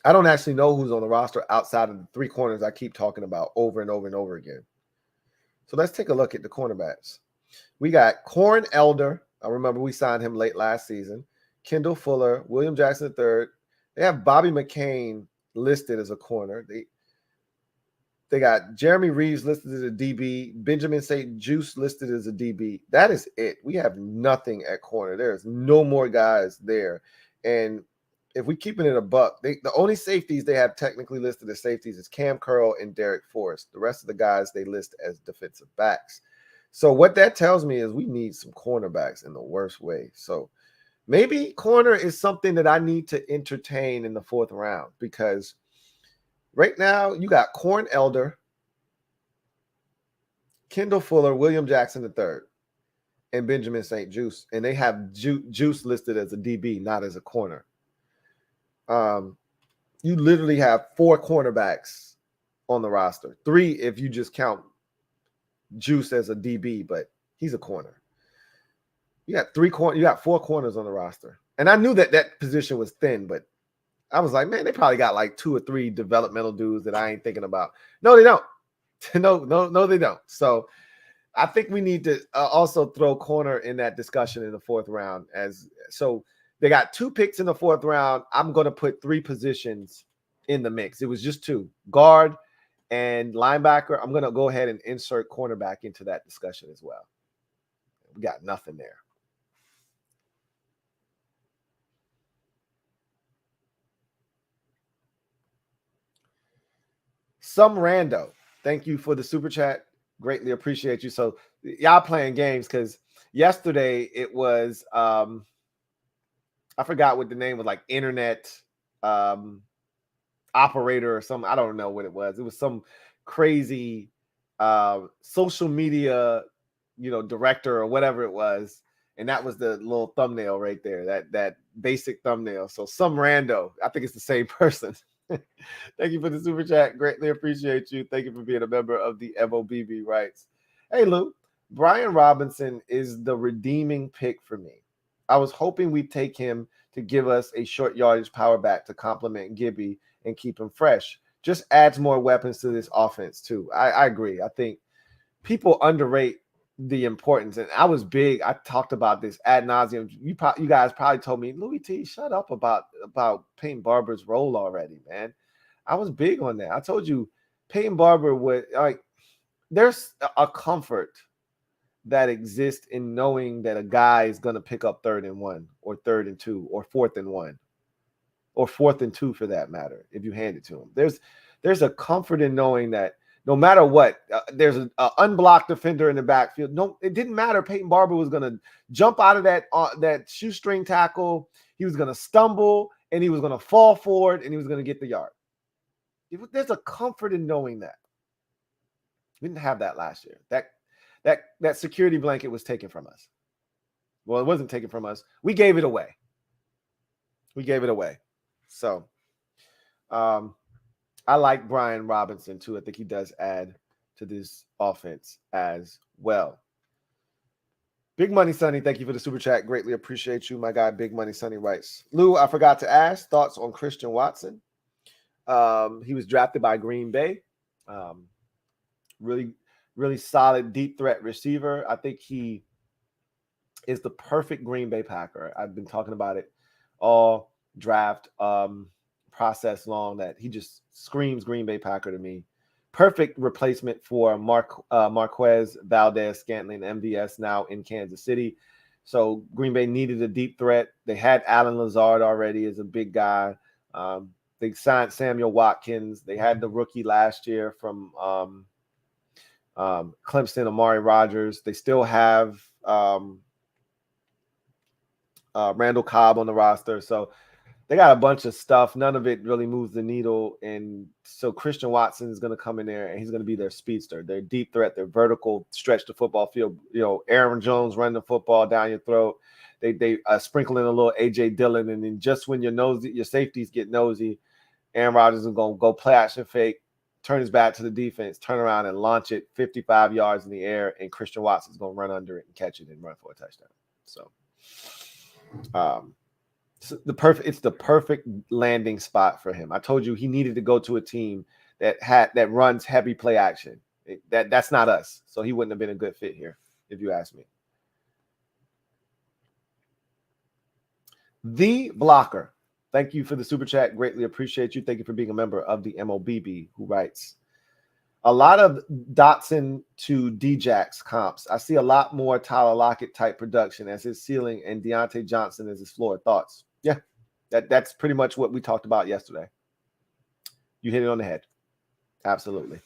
I don't actually know who's on the roster outside of the 3 corners I keep talking about over and over and over again. So let's take a look at the cornerbacks. We got Corn Elder. I remember we signed him late last season. Kendall Fuller, William Jackson III. They have Bobby McCain listed as a corner. They got Jeremy Reeves listed as a DB, Benjamin St. Juice listed as a DB. That is it. We have nothing at corner. There's no more guys there. And if we keeping it a buck, the only safeties they have technically listed as safeties is Cam Curl and Derek Forrest. The rest of the guys they list as defensive backs. So what that tells me is we need some cornerbacks in the worst way. So maybe corner is something that I need to entertain in the 4th round, because right now you got Corn Elder, Kendall Fuller, William Jackson III, and Benjamin St. Juice. And they have Juice listed as a DB, not as a corner. You literally have 4 cornerbacks on the roster. 3 if you just count Juice as a DB, but he's a corner. You got 4 corners on the roster. And I knew that position was thin, but I was like, man, they probably got like 2 or 3 developmental dudes that I ain't thinking about. No, they don't. No, they don't. So I think we need to also throw corner in that discussion in the 4th round. So they got 2 picks in the 4th round. I'm going to put 3 positions in the mix. It was just 2, guard And linebacker, I'm going to go ahead and insert cornerback into that discussion as well. We got nothing there. Some rando, thank you for the super chat. Greatly appreciate you. So y'all playing games, because yesterday it was I forgot what the name was, like internet operator or something. I don't know what it was. It was some crazy social media, director or whatever it was. And that was the little thumbnail right there, that basic thumbnail. So some rando, I think it's the same person. Thank you for the super chat. Greatly appreciate you. Thank you for being a member of the MOBB Rights. Hey, Lou, Brian Robinson is the redeeming pick for me. I was hoping we'd take him to give us a short yardage power back to complement Gibby and keep him fresh. Just adds more weapons to this offense, too. I agree. I think people underrate the importance. And I was big. I talked about this ad nauseum. You guys probably told me, Louie Tee, shut up about Peyton Barber's role already, man. I was big on that. I told you Peyton Barber would, there's a comfort that exists in knowing that a guy is going to pick up 3rd and 1 or 3rd and 2 or 4th and 1 or 4th and 2 for that matter, if you hand it to him. There's a comfort in knowing that no matter what, there's an unblocked defender in the backfield. No, it didn't matter. Peyton Barber was going to jump out of that shoestring tackle. He was going to stumble, and he was going to fall forward, and he was going to get the yard. There's a comfort in knowing that. We didn't have that last year. That security blanket was taken from us. Well, it wasn't taken from us. We gave it away. So, I like Brian Robinson, too. I think he does add to this offense as well. Big Money Sonny, thank you for the super chat. Greatly appreciate you, my guy. Big Money Sonny writes, Lou, I forgot to ask, thoughts on Christian Watson? He was drafted by Green Bay. Really, really solid deep threat receiver. I think he is the perfect Green Bay Packer. I've been talking about it all draft process long, that he just screams Green Bay Packer to me. Perfect replacement for Marquez Valdez-Scantling, MVS, now in Kansas City. So Green Bay needed a deep threat. They had Alan Lazard already as a big guy. They signed Samuel Watkins. They had the rookie last year from Clemson, Amari Rodgers. They still have Randall Cobb on the roster. So they got a bunch of stuff. None of it really moves the needle. And so Christian Watson is going to come in there, and he's going to be their speedster, their deep threat, their vertical stretch the football field. Aaron Jones running the football down your throat. They sprinkle in a little A.J. Dillon, and then just when your safeties get nosy, Aaron Rodgers is going to go play action fake, turn his back to the defense, turn around and launch it 55 yards in the air, and Christian Watson is going to run under it and catch it and run for a touchdown. So, it's the perfect landing spot for him. I told you he needed to go to a team that runs heavy play action. That's not us. So he wouldn't have been a good fit here, if you ask me. The Blocker, thank you for the super chat. Greatly appreciate you. Thank you for being a member of the MOBB, who writes, a lot of Dotson to Djax comps. I see a lot more Tyler Lockett type production as his ceiling and Deontay Johnson as his floor. Thoughts? Yeah, that's pretty much what we talked about yesterday. You hit it on the head. Absolutely.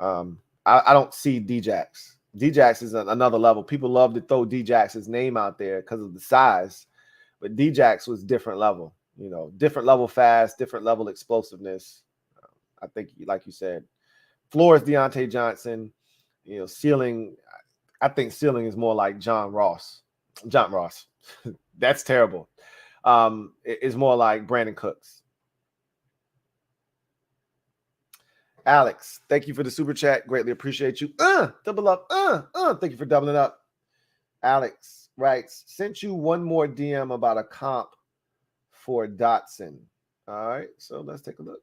I don't see Djax. Djax is another level. People love to throw Djax's name out there because of the size, but Djax was different level. Different level fast, different level explosiveness. I think, like you said, floor is Deontay Johnson. Ceiling, I think ceiling is more like John Ross. That's terrible. It's more like Brandon Cooks. Alex, thank you for the super chat. Greatly appreciate you. Double up. Thank you for doubling up. Alex writes, sent you one more DM about a comp for Dotson. All right, so let's take a look.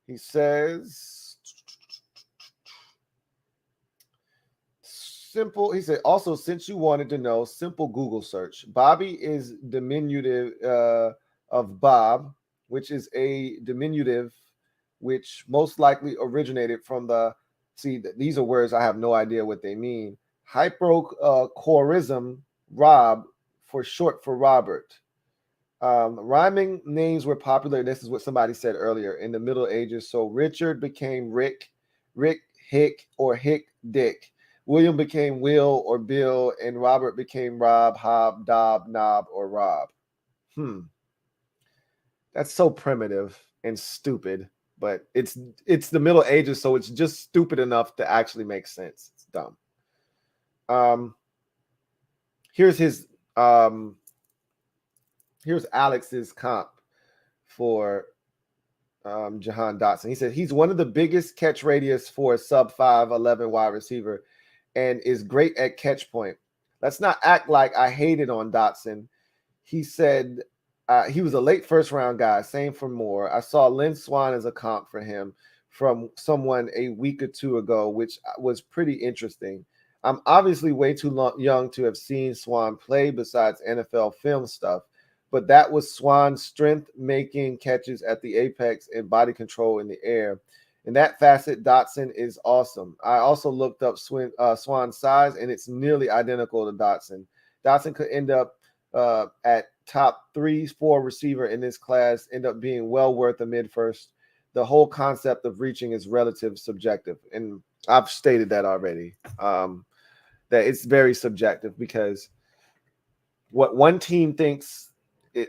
He says, simple. He said, also, since you wanted to know, simple Google search. Bobby is diminutive of Bob, which is a diminutive which most likely originated from these are words I have no idea what they mean. Hypocorism, Rob, for short for Robert. Rhyming names were popular. This is what somebody said earlier in the Middle Ages. So Richard became Rick, Hick, or Hick, Dick. William became Will or Bill, and Robert became Rob, Hob, Dob, Knob, or Rob. That's so primitive and stupid, but it's the Middle Ages, so it's just stupid enough to actually make sense. It's dumb. Here's Alex's comp for Jahan Dotson. He said he's one of the biggest catch radius for a sub 5'11" wide receiver and is great at catch point. Let's not act like I hated on Dotson. He said he was a late first round guy. Same for Moore. I saw Lynn Swann as a comp for him from someone a week or two ago, which was pretty interesting. I'm obviously way too young to have seen Swann play besides NFL film stuff, but that was Swann's strength, making catches at the apex and body control in the air. In that facet, Dotson is awesome. I also looked up Swann's size, and it's nearly identical to Dotson. Dotson could end up at top 3-4 receiver in this class, end up being well worth a mid-first. The whole concept of reaching is relative subjective, and I've stated that already, that it's very subjective because what one team thinks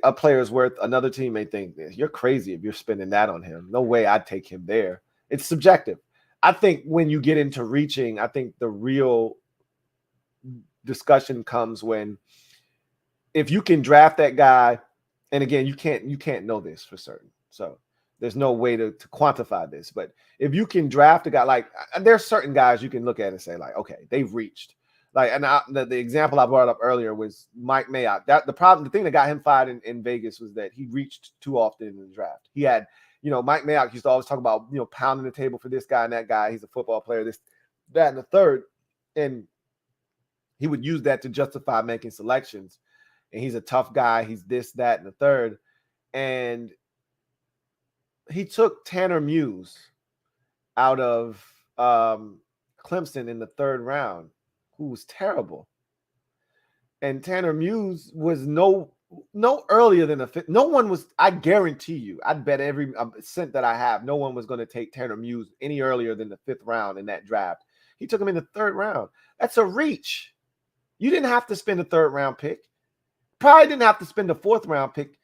a player is worth, another team may think you're crazy if you're spending that on him. No way I'd take him there. It's subjective. I think when you get into reaching, I think the real discussion comes when if you can draft that guy, and again, you can't know this for certain. So there's no way to quantify this. But if you can draft a guy, like there's certain guys you can look at and say, like, okay, they've reached. Like, and the example I brought up earlier was Mike Mayock. The thing that got him fired in Vegas was that he reached too often in the draft. He had, Mike Mayock used to always talk about, pounding the table for this guy and that guy. He's a football player, this, that, and the third. And he would use that to justify making selections. And he's a tough guy. He's this, that, and the third. And he took Tanner Muse out of Clemson in the third round, who was terrible. And Tanner Muse was no earlier than a fifth. No one was, I guarantee you, I'd bet every cent that I have, no one was going to take Tanner Muse any earlier than the 5th round in that draft. He took him in the 3rd round. That's a reach. You didn't have to spend a 3rd round pick. Probably didn't have to spend a 4th round pick.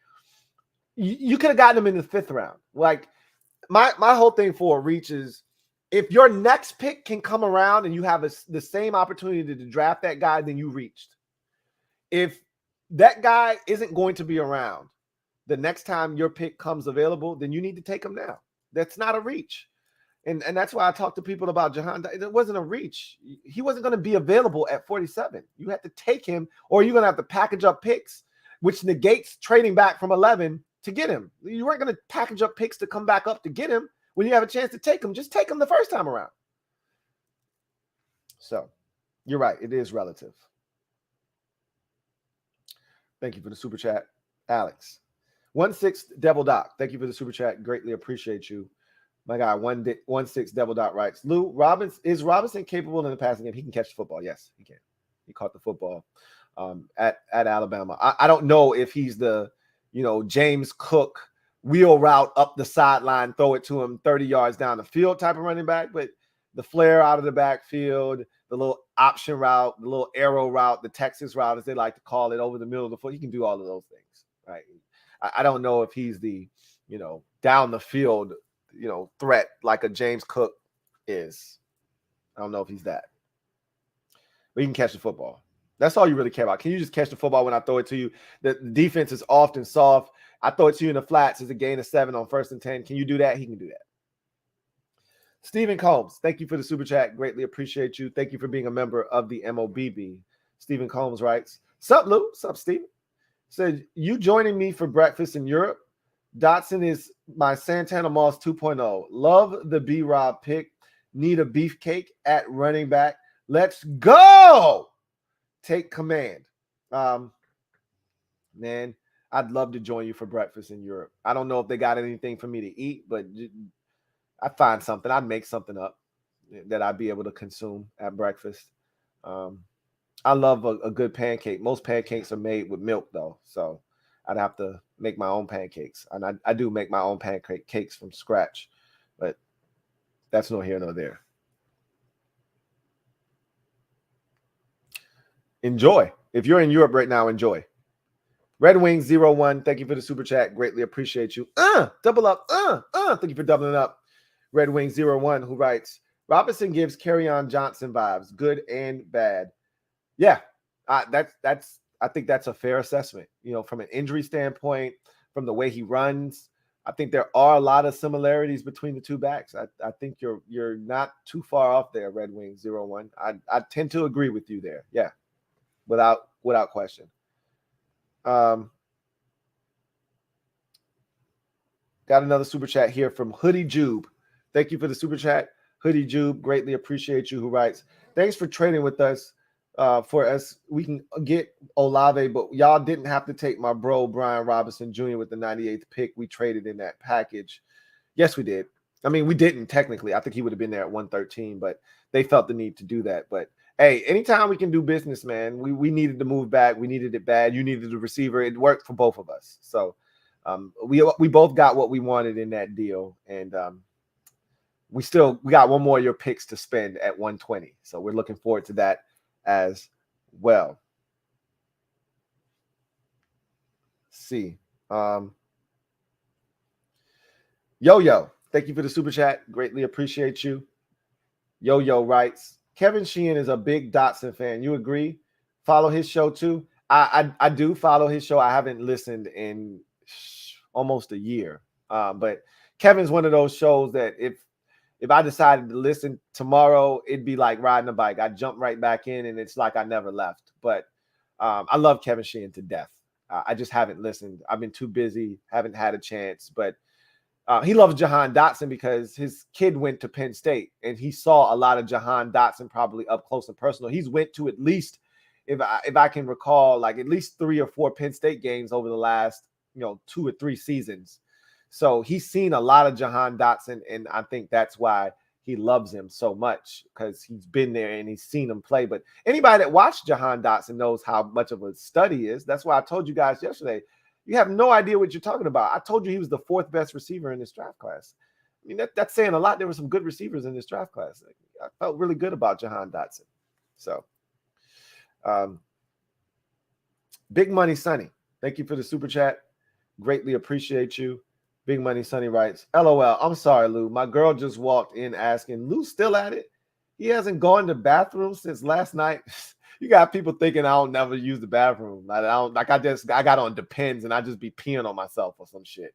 You could have gotten him in the 5th round. Like my whole thing for a reach is if your next pick can come around and you have the same opportunity to draft that guy, then you reached. If that guy isn't going to be around the next time your pick comes available, then you need to take him now. That's not a reach. And that's why I talk to people about Jahan. It wasn't a reach. He wasn't going to be available at 47. You had to take him, or you're going to have to package up picks, which negates trading back from 11 to get him. You weren't going to package up picks to come back up to get him. When you have a chance to take him, just take him the first time around. So you're right. It is relative. Thank you for the super chat, Alex. 1-6 Devil Doc. Thank you for the super chat. Greatly appreciate you. My guy, 1-6 Devil Dot writes, Lou, is Robinson capable in the passing game? He can catch the football. Yes, he can. He caught the football at Alabama. I don't know if he's the, James Cook wheel route up the sideline, throw it to him 30 yards down the field type of running back, but the flare out of the backfield, the little option route, the little arrow route, the Texas route, as they like to call it, over the middle of the field, he can do all of those things, right? I don't know if he's the, down the field, threat like a James Cook is. I don't know if he's that. But he can catch the football. That's all you really care about. Can you just catch the football when I throw it to you? The defense is often soft. I throw it to you in the flats. It's a gain of 7 on 1st and 10. Can you do that? He can do that. Stephen Combs, thank you for the super chat. Greatly appreciate you. Thank you for being a member of the MOBB. Stephen Combs writes, Sup, Lou? Sup, Stephen? Said, you joining me for breakfast in Europe? Dotson is my Santana Moss 2.0. Love the B-Rob pick. Need a beefcake at running back. Let's go! Take command. Man, I'd love to join you for breakfast in Europe. I don't know if they got anything for me to eat, but I'd find something. I'd make something up that I'd be able to consume at breakfast. I love a good pancake. Most pancakes are made with milk, though, so I'd have to make my own pancakes. And I do make my own pancakes from scratch, but that's nor here nor there. Enjoy. If you're in Europe right now, enjoy. Red Wings 01, thank you for the super chat. Greatly appreciate you. Double up. Thank you for doubling up. Red Wings 01, who writes, Robinson gives Kerryon Johnson vibes, good and bad. Yeah, I think that's a fair assessment. You know, from an injury standpoint, from the way he runs, I think there are a lot of similarities between the two backs. I think you're not too far off there, Red Wings 01. I tend to agree with you there. Yeah, without question. Got another super chat here from Hoodie Jube. Thank you for the super chat, Hoodie Jube. Greatly appreciate you. Who writes, thanks for trading with us. For us, we can get Olave, but y'all didn't have to take my bro Brian Robinson Jr. with the 98th pick. We traded in that package. Yes, we did. I mean, we didn't technically. I think he would have been there at 113, but they felt the need to do that. But hey, anytime we can do business, man, we needed to move back. We needed it bad. You needed a receiver. It worked for both of us. So we both got what we wanted in that deal, and we got one more of your picks to spend at 120. So we're looking forward to that as well. See. Yo, thank you for the super chat. Greatly appreciate you. Yo writes, Kevin Sheehan is a big Dotson fan. You agree? Follow his show too? I do follow his show. I haven't listened in almost a year. But Kevin's one of those shows that if I decided to listen tomorrow, it'd be like riding a bike. I jump right back in, and it's like I never left. But I love Kevin Sheehan to death. I just haven't listened. I've been too busy, haven't had a chance. But he loves Jahan Dotson because his kid went to Penn State, and he saw a lot of Jahan Dotson probably up close and personal. He's went to at least, if I can recall, like at least 3 or 4 Penn State games over the last 2 or 3 seasons. So he's seen a lot of Jahan Dotson, and I think that's why he loves him so much, because he's been there and he's seen him play. But anybody that watched Jahan Dotson knows how much of a stud he is. That's why I told you guys yesterday, you have no idea what you're talking about. I told you he was the 4th best receiver in this draft class. I mean, that's saying a lot. There were some good receivers in this draft class. I felt really good about Jahan Dotson. So, Big Money Sonny, thank you for the super chat. Greatly appreciate you. Big Money Sonny writes, LOL, I'm sorry, Lou. My girl just walked in asking, Lou still at it? He hasn't gone to the bathroom since last night. You got people thinking I don't never use the bathroom. I got on Depends and I just be peeing on myself or some shit.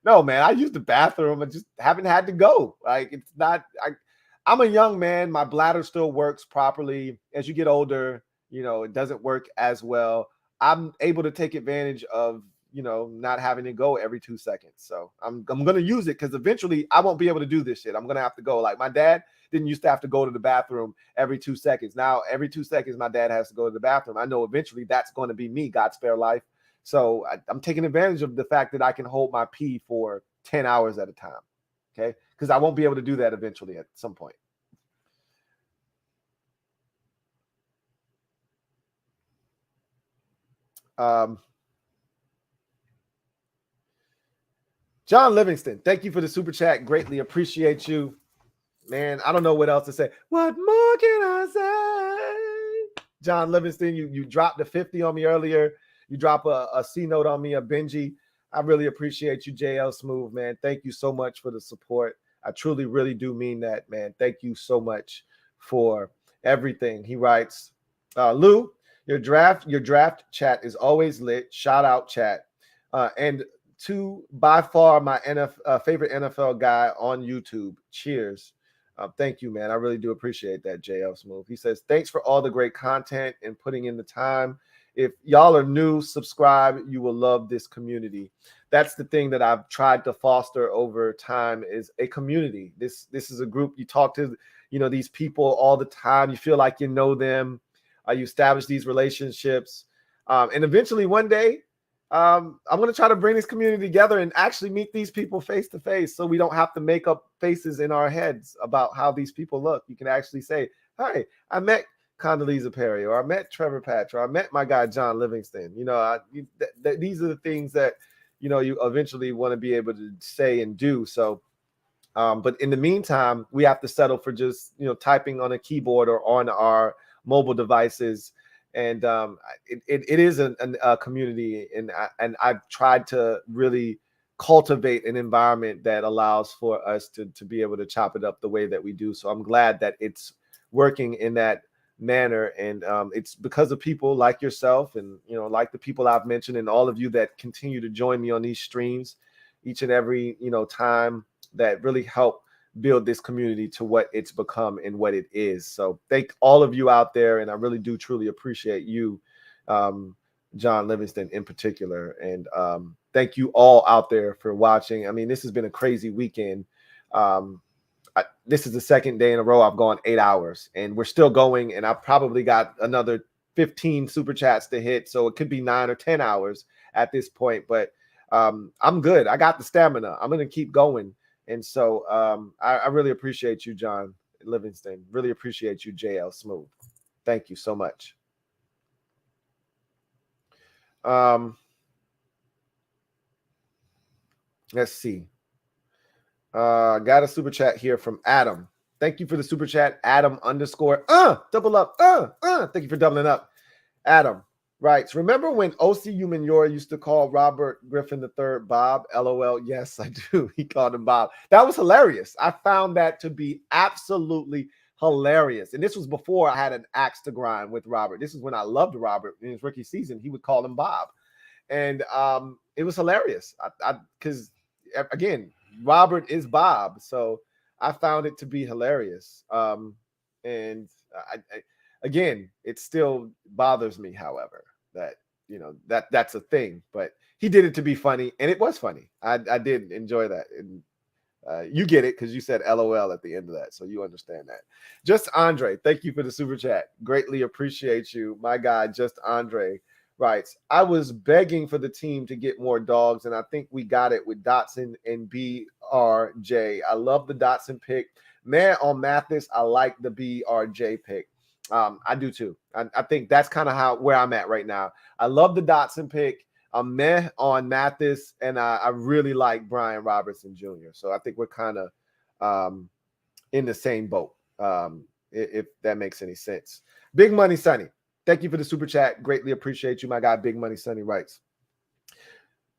No, man, I use the bathroom and just haven't had to go. Like, it's not, I'm a young man. My bladder still works properly. As you get older, it doesn't work as well. I'm able to take advantage of not having to go every 2 seconds. So I'm going to use it, because eventually I won't be able to do this shit. I'm going to have to go. Like, my dad didn't used to have to go to the bathroom every 2 seconds. Now, every 2 seconds, my dad has to go to the bathroom. I know eventually that's going to be me, God spare life. So I'm taking advantage of the fact that I can hold my pee for 10 hours at a time. Okay. Because I won't be able to do that eventually at some point. John Livingston, thank you for the super chat. Greatly appreciate you. Man, I don't know what else to say. What more can I say? John Livingston, you dropped the 50 on me earlier. You drop a C note on me, a Benji. I really appreciate you, JL Smooth, man. Thank you so much for the support. I truly, really do mean that, man. Thank you so much for everything. He writes, Lou, your draft chat is always lit. Shout out, chat. And to by far my favorite NFL guy on YouTube. Cheers. Thank you, man. I really do appreciate that, JL Smooth. He says, thanks for all the great content and putting in the time. If y'all are new, subscribe. You will love this community. That's the thing that I've tried to foster over time, is a community. This is a group. You talk to, these people all the time. You feel like you know them. You establish these relationships. And eventually one day, I'm going to try to bring this community together and actually meet these people face to face, so we don't have to make up faces in our heads about how these people look. You can actually say, "Hi, I met Condoleezza Perry, or I met Trevor Patch, or I met my guy John Livingston." You know, these are the things that you eventually want to be able to say and do. So, but in the meantime, we have to settle for just typing on a keyboard or on our mobile devices. And it is a community, and I've tried to really cultivate an environment that allows for us to be able to chop it up the way that we do. So I'm glad that it's working in that manner, and it's because of people like yourself, and like the people I've mentioned, and all of you that continue to join me on these streams each and every time, that really help build this community to what it's become and what it is. So thank all of you out there, and I really do truly appreciate you, John Livingston in particular, and thank you all out there for watching. I mean, this has been a crazy weekend. This is the second day in a row I've gone 8 hours, and we're still going, and I've probably got another 15 super chats to hit, so it could be 9 or 10 hours at this point, but I'm good. I got the stamina. I'm going to keep going. And so I really appreciate you, John Livingston. Really appreciate you, JL Smooth. Thank you so much. Let's see. Got a super chat here from Adam. Thank you for the super chat, Adam _ double up. Thank you for doubling up, Adam. Right. Remember when O.C. Umenyiora used to call Robert Griffin III Bob? LOL. Yes, I do. He called him Bob. That was hilarious. I found that to be absolutely hilarious. And this was before I had an axe to grind with Robert. This is when I loved Robert in his rookie season. He would call him Bob. And it was hilarious. Because, again, Robert is Bob. So I found it to be hilarious. Again, it still bothers me, however, that that's a thing, but he did it to be funny, and it was funny. I did enjoy that. And you get it because you said LOL at the end of that, so you understand that. Just Andre, thank you for the super chat. Greatly appreciate you. My guy, Just Andre writes, I was begging for the team to get more dogs, and I think we got it with Dotson and BRJ. I love the Dotson pick. Man, on Mathis, I like the BRJ pick. I do too. I think that's kind of where I'm at right now. I love the Dotson pick. I'm meh on Mathis, and I really like Brian Robertson Jr. So I think we're kind of in the same boat, if that makes any sense. Big Money Sonny, thank you for the super chat. Greatly appreciate you. My guy, Big Money Sonny writes,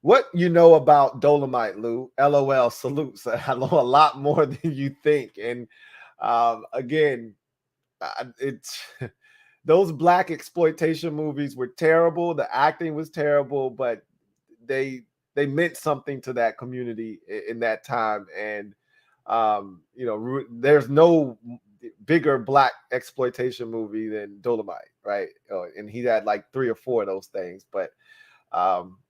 what you know about Dolomite, Lou? LOL, salutes. I know a lot more than you think. And again, it's those black exploitation movies were terrible. The acting was terrible, but they meant something to that community in that time. And there's no bigger black exploitation movie than Dolomite, right? And he had like 3 or 4 of those things. But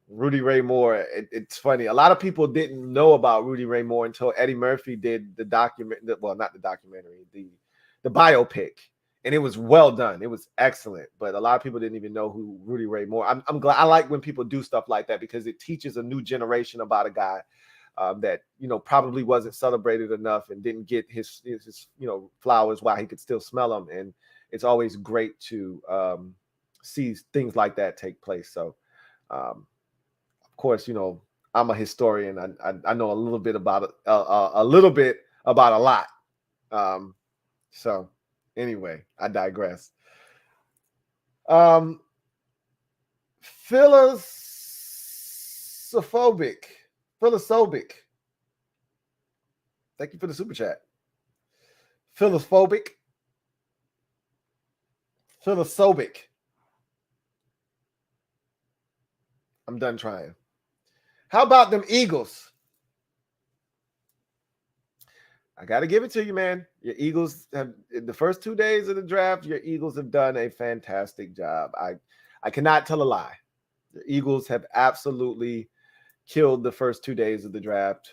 Rudy Ray Moore, it's funny. A lot of people didn't know about Rudy Ray Moore until Eddie Murphy did the documentary. Well, not the documentary, the biopic, and it was well done. It was excellent, but a lot of people didn't even know who Rudy Ray Moore. I'm glad. I like when people do stuff like that because it teaches a new generation about a guy that probably wasn't celebrated enough and didn't get his flowers while he could still smell them. And it's always great to see things like that take place. So, of course, I'm a historian. I know a little bit about a lot. So anyway, I digress. Philosophic. Thank you for the super chat. Philosophic. I'm done trying. How about them Eagles? I got to give it to you, man. Your Eagles have, the first 2 days of the draft, your Eagles have done a fantastic job. I cannot tell a lie. The Eagles have absolutely killed the first 2 days of the draft.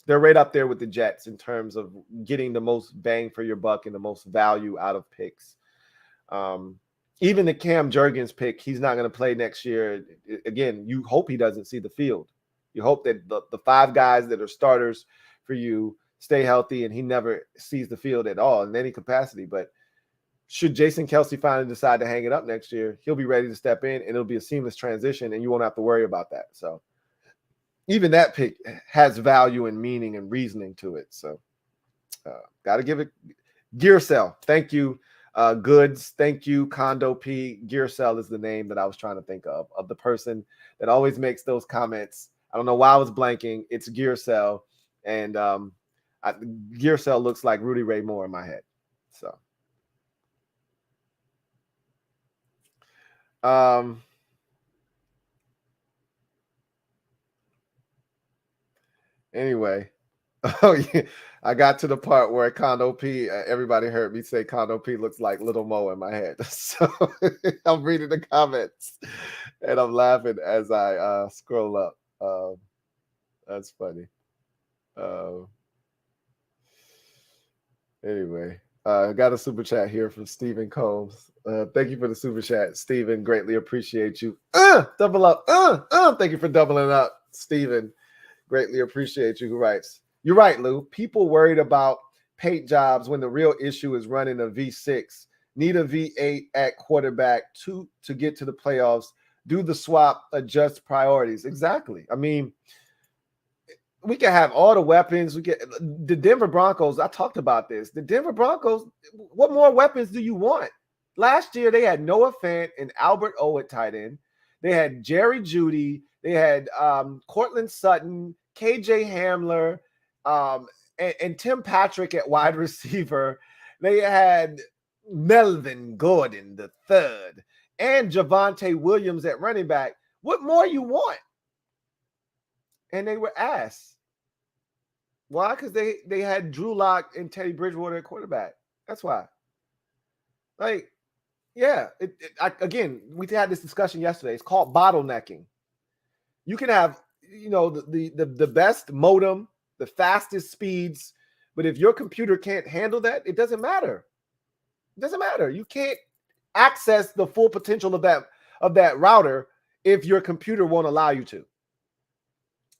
They're right up there with the Jets in terms of getting the most bang for your buck and the most value out of picks. even the Cam Jergens pick, he's not going to play next year. Again, you hope he doesn't see the field. You hope that the 5 guys that are starters for you stay healthy and he never sees the field at all in any capacity. But should Jason Kelce finally decide to hang it up next year, he'll be ready to step in and it'll be a seamless transition and you won't have to worry about that. So even that pick has value and meaning and reasoning to it. So got to give it Gear Cell. Thank you. Goods. Thank you. Condo P. Gear Cell is the name that I was trying to think of the person that always makes those comments. I don't know why I was blanking. It's Gear Cell. And Gear Cell looks like Rudy Ray Moore in my head. So anyway, oh yeah, I got to the part where Condo P, everybody heard me say Condo P looks like Little Mo in my head. So I'm reading the comments and I'm laughing as I scroll up. That's funny. Anyway, I got a super chat here from Stephen Combs. Thank you for the super chat, Stephen. Greatly appreciate you. Double up. Thank you for doubling up, Stephen. Greatly appreciate you. Who writes? You're right, Lou. People worried about paint jobs when the real issue is running a V6. Need a V8 at quarterback to get to the playoffs. Do the swap, adjust priorities. Exactly. I mean, we can have all the weapons. We get the Denver Broncos. I talked about this. The Denver Broncos, what more weapons do you want? Last year, they had Noah Fant and Albert O at tight end. They had Jerry Jeudy. They had Cortland Sutton, KJ Hamler, and Tim Patrick at wide receiver. They had Melvin Gordon III and Javonte Williams at running back. What more you want? And they were ass. Why? Because they had Drew Lock and Teddy Bridgewater at quarterback. That's why. Like, yeah. Again, we had this discussion yesterday. It's called bottlenecking. You can have, the best modem, the fastest speeds, but if your computer can't handle that, it doesn't matter. It doesn't matter. You can't access the full potential of that router if your computer won't allow you to.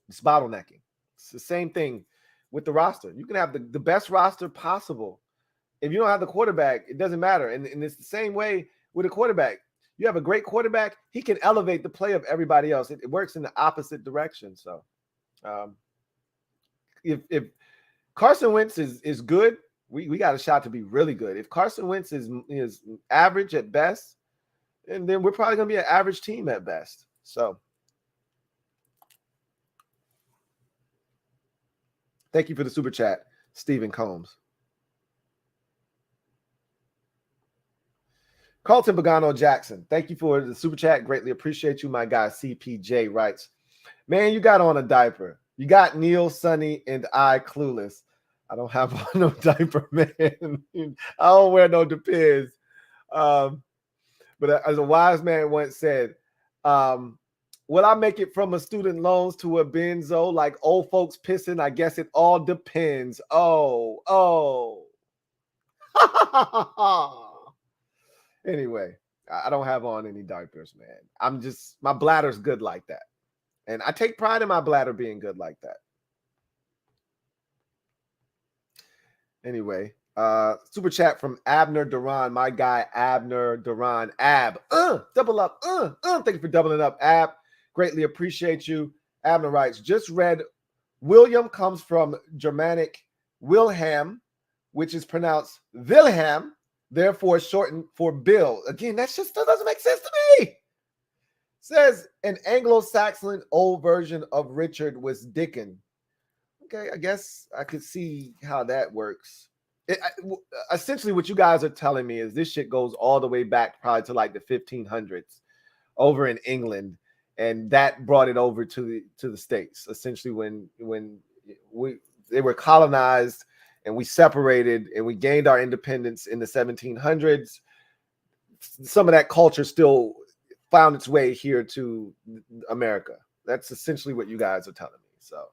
It's bottlenecking. It's the same thing with the roster. You can have the best roster possible. If you don't have the quarterback, it doesn't matter. And it's the same way with a quarterback. You have a great quarterback, he can elevate the play of everybody else. It works in the opposite direction. So if Carson Wentz is good, we got a shot to be really good. If Carson Wentz is average at best, and then we're probably going to be an average team at best. So thank you for the super chat, Stephen Combs. Carlton Pagano Jackson, thank you for the super chat. Greatly appreciate you. My guy CPJ writes, man, you got on a diaper. You got Neil, Sonny, and I clueless. I don't have on no diaper, man. I don't wear no Depends. But as a wise man once said, will I make it from a student loans to a benzo like old folks pissing? I guess it all depends. Oh. Anyway, I don't have on any diapers, man. My bladder's good like that. And I take pride in my bladder being good like that. Anyway, super chat from Abner Duran, my guy Abner Duran. Ab, double up, thank you for doubling up, Ab. Greatly appreciate you. Abner writes, just read William comes from Germanic Wilhelm, which is pronounced Wilhelm, therefore shortened for Bill. Again, that doesn't make sense to me. Says an Anglo-Saxon old version of Richard was Dickon. Okay, I guess I could see how that works. Essentially, what you guys are telling me is this shit goes all the way back probably to like the 1500s over in England, and that brought it over to the States. Essentially, when they were colonized and we separated and we gained our independence in the 1700s, some of that culture still found its way here to America. That's essentially what you guys are telling me. So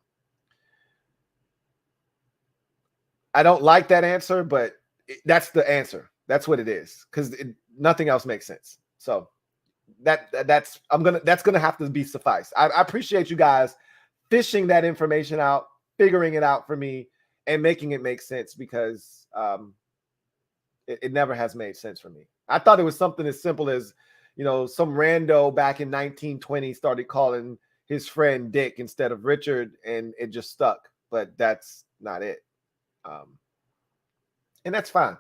I don't like that answer, but that's the answer. That's what it is. Because nothing else makes sense. So that's gonna have to be suffice. I appreciate you guys fishing that information out, figuring it out for me, and making it make sense, because it never has made sense for me. I thought it was something as simple as, some rando back in 1920 started calling his friend Dick instead of Richard, and it just stuck. But that's not it. And that's fine.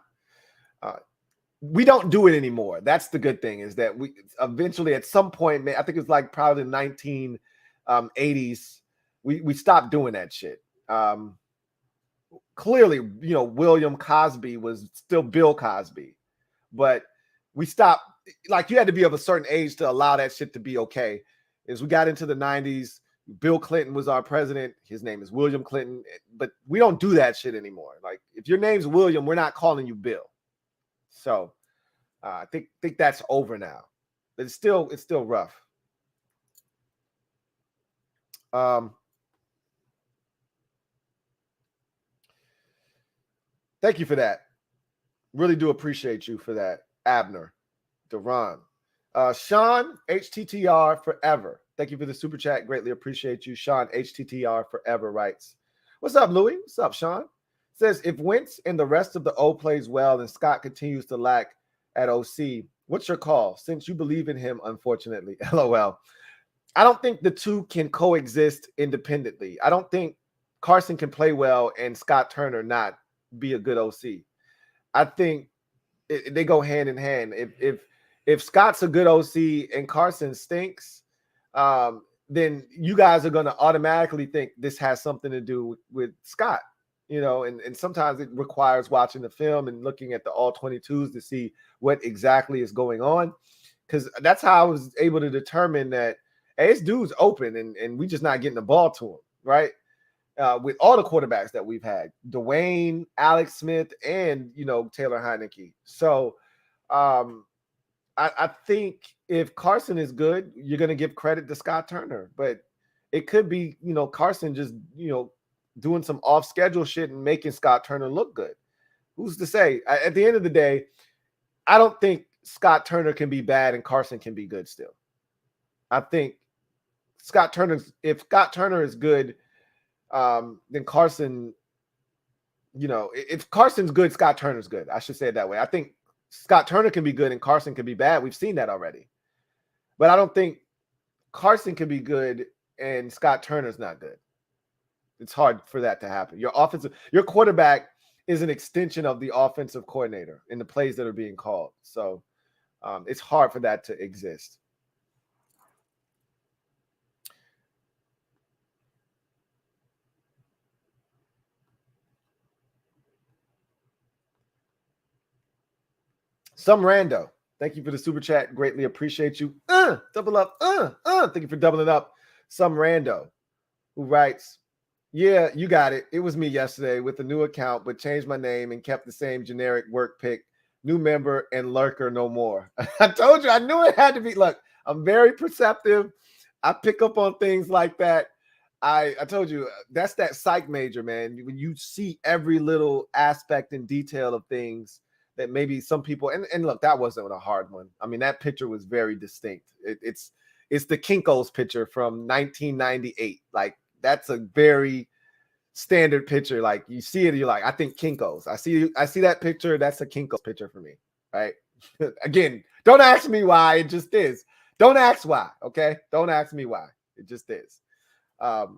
We don't do it anymore. That's the good thing, is that we eventually at some point, I think it was like probably the 1980s, we stopped doing that shit. Clearly, William Cosby was still Bill Cosby, but we stopped. Like, you had to be of a certain age to allow that shit to be okay. As we got into the 90s, Bill Clinton was our president. His name is William Clinton, but we don't do that shit anymore. Like, if your name's William, we're not calling you Bill. So I think that's over now, but it's still rough. Thank you for that. Really do appreciate you for that, Abner, Duran. Sean, HTTR forever. Thank you for the super chat. Greatly appreciate you. Sean, HTTR forever writes, "What's up, Louie? What's up, Sean?" Says, if Wentz and the rest of the O plays well and Scott continues to lack at OC, what's your call? Since you believe in him, unfortunately. LOL. I don't think the two can coexist independently. I don't think Carson can play well and Scott Turner not be a good OC. I think they go hand in hand. If Scott's a good OC and Carson stinks, then you guys are going to automatically think this has something to do with Scott. And sometimes it requires watching the film and looking at the all 22s to see what exactly is going on. Because that's how I was able to determine that, hey, this dude's open and we just not getting the ball to him, right? With all the quarterbacks that we've had, Dwayne, Alex Smith, and, Taylor Heineke. So I think if Carson is good, you're going to give credit to Scott Turner. But it could be, Carson just, doing some off-schedule shit and making Scott Turner look good. Who's to say? At the end of the day, I don't think Scott Turner can be bad and Carson can be good still. I think if Scott Turner is good, then Carson, if Carson's good, Scott Turner's good. I should say it that way. I think Scott Turner can be good and Carson can be bad. We've seen that already. But I don't think Carson can be good and Scott Turner's not good. It's hard for that to happen. Your quarterback is an extension of the offensive coordinator in the plays that are being called. So it's hard for that to exist. Some rando. Thank you for the super chat. Greatly appreciate you. Double up. Thank you for doubling up. Some rando who writes, yeah, you got it. It was me yesterday with a new account, but changed my name and kept the same generic work pick. New member and lurker no more. I told you, I knew it had to be. Look, I'm very perceptive. I pick up on things like that. I told you, that's that psych major, man. When you see every little aspect and detail of things that maybe some people, and look, that wasn't a hard one. I mean, that picture was very distinct. It's the Kinko's picture from 1998. Like, that's a very standard picture. Like, you see it, you're like, I think Kinko's. I see that picture. That's a Kinko's picture for me, right? Again, don't ask me why. It just is. Don't ask why. Okay, don't ask me why. It just is.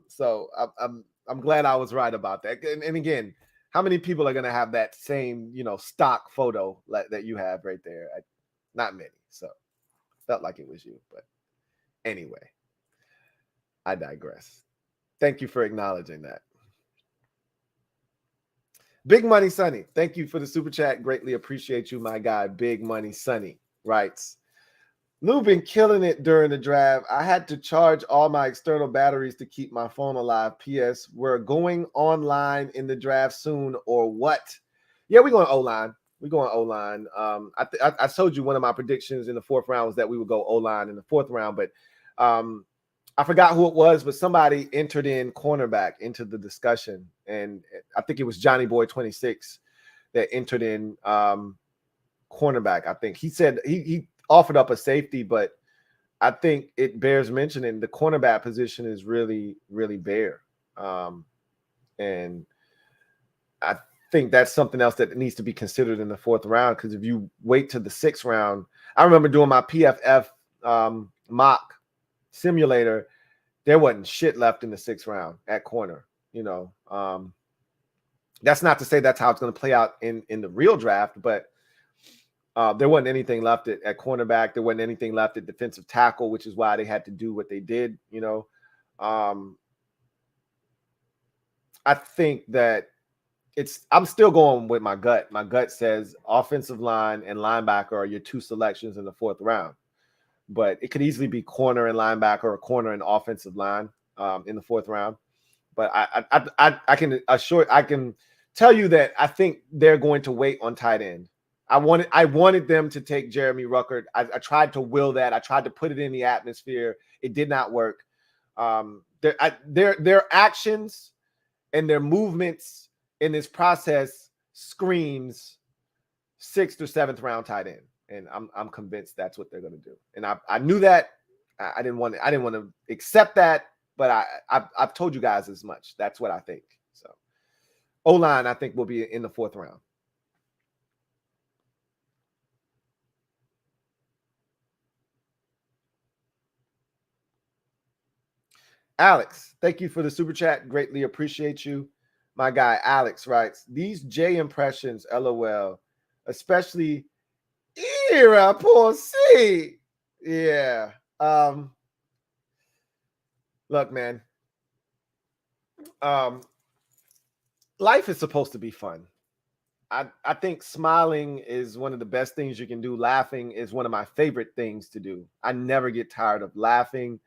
So I'm glad I was right about that. And again, how many people are going to have that same stock photo that you have right there? Not many. So felt like it was you, but anyway, I digress. Thank you for acknowledging that. Big Money Sonny, thank you for the super chat. Greatly appreciate you, my guy. Big Money Sonny writes, Lou been killing it during the draft. I had to charge all my external batteries to keep my phone alive. P.S. We're going online in the draft soon, or what? Yeah, we're going O-line. We're going O-line. I told you one of my predictions in the fourth round was that we would go O-line in the fourth round, but I forgot who it was, but somebody entered in cornerback into the discussion, and I think it was Johnny Boy 26 that entered in cornerback. I think he said he offered up a safety, but I think it bears mentioning the cornerback position is really, really bare. And I think that's something else that needs to be considered in the 4th round, because if you wait to the 6th round, I remember doing my PFF mock simulator, there wasn't shit left in the 6th round at corner. That's not to say that's how it's going to play out in the real draft, but there wasn't anything left at cornerback. There wasn't anything left at defensive tackle, which is why they had to do what they did. I think that I'm still going with my gut. My gut says offensive line and linebacker are your 2 selections in the 4th round, but it could easily be corner and linebacker or corner and offensive line in the 4th round. But I can tell you that I think they're going to wait on tight end. I wanted them to take Jeremy Ruckert. I tried to will that. I tried to put it in the atmosphere. It did not work. Their actions and their movements in this process screams 6th or 7th round tight end, and I'm convinced that's what they're going to do. And I knew that. I didn't want to accept that, but I've told you guys as much. That's what I think. So O-line, I think, will be in the 4th round. Alex, thank you for the super chat. Greatly appreciate you. My guy Alex writes, these J impressions, LOL, especially era por si. Yeah. Look, man. Life is supposed to be fun. I think smiling is one of the best things you can do. Laughing is one of my favorite things to do. I never get tired of laughing.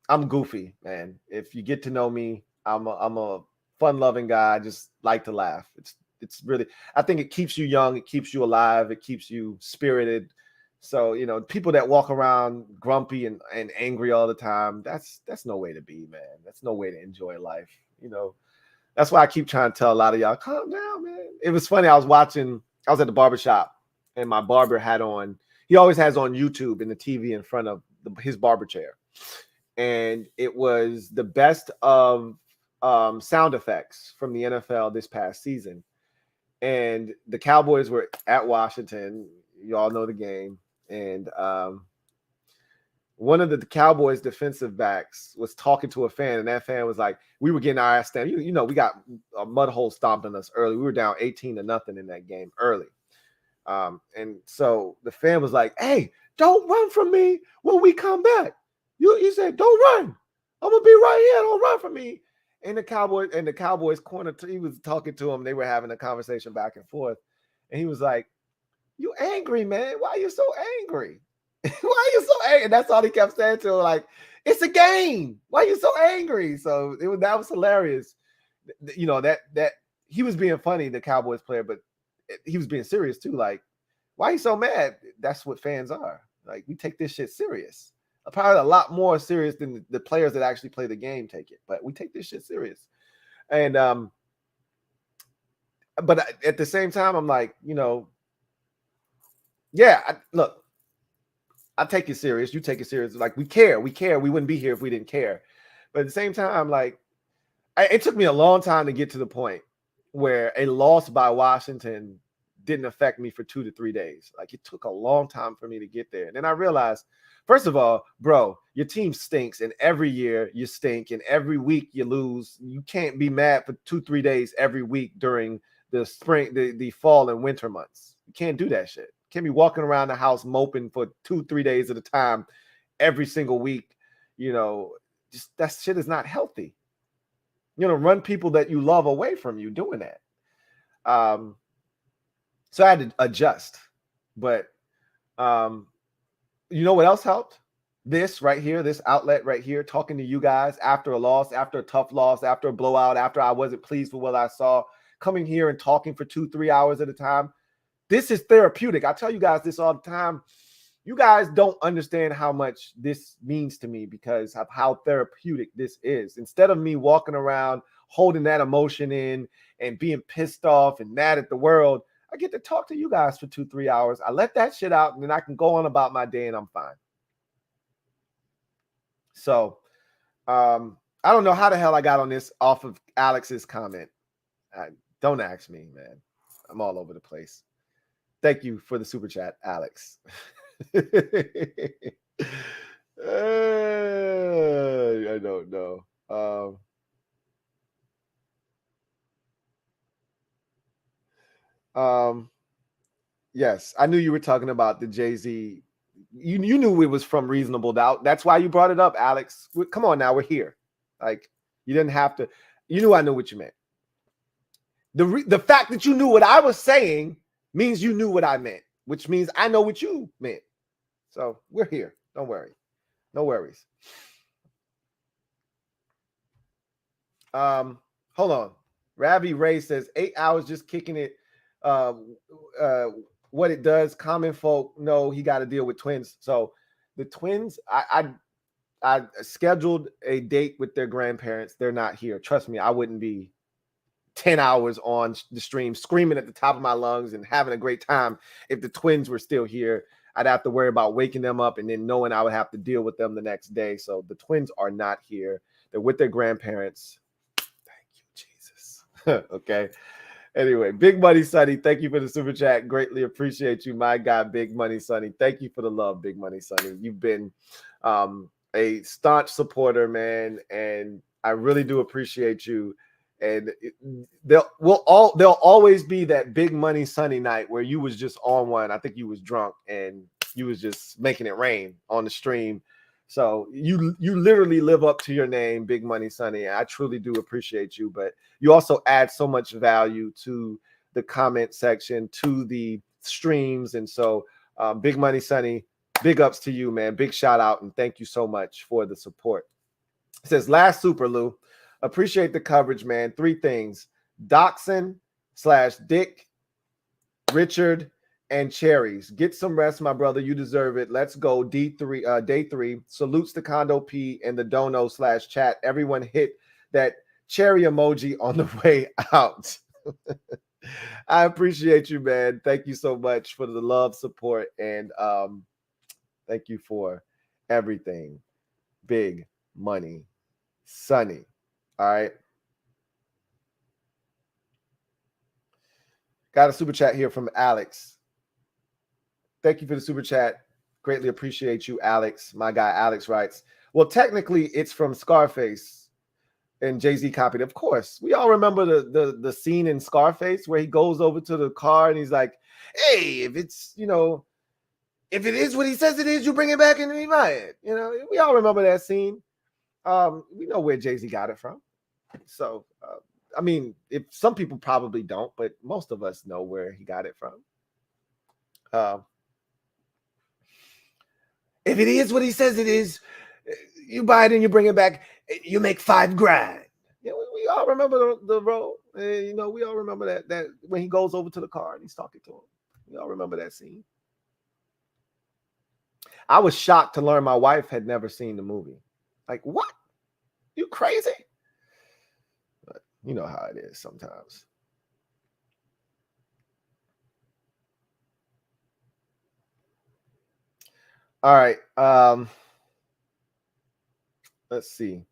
I'm goofy, man. If you get to know me, I'm a fun-loving guy. I just like to laugh. It's really, I think it keeps you young. It keeps you alive. It keeps you spirited. So, people that walk around grumpy and angry all the time, that's no way to be, man. That's no way to enjoy life. That's why I keep trying to tell a lot of y'all, calm down, man. It was funny. I was at the barbershop and my barber had on, he always has on YouTube and the TV in front of his barber chair. And it was the best of sound effects from the NFL this past season. And the Cowboys were at Washington. You all know the game. And one of the Cowboys defensive backs was talking to a fan, and that fan was like, we were getting our ass stamped. We got a mud hole stomped on us early. We were down 18-0 in that game early. And so the fan was like, hey, don't run from me when we come back. You said, don't run. I'm going to be right here. Don't run from me. And the Cowboys corner, he was talking to him. They were having a conversation back and forth. And he was like, you angry, man. Why are you so angry? Why are you so angry? And that's all he kept saying to him, like, it's a game. Why are you so angry? So that was hilarious. That he was being funny, the Cowboys player, but he was being serious too. Like, why are you so mad? That's what fans are. Like, we take this shit serious. Probably a lot more serious than the players that actually play the game take it. But we take this shit serious. And but at the same time, I'm like, look, I take it serious. You take it serious. Like, we care. We wouldn't be here if we didn't care. But at the same time, like, it took me a long time to get to the point where a loss by Washington didn't affect me for 2 to 3 days. Like, it took a long time for me to get there. And then I realized, first of all, bro, your team stinks, and every year you stink, and every week you lose. You can't be mad for 2-3 days every week during the spring, the fall and winter months. You can't do that shit. You can't be walking around the house moping for 2-3 days at a time every single week. Just that shit is not healthy. Run people that you love away from you doing that. So I had to adjust. But you know what else helped? This right here, this outlet right here, talking to you guys after a loss, after a tough loss, after a blowout, after I wasn't pleased with what I saw, coming here and talking for 2-3 hours at a time. This is therapeutic. I tell you guys this all the time. You guys don't understand how much this means to me because of how therapeutic this is. Instead of me walking around holding that emotion in and being pissed off and mad at the world, I get to talk to you guys for 2-3 hours. I let that shit out, and then I can go on about my day, and I'm fine. So, I don't know how the hell I got on this off of Alex's comment. Don't ask me, man. I'm all over the place. Thank you for the super chat, Alex. I don't know. Yes, I knew you were talking about the Jay-Z. You knew it was from Reasonable Doubt. That's why you brought it up, Alex. Come on now, we're here. Like, you didn't have to. You knew I knew what you meant. The fact that you knew what I was saying means you knew what I meant, which means I know what you meant. So we're here. Don't worry. No worries. Hold on. Ravi Ray says 8 hours just kicking it. What it does, common folk know he got to deal with twins. So the twins, I scheduled a date with their grandparents. They're not here. Trust me, I wouldn't be 10 hours on the stream screaming at the top of my lungs and having a great time if the twins were still here. I'd have to worry about waking them up and then knowing I would have to deal with them the next day. So the twins are not here. They're with their grandparents. Thank you, Jesus. Okay. Anyway, Big Money Sonny, thank you for the super chat. Greatly appreciate you, my guy, Big Money Sonny. Thank you for the love, Big Money Sonny. You've been a staunch supporter, man, and I really do appreciate you. And there'll always be that Big Money Sonny night where you was just on one. I think you was drunk and you was just making it rain on the stream. So you literally live up to your name, Big Money Sonny. I truly do appreciate you, but you also add so much value to the comment section, to the streams. And so Big Money Sonny, big ups to you, man. Big shout out and thank you so much for the support. It says, last super, Lou. Appreciate the coverage, man. 3 things. Dachshund/Dick, Richard, and cherries. Get some rest, my brother. You deserve it. Let's go. D3, day 3. Salutes to Condo P and the Dono/chat. Everyone hit that cherry emoji on the way out. I appreciate you, man. Thank you so much for the love, support, and thank you for everything. Big Money Sonny. All right. Got a super chat here from Alex. Thank you for the super chat. Greatly appreciate you, Alex. My guy Alex writes, well, technically it's from Scarface and Jay-Z copied. Of course. We all remember the scene in Scarface where he goes over to the car and he's like, hey, if it's, if it is what he says it is, you bring it back and we buy it. We all remember that scene. We know where Jay-Z got it from. So, I mean, if some people probably don't, but most of us know where he got it from. If it is what he says it is, you buy it and you bring it back, you make $5,000. Yeah, we all remember the role. We all remember that when he goes over to the car and he's talking to him. We all remember that scene. I was shocked to learn my wife had never seen the movie. Like, what? You crazy? But you know how it is sometimes. All right. Let's see.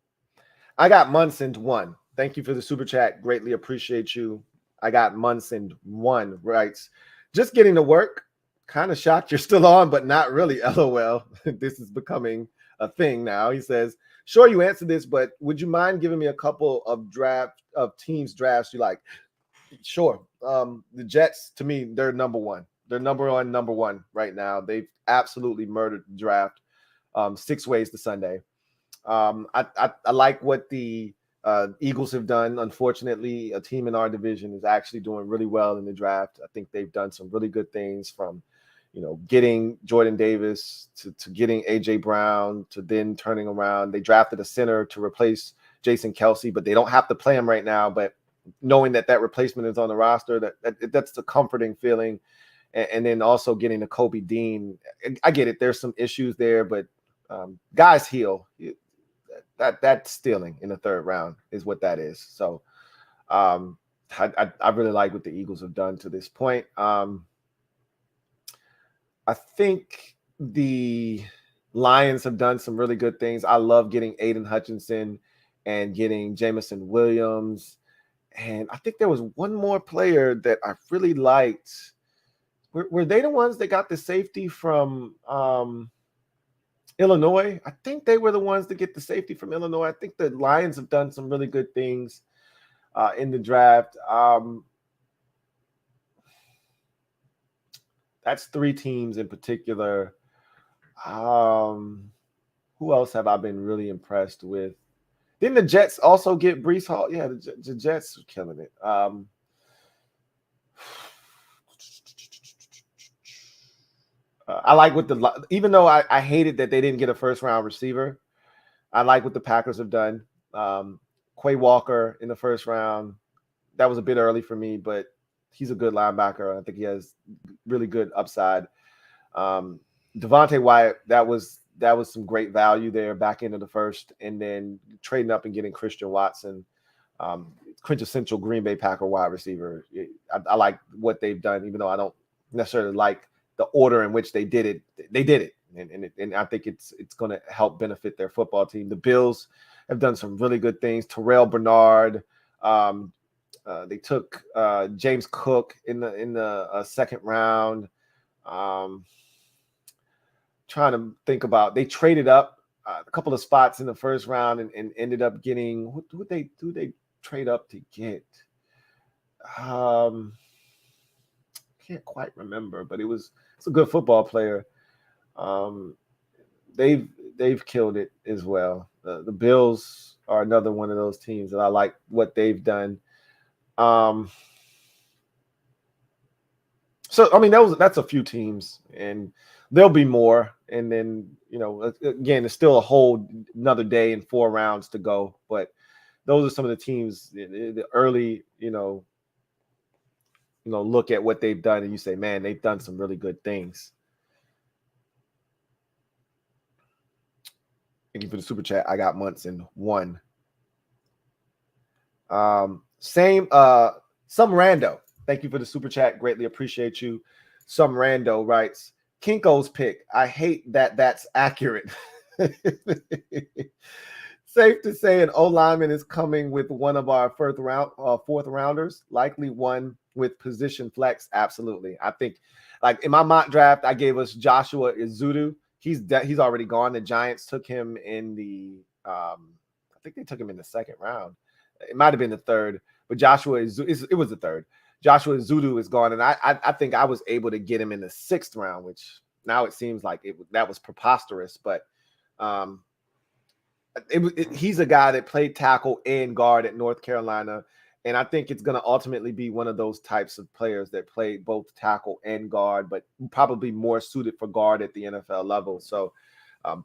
I got Munson 1. Thank you for the super chat. Greatly appreciate you. I got Munson 1 writes, just getting to work. Kind of shocked you're still on, but not really. LOL. This is becoming a thing now. He says, sure, you answered this, but would you mind giving me a couple of teams drafts you like? Sure. The Jets, to me, they're number one. They're number one right now. They've absolutely murdered the draft. 6 ways to Sunday. I like what the Eagles have done. Unfortunately, a team in our division is actually doing really well in the draft. I think they've done some really good things, from getting Jordan Davis to getting AJ Brown to then turning around. They drafted a center to replace Jason Kelsey, but they don't have to play him right now. But knowing that replacement is on the roster, that's a comforting feeling. And then also getting a Kobe Dean. I get it. There's some issues there, but guys heal. That's stealing in the 3rd round is what that is. So I really like what the Eagles have done to this point. I think the Lions have done some really good things. I love getting Aiden Hutchinson and getting Jamison Williams. And I think there was one more player that I really liked. Were they the ones that got the safety from Illinois? I think they were the ones that get the safety from Illinois. I think the Lions have done some really good things in the draft. That's 3 teams in particular. Who else have I been really impressed with? Didn't the Jets also get Breece Hall? Yeah, the Jets are killing it. I like what even though I hated that they didn't get a first-round receiver, I like what the Packers have done. Quay Walker in the first round. That was a bit early for me, but he's a good linebacker. I think he has really good upside. Devontae Wyatt, that was some great value there back into the first, and then trading up and getting Christian Watson, quintessential Green Bay Packer wide receiver. I like what they've done, even though I don't necessarily like the order in which they did it. They did it, and I think it's going to help benefit their football team. The Bills have done some really good things. Terrell Bernard. They took James Cook in the second round. Trying to think about, they traded up a couple of spots in the first round and ended up getting who they trade up to get. Can't quite remember, but it's a good football player. They've killed it as well. The Bills are another one of those teams that I like what they've done. So I mean that's a few teams, and there'll be more. And then again, it's still a whole another day and 4 rounds to go. But those are some of the teams. The early, look at what they've done, and you say, man, they've done some really good things. Thank you for the super chat. I got months in 1. Some rando. Thank you for the super chat. Greatly appreciate you. Some rando writes, Kinko's pick. I hate that that's accurate. Safe to say an O-lineman is coming with one of our fourth rounders, likely one with position flex. Absolutely. I think, like in my mock draft, I gave us Joshua Izudu. He's already gone. The Giants took him in the I think they took him in the second round. It might have been the third, but Joshua Izudu, it was the third. Joshua Izudu is gone, and I think I was able to get him in the 6th round, which now it seems like that was preposterous. But he's a guy that played tackle and guard at North Carolina, and I think it's going to ultimately be one of those types of players that play both tackle and guard, but probably more suited for guard at the NFL level. So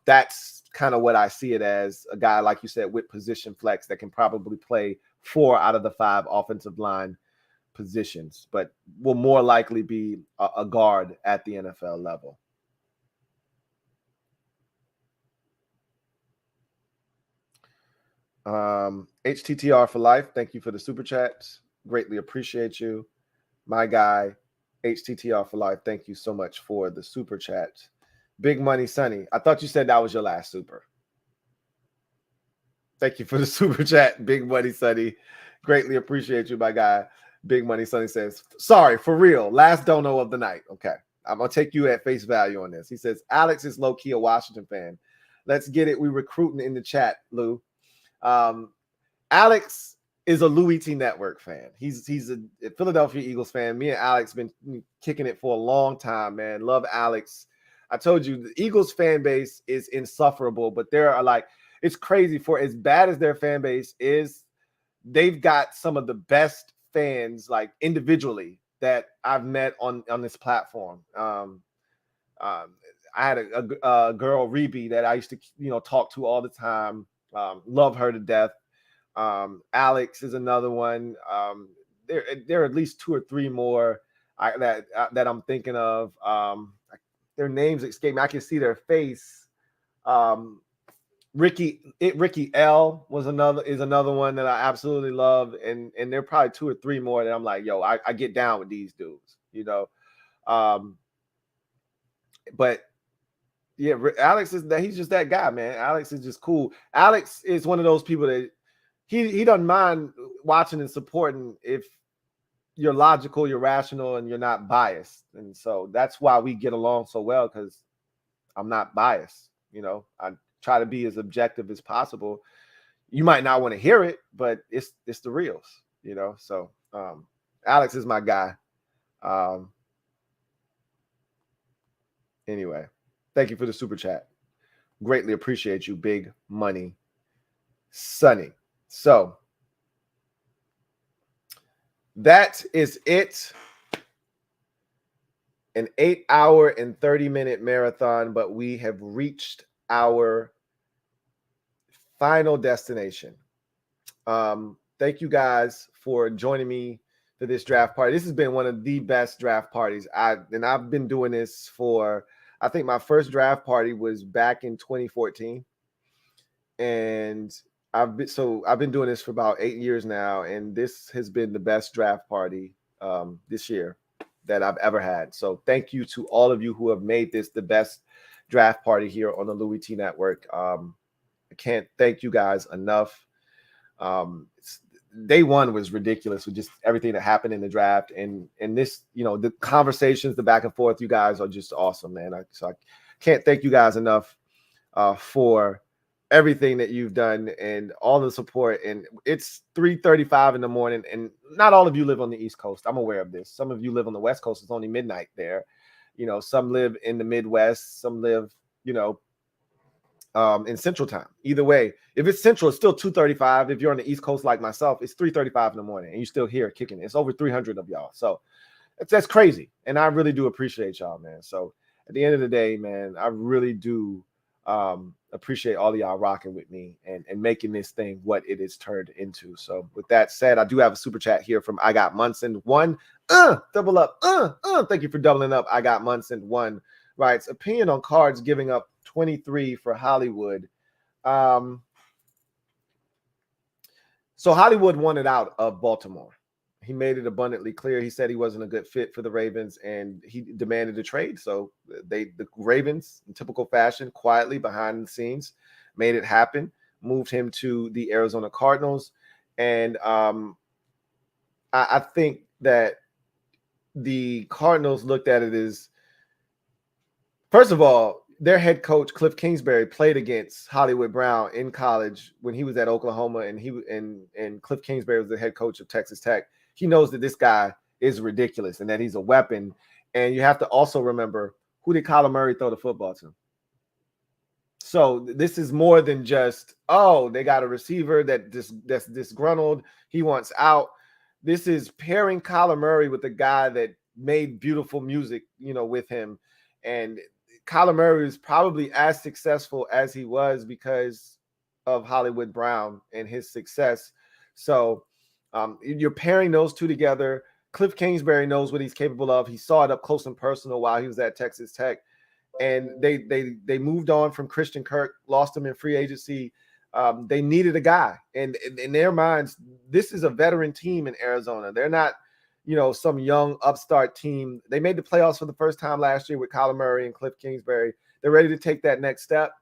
that's kind of what I see it as, a guy, like you said, with position flex that can probably play 4 out of the 5 offensive line positions, but will more likely be a guard at the NFL level. HTTR for life. Thank you for the super chat. Greatly appreciate you. My guy, HTTR for life. Thank you so much for the super chat. Big Money Sonny. I thought you said that was your last super. Thank you for the super chat, Big Money Sonny. Greatly appreciate you, my guy. Big Money Sonny says, sorry, for real. Last dono of the night. Okay. I'm going to take you at face value on this. He says, Alex is low-key a Washington fan. Let's get it. We recruiting in the chat, Lou. Alex is a Louie Tee Network fan. He's a Philadelphia Eagles fan. Me and Alex been kicking it for a long time, man. Love Alex. I told you, the Eagles fan base is insufferable, but there are it's crazy. For as bad as their fan base is, they've got some of the best fans, like individually, that I've met on this platform. I had a girl, Rebe, that I used to talk to all the time. Love her to death. Alex is another one. There are at least 2 or 3 more that I'm thinking of. Their names escape me. I can see their face. Ricky L is another one that I absolutely love, and there are probably 2 or 3 more that I'm like, yo, I get down with these dudes, you know. But yeah, Alex he's just that guy, man. Alex is just cool. Alex is one of those people that he doesn't mind watching and supporting if you're logical, you're rational, and you're not biased. And so that's why we get along so well, because I'm not biased. You know, I try to be as objective as possible. You might not want to hear it, but it's the reals, you know. So Alex is my guy. Anyway, thank you for the super chat. Greatly appreciate you, Big Money Sonny. So that is it. An 8-hour and 30-minute marathon, but we have reached our final destination. Thank you guys for joining me for this draft party. This has been one of the best draft parties. I've been doing this for, I think my first draft party was back in 2014. And I've been doing this for about 8 years now, and this has been the best draft party this year that I've ever had. So thank you to all of you who have made this the best draft party here on the Louie Tee Network. I can't thank you guys enough. Day one was ridiculous with just everything that happened in the draft, and this, you know, the conversations, the back and forth. You guys are just awesome, man. So I can't thank you guys enough for everything that you've done and all the support. And it's 3:35 in the morning, and not all of you live on the East Coast. I'm aware of this. Some of you live on the West Coast. It's only midnight there. You know, some live in the Midwest. Some live, you know, in Central Time. Either way, if it's Central, it's still 2:35. If you're on the East Coast like myself, it's 3:35 in the morning, and you're still here kicking it. It's over 300 of y'all. So that's crazy, and I really do appreciate y'all, man. So at the end of the day, man, I really do appreciate all of y'all rocking with me and making this thing what it is turned into. So with that said, I do have a super chat here from I Got Munson 1. Double up. Thank you for doubling up. I Got Munson 1 writes, opinion on Cards giving up 23 for Hollywood. So Hollywood wanted out of Baltimore. He made it abundantly clear. He said he wasn't a good fit for the Ravens, and he demanded a trade. So the Ravens, in typical fashion, quietly behind the scenes, made it happen, moved him to the Arizona Cardinals. And I think that the Cardinals looked at it as, first of all, their head coach, Cliff Kingsbury, played against Hollywood Brown in college when he was at Oklahoma, and Cliff Kingsbury was the head coach of Texas Tech. He knows that this guy is ridiculous and that he's a weapon. And you have to also remember, who did Kyler Murray throw the football to? So this is more than just, oh, they got a receiver that's disgruntled, he wants out. This is pairing Kyler Murray with a guy that made beautiful music, you know, with him. And Kyler Murray is probably as successful as he was because of Hollywood Brown and his success. So you're pairing those two together. Cliff Kingsbury knows what he's capable of. He saw it up close and personal while he was at Texas Tech. And they moved on from Christian Kirk, lost him in free agency. They needed a guy. And in their minds, this is a veteran team in Arizona. They're not, you know, some young upstart team. They made the playoffs for the first time last year with Kyler Murray and Cliff Kingsbury. They're ready to take that next step.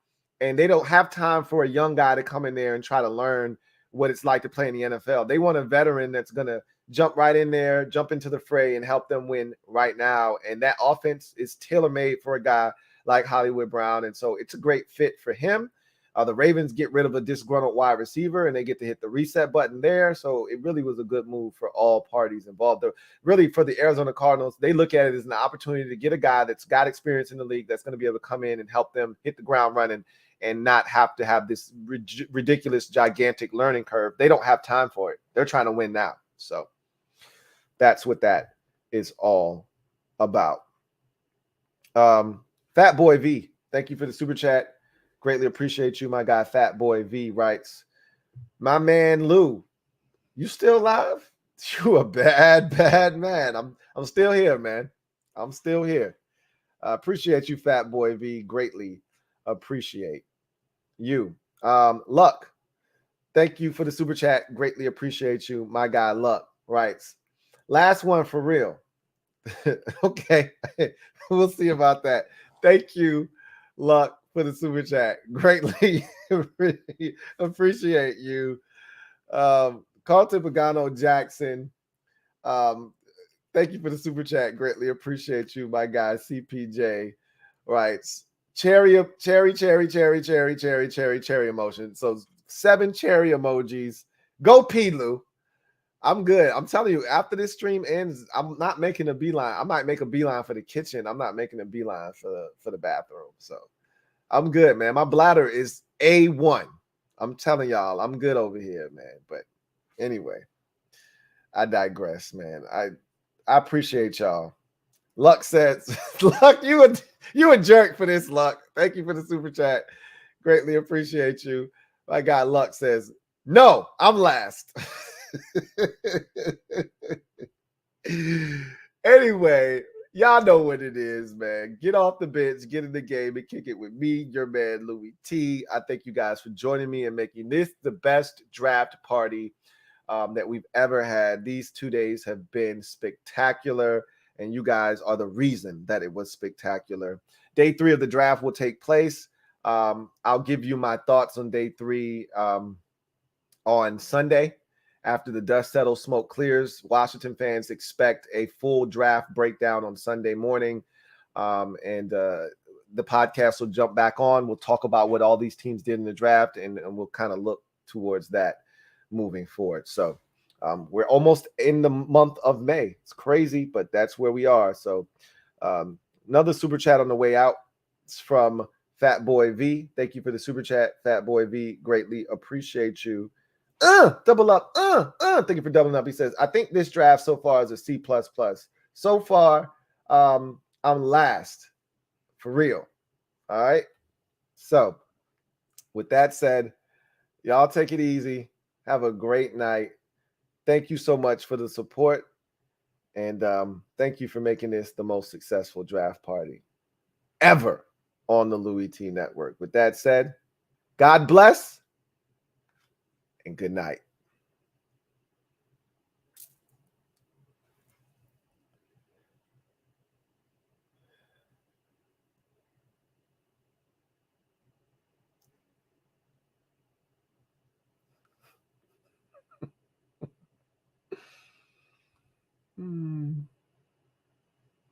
And they don't have time for a young guy to come in there and try to learn what it's like to play in the NFL. They want a veteran that's going to jump right in there, jump into the fray, and help them win right now. And that offense is tailor-made for a guy like Hollywood Brown. And so it's a great fit for him. The Ravens get rid of a disgruntled wide receiver, and they get to hit the reset button there. So it really was a good move for all parties involved. Really, for the Arizona Cardinals, they look at it as an opportunity to get a guy that's got experience in the league that's going to be able to come in and help them hit the ground running and not have to have this ridiculous, gigantic learning curve. They don't have time for it. They're trying to win now. So that's what that is all about. Fat Boy V, thank you for the super chat. Greatly appreciate you, my guy. Fat Boy V writes, my man Lou, you still alive? You a bad man. I'm still here, man. I'm still here. I appreciate you, Fat Boy V. Greatly appreciate you. Luck, thank you for the super chat. Greatly appreciate you. My guy Luck writes, last one for real. Okay, we'll see about that. Thank you, Luck, for the super chat. Greatly appreciate you. Carlton Pagano Jackson, thank you for the super chat. Greatly appreciate you, my guy CPJ writes, cherry emotion. So 7 cherry emojis. Go P-Lou. I'm good. I'm telling you, after this stream ends, I'm not making a beeline. I might make a beeline for the kitchen. I'm not making a beeline for the bathroom. So I'm good, man. My bladder is A1. I'm telling y'all, I'm good over here, man. But anyway, I digress, man. I appreciate y'all. Luck says, Luck, you a jerk for this, Luck. Thank you for the super chat. Greatly appreciate you. My guy Luck says, no, I'm last. Anyway, y'all know what it is, man. Get off the bench, get in the game, and kick it with me, your man, Louie Tee. I thank you guys for joining me and making this the best draft party that we've ever had. These 2 days have been spectacular, and you guys are the reason that it was spectacular. Day 3 of the draft will take place. I'll give you my thoughts on day 3 on Sunday. After the dust settles, smoke clears, Washington fans expect a full draft breakdown on Sunday morning. And the podcast will jump back on. We'll talk about what all these teams did in the draft, and we'll kind of look towards that moving forward. So we're almost in the month of May. It's crazy, but that's where we are. So another super chat on the way out. It's from Fat Boy V. Thank you for the super chat, Fat Boy V. Greatly appreciate you. Double up. Thank you for doubling up. He says, I think this draft so far is a C++. So far, I'm last. For real. All right. So with that said, y'all take it easy. Have a great night. Thank you so much for the support. And thank you for making this the most successful draft party ever on the Louie Tee Network. With that said, God bless and good night.